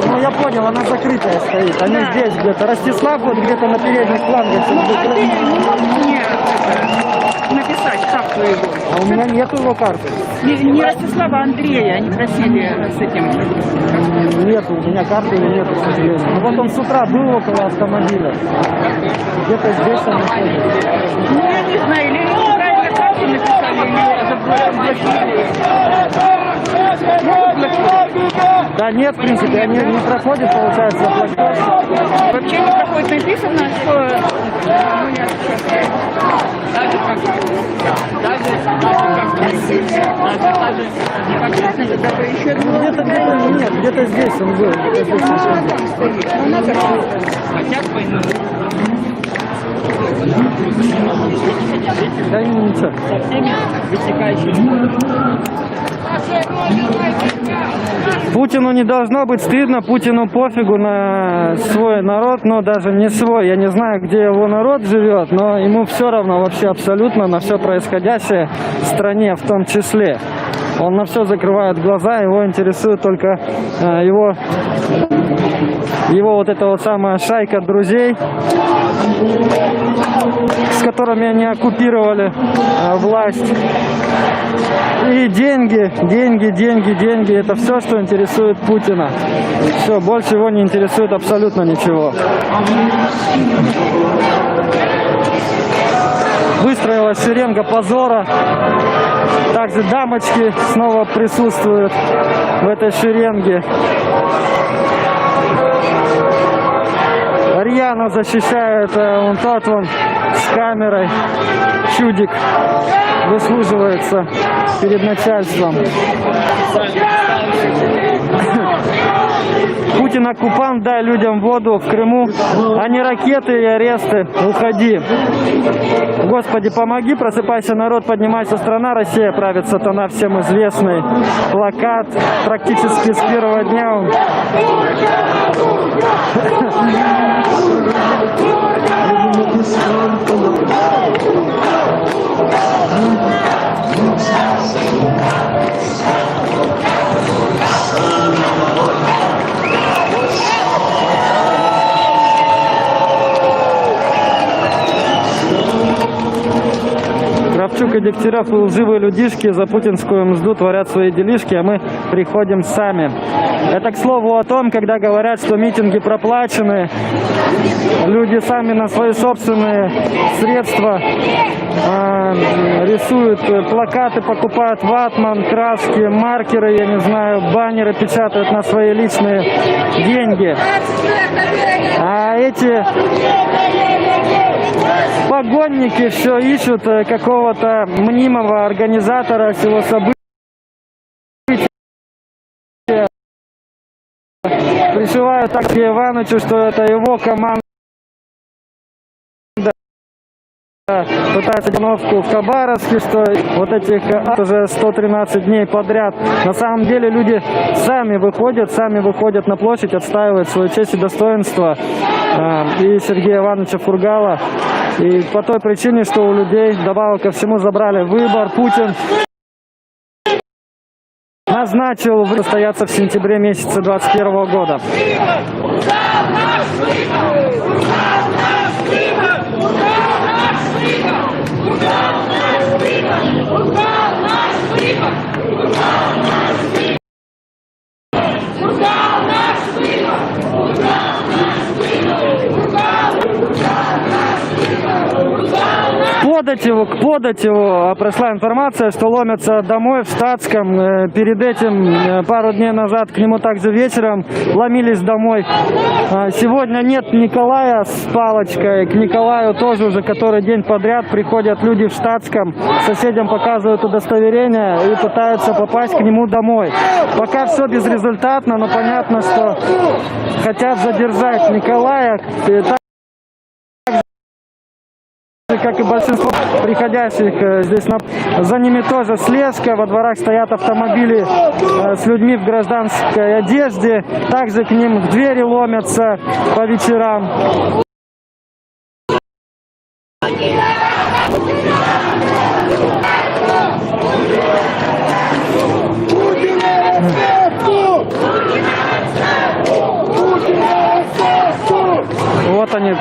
Ну я понял, она закрытая стоит. Они здесь где-то. Ростислав вот где-то на передних флангах. Написать карту его. А у меня нету его карты. Не Ростислава, а Андрея. Они просили с этим. Нету, у меня карты нету, к сожалению. Ну вот он с утра был около автомобиля. Где-то здесь он находится. Ну я не знаю, или неправильно карту написали, или да нет, в принципе, они не проходят, получается, блокпост. Вообще не проходит, написано, что... Где-то здесь он был. Да ничего. Путину не должно быть стыдно, Путину пофигу на свой народ, но даже не свой. Я не знаю, где его народ живет, но ему все равно вообще абсолютно на все происходящее в стране в том числе. Он на все закрывает глаза, его интересует только его вот эта вот самая шайка друзей, с которыми они оккупировали власть. И деньги, это все, что интересует Путина. Все, больше его не интересует абсолютно ничего. Выстроилась шеренга позора. Также дамочки снова присутствуют в этой шеренге. Рьяно защищает вон тот вон с камерой. Чудик выслуживается перед начальством. Путин оккупант, дай людям воду в Крыму, а не ракеты и аресты. Уходи. Господи, помоги, просыпайся, народ, поднимайся, страна, Россия правит сатана, всем известный плакат. Практически с первого дня он... Кравчук и Дегтярев и лживые людишки за путинскую мзду творят свои делишки, а мы приходим сами. Это к слову о том, когда говорят, что митинги проплачены, люди сами на свои собственные средства рисуют плакаты, покупают ватман, краски, маркеры, я не знаю, баннеры печатают на свои личные деньги. А эти погонники все ищут какого-то мнимого организатора всего события. Пришивают так Ивановичу, что это его команда пытается установку в Хабаровске, что вот этих уже 113 дней подряд. На самом деле люди сами выходят на площадь, отстаивают свою честь и достоинство и Сергея Ивановича Фургала. И по той причине, что у людей, добавок ко всему, забрали выбор. Путин назначил состояться в сентябре месяце 2021 года. К Податеву пришла информация, что ломятся домой в Штатском. Перед этим, пару дней назад, к нему также вечером ломились домой. Сегодня нет Николая с палочкой. К Николаю тоже уже который день подряд приходят люди в Штатском. Соседям показывают удостоверение и пытаются попасть к нему домой. Пока все безрезультатно, но понятно, что хотят задержать Николая. Как и большинство приходящих здесь, за ними тоже слежка. Во дворах стоят автомобили с людьми в гражданской одежде. Также к ним в двери ломятся по вечерам. Вот они.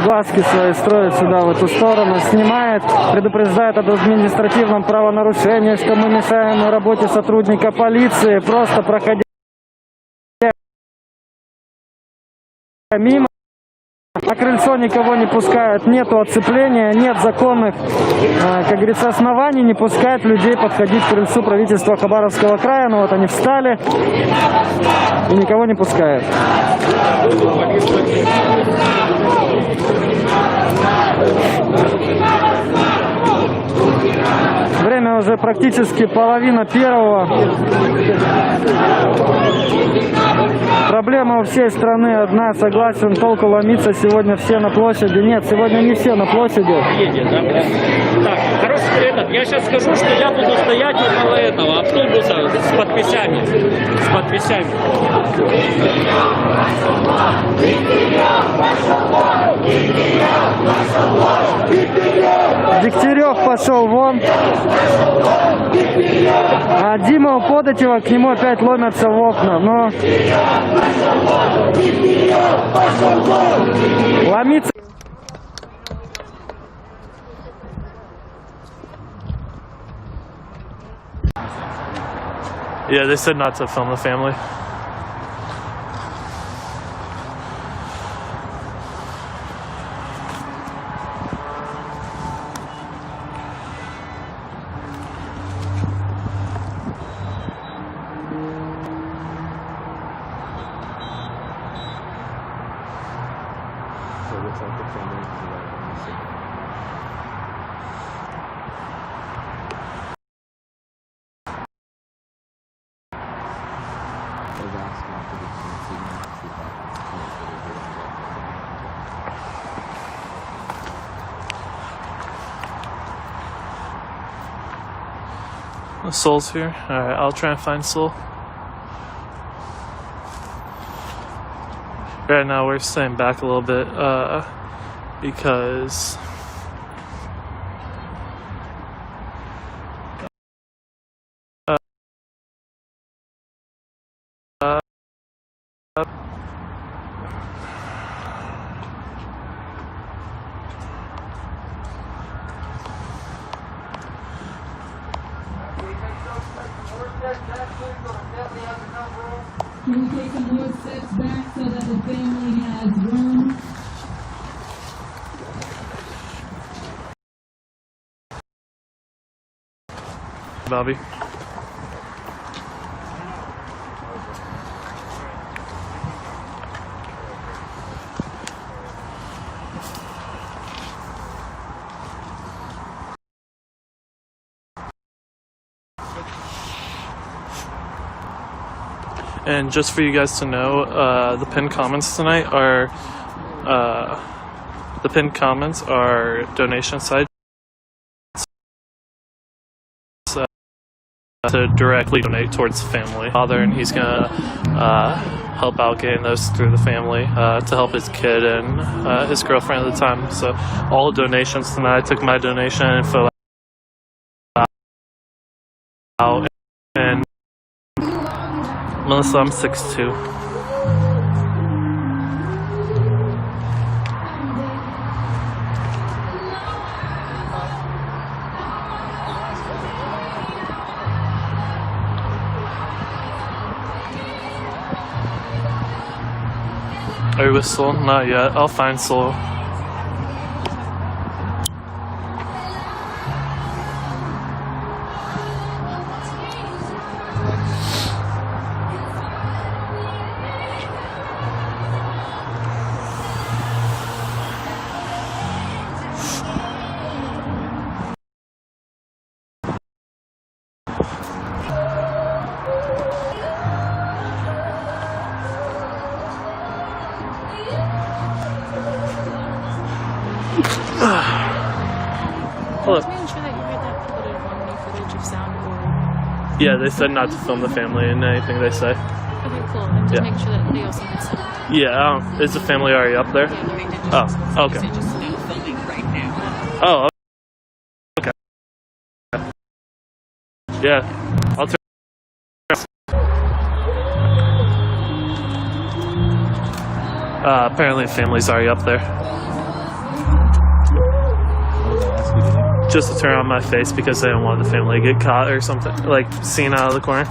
Глазки свои строит сюда, в эту сторону, снимает, предупреждает об административном правонарушении, что мы мешаем работе сотрудника полиции, просто проходя мимо. На крыльцо никого не пускают, нету оцепления, нет законных, как говорится, оснований не пускать людей подходить к крыльцу правительства Хабаровского края. Ну вот они встали и никого не пускают. Время уже практически половина первого. Проблема у всей страны одна, согласен, толку ломиться сегодня все на площади. Нет, сегодня не все на площади. Так, хороший этот, я сейчас скажу, что я буду стоять около этого автобуса с подписями. С подписями. Дегтярев пошел вон. А Дима у Податева, к нему опять ломятся в окна. Но ломиться. Yeah, they said not to film the family. Soul's here. Alright, I'll try and find Soul. Right now we're staying back a little bit because Can we take some more steps back so that the family has room? Bobby. And just for you guys to know, the pinned comments tonight are donation sites to directly donate towards the family. Father, and he's gonna help out getting those through the family to help his kid and his girlfriend at the time. So all donations tonight, I took my donation and filled out. And Melissa, I'm 6'2". Are you with Soul? Not yet. I'll find Soul. Hello. Yeah, they said not to film the family and anything they say. Okay, cool. And just make sure that they also get stuff. Yeah, is the family already up there? Yeah, they did. Oh, okay. Just now filming right now. Oh, okay. Yeah, I'll turn. Apparently the family's already up there. Just to turn on my face because they don't want the family to get caught or something, like seen out of the corner.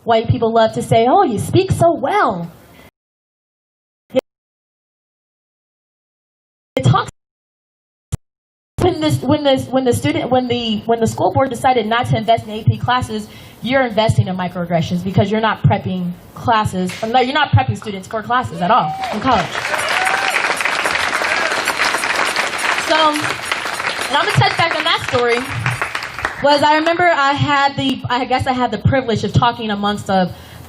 White people love to say, "Oh, you speak so well." It talks when the school board decided not to invest in AP classes, you're investing in microaggressions because you're not prepping classes. No, you're not prepping students for classes at all in college. So, and I'm gonna touch back on that story. Was I remember I had the privilege of talking amongst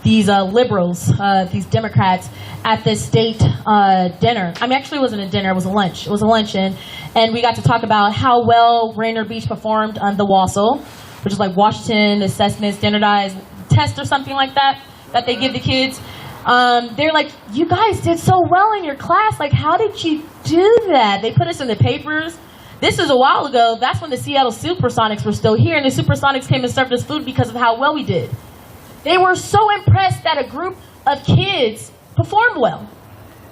these liberals, these Democrats at this state dinner. I mean, actually it wasn't a dinner, it was a lunch. It was a luncheon, and we got to talk about how well Rainier Beach performed on the WASL, which is like Washington Assessment Standardized Test or something like that they give the kids. They're like, you guys did so well in your class, like how did you do that? They put us in the papers. This is a while ago. That's when the Seattle Supersonics were still here, and the Supersonics came and served us food because of how well we did. They were so impressed that a group of kids performed well.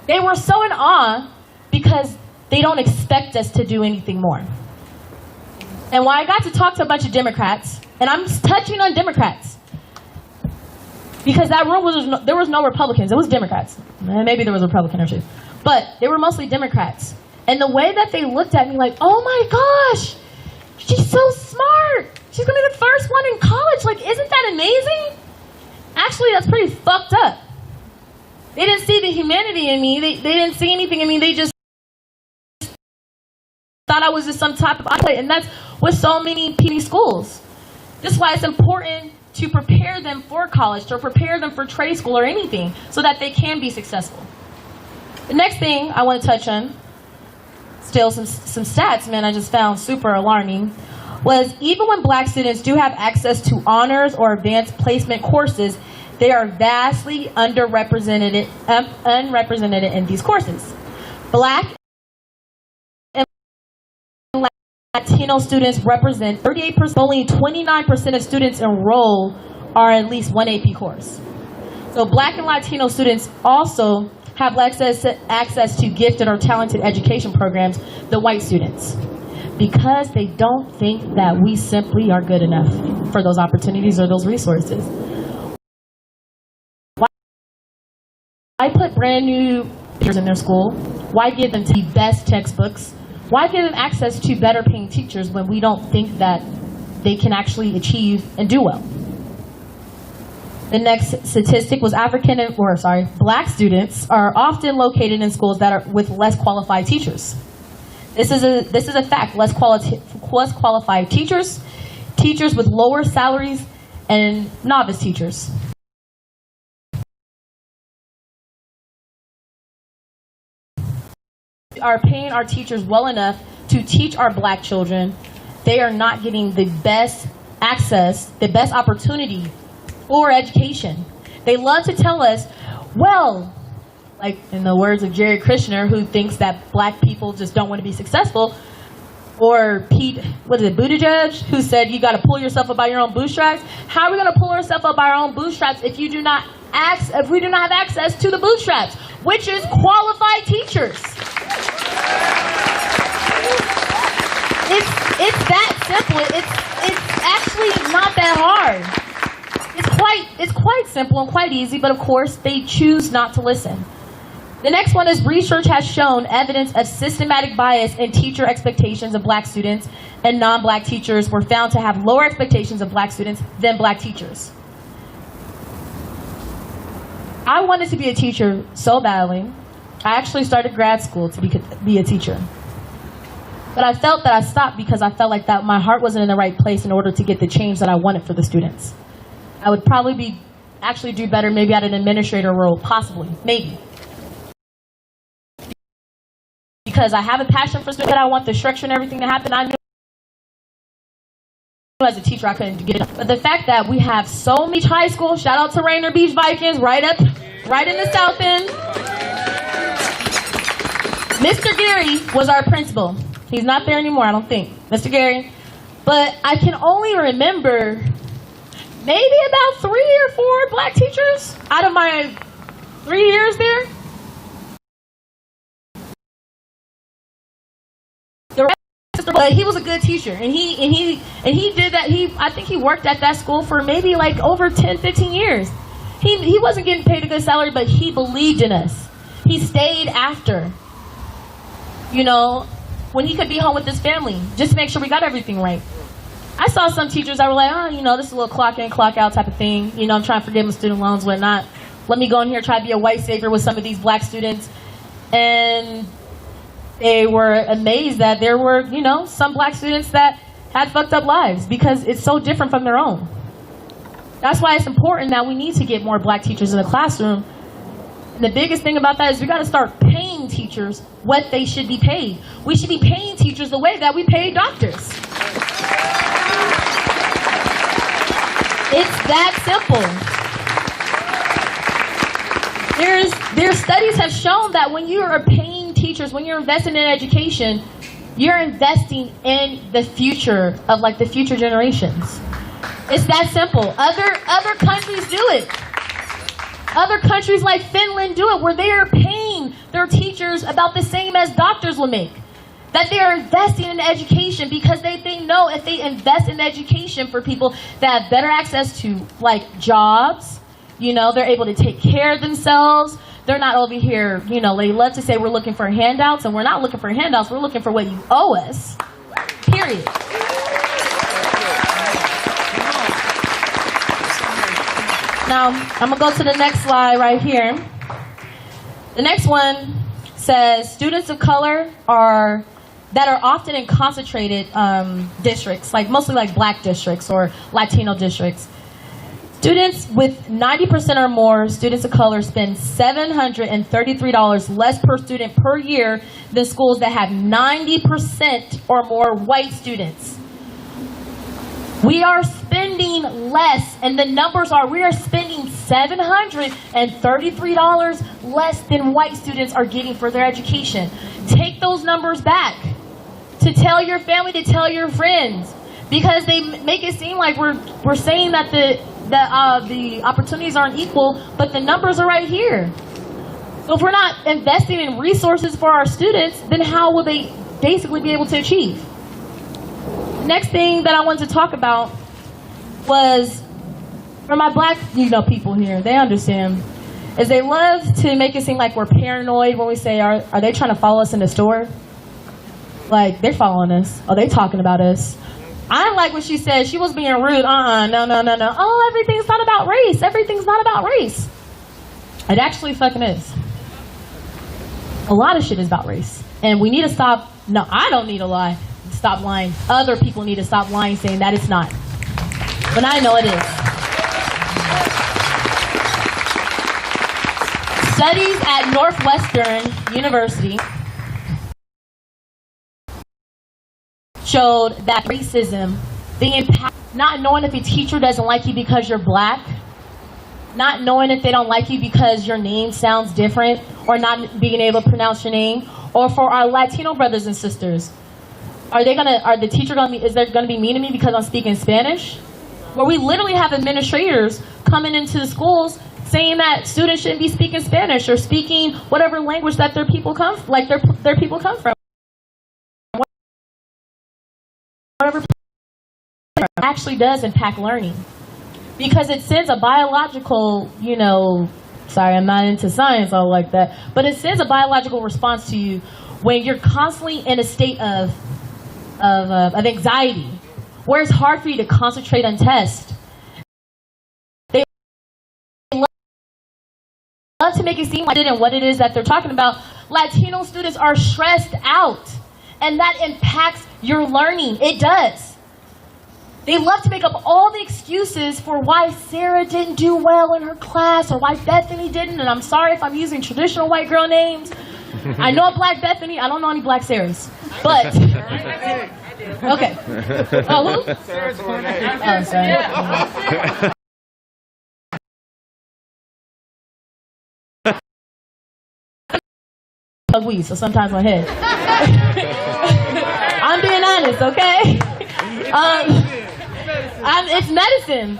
They were so in awe because they don't expect us to do anything more. And when I got to talk to a bunch of Democrats, and I'm touching on Democrats, because that room there was no Republicans, it was Democrats. Maybe there was a Republican or two, but they were mostly Democrats. And the way that they looked at me like, oh my gosh, she's so smart. She's gonna be the first one in college. Like, isn't that amazing? Actually, that's pretty fucked up. They didn't see the humanity in me. They didn't see anything in me. They just thought I was just some type of athlete. And that's with so many PD schools. This is why it's important to prepare them for college, to prepare them for trade school or anything, so that they can be successful. The next thing I want to touch on, still some stats, man, I just found super alarming, was even when black students do have access to honors or advanced placement courses, they are vastly unrepresented in these courses. Black and Latino students represent 38%, only 29% of students enrolled are at least one AP course. So black and Latino students also have access to gifted or talented education programs than white students, because they don't think that we simply are good enough for those opportunities or those resources. Why put brand new teachers in their school? Why give them the best textbooks? Why give them access to better paying teachers when we don't think that they can actually achieve and do well? The next statistic was black students are often located in schools that are with less qualified teachers. This is a fact. Less qualified teachers, teachers with lower salaries, and novice teachers. Are paying our teachers well enough to teach our black children. They are not getting the best access, the best opportunity for education. They love to tell us, well, like in the words of Jared Kushner, who thinks that black people just don't want to be successful, or Pete, Buttigieg, who said you got to pull yourself up by your own bootstraps. How are we going to pull ourselves up by our own bootstraps if we do not have access to the bootstraps, which is qualified teachers? It's that simple. It's actually not that hard. It's quite simple and quite easy, but of course they choose not to listen. The next one is research has shown evidence of systematic bias in teacher expectations of black students, and non-black teachers were found to have lower expectations of black students than black teachers. I wanted to be a teacher so badly. I actually started grad school to be a teacher. But I felt that I stopped because I felt like that my heart wasn't in the right place in order to get the change that I wanted for the students. I would probably actually do better maybe at an administrator role, possibly, maybe. Because I have a passion for students, I want the structure and everything to happen. I knew as a teacher I couldn't get it. But the fact that we have so many high school, shout out to Rainier Beach Vikings, right in the South End. Mr. Gary was our principal. He's not there anymore, I don't think, Mr. Gary. But I can only remember maybe about 3 or 4 black teachers out of my 3 years there. But he was a good teacher, and he did that. I think he worked at that school for maybe like over 10, 15 years. He wasn't getting paid a good salary, but he believed in us. He stayed after, you know, when he could be home with his family, just to make sure we got everything right. I saw some teachers that were like, oh, you know, this is a little clock in, clock out type of thing. You know, I'm trying to forgive my student loans, whatnot. Let me go in here, try to be a white savior with some of these black students. And they were amazed that there were, you know, some black students that had fucked up lives because it's so different from their own. That's why it's important that we need to get more black teachers in the classroom. And the biggest thing about that is we got to start paying teachers what they should be paid. We should be paying teachers the way that we pay doctors. It's that simple. There's studies have shown that when you are paying teachers, when you're investing in education, you're investing in the future of like the future generations. It's that simple. Other countries do it. Other countries like Finland do it, where they are paying their teachers about the same as doctors will make. That they are investing in education because they know if they invest in education for people that have better access to like jobs, you know, they're able to take care of themselves. They're not over here, you know, they love to say we're looking for handouts, and we're not looking for handouts, we're looking for what you owe us, period. Now, I'm going to go to the next slide right here. The next one says students of color that are often in concentrated districts, like mostly like black districts or Latino districts. Students with 90% or more students of color spend $733 less per student per year than schools that have 90% or more white students. We are spending less, and the numbers are, we are spending $733 less than white students are getting for their education. Take those numbers back. To tell your family, to tell your friends. Because they make it seem like we're saying that the opportunities aren't equal, but the numbers are right here. So if we're not investing in resources for our students, then how will they basically be able to achieve? Next thing that I wanted to talk about was, for my black people here, they understand, is they love to make it seem like we're paranoid when we say, are they trying to follow us in the store? Like, they're following us. Are they talking about us? I like what she said. She was being rude. No. Oh, everything's not about race. Everything's not about race. It actually fucking is. A lot of shit is about race. And we need to stop. No, I don't need to lie. Stop lying. Other people need to stop lying, saying that it's not. But I know it is. Studies at Northwestern University showed that racism, the impact, not knowing if a teacher doesn't like you because you're black, not knowing if they don't like you because your name sounds different, or not being able to pronounce your name, or for our Latino brothers and sisters. Is there gonna be mean to me because I'm speaking Spanish? Where we literally have administrators coming into the schools saying that students shouldn't be speaking Spanish or speaking whatever language that their people come from. Whatever actually does impact learning, because it sends a biological, sorry, I'm not into science all like that, but it sends a biological response to you when you're constantly in a state of anxiety, where it's hard for you to concentrate on tests. They love to make it seem like it and what it is that they're talking about. Latino students are stressed out, and that impacts your learning. It does. They love to make up all the excuses for why Sarah didn't do well in her class or why Bethany didn't, and I'm sorry if I'm using traditional white girl names. I know a black Bethany. I don't know any black Sarahs. But, okay. Oh, who? Oh, sorry. We, so sometimes my head. I'm being honest, okay? It's medicine.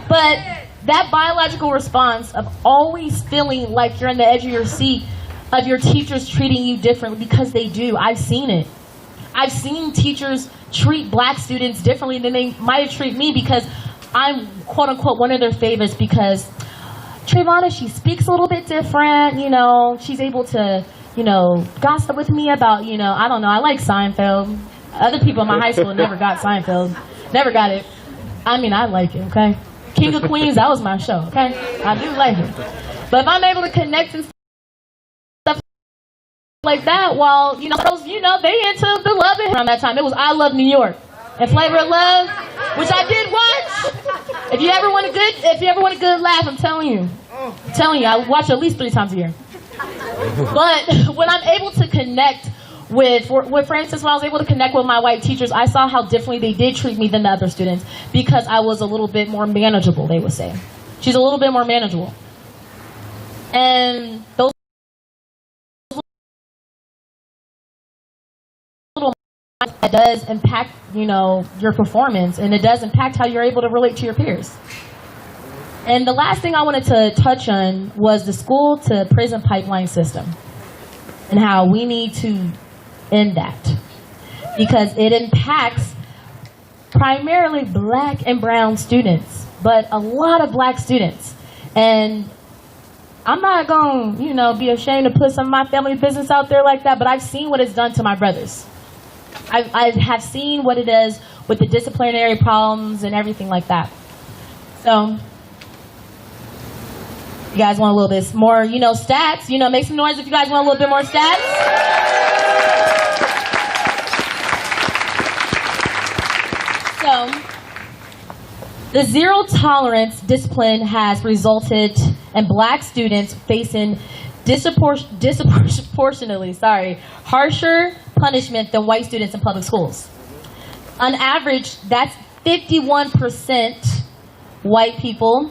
But that biological response of always feeling like you're on the edge of your seat, of your teachers treating you differently, because they do. I've seen it. I've seen teachers treat black students differently than they might treat me because I'm, quote unquote, one of their favorites, because Trayvona, she speaks a little bit different, she's able to, gossip with me about, I don't know, I like Seinfeld. Other people in my high school never got Seinfeld. Never got it. I mean, I like it, okay? King of Queens, that was my show, okay? I do like it. But if I'm able to connect and stuff like that, while, girls, they into the love around that time. It was I Love New York and Flavor of Love, which I did watch. If you ever want a good laugh, I'm telling you, I watch it at least 3 times a year. But when I'm able to connect with, for instance, when I was able to connect with my white teachers, I saw how differently they did treat me than the other students, because I was a little bit more manageable, they would say. She's a little bit more manageable. And those little that does impact, your performance, and it does impact how you're able to relate to your peers. And the last thing I wanted to touch on was the school to prison pipeline system and how we need to end that, because it impacts primarily black and brown students, but a lot of black students. And I'm not going to, be ashamed to put some of my family business out there like that, but I've seen what it's done to my brothers. I have seen what it does with the disciplinary problems and everything like that. So, you guys want a little bit more, stats? Make some noise if you guys want a little bit more stats. So, the zero tolerance discipline has resulted in black students facing disproportionately, harsher punishment than white students in public schools. On average, that's 51% white people,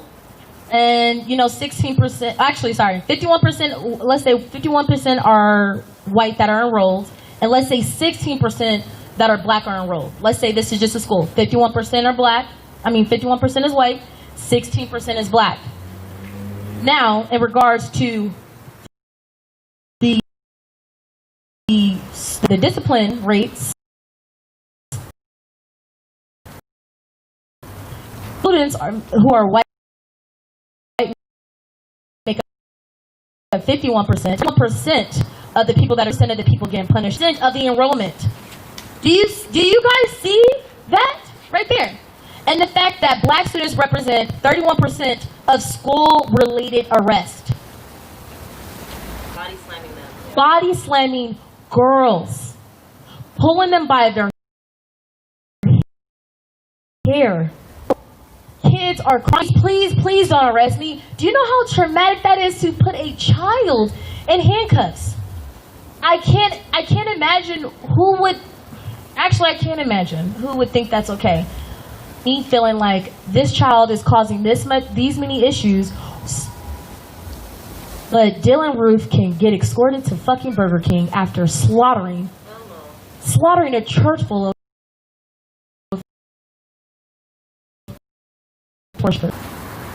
and 16%, actually sorry, 51%, let's say 51% are white that are enrolled, and let's say 16% that are black are enrolled. Let's say this is just a school. 51% are black, 51% is white, 16% is black. Now, in regards to the discipline rates, students who are white make up 51%. 1% of the people that are sent of the people getting punished. Of the enrollment. Do you guys see that right there? And the fact that black students represent 31% of school-related arrests. Body slamming them. Body slamming girls. Pulling them by their hair. Kids are crying, please don't arrest me. Do you know how traumatic that is to put a child in handcuffs? I can't imagine who would, actually I can't imagine who would think that's okay. Me feeling like this child is causing these many issues, but Dylan Roof can get escorted to fucking Burger King after slaughtering a church full of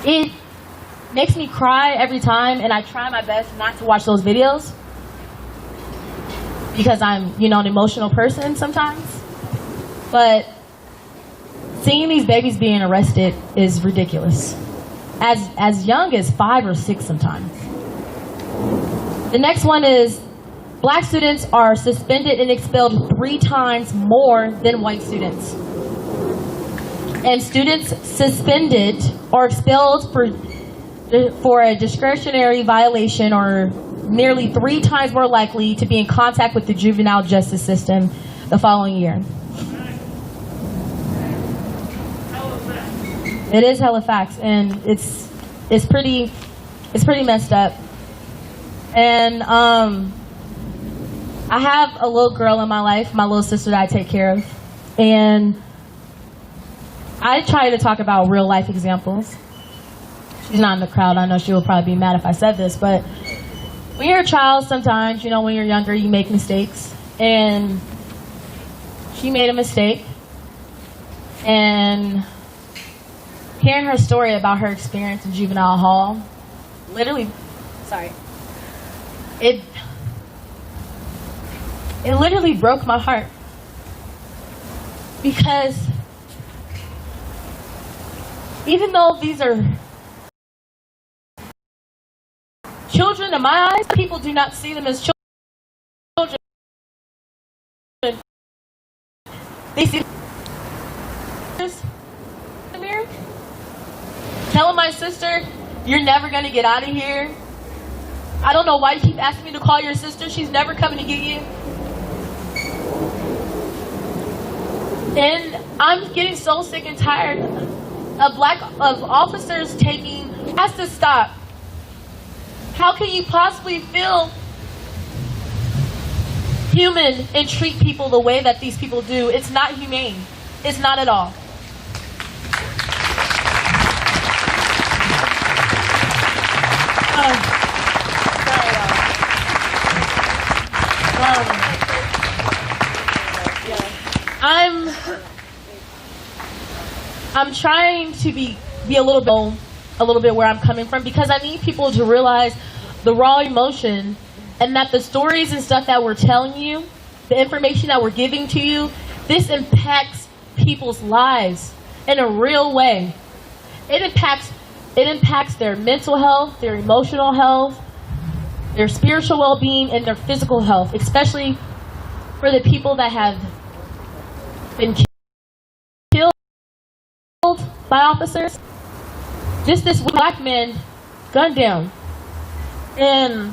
It makes me cry every time, and I try my best not to watch those videos because I'm, an emotional person sometimes. But seeing these babies being arrested is ridiculous. As young as 5 or 6 sometimes. The next one is black students are suspended and expelled 3 times more than white students. And students suspended or expelled for a discretionary violation are nearly 3 times more likely to be in contact with the juvenile justice system the following year. It is hella facts, and it's pretty messed up. And I have a little girl in my life, my little sister that I take care of, and I try to talk about real life examples. She's not in the crowd. I know she will probably be mad if I said this, but when you're a child, sometimes, when you're younger, you make mistakes. And she made a mistake. And hearing her story about her experience in juvenile hall, it literally broke my heart. Because even though these are children in my eyes, people do not see them as children. They see in the mirror. Telling my sister, you're never going to get out of here. I don't know why you keep asking me to call your sister. She's never coming to get you. And I'm getting so sick and tired of officers has to stop. How can you possibly feel human and treat people the way that these people do? It's not humane. It's not at all. I'm trying to be a little bit where I'm coming from, because I need people to realize the raw emotion, and that the stories and stuff that we're telling you, the information that we're giving to you, this impacts people's lives in a real way. It impacts their mental health, their emotional health, their spiritual well-being, and their physical health, especially for the people that have been killed by officers. Just this black man gunned down. And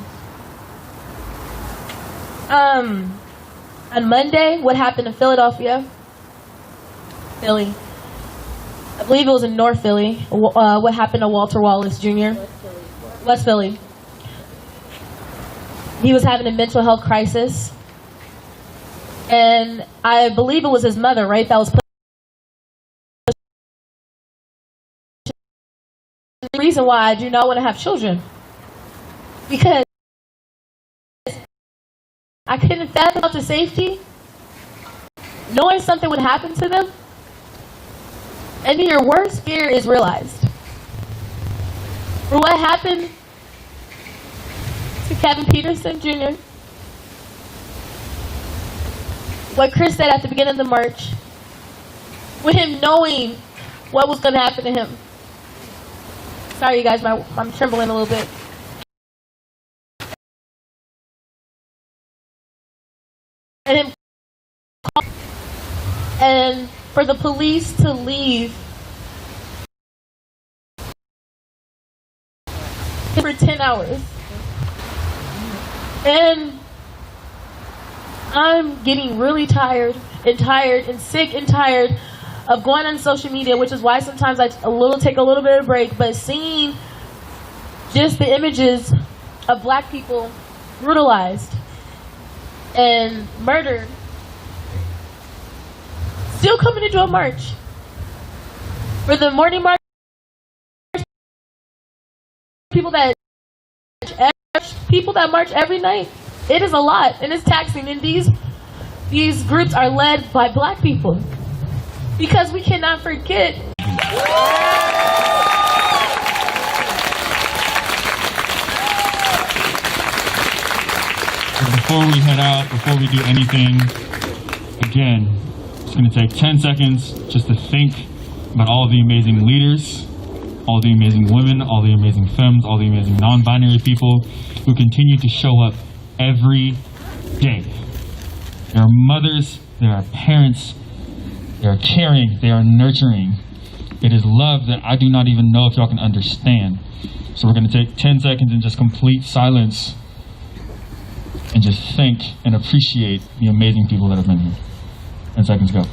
on Monday, what happened in Philadelphia, Philly, I believe it was in North Philly, what happened to Walter Wallace Jr. West Philly. He was having a mental health crisis, and I believe it was his mother, right, that was reason why I do not want to have children. Because I couldn't fathom up to safety, knowing something would happen to them, and then your worst fear is realized. For what happened to Kevin Peterson Jr., what Chris said at the beginning of the march, with him knowing what was going to happen to him. Sorry, you guys, I'm trembling a little bit. And for the police to leave for 10 hours. And I'm getting really tired and sick and tired of going on social media, which is why sometimes I take a little bit of a break, but seeing just the images of black people brutalized and murdered, still coming to do a march. For the morning march, people that march every night, it is a lot and it's taxing, and these groups are led by black people. Because we cannot forget. Before we head out, before we do anything, again, it's going to take 10 seconds just to think about all the amazing leaders, all the amazing women, all the amazing femmes, all the amazing non-binary people who continue to show up every day. There are mothers, there are parents, they are caring, they are nurturing. It is love that I do not even know if y'all can understand. So we're going to take 10 seconds in just complete silence and just thank and appreciate the amazing people that have been here. 10 seconds, go.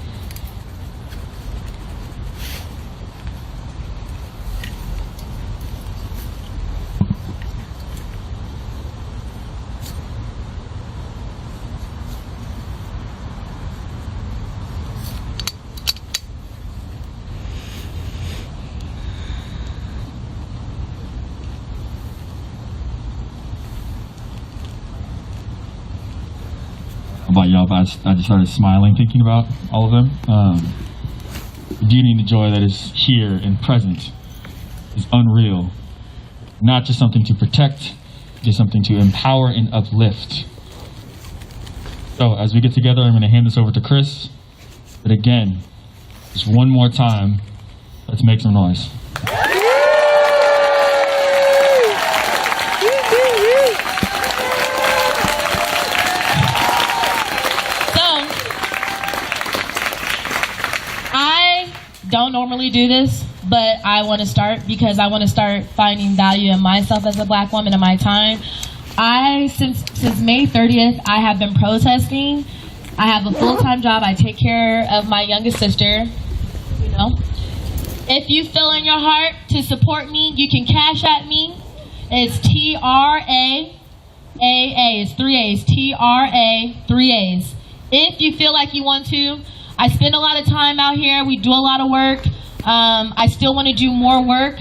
About y'all, but I just started smiling thinking about all of them. The beauty and the joy that is here and present is unreal. Not just something to protect, just something to empower and uplift. So as we get together, I'm going to hand this over to Chris. But again, just one more time, let's make some noise. Don't normally do this, but I want to start because I want to start finding value in myself as a black woman in my time. Since May 30th, I have been protesting. I have a full-time job. I take care of my youngest sister, you know. If you feel in your heart to support me, you can cash at me. It's TRAAA. It's 3 A's. TRA 3 A's. If you feel like you want to. I spend a lot of time out here. We do a lot of work. I still want to do more work.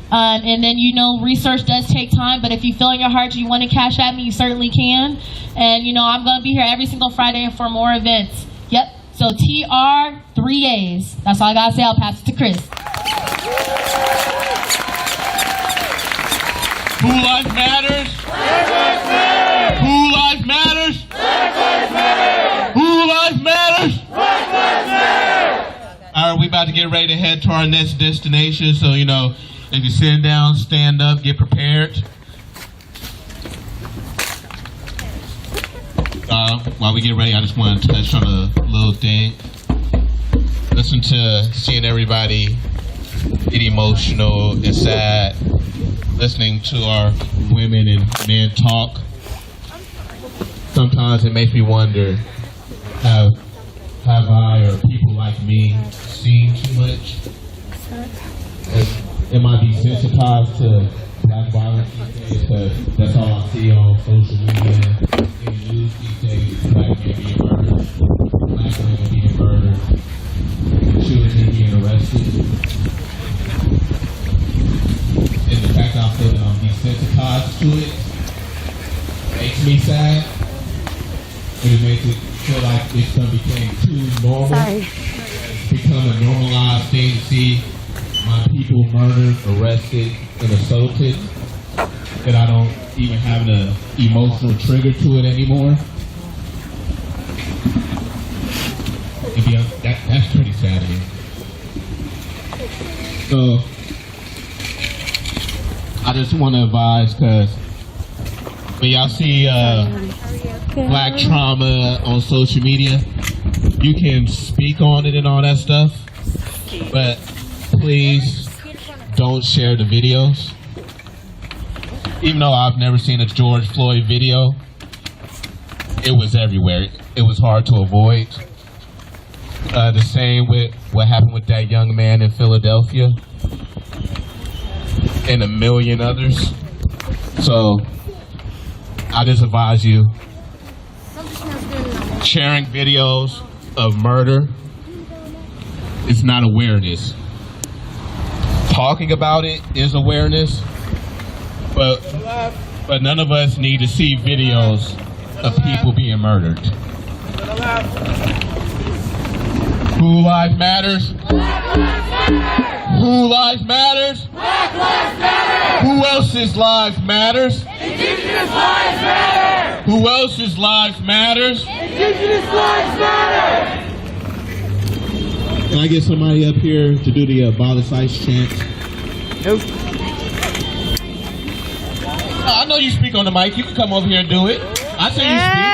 And then, you know, research does take time. But if you feel in your heart you want to cash at me, you certainly can. And, you know, I'm going to be here every single Friday for more events. Yep. So TR 3 A's. That's all I got to say. I'll pass it to Chris. Who life matters? Who life matters? Who life matters? All right, we about to get ready to head to our next destination. So, you know, if you're sitting down, stand up, get prepared. While we get ready, I just want to touch on a little thing. Listen to seeing everybody get emotional and sad. Listening to our women and men talk. Sometimes it makes me wonder, have I or people like me seen too much? Am I desensitized to black violence these days? Because that's all I see on social media, in the news these days. Black men being murdered, black women being murdered, children being arrested. makes me sad. And it makes it feel like it's became too normal. It's become a normalized thing to see my people murdered, arrested, and assaulted. That I don't even have an emotional trigger to it anymore. That's pretty sad to me. So, I just want to advise, because when y'all see black trauma on social media, you can speak on it and all that stuff, but please don't share the videos. Even though I've never seen a George Floyd video, it was everywhere. It was hard to avoid. The same with what happened with that young man in Philadelphia and a million others. So I just advise you, sharing videos of murder is not awareness. Talking about it is awareness, but none of us need to see videos of people being murdered. Who life matters? Who life matters? Black lives matter! Who else's life matters? Indigenous lives matter! Who else's life matters? Indigenous lives matter! Can I get somebody up here to do the abolish ICE chant? Nope. I know you speak on the mic. You can come over here and do it. I say you speak.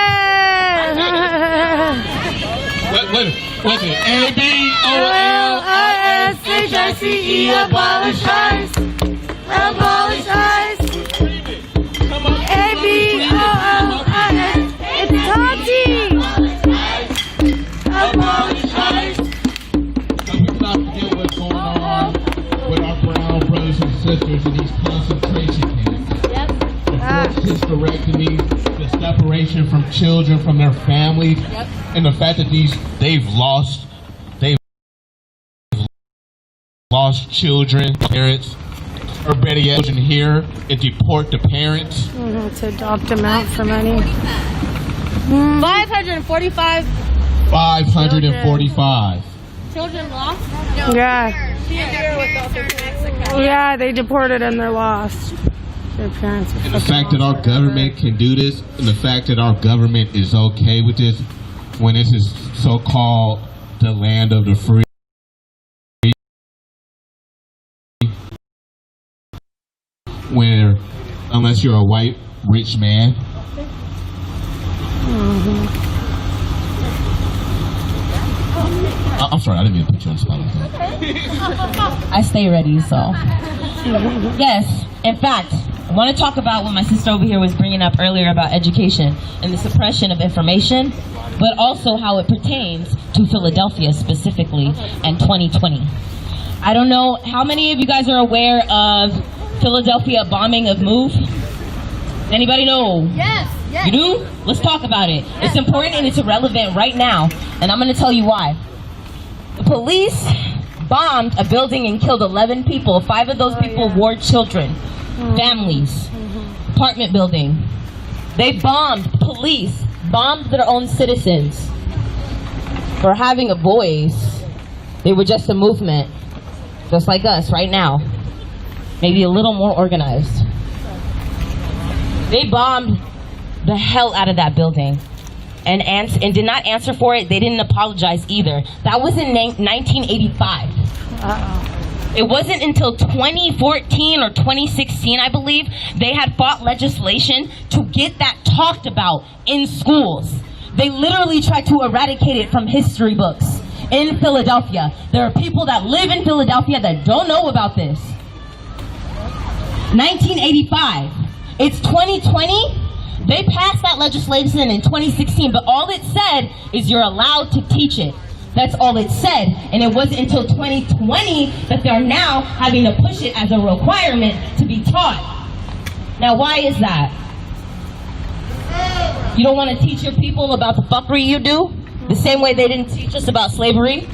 What's it? A-B-O-L-I-S-H-I-C-E, abolish ICE. Abolish ICE. A-B-O-L-I-S. It's Tati. Abolish ICE. So we cannot forget what's going on with our brown brothers and sisters in these concentration camps. Yep. The forced hysterectomy, the separation from children from their families. Yep. And the fact that they've lost children, parents, or better yet, children here and deport the parents. To adopt them out for money. 545. 545. Children lost? Yeah. Yeah, they deported and they're lost. Their parents. And the fact that our government can do this, and the fact that our government is okay with this, when this is so-called the land of the free, where unless you're a white rich man, I'm sorry, I didn't mean to put you on the spot like that. I stay ready, so. Yes, in fact, I want to talk about what my sister over here was bringing up earlier about education and the suppression of information, but also how it pertains to Philadelphia specifically and 2020. I don't know how many of you guys are aware of Philadelphia bombing of MOVE? Anybody know? Yes. You do? Let's talk about it. It's important and it's relevant right now, and I'm going to tell you why. The police bombed a building and killed 11 people. 5 of those people were children, families, apartment building. They police bombed their own citizens for having a voice. They were just a movement, just like us right now, maybe a little more organized. They bombed the hell out of that building and did not answer for it. They didn't apologize either. That was in 1985. It wasn't until 2014 or 2016, I believe, they had fought legislation to get that talked about in schools. They literally tried to eradicate it from history books in Philadelphia. There are people that live in Philadelphia that don't know about this. 1985. It's 2020. They passed that legislation in 2016, but all it said is you're allowed to teach it. That's all it said. And it wasn't until 2020 that they're now having to push it as a requirement to be taught. Now, why is that? You don't want to teach your people about the fuckery you do? The same way they didn't teach us about slavery?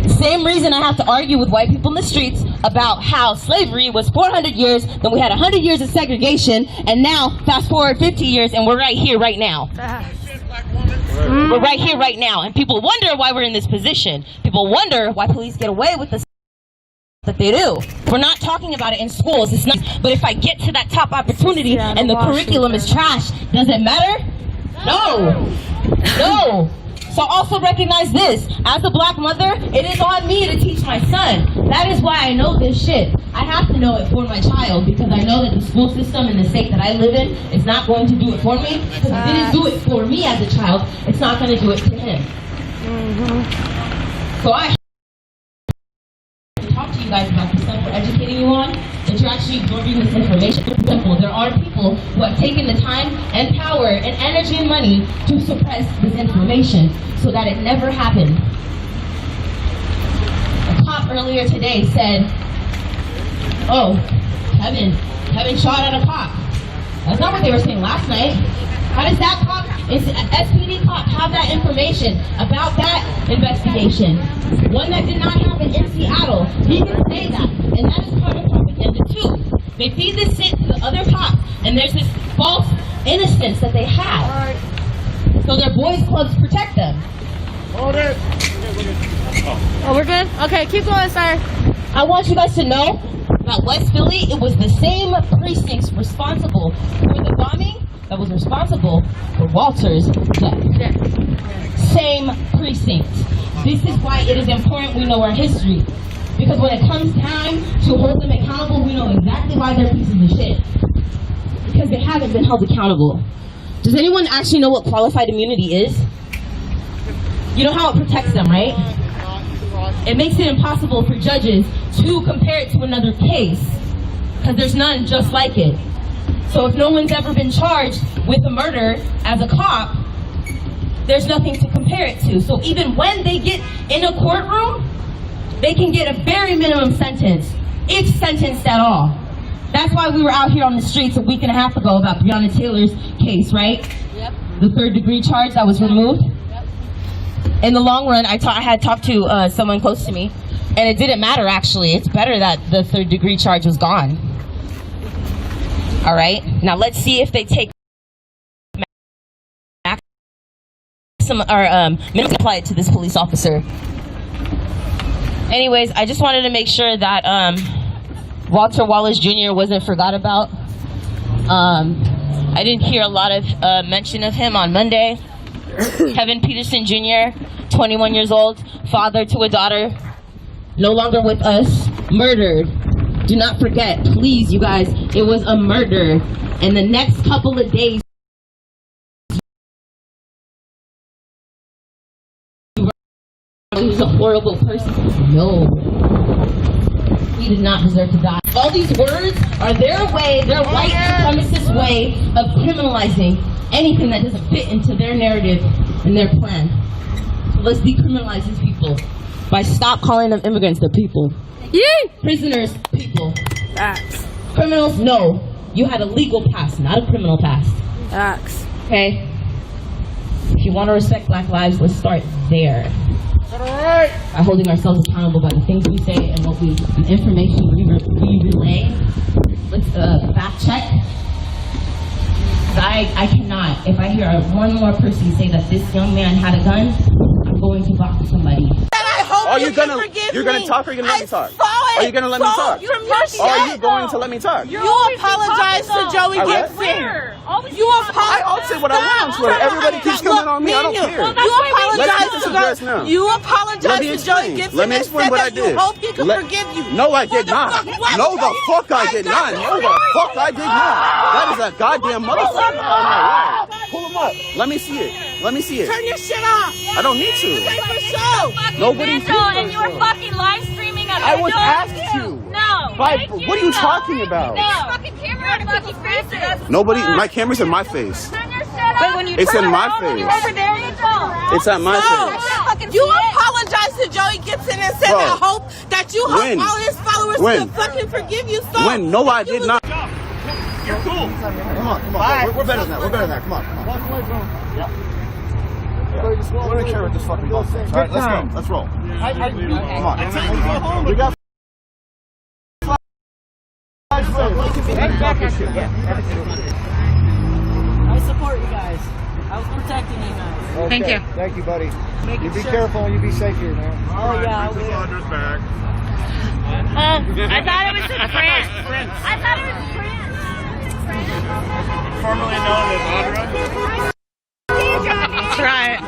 The same reason I have to argue with white people in the streets about how slavery was 400 years, then we had 100 years of segregation, and now fast forward 50 years and we're right here right now. We're right here right now, and people wonder why we're in this position. People wonder why police get away with the that they do. We're not talking about it in schools. It's not. But if I get to that top opportunity and the curriculum is trash, does it matter? No. No. So also recognize this. As a black mother, it is on me to teach my son. That is why I know this shit. I have to know it for my child because I know that the school system in the state that I live in is not going to do it for me. Because it didn't do it for me as a child. It's not going to do it to him. So I talk to you guys about the stuff we're educating you on, that you're actually absorbing this information. It's simple. There are people who have taken the time and power and energy and money to suppress this information so that it never happened. A cop earlier today said, oh, Kevin shot at a cop. That's not what they were saying last night. How does that cop, SPD cop, have that information about that investigation? One that did not happen in Seattle. He can say that. And that is part of propaganda too. They feed this shit to the other cops, and there's this false innocence that they have. So their boys clubs protect them. Oh, we're good? Okay, keep going, sir. I want you guys to know that West Philly, it was the same precincts responsible for the bombing that was responsible for Walter's death. Same precinct. This is why it is important we know our history. Because when it comes time to hold them accountable, we know exactly why they're pieces of shit. Because they haven't been held accountable. Does anyone actually know what qualified immunity is? You know how it protects them, right? It makes it impossible for judges to compare it to another case. Because there's none just like it. So if no one's ever been charged with a murder as a cop, there's nothing to compare it to. So even when they get in a courtroom, they can get a very minimum sentence, if sentenced at all. That's why we were out here on the streets a week and a half ago about Breonna Taylor's case, right? Yep. The 3rd-degree charge that was removed. Yep. In the long run, I had talked to someone close to me, and it didn't matter actually. It's better that the 3rd-degree charge was gone. All right, now let's see if they take some or apply it to this police officer. Anyways, I just wanted to make sure that Walter Wallace Jr. wasn't forgot about. I didn't hear a lot of mention of him on Monday. Kevin Peterson Jr., 21 years old, father to a daughter, no longer with us, murdered. Do not forget, please, you guys, it was a murder. And the next couple of days, he was a horrible person. No. He did not deserve to die. All these words are their way, their white supremacist way of criminalizing anything that doesn't fit into their narrative and their plan. So let's decriminalize these people by stop calling them immigrants, they're people. Yay! Prisoners, people. Facts. Criminals, no. You had a legal past, not a criminal past. Facts. Okay? If you want to respect Black lives, let's start there. By holding ourselves accountable by the things we say and the information we relay. Let's fact check. I cannot, if I hear one more person say that this young man had a gun, I'm going to box somebody. Are you gonna talk or are you gonna let me talk? Are you gonna let me talk? Are you going to let me talk? You apologize to Joey Gibson. You apologize. I'll say what I want on Twitter. Everybody keeps coming on me. I don't care. You apologize to Joey Gibson. Let me explain what I did. You hope he can forgive you. No, I did not. No, the fuck I did not. No, the fuck I did not. That is a goddamn motherfucker. Pull him up. Let me see it. Let me see it. Turn your shit off. I don't need to. For show. Nobody's and you were fucking live streaming at I was asked to. No. What are you talking about? No. Fucking camera in fucking faces. Nobody. My camera's in my face. But when you It's turn in my around, face. Over there, you don't. It's at my face. You apologize to Joey Gibson and said I hope that you hope all his followers will fucking forgive you. So when? No, I did not. You're cool. Come on. We're better than that. We're better than that. Come on. Walk away from him. Yeah. We're gonna carry this fucking bus. All right, let's go. Let's roll. Come on. I support you guys. I was protecting you guys. Okay. Thank you, buddy. You be careful and you be safe here, man. Oh, yeah. Princess Audra's back. I thought it was in France. I thought it was France. Formerly known as Audra. That's right.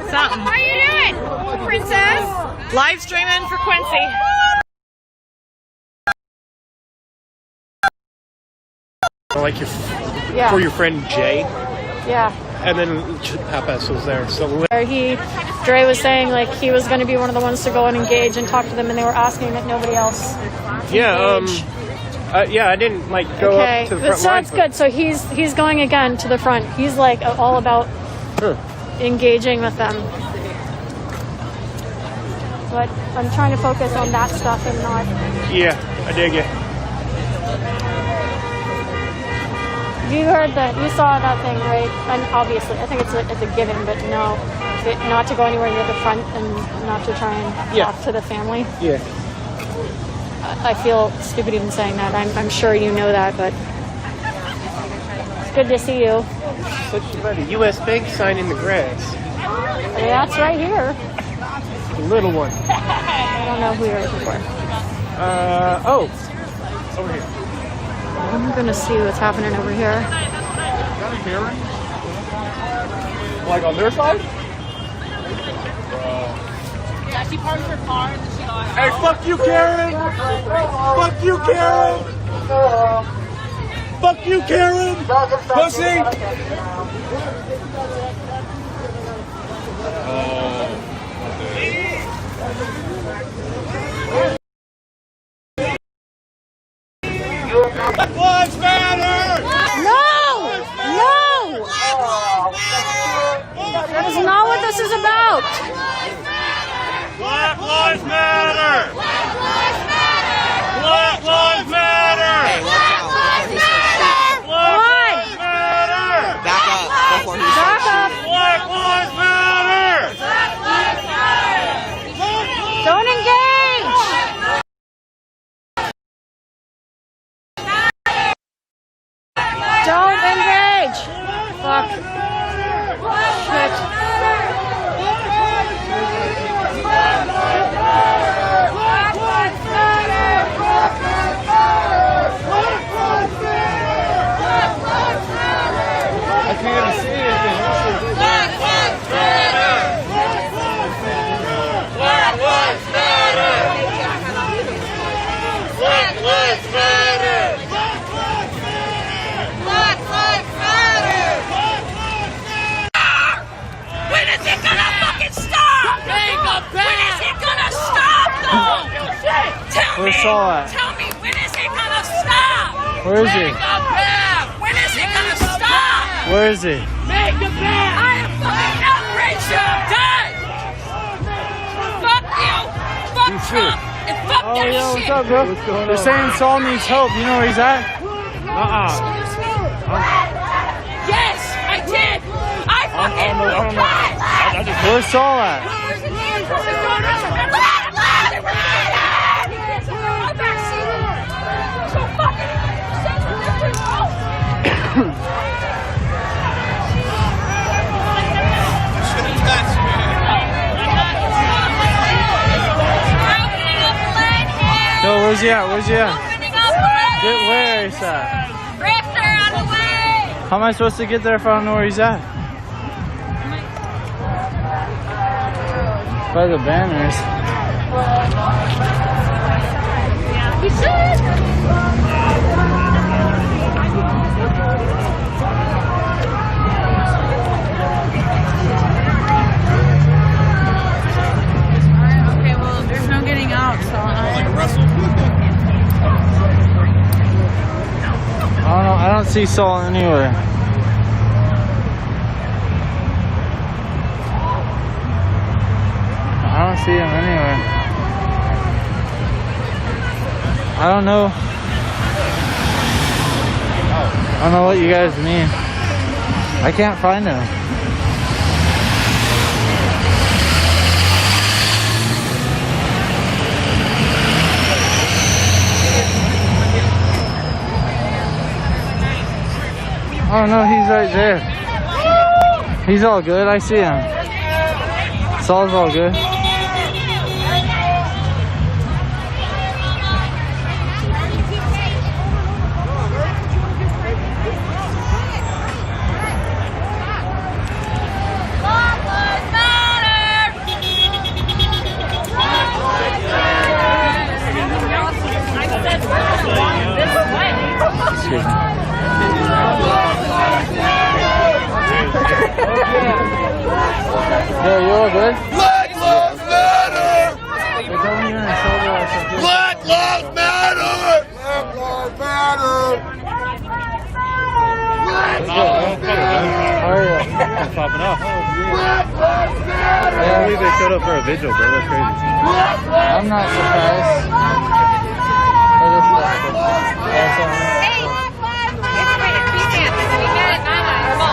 Something. How you doing, princess? Live streaming for Quincy. Like Yeah. for your friend Jay, Yeah. and then Pappas was there. So Dre was saying like he was going to be one of the ones to go and engage and talk to them, and they were asking that nobody else. I didn't like go Okay, up to the front so lines. that's good. So he's going again to the front. He's like all about engaging with them. But I'm trying to focus on that stuff and not. Yeah, I dig it. You saw that thing, right? And obviously, I think it's a given, but no, not to go anywhere near the front and not to try and talk to the family. Yeah. I feel stupid even saying that. I'm sure you know that, but it's good to see you. What's about a U.S. Bank sign in the grass? That's right here. The little one. I don't know who you're looking for. Over here. I'm gonna see what's happening over here. Like on their side? Yeah, she parked her car and then she got. Hey, fuck you, Karen! Fuck you, Karen! Fuck you, Karen! Pussy! Black Lives Matter! No! No! That is not what this is about. Black Lives Matter! Black Lives Matter! Black Lives Matter! Black Lives Matter! Black Lives Matter! Back up before he Back up. Black Lives Matter! Black Lives Matter! Don't engage. Don't engage. Fuck. Shit. I can't even see anything. Black Lives Matter! Black Lives Matter! Black Lives Matter! Black Lives Matter! When is it gonna fucking stop? When is it gonna stop, though? Tell me. Where's Saul at? Tell me, when is it gonna stop? Where is he? When is it gonna stop? Where is he? Make it back! I am fucking outraged you're done! Fuck you! Fuck Trump! And fuck Oh, that yo, what's shit! up, bro? They're saying Saul needs help. You know where he's at? Yes, I did! I fucking tried! Where's Saul at? Yo, where's he at? Where's he at? Get where he's at? Richter, on the way! How am I supposed to get there if I don't know where he's at? By the banners. We should! Okay, well, there's no getting out, so I don't see Saul anywhere. I don't see him anywhere. I don't know. I don't know what you guys mean. I can't find him. Oh no, he's right there. He's all good. I see him. Saul's all good. Excuse me. Yo, you all good? Black Lives Matter! They told me you're in sober or something. Black Lives Matter! Black Lives Matter! Black Lives Matter! How are you? I'm popping off. Black Lives Matter! I can't believe they showed up for a vigil, bro. That's crazy. I'm not surprised.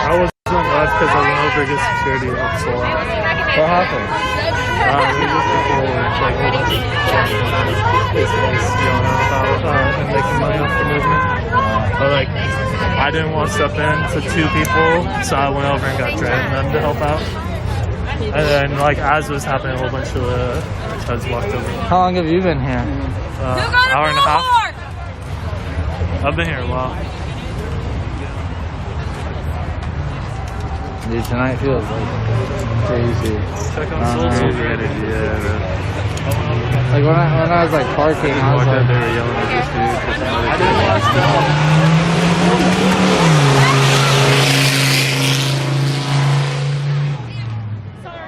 I was left because I went over to get security at the salon. What happened? We just people were checking basically going out and making money off the movement. But like, I didn't want to step in to two people, so I went over and got dragged them to help out. And then like as it was happening, a whole bunch of the heads walked over. How long have you been here? Hour and a half. I've been here a while. Dude, tonight feels like crazy. Check on social media. Like when I was like parking, I was like, they were yelling at this dude for some other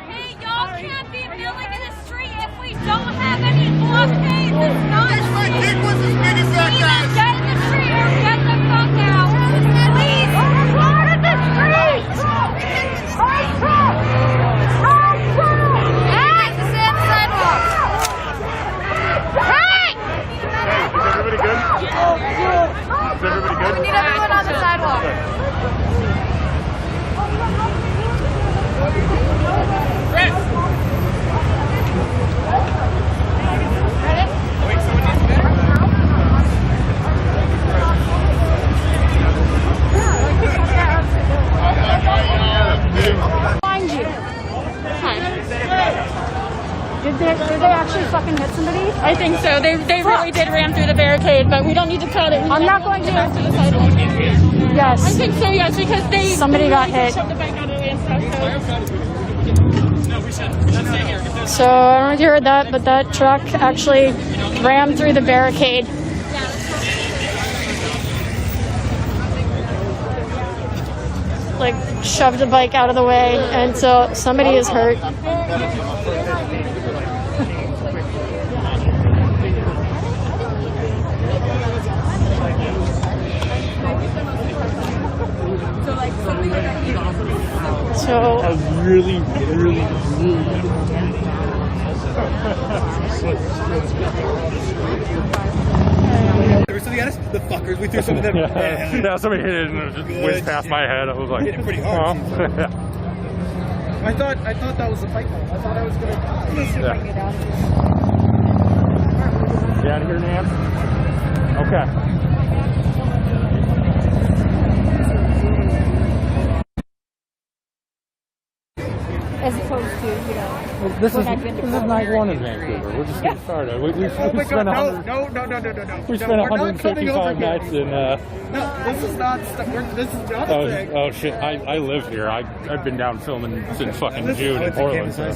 Hey, y'all can't be milling in the street if we don't have any blockades. It's not. My dick was as big as that guy's. Get in the street or get the fuck out. Please, out of the street. Is everybody good? Is everybody good? We need everyone on the sidewalk. Find you. Did they actually fucking hit somebody? I think so. They really did ram through the barricade, but we don't need to cut it. I'm not going to. Back to the sidewalk. Yes. I think so, yes, because somebody got hit. So I don't know if you heard that, but that truck actually rammed through the barricade. Like shoved a bike out of the way, and so somebody is hurt. So I really The fuckers, we threw some of them. yeah, somebody hit it and it just whizzed past my head. I was like, hit it pretty hard. yeah. I thought that was a fight. I thought I was gonna. You out of here, Nan? Okay. As opposed to, you know, well, this is night one in Vancouver. We're just getting started. We spent No. We spent 155 nights in. No, this is not. This is not a thing. Oh shit! I live here. I've been down filming since fucking June in Portland. So.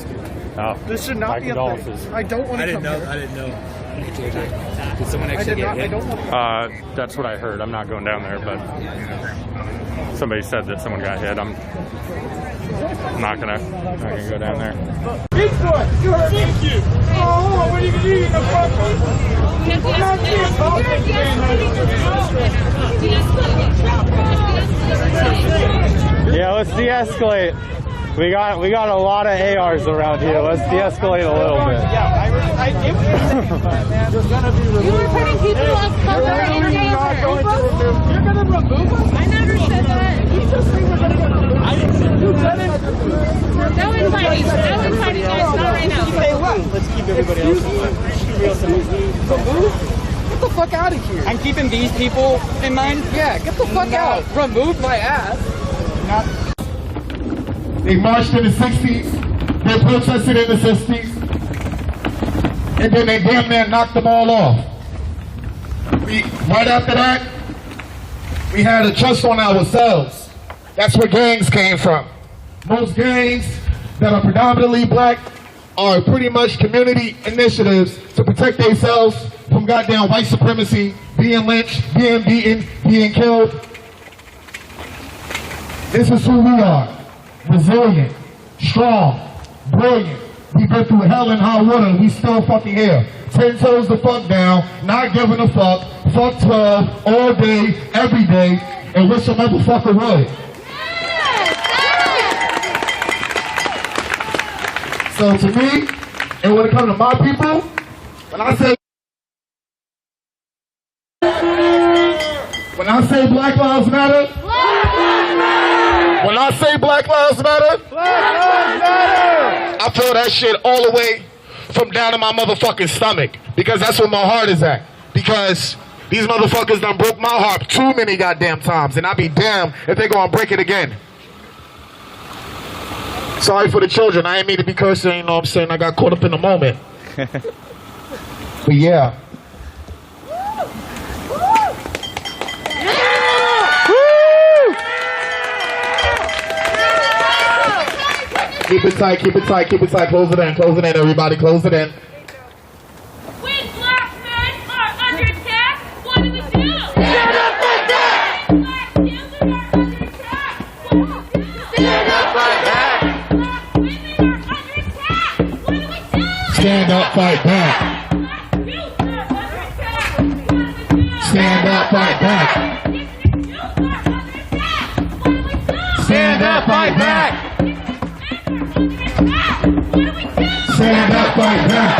This should not be a thing. I don't want to come here. I didn't know. Did someone actually get hit? I don't want to. That's what I heard. I'm not going down there, but somebody said that someone got hit. I'm not gonna go down there. Bigfoot! Thank you! Oh, what are you gonna do? The Yeah, let's de-escalate. We got a lot of ARs around here. Let's de-escalate a little bit. There's gonna be removal. You were putting people on cover and you're gonna remove them? I never said that. You just think we're gonna get removed. I didn't say you said it. No infighting. No infighting, guys. Not right now. Say what? Let's keep everybody else. Remove? the fuck out of here. I'm keeping these people in mind. Yeah, get the fuck out. Remove my ass. They marched in the 60s, they protested in the 60s, and then they damn near knocked them all off. Right after that, we had a trust on ourselves. That's where gangs came from. Most gangs that are predominantly black are pretty much community initiatives to protect themselves from goddamn white supremacy, being lynched, being beaten, being killed. This is who we are. Resilient, strong, brilliant. We've been through hell and high water and we still fucking here. 10 toes the fuck down, not giving a fuck, fuck 12, all day, every day, and wish a motherfucker would. So to me, and when it comes to my people, when I say Black Lives Matter, when I say Black Lives Matter, I feel that shit all the way from down to my motherfucking stomach. Because that's where my heart is at. Because these motherfuckers done broke my heart too many goddamn times. And I'll be damned if they gonna break it again. Sorry for the children. I ain't mean to be cursing, you know what I'm saying? I got caught up in the moment. But yeah. Keep it tight, keep it tight, keep it tight. Close it in, everybody. Close it in. When black men are under attack, what do we do? Stand up like that! Black children are under attack, what do we do? Stand up like that! Black women are under attack, what do we do? Stand up, fight back. Black youth are under attack, what do we do? Stand up, fight back. Stand up, fight back! Stand up, fight back.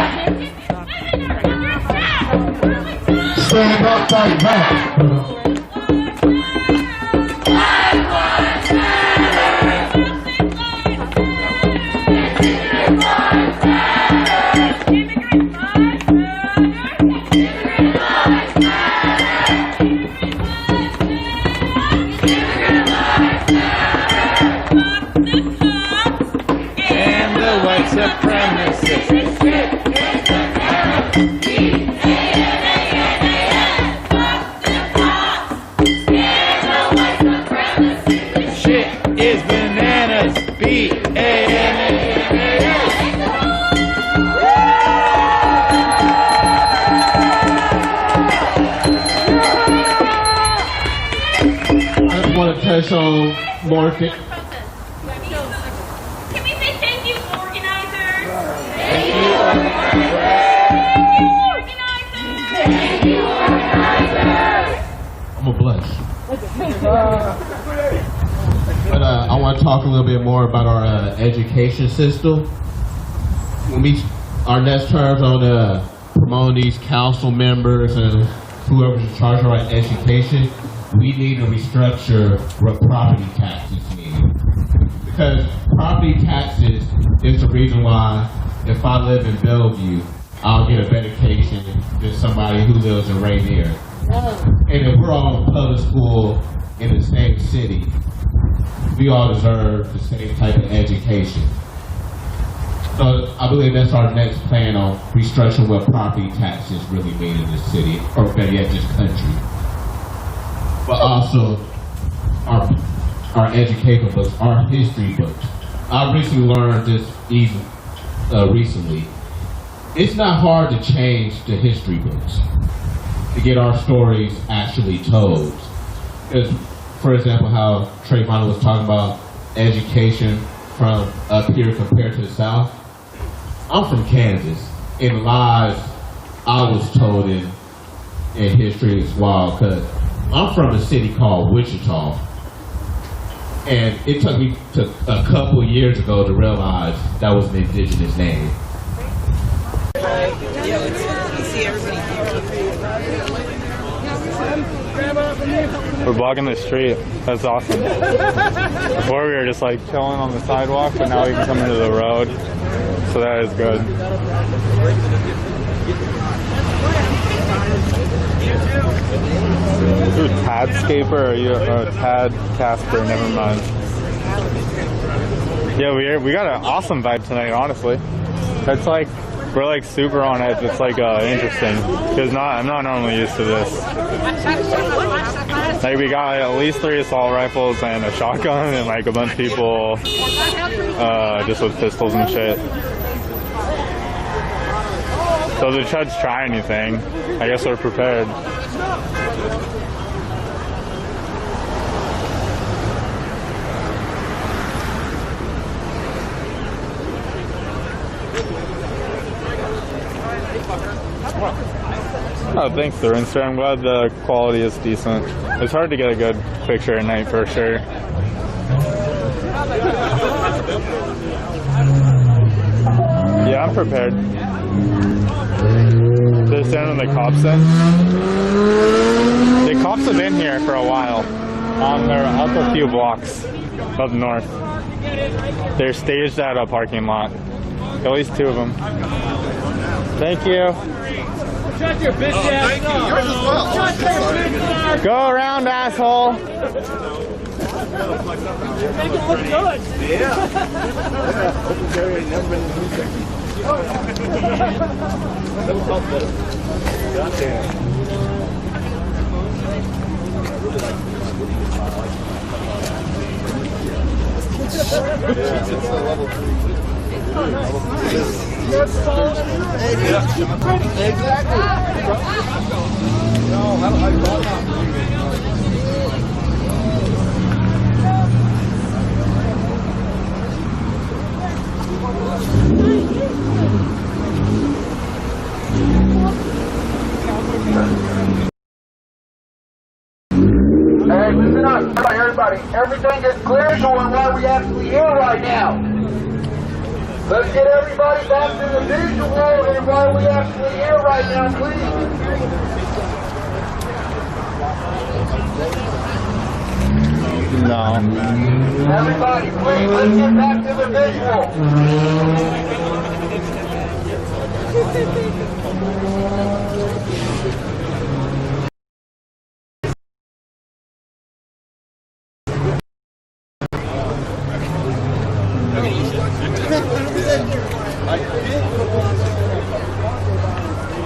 Stand up, fight back. And the white supremacists. Shit is bananas. I just want to touch on Morgan. Can we say thank you, organizers? Thank you, I'm a blush. But I want to talk a little bit more about our education system. Our next terms on promoting these council members and whoever's in charge of our education, we need to restructure what property taxes mean. Because property taxes is the reason why if I live in Bellevue, I'll get a better education than somebody who lives in Rainier. And if we're all in public school in the same city, we all deserve the same type of education. So I believe that's our next plan on restructuring what property taxes really mean in the city, or better yet, this country. But also our education books, our history books. I recently learned this recently. It's not hard to change the history books to get our stories actually told. Because, for example, how Trayvon was talking about education from up here compared to the South. I'm from Kansas, and the lies I was told in history is wild, because I'm from a city called Wichita. And it took me a couple of years ago to realize that was an indigenous name. We're blocking the street. That's awesome. Before we were just like chilling on the sidewalk, but now we can come into the road. So that is good. You're a Tadscaper or are you a Tad Casper? Never mind. Yeah, we got an awesome vibe tonight, honestly. It's like, we're like super on edge. It's like interesting, because I'm not normally used to this. Like we got at least 3 assault rifles and a shotgun and like a bunch of people just with pistols and shit. So if the Chuds try anything, I guess we're prepared. Oh, thanks, Thurster. I'm glad the quality is decent. It's hard to get a good picture at night for sure. Yeah, I'm prepared. They're sending the cops in. The cops have been here for a while. They're up a few blocks up north. They're staged at a parking lot. At least 2 of them. Thank you. Shut your bitch ass up. Yours as well. Shut your bitch ass. Go around, asshole. Make it look good. Yeah. Hey, listen up, everybody. Everything is clear on why we actually here right now. Let's get everybody back to the visual and why we actually here right now, please. No. Everybody, please, let's get back to the visual.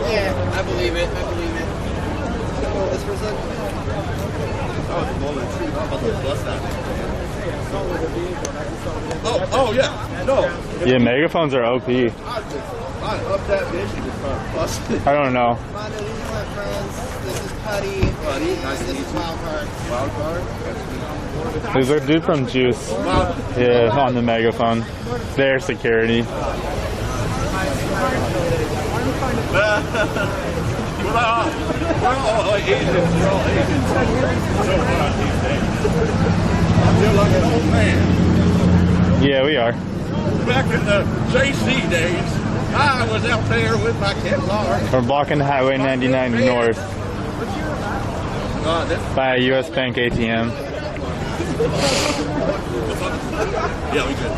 Yeah, I believe it. I believe it. Oh, this for a second. Oh, it's rolling too. I'm about to bust that. Oh, yeah. No. Yeah, megaphones are OP. I up that bitch and just start busting. I don't know. Mondo, these are my friends. This is Putty. Putty, nice to meet you. Wildcard. Wildcard. There's a dude from Juice. Yeah, on the megaphone. Their security. We're all Asians. We're all Asians. So hot these days. I feel like an old man. Yeah, we are. Back in the JC days, I was out there with my Kevlar. We're blocking Highway 99 north by a US Bank ATM. Yeah, we good.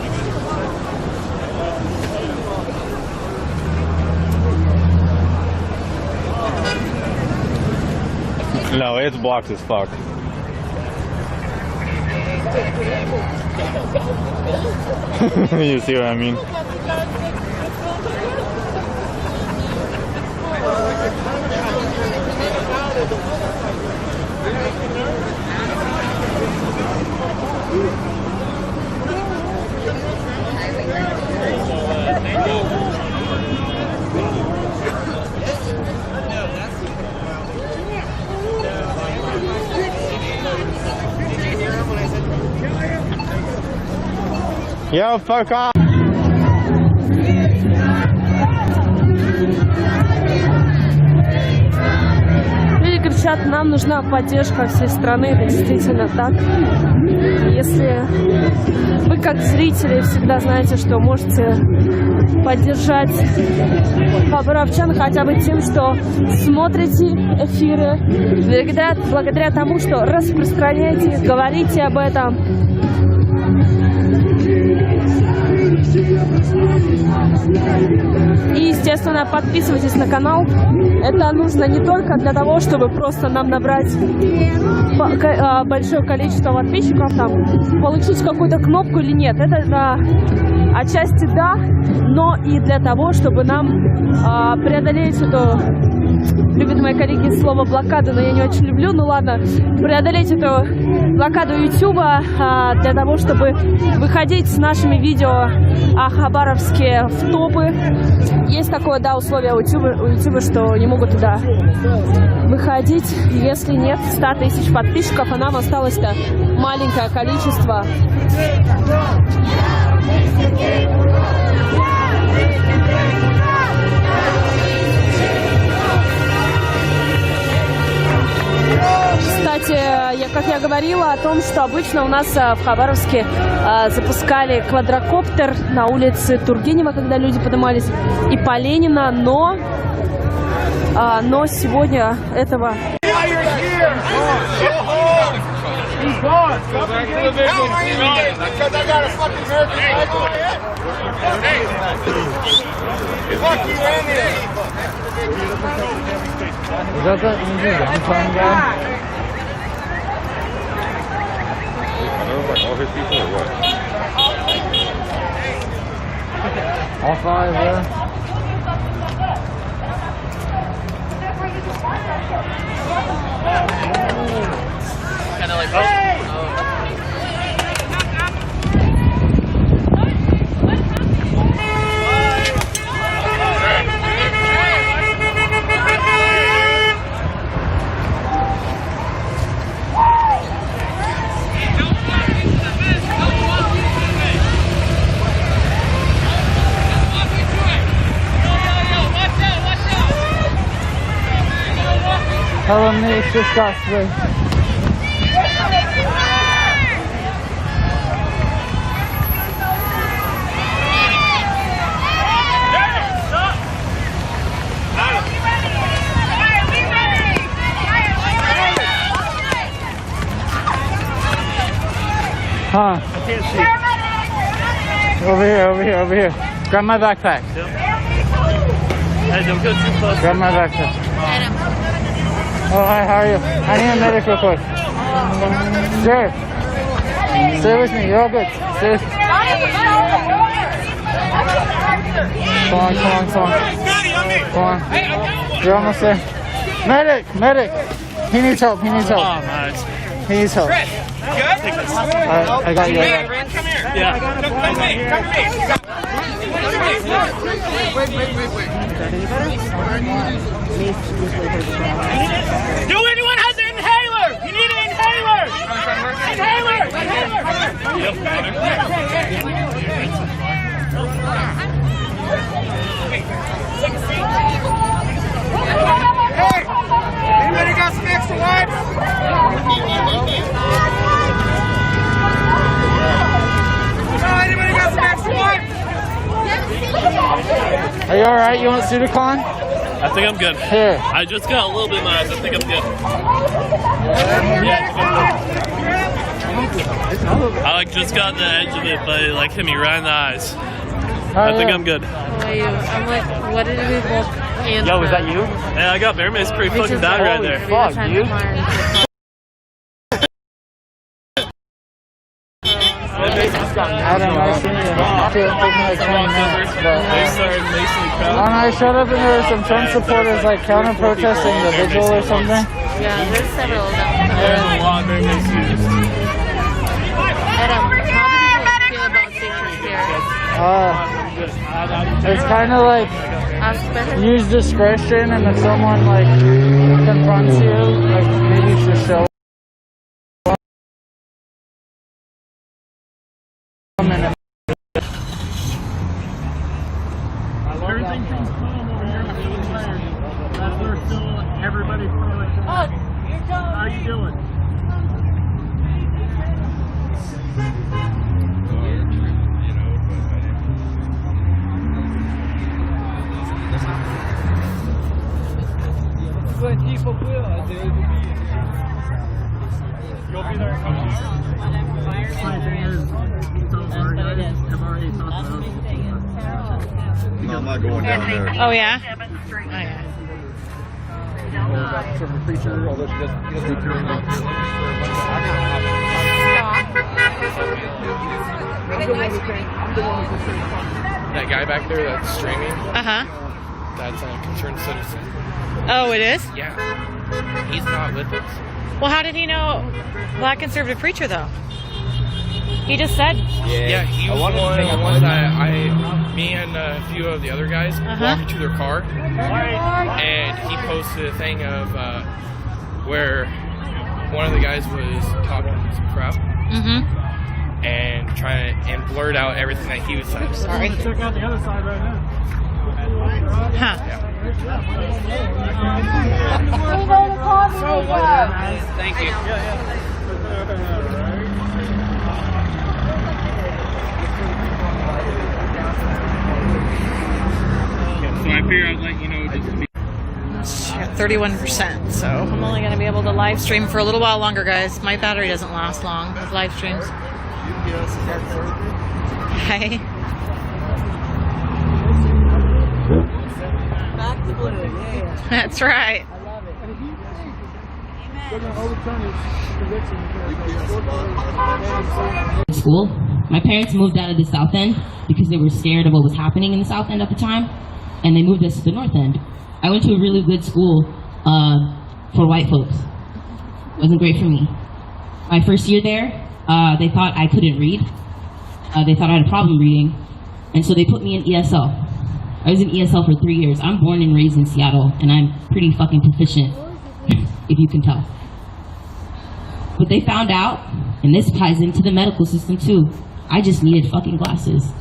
No, it's blocked as fuck. You see what I mean? Yo, fuck off! Люди кричат, нам нужна поддержка всей страны, это действительно так. Если вы как зрители всегда знаете, что можете поддержать Хабаровчан хотя бы тем, что смотрите эфиры, благодаря тому, что распространяете, говорите об этом. И, естественно, естественно, подписывайтесь на канал. Это нужно не только для того, чтобы просто нам набрать большое количество подписчиков, там, получить какую-то кнопку или нет. Это отчасти да, но и для того, чтобы нам преодолеть эту... Любят мои коллеги слово блокаду, но я не очень люблю. Ну ладно, преодолеть эту блокаду Ютуба для того, чтобы выходить с нашими видео о Хабаровске в топы. Есть такое, да, условие у Ютуба, что не могут туда выходить, если нет 100 тысяч подписчиков, а нам осталось-то маленькое количество. Кстати, как я говорила о том, что обычно у нас в Хабаровске запускали квадрокоптер на улице Тургенева, когда люди поднимались, и по Ленина, но сегодня этого... Is that the downtown guy? Like all his people or what? All 5, yeah. Kind of like... Tell him they just got through. Huh? I can't see. Over here, over here, over here. Grab my backpack. Hey, don't go too close. Grab my backpack. Oh, hi, how are you? I need a medic real quick. Sure. Stay with me, you're all good. Stay with me. Come on, come on, come on. Come on. You're almost there. Medic, medic. He needs help, he needs help. Oh, nice. He needs help. Alright, I got you. I got you. come here. Yeah. Come to me, come to me. Do anyone has an inhaler? You need an inhaler. Hey, anybody got some extra wipes? Anybody got some extra wipes? Are you alright? You want Sudocon? I think I'm good. Here. I just got a little bit in my eyes. I think I'm good. I just got the edge of it, but it hit me right in the eyes. I think I'm good. How are you? I'm like, what did we walk in? Yo, was that you? Yeah, I got bear mace pretty fucking bad right there. Fuck, dude. Adam, I seen you. It took me like 20 minutes, but... When I showed up and there were some Trump supporters like counter-protesting the vigil or something. Yeah, there's several of them. There's a lot of bear mace used. Adam, how do you feel about teachers here? It's kind of like use discretion, and if someone like confronts you, like maybe you should show. Everything comes calm over here with the players. That's where still everybody's throwing. How you doing? Tipo, I'm not going down there. Oh, yeah? Oh, yeah. That guy back there that's streaming, Uh-huh. that's a concerned citizen. Oh, it is? Yeah. He's not with us. Well, how did he know Black Conservative Preacher, though? He just said. Yeah, he was one of the ones that me and a few of the other guys walked to their car, and he posted a thing of where one of the guys was talking some crap. And trying to blurt out everything that he was saying. Sorry. Check out the other side right now. Huh. Thank you. So I figured I'd let you know just to be 31%, so I'm only going to be able to live stream for a little while longer, guys. My battery doesn't last long with live streams. Hey. Back to blue. Yeah. That's right. School. My parents moved out of the South End because they were scared of what was happening in the South End at the time, and they moved us to the North End. I went to a really good school for white folks. Wasn't great for me. My first year there, they thought I couldn't read. They thought I had a problem reading, and so they put me in ESL. I was in ESL for 3 years. I'm born and raised in Seattle, and I'm pretty fucking proficient, if you can tell. But they found out, and this ties into the medical system too, I just needed fucking glasses.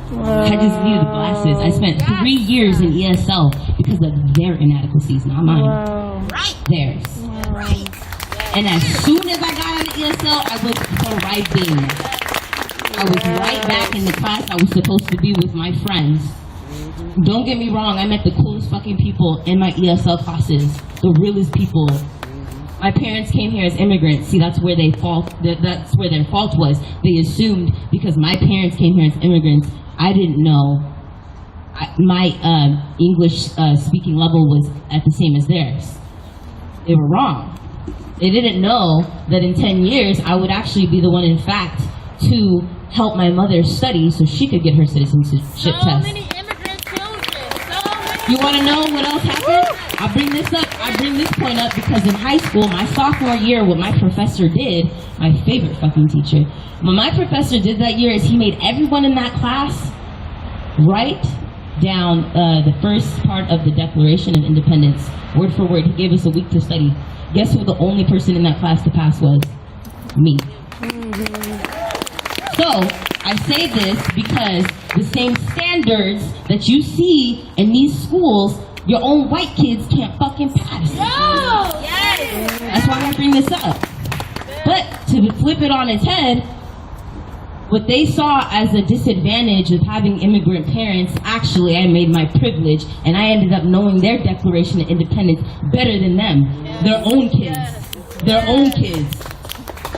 I just needed glasses. I spent 3 years in ESL because of their inadequacies, not mine. Theirs. And as soon as I got out of ESL, I was thriving. I was right back in the class I was supposed to be with my friends. Don't get me wrong, I met the coolest fucking people in my ESL classes. The realest people. My parents came here as immigrants. See, that's where their fault was. They assumed because my parents came here as immigrants, I didn't know my English speaking level was at the same as theirs. They were wrong. They didn't know that in 10 years I would actually be the one, in fact, to help my mother study so she could get her citizenship test. You want to know what else happened? I bring this point up because in high school, my sophomore year, what my professor did, my favorite fucking teacher, what my professor did that year is he made everyone in that class write down the first part of the Declaration of Independence, word for word. He gave us a week to study. Guess who the only person in that class to pass was? Me. So, I say this because the same standards that you see in these schools, your own white kids can't fucking pass. No! Yes! That's why I bring this up. But to flip it on its head, what they saw as a disadvantage of having immigrant parents, actually I made my privilege, and I ended up knowing their Declaration of Independence better than them. Their own kids. Their own kids.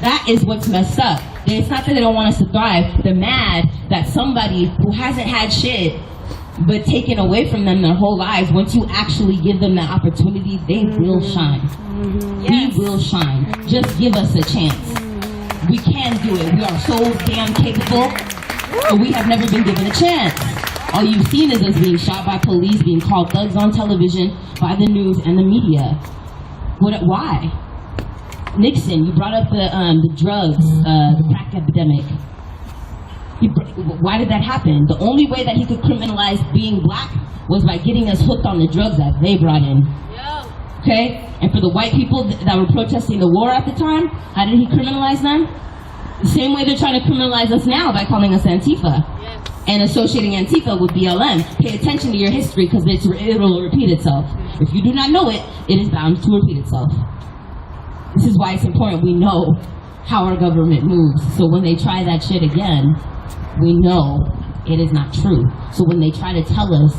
That is what's messed up. It's not that they don't want us to thrive. They're mad that somebody who hasn't had shit but taken away from them their whole lives, once you actually give them that opportunity, they will shine. We will shine. Just give us a chance. We can do it. We are so damn capable, but we have never been given a chance. All you've seen is us being shot by police, being called thugs on television, by the news and the media. Why? Nixon, you brought up the drugs, the crack epidemic. Why did that happen? The only way that he could criminalize being black was by getting us hooked on the drugs that they brought in. Okay? And for the white people that were protesting the war at the time, how did he criminalize them? The same way they're trying to criminalize us now by calling us Antifa. And associating Antifa with BLM. Pay attention to your history because it will repeat itself. If you do not know it, it is bound to repeat itself. This is why it's important we know how our government moves. So when they try that shit again, we know it is not true. So when they try to tell us,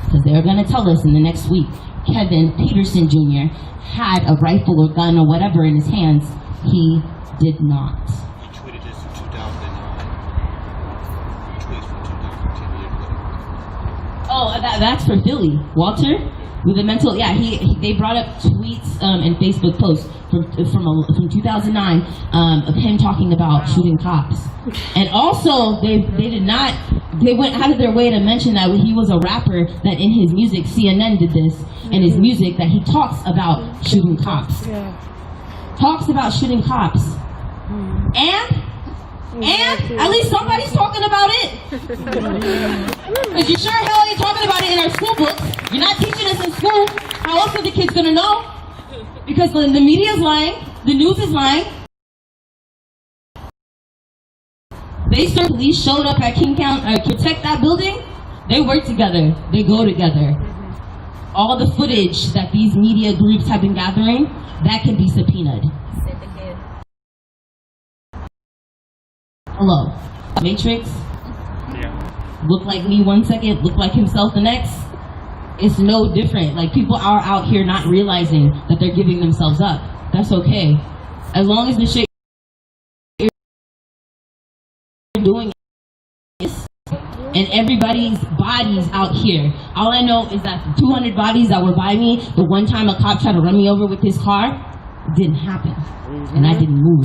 because they're going to tell us in the next week, Kevin Peterson Jr. had a rifle or gun or whatever in his hands, he did not. He tweeted this in 2009. Tweets from 10 years ago. Oh, that's for Philly. Walter, with the mental, yeah, they brought up tweets and Facebook posts from 2009 of him talking about shooting cops. And also, they went out of their way to mention that he was a rapper, that in his music, CNN did this, in his music, that he talks about shooting cops. Talks about shooting cops. And at least somebody's talking about it. Because you sure hell ain't talking about it in our school books. You're not teaching us in school. How else are the kids gonna know? Because the media's lying, the news is lying. Police showed up at King County to protect that building. They work together. They go together. All the footage that these media groups have been gathering, that can be subpoenaed. Hello. Matrix? Look like me one second, look like himself the next. It's no different. Like, people are out here not realizing that they're giving themselves up. That's okay. As long as the shit you're doing is, and everybody's bodies out here. All I know is that the 200 bodies that were by me, the one time a cop tried to run me over with his car, it didn't happen. And I didn't move.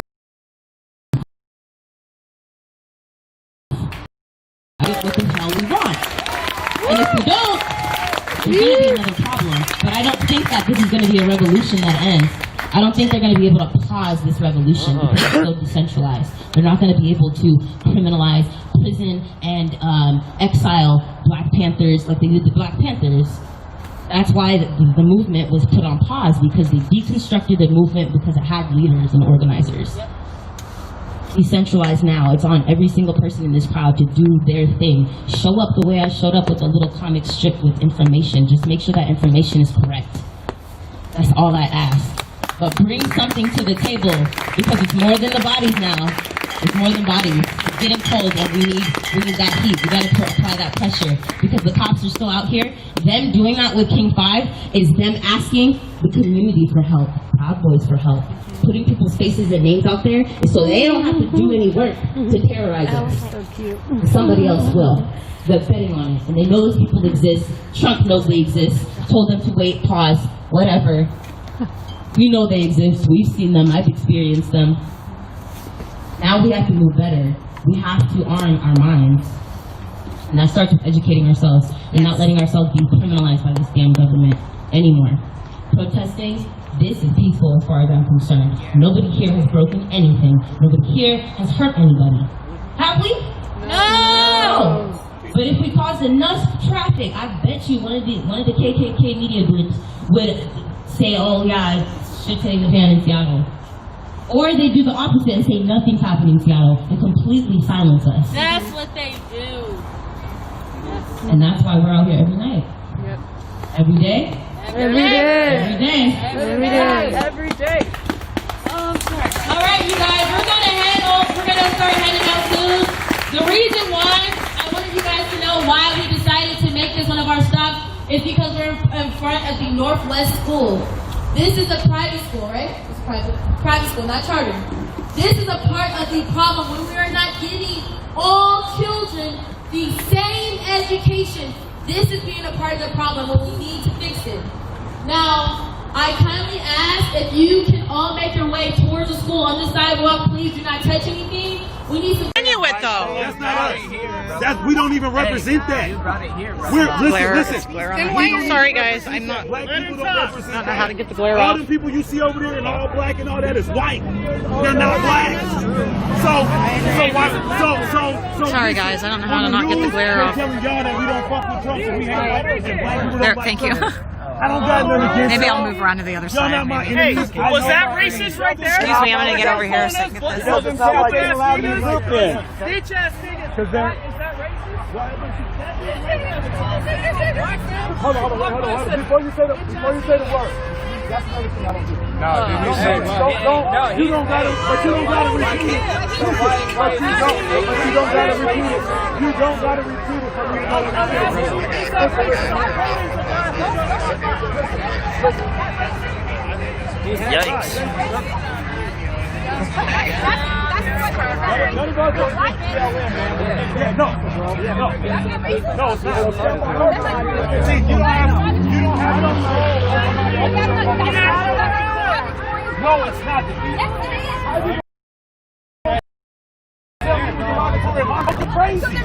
What the hell we want. And if we don't, there's going to be another problem. But I don't think that this is going to be a revolution that ends. I don't think they're going to be able to pause this revolution because it's so decentralized. They're not going to be able to criminalize, prison, and exile Black Panthers like they did the Black Panthers. That's why the movement was put on pause, because they deconstructed the movement because it had leaders and organizers. Decentralized now. It's on every single person in this crowd to do their thing. Show up the way I showed up, with a little comic strip with information. Just make sure that information is correct. That's all I ask. But bring something to the table, because it's more than the bodies now. It's more than bodies. It's getting cold, and we need that heat. We gotta apply that pressure, because the cops are still out here. Them doing that with King 5 is them asking the community for help, Proud Boys for help. Putting people's faces and names out there so they don't have to do any work to terrorize us. So cute. Somebody else will. They're betting on it, and they know those people exist. Trump knows they exist. Told them to wait, pause, whatever. We know they exist. We've seen them. I've experienced them. Now we have to move better. We have to arm our minds. And that starts with educating ourselves and not letting ourselves be criminalized by this damn government anymore. Protesting, this is peaceful as far as I'm concerned. Nobody here has broken anything. Nobody here has hurt anybody. Have we? No! But if we caused enough traffic, I bet you one of the KKK media groups would say, oh yeah, shit's hitting the fan in Seattle. Or they do the opposite and say nothing's happening in Seattle and completely silence us. That's what they do. And that's why we're out here every night. Yep. Every day? Every day. Every day. Every day. Every day. All right, you guys, we're gonna start heading out soon. The reason why I wanted you guys to know why we decided to make this one of our stops is because we're in front of the Northwest School. This is a private school, right? It's private school, not charter. This is a part of the problem when we are not giving all children the same education. This is being a part of the problem when we need to fix it. Now, I kindly ask if you can all make your way towards the school on the sidewalk. Please do not touch anything. We need some. Inuit though. That's not us. We don't even represent that. Listen. Then why? Sorry guys, I'm not. Black people don't I represent don't know how to get the glare all off. the people you see over there and all black and all that is white. They're not black. Sorry guys, I don't know how to not get the glare off. Telling y'all that we don't fuck with Trump, so we hate white people and black people There, don't thank you. I don't got nothing against Maybe y'all. I'll move around to the other Y'all side. not my maybe. enemies. Was that racist right there? Excuse me, I'm gonna get over here so I can get this. Doesn't sound like they allowed me to look there. Bitch ass niggas. Is that racist? Hold on. Before you say the word, that's another thing I don't do. No, you say you don't gotta repeat it. But you don't gotta repeat it. You don't gotta repeat it for me to know what Yikes. No, it's not. Crazy.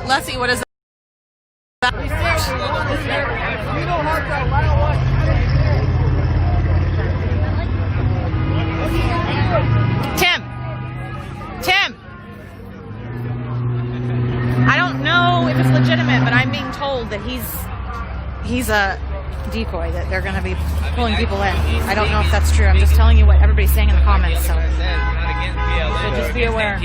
Leslie, what is that? Tim! I don't know if it's legitimate, but I'm being told that he's a decoy, that they're going to be pulling people in. I don't know if that's true. I'm just telling you what everybody's saying in the comments, so just be aware.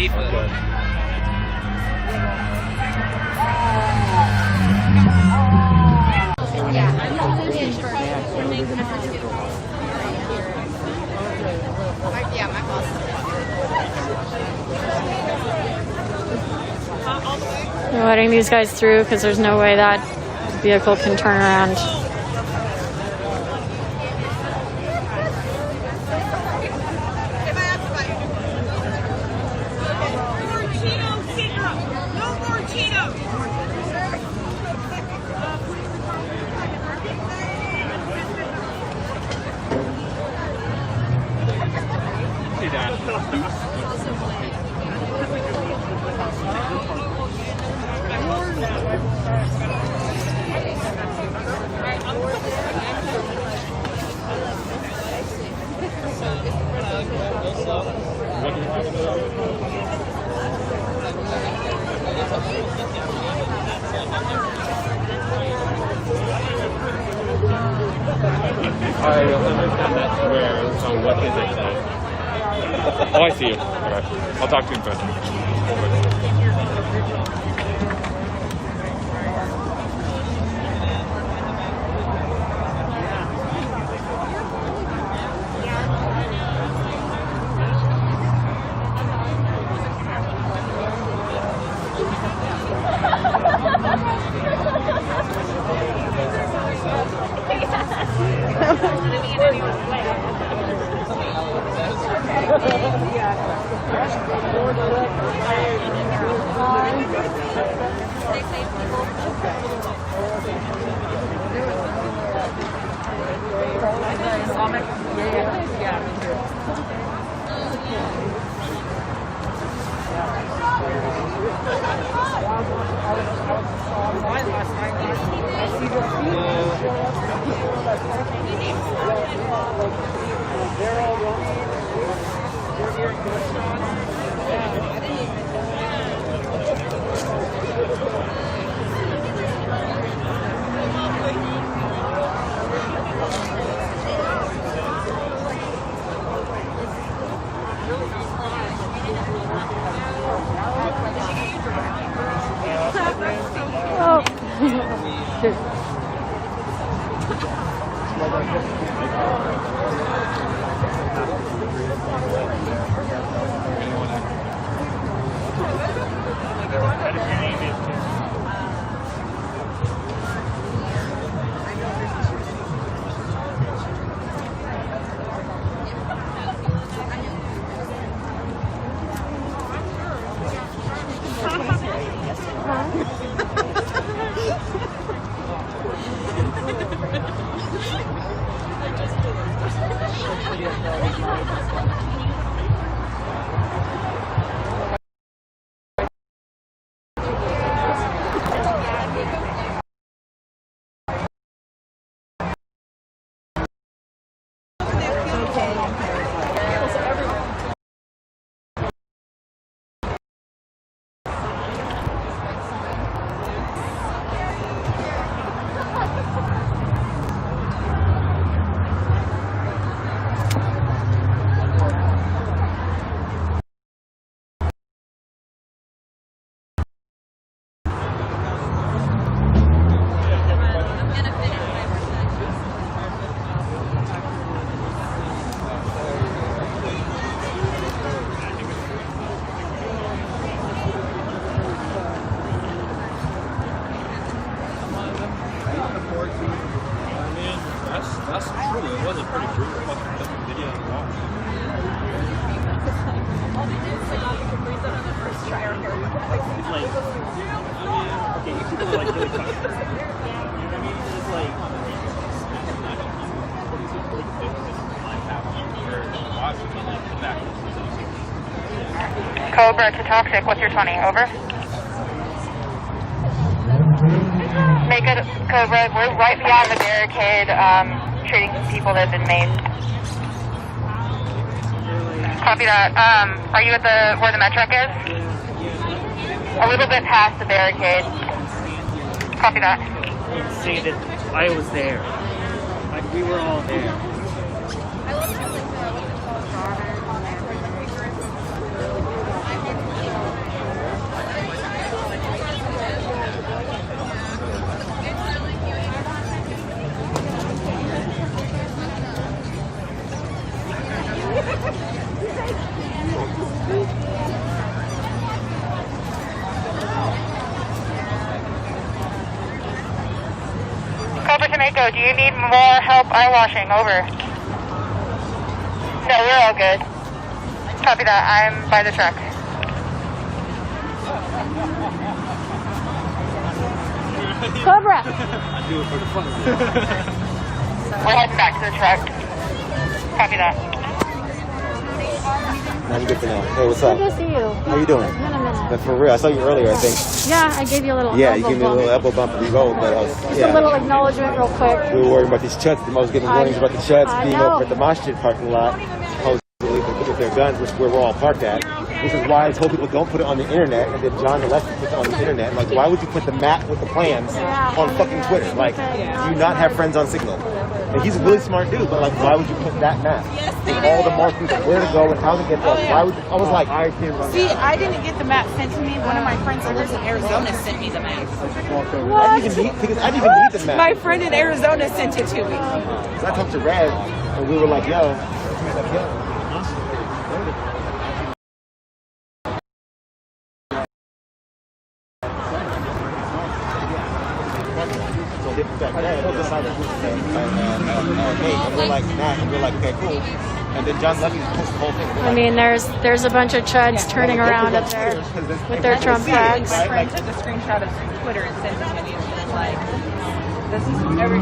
We're letting these guys through because there's no way that vehicle can turn around. I understand that's where, so what is it then? Oh, I see you. Okay. I'll talk to you in person. That's true. It was a pretty brutal fucking video as well. Like, okay, you can go like really quick. You know what I mean? It's like, Cobra to Toxic, what's your 20? Over. Make it Cobra, we're right beyond the barricade, treating some people that have been maimed. Copy that. Are you at where the med truck is? A little bit past the barricade. Copy that. Say that I was there. Like, we were all there. Cobra Tomato, do you need more help eye washing? Over. No, we're all good. Copy that. I'm by the truck. Cobra! I do it for the fun of it. We're heading back to the truck. Copy that. I'm good for now. Hey, what's up? Good to see you. How you doing? It's been a minute. But for real, I saw you earlier, I think. Yeah, I gave you a little Yeah, elbow you gave me a bump. little elbow bump and we rolled, but I was, Just yeah. a little acknowledgement real quick. We were worried about these chuds. I was getting warnings about the chuds I being know. over at the Moshpit parking lot, supposedly with their guns, which is where we're all parked at. Which is why I told people don't put it on the internet, and then John Gillespie puts it on the internet. I'm like, why would you put the map with the plans on fucking Twitter? Like, do you not have friends on Signal? And he's a really smart dude, but like, why would you put that map? With all the markings of where to go and how to get there. Why would I was like, I can't run See, that. I didn't get the map sent to me. One of my friends that lives in Arizona sent me the map. I didn't even need the map. My friend in Arizona sent it to me. So I talked to Red, and we were like, yo. So they back there, they decided to and we're like, nah, and we're like, okay, cool. And then John Levy posted the whole thing. I mean, there's a bunch of chuds turning around up there with their Trump flags. My friend took a screenshot of Twitter and sent it to me. She was like, this is every